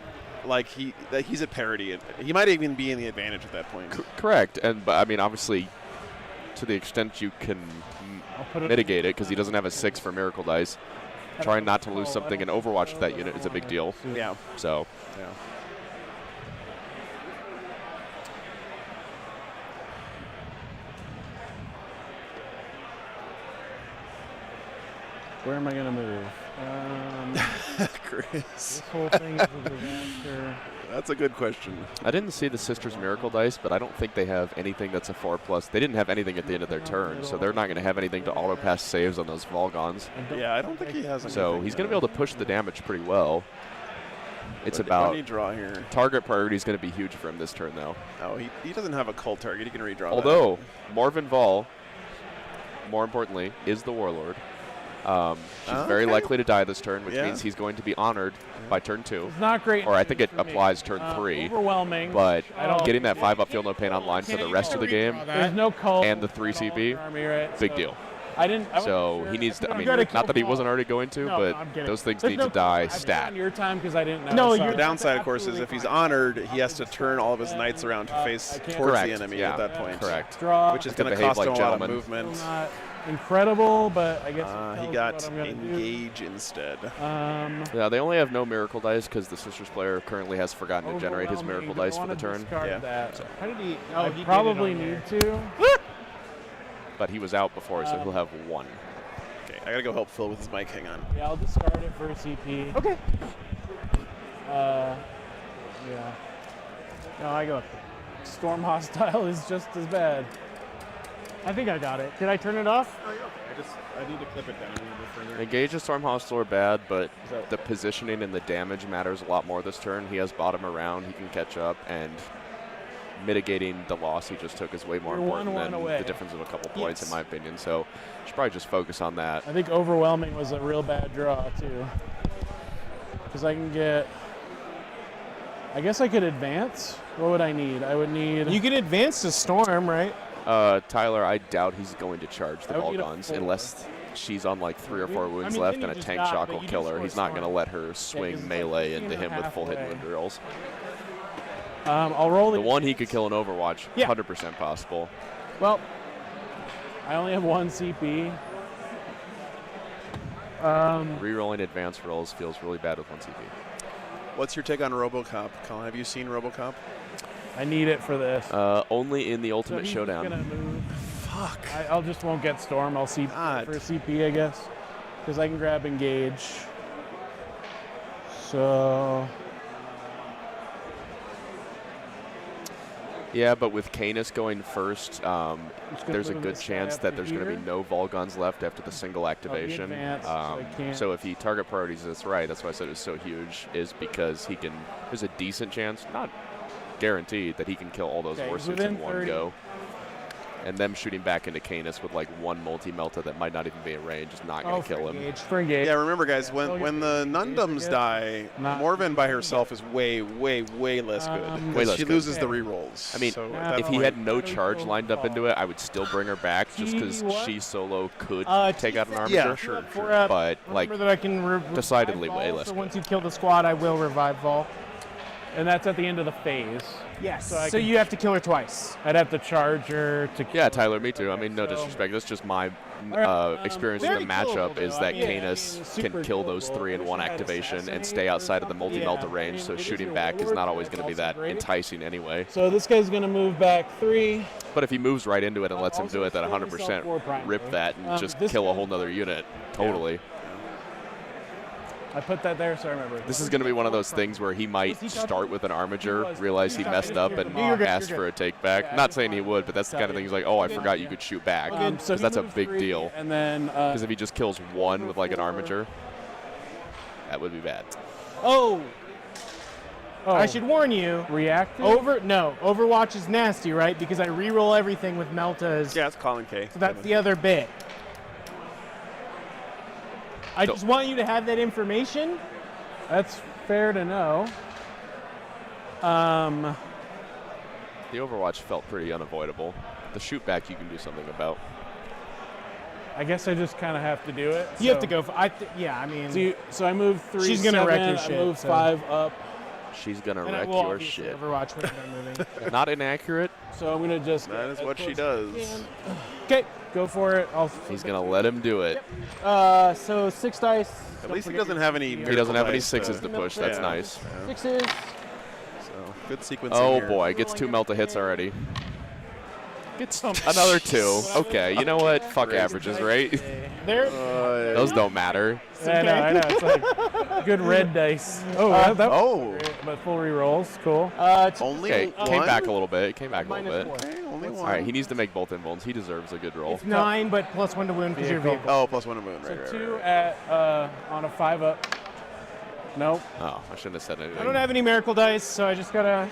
like he's at parity. He might even be in the advantage at that point. Correct. But I mean, obviously, to the extent you can mitigate it, because he doesn't have a 6 for Miracle Dice, trying not to lose something in Overwatch with that unit is a big deal. Yeah. So. Yeah. Where am I going to move? Chris. This whole thing is a disaster. That's a good question. I didn't see the Sisters Miracle Dice, but I don't think they have anything that's a 4+. They didn't have anything at the end of their turn, so they're not going to have anything to auto-pass saves on those Volgons. Yeah, I don't think he has anything. So he's going to be able to push the damage pretty well. It's about what do you draw here? Target priority is going to be huge for him this turn, though. Oh, he doesn't have a cult target. He can redraw Although, Morven Vol, more importantly, is the Warlord. She's very likely to die this turn, which means he's going to be honored by turn 2. It's not great. Or I think it applies turn 3. Overwhelming. But getting that 5-up Feel No Pain online for the rest of the game There's no cult and the 3 CB, big deal. So he needs to, I mean, not that he wasn't already going to, but those things need to die stat. Your time because I didn't know. The downside, of course, is if he's honored, he has to turn all of his knights around to face towards the enemy at that point. Correct. Which is going to cost him a lot of movement. Not incredible, but I guess he got engage instead. Yeah, they only have no Miracle Dice because the Sisters player currently has forgotten to generate his Miracle Dice for the turn. Yeah. So. How did he? Oh, he probably need to. But he was out before, so he'll have 1. Okay, I gotta go help Phil with his mic. Hang on. Yeah, I'll discard it for a CP. Okay. Yeah. No, I go. Storm Hostile is just as bad. I think I got it. Did I turn it off? Oh, okay. I need to clip it down a little bit further. Engage and Storm Hostile are bad, but the positioning and the damage matters a lot more this turn. He has bottom around, he can catch up, and mitigating the loss he just took is way more important than the difference of a couple points, in my opinion. So should probably just focus on that. I think Overwhelming was a real bad draw, too. Because I can get... I guess I could advance. What would I need? I would need... You can advance to Storm, right? Tyler, I doubt he's going to charge the Volgons unless she's on like 3 or 4 wounds left and a tank shock will kill her. He's not going to let her swing melee into him with full hit wound rolls. I'll roll the one he could kill in Overwatch, 100% possible. Well, I only have 1 CP. Rerolling advanced rolls feels really bad with 1 CP. What's your take on RoboCop, Colin? Have you seen RoboCop? I need it for this. Only in the Ultimate Showdown. Fuck. I just won't get Storm. I'll see for CP, I guess, because I can grab Engage. So. Yeah, but with Canis going first, there's a good chance that there's going to be no Volgons left after the single activation. So if he target priorities this right, that's why I said it's so huge, is because he can, there's a decent chance, not guaranteed, that he can kill all those Warships in one go. And them shooting back into Canis with like 1 multi-melta that might not even be in range is not going to kill him. Engage. Yeah, remember guys, when the Nundums die, Morven by herself is way less good. She loses the rerolls. I mean, so if he had no charge lined up into it, I would still bring her back just because she solo could take out an Armiger. Yeah, sure. But like, that I can decidedly way less so good. once you kill the squad, I will revive Vol. And that's at the end of the phase. Yes. So you have to kill her twice. I'd have to charge her to kill Yeah, Tyler, me too. I mean, no disrespect. That's just my experience in the matchup is that Canis can kill those 3 in 1 activation and stay outside of the multi-melta range, so shooting back is not always going to be that enticing anyway. So this guy's going to move back 3. But if he moves right into it and lets him do it, then 100% rip that and just kill a whole nother unit. Totally. I put that there so I remember. This is going to be one of those things where he might start with an Armiger, realize he messed up, and ask for a take back. Not saying he would, but that's the kind of thing he's like, oh, I forgot you could shoot back. Because that's a big deal. And then because if he just kills 1 with like an Armiger, that would be bad. Oh. I should warn you. Reactive? Overwatch is nasty, right? Because I reroll everything with Meltas. Yeah, it's Colin K. So that's the other bit. I just want you to have that information. That's fair to know. The Overwatch felt pretty unavoidable. The shoot back you can do something about. I guess I just kind of have to do it. You have to go. Yeah, I mean. So I move 3. She's gonna wreck 7, your shit, I move so. 5 up. She's gonna And I wreck will your obviously shit. Overwatch when I'm moving. Not inaccurate. So I'm gonna just. That is as what she close does. as I can. Okay. Go for it. He's gonna let him do it. So 6 dice. At least he doesn't have any. He doesn't have any dice, 6s to push. That's yeah. nice. Yeah. 6s. So good sequence. Oh here. boy, gets 2 melt hits already. Gets another 2. Okay, you know what? Fuck averages, right? There. Those don't matter. I know. It's like good red dice. Oh, that was great, but full rerolls. Cool. Only Okay, one? came back a little bit. Came back a little Minus bit. 4. Okay, only All one. right, he needs to make both invulns. He deserves a good roll. It's 9, but +1 to wound because you're vehicle. Oh, +1 to moon. So Right, right, 2 right. at on a 5 up. Nope. Oh, I shouldn't have said anything. I don't have any miracle dice, so I just gotta.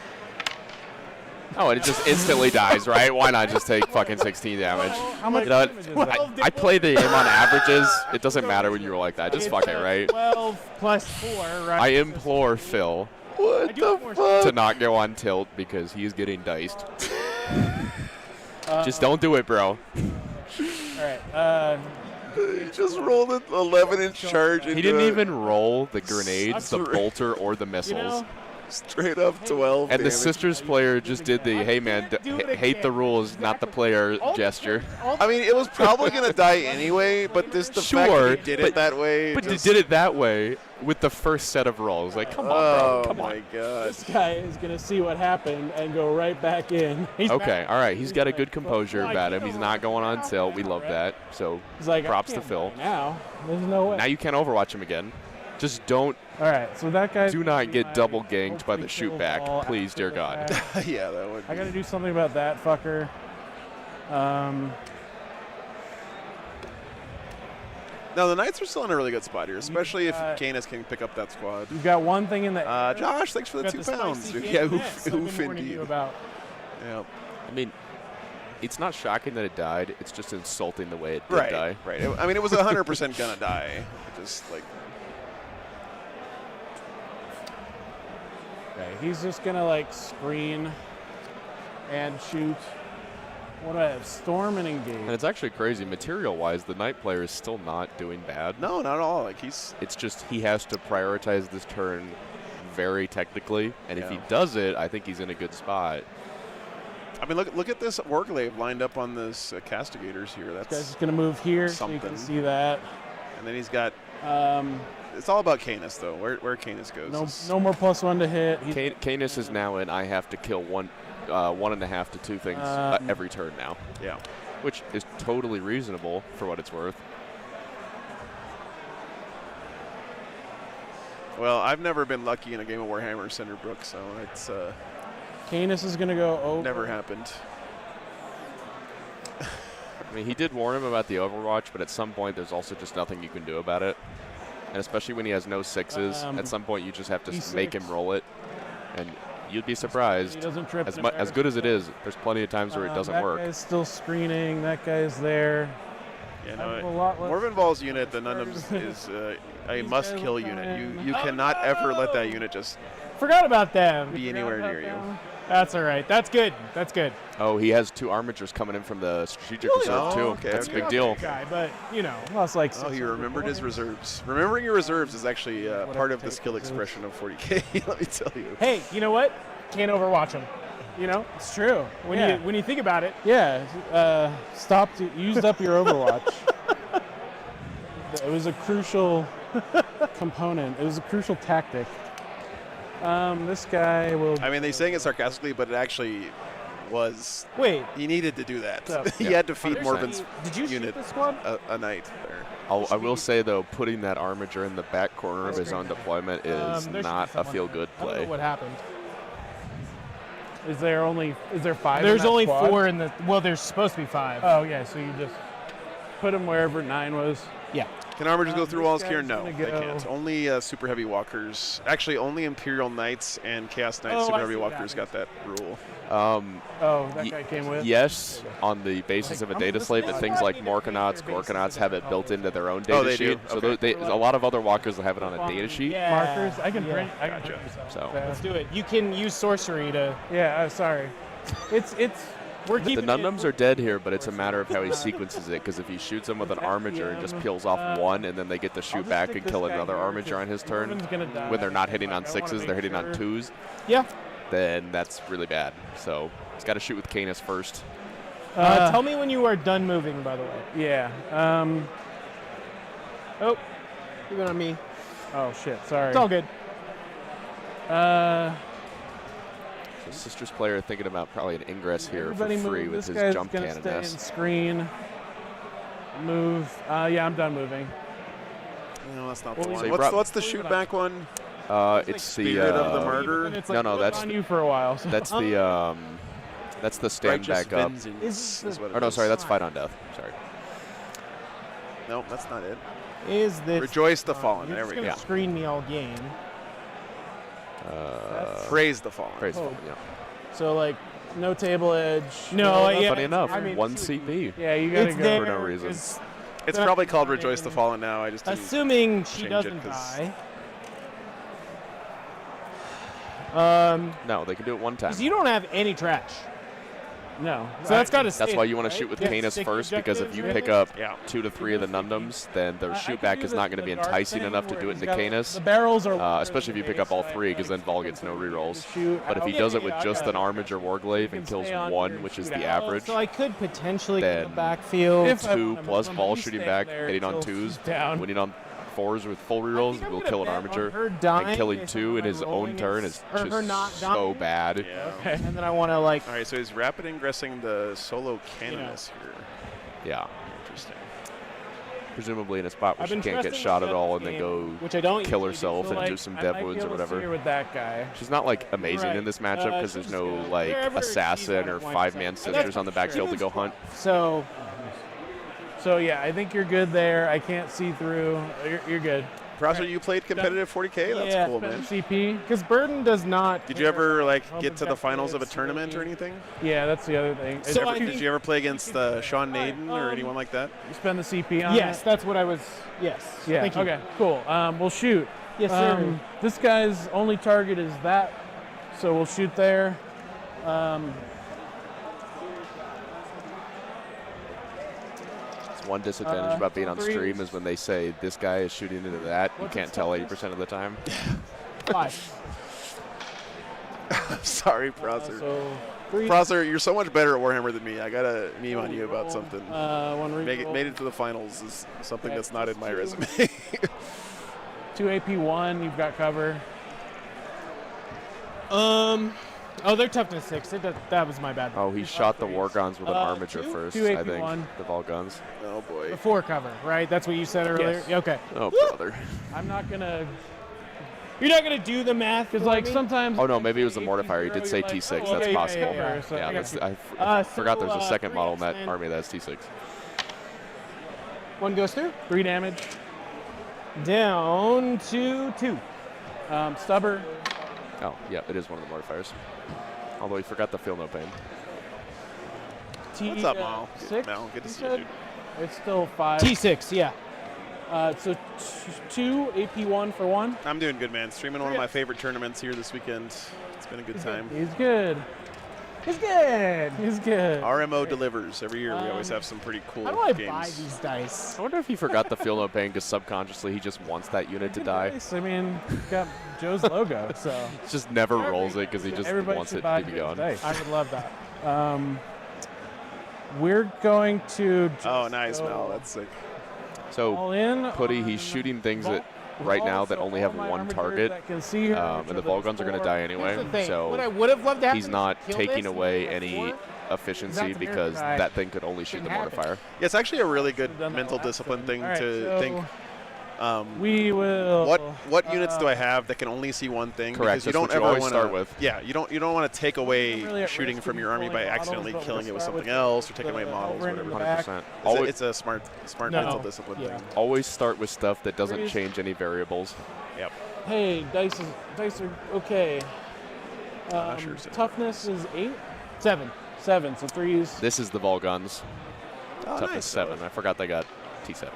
Oh, and it just instantly dies, right? Why not just take fucking 16 damage? How much You know damage what? is that? I play the game on averages. It doesn't matter when you roll like that. Just fuck it, right? 12 plus 4, right? I implore Phil What the fuck? to not go on tilt because he's getting diced. Just don't do it, bro. All right. He just rolled an 11-inch charge into He didn't it. even roll the grenades, the Sucks. bolter, or the missiles. know, Straight up 12 And the damage. Sisters player just did the, hey man, hate the rules, not the player gesture. I mean, it was probably going to die anyway, but the fact Sure, that he did but- it that way. But just, they did it that way with the first set of rolls. Like, come on, Oh, bro. Come my on. God. This guy is gonna see what happened and go right back in. Okay, all right. He's got a good composure about him. He's not going on tilt. We love that. So He's like, props I to can't Phil. die now there's no way. Now you can't overwatch him again. Just don't, All right, so that guy. do not get double ganked by the shoot back. Please, dear God. Yeah, that would I got to be. do something about that fucker. No, the Knights are still in a really good spot here, especially if got- Canis can pick up that squad. You've got one thing in the. Josh, thanks for the got 2 the pounds. spicy Yeah, mess I've been oof warning indeed. you about. Yeah. I mean, it's not shocking that it died. It's just insulting the way it did Right, die. right. I mean, it was 100% gonna die. It just like Okay, he's just gonna like screen and shoot. What do I have? Storm and engage. And it's actually crazy. Material-wise, the Knight player is still not doing bad. no, not at all. Like he's It's just he has to prioritize this turn very technically, and if he Yeah. does it, I think he's in a good spot. I mean, look at this Warglaive lined up on this Castigators here. This guy's That's just gonna move here so you something. can see that. and then he's got. Um, It's all about Canis though. Where Canis goes. no, is- no more +1 to hit. He's Canis is now in I have to kill 1.5 to 2 things every turn now, Yeah. which is totally reasonable for what it's worth. Well, I've never been lucky in a game of Warhammer Cinderbrook, so it's Canis is gonna go over. never happened. I mean, he did warn him about the Overwatch, but at some point there's also just nothing you can do about it. And especially when he has no 6s, at some point you just have to make him E6. roll it. And you'd be surprised. He doesn't trip. As good as it is, there's plenty of times where it doesn't that work. That guy's still screening. That guy's there. Yeah, I have a no. lot less- Morven Ball's unit, the Nunums, is a These must-kill guys are unit. fine. You cannot ever let that unit just Forgot about them. be anywhere near you. That's all right. That's good. That's good. Oh, he has 2 armatures coming in from the strategic Really? reserve, too. Oh, okay, That's okay. a big deal. Guy, but you know. Lost like. Oh, he 600 remembered his points. reserves. Remembering your reserves is actually part of the take skill reserves. expression of 40K. Let me tell you. Hey, you know what? Can't overwatch them. You know, It's true. when yeah. you think about it. Yeah. Stopped. Used up your Overwatch. It was a crucial component. It was a crucial tactic. This guy will. I mean, they saying it sarcastically, but it actually was. Wait. He needed to do that. So- He had to feed 100%. Morven's Did you shoot unit the squad? a night there. I will say, though, putting that armature in the back corner of his own deployment is There should not be a someone feel-good there. I don't play. know what happened. Is there 5? There's in that only squad? 4 in the. Well, there's supposed to be 5. Oh yeah. So you just put him wherever 9 was. Yeah. Can armors go through this walls here? guy's No, gonna they go- can't. Only super heavy walkers. Actually, only Imperial Knights and Chaos Knights Oh, super I heavy see what walkers got that rule. Oh, that guy came with. Yes, on the basis of a data slate, but things like Morkanauts, Gorkanauts have it built into their own data Oh, they do? sheet. So Okay. a lot of other walkers will have it on a data sheet. Yeah. Markers. I can Yeah. print. I can Gotcha. print these out. So Let's do it. You can use sorcery to. Yeah. Sorry. It's We're The keeping Nundums are dead here, but it's a matter of how he sequences it, because if he shoots them with an Armiger and just peels off one, and then they get to shoot back and kill another Armiger on his turn, when they're not hitting on 6s, they're hitting on 2s, Yeah. then that's really bad. So he's got to shoot with Canis first. Tell me when you are done moving, by the way. Yeah. Oh, leave it on me. Oh shit. Sorry. It's all good. So Sisters player thinking about probably an ingress here for Everybody free move. with This his guy's jump gonna cannon stay in nest. screen. Move. Yeah, I'm done moving. No, that's not Well, the so one. you What's, brought- what's the shoot back one? It's the Spirit of the Martyr? And it's No, like, no, put it that's- on you for a while. So. that's the stand Righteous back up. Vengeance is what it Oh no, is. sorry, that's Fight on Death. Sorry. No, that's not it. Is this Rejoice the Fallen. You're There just we gonna go. screen me all game. Praise the Fallen. Praise the Oh. Fallen, yeah. So like no table edge. No, nothing. yeah. Funny enough, I mean, one CP. Yeah, you gotta It's go. there. For no reason. It's probably called Rejoice the Fallen now. I just didn't Assuming she change it doesn't 'cause- die. No, they can do it one time. Because you don't have any trash. No. So that's got to stay. That's why you want to right? shoot with Yeah, Canis stick first, because if objectives you or pick anything? up 2 to 3 of the Nundums, then their I shoot could back do is the- not going to be the dark enticing thing enough to where do it he's into got- Canis. The barrels are Especially if you pick up all 3, because then Vol gets no rerolls. But if he does it with just an Armiger Warglaive and kills 1, which is the average, So I could potentially Then go to the backfield. If I 2 wanna plus move him, Vol he's shooting staying back, there hitting on until 2s, he's down. winning on 4s with full rerolls, will kill an Armiger. And killing 2 in his own turn is or her not just so dying. bad. Yeah. And then I want to like. All right, so he's rapid ingressing the solo canoness here. Yeah. Interesting. Presumably in a spot where I've she been can't get trusting shot myself at all this and then game, go which I don't kill usually do. herself So, and like, do some I death might be wounds or able to see her whatever. with that guy. She's not like amazing Right. in this matchup because there's no like wherever she's assassin or at one 5-man second. sisters on the Sure. backfield to go hunt. So So yeah, I think you're good there. I can't see through. You're good. Prosser, you played competitive 40K? That's Yeah, cool, man. CP. because Burden does not. Did you ever like Home get to the finals of a objectives, tournament or CP. anything? Yeah, that's the other thing. So I Did think- you ever play against Sean Naden or anyone like that? You spend the CP on Yes, it? that's what I was. Yes. Yeah. Thank you. Okay. Cool. We'll shoot. Yes, sir. This guy's only target is that, so we'll shoot there. One disadvantage about being on threes. stream is when they say this guy is shooting into that, you What's can't his tell toughness? 80% of the time. 5. Sorry, Prosser. So 3. Prosser, you're so much better at Warhammer than me. I got to meme on you about something. One Made it to the finals is something Okay, that's not in my two. resume. 2 AP1. You've got cover. Oh, they're toughness 6. That was my bad. Oh, he shot the War Guns with an Armiger 2? first, 2 I AP1. think, the Vol Guns. Oh, boy. Before cover, right? That's what you said earlier. Yes. Yeah, okay. Oh, brother. I'm not gonna, You're not gonna do the math because for like me? sometimes. Oh, no, maybe it was the Mortifier. He did say You're like, T6. oh, That's okay, possible. yeah, so Yeah, I that's, got you. I forgot there's a so, second 3 model in that X-Men. army that's T6. 1 goes through. 3 damage. Down to 2. Stubber. Oh, yeah, it is one of the Mortifiers. Although he forgot the Feel No Pain. What's up, Mal? 6. Mal, good to see said? you, dude. It's still 5. T6, yeah. So 2 AP1 for 1. I'm doing good, man. Streaming one of my favorite tournaments here this weekend. It's been a good time. He's good. He's good. He's good. RMO delivers. Every year we always have some pretty cool How do I games. buy these dice? I wonder if he forgot the Feel No Pain because subconsciously he just wants that unit to die. Nice. I mean, got Joe's logo, so Just never rolls it because he just everybody wants should it buy to be Joe's gone. dice. I would love that. We're going to just Oh, nice, go Mal. That's sick. So all in. Putty, on he's shooting things Vol- that right now that so only all have my one armatures target, that can see her, and the Vol Guns are going to die anyway. Here's the thing. So what I would have loved to happen he's is not kill taking this away and any then efficiency That's because American. that thing could only shoot the Didn't happen. Mortifier. Yeah, it's actually a really good Done that mental last discipline time. thing All right, to so think. We will. What units do I have that can only see one thing? Correct, Because you that's don't what you ever always want start to. with. Yeah, you don't want to take away really at shooting risk from of your army by pulling accidentally models, but killing we'll it with start something with else or taking away the models, over into whatever. the back. 100%. It's Always, it's a smart No. mental discipline Yeah. thing. always start with stuff that doesn't Threes. change any variables. Yep. Hey, dice are okay. sure, so. Toughness is 8, 7. 7, so 3s. This is the Vol Guns. Oh, Toughness nice. 7. I forgot they got T7.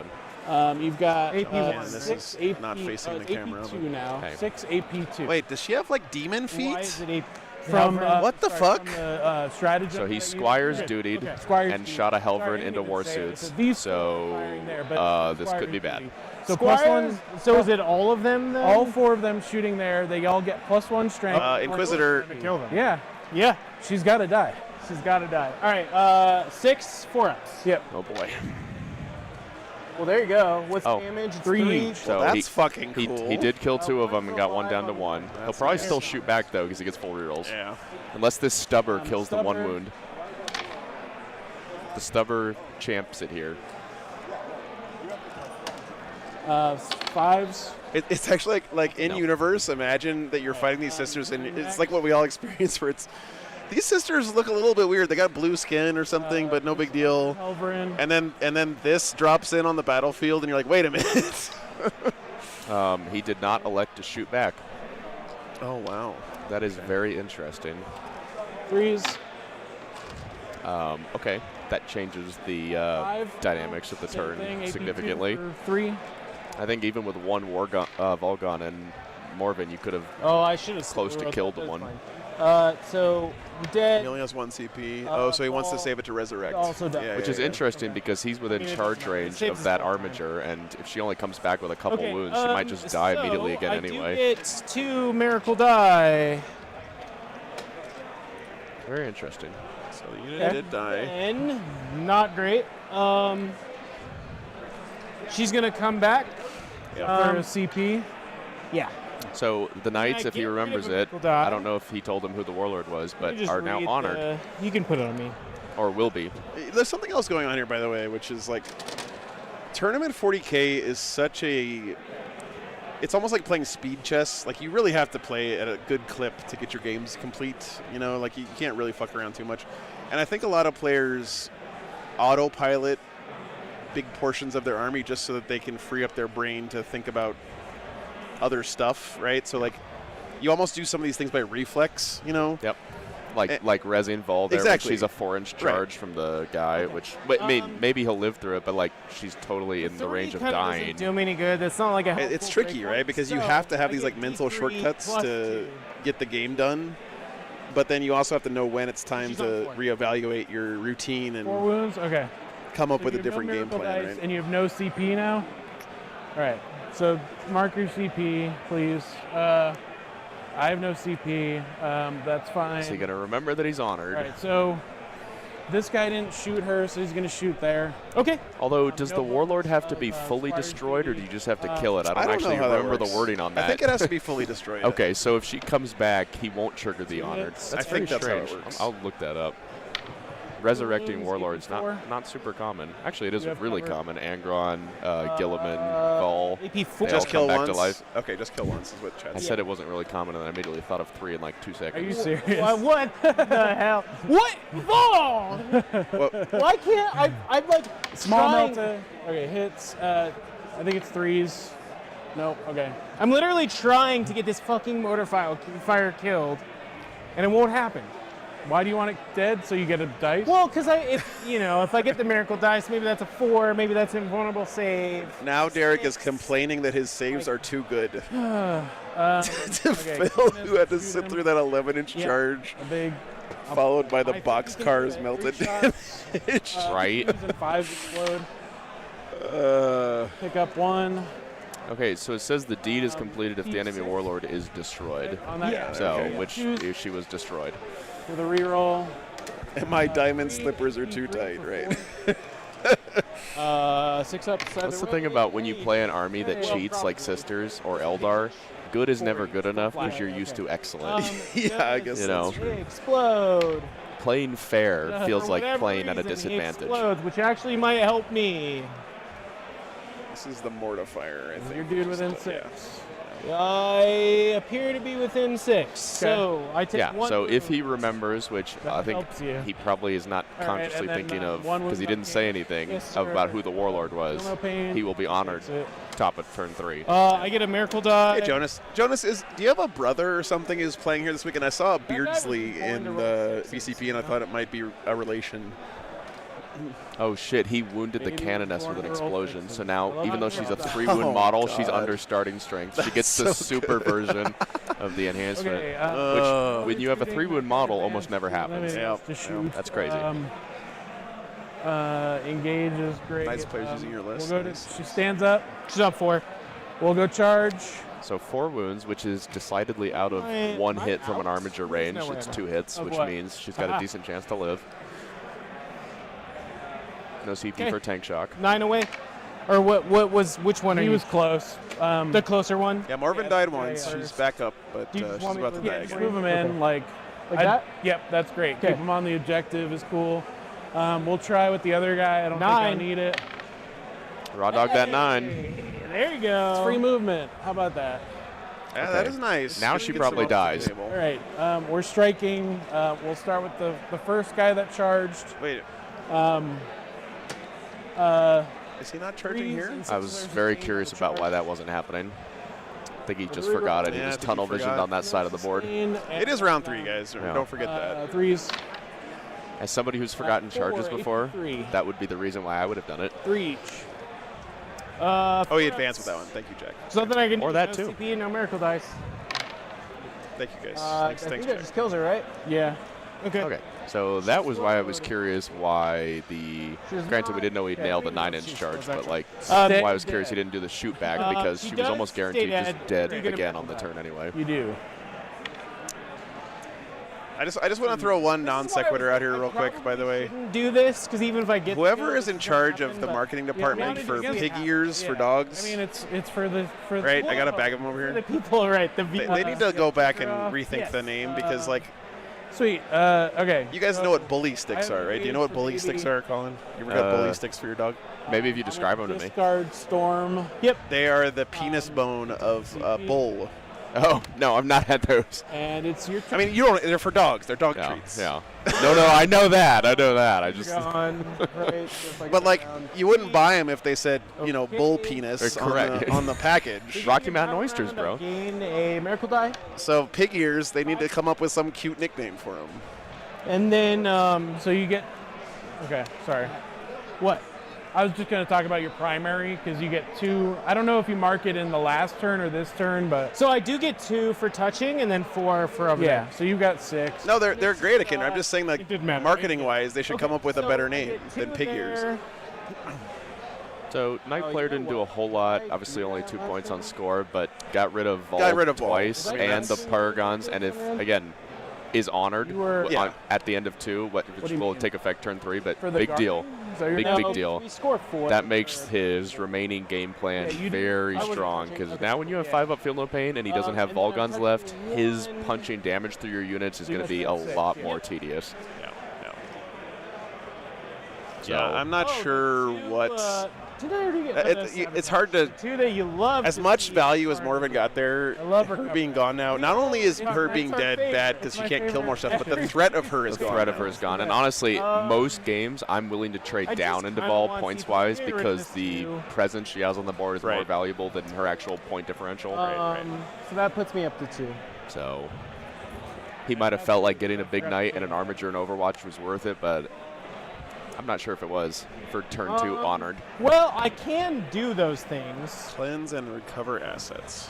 You've got AP1. This 6 is AP, not facing the camera, AP2 but- now. Okay. 6 AP2. Wait, does she have like demon Why feet? is it 8? From What the fuck? Strategy. So he squires dutied and shot a Helvern into war suits. So this could be bad. So +1. So is it all of them then? All 4 of them shooting there. They all get +1 strength. Inquisitor. To kill them. Yeah. She's got to die. She's got to die. All right. 6 4-ups. Yep. Oh boy. Well, there you go. What's damage? 3 each. So that's fucking cool. He did kill 2 of them and got 1 down to 1. He'll probably still shoot back though because he gets full rerolls. Yeah. Unless this stubber kills the 1 wound. The stubber champs it here. 5s. It's actually like in universe. Imagine that you're fighting these sisters, and it's like what we all experience. Where it's these sisters look a little bit weird. They got blue skin or something, but no big deal. Helverin. And then this drops in on the battlefield, and you're like, wait a minute. He did not elect to shoot back. Oh wow. That is very interesting. 3s. Okay, that changes the dynamics of the turn significantly. 3. I think even with 1 Volgon and Morven, you could have I should have close to killed the 1. So dead. He only has 1 CP. So he wants to save it to resurrect. Also died. Yeah, Which is interesting because he's within charge range of that armature, and if she only comes back with a couple wounds, she might just die immediately again anyway. It's 2 miracle die. Very interesting. So the unit did die. And not great. She's gonna come back for a CP. Yeah. So the knights, if he remembers it, I don't know if he told him who the warlord was, but are now honored. You can put it on me. Or will be. There's something else going on here, by the way, which is like tournament 40K is such a. It's almost like playing speed chess. Like you really have to play at a good clip to get your games complete. You know, like you can't really fuck around too much. And I think a lot of players autopilot big portions of their army just so that they can free up their brain to think about other stuff, right? So like you almost do some of these things by reflex, you know? Yep. Like Resin Vol there, exactly. She's a 4-inch charge from the guy, which maybe he'll live through it, but like she's totally in the range of dying. Doesn't do me any good. That's not like a. It's tricky, right? Because you have to have these like mental shortcuts to get the game done, but then you also have to know when it's time to reevaluate your routine and 4 wounds. Okay. Come up with a different game plan, right? And you have no CP now. All right. So mark your CP, please. I have no CP. That's fine. So you got to remember that he's honored. All right. So this guy didn't shoot her, so he's going to shoot there. Okay. Although, does the warlord have to be fully destroyed, or do you just have to kill it? I don't actually remember the wording on that. I think it has to be fully destroyed. Okay, so if she comes back, he won't trigger the honored. I think that's how it works. I'll look that up. Resurrecting warlords, not super common. Actually, it is really common. Angron, Gilliman, Vol. AP4. Just kill back once. to life. Okay, just kill once is what Chad I said it wasn't really common, and then I immediately thought of 3 in like 2 seconds. Are you serious? What the hell? What? Vol! Why can't I'm like Small melta. Okay, hits. I think it's 3s. Nope. Okay. I'm literally trying to get this fucking mortar fire killed, and it won't happen. Why do you want it dead? So you get a dice? Well, because if I get the miracle dice, maybe that's a 4, maybe that's an invulnerable save. Now Derek is complaining that his saves are too good. Okay, Phil, who had to sit through that 11-inch charge, a big, followed by the boxcars melted damage. Right. And 5s explode. Pick up 1. Okay, so it says the deed is completed if the enemy warlord is destroyed. On that guy. So, which if she was destroyed. With a reroll. And my diamond slippers are too tight, right? 6 up. That's the thing about when you play an army that cheats like Sisters or Eldar. Good is never good enough because you're used to excellent. Yeah, I guess that's true. Explode. Playing fair feels like playing at a He disadvantage. explodes, which actually might help me. This is the mortifier, I think. Your dude within 6. Yeah. I appear to be within 6, so I take 1. So if he remembers, which I think he probably is not consciously thinking of because he didn't say anything about who the warlord was, he will be honored top of turn 3. I get a miracle die. Hey, Jonas. Jonas, do you have a brother or something who's playing here this weekend? I saw Beardsley in the BCP, and I thought it might be a relation. Oh shit, he wounded the Canoness with an explosion. So now, even though she's a 3 Oh, wound model, God. she's under starting strength. She gets the so super good. version of the enhancement. Okay, Which, when you have a 3 wound model, almost never happens. Yep. to shoot. That's crazy. Engage is great. Nice players using your list. We'll go Nice. to, she stands up. She's up 4. We'll go charge. So 4 wounds, which is decidedly out of Am 1 I hit from an out? armature range. No way It's am I. 2 hits, Of which what? means she's got a decent chance to live. No CP Okay. for tank shock. 9 away. Or which one are He you? was close. The closer one? Yeah, Marvin died once. She's back up, but Do you she's want me about to to- die yeah, again. Move him in Okay. like that? Yep, that's great. Okay. Keep him on the objective is cool. We'll try with the other guy. I don't think I 9. need it. Raw dog that 9. Hey, there you go. It's free movement. How about that? Yeah, that is nice. Now She she gets probably them off the dies. table. All right, we're striking. We'll start with the first guy that charged. Wait, Um, is he not charging threes here? and I was sixes very are curious the about why charge. that wasn't happening. I think he just River- forgot it. He Yeah, I just think he tunnel visioned forgot. on that side of the board. It is round 3, guys. Yeah. Don't forget that. Threes. As somebody who's forgotten charges 4, before, 83. that would be the reason why I would have done it. 3 each. Oh, he advanced with that one. Thank you, Jack. Something I can Or do. that no too. CP and no miracle dice. Thank you, guys. I Thanks, think that Jack. just kills her, right? Yeah. Okay. Okay, so that was why I was curious why the. Granted, we didn't know he nailed the 9-inch charge, but like, why I was curious he didn't do the shoot back because she she was does almost stay guaranteed dead. just dead You're gonna again bet on the that. turn anyway. You do. I just want to throw one non sequitur out here real quick, by the way. Do this because even if I get Whoever is in charge of the marketing department for pig ears for dogs, I mean, it's for the right? I got a bag of them over the here. people, right? They need to go back and rethink the name because, like, Sweet. Okay. you guys know what bully sticks I are, right? Do you know what bully sticks are, Colin? You ever got bully sticks for your dog? Maybe if you describe them to me. Discard storm. Yep. They are the penis bone of a bull. Oh no, I've not had those. And it's your I turn. mean, you don't. They're for dogs. They're dog Yeah, treats. yeah. No, I know that. I just. Gone. Right. Just But like, around. you wouldn't buy them if they said, you know, Okay. bull penis Correct. on the package. Rocky Mountain oysters, Round, bro. Gain a miracle die, So pig ears, they need to come up with some cute nickname for them. and then So you get. Okay. Sorry. what? I was just going to talk about your primary because you get 2. I don't know if you mark it in the last turn or this turn, but So I do get 2 for touching, and then 4 for over yeah. there. So you've got 6. No, they're great again. I'm just saying, like, It didn't matter. marketing-wise, they should come up with a So better I name get 2 than pig ears. there. So Night Oh, Player you know didn't do a what? whole lot. Obviously, only 2 points on score, but got rid of Volk Got rid of Volk. twice I mean, and the that's- Paragons. And if again is honored You were- Yeah. at the end of 2, which do you will mean? take effect turn 3. But For the big deal. Guardians? Is that your Big, turn? big deal. We score 4. That makes his remaining game plan Yeah, you- very I wasn't strong touching. because Okay. now when you have Yeah. 5 up, feel no pain, and he doesn't have and then I'm Volgons touching left, his 1. punching damage through your units is You going to must be have a 6, lot yeah. more tedious. So Yeah, I'm not sure what. Did I already get? It's hard to. 2 that you love. As to much see. value as Morven got there, I love her her. being gone now. Not only is Yeah, her that's being our dead favorite. bad because It's she my can't kill favorite. more stuff, but the threat of her is the gone. threat of now. her is gone. And honestly, most games I'm willing to trade I just down into kinda Vol want points to wise get rid of because this the too. presence she has on the board is more Right. valuable than her actual point differential. So that puts me up to 2. So he might have felt like getting a big knight and an armature and Overwatch was worth it, but I'm not sure if it was for turn 2 honored. Well, I can do those things. Cleanse and recover assets.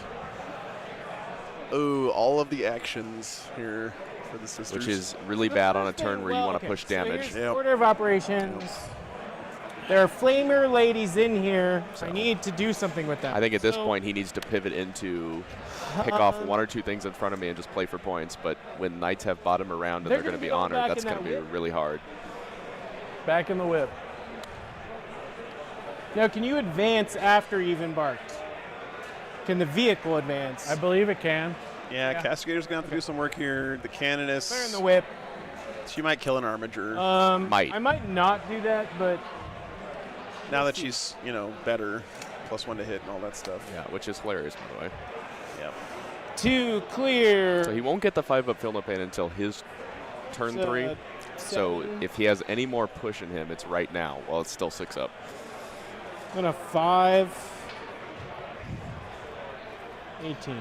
Ooh, all of the actions here for the sisters. Which is really bad on a turn where you want to push So damage. here's order of operations. There are flamer ladies in here. I need to do something with them. I think at this So- point he needs to pivot into pick off 1 or 2 things in front of me and just play for points. But when knights have bottom around and They're they're going to gonna be go honored, back that's in going to that be whip. really hard. Back in the whip. Now, can you advance after you've embarked? Can the vehicle advance? I believe it can. Yeah, Castigator's gonna have to do some work here. The Clear in Canoness, the whip. she might kill an Armiger Might. I might not do that, but now that she's, you know, better, +1 to hit and all that stuff. Yeah, which is hilarious, by the way. Yep. 2 clear. So he won't get the 5 up Feel No Pain until his turn 3. So 7. if he has any more push in him, it's right now. Well, it's still 6 up. And a 5. 18.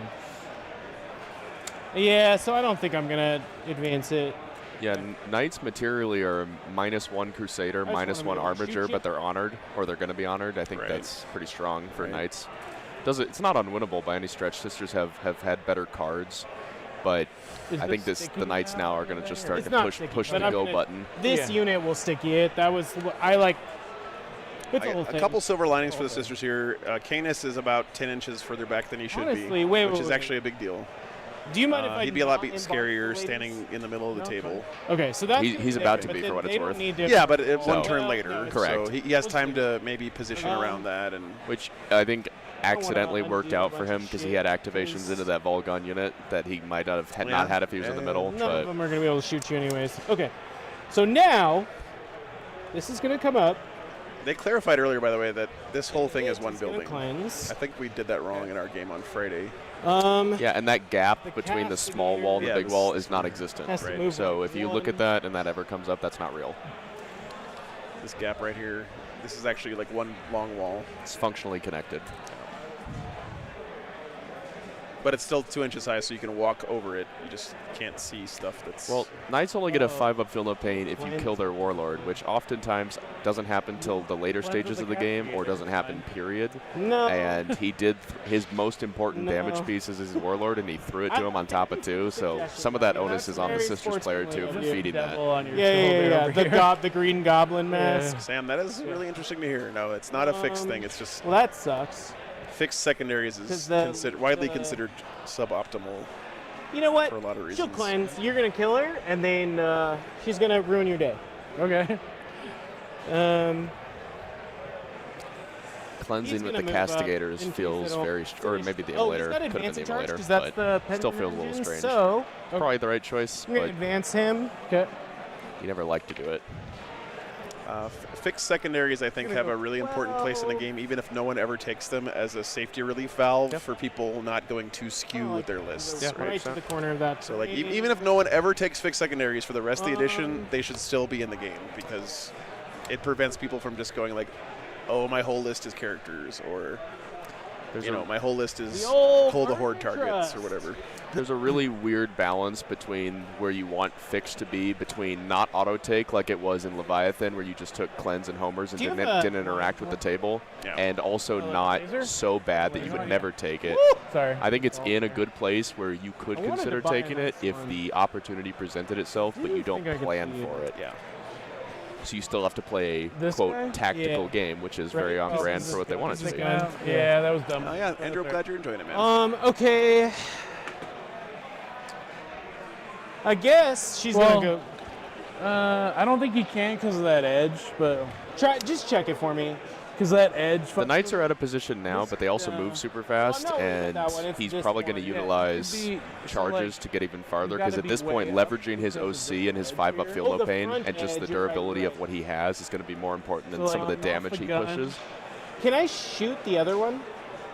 Yeah, so I don't think I'm gonna advance it. Yeah, Knights materially are -1 Crusader, just wanna -1 be able to shoot Armiger, you. but they're honored, or they're going to be honored. I think Right. that's pretty strong for Right. Knights. It's not unwinnable by any stretch. Sisters have had better cards, but Is I think this the sticky Knights now are going to there? just start It's to not push sticky, the but I'm go gonna- button. This unit will sticky it. That was I like. It's a whole A thing. couple silver linings for the sisters here. Canis is about 10 inches further back than he should Honestly, be, wait, which wait, is wait. actually a big deal. Do you mind if I? He'd be a lot not embark scarier the standing in the middle of the No, table. Okay, so that's He's about to be for what it's worth. Yeah, but one turn No, later. no, Correct. So he has time to maybe position around that. And Which I think accidentally undo worked a out for bunch him of because he shit, had activations because- into that Volgun unit that he might not have Yeah. not had if he was in the Yeah. middle. None of But them are going to be able to shoot you anyways. Okay, so now this is going to come up. they clarified earlier, by the way, that this whole thing is one It's gonna building. cleanse. I think we did that wrong in our game on Friday. yeah, and that gap The between the small castigator wall and the Yeah, big this wall is is not existent. has to Right. move So like if you look at one. that and that ever comes up, that's not real. This gap right here, this is actually like one long wall, It's functionally connected. but it's still 2 inches high, so you can walk over it. You just can't see stuff that's. Well, Knights only get a 5-up Feel No Pain if you Cleanse. kill their Warlord, which oftentimes doesn't happen till the later stages of the game or doesn't happen, period. No. And he did his most important damage pieces as his Warlord, and he threw it to him on top of 2, so some of that onus is on the Very Sisters player, too, for feeding that. Devil on your Yeah, shoulder over The here. the green goblin mask. Sam, that is really interesting to hear. No, it's not a fixed thing. It's just Well, that sucks. fixed secondaries is 'Cause widely the- considered suboptimal You know what? for a lot of She'll reasons. cleanse. You're gonna kill her, and then she's gonna ruin your day. Okay. Cleansing He's with gonna the move up Castigators in case feels it'll very, or finish- maybe the Oh, Immolator, he's got could have been advance the in charge Immolator, because that's the but still feels a little Pendragon, strange. So Probably the right choice, we're gonna but advance him. Okay. you never like to do it. Fixed secondaries, I think, have a really important place in the game, even if no one ever takes them as a safety relief valve for people not going too skew with their lists. Yeah, right to the corner of that. So, like, even if no one ever takes fixed secondaries for the rest of the edition, they should still be in the game because it prevents people from just going like, "Oh, my whole list is characters," or my whole list is The old pull the horde Army targets Trust. or whatever. There's a really weird balance between where you want fixed to be, between not auto take like it was in Leviathan, where you just took cleanse and homers and Do you didn't, have a- didn't interact with the table, Yeah. and also like a not laser? so bad that you would never take it. Sorry. I think it's in a good place where you could I wanted consider to buy taking it this if one. the opportunity presented itself, but you don't think I could plan see for it. Yeah. So you still have to play a This quote guy? tactical Yeah. game, which is very on This brand is for what they want it this to be. guy. Yeah, that was dumb. Oh yeah, Andrew, I'm glad you're enjoying it, man. Okay. I guess she's Well, gonna go. I don't think he can because of that edge, but Just check it for me. because that edge. The Knights are out of position now, but they also move super fast, not worried and about that one, it's he's this probably going to one. Yeah, utilize it'd be- charges so, to get even farther, you because gotta at be this point, way up leveraging his because of OC and his the 5-up edge Feel here. No Oh, the Pain front and just the edge, you're right, durability of right. what he has is going to be more important than So, some of like, the off damage the he gun. pushes. Can I shoot the other one?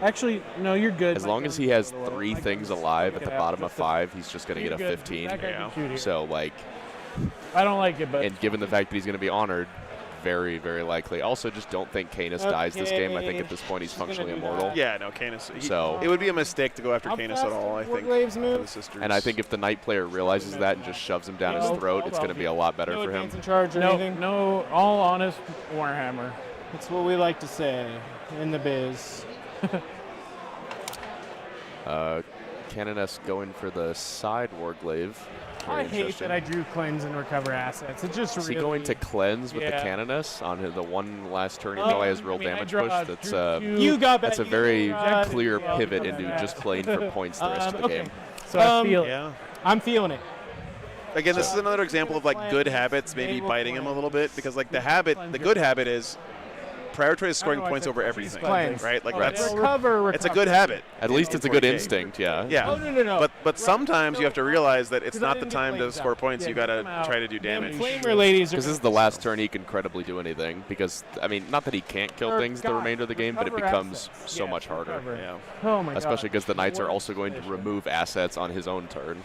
Actually, no, you're good. As long as he has 3 things alive at the bottom of 5, he's just going to You're get a good. 15. That guy can shoot here. So, like, I don't like it, but and given the fact that he's going to be honored, very, very likely. Also, just don't think Canis dies this game. I think at this point he's She's gonna functionally do that. immortal. Yeah, no, Canis. So- it would be a mistake to go after How Canis fast at all. I do think. Warglaves for move? the sisters. And I think if the Knight player realizes that and just shoves him down his throat, it's going to be a lot better No for him. advance in charge or no, anything. no, all honest Warhammer. That's what we like to say in the biz. Canoness going for the side Warglaive. I hate that I drew cleanse and recover assets. It just Is he really. going to cleanse with Yeah. the Canoness on the one last turn he probably has real damage push? That's You got that's a that. very got it. clear Yeah, pivot you got into that. just playing for points the rest of the Okay. game. So I feel Yeah. I'm feeling it. Again, this is another example of like good habits maybe biting him a little bit because like the good habit is prioritize scoring points over everything, Cleanse. right? Like Oh, that's recover. it's a good habit. At least it's a good instinct, yeah. Yeah. Oh, no. But sometimes you have to realize that it's 'Cause I not the didn't get time to flames score out. points. Yeah, You got to come out. try to do damage. Flamer ladies are. Because this is the last turn he can credibly do anything. Because, I mean, not that he can't kill things the remainder of the game, but it recover becomes assets. so Yeah, much harder. recover. Yeah. Oh my god. Especially because the Knights are also going to remove assets on his own turn.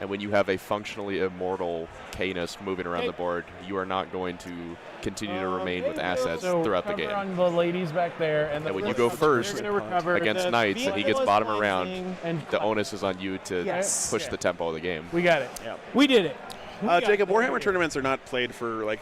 And when you have a functionally immortal Canis moving around the board, you are not going to continue to remain with assets so throughout the cover game. on the ladies back there, and, And when you go first They're gonna recover. against The Knights and he gets vehicle is bottom cleansing. around, and the onus is on you to Yes. push the tempo of the game. we got it. We did it. Jacob, Warhammer tournaments are not played for like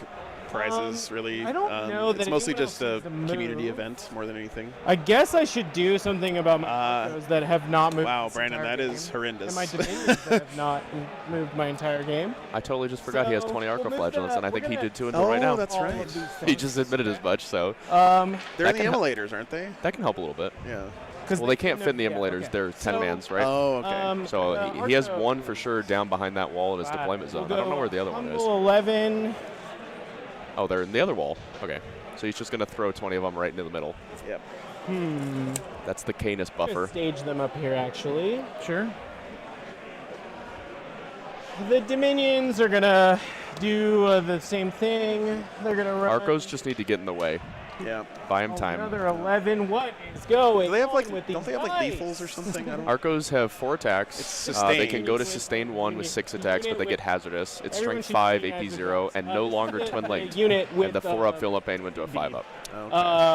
prizes, really. I don't know that it's mostly anyone just else a needs to community move. event more than anything. I guess I should do something about my those that have not moved. Wow, this Brandon, entire that game. is horrendous. And my dominions that have not moved my entire game. I totally just forgot he has So, 20 we'll Arco move Flagellants, the- and I think we're he gonna- did too until right Oh, now. that's all right. of these He things. just admitted as much, so They're That in the can emulators, aren't they? that can help a little bit. Yeah. Well, they can't fit in the yeah, emulators. okay. They're 10 So, mans, right? Oh, okay. So the he has Arco- one for sure down behind that wall in his Right, deployment we'll zone. I don't know go where the other one is. Humble 11. Oh, they're in the other wall. Okay. So he's just going to throw 20 of them right into the middle. Yep. That's the Canis I'm gonna buffer. stage them up here, actually. Sure. The Dominions are gonna do the same thing. They're gonna run. Arcos just need to get in the way. Yeah. Buy him time. Another 11. What is going? Do they have like? on with Don't these they have like dice? lethals or something? I don't. Arcos have 4 attacks. It's They sustained. can go to sustain 1 with 6 attacks, but they get hazardous. It's Everyone strength should 5, see AP as 0, adults. and no This longer is a twin linked. unit with And the 4 up fill up pain went to a 5 up. Okay.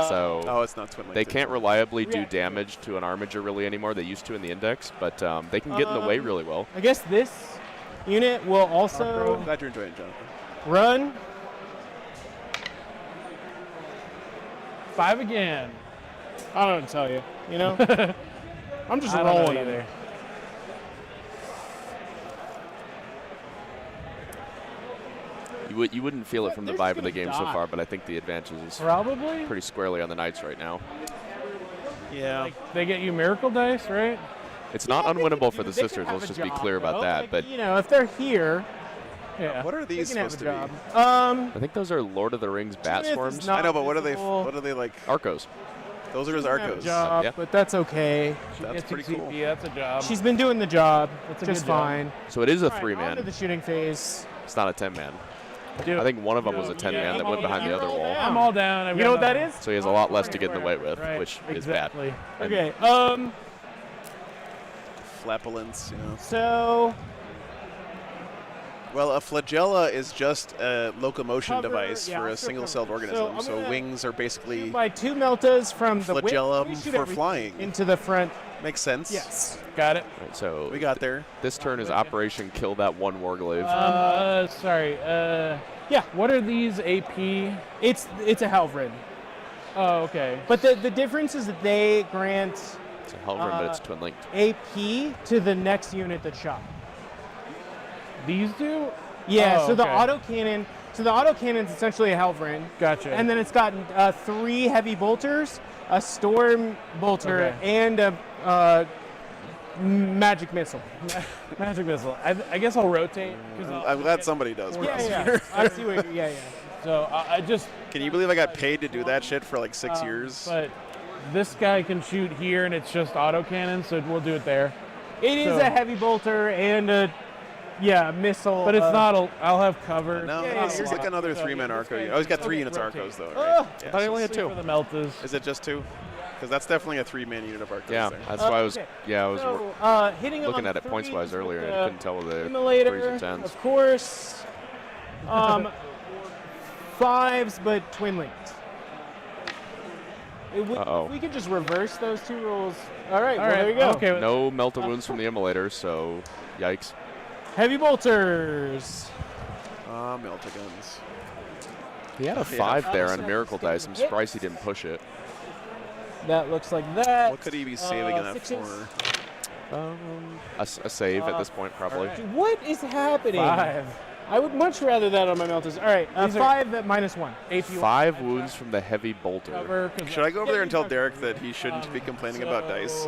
So Oh, it's not twin linked. they can't reliably do Reactive. damage to an Armiger really anymore. They used to in the index, but they can get in the way really well. I guess this unit will also Glad you're enjoying it, Jonathan. run. 5 again. I don't know what to tell you. You know, I'm just I don't know rolling either. either. You wouldn't feel it from the They're vibe just of the gonna game so die. far, but I think the advantage is Probably. pretty squarely on the Knights right now. Yeah. They get you miracle dice, right? It's not Yeah, they unwinnable could for do- the they could sisters. have Let's a just be job, clear about though. that. Like, But you know, if they're here, Yeah. What are they these can have a supposed to be? job. I think those are Lord of the Rings bat Judith is swarms. not I know, but what are they? visible. What are they like? Arcos. Those are his Doesn't have a Arcos. job, Yeah. but that's okay. That's Gets pretty you cool. CP, that's a job. She's been doing the job That's a just good job. fine. So it is a All right, on to 3-man. the shooting phase. It's not a 10-man. Dude, I think one of them was a 10-man that went behind the other wall. I'm all down. I've You got know what that nothing. is? So he has a lot less to get in the way with, Right, which is bad. exactly. And Okay. Flapulence, you know. So Well, a flagella is just a locomotion Cover, device yeah, for a so single-celled cover. organism. I'm So gonna wings are basically by 2 meltas from the wing, flagellum we shoot for everything flying. into the front. Makes sense. Yes. Got it. right, so We got there. this turn is Operation Kill That One Warglaive. Sorry. Yeah. What are these AP? It's a Helvrin. Oh, okay. But the difference is that they grant It's a Helvern, but it's twin linked. AP to the next unit that's shot. These do? Yeah, Oh, so the okay. autocannon, is essentially a Helvrin. Gotcha. And then it's got 3 heavy bolters, a storm bolter, Okay. and a magic missile. Magic missile. I guess I'll rotate. 'Cause I'll- I'm glad somebody does. Yeah, bro. yeah. I see what. Yeah, yeah. So I just. Can you believe I got paid to do that shit for like 6 Um, years? But this guy can shoot here, and it's just autocannon, so we'll do it there. It is So- a heavy bolter and a missile. But it's not. I'll have cover. No, yeah, this is yeah. like another So 3-man this Arco. guy- Oh, he's got 3 okay, units rotate. Arcos though, Oh. right? I thought he only had Sleep 2. for the meltas. Is it just 2? Because that's definitely a 3-man unit of Arcos Yeah, there. that's why I was. Okay. Yeah, I was So, hitting him looking on at it points wise threes earlier, with and I couldn't tell whether they're Immolator, 3s or 10s. of course. 5s, but twin linked. Uh-oh. We could just reverse those 2 rules. All right, All well, right. there you go. Okay. No melta wounds from the immolator, so yikes. Heavy bolters. Melta guns. He had a Yeah. 5 there on so Miracle it's gonna Dice. I'm hit. surprised he didn't push it. That looks like that. What could he be saving that 6s. for? A save at this point, probably. What is happening? 5. I would much rather that on my melters. All right, These are- 5 at -1. AP 5 wounds from the heavy bolter. cover. 'Cause Should I go over there and tell Derek that he shouldn't be complaining about dice?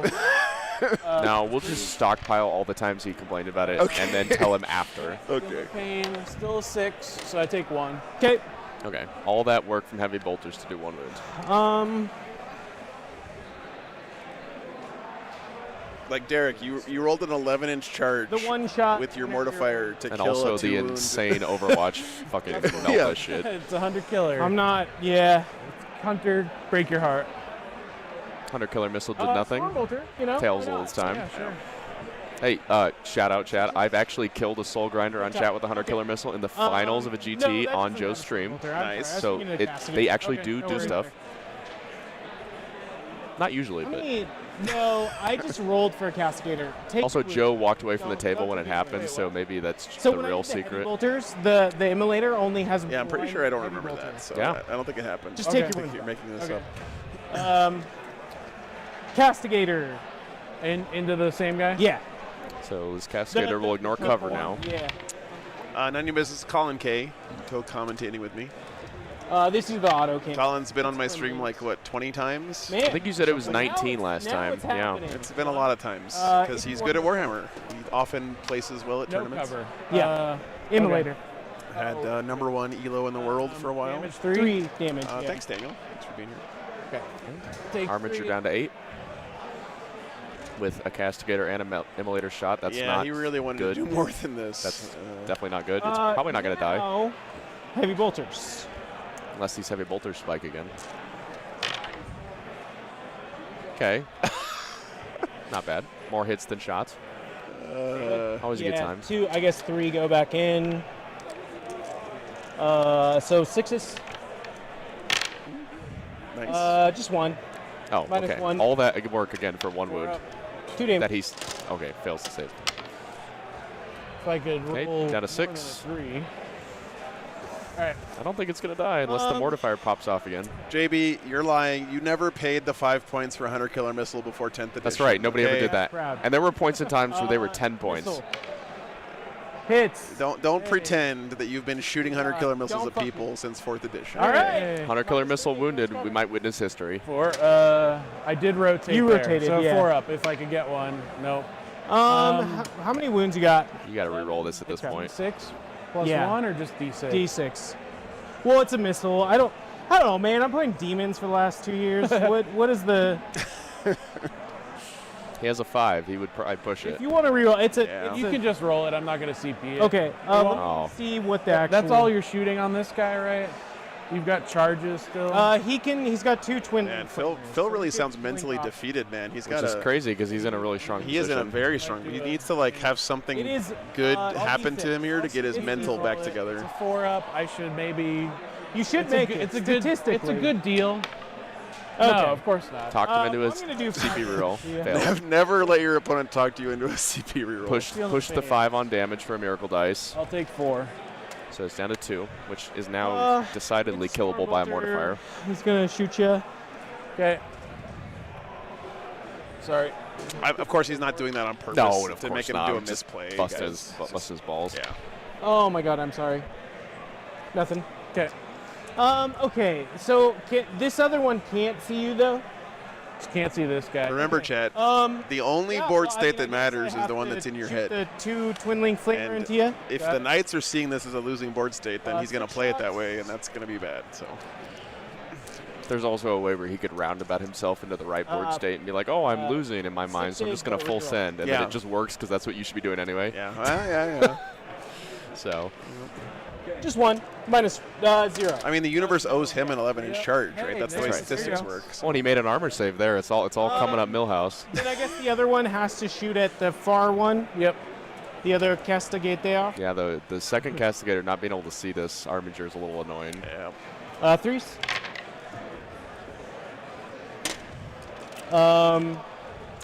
No, we'll just stockpile all the times he complained about it, Okay. and then tell him after. Okay. Pain. Still a 6, so I take 1. Okay. Okay, all that work from heavy bolters to do 1 wound. Like Derek, you rolled an 11-inch charge The 1 shot with your mortifier to And kill also a 2 the wound. insane Overwatch fucking melt Yeah. that shit. It's a 100 killer. I'm not. Yeah. Hunter, break your heart. Hunter Killer Missile did nothing. Storm bolter, you know. Tails why all not? this time. Yeah, sure. Hey, shout out, chat. I've actually killed a Soul Grinder on chat with a Hunter Killer Missile in the finals of a GT no, on that's Joe's a stream. bolter. I'm Nice. sorry, I was So thinking of Cassidy. they actually Okay, do no do worries. stuff. Not usually, How but many? No, I just rolled for a castigator. Take also wounds. Joe walked away from the Don't- table don't when it do it. happened, Wait, so what? maybe that's So the when I real did the heavy secret. bolters, the immolator only has. Yeah, I'm pretty one sure I don't heavy remember bolter. that. So Yeah. I don't think it happened. Just I take your think wounds you're back. making this Okay. up. Castigator. Into the same guy? Yeah. So this Cascader will ignore cover now. Yeah. None of your business, Colin K, co-commentating with me. This is the auto can. Colin's been on my stream like, what, 20 times? Man, I think you said it was now 19 it's- last now time. it's Yeah. happening. It's been a lot of times If because you he's want- good at Warhammer. He often places well at No tournaments. cover. Yeah. Immolator. Had #1 elo in the world for a while. Damage 3. 3 damage. Yeah. Thanks, Daniel. Thanks for being here. Take Armature 3. down to 8. With a Castigator and a Immolator shot. That's yeah, not he really wanted good. to do more than this. That's definitely not good. It's probably not going to die. No. Heavy bolters. Unless these heavy bolters spike again. Okay. Not bad. More hits than shots. Always a good time. 2, I guess 3 go back in. So 6s. Nice. Just 1. Oh, minus okay. 1. All that could work again for 1 wound. 2 damage. That he's okay. Fails to save. If I could Okay, roll down to more 6. than a 3. All right. I don't think it's going to die unless the mortifier pops off again. JB, you're lying. You never paid the 5 points for Hunter Killer Missile before 10th edition. That's right. Nobody ever okay? did that. Proud. And there were points in times where they were 10 points. Missile. Hits. Don't pretend that you've been shooting Hunter Killer Missiles don't at fuck people since 4th edition. All right. Hunter Killer Missile wounded. We might witness history. 4. I did rotate. You there, rotated, so yeah. 4 up if I could get one. Nope. How many wounds you got? You got to re-roll this at this point. 6 plus Yeah. 1 or just D6? D6. Well, it's a missile. I don't know, man. I'm playing demons for the last 2 years. What is the? He has a 5. He would probably push it. If you want to reroll, it's a. Yeah. It's You a- can just roll it. I'm not going to CP it. Okay. Oh. Let's see what the actual. That's all you're shooting on this guy, right? You've got charges still. He's got 2 twin. Man, flares, Phil so really he sounds gets mentally twin defeated, man. He's Which got is a crazy because he's in a really strong He is position. in a very strong. He needs to like have something It is, good I'll happen be to him here to get his If you mental roll back it, together. It's a 4 up. I should maybe. You should It's make a, it. It's a good. Statistically. It's a good deal. Okay. No, of course not. Talked him into I'm his gonna do CP reroll. Yeah. Failed. Never let your opponent talk to you into a CP reroll. Push the 5 on damage for a miracle dice. I'll take 4. So it's down to 2, which is now decidedly killable by a mortifier. He's gonna shoot you. Okay. Sorry. Of course, he's not doing that on purpose No, of to course make him not. do a Just misplay. Bust guys. his balls. Yeah. Oh my God, I'm sorry. Nothing. Okay. Okay, so this other one can't see you though. Just can't see this guy. Remember, chat. The only Yeah, board well, I state mean, I that guess matters I is have the one to that's in your shoot head. The 2 twin link flamer And into you. if the Knights are seeing this as a losing board state, then he's going to 6 play it that shots. way, and that's going to be bad. So There's also a way where he could roundabout himself into the right board state and be like, oh, I'm losing in my mind, so I'm just going to full send. And then it just works because that's what you should be doing anyway. yeah, yeah. So Just 1 minus 0. I mean, the universe owes him an 11-inch charge, right? Hey, That's the way there you statistics go. work. well, and he made an armor save there. It's all coming up Millhouse. Then I guess the other one has to shoot at the far one. Yep. The other castigate there. Yeah, the second castigator not being able to see this armature is a little annoying. Yeah. 3s.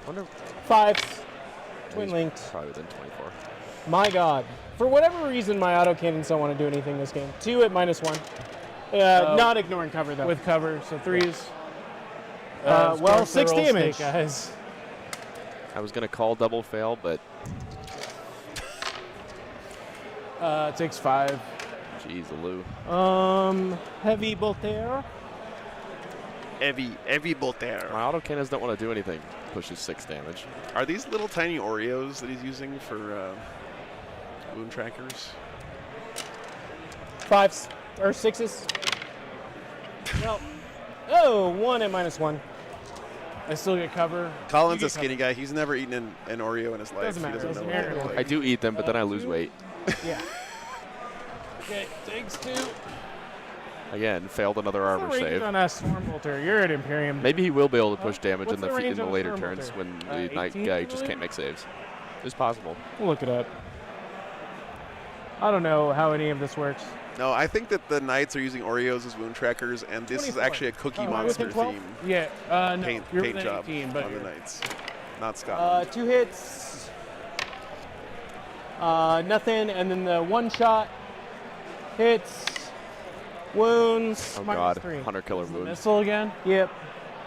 Wonder 5s. Twin linked. probably within 24. My God. For whatever reason, my autocannons don't want to do anything this game. 2 at -1. Not ignoring cover though. With cover, so 3s. Well, 6 roll damage. state, guys. I was gonna call double fail, but It takes 5. geez, Lou. Heavy bolter. Heavy Voltaire. My autocannons don't want to do anything. Pushes 6 damage. Are these little tiny Oreos that he's using for wound trackers? 5s or 6s. No. Oh, 1 at -1. I still get cover. Colin's a skinny guy. He's never eaten an Oreo in his life. Doesn't matter. He doesn't know Doesn't what they look matter. like. I do eat them, but then I lose weight. Yeah. Okay, takes 2. Again, failed another armor What's the range save. on a storm bolter? You're at Imperium. Maybe he will be able to push damage What's in the range the on a later storm turns bolter? when the night 18, guy just I can't make saves. It's possible. We'll look it up. I don't know how any of this works. No, I think that the Knights are using Oreos as wound trackers, and this is 24. actually a Cookie Oh, Monster within 12? theme. Yeah, no, Paint you're within job 18, but on the you're- Knights, not Scotland. 2 hits. Nothing, and then the 1 shot hits. Wounds. Oh minus God, 3. Hunter Killer wound. missile again. Yep.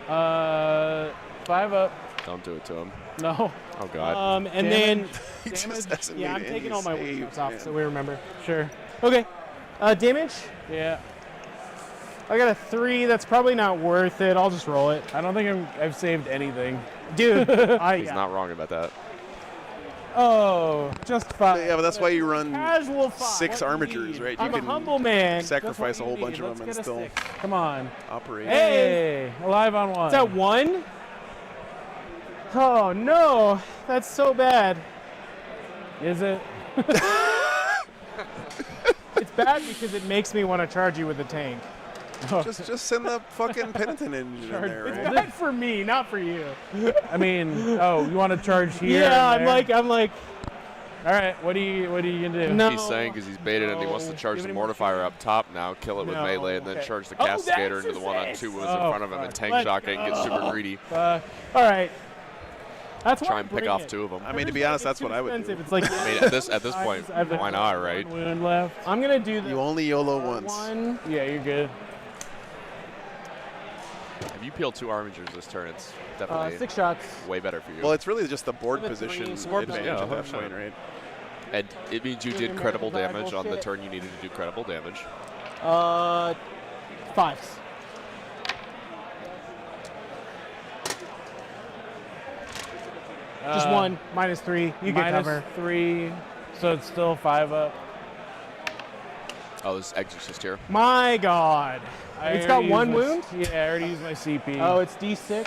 5 up. Don't do it to him. No. Oh God. And then He just damage. hasn't Yeah, made I'm any taking all my saves, wounds off man. so we remember. Sure. Okay. Damage. Yeah. I got a 3. That's probably not worth it. I'll just roll it. I don't think I've saved anything. Dude, He's not wrong about that. Oh, just 5. Yeah, but that's why you run casual 5. 6 armatures, right? I'm you a can humble man. sacrifice a whole bunch Let's of them get and a still 6. Come on. operate. Hey, alive on 1. Is that 1? Oh no, that's so bad. Is it? It's bad because it makes me want to charge you with a tank. Just send the fucking penitent engine in there, It's right? bad for me, not for you. I mean, oh, you want to charge here? Yeah, and I'm like. All right, what are you gonna do? No. He's saying because he's baited and he wants to No. charge Give the any more mortifier up top now, kill it with No. melee, and then Okay. charge the Oh, castigator that's into the one on his 2 wounds Oh, in front of him and fuck. tank Let's shock it and get go. super greedy. All right. That's why Try I and pick bring off it. 2 of them. I mean, to be honest, that's what I would do. It's like I mean, at this point, I've- why not, right? 1 wound left. I'm gonna do the You only YOLO once. 1. Yeah, you're good. If you peel 2 armatures this turn, it's definitely 6 shots. way better for you. Well, it's really just the board With a 3, position so we're advantage yeah, at that 100%. point, right? And it means you Doing did credible miracle die damage on the bullshit. turn you needed to do credible damage. 5s. Just 1 minus 3. You can Minus cover. 3, so it's still 5 up. Oh, there's Exorcist here. My God. It's got already 1 used my- wound. Yeah, I already used my CP. Oh, it's D6.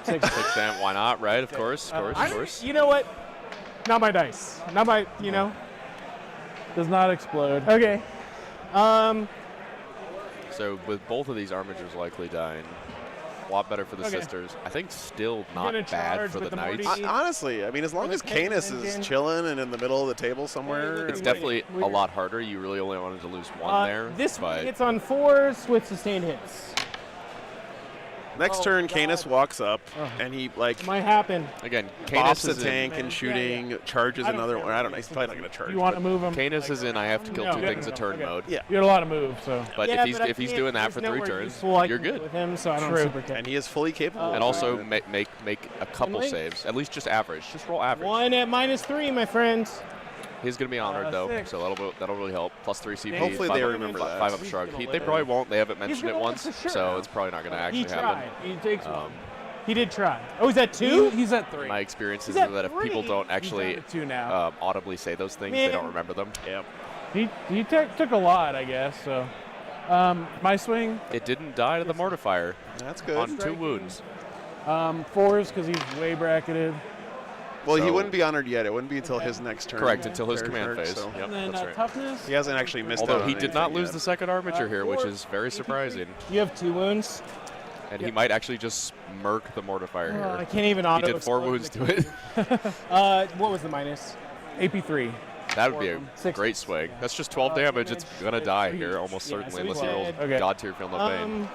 6. 6 damage, why not, right? Of course, of course. You know what? Not my dice. Not my. You know. Does not explode. Okay. So with both of these armatures likely dying, a lot better for the Okay. sisters. I think still gonna not bad charge for with the the knights. Morty. Honestly, I mean, as long as Canis is chilling and in the middle of the table somewhere, It's Wait, definitely wait. a lot harder. You really only wanted to lose 1 there. This one but hits on 4s with sustained hits. next Oh, turn God. Canis walks up and he like Might happen. again, bops Canis the is tank in. and shooting, charges I don't another care. one. I don't know. He's probably not going to charge. You want but- to move him? Canis is in. I have to kill No. 2 No, things no, a turn okay. mode. Yeah. You had a lot of moves, so. But Yeah, if I he's can't- doing that for there's 3 nowhere turns, useful I you're can do good. with him, so I don't True. super care. And he is fully capable. And of also doing it. make a couple length. saves, at least just average. Just roll average. 1 at minus 3, my friend. He's gonna be honored though, 6. so that'll really help. Plus 3 CP. Hopefully five they up- remember that. 5 up shrug. They probably won't. They haven't He's mentioned it gonna once, win for sure. so it's probably not gonna actually He tried. happen. He takes one. Um, He did try. Oh, is that 2? He's at 3. My experience is He's at that if people 3. don't He's actually down to 2 now. audibly say those things, Man. they don't remember them. Yep. He took a lot, I guess. So, my swing, It didn't die to the mortifier That's good. on 2 wounds. 4s because he's way bracketed. Well, he So- wouldn't be honored yet. It wouldn't be until his next turn. Correct, until his Fair command shark, phase. so- Yep, And then that's right. toughness. He hasn't actually missed out Although on he did not anything lose yet. the second armature here, which 4, is very surprising. You have 2 wounds. And he might actually just murk the mortifier I here. can't even He auto. did 4 explode wounds the to it. What was the minus? AP3. That would be a 6. great swing. That's just 12 damage. It's gonna die here, almost Yeah, certainly, so unless he's he rolls dead. Okay. God tier, feel no pain.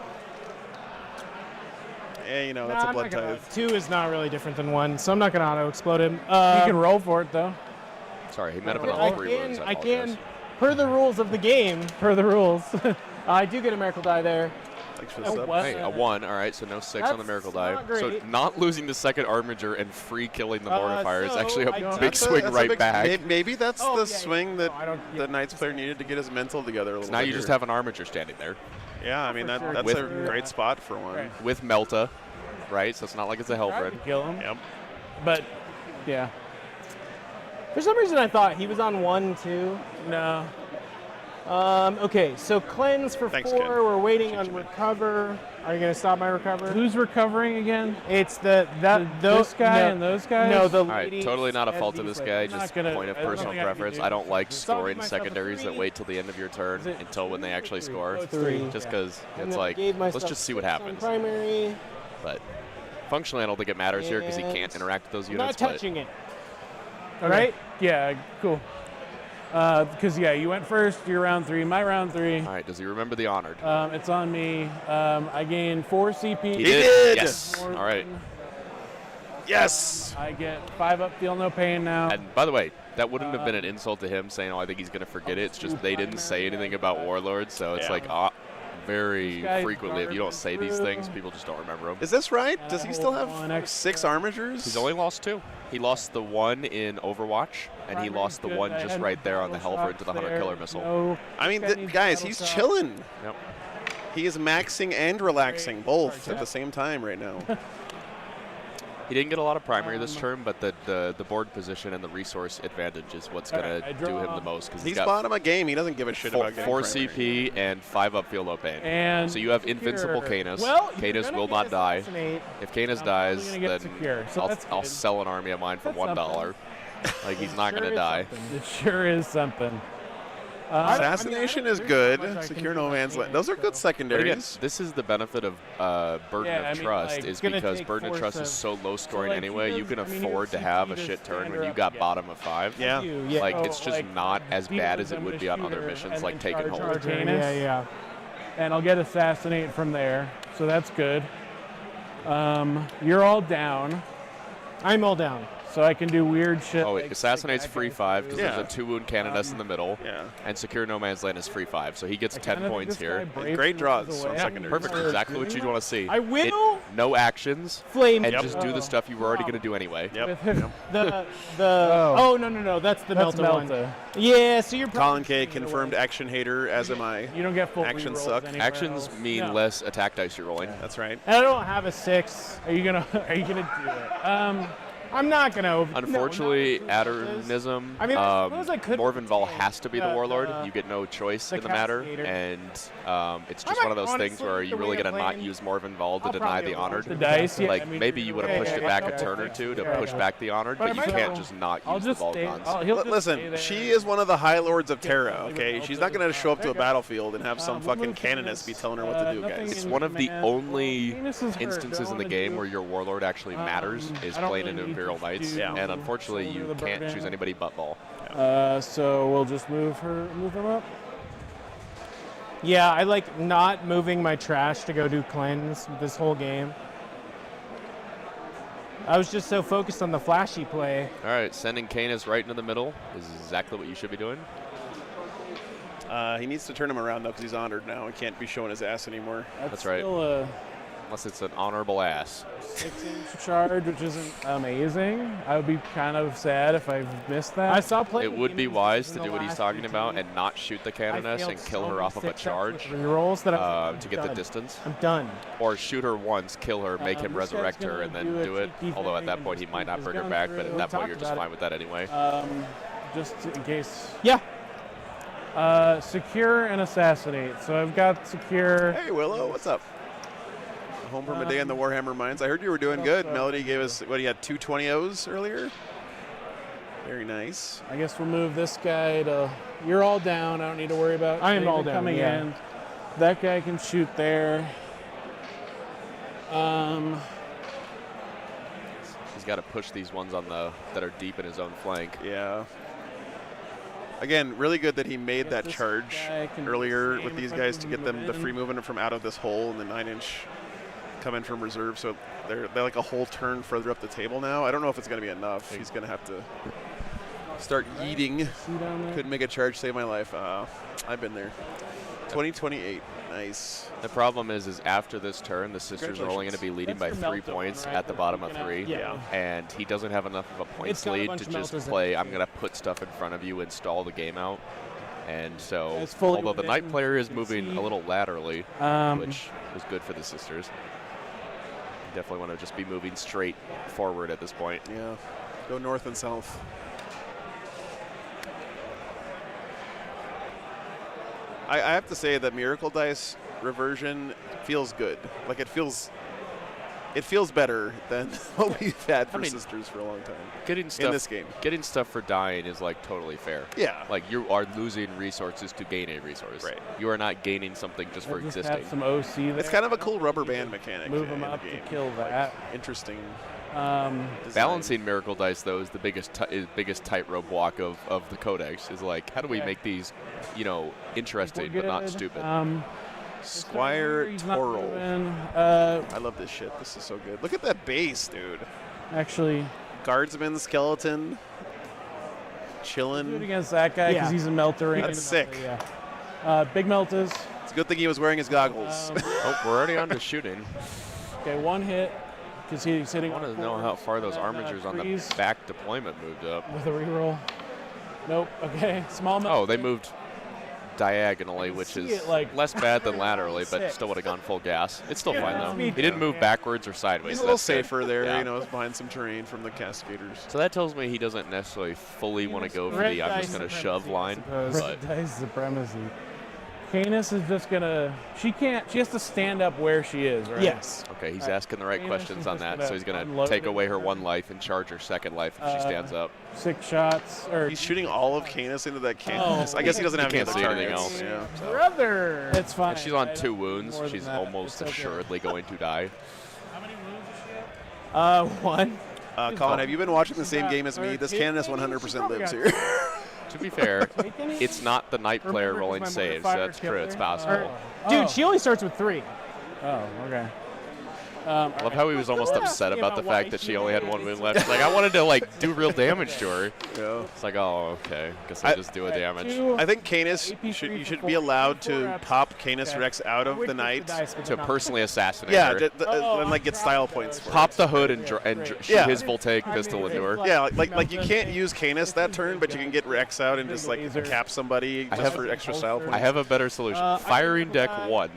Yeah, you know, Nah, that's a I'm blood not gonna- tithe. 2 is not really different than 1, so I'm not gonna auto explode him. You can roll for it though, Sorry, he met up in I all 3 wounds. can, I I can, apologize. per the rules of the game, per the rules. I do get a miracle die there. Thanks for the Oh, sub. what? Hey, a 1, all right, so no 6 on the That's miracle die. not So great. not losing the second armature and free killing the mortifier is so actually I a don't- big That's a- swing that's a right big- back. Maybe that's Oh, the yeah, swing that I don't- the Knights player needed to get his mental together a little So now bit you just here. have an armature standing there Yeah, I mean, For sure. that's With- a great spot for one. Right. with Melta, right? So it's not like it's a Tried Hellbred. to kill him, Yep. but yeah, For some reason, I thought he was on 1, 2. no. Okay, so cleanse for Thanks, 4. Ken. We're waiting Appreciate on you, man. recover. Are you gonna stop my recover? Who's recovering again? It's that This guy no, and those guys? No, the All right, ladies totally not a and fault to these this guy. ladies. not Just gonna- point of I don't personal think I can preference. do I don't like So I'll give scoring myself a secondaries that 3. wait till the end of your turn Is it until when they actually score. Oh, it's 3. Just Yeah. because And it's then I like, gave let's myself just see what 6 on happens. Primary. But functionally, I don't think it matters here because he can't And interact with those I'm not units. But touching it. Okay. Right? Yeah, cool. Because, yeah, you went first, your round 3, my round 3. All right, does he remember the honored? It's on me. I gained 4 CP. He did! Yes. All right. Yes! I get 5 up, feel no pain now. And by the way, that wouldn't have been an insult to him saying, oh, I think he's going to forget it. It's just they didn't say anything about Warlords, so it's like very frequently, if you don't say these things, people just don't remember them. Is this right? Does he still have 6 armatures? He's only lost 2. He lost the one in Overwatch, and he lost the one just right there on the Helfer into the Hunter Killer missile. I mean, guys, he's chilling. Yep. He is maxing and relaxing both at the same time right now. He didn't get a lot of primary this turn, but the board position and the resource advantage is what's going to do him the most. Because he's bottom of game. He doesn't give a shit about getting 4 primary. CP and 5 up feel no pain. And so you have invincible Canis. Well, Canis will not die. If Canis dies, then I'll sell an army of mine for $1. Like, he's not going to die. It sure is something. Assassination is good. Secure no man's land. Those are good secondaries. Again, this is the benefit of Burden of Trust, is because Burden of Trust is so low scoring anyway, you can afford to have a shit turn when you got bottom of 5. Yeah. Like, it's just not as bad as it would be on other missions, like Take and Hold. Yeah. And I'll get Assassinate from there, so that's good. You're all down. I'm all down. So I can do weird shit. Oh, like Assassinate's free 5 because there's a 2-wound cannon nest in the middle. Yeah. And Secure No Man's Land is free 5, so he gets 10 points here. Great draws on secondaries. Perfect, exactly what you'd want to see. I will. No actions. Flame. And just do the stuff you were already going to do anyway. Yep. Oh no, that's the Melta one. Yeah, so you're Colin K confirmed action hater, as am I. You don't get full actions rerolls suck. anywhere Actions else. mean less attack dice you're rolling. That's right. And I don't have a 6. Are you gonna do it? I'm not gonna. Unfortunately, Adonism, I mean, I suppose I could Morvenval has to be the warlord. the- You get no choice the in the matter, Cascadator. and it's just I one of those might things where honestly, you the really way gonna I'm not playing, use Morvenval to I'll deny probably the honored. The dice, yeah. Like, I mean, maybe you would have pushed it back a turn or two to push back the honored, but you can't just not use the Volgons. Listen, she is one of the High Lords of Terra, okay? She's not going to show up to a battlefield and have some fucking canonist be telling her what to do, guys. It's one of the only instances in the game where your warlord actually matters is playing into Imperial Knights, and unfortunately you can't choose anybody but Vol. So we'll just move him up. Yeah, I like not moving my trash to go do cleanse this whole game. I was just so focused on the flashy play. All right, sending Canis right into the middle is exactly what you should be doing. He needs to turn him around, though, because he's honored now. He can't be showing his ass anymore. That's right. Still Unless it's an honorable ass. 6-inch charge, which isn't amazing. I would be kind of sad if I missed that. I saw play. It would be wise to do what he's talking about and not shoot the canoness and kill her off of a charge to get the distance. I'm done. Or shoot her once, kill her, make him resurrect her, and then do it. Although at that point he might not bring her back, but at that point you're just fine with that anyway. Just in case. Yeah. Secure and assassinate. So I've got secure. Hey, Willow, what's up? Home from a day in the Warhammer mines. I heard you were doing good. Melody gave us, what, you had 2 20-0s earlier? Very nice. I guess we'll move this guy to. You're all down. I don't need to worry about. I am all anything down, coming yeah. in. That guy can shoot there. He's got to push these ones on the that are deep in his own flank. Yeah. Again, really good that he made that charge earlier with these guys to get them the free movement from out of this hole and the 9-inch come in from reserve. So they're like a whole turn further up the table now. I don't know if it's going to be enough. He's going to have to start yeeting. Couldn't make a charge, save my life. I've been there. 2028. Nice. The problem is after this turn, the sisters are only going to be leading by 3 points at the bottom of 3. Yeah. And he doesn't have enough of a points lead to just play, I'm going to put stuff in front of you and stall the game out. And so, although the Knight player is moving a little laterally, which is good for the sisters, you definitely want to just be moving straight forward at this point. Yeah. Go north and south. I have to say that Miracle Dice reversion feels good. Like, it feels better than what we've had for sisters for a long time. Getting stuff in this game. Getting stuff for dying is like totally fair. Yeah. Like, you are losing resources to gain a resource. Right. You are not gaining something just for existing. Have some OC there. It's kind of a cool rubber band mechanic. Move them in up the game. to kill that. Interesting. Balancing Miracle Dice, though, is the biggest tightrope walk of the Codex. Is like, how do we make these, interesting but not stupid? Squire He's not Toril. moving. I love this shit. This is so good. Look at that base, dude. Actually, Guardsman skeleton. do it Chillin'. against that guy because Yeah. he's a melter. That's sick. Yeah. Big meltas. It's a good thing he was wearing his goggles. Oh, we're already on to shooting. Okay, one hit because he's hitting. I want to know how far those armatures on the freeze back deployment moved up. with a reroll. Nope. Okay, small. Oh, they moved diagonally, which see is it, like, less bad than laterally, but sick. still would have gone full gas. It's still Yeah, fine, though. me He didn't move backwards or sideways. He's a so little that's good. safer there, Yeah. behind some terrain from the Cascaders. So that tells me he doesn't necessarily fully want to go for Red the I'm dice just going to supremacy, shove line. Red But dice supremacy. Canis is just gonna. She has to stand up where she is, right? Yes. okay, he's Alright. asking the right Canis questions is on just that. gonna So he's going to unload take it. away her one life and charge her second life if she stands up. 6 shots. Or He's shooting all of Canis into that canvas. I guess he doesn't have any can't other see anything targets. else. Yeah. Brother. it's fine. And she's on I 2 don't need wounds. more than She's that. almost It's okay. assuredly going to die. How many wounds does she have? 1. Colin, have you been watching the same got- game as me? or This hit Canis maybe? 100% She lives probably here. To be fair, Take any? it's not the knight player Remember, rolling 'cause my saves. modifier That's true. killed It's her? possible. Dude, she only starts with 3. Oh, okay. I love how he was almost upset about the fact that she only had 1 wound left. He's like, I wanted to do real damage to her. Yeah. It's like, oh, okay. Guess I'll just do a damage. I think Canis, AP3 you should for be 4 allowed to reps. pop Canis Okay. Rex out of the knight. To personally assassinate Yeah, her. and get style points for Pop it. the hood and shoot Yeah. his voltaic pistol into her. Yeah, like you can't use Canis that turn, but you can get Rex out and just cap somebody I just have- for extra style points. I have a better solution. Firing deck 1.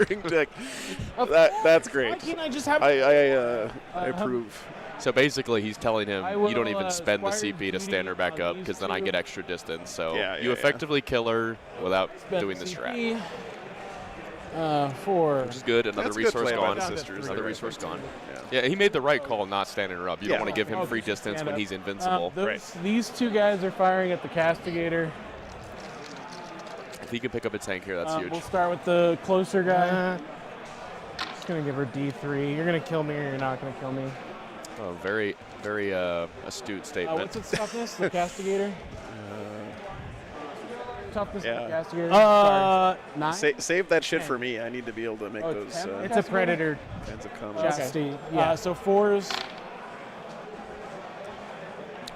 Ring deck. That's great. Why can't I just have? I approve. So basically, he's telling him I you don't will, even spend the Squire CP to duty stand her back on up these because then I two. get extra distance. So Yeah, you yeah, effectively kill her without Spend doing the strat, CP. 4. which is good. Another That's good resource play by gone. the sisters. Another there, I resource think. gone. Yeah. Yeah, he made the right call not standing her up. You Yeah. don't want to give him Oh, free just distance stand when up. he's invincible. These 2 guys are firing at the castigator. If he can pick up a tank here, that's huge. We'll start with the closer guy. Just gonna give her D3. You're gonna kill me or you're not gonna kill me. Oh, very, very astute statement. What's its toughness? The castigator. Toughness of the Yeah. castigator. 9. Save that shit for me. I need to be able to make Oh, it's those 10? It's a predator. kinds of comments. Okay. Chastity. Yeah. So 4s.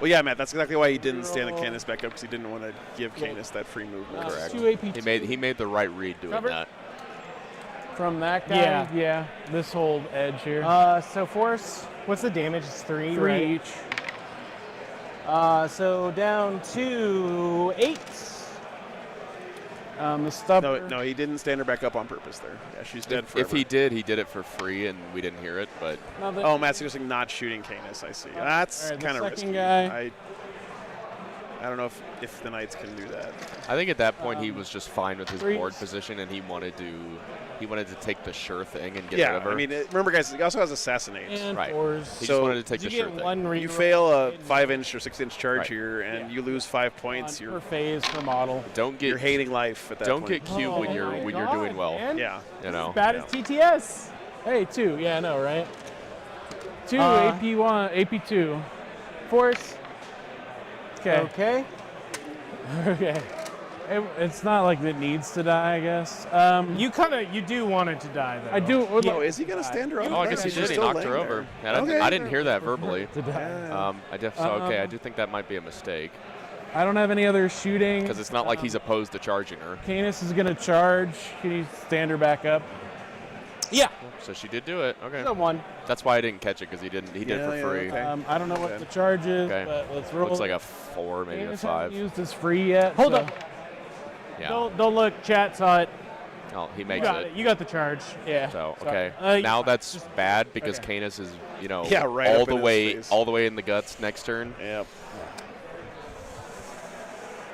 Well, yeah, Matt, that's exactly why he didn't stand the Canis back up, because he didn't want to give Canis that free movement. Correct. 2 AP. He made the right read doing Covered? that. From that guy. Yeah. This whole edge here. So force. What's the damage? It's 3. 3 right? each. So down to 8. The stubborn. No, he didn't stand her back up on purpose there. Yeah, she's dead forever. If he did it for free, and we didn't hear it. But No, the- Oh, Matt's using not shooting Canis, I see. That's All right, the kind of second risky. guy. I don't know if the Knights can do that. I think at that point he was just fine with his Freeze. board position, and he wanted to take the sure thing and get Yeah, rid of her. I mean, remember, guys, he also has Assassinate. And Right. 4s. He So just wanted to take You the sure get thing. 1 reroll. You fail a 5-inch or 6-inch charge Right. here, and Yeah. you lose 5 points. Per You're phase per model. Don't you're get hating life at that don't point. get cute when Oh you're my when you're doing well. man. Yeah. You know. Bad Yeah. as TTS. Hey, 2. Yeah, I know, right? 2 Uh, AP1, AP2. Force. Okay. Okay. Okay. It's not like it needs to die, I guess. You do want it to die though. I do. would Oh, like is he going to stand her up? Oh, I guess he She's did. He still knocked her laying over. there. Yeah, Okay. I didn't hear that verbally. to die. Okay. I do think that might be a mistake I don't have any other shooting. because it's not like he's opposed to charging her. Canis is gonna charge. Can you stand her back up? Yeah. So she did do it. Okay. The 1. That's why I didn't catch it because he did it Yeah, for yeah, free. okay. I don't know what Okay. the charge is, Okay. but let's roll. Looks like a 4, maybe a Canis 5. hasn't used his free yet. Hold so- up. Yeah. Don't look. Chat saw it. Oh, he You makes got it. it. You got the charge. Yeah. So Sorry. okay, now that's bad because okay. Canis is Yeah, right all up the in his way face. in the guts next turn. Yep.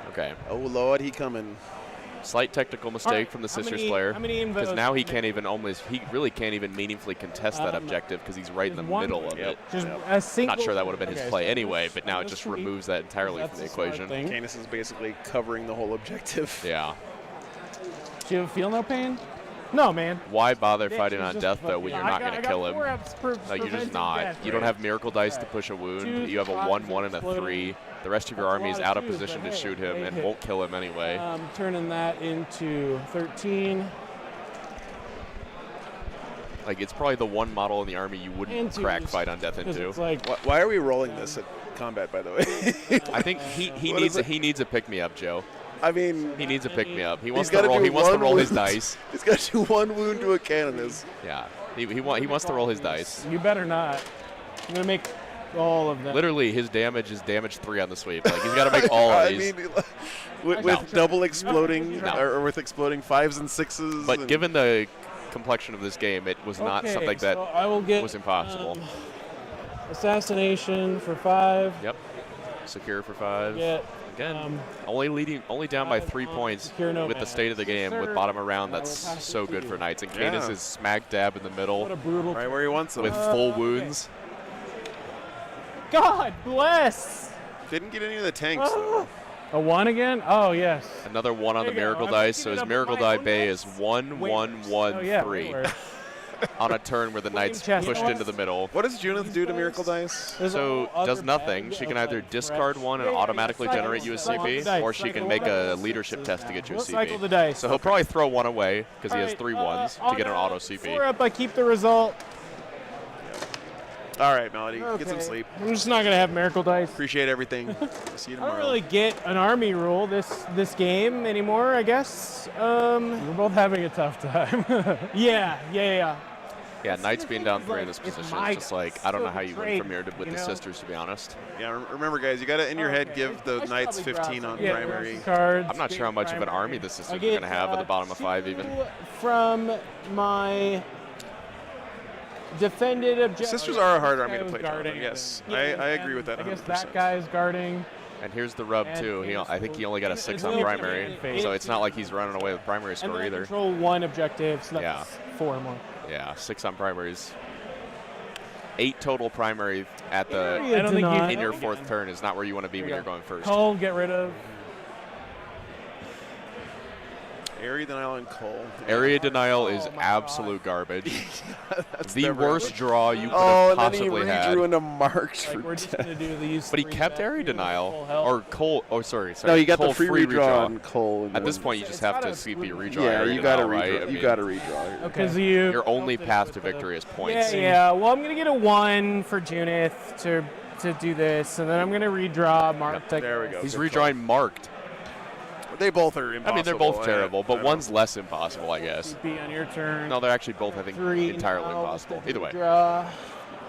Okay, Oh, Lord, he coming. slight technical mistake from the How Sisters many- player how many because invos now he can can't even he really can't even meaningfully contest that objective because he's right in the there's one- middle of it. Just Yep. a single. Not sure that would have been Okay, his play so anyway, this- but now it this just should be- removes that entirely That's from the a smart equation. thing. Canis is basically covering the whole objective. Yeah. Do you feel no pain? No, man. Why bother Bitch, fighting he's on just death a though when fucking- you're not I going to got kill 4 him? ups for No, you're just preventing not. death. You don't have miracle dice to push a wound. Twos, You have a fives, 1/1 and a exploding. 3. The rest of your That's a army is lot of out of twos, position but to hey, shoot him they and hit. won't kill him anyway. Turning that into 13. Like, it's probably the one model in the army you wouldn't And crack twos. fight on death 'Cause into. it's like, Why are we rolling this at combat, by the way? I think he What needs is it? he needs a pick me up, Joe. I mean, He needs a pick me up. He wants gotta to roll. do He wants to one roll his wound. dice. he's got to do 1 wound to a cannon. Yeah, he wants to roll his dice. you better not. I'm gonna make all of them. Literally, his damage is damage 3 on the sweep. Like, he's got to make all of I these. mean, with No. double exploding, No. or with exploding 5s and 6s. But and given the complexion of this game, it was not Okay, something that so I will get was impossible. Assassination for 5. Yep. Secure for 5. Get Again, only down by 3 points secure with the state of the game, with bottom around. I will That's pass it so to good you. for Knights. And Yeah. Canis is smack dab in the middle what a brutal. right where he wants them. with full okay. wounds. God bless. Didn't get any of the tanks, though. A 1 again? Oh yes. Another 1 on the There you go. Miracle I'm Dice, looking so it his up Miracle on my Die own Bay notes. is 1, 1, 1, Oh yeah. 3 where- on a turn where the Knights chest. pushed You know into the middle. What does Junith do to Miracle Dice? There's a So whole does other nothing. bag She can of, either like, discard fresh- 1 and automatically cycle generate you a cycle the CP, dice, or she can cycle make the a dice. leadership test to get you a Cycle the CP. dice. So he'll probably throw 1 away because he has Alright, 3 ones to on get an a auto CP. 4 up, I keep the result. All right, Melody, get some Okay. sleep. I'm just not gonna have miracle dice. Appreciate everything. See you I tomorrow. don't really get an army rule this game anymore, I guess. We're both having a tough time. Yeah. Yeah, Knights being down 3 in this It's position my is just like, I don't know how you win trade, from here with you the know? sisters, to be honest. Yeah, remember, guys, you got to, in your head, give the I should Knights probably grab 15 on some. Yeah, primary. cards. I'm not sure how much of an primary. army the sisters I are going to get, have at the bottom of 5 even. 2 from my defended objective. Sisters are a hard This army guy to was play, Jonathan. guarding. Yes, Yeah, I agree with that I 100%. guess that guy's guarding. And here's the rub, And too. I think he only got a 6 on it's primary, really- so it's not like he's running away with primary And score then I either. control 1 objective, so that's Yeah. 4 more. Yeah, 6 on primaries. 8 total primary at the Area I don't think you- denied. in your 4th turn is not where you want to be when we you're go. going first. Cole, get rid of. Area denial and Cole. Area denial is Oh my absolute garbage. That's The never- worst draw you could Oh, have and then he possibly had. redrew into marked Like for we're just 10. gonna do these. But he 3 kept back area here with denial. full health. Or Cole. Oh, sorry. No, you got Cole the free redraw on Cole. and At this then- point, you just It's have not to a CP split redraw. yeah, area you got to denial, redraw. right? I You mean, got to redraw. here. Because you. Your only don't path think to with the- victory is Yeah, points. yeah. Well, I'm gonna get a 1 for Junith to do this, and then I'm gonna redraw Mark. There we go. He's Good redrawing marked. They both are impossible. I mean, they're both terrible, I but know. one's less impossible, I guess. Be on your turn. No, they're actually both, I think, 3 entirely now, impossible. Either way, Draw.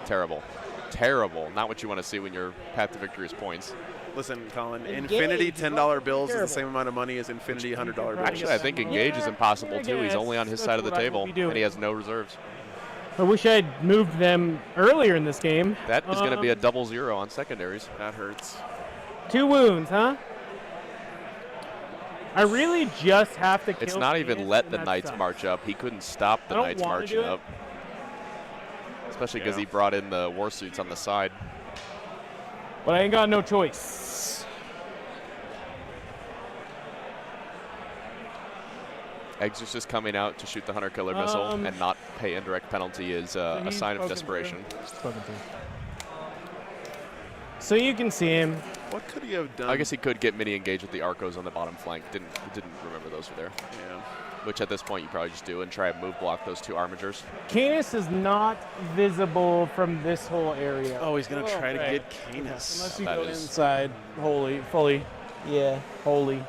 terrible. Terrible. Not what you want to see when your path to victory is points. Listen, Colin, Engage. Infinity $10 bills is Terrible. the same amount of money as Infinity $100 bills. Actually, I think engage is Yeah, impossible I too. He's guess. only on his That's side of the what I will table, be doing. and he has no reserves. I wish I'd moved them earlier in this game. That is going to be a 0-0 on secondaries. That hurts. 2 wounds, huh? I really just have to kill It's not even Canis, let and the that Knights sucks. march up. He couldn't stop the I don't Knights wanna marching do it. up. Especially because Yeah. he brought in the war suits on the side. But I ain't got no choice. Exorcist coming out to shoot the Hunter Killer missile and not pay indirect penalty is a he's sign of spoken desperation. So you can see him. What could he have done? I guess he could get mini engaged with the Arcos on the bottom flank. Didn't remember those were there. Yeah. Which at this point you probably just do and try and move block those 2 armigers. Canis is not visible from this whole area. Oh, he's going to try to right. get Canis. Unless you That go is- inside, fully. Yeah, holy.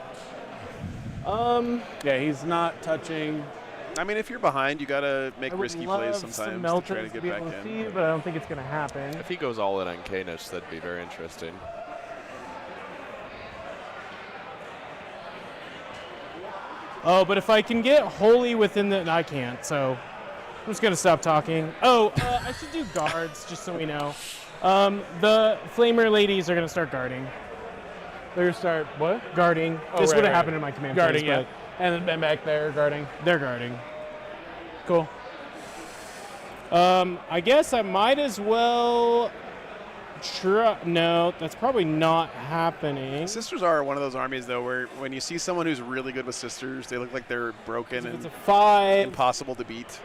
Yeah, he's not touching. I mean, if you're behind, you got to make I would risky love plays some sometimes to melters try to get be back able to see in. it, but I don't think it's gonna happen. If he goes all in on Canis, that'd be very interesting. Oh, but if I can get holy within the, no, I can't. So I'm just gonna stop talking. Oh, I should do guards just so we know. The flamer ladies are gonna start guarding. They're gonna start what? Guarding. Oh, This right, would have right. happened in my command Guarding, phase, yeah. but And then back there, guarding. they're guarding. Cool. I guess I might as well No, that's probably not happening. Sisters are one of those armies, though, where when you see someone who's really good with sisters, they look like they're broken It's and a 5. impossible to beat.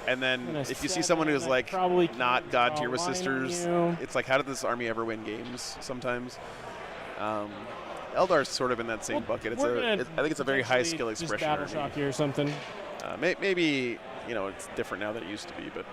And then And a if you see 7, someone who's I like probably not can't god draw tier a with line on sisters, you. it's like, how did this army ever win games sometimes? Eldar's sort of in that same bucket. It's We're gonna I think it's a very high skill just expression battle army. shock you or something. Maybe, you know, it's different now than it used to be, but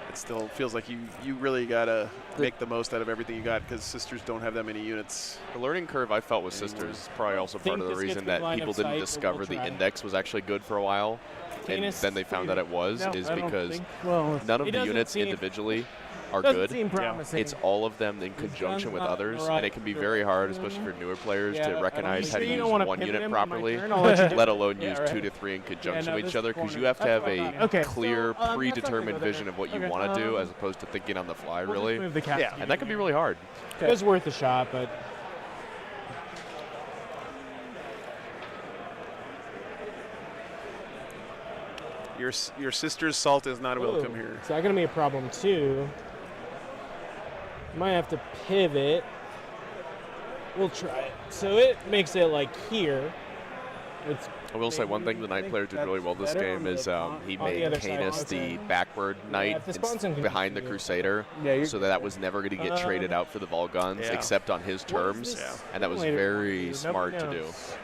it still feels like you really got to make the most out of everything you got, because sisters don't have that many units. The learning curve I felt with sisters is probably also part of the this gets reason me that line people of didn't sight, but discover we'll the try. index was actually good for a while. And Canis then they found that it was, No, is I don't because think- well, none of It the doesn't units seem- individually are Doesn't good. seem promising. It's all of them in conjunction with not others, right. and it can be very hard, especially for newer players, Yeah, I to don't recognize think how so. to You don't use wanna one pivot unit him in my properly, turn, I'll let you do let it. alone Yeah, use right. 2 to 3 in conjunction no, with this each other, is because you corner. have to have That's a what I thought. Okay, clear, so, that's not predetermined gonna go vision there. of what you Okay, want to do, as opposed to thinking on the fly, We'll just really. move the cast Yeah, And that can be really hard. It was worth a shot, but Your sister's salt is not welcome Ooh, here. Is that going to be a problem too? Might have to pivot. We'll try it. So it makes it like here. It's I will say one thing the knight player did really well this better game on is the- he on the made other side Canis also. the backward knight if the sponsor can behind the do it. Crusader, Yeah, you're so that was never going to get traded out for the Volgons, Yeah. except on his terms, this and that was later very do? smart Nobody to do. knows.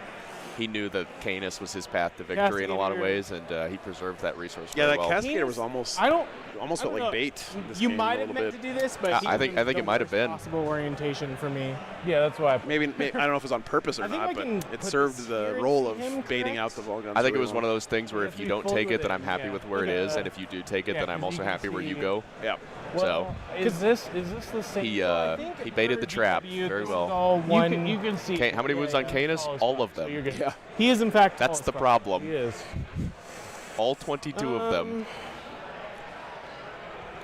He knew that Canis was his path to victory in a lot of ways, and he preserved that resource Yeah, very that well. Cascade was almost I don't. almost I felt don't like know. bait. in this You game might a have little meant bit. to do this, but I think it might have been. possible orientation for me. Yeah, that's why. Maybe I don't know if it was on purpose or I think not, I but can it put served this the here and role see of him baiting correct. out the Volgons. I think it really was one well. of those things where If if you we don't fold take with it, then it, I'm happy yeah. with where it is, and if you do take it, Yeah, then I'm 'cause also you can happy where you see- go. Yeah. Well, is this the same? He baited the trap very well. All one. You can see. How many wounds on Canis? All of them. Yeah. He is in fact. That's tall the as fuck. problem. He is. All 22 of them.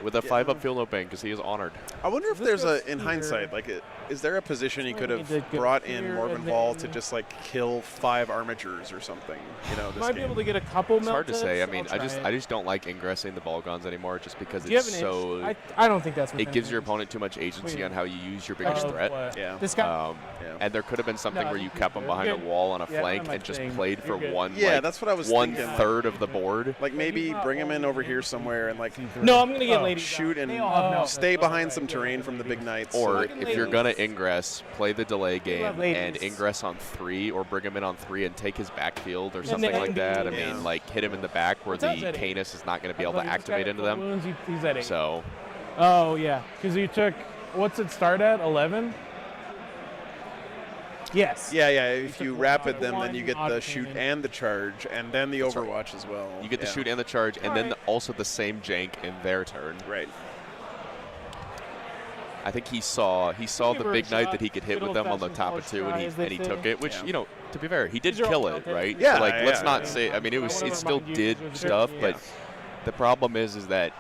With a 5-up field no bang, because he is honored. I wonder if This there's goes a in here. hindsight, like, is there a position he could Might have need to go brought in here Morven and Ball to then- just like kill 5 armatures or something? You know, this Might be game. able to get a couple. It's hard to say. I meltas. mean, I'll try I it. just don't like ingressing the Volgons anymore, just because Do you have it's an so. inch? I don't think that's. It within gives your range. opponent too much agency Wait. on how you use your biggest Oh, threat. Yeah. This guy. Yeah. And there could have been something No, where I you think kept you're him good. behind a You're wall on a Yeah, flank I'm and just saying played for you're good. one. Yeah, like, that's what I was one thinking. third of the board. Like maybe bring him in over here somewhere and like No, I'm gonna get Oh, Lady shoot Down. and They all have stay meltas. behind some terrain from the big knights. Or Second if you're ladies. gonna ingress, play the delay game love and ladies. ingress on 3, or bring him in on 3 and take his backfield or something then like that. I Yeah. mean, like hit him in the back where What's that, the Eddie? Canis is not going to be able Look, to this guy activate had into full them. wounds, he's at 8. So Oh yeah. Because you took, what's it start at? 11? Yes. Yeah, if you took rapid them, then one you get the odd shoot cannon. and the charge, and then the That's right. Overwatch as well. you get the Yeah. shoot and the charge, and then Alright. also the same jank in their turn. Right. I think he saw Give the her a big knight shot. that he could hit Good with them on the old-fashioned top of college 2, and try, he as they took say. it. Which Yeah. you know, to be fair, he did These are all kill it, melted. right? Yeah, So, like, let's yeah, not yeah. say. I mean, I it wanna still remind you, did these are stuff, good, but yeah. the problem is that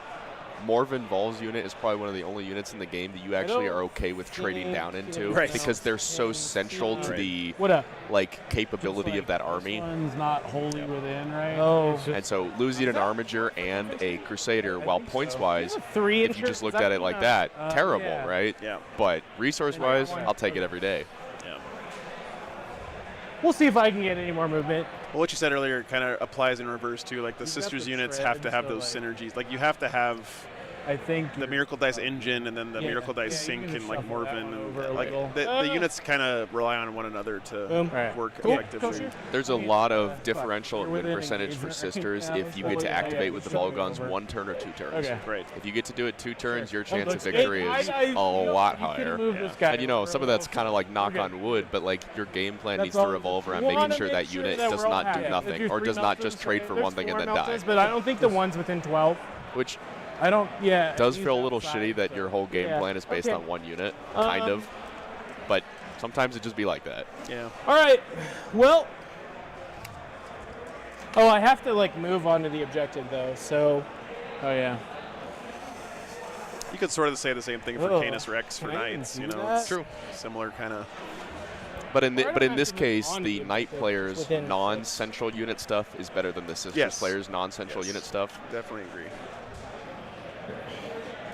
Morven Vol's unit is probably one of the only units in the game that you actually are okay with trading down into, Right. because they're so central to Right. the What up? like capability of that This army. one's not wholly within, right? Oh. It's just- And so losing an Armiger and a Crusader, while points-wise, 3 if you just looked at it like that, terrible, yeah. right? Yeah. But resource-wise, I'll take it every day. We'll see if I can get any more movement. Well, what you said earlier kind of applies in reverse too. Like the You've got sisters the units tread, have to have so, those like- synergies. Like you have to have I think the Miracle Dice engine and then the Yeah. Miracle Dice Yeah, you sync can and just like shuffle that Morven one and over a like little. the units kind of rely on one another to Boom. Right. work Cool. effectively. Kosher. There's a lot of differential You're win within percentage for engagement. sisters Yeah, if you let's get to go. activate Yeah, with the shuffle it Volgons over. 1 turn or 2 turns. Okay. Right. If you get to do it 2 turns, your Sure. chance of Looks victory good. is a lot higher. Move this guy And you know, over some of a that's little. kind of like knock Okay. on wood, but like your game plan That's needs to all- revolve around We making wanna sure make that sure unit that does we're all not do happy. nothing, There's or 3 does not meltas, just trade for there's one thing and 4 then die. meltas, but I don't think the ones within 12. Which I don't, yeah. does he's feel a little outside, shitty that so- your whole game Yeah. plan is based Okay. on one unit, kind of. But sometimes it just be like that. Yeah. All right. Well. Oh, I have to like move on to the objective though. So. Oh, yeah. You could sort of say the same thing for Oh, Canis Rex for can I even knights. do You know, that? it's True. similar kind of. But in I don't in have this to move case, on to the the knight objective player's within non-central unit stuff is better than the sisters Yes. player's non-central Yes. unit stuff. Definitely agree.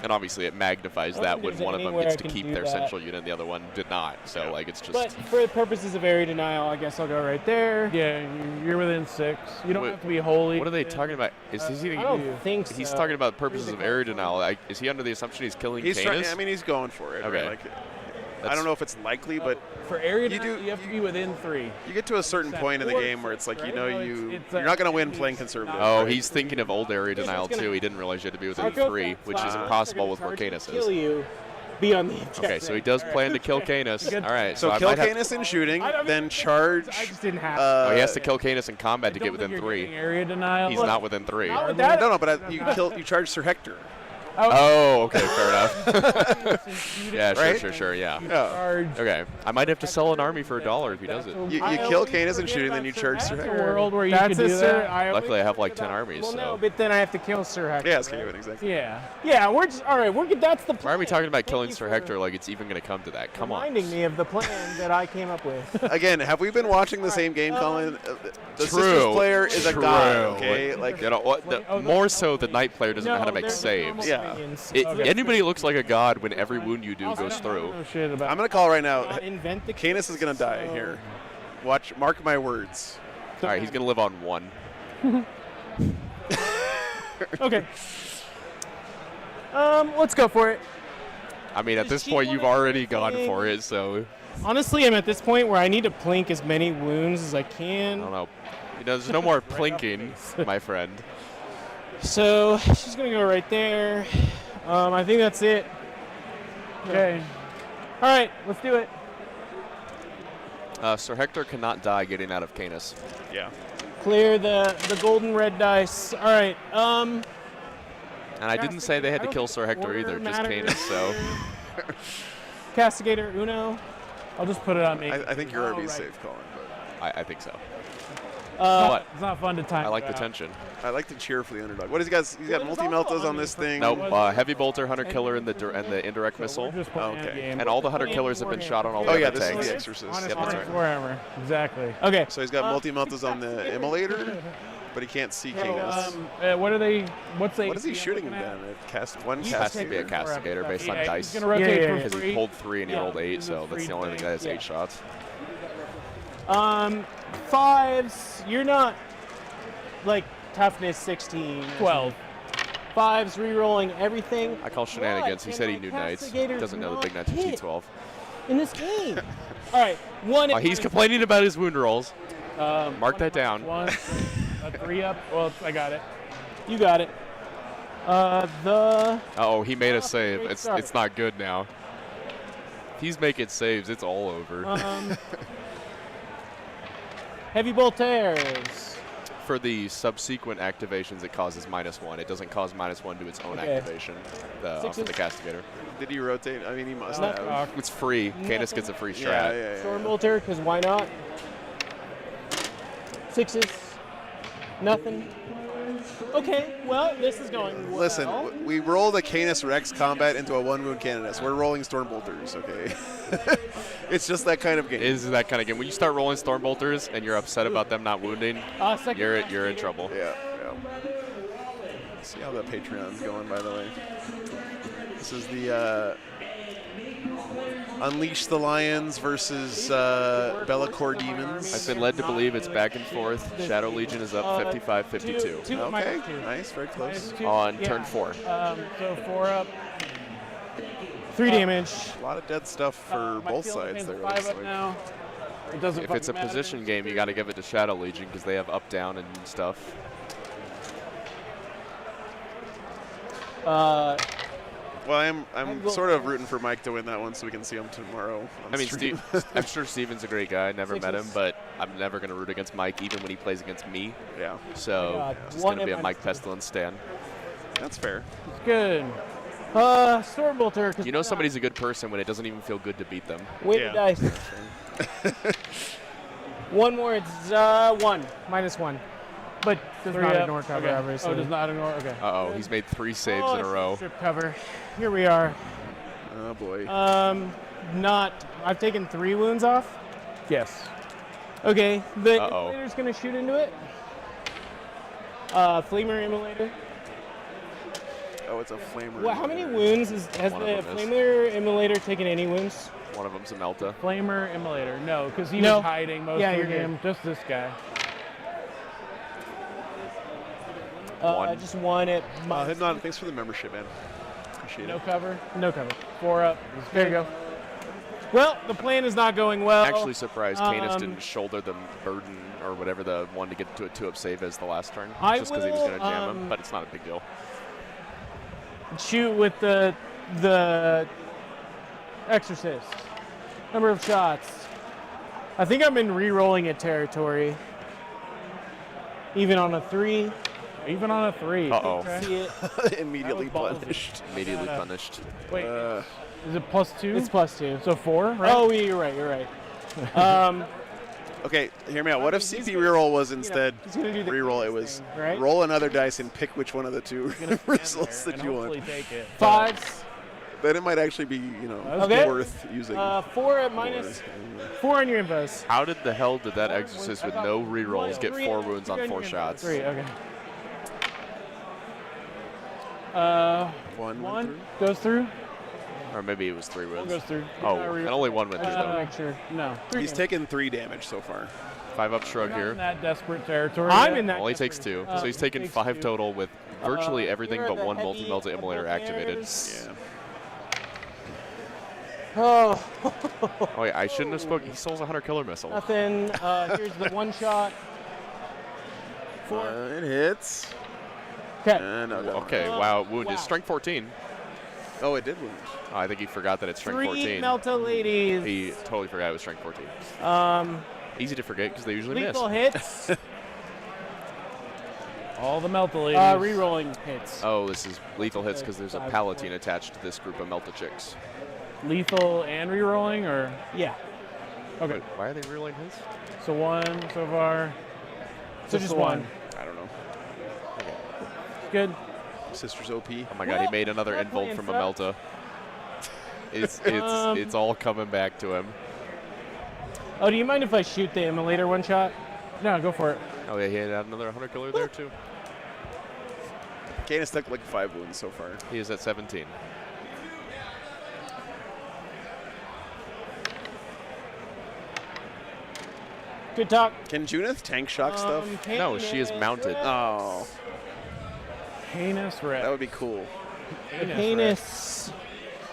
And obviously it magnifies I don't that think when there's one of them anywhere gets I to can keep do their that. central unit and the other one did not. So like it's just. But for purposes of area denial, I guess I'll go right there. Yeah, you're within 6. You don't Wait, have to be wholly. What are they talking about? Is he? I don't think so. He's talking about purposes of area denial. Like, is he under the assumption he's killing He's trying. Canis? I mean, he's going for it. Okay. Right? Like, I don't know if it's likely, but For area You denial, do- you have to be within 3. you get to a certain point in the Or game where it's like, you right? know, No, you're it's not going to win playing conservative. Oh, right? he's thinking of old area denial gonna- too. He didn't realize you had to be within I'll go 3, flat which is flat. impossible They're with gonna where charge Canis you, kill is. you, be on the objective. Okay, so he does plan to kill Canis. All right, So I kill might have- Canis in shooting, I mean, then charge. I just didn't have. Oh, he has to kill Canis in combat to I get don't think within you're 3. getting area denial. He's not within 3. Not with that. No, but you charge Sir Hector. Oh, okay, fair enough. Yeah, Right? sure, yeah. Yeah. Okay, I might have to sell an army for $1 if he does it. You kill Canis in shooting, then you charge Sir That's a Hector. world where you That's could do a Sir. that. I always Luckily, I have like forget 10 about- armies, Well, so. no, but then I have to kill Sir Hector. Yeah, it's right? going to exactly. Yeah. Yeah, we're just all right. We're good. That's the. Why are we talking about Thank killing you Sir for Hector like it's even going to come to that? Come on. reminding me of the plan that I came up with. Again, have we been watching the same game, Colin? The True. Sisters player is a god, True. okay? Like, You know what? More so, the Knight player doesn't know how to make they're saves. Yeah. minions. Anybody looks like a god when every wound you do goes through. No shit about I'm going to call right now. Invent the Canis is going to die here. Mark my words. All right, he's going to live on 1. Okay. Let's go for it. I mean, at Does this she point, you've wanna do already gone anything? for it, so Honestly, I'm at this point where I need to plink as many wounds as I I can. don't know. There's no more plinking, my friend. So she's gonna go right there. I think that's it. Okay. All right, let's do it. Sir Hector cannot die getting out of Canis. Yeah. Clear the golden red dice. All right. And I didn't say they had to I don't kill think Sir Hector order either, just matters. Canis, so. Castigator Uno. I'll just put it on me. I think your RV is safe, Colin. But I think so. What? It's not fun to time. I like the out. tension. I like to cheer for the underdog. What has he got? He's got multi-meltas on this thing. Nope, heavy bolter, hunter killer, and the indirect missile. We're just playing Okay. a game. And all the hunter killers have been shot on all the Oh yeah, other this is tanks. the Exorcist. Honest Yep, that's right. Warhammer. Exactly. Okay. So he's got multi-meltas on the immolator, but he can't see Canis. What are they? What's they? What is he shooting him looking at? then? One He has to be a castigator? castigator based on Yeah, dice. He's gonna rotate for Because he free. pulled 3 and he Yeah, rolled 8, this is so a that's free the only thing thing. that has Yeah. 8 shots. Fives. You're not like toughness 16. 12. Fives re-rolling everything. I call shenanigans. He What? said he And knew my knights. castigator's Doesn't know the not big knights are hit T12. in this game. All right, one. He's complaining about his wound rolls. Mark that down. One, a 3 up. Well, I got it. You got it. Oh, he made a save. great It's start. not good now. If he's making saves, it's all over. Heavy bolters. For the subsequent activations, it causes -1. It doesn't cause -1 to its own Okay. activation for Sixes. the castigator. Did he rotate? I mean, he must Nothing. have. It's free. Canis gets a free strat. Yeah. Storm bolter, because why not? Sixes. Nothing. Okay, well, this is going well. Listen, we rolled a Canis Rex combat into a 1-wound Canoness. We're rolling Storm Bolters, okay? It's just that kind of game. It is that kind of game. When you start rolling storm bolters and you're upset about them not wounding, Second you're in trouble. Yeah. Let's see how the Patreon's going, by the way. This is the Unleash the Lions versus Bellacore Demons. I've been led to believe it's back and forth. Shadow Legion is up 55-52 two, Okay, minus two. nice, very close. on Yeah. turn 4. So 4 up. 3 damage. A lot of dead stuff for My both field sides is there. 5 looks up like. now. It doesn't. If it's a fucking matter. position game, you got to give it to Shadow Legion because they have up, down, and stuff. Well, I'm sort of rooting for Mike to win that one so we can see him tomorrow. I mean, stream. I'm sure Steven's a great guy. I never met him, but I'm never going to root against Mike, even when he plays against me. Yeah, So God, it's one going to be a in Mike my- Pestilence stand. that's fair. Good. Storm bolter. 'cause You know somebody's a good person when it doesn't even feel good to beat them. Wait Yeah. the dice. One more. It's 1 minus 1, but does 3 not up. ignore cover. Okay. Obviously. Oh, does not ignore. Okay. Uh-oh, he's made 3 saves in a row. Strip cover. Here we are. Oh boy. I've taken 3 wounds off. Yes. Okay, the Uh-oh. immolator's gonna shoot into it. Flamer immolator. Oh, it's a flamer. Well, how many Immolator. wounds has One the of them is. Flamer Immolator taken any wounds? One of them's a Melta. Flamer Immolator. No, because he No. was hiding most Yeah, of the you're good. game. Just this guy. One. Just one at Hidden, thanks for the membership, man. Appreciate No it. cover. no cover. 4 up. There you go. Well, the plan is not going well. Actually surprised Canis um, didn't shoulder the burden or whatever the one to get to a 2-up save as the last turn. I Just because he was will, going to jam him, but it's not a big deal. shoot with the Exorcist. Number of shots. I think I'm in re-rolling it territory. Even on a 3. Even on a 3. Uh-oh. Okay. See it. Immediately That was ballsy. punished. Immediately punished. Wait, is it +2? It's +2. So 4, right? Oh, you're right. You're right. Okay, hear me out. What if CP reroll was You know, instead he's gonna do the reroll? It Christmas was thing, right? roll another dice and pick which one of the two Gonna stand results there that and you hopefully want. take it. Fives. Then it might actually be, Okay. worth using. 4 at minus 4 on your infos. How did the hell did that Exorcist with no rerolls get 3 4 wounds on your 4 infos. shots? 3. Okay. One One goes through. Or maybe it was 3 One wounds. goes through. Oh, and only 1 went I through just want to though. make sure. No. He's taken 3 damage so far. 5-up shrug Not in here. that desperate territory. I'm yet. in that. Only takes 2. So he's taken takes 5 2. total with virtually everything here are but the one heavy multi-melta immolator activated. bears. Yeah. Oh, Oh yeah, I shouldn't have spoken. He souls a 100 killer missile. nothing. Here's the one shot. 4. It hits. Okay. No. Okay, wow, wounded. Strength 14. Oh, it did wound. Oh, I think he forgot that it's strength 3 14. Melta ladies. He totally forgot it was strength 14. Easy to forget because they usually Lethal miss. hits. All the Melta ladies. Rerolling hits. Oh, this is lethal hits because there's a Palatine attached to this group of Melta chicks. Lethal and rerolling, or Yeah. okay. Wait, why are they reeling his? So 1 so far. So just one. I don't know. Good. Sister's OP. Oh my god, he made another that involt plan from a Melta. It's all coming back to him. Oh, do you mind if I shoot the immolator one shot? No, go for it. Oh yeah, he had another 100 killer there too. Kane has stuck like 5 wounds so far. He is at 17. Good talk. Can Junith tank shock stuff? No, she is mounted. Oh, Heinous red. that would be cool. Heinous.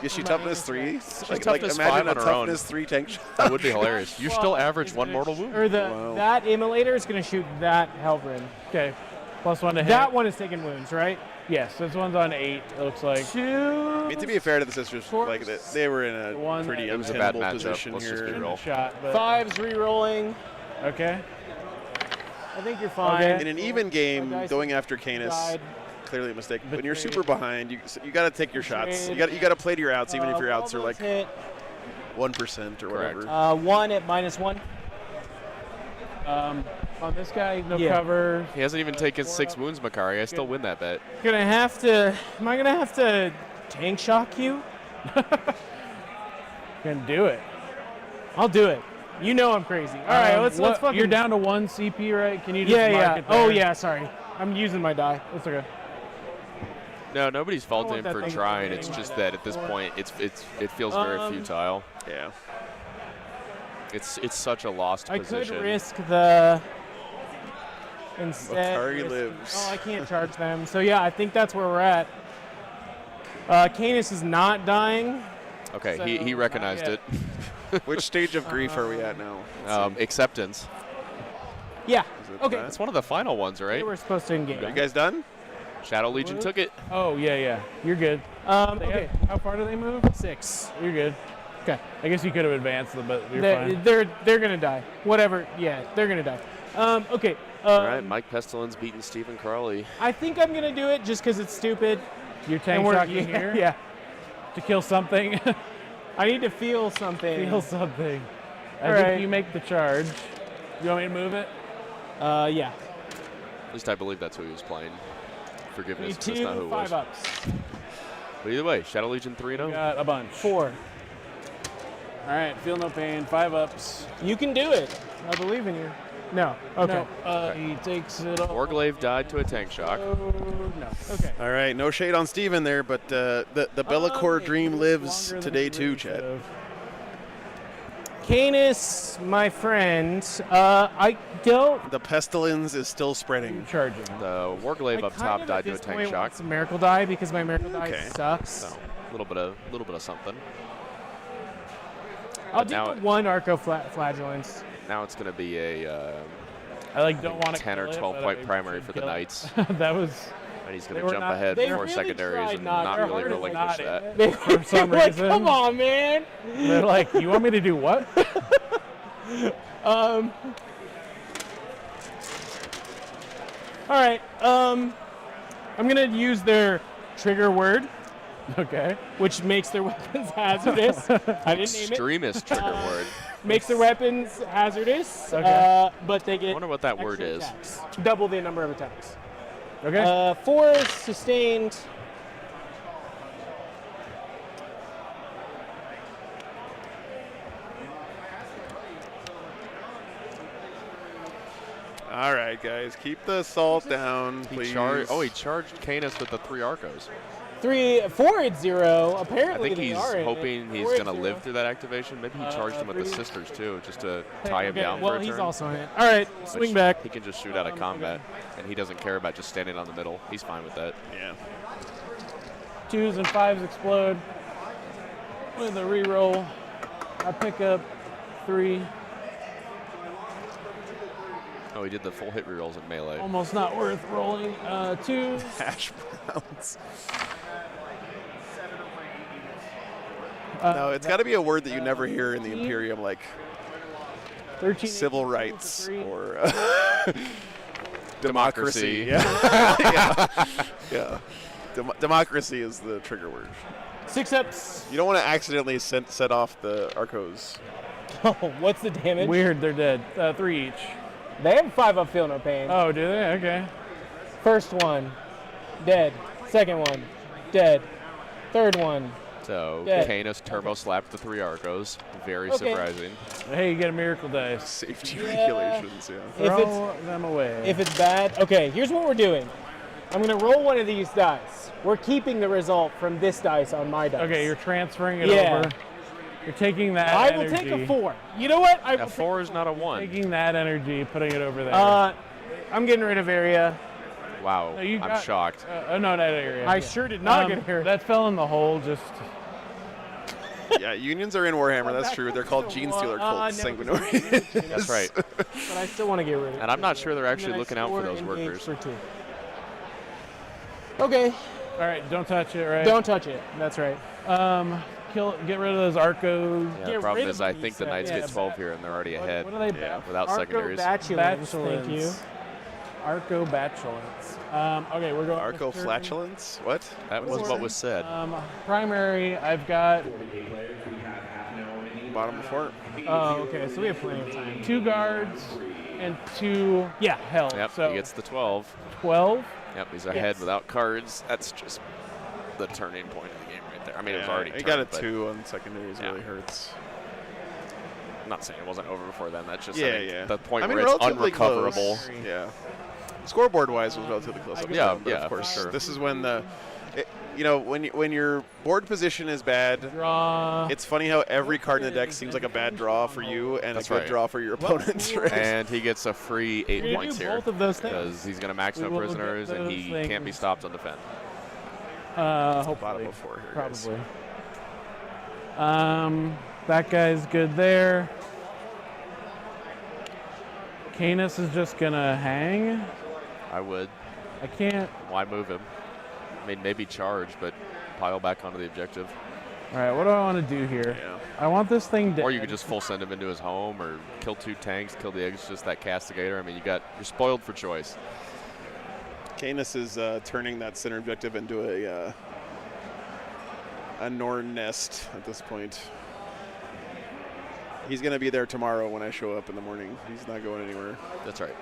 Is she toughness 3? Like toughness 5 imagine a on her own. toughness 3 tank shot. That would be hilarious. You still average 1 mortal wound. Or Wow. that immolator is going to shoot that Helvrin. Okay. +1 to hit. That one is taking wounds, right? Yes, this one's on 8. It looks like. 2. I mean, to be fair to the sisters, like they were in a One- pretty It was a bad untenable matchup. position Let's just be here. real. Shot, but 5's re-rolling. okay. I think you're fine. Okay. In an even game, My dice going after Canis, died. clearly a mistake. When you're Betrayed. super behind, you got to take your shots. You Betrayed. got to play to your outs, even if your outs are like hit. 1% or Correct. whatever. 1 at -1. On this guy, no Yeah. cover. He hasn't even taken 6 wounds, Makari. I still win that bet. Gonna have to. Am I gonna have to tank shock you? Can do it. I'll do it. You know I'm crazy. All right, let's fucking. You're down to 1 CP, right? Can you just Yeah, mark yeah. it there? Oh yeah. Sorry, I'm using my die. It's okay. No, nobody's faulting want him that for thing trying. to It's be just like that at this point, it feels very futile. Yeah. It's such a lost I position. could risk the. Instead. Makari risk- lives. Oh, I can't charge them. So yeah, I think that's where we're at. Canis is not dying. Okay, So, he recognized not it. Which stage of grief are we at now? Acceptance. Yeah. Is it Okay. that? That's one of the final ones, right? We're supposed to engage. You guys done? Shadow Legion took it. Oh, yeah. You're good. Okay. How far do they move? 6. You're good. Okay. I guess you could have advanced them, but you're fine. They're gonna die. Whatever. Yeah, they're gonna die. Okay. All right, Mike Pestilence beating Stephen Crawley. I think I'm gonna do it just because it's stupid. You're tank And we're- shocking yeah, here Yeah. to kill something. I need to feel something. Feel something. I All think right. you make the charge. You want me to move it? Yeah. At least I believe that's who he was playing. Forgiveness, Need but that's not who 2 it was. 5-ups. But either way, Shadow Legion 3-0. Got a bunch. 4. All right, feel no pain. 5 ups. You can do it. I believe in you. No. Okay. No, he takes it all. Warglaive died to a tank shock. Oh, no. Okay. All right, no shade on Steven there, but the Bellacore dream lives today too, Chad. Canis, my friend, I don't. The pestilence is still spreading. Charging. The Warglaive up top died to a tank shock. It's a miracle die because my miracle die sucks. So a little bit of something. I'll But do now the one Arco Flagellants. Now it's going to be a I don't want to 10 or 12 point primary for the Knights. That was. And he's going They to were jump not- ahead they before really secondaries tried and not- not they're really hard as relinquish not that. For some like, reason. come on, man. They're like, you want me to do what? All right. I'm gonna use their trigger word, Okay. which makes their weapons hazardous. I didn't name it. Extremist trigger word. Makes their weapons hazardous. Okay. But they I get. wonder what that word extra is. attacks. Double the number of attacks. Okay. 4 sustained. All right, guys, keep the assault down, please. He charged Canis with the 3 Arcos. 4 at 0. I Apparently think they he's are in hoping it. he's 4 at going to 0. live through that activation. Maybe he charged him with the 3. sisters too, just to tie him Okay, down well, for a he's turn. also in it. All right, swing back. He can just shoot out of combat, and he doesn't care about just standing on the middle. He's fine with that. Yeah. 2s and 5s explode. With a reroll, I pick up 3. Oh, he did the full hit rerolls in melee. Almost not worth rolling. 2s. Hash browns. No, it's got to be a word that you never hear in the Imperium, like 13. civil rights 3. or Democracy. democracy. Yeah. Yeah. Democracy is the trigger word. 6 ups. You don't want to accidentally set off the Arcos. Oh, what's the damage? Weird, they're dead. 3 each. They have 5 up, feel no pain. Oh, do they? Okay. First one, dead. Second one, dead. Third one. So Dead. Canis turbo slapped the 3 Arcos. Very Okay. surprising. Hey, you get a miracle dice. Safety Yeah. regulations, yeah. If Throw them away. If it's bad, okay, here's what we're doing. I'm gonna roll one of these dice. We're keeping the result from this dice on my dice. Okay, you're transferring it Yeah. over. You're taking that I will energy. take a 4. You know what? I Yeah, will 4 is not a 1. Taking that energy, putting it over there. I'm getting rid of area. Wow, No, you I'm got- shocked. No, that area. I sure did not Um, get area. That fell in the hole. Just Yeah, unions are in Warhammer, that's true. They're called Gene Stealer cults, sanguinary. That's right. But I still want to get rid of it. And I'm not sure they're And actually then I looking out for score those engage workers. For 2. Okay, all right. Don't touch it. Right. don't touch it. That's right. Get rid of those Arcos. Yeah, Get the problem rid is of I them, think the you Knights said. get 12 here, and they're already ahead What are they? Yeah. without secondaries. Arcobatulins, thank you. Arcobatulins. Okay, we're going. Arco with turn. flatulence? What? That was what was said. Primary. I've got Bottom of 4? Oh, okay, so we have plenty of time. 2 guards and 2 held. Yep, So he gets the 12. 12. Yep, he's ahead without cards. That's just the turning point of the game right there. I mean, it was already He got a turned, but 2 on secondaries, Yeah. really hurts. I'm not saying it wasn't over before then. That's just I Yeah, think, yeah. the point I mean, where it's relatively unrecoverable. close. Yeah. Scoreboard-wise, it was relatively close. up Yeah, to them, but yeah, of for course. sure. This is when when your board position is bad. Draw. It's funny how every card in the deck seems like a bad draw for you and That's a good right. draw for your opponent. Right? And he gets a free 8 We points do here both of those things. because he's going to max We no will get prisoners and those he can't be things. stopped on defend. Hopefully. Bottom of 4 here, guys. Probably. That guy's good there. Canis is just gonna hang. I would. I can't. Why move him? I mean, maybe charge, but pile back onto the objective. All right, what do I want to do here? Yeah. I want this thing dead. Or you could just full send him into his home or kill 2 tanks, kill the eggs, just that castigator. I mean, you're spoiled for choice. Canis is turning that center objective into a Norn nest at this point. He's going to be there tomorrow when I show up in the morning. He's not going anywhere. That's right.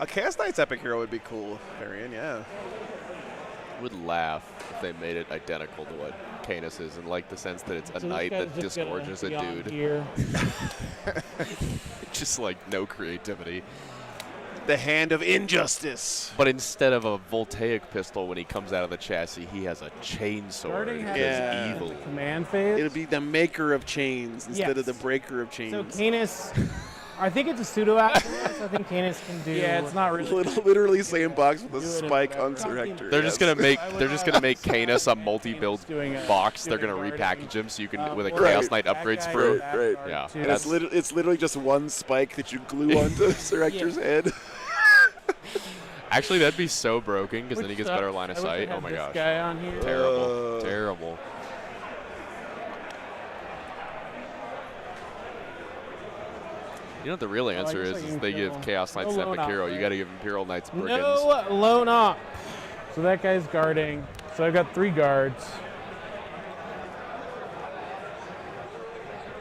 A Chaos Knight's epic hero would be cool, Arian, yeah. Would laugh if they made it identical to what Canis is, in like the sense that it's a knight that disgorges a dude. Here. Just like no creativity. The hand of injustice. But instead of a voltaic pistol when he comes out of the chassis, he has a chainsword. Starting That Yeah. is evil. Command phase. It'll be the maker of chains instead of Yes. the breaker of chains. So Canis, I think it's a pseudo Axios. I think Canis can do. Yeah, it's not really. Literally same box with a Do it in spike whatever. on Sir Hector. They're just gonna make I would they're just have gonna make Canis a multi-build doing a- box. They're gonna doing repackage him so you can with a or Chaos Right. Knight that upgrade guy sprue. with that Right. card Yeah. too. And it's literally just one spike that you glue onto Sir Hector's head. Actually, that'd be so broken because then he Which gets sucks. better line of I wish I sight. had Oh my this gosh. guy on here. Terrible. Terrible. You know what the real answer guess I is can they give kill- Chaos Knights no an epic loan hero. op, You right? gotta give Imperial Knights brigands. No loan op. So that guy's guarding. So I've got 3 guards.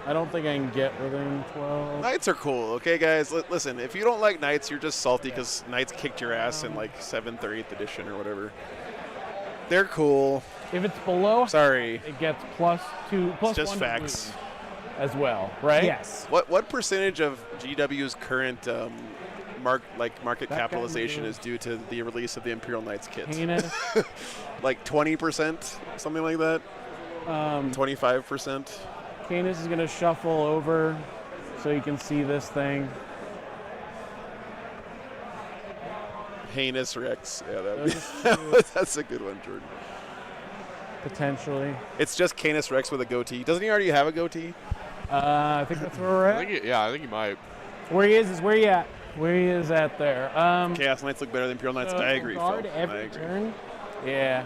I don't think I can get within 12. Knights are cool, okay, guys? Listen, if you don't like Knights, you're just salty because Knights kicked your ass in like 7th or 8th edition or whatever. They're cool. If it's below, Sorry. it gets +2, It's plus just 1 to facts. blue as well, right? Yes. What percentage of GW's current market guy capitalization moves. is due to the release of the Imperial Knights kit? Canis. Like 20%, something like that? 25%? Canis is going to shuffle over so you can see this thing. Heinous Rex. Yeah, Those that's a good one, Jordan. Potentially. It's just Canis Rex with a goatee. Doesn't he already have a goatee? I think that's where we're I at. think I think he might. Where he is where you at. Where he is at there. Chaos Knights look better than Imperial Knights. So I agree, Phil. Guard I every agree. turn. Yeah.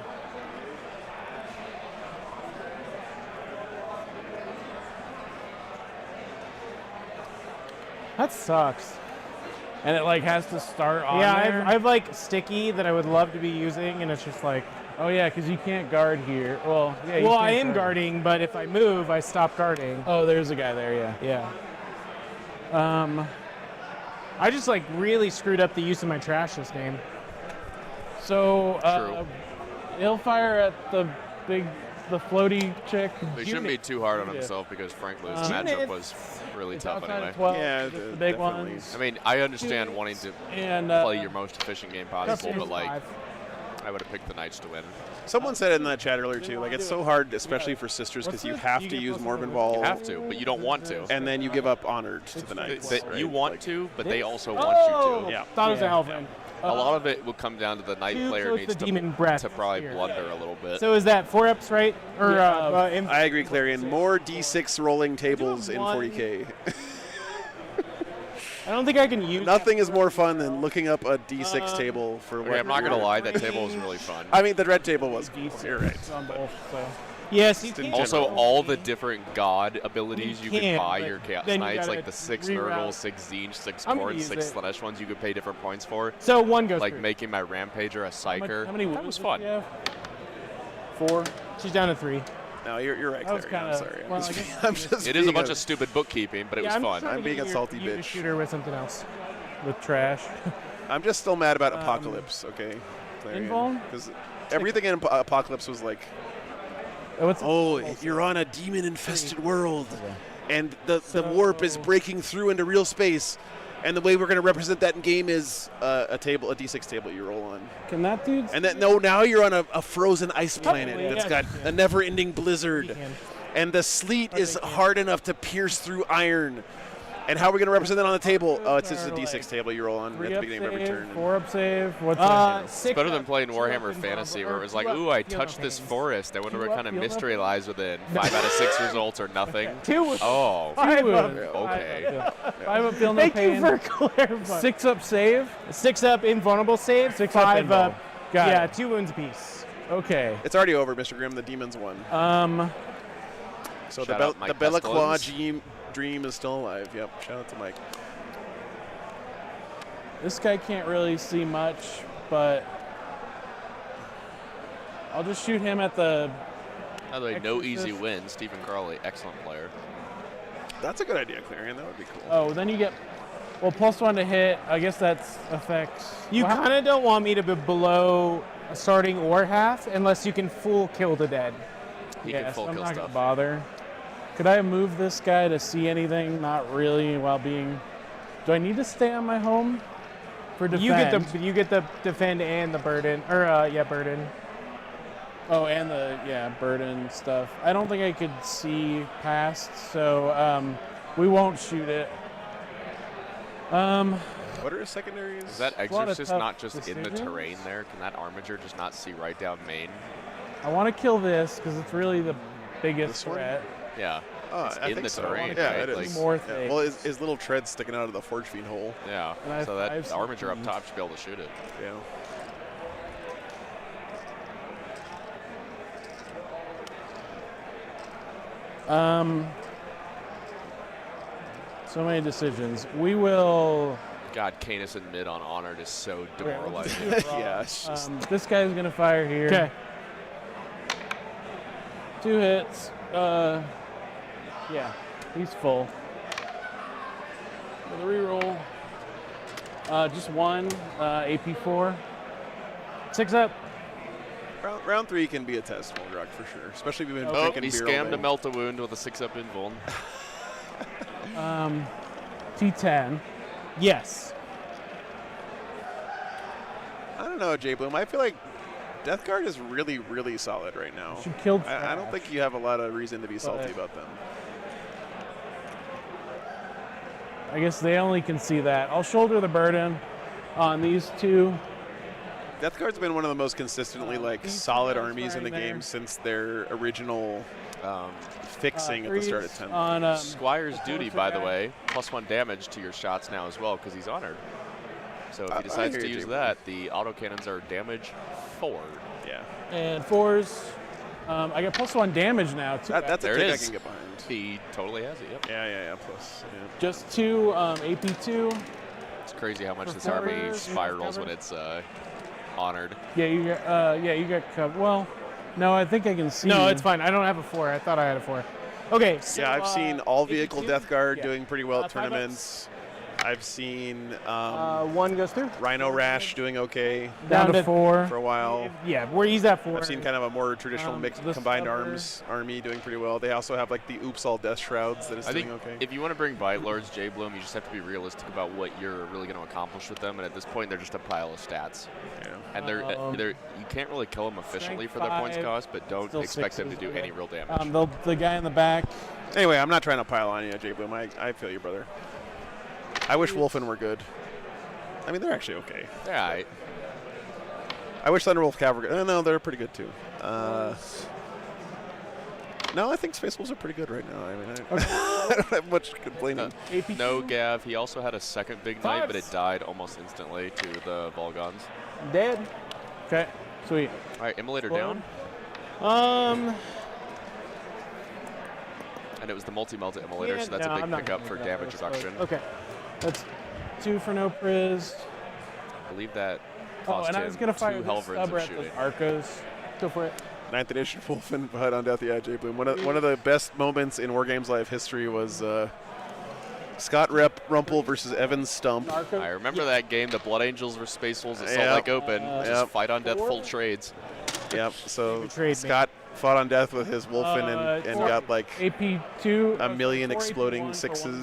That sucks. And it like has to start on Yeah, there. I've like sticky that I would love to be using, and it's just like. Oh yeah, because you can't guard here. Well, yeah. you Well, can't I am guard. guarding, but if I move, I stop guarding. Oh, there's a guy there. Yeah. Yeah. I just like really screwed up the use of my trash this game. So True. he'll fire at the floaty chick. They shouldn't be too hard on Yeah. himself because frankly, his Units. matchup was really It's tough outside anyway. of 12. Yeah, just the big definitely. ones. I mean, I understand wanting to And play your most efficient game possible, Customers but like, 5. I would have picked the Knights to win. Someone said in that chat earlier too, like it's so hard, especially for sisters, because you have to use Morbin Ball, You have to, but you don't want to. and then you give up Honored to the Knights. You right? want Like, to, but they also Oh, want you to. Yeah. Thought it was a Yeah. Hellfang. A lot of it will come down to the Knight Too player close needs to Demon Breath to probably here. blunder a little bit. So is that 4 ups, right? Or Yeah. I agree, Clarion. More D6 rolling tables in one. 40K. I don't think I can use. Nothing is more fun than looking up a D6 table for Okay, what. I'm not gonna you're- lie, that table was really fun. I mean, the red table was cool. You're right. on both. So. Yes, you in can. Also, general. all the different god abilities you You can can, buy but your Chaos then you Knights, gotta like the 6 reroute. Nurgle, 6 Zinj, 6 I'm gonna Corn, use 6 it. Slanesh ones you could pay different points for. So one goes Like through. making my Rampager a Psyker. How many that wounds was does fun. she have? 4. She's down to 3. No, you're right, That was Clarion. I'm kinda- sorry. well, I I'm guess- just, I'm just It is a being bunch of stupid bookkeeping, but it was I'm fun. trying to I'm being get a your- salty you to bitch. shoot her with something else. With trash. I'm just still mad about Apocalypse. Okay. Invuln? Because everything in Apocalypse was like, What's oh, you're on a demon-infested world, and the warp is breaking through into real space, and the way we're going to represent that in game is a D6 table you roll on. Can that dude? And then now you're on a frozen ice planet Probably, that's yeah, got yeah. a never-ending You blizzard, can. and the sleet is they can. hard enough to pierce through iron. And how are we going to represent that on the table? Oh, it's just a Are D6 like table you roll on at 3 the up beginning of every save, turn. 4 up save. What's Six It's better than up, playing 2 Warhammer up in Fantasy, where it was like, Two up, ooh, I field touched this campaigns. forest. I wonder what Two kind of up, mystery lies within. 5 out of 6 results or nothing. 2 was Oh, 5 up. okay. 5 up, feel no Thank pain. you for clarifying. 6 up save. 6 up invulnerable save. 6 up 5 up. invul. Got Yeah, it. 2 wounds apiece. Okay. It's already over, Mr. Grimm. The demons won. So Shout the out Mike Belaclaw Pestilence. dream is still alive. Yep. Shout out to Mike. This guy can't really see much, but I'll just shoot him at the. By the way, no Exorcist. easy win. Stephen Crawley, excellent player. That's a good idea, Clarion. That would be cool. Oh, then you get Well, +1 to hit. I guess that's affects. You well, kind of don't want me to be below a starting or half unless you can full kill the dead. He can yes, full I'm kill not stuff. gonna bother. Could I move this guy to see anything? Not really. While being, do I need to stay on my home for defend? You get the defend and the burden, or burden. Oh, and the burden stuff. I don't think I could see past, so we won't shoot it. What are his secondaries? Is that lot of Exorcist tough not just in the decisions. terrain there? Can that Armiger just not see right down main? I want to kill this because it's really the biggest This one? threat. Yeah. It's I in think the so. terrain, Yeah, right? it Like, is. More Yeah, well, his little tread's sticking out of the Forge Fiend hole. yeah. And I have So that 5 the Armiger up seconds. top should be able to shoot it. Yeah. So many decisions. We will. God, Canis in mid on Honored is so Okay, we'll demoralizing. just do it raw. Yeah, it's just- This guy's gonna fire here. Okay. 2 hits. Yeah, he's full. With a reroll. Just 1. AP4. 6 up. Round 3 can be a test, Moldrock, for sure. Especially if you've been Oh, drinking he beer all scammed day. to melt a wound with a 6-up invuln. T10. Yes. I don't know, J Bloom. I feel like Death Guard is really, really solid right now. She killed I don't think you have a lot of reason to be salty But- about them. I guess they only can see that. I'll shoulder the burden on these 2. Death Guard's been one of the most consistently these solid guys armies in the firing game there. since their original fixing at the start of 3s 10. on Squire's duty, torture by the guy. way, +1 damage to your shots now as well because he's honored. So if I he decides hear to you, use Jay. that, the autocannons are damage 4. Yeah. and 4s. I got +1 damage now too. That's a There it tick I is. can get behind. He totally has it, yep. Yeah, plus. Yeah. Just 2 AP2. It's crazy how much For this army forwards, spirals when covered. it's honored. Yeah, you got covered. Well, no, I think I can see. No, it's fine. I don't have a 4. I thought I had a 4. Okay. So, Yeah, I've seen all vehicle 82? Death Guard Yeah. doing pretty well at 5 ups. tournaments. I've seen 1 goes through. Rhino Rash doing okay down to down to 4. for a while. Yeah, where he's at 4. I've seen kind of a more traditional mixed this combined upper- arms army doing pretty well. They also have like the Oops All Death Shrouds that is I think doing okay. if you want to bring Bite Lords, J Bloom, you just have to be realistic about what you're really going to accomplish with them. And at this point, they're just a pile of stats. Yeah. And they're you can't really kill them efficiently Strength for their points 5, cost, but don't still expect them to 6s, do okay. any real damage. The guy in the back. Anyway, I'm not trying to pile on you, J Bloom. I feel you, brother. I wish Wolfen were good. I mean, they're actually okay. Yeah, I, I wish Thunderwolf Cav were good. No, they're pretty good too. No, I think Space Wolves are pretty good right now. I mean, I don't have much complaining. AP2. no Gav. He also had a second big knight, but it died almost instantly to the Volgons. Dead. Okay, sweet. All right, Immolator Explode. down. And it was the multi-melt Immolator, Yeah, so that's no, a big I'm not pickup gonna for make that damage explode. reduction. Okay. That's 2 for no priz. I believe that Oh, cost and I him was gonna fire 2 this Helverins stubber of at those shooting. Arcos. Go for it. 9th edition Wolfen Bud on Death. Yeah, J Bloom. One of the best moments in Wargames Live history was Scott Rumpel versus Evan Stump. Arcos. I remember that game. The Blood Angels versus Space Wolves at Salt Yep. Lake Open. Just Yep. fight on death, 4? full trades. Yep. So betrayed me. Scott fought on death with his Wolfen and four. got like AP2. a million 4 exploding AP1 for 1.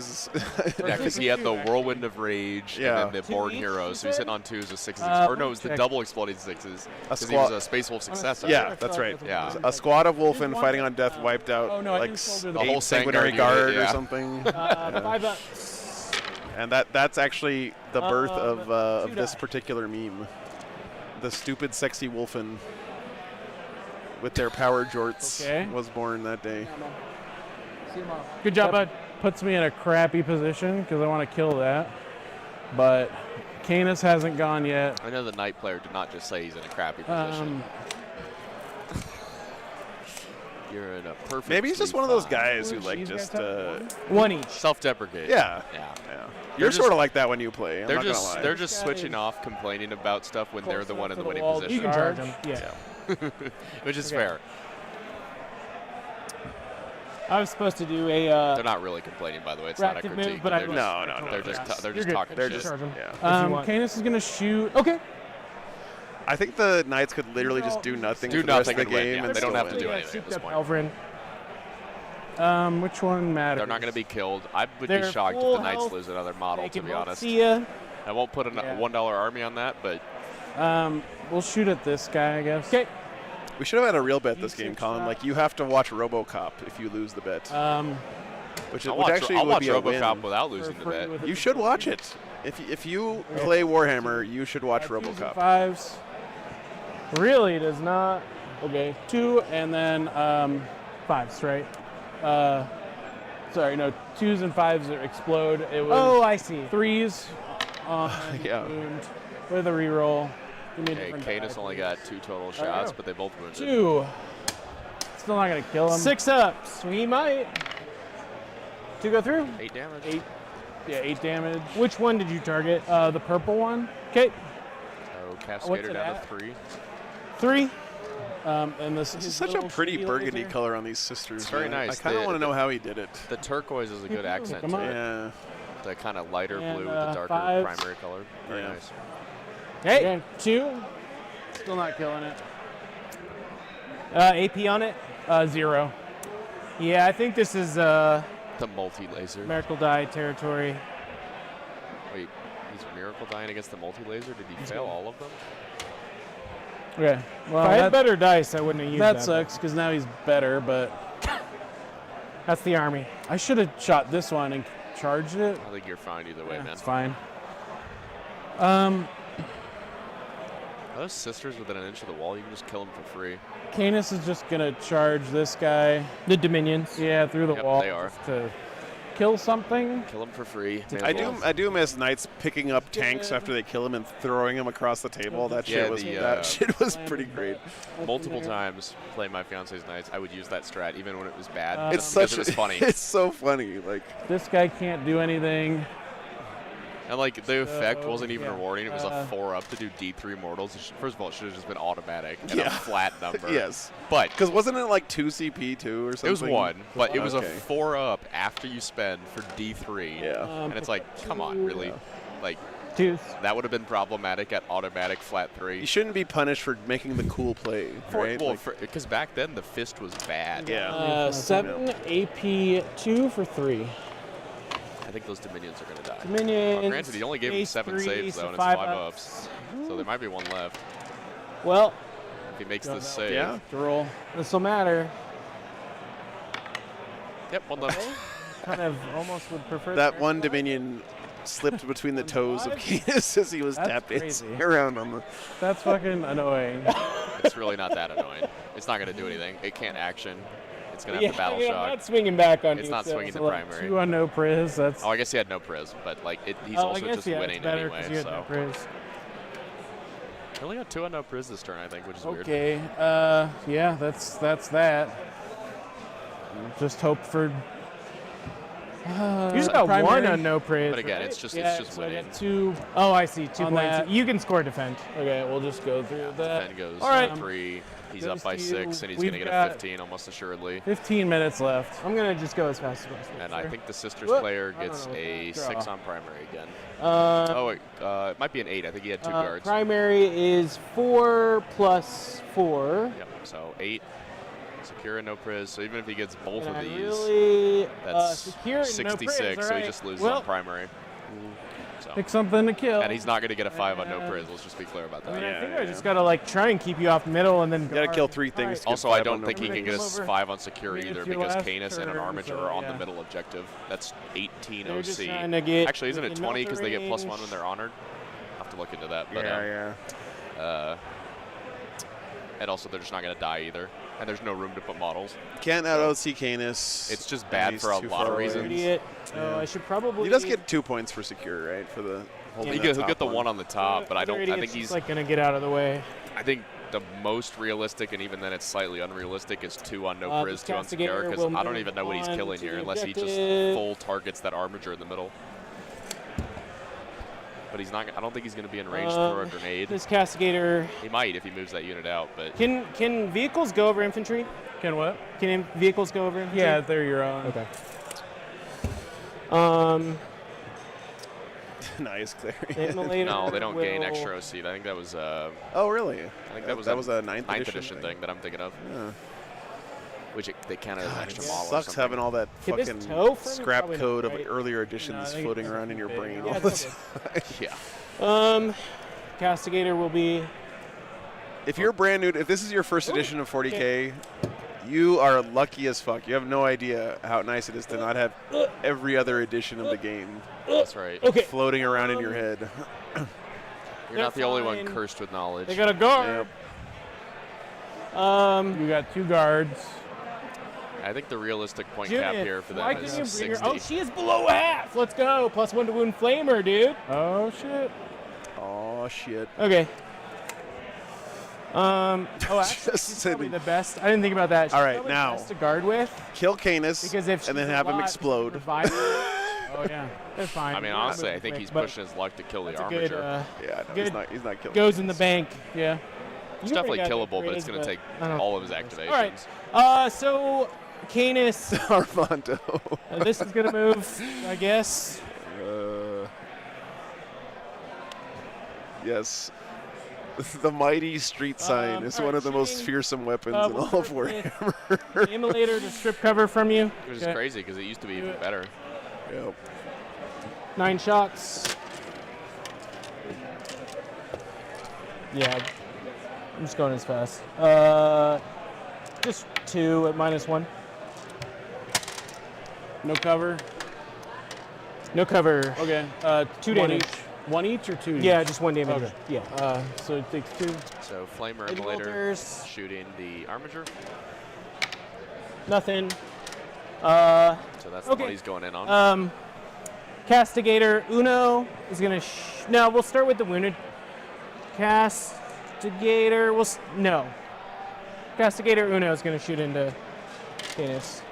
sixes. Yeah, because he had the Whirlwind of Rage Yeah. and then the Two Born each, Heroes. you So he's said? hitting on 2s with 6s. Uh, Or no, it was the check. double exploding 6s. Because he squad- was a Space Wolf successor. Yeah, that's right. Yeah. A squad of Wolfen There's one fighting that, on death wiped out oh, no, I like didn't shoulder the 8 whole Sanguinary Vanguard Guard unit, or yeah. something. 5 up. And that's actually the birth of 2 this die. particular meme. The stupid, sexy Wolfen with their power jorts Okay. was born that day. Good job, bud. Puts me in a crappy position because I want to kill that. But Canis hasn't gone yet. I know the Knight player did not just say he's in a crappy position. You're in a perfect. Maybe he's just one of those guys who like These just guys have 1 each. Self-deprecate. yeah. Yeah. You're just- sort of like that when you play. I'm They're not gonna just lie. they're just This guy switching is off, complaining about stuff when they're close the one enough in the to the winning wall to You position. can charge Charge. him. Yeah. Which is Okay. fair. I was supposed to do a They're not really complaining, by the way. It's not a reactive critique. move, but I they're was- No. They're just You're just good. talking They're shit. just Charge 'em. yeah. you want. Canis is gonna shoot. Okay. I think the Knights could literally just do nothing Do for the rest of nothing the and win, game, yeah. and They don't still have to win. do anything at Souped this up point. Elverin. Which one matters? They're not going to be killed. I would They're be shocked if full the Knights health. lose another model, They to can be both honest. see ya. I won't put a Yeah. $1 army on that, but We'll shoot at this guy, I guess. Okay. We should have had a real bet this Decent game, Colin. shot. Like, you have to watch RoboCop if you lose the bet, which I'll would watch, actually I'll would watch be a RoboCop win. without losing the bet. You should watch it. If you play Warhammer, you should watch 2s and RoboCop. 5s. Really does not. Okay, 2 and then 5s, right? sorry, no, 2s and 5s that explode. It was Oh, I see. 3s on Yeah. wound with a reroll. Give me a Okay, different Canis die. only got 2 total shots, but they both wounded. 2. Still not gonna kill him. 6 ups. We might. 2 go through. 8 damage. 8. Yeah, 8 damage. Which one did you target? The purple one. Okay. So What's Cascader it down at? to 3. 3. And this This is such a pretty burgundy color on these sisters. It's very man. nice. I kind of The- want to know how he did it. The turquoise is a good accent Come to on. it. Yeah. The kind of lighter And, blue with the darker 5s. primary color. Very Yeah. nice. Hey. Okay, 2. Still not killing it. AP on it. 0. Yeah, I think this is The multi-laser. Miracle Die territory. Wait, he's Miracle dying against the multi-laser? Did he fail all of them? Okay. Well, If I had that, better dice, I wouldn't have used that. that sucks because now he's better, but That's the army. I should have shot this one and charged it. I think you're fine either way, Yeah, man. it's fine. Are those sisters within an inch of the wall? You can just kill them for free. Canis is just gonna charge this guy. The Dominions. Yeah, through the Yep, wall they are. just to kill something. Kill them for free. I do miss Knights picking up tanks after they kill him and throwing them across the table. That Yeah, shit was that shit was pretty great. Multiple times playing my fiance's Knights, I would use that strat even when it was bad. It's because such it was funny. It's so funny. Like This guy can't do anything. And like the effect wasn't even yeah. a warning. It was a 4-up to do D3 mortals. First of all, it should have just been automatic and Yeah. a flat number. yes, But because wasn't it like 2 CP too or something? it was 1, but it was Okay. a 4-up after you spend for D3. Yeah. And it's like, come on, really? Like, Twos. that would have been problematic at automatic flat 3. You shouldn't be punished for making the cool play, right? Well, Like, because back then the fist was bad. yeah. 7 AP 2 for 3. I think those Dominions are going to die. Dominions. Well, granted, he only gave him base 7 3, saves, so though, and it's 5 5 ups. ups. So there might be 1 left. Well, If he makes Don't this know. save. Yeah. To roll. this will matter. Yep, 1 left. Kind of almost would prefer That one Dominion slipped between the toes of Canis as he was That's tap dancing crazy. around on the. That's fucking annoying. It's really not that annoying. It's not going to do anything. It can't action. It's going to have the battle yeah, shock. not swinging back on It's you. not so- swinging the So, like, primary. 2 on no priz. That's Oh, I guess he had no priz, but like he's Oh, I also guess, just yeah, it's winning better 'cause anyway. you had So no priz. he only got 2 on no priz this turn, I think, which is weird. okay. Yeah, that's that. Just hope for. You just got primary. 1 on no priz. But again, right? it's just So I winning. got 2. Oh, I see. 2 on points. that. You can score defend. Okay, we'll just go through that. Then goes All right. 3. He's Goes up by to 6, you. and he's We've going to get got- a 15 almost assuredly. 15 minutes left. I'm going to just go as fast as possible. And I think the sisters Whoop. player I don't gets know. a Draw. 6 on primary again. Uh, Oh, wait, it might be an 8. I think he had 2 guards. primary is 4 plus 4. Yep, so 8. Secure and no priz. So even if he gets both And of I these, really that's secure and no 66. priz, So he alright. just loses Well, on primary. So. Pick something to kill. And he's not going to get a 5 on no priz. Let's just be clear about I mean, that. I think Yeah, I just gotta like try and keep you off middle and then You gotta guard. kill 3 things. Alright. to get Also, I 5 don't on think no he can priz. get a Come over. 5 on secure I mean, either it's your because last Canis and an turn, Armiger so, are on the yeah. middle objective. That's 18 They're just OC. trying to get Actually, isn't it within 20 because they get +1 range. when they're honored? I'll have to look into that. But, Yeah, yeah. And also, they're just not going to die either. And there's no room to put models. Can't out OC Canis. It's just bad for a too lot of far away. reasons. Idiot. Yeah. Oh, I should probably. He does get 2 points for secure, right? For the holding He'll that get top the 1 on the top, but I don't. I think he's. like gonna get out of the way. I think the most realistic, and even then it's slightly unrealistic, is 2 on no This priz, 2 on Castigator secure, because will I don't move even know what he's on killing to here the unless he just objective. full targets that Armiger in the middle. But but he's not. I don't think he's going to be in range to throw a grenade. This Castigator. He might if he moves that unit out, but Can vehicles go over infantry? Can what? Can vehicles go over infantry? Yeah, they're your own. Okay. Nice, Clary. No, they don't gain extra OC. I think that was. Oh, really? I think that was a ninth edition thing that I'm thinking of. Yeah. Which they count as an extra model. Or Sucks something. having all that Can this fucking tow for me? scrap Probably code not, of right? earlier editions floating around in your brain all the time. Yeah. Castigator will be. If you're brand new, if this is your first edition of 40K, you are lucky as fuck. You have no idea how nice it is to not have every other edition of the game. That's right. Okay. Floating around in your head. You're not the only one fine. cursed with knowledge. They got a guard. You got 2 guards. I think the realistic point Judith, cap here for why them couldn't is you bring her- 60. Oh, she is below a half. Let's go. +1 to wound flamer, dude. Oh shit. Oh shit. Okay. Actually, Just she's probably sitting. the best. I didn't think about that. She's All right, probably now. the best to guard with Kill Canis because if and then she's have him alive, explode. revive her. Oh yeah. They're fine. I mean, We're not honestly, I moving think quick, he's but pushing his luck to kill the that's a armature. good, Yeah, no, good he's not killing. goes in the bank. Yeah. It's You can definitely bring out killable, but upgrades, it's going to take I don't- all of his activations. All right. So Canis. Armando. This is gonna move, I guess. Yes. The mighty street sign is one of the most shooting, fearsome weapons in we'll all of start with Warhammer. the Immolator to strip cover from you. Which is Okay. crazy because it used to be even better. Yep. 9 shots. Yeah, I'm just going as fast. Just 2 at -1. No cover. No cover. Okay. 2 one damage. each. 1 each or 2 each? Yeah, just 1 damage. Okay. Yeah. So it takes 2. So Flamer Immolator Immolters. shooting the armature. Nothing. So that's the okay. one he's going in on. Castigator Uno is gonna. No, we'll start with the wounded. Castigator. No. Castigator Uno is gonna shoot into Canis.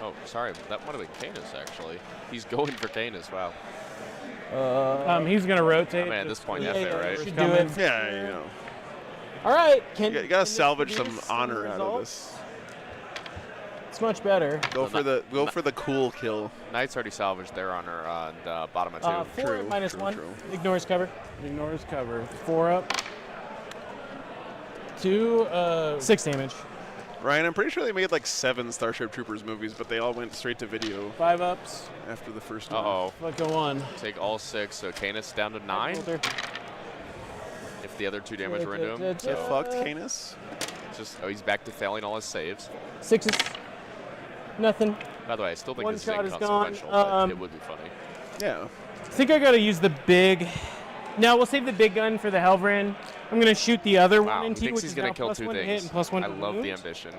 Oh, sorry. That might have been Canis, actually. He's going for Canis. Wow. He's gonna rotate. I mean, at this point, Yeah, F it, right? should do it. Yeah, you know. All right. You gotta salvage some produce honor some out of results? this. It's much better. Go for the cool kill. Knight's already salvaged their honor on the bottom of 2. 4 True, minus true, 1. true. Ignores cover. Ignores cover. 4 up. 2. 6 damage. Ryan, I'm pretty sure they made like 7 Starship Troopers movies, but they all went straight to video 5 ups. after the first one. Uh-oh. Fucking 1. Take all 6, so Canis down to 9 if the other 2 damage were into him. Get So fucked, Canis. he's back to failing all his saves. 6s. Nothing. By the way, I still think One this is shot is gone. inconsequential, but it would be funny. Yeah. I think I gotta use the big. No, we'll save the big gun for the Helvrin. I'm gonna shoot the other Wow, one he into, thinks which he's is going now to kill +1 2 to hit things. and +1 I to love the wound. ambition.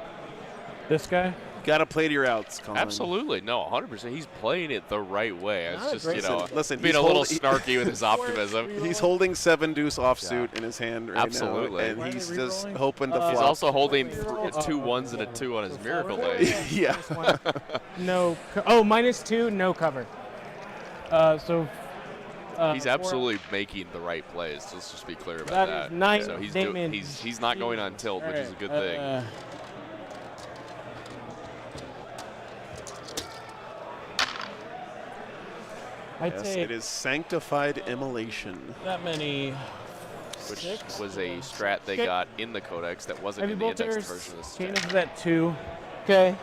This guy. Gotta play to your outs, Colin. Absolutely. No, 100%. He's playing it the right way. It's Not a just, great- Listen, being he's a little holding- snarky with his optimism. He's holding 7 deuce offsuit in his hand right Absolutely. now, and Why are he's they just re-rolling? hoping to He's flop. also holding 2 1s and a 2 on his miracle day. Yeah. No. -2. No cover. He's absolutely making the right plays. Let's just be clear about That that. is 9 So he's damage. he's not going on tilt, which is a good thing. I Yes, take it is sanctified immolation. That many. Which 6. was a strat they Okay. got in the codex that wasn't Heavy in the indexed bolters. version of this Canis strat. is at 2. Okay.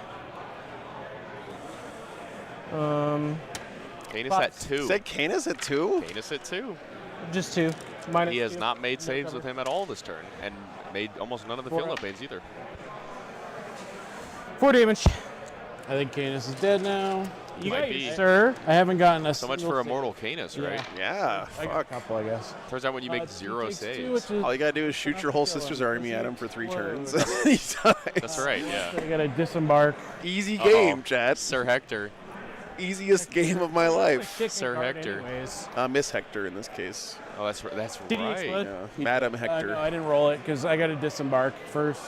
Canis Five. at 2. Said Canis at 2? Canis at 2. Just 2. -2. He has not made saves cover. with him at all this turn, and made almost none of the 4 field up. pains either. 4 damage. I think Canis is dead now. You Might got be. your sir. I haven't gotten a So much single for save. Immortal Canis, right? Yeah, I got a fuck. couple, I guess. Turns out when you make He 0 takes 2, saves. which is- All you gotta do is shoot your whole sister's army at him for 3 Whoa. turns. He dies. That's right, yeah. I gotta disembark. Easy Uh-oh. game, chat. Sir Hector. Easiest game of my life. Sir Hector. Anyways. Miss Hector in this case. Oh, that's Did he right. explode? Yeah. Madam No, Hector. I didn't roll it because I gotta disembark first.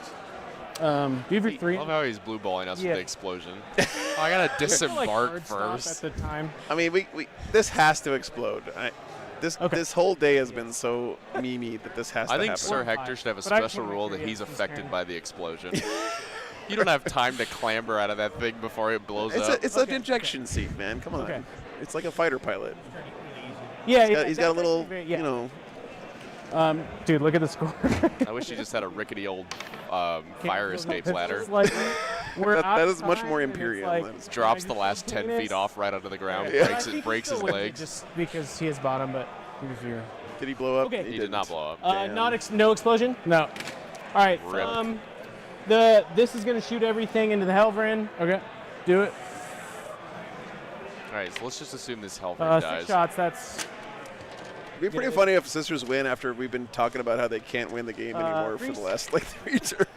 Beaver I 3. love how he's blue balling us Yeah. with the explosion. Oh, I gotta I feel like disembark hard stop first. At the time. I mean, this has to explode. This whole day has been so memey that this has to I think happen. Sir Hector should have a But I just special wanna make rule sure that he he's has this affected turn. by the explosion. You don't have time to clamber out of that thing before it blows up. It's an injection seat, man. Come on. Okay. It's like a fighter pilot. Yeah, He's got a little, yeah. you know. Dude, look at the score. I wish he just had a rickety old fire escape ladder. It's like, we're That is much outside more and it's Imperium. like- That is- Drops the last 10 feet off right onto the ground, Yeah. breaks his legs. Just because he has bottom, but here's your. Did he blow up? Okay. He did not blow up. Damn. No explosion. No. All right. Rip. This is gonna shoot everything into the Helverin. Okay. Do it. All right, so let's just assume this Helverin 6 dies. shots. That's It'd be pretty funny if Sisters win after we've been talking about how they can't win the game anymore for the last like 3 turns.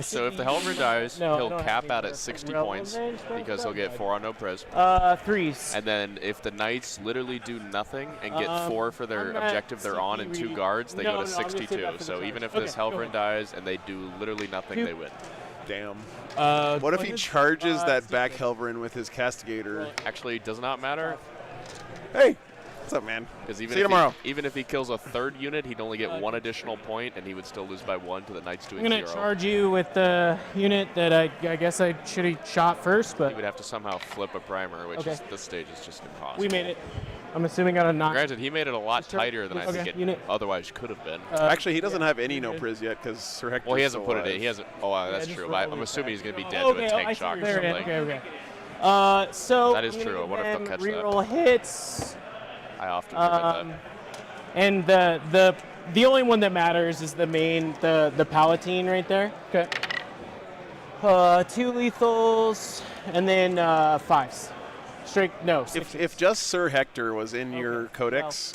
So if the Helverin dies, No, I he'll don't have cap any out at more 60 relevant points range, but because he'll get that 4 on no pres. 3s. And then if the Knights literally do nothing and get 4 for their I'm at objective they're on and 2 CP guards, they No, go no, to I'm gonna save 62. that for the So turn. even if Okay, this go Helverin ahead. dies and they do literally nothing, they win. Damn. Uh, What if go he ahead. charges that back Helverin with his Castigator? Actually, it does not matter Hey, what's up, man? because See you tomorrow. even if he kills a 3rd unit, he'd only get 1 additional point and he would still lose by 1 to the Knights doing I'm gonna 0. charge you with the unit that I guess I should have shot first, He but would have to somehow flip a primer, which Okay. is this stage is just impossible. we made it. I'm assuming on a knock. Granted, he made it a lot Sure. tighter than I Okay. think it Unit. otherwise could have been. Actually, he doesn't have any no priz yet because Sir Hector. Well, he hasn't put it in. He hasn't. Oh, wow, that's just true. roll I'm it assuming he's going to be dead Okay, to a I tank see shock what or you're something. saying. Okay. So That is I'm true. gonna I wonder if give they'll catch them that. reroll hits. I often forget And the only one that matters is the main the Palatine right there. Okay. 2 lethals and then 5s. Straight no. If just Sir Hector was in your codex,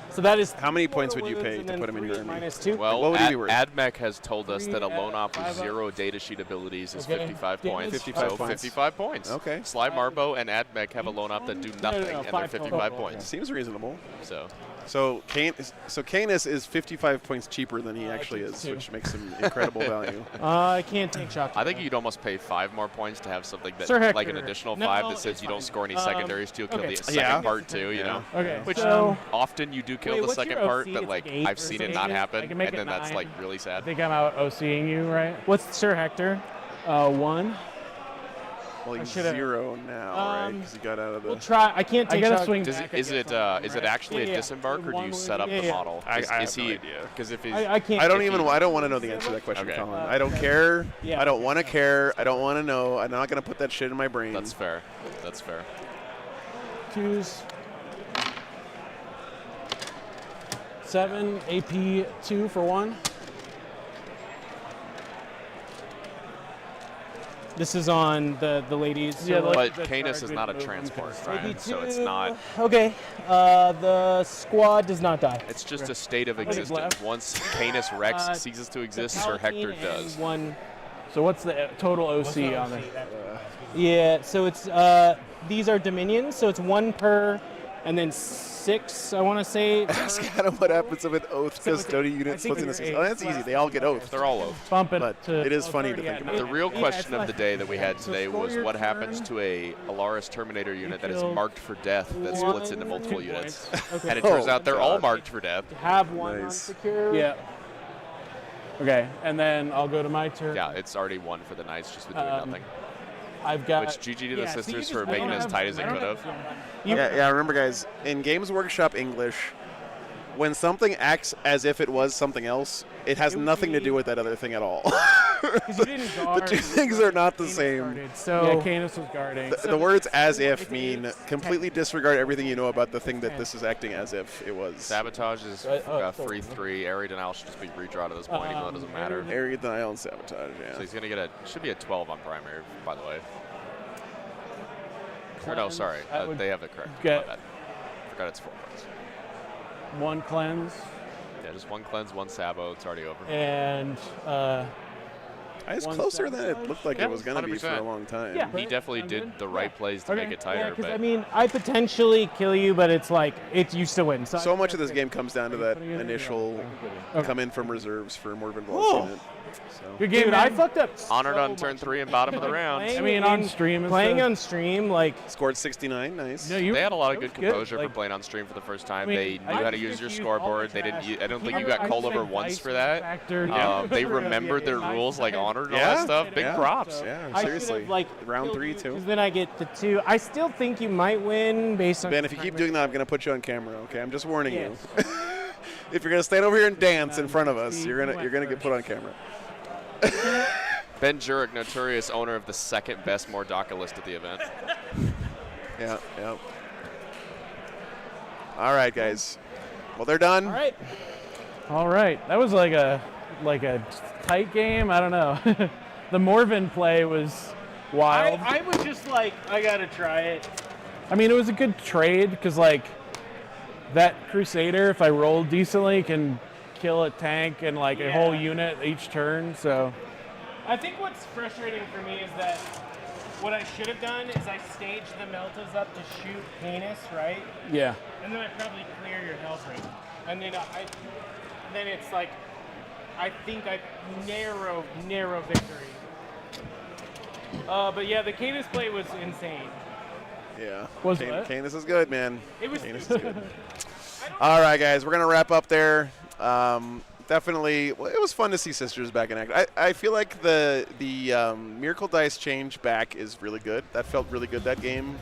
so that is how many 4 points would you wounds pay and to then put him in 3 your army? minus 2. that. Well, what would he be worth? Admech has told us that a 3 lone op with 5 up. 0 data sheet abilities is Okay. 55 Damage. points. 55 so points. 55 points. Okay. Sly Marbo and Admech have a lone op that do nothing, and they're 5 55 total. points. Seems reasonable. So So Canis is 55 points cheaper than he actually is, which makes him incredible value. I can't take shots. I think you'd almost pay 5 more points to have something that, Sir like an Hector. additional No, 5 that it's says you don't fine. score any secondaries to kill okay. the second Yeah. part too. You know. Okay. Which so often you do kill Wait, the what's second your part, OC? but It's like like 8 I've or seen it something? not I happen, can make and it then that's 9. like really sad. I think I'm out OCing you, right? what's Sir Hector? 1. Well, he's should've- 0 now, right? Because he got out of the. We'll try. I can't I take gotta shots. swing Is back. it, is it actually Yeah, a yeah. disembark, or do you One set up yeah, the yeah. model? I Is have he? no idea. Because if he's, I can't. I don't if even. he- I don't want to know the answer to that question, Okay. Colin. I don't care. Yeah. I don't want to care. I don't want to know. I'm not gonna put that shit in my brain. that's fair. That's fair. 2s. 7 AP 2 for 1. This is on the ladies. Yeah, so, like- But the Canis charge is would not a move him transport, 'cause- right? So it's not. Okay. The squad does not die. It's just a state of many existence. left? Once Canis Rex Uh, ceases to The exist, Sir Hector Palatine does. and One. So what's the total OC on there? Yeah. So it's these are dominions. So it's 1 per, and then 6. I want to say. That's kind of what happens with oath So it's- custodian I units. think What's in it's this? eight. Oh, that's easy. They all get oath. They're all oath. Bump it But to it is funny to think already about. The real Yeah, question it's of the like- day that we had So today score was your what happens turn. to a Alaris Terminator unit that is kill marked for death that splits into multiple 2 units. points. Okay. And it turns Oh, out they're all God. marked for death. Have 1 on Nice. secure. Yeah. Okay, and then I'll go to my turn. Yeah, it's already 1 for the Knights just with doing nothing. I've got. Which GG to the yeah, so you sisters just for making it as tight as it could have. Yeah. Remember, guys, in Games Workshop English, when something acts as if it was something else, it has It would nothing to be- do with that other thing at all. Because you didn't guard. two things are not the Canis same. guarded, So Yeah, Canis was guarding. The words "as if" it's mean 8, completely disregard everything you know about the thing that this is acting as if it was. Sabotage is free 3. Area denial should just be redrawn at this point, even though it doesn't matter. Area denial and sabotage. Yeah. So he's going to get should be a 12 on primary, by the way. Or no, sorry. That would They have it correct. get- My bad. Forgot it's 4 points. 1 cleanse Yeah, just 1 cleanse, 1 sabo. It's already over. and It's one closer than it sabotage? looked like Yeah, it was going to be for a 100%. long time. Yeah. He definitely I'm did good. the right plays to Okay. make it yeah, tighter, because but I mean, I potentially kill you, but it's like you still win. So much of this game comes down to that Putting it in? initial Okay. come in from reserves for Morvenwald's Oh. unit. So. Good game. Dude, I fucked up. Honored so on turn 3 and bottom of the round. I mean, on stream. Playing on stream, like. Scored 69. Nice. No, They had a lot of good composure Like, for playing on stream for the first time. I mean, they knew how to use your scoreboard. They didn't. I don't think you got called over once for that. They remembered their rules like Honored and all that stuff. Big props. So yeah, seriously. Like round 3 too. Because then I get the 2. I still think you might win based on. Ben, if you keep doing that, I'm gonna put you on camera. Okay, I'm just warning you. If you're gonna stand over here and dance in front of us, you're gonna get put on camera. Ben Jurek, notorious owner of the second best Mordaka list at the event. Yeah. All right, guys. Well, they're done. All right. That was like a tight game. I don't know. The Morven play was wild. I was just like, I gotta try it. I mean, it was a good trade because like that Crusader, if I rolled decently, can kill a tank and like a whole unit each turn. So I think what's frustrating for me is that what I should have done is I staged the Meltas up to shoot Canis, right? yeah. And then I probably clear your health rate. And then it's like, I think I narrow victory. But yeah, the Canis play was insane. Yeah. Was what? Canis is good, man. It was. Canis is good. All right, guys, we're gonna wrap up there. Definitely, well, it was fun to see Sisters back in action. I feel like the Miracle Dice change back is really good. That felt really good that game.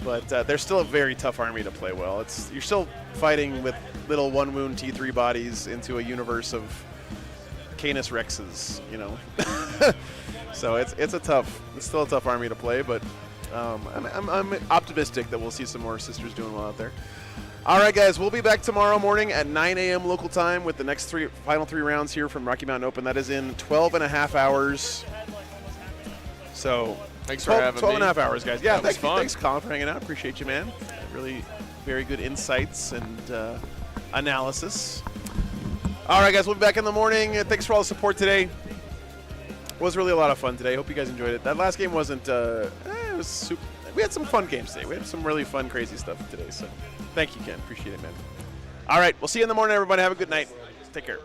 But they're still a very tough army to play well. You're still fighting with little 1-wound T3 bodies into a universe of Canis Rexes, you know. So it's still a tough army to play. But I'm optimistic that we'll see some more Sisters doing well out there. All right, guys, we'll be back tomorrow morning at 9 a.m. local time with the next final three rounds here from Rocky Mountain Open. That is in 12 and a half hours. So thanks for having me. 12 and a half hours, guys. Yeah, thanks, Colin, for hanging out. Appreciate you, man. Really very good insights and analysis. All right, guys, we'll be back in the morning. Thanks for all the support today. It was really a lot of fun today. Hope you guys enjoyed it. That last game wasn't it was super. We had some fun games today. We had some really fun, crazy stuff today. So thank you, Ken. Appreciate it, man. All right. We'll see you in the morning, everybody. Have a good night. Take care.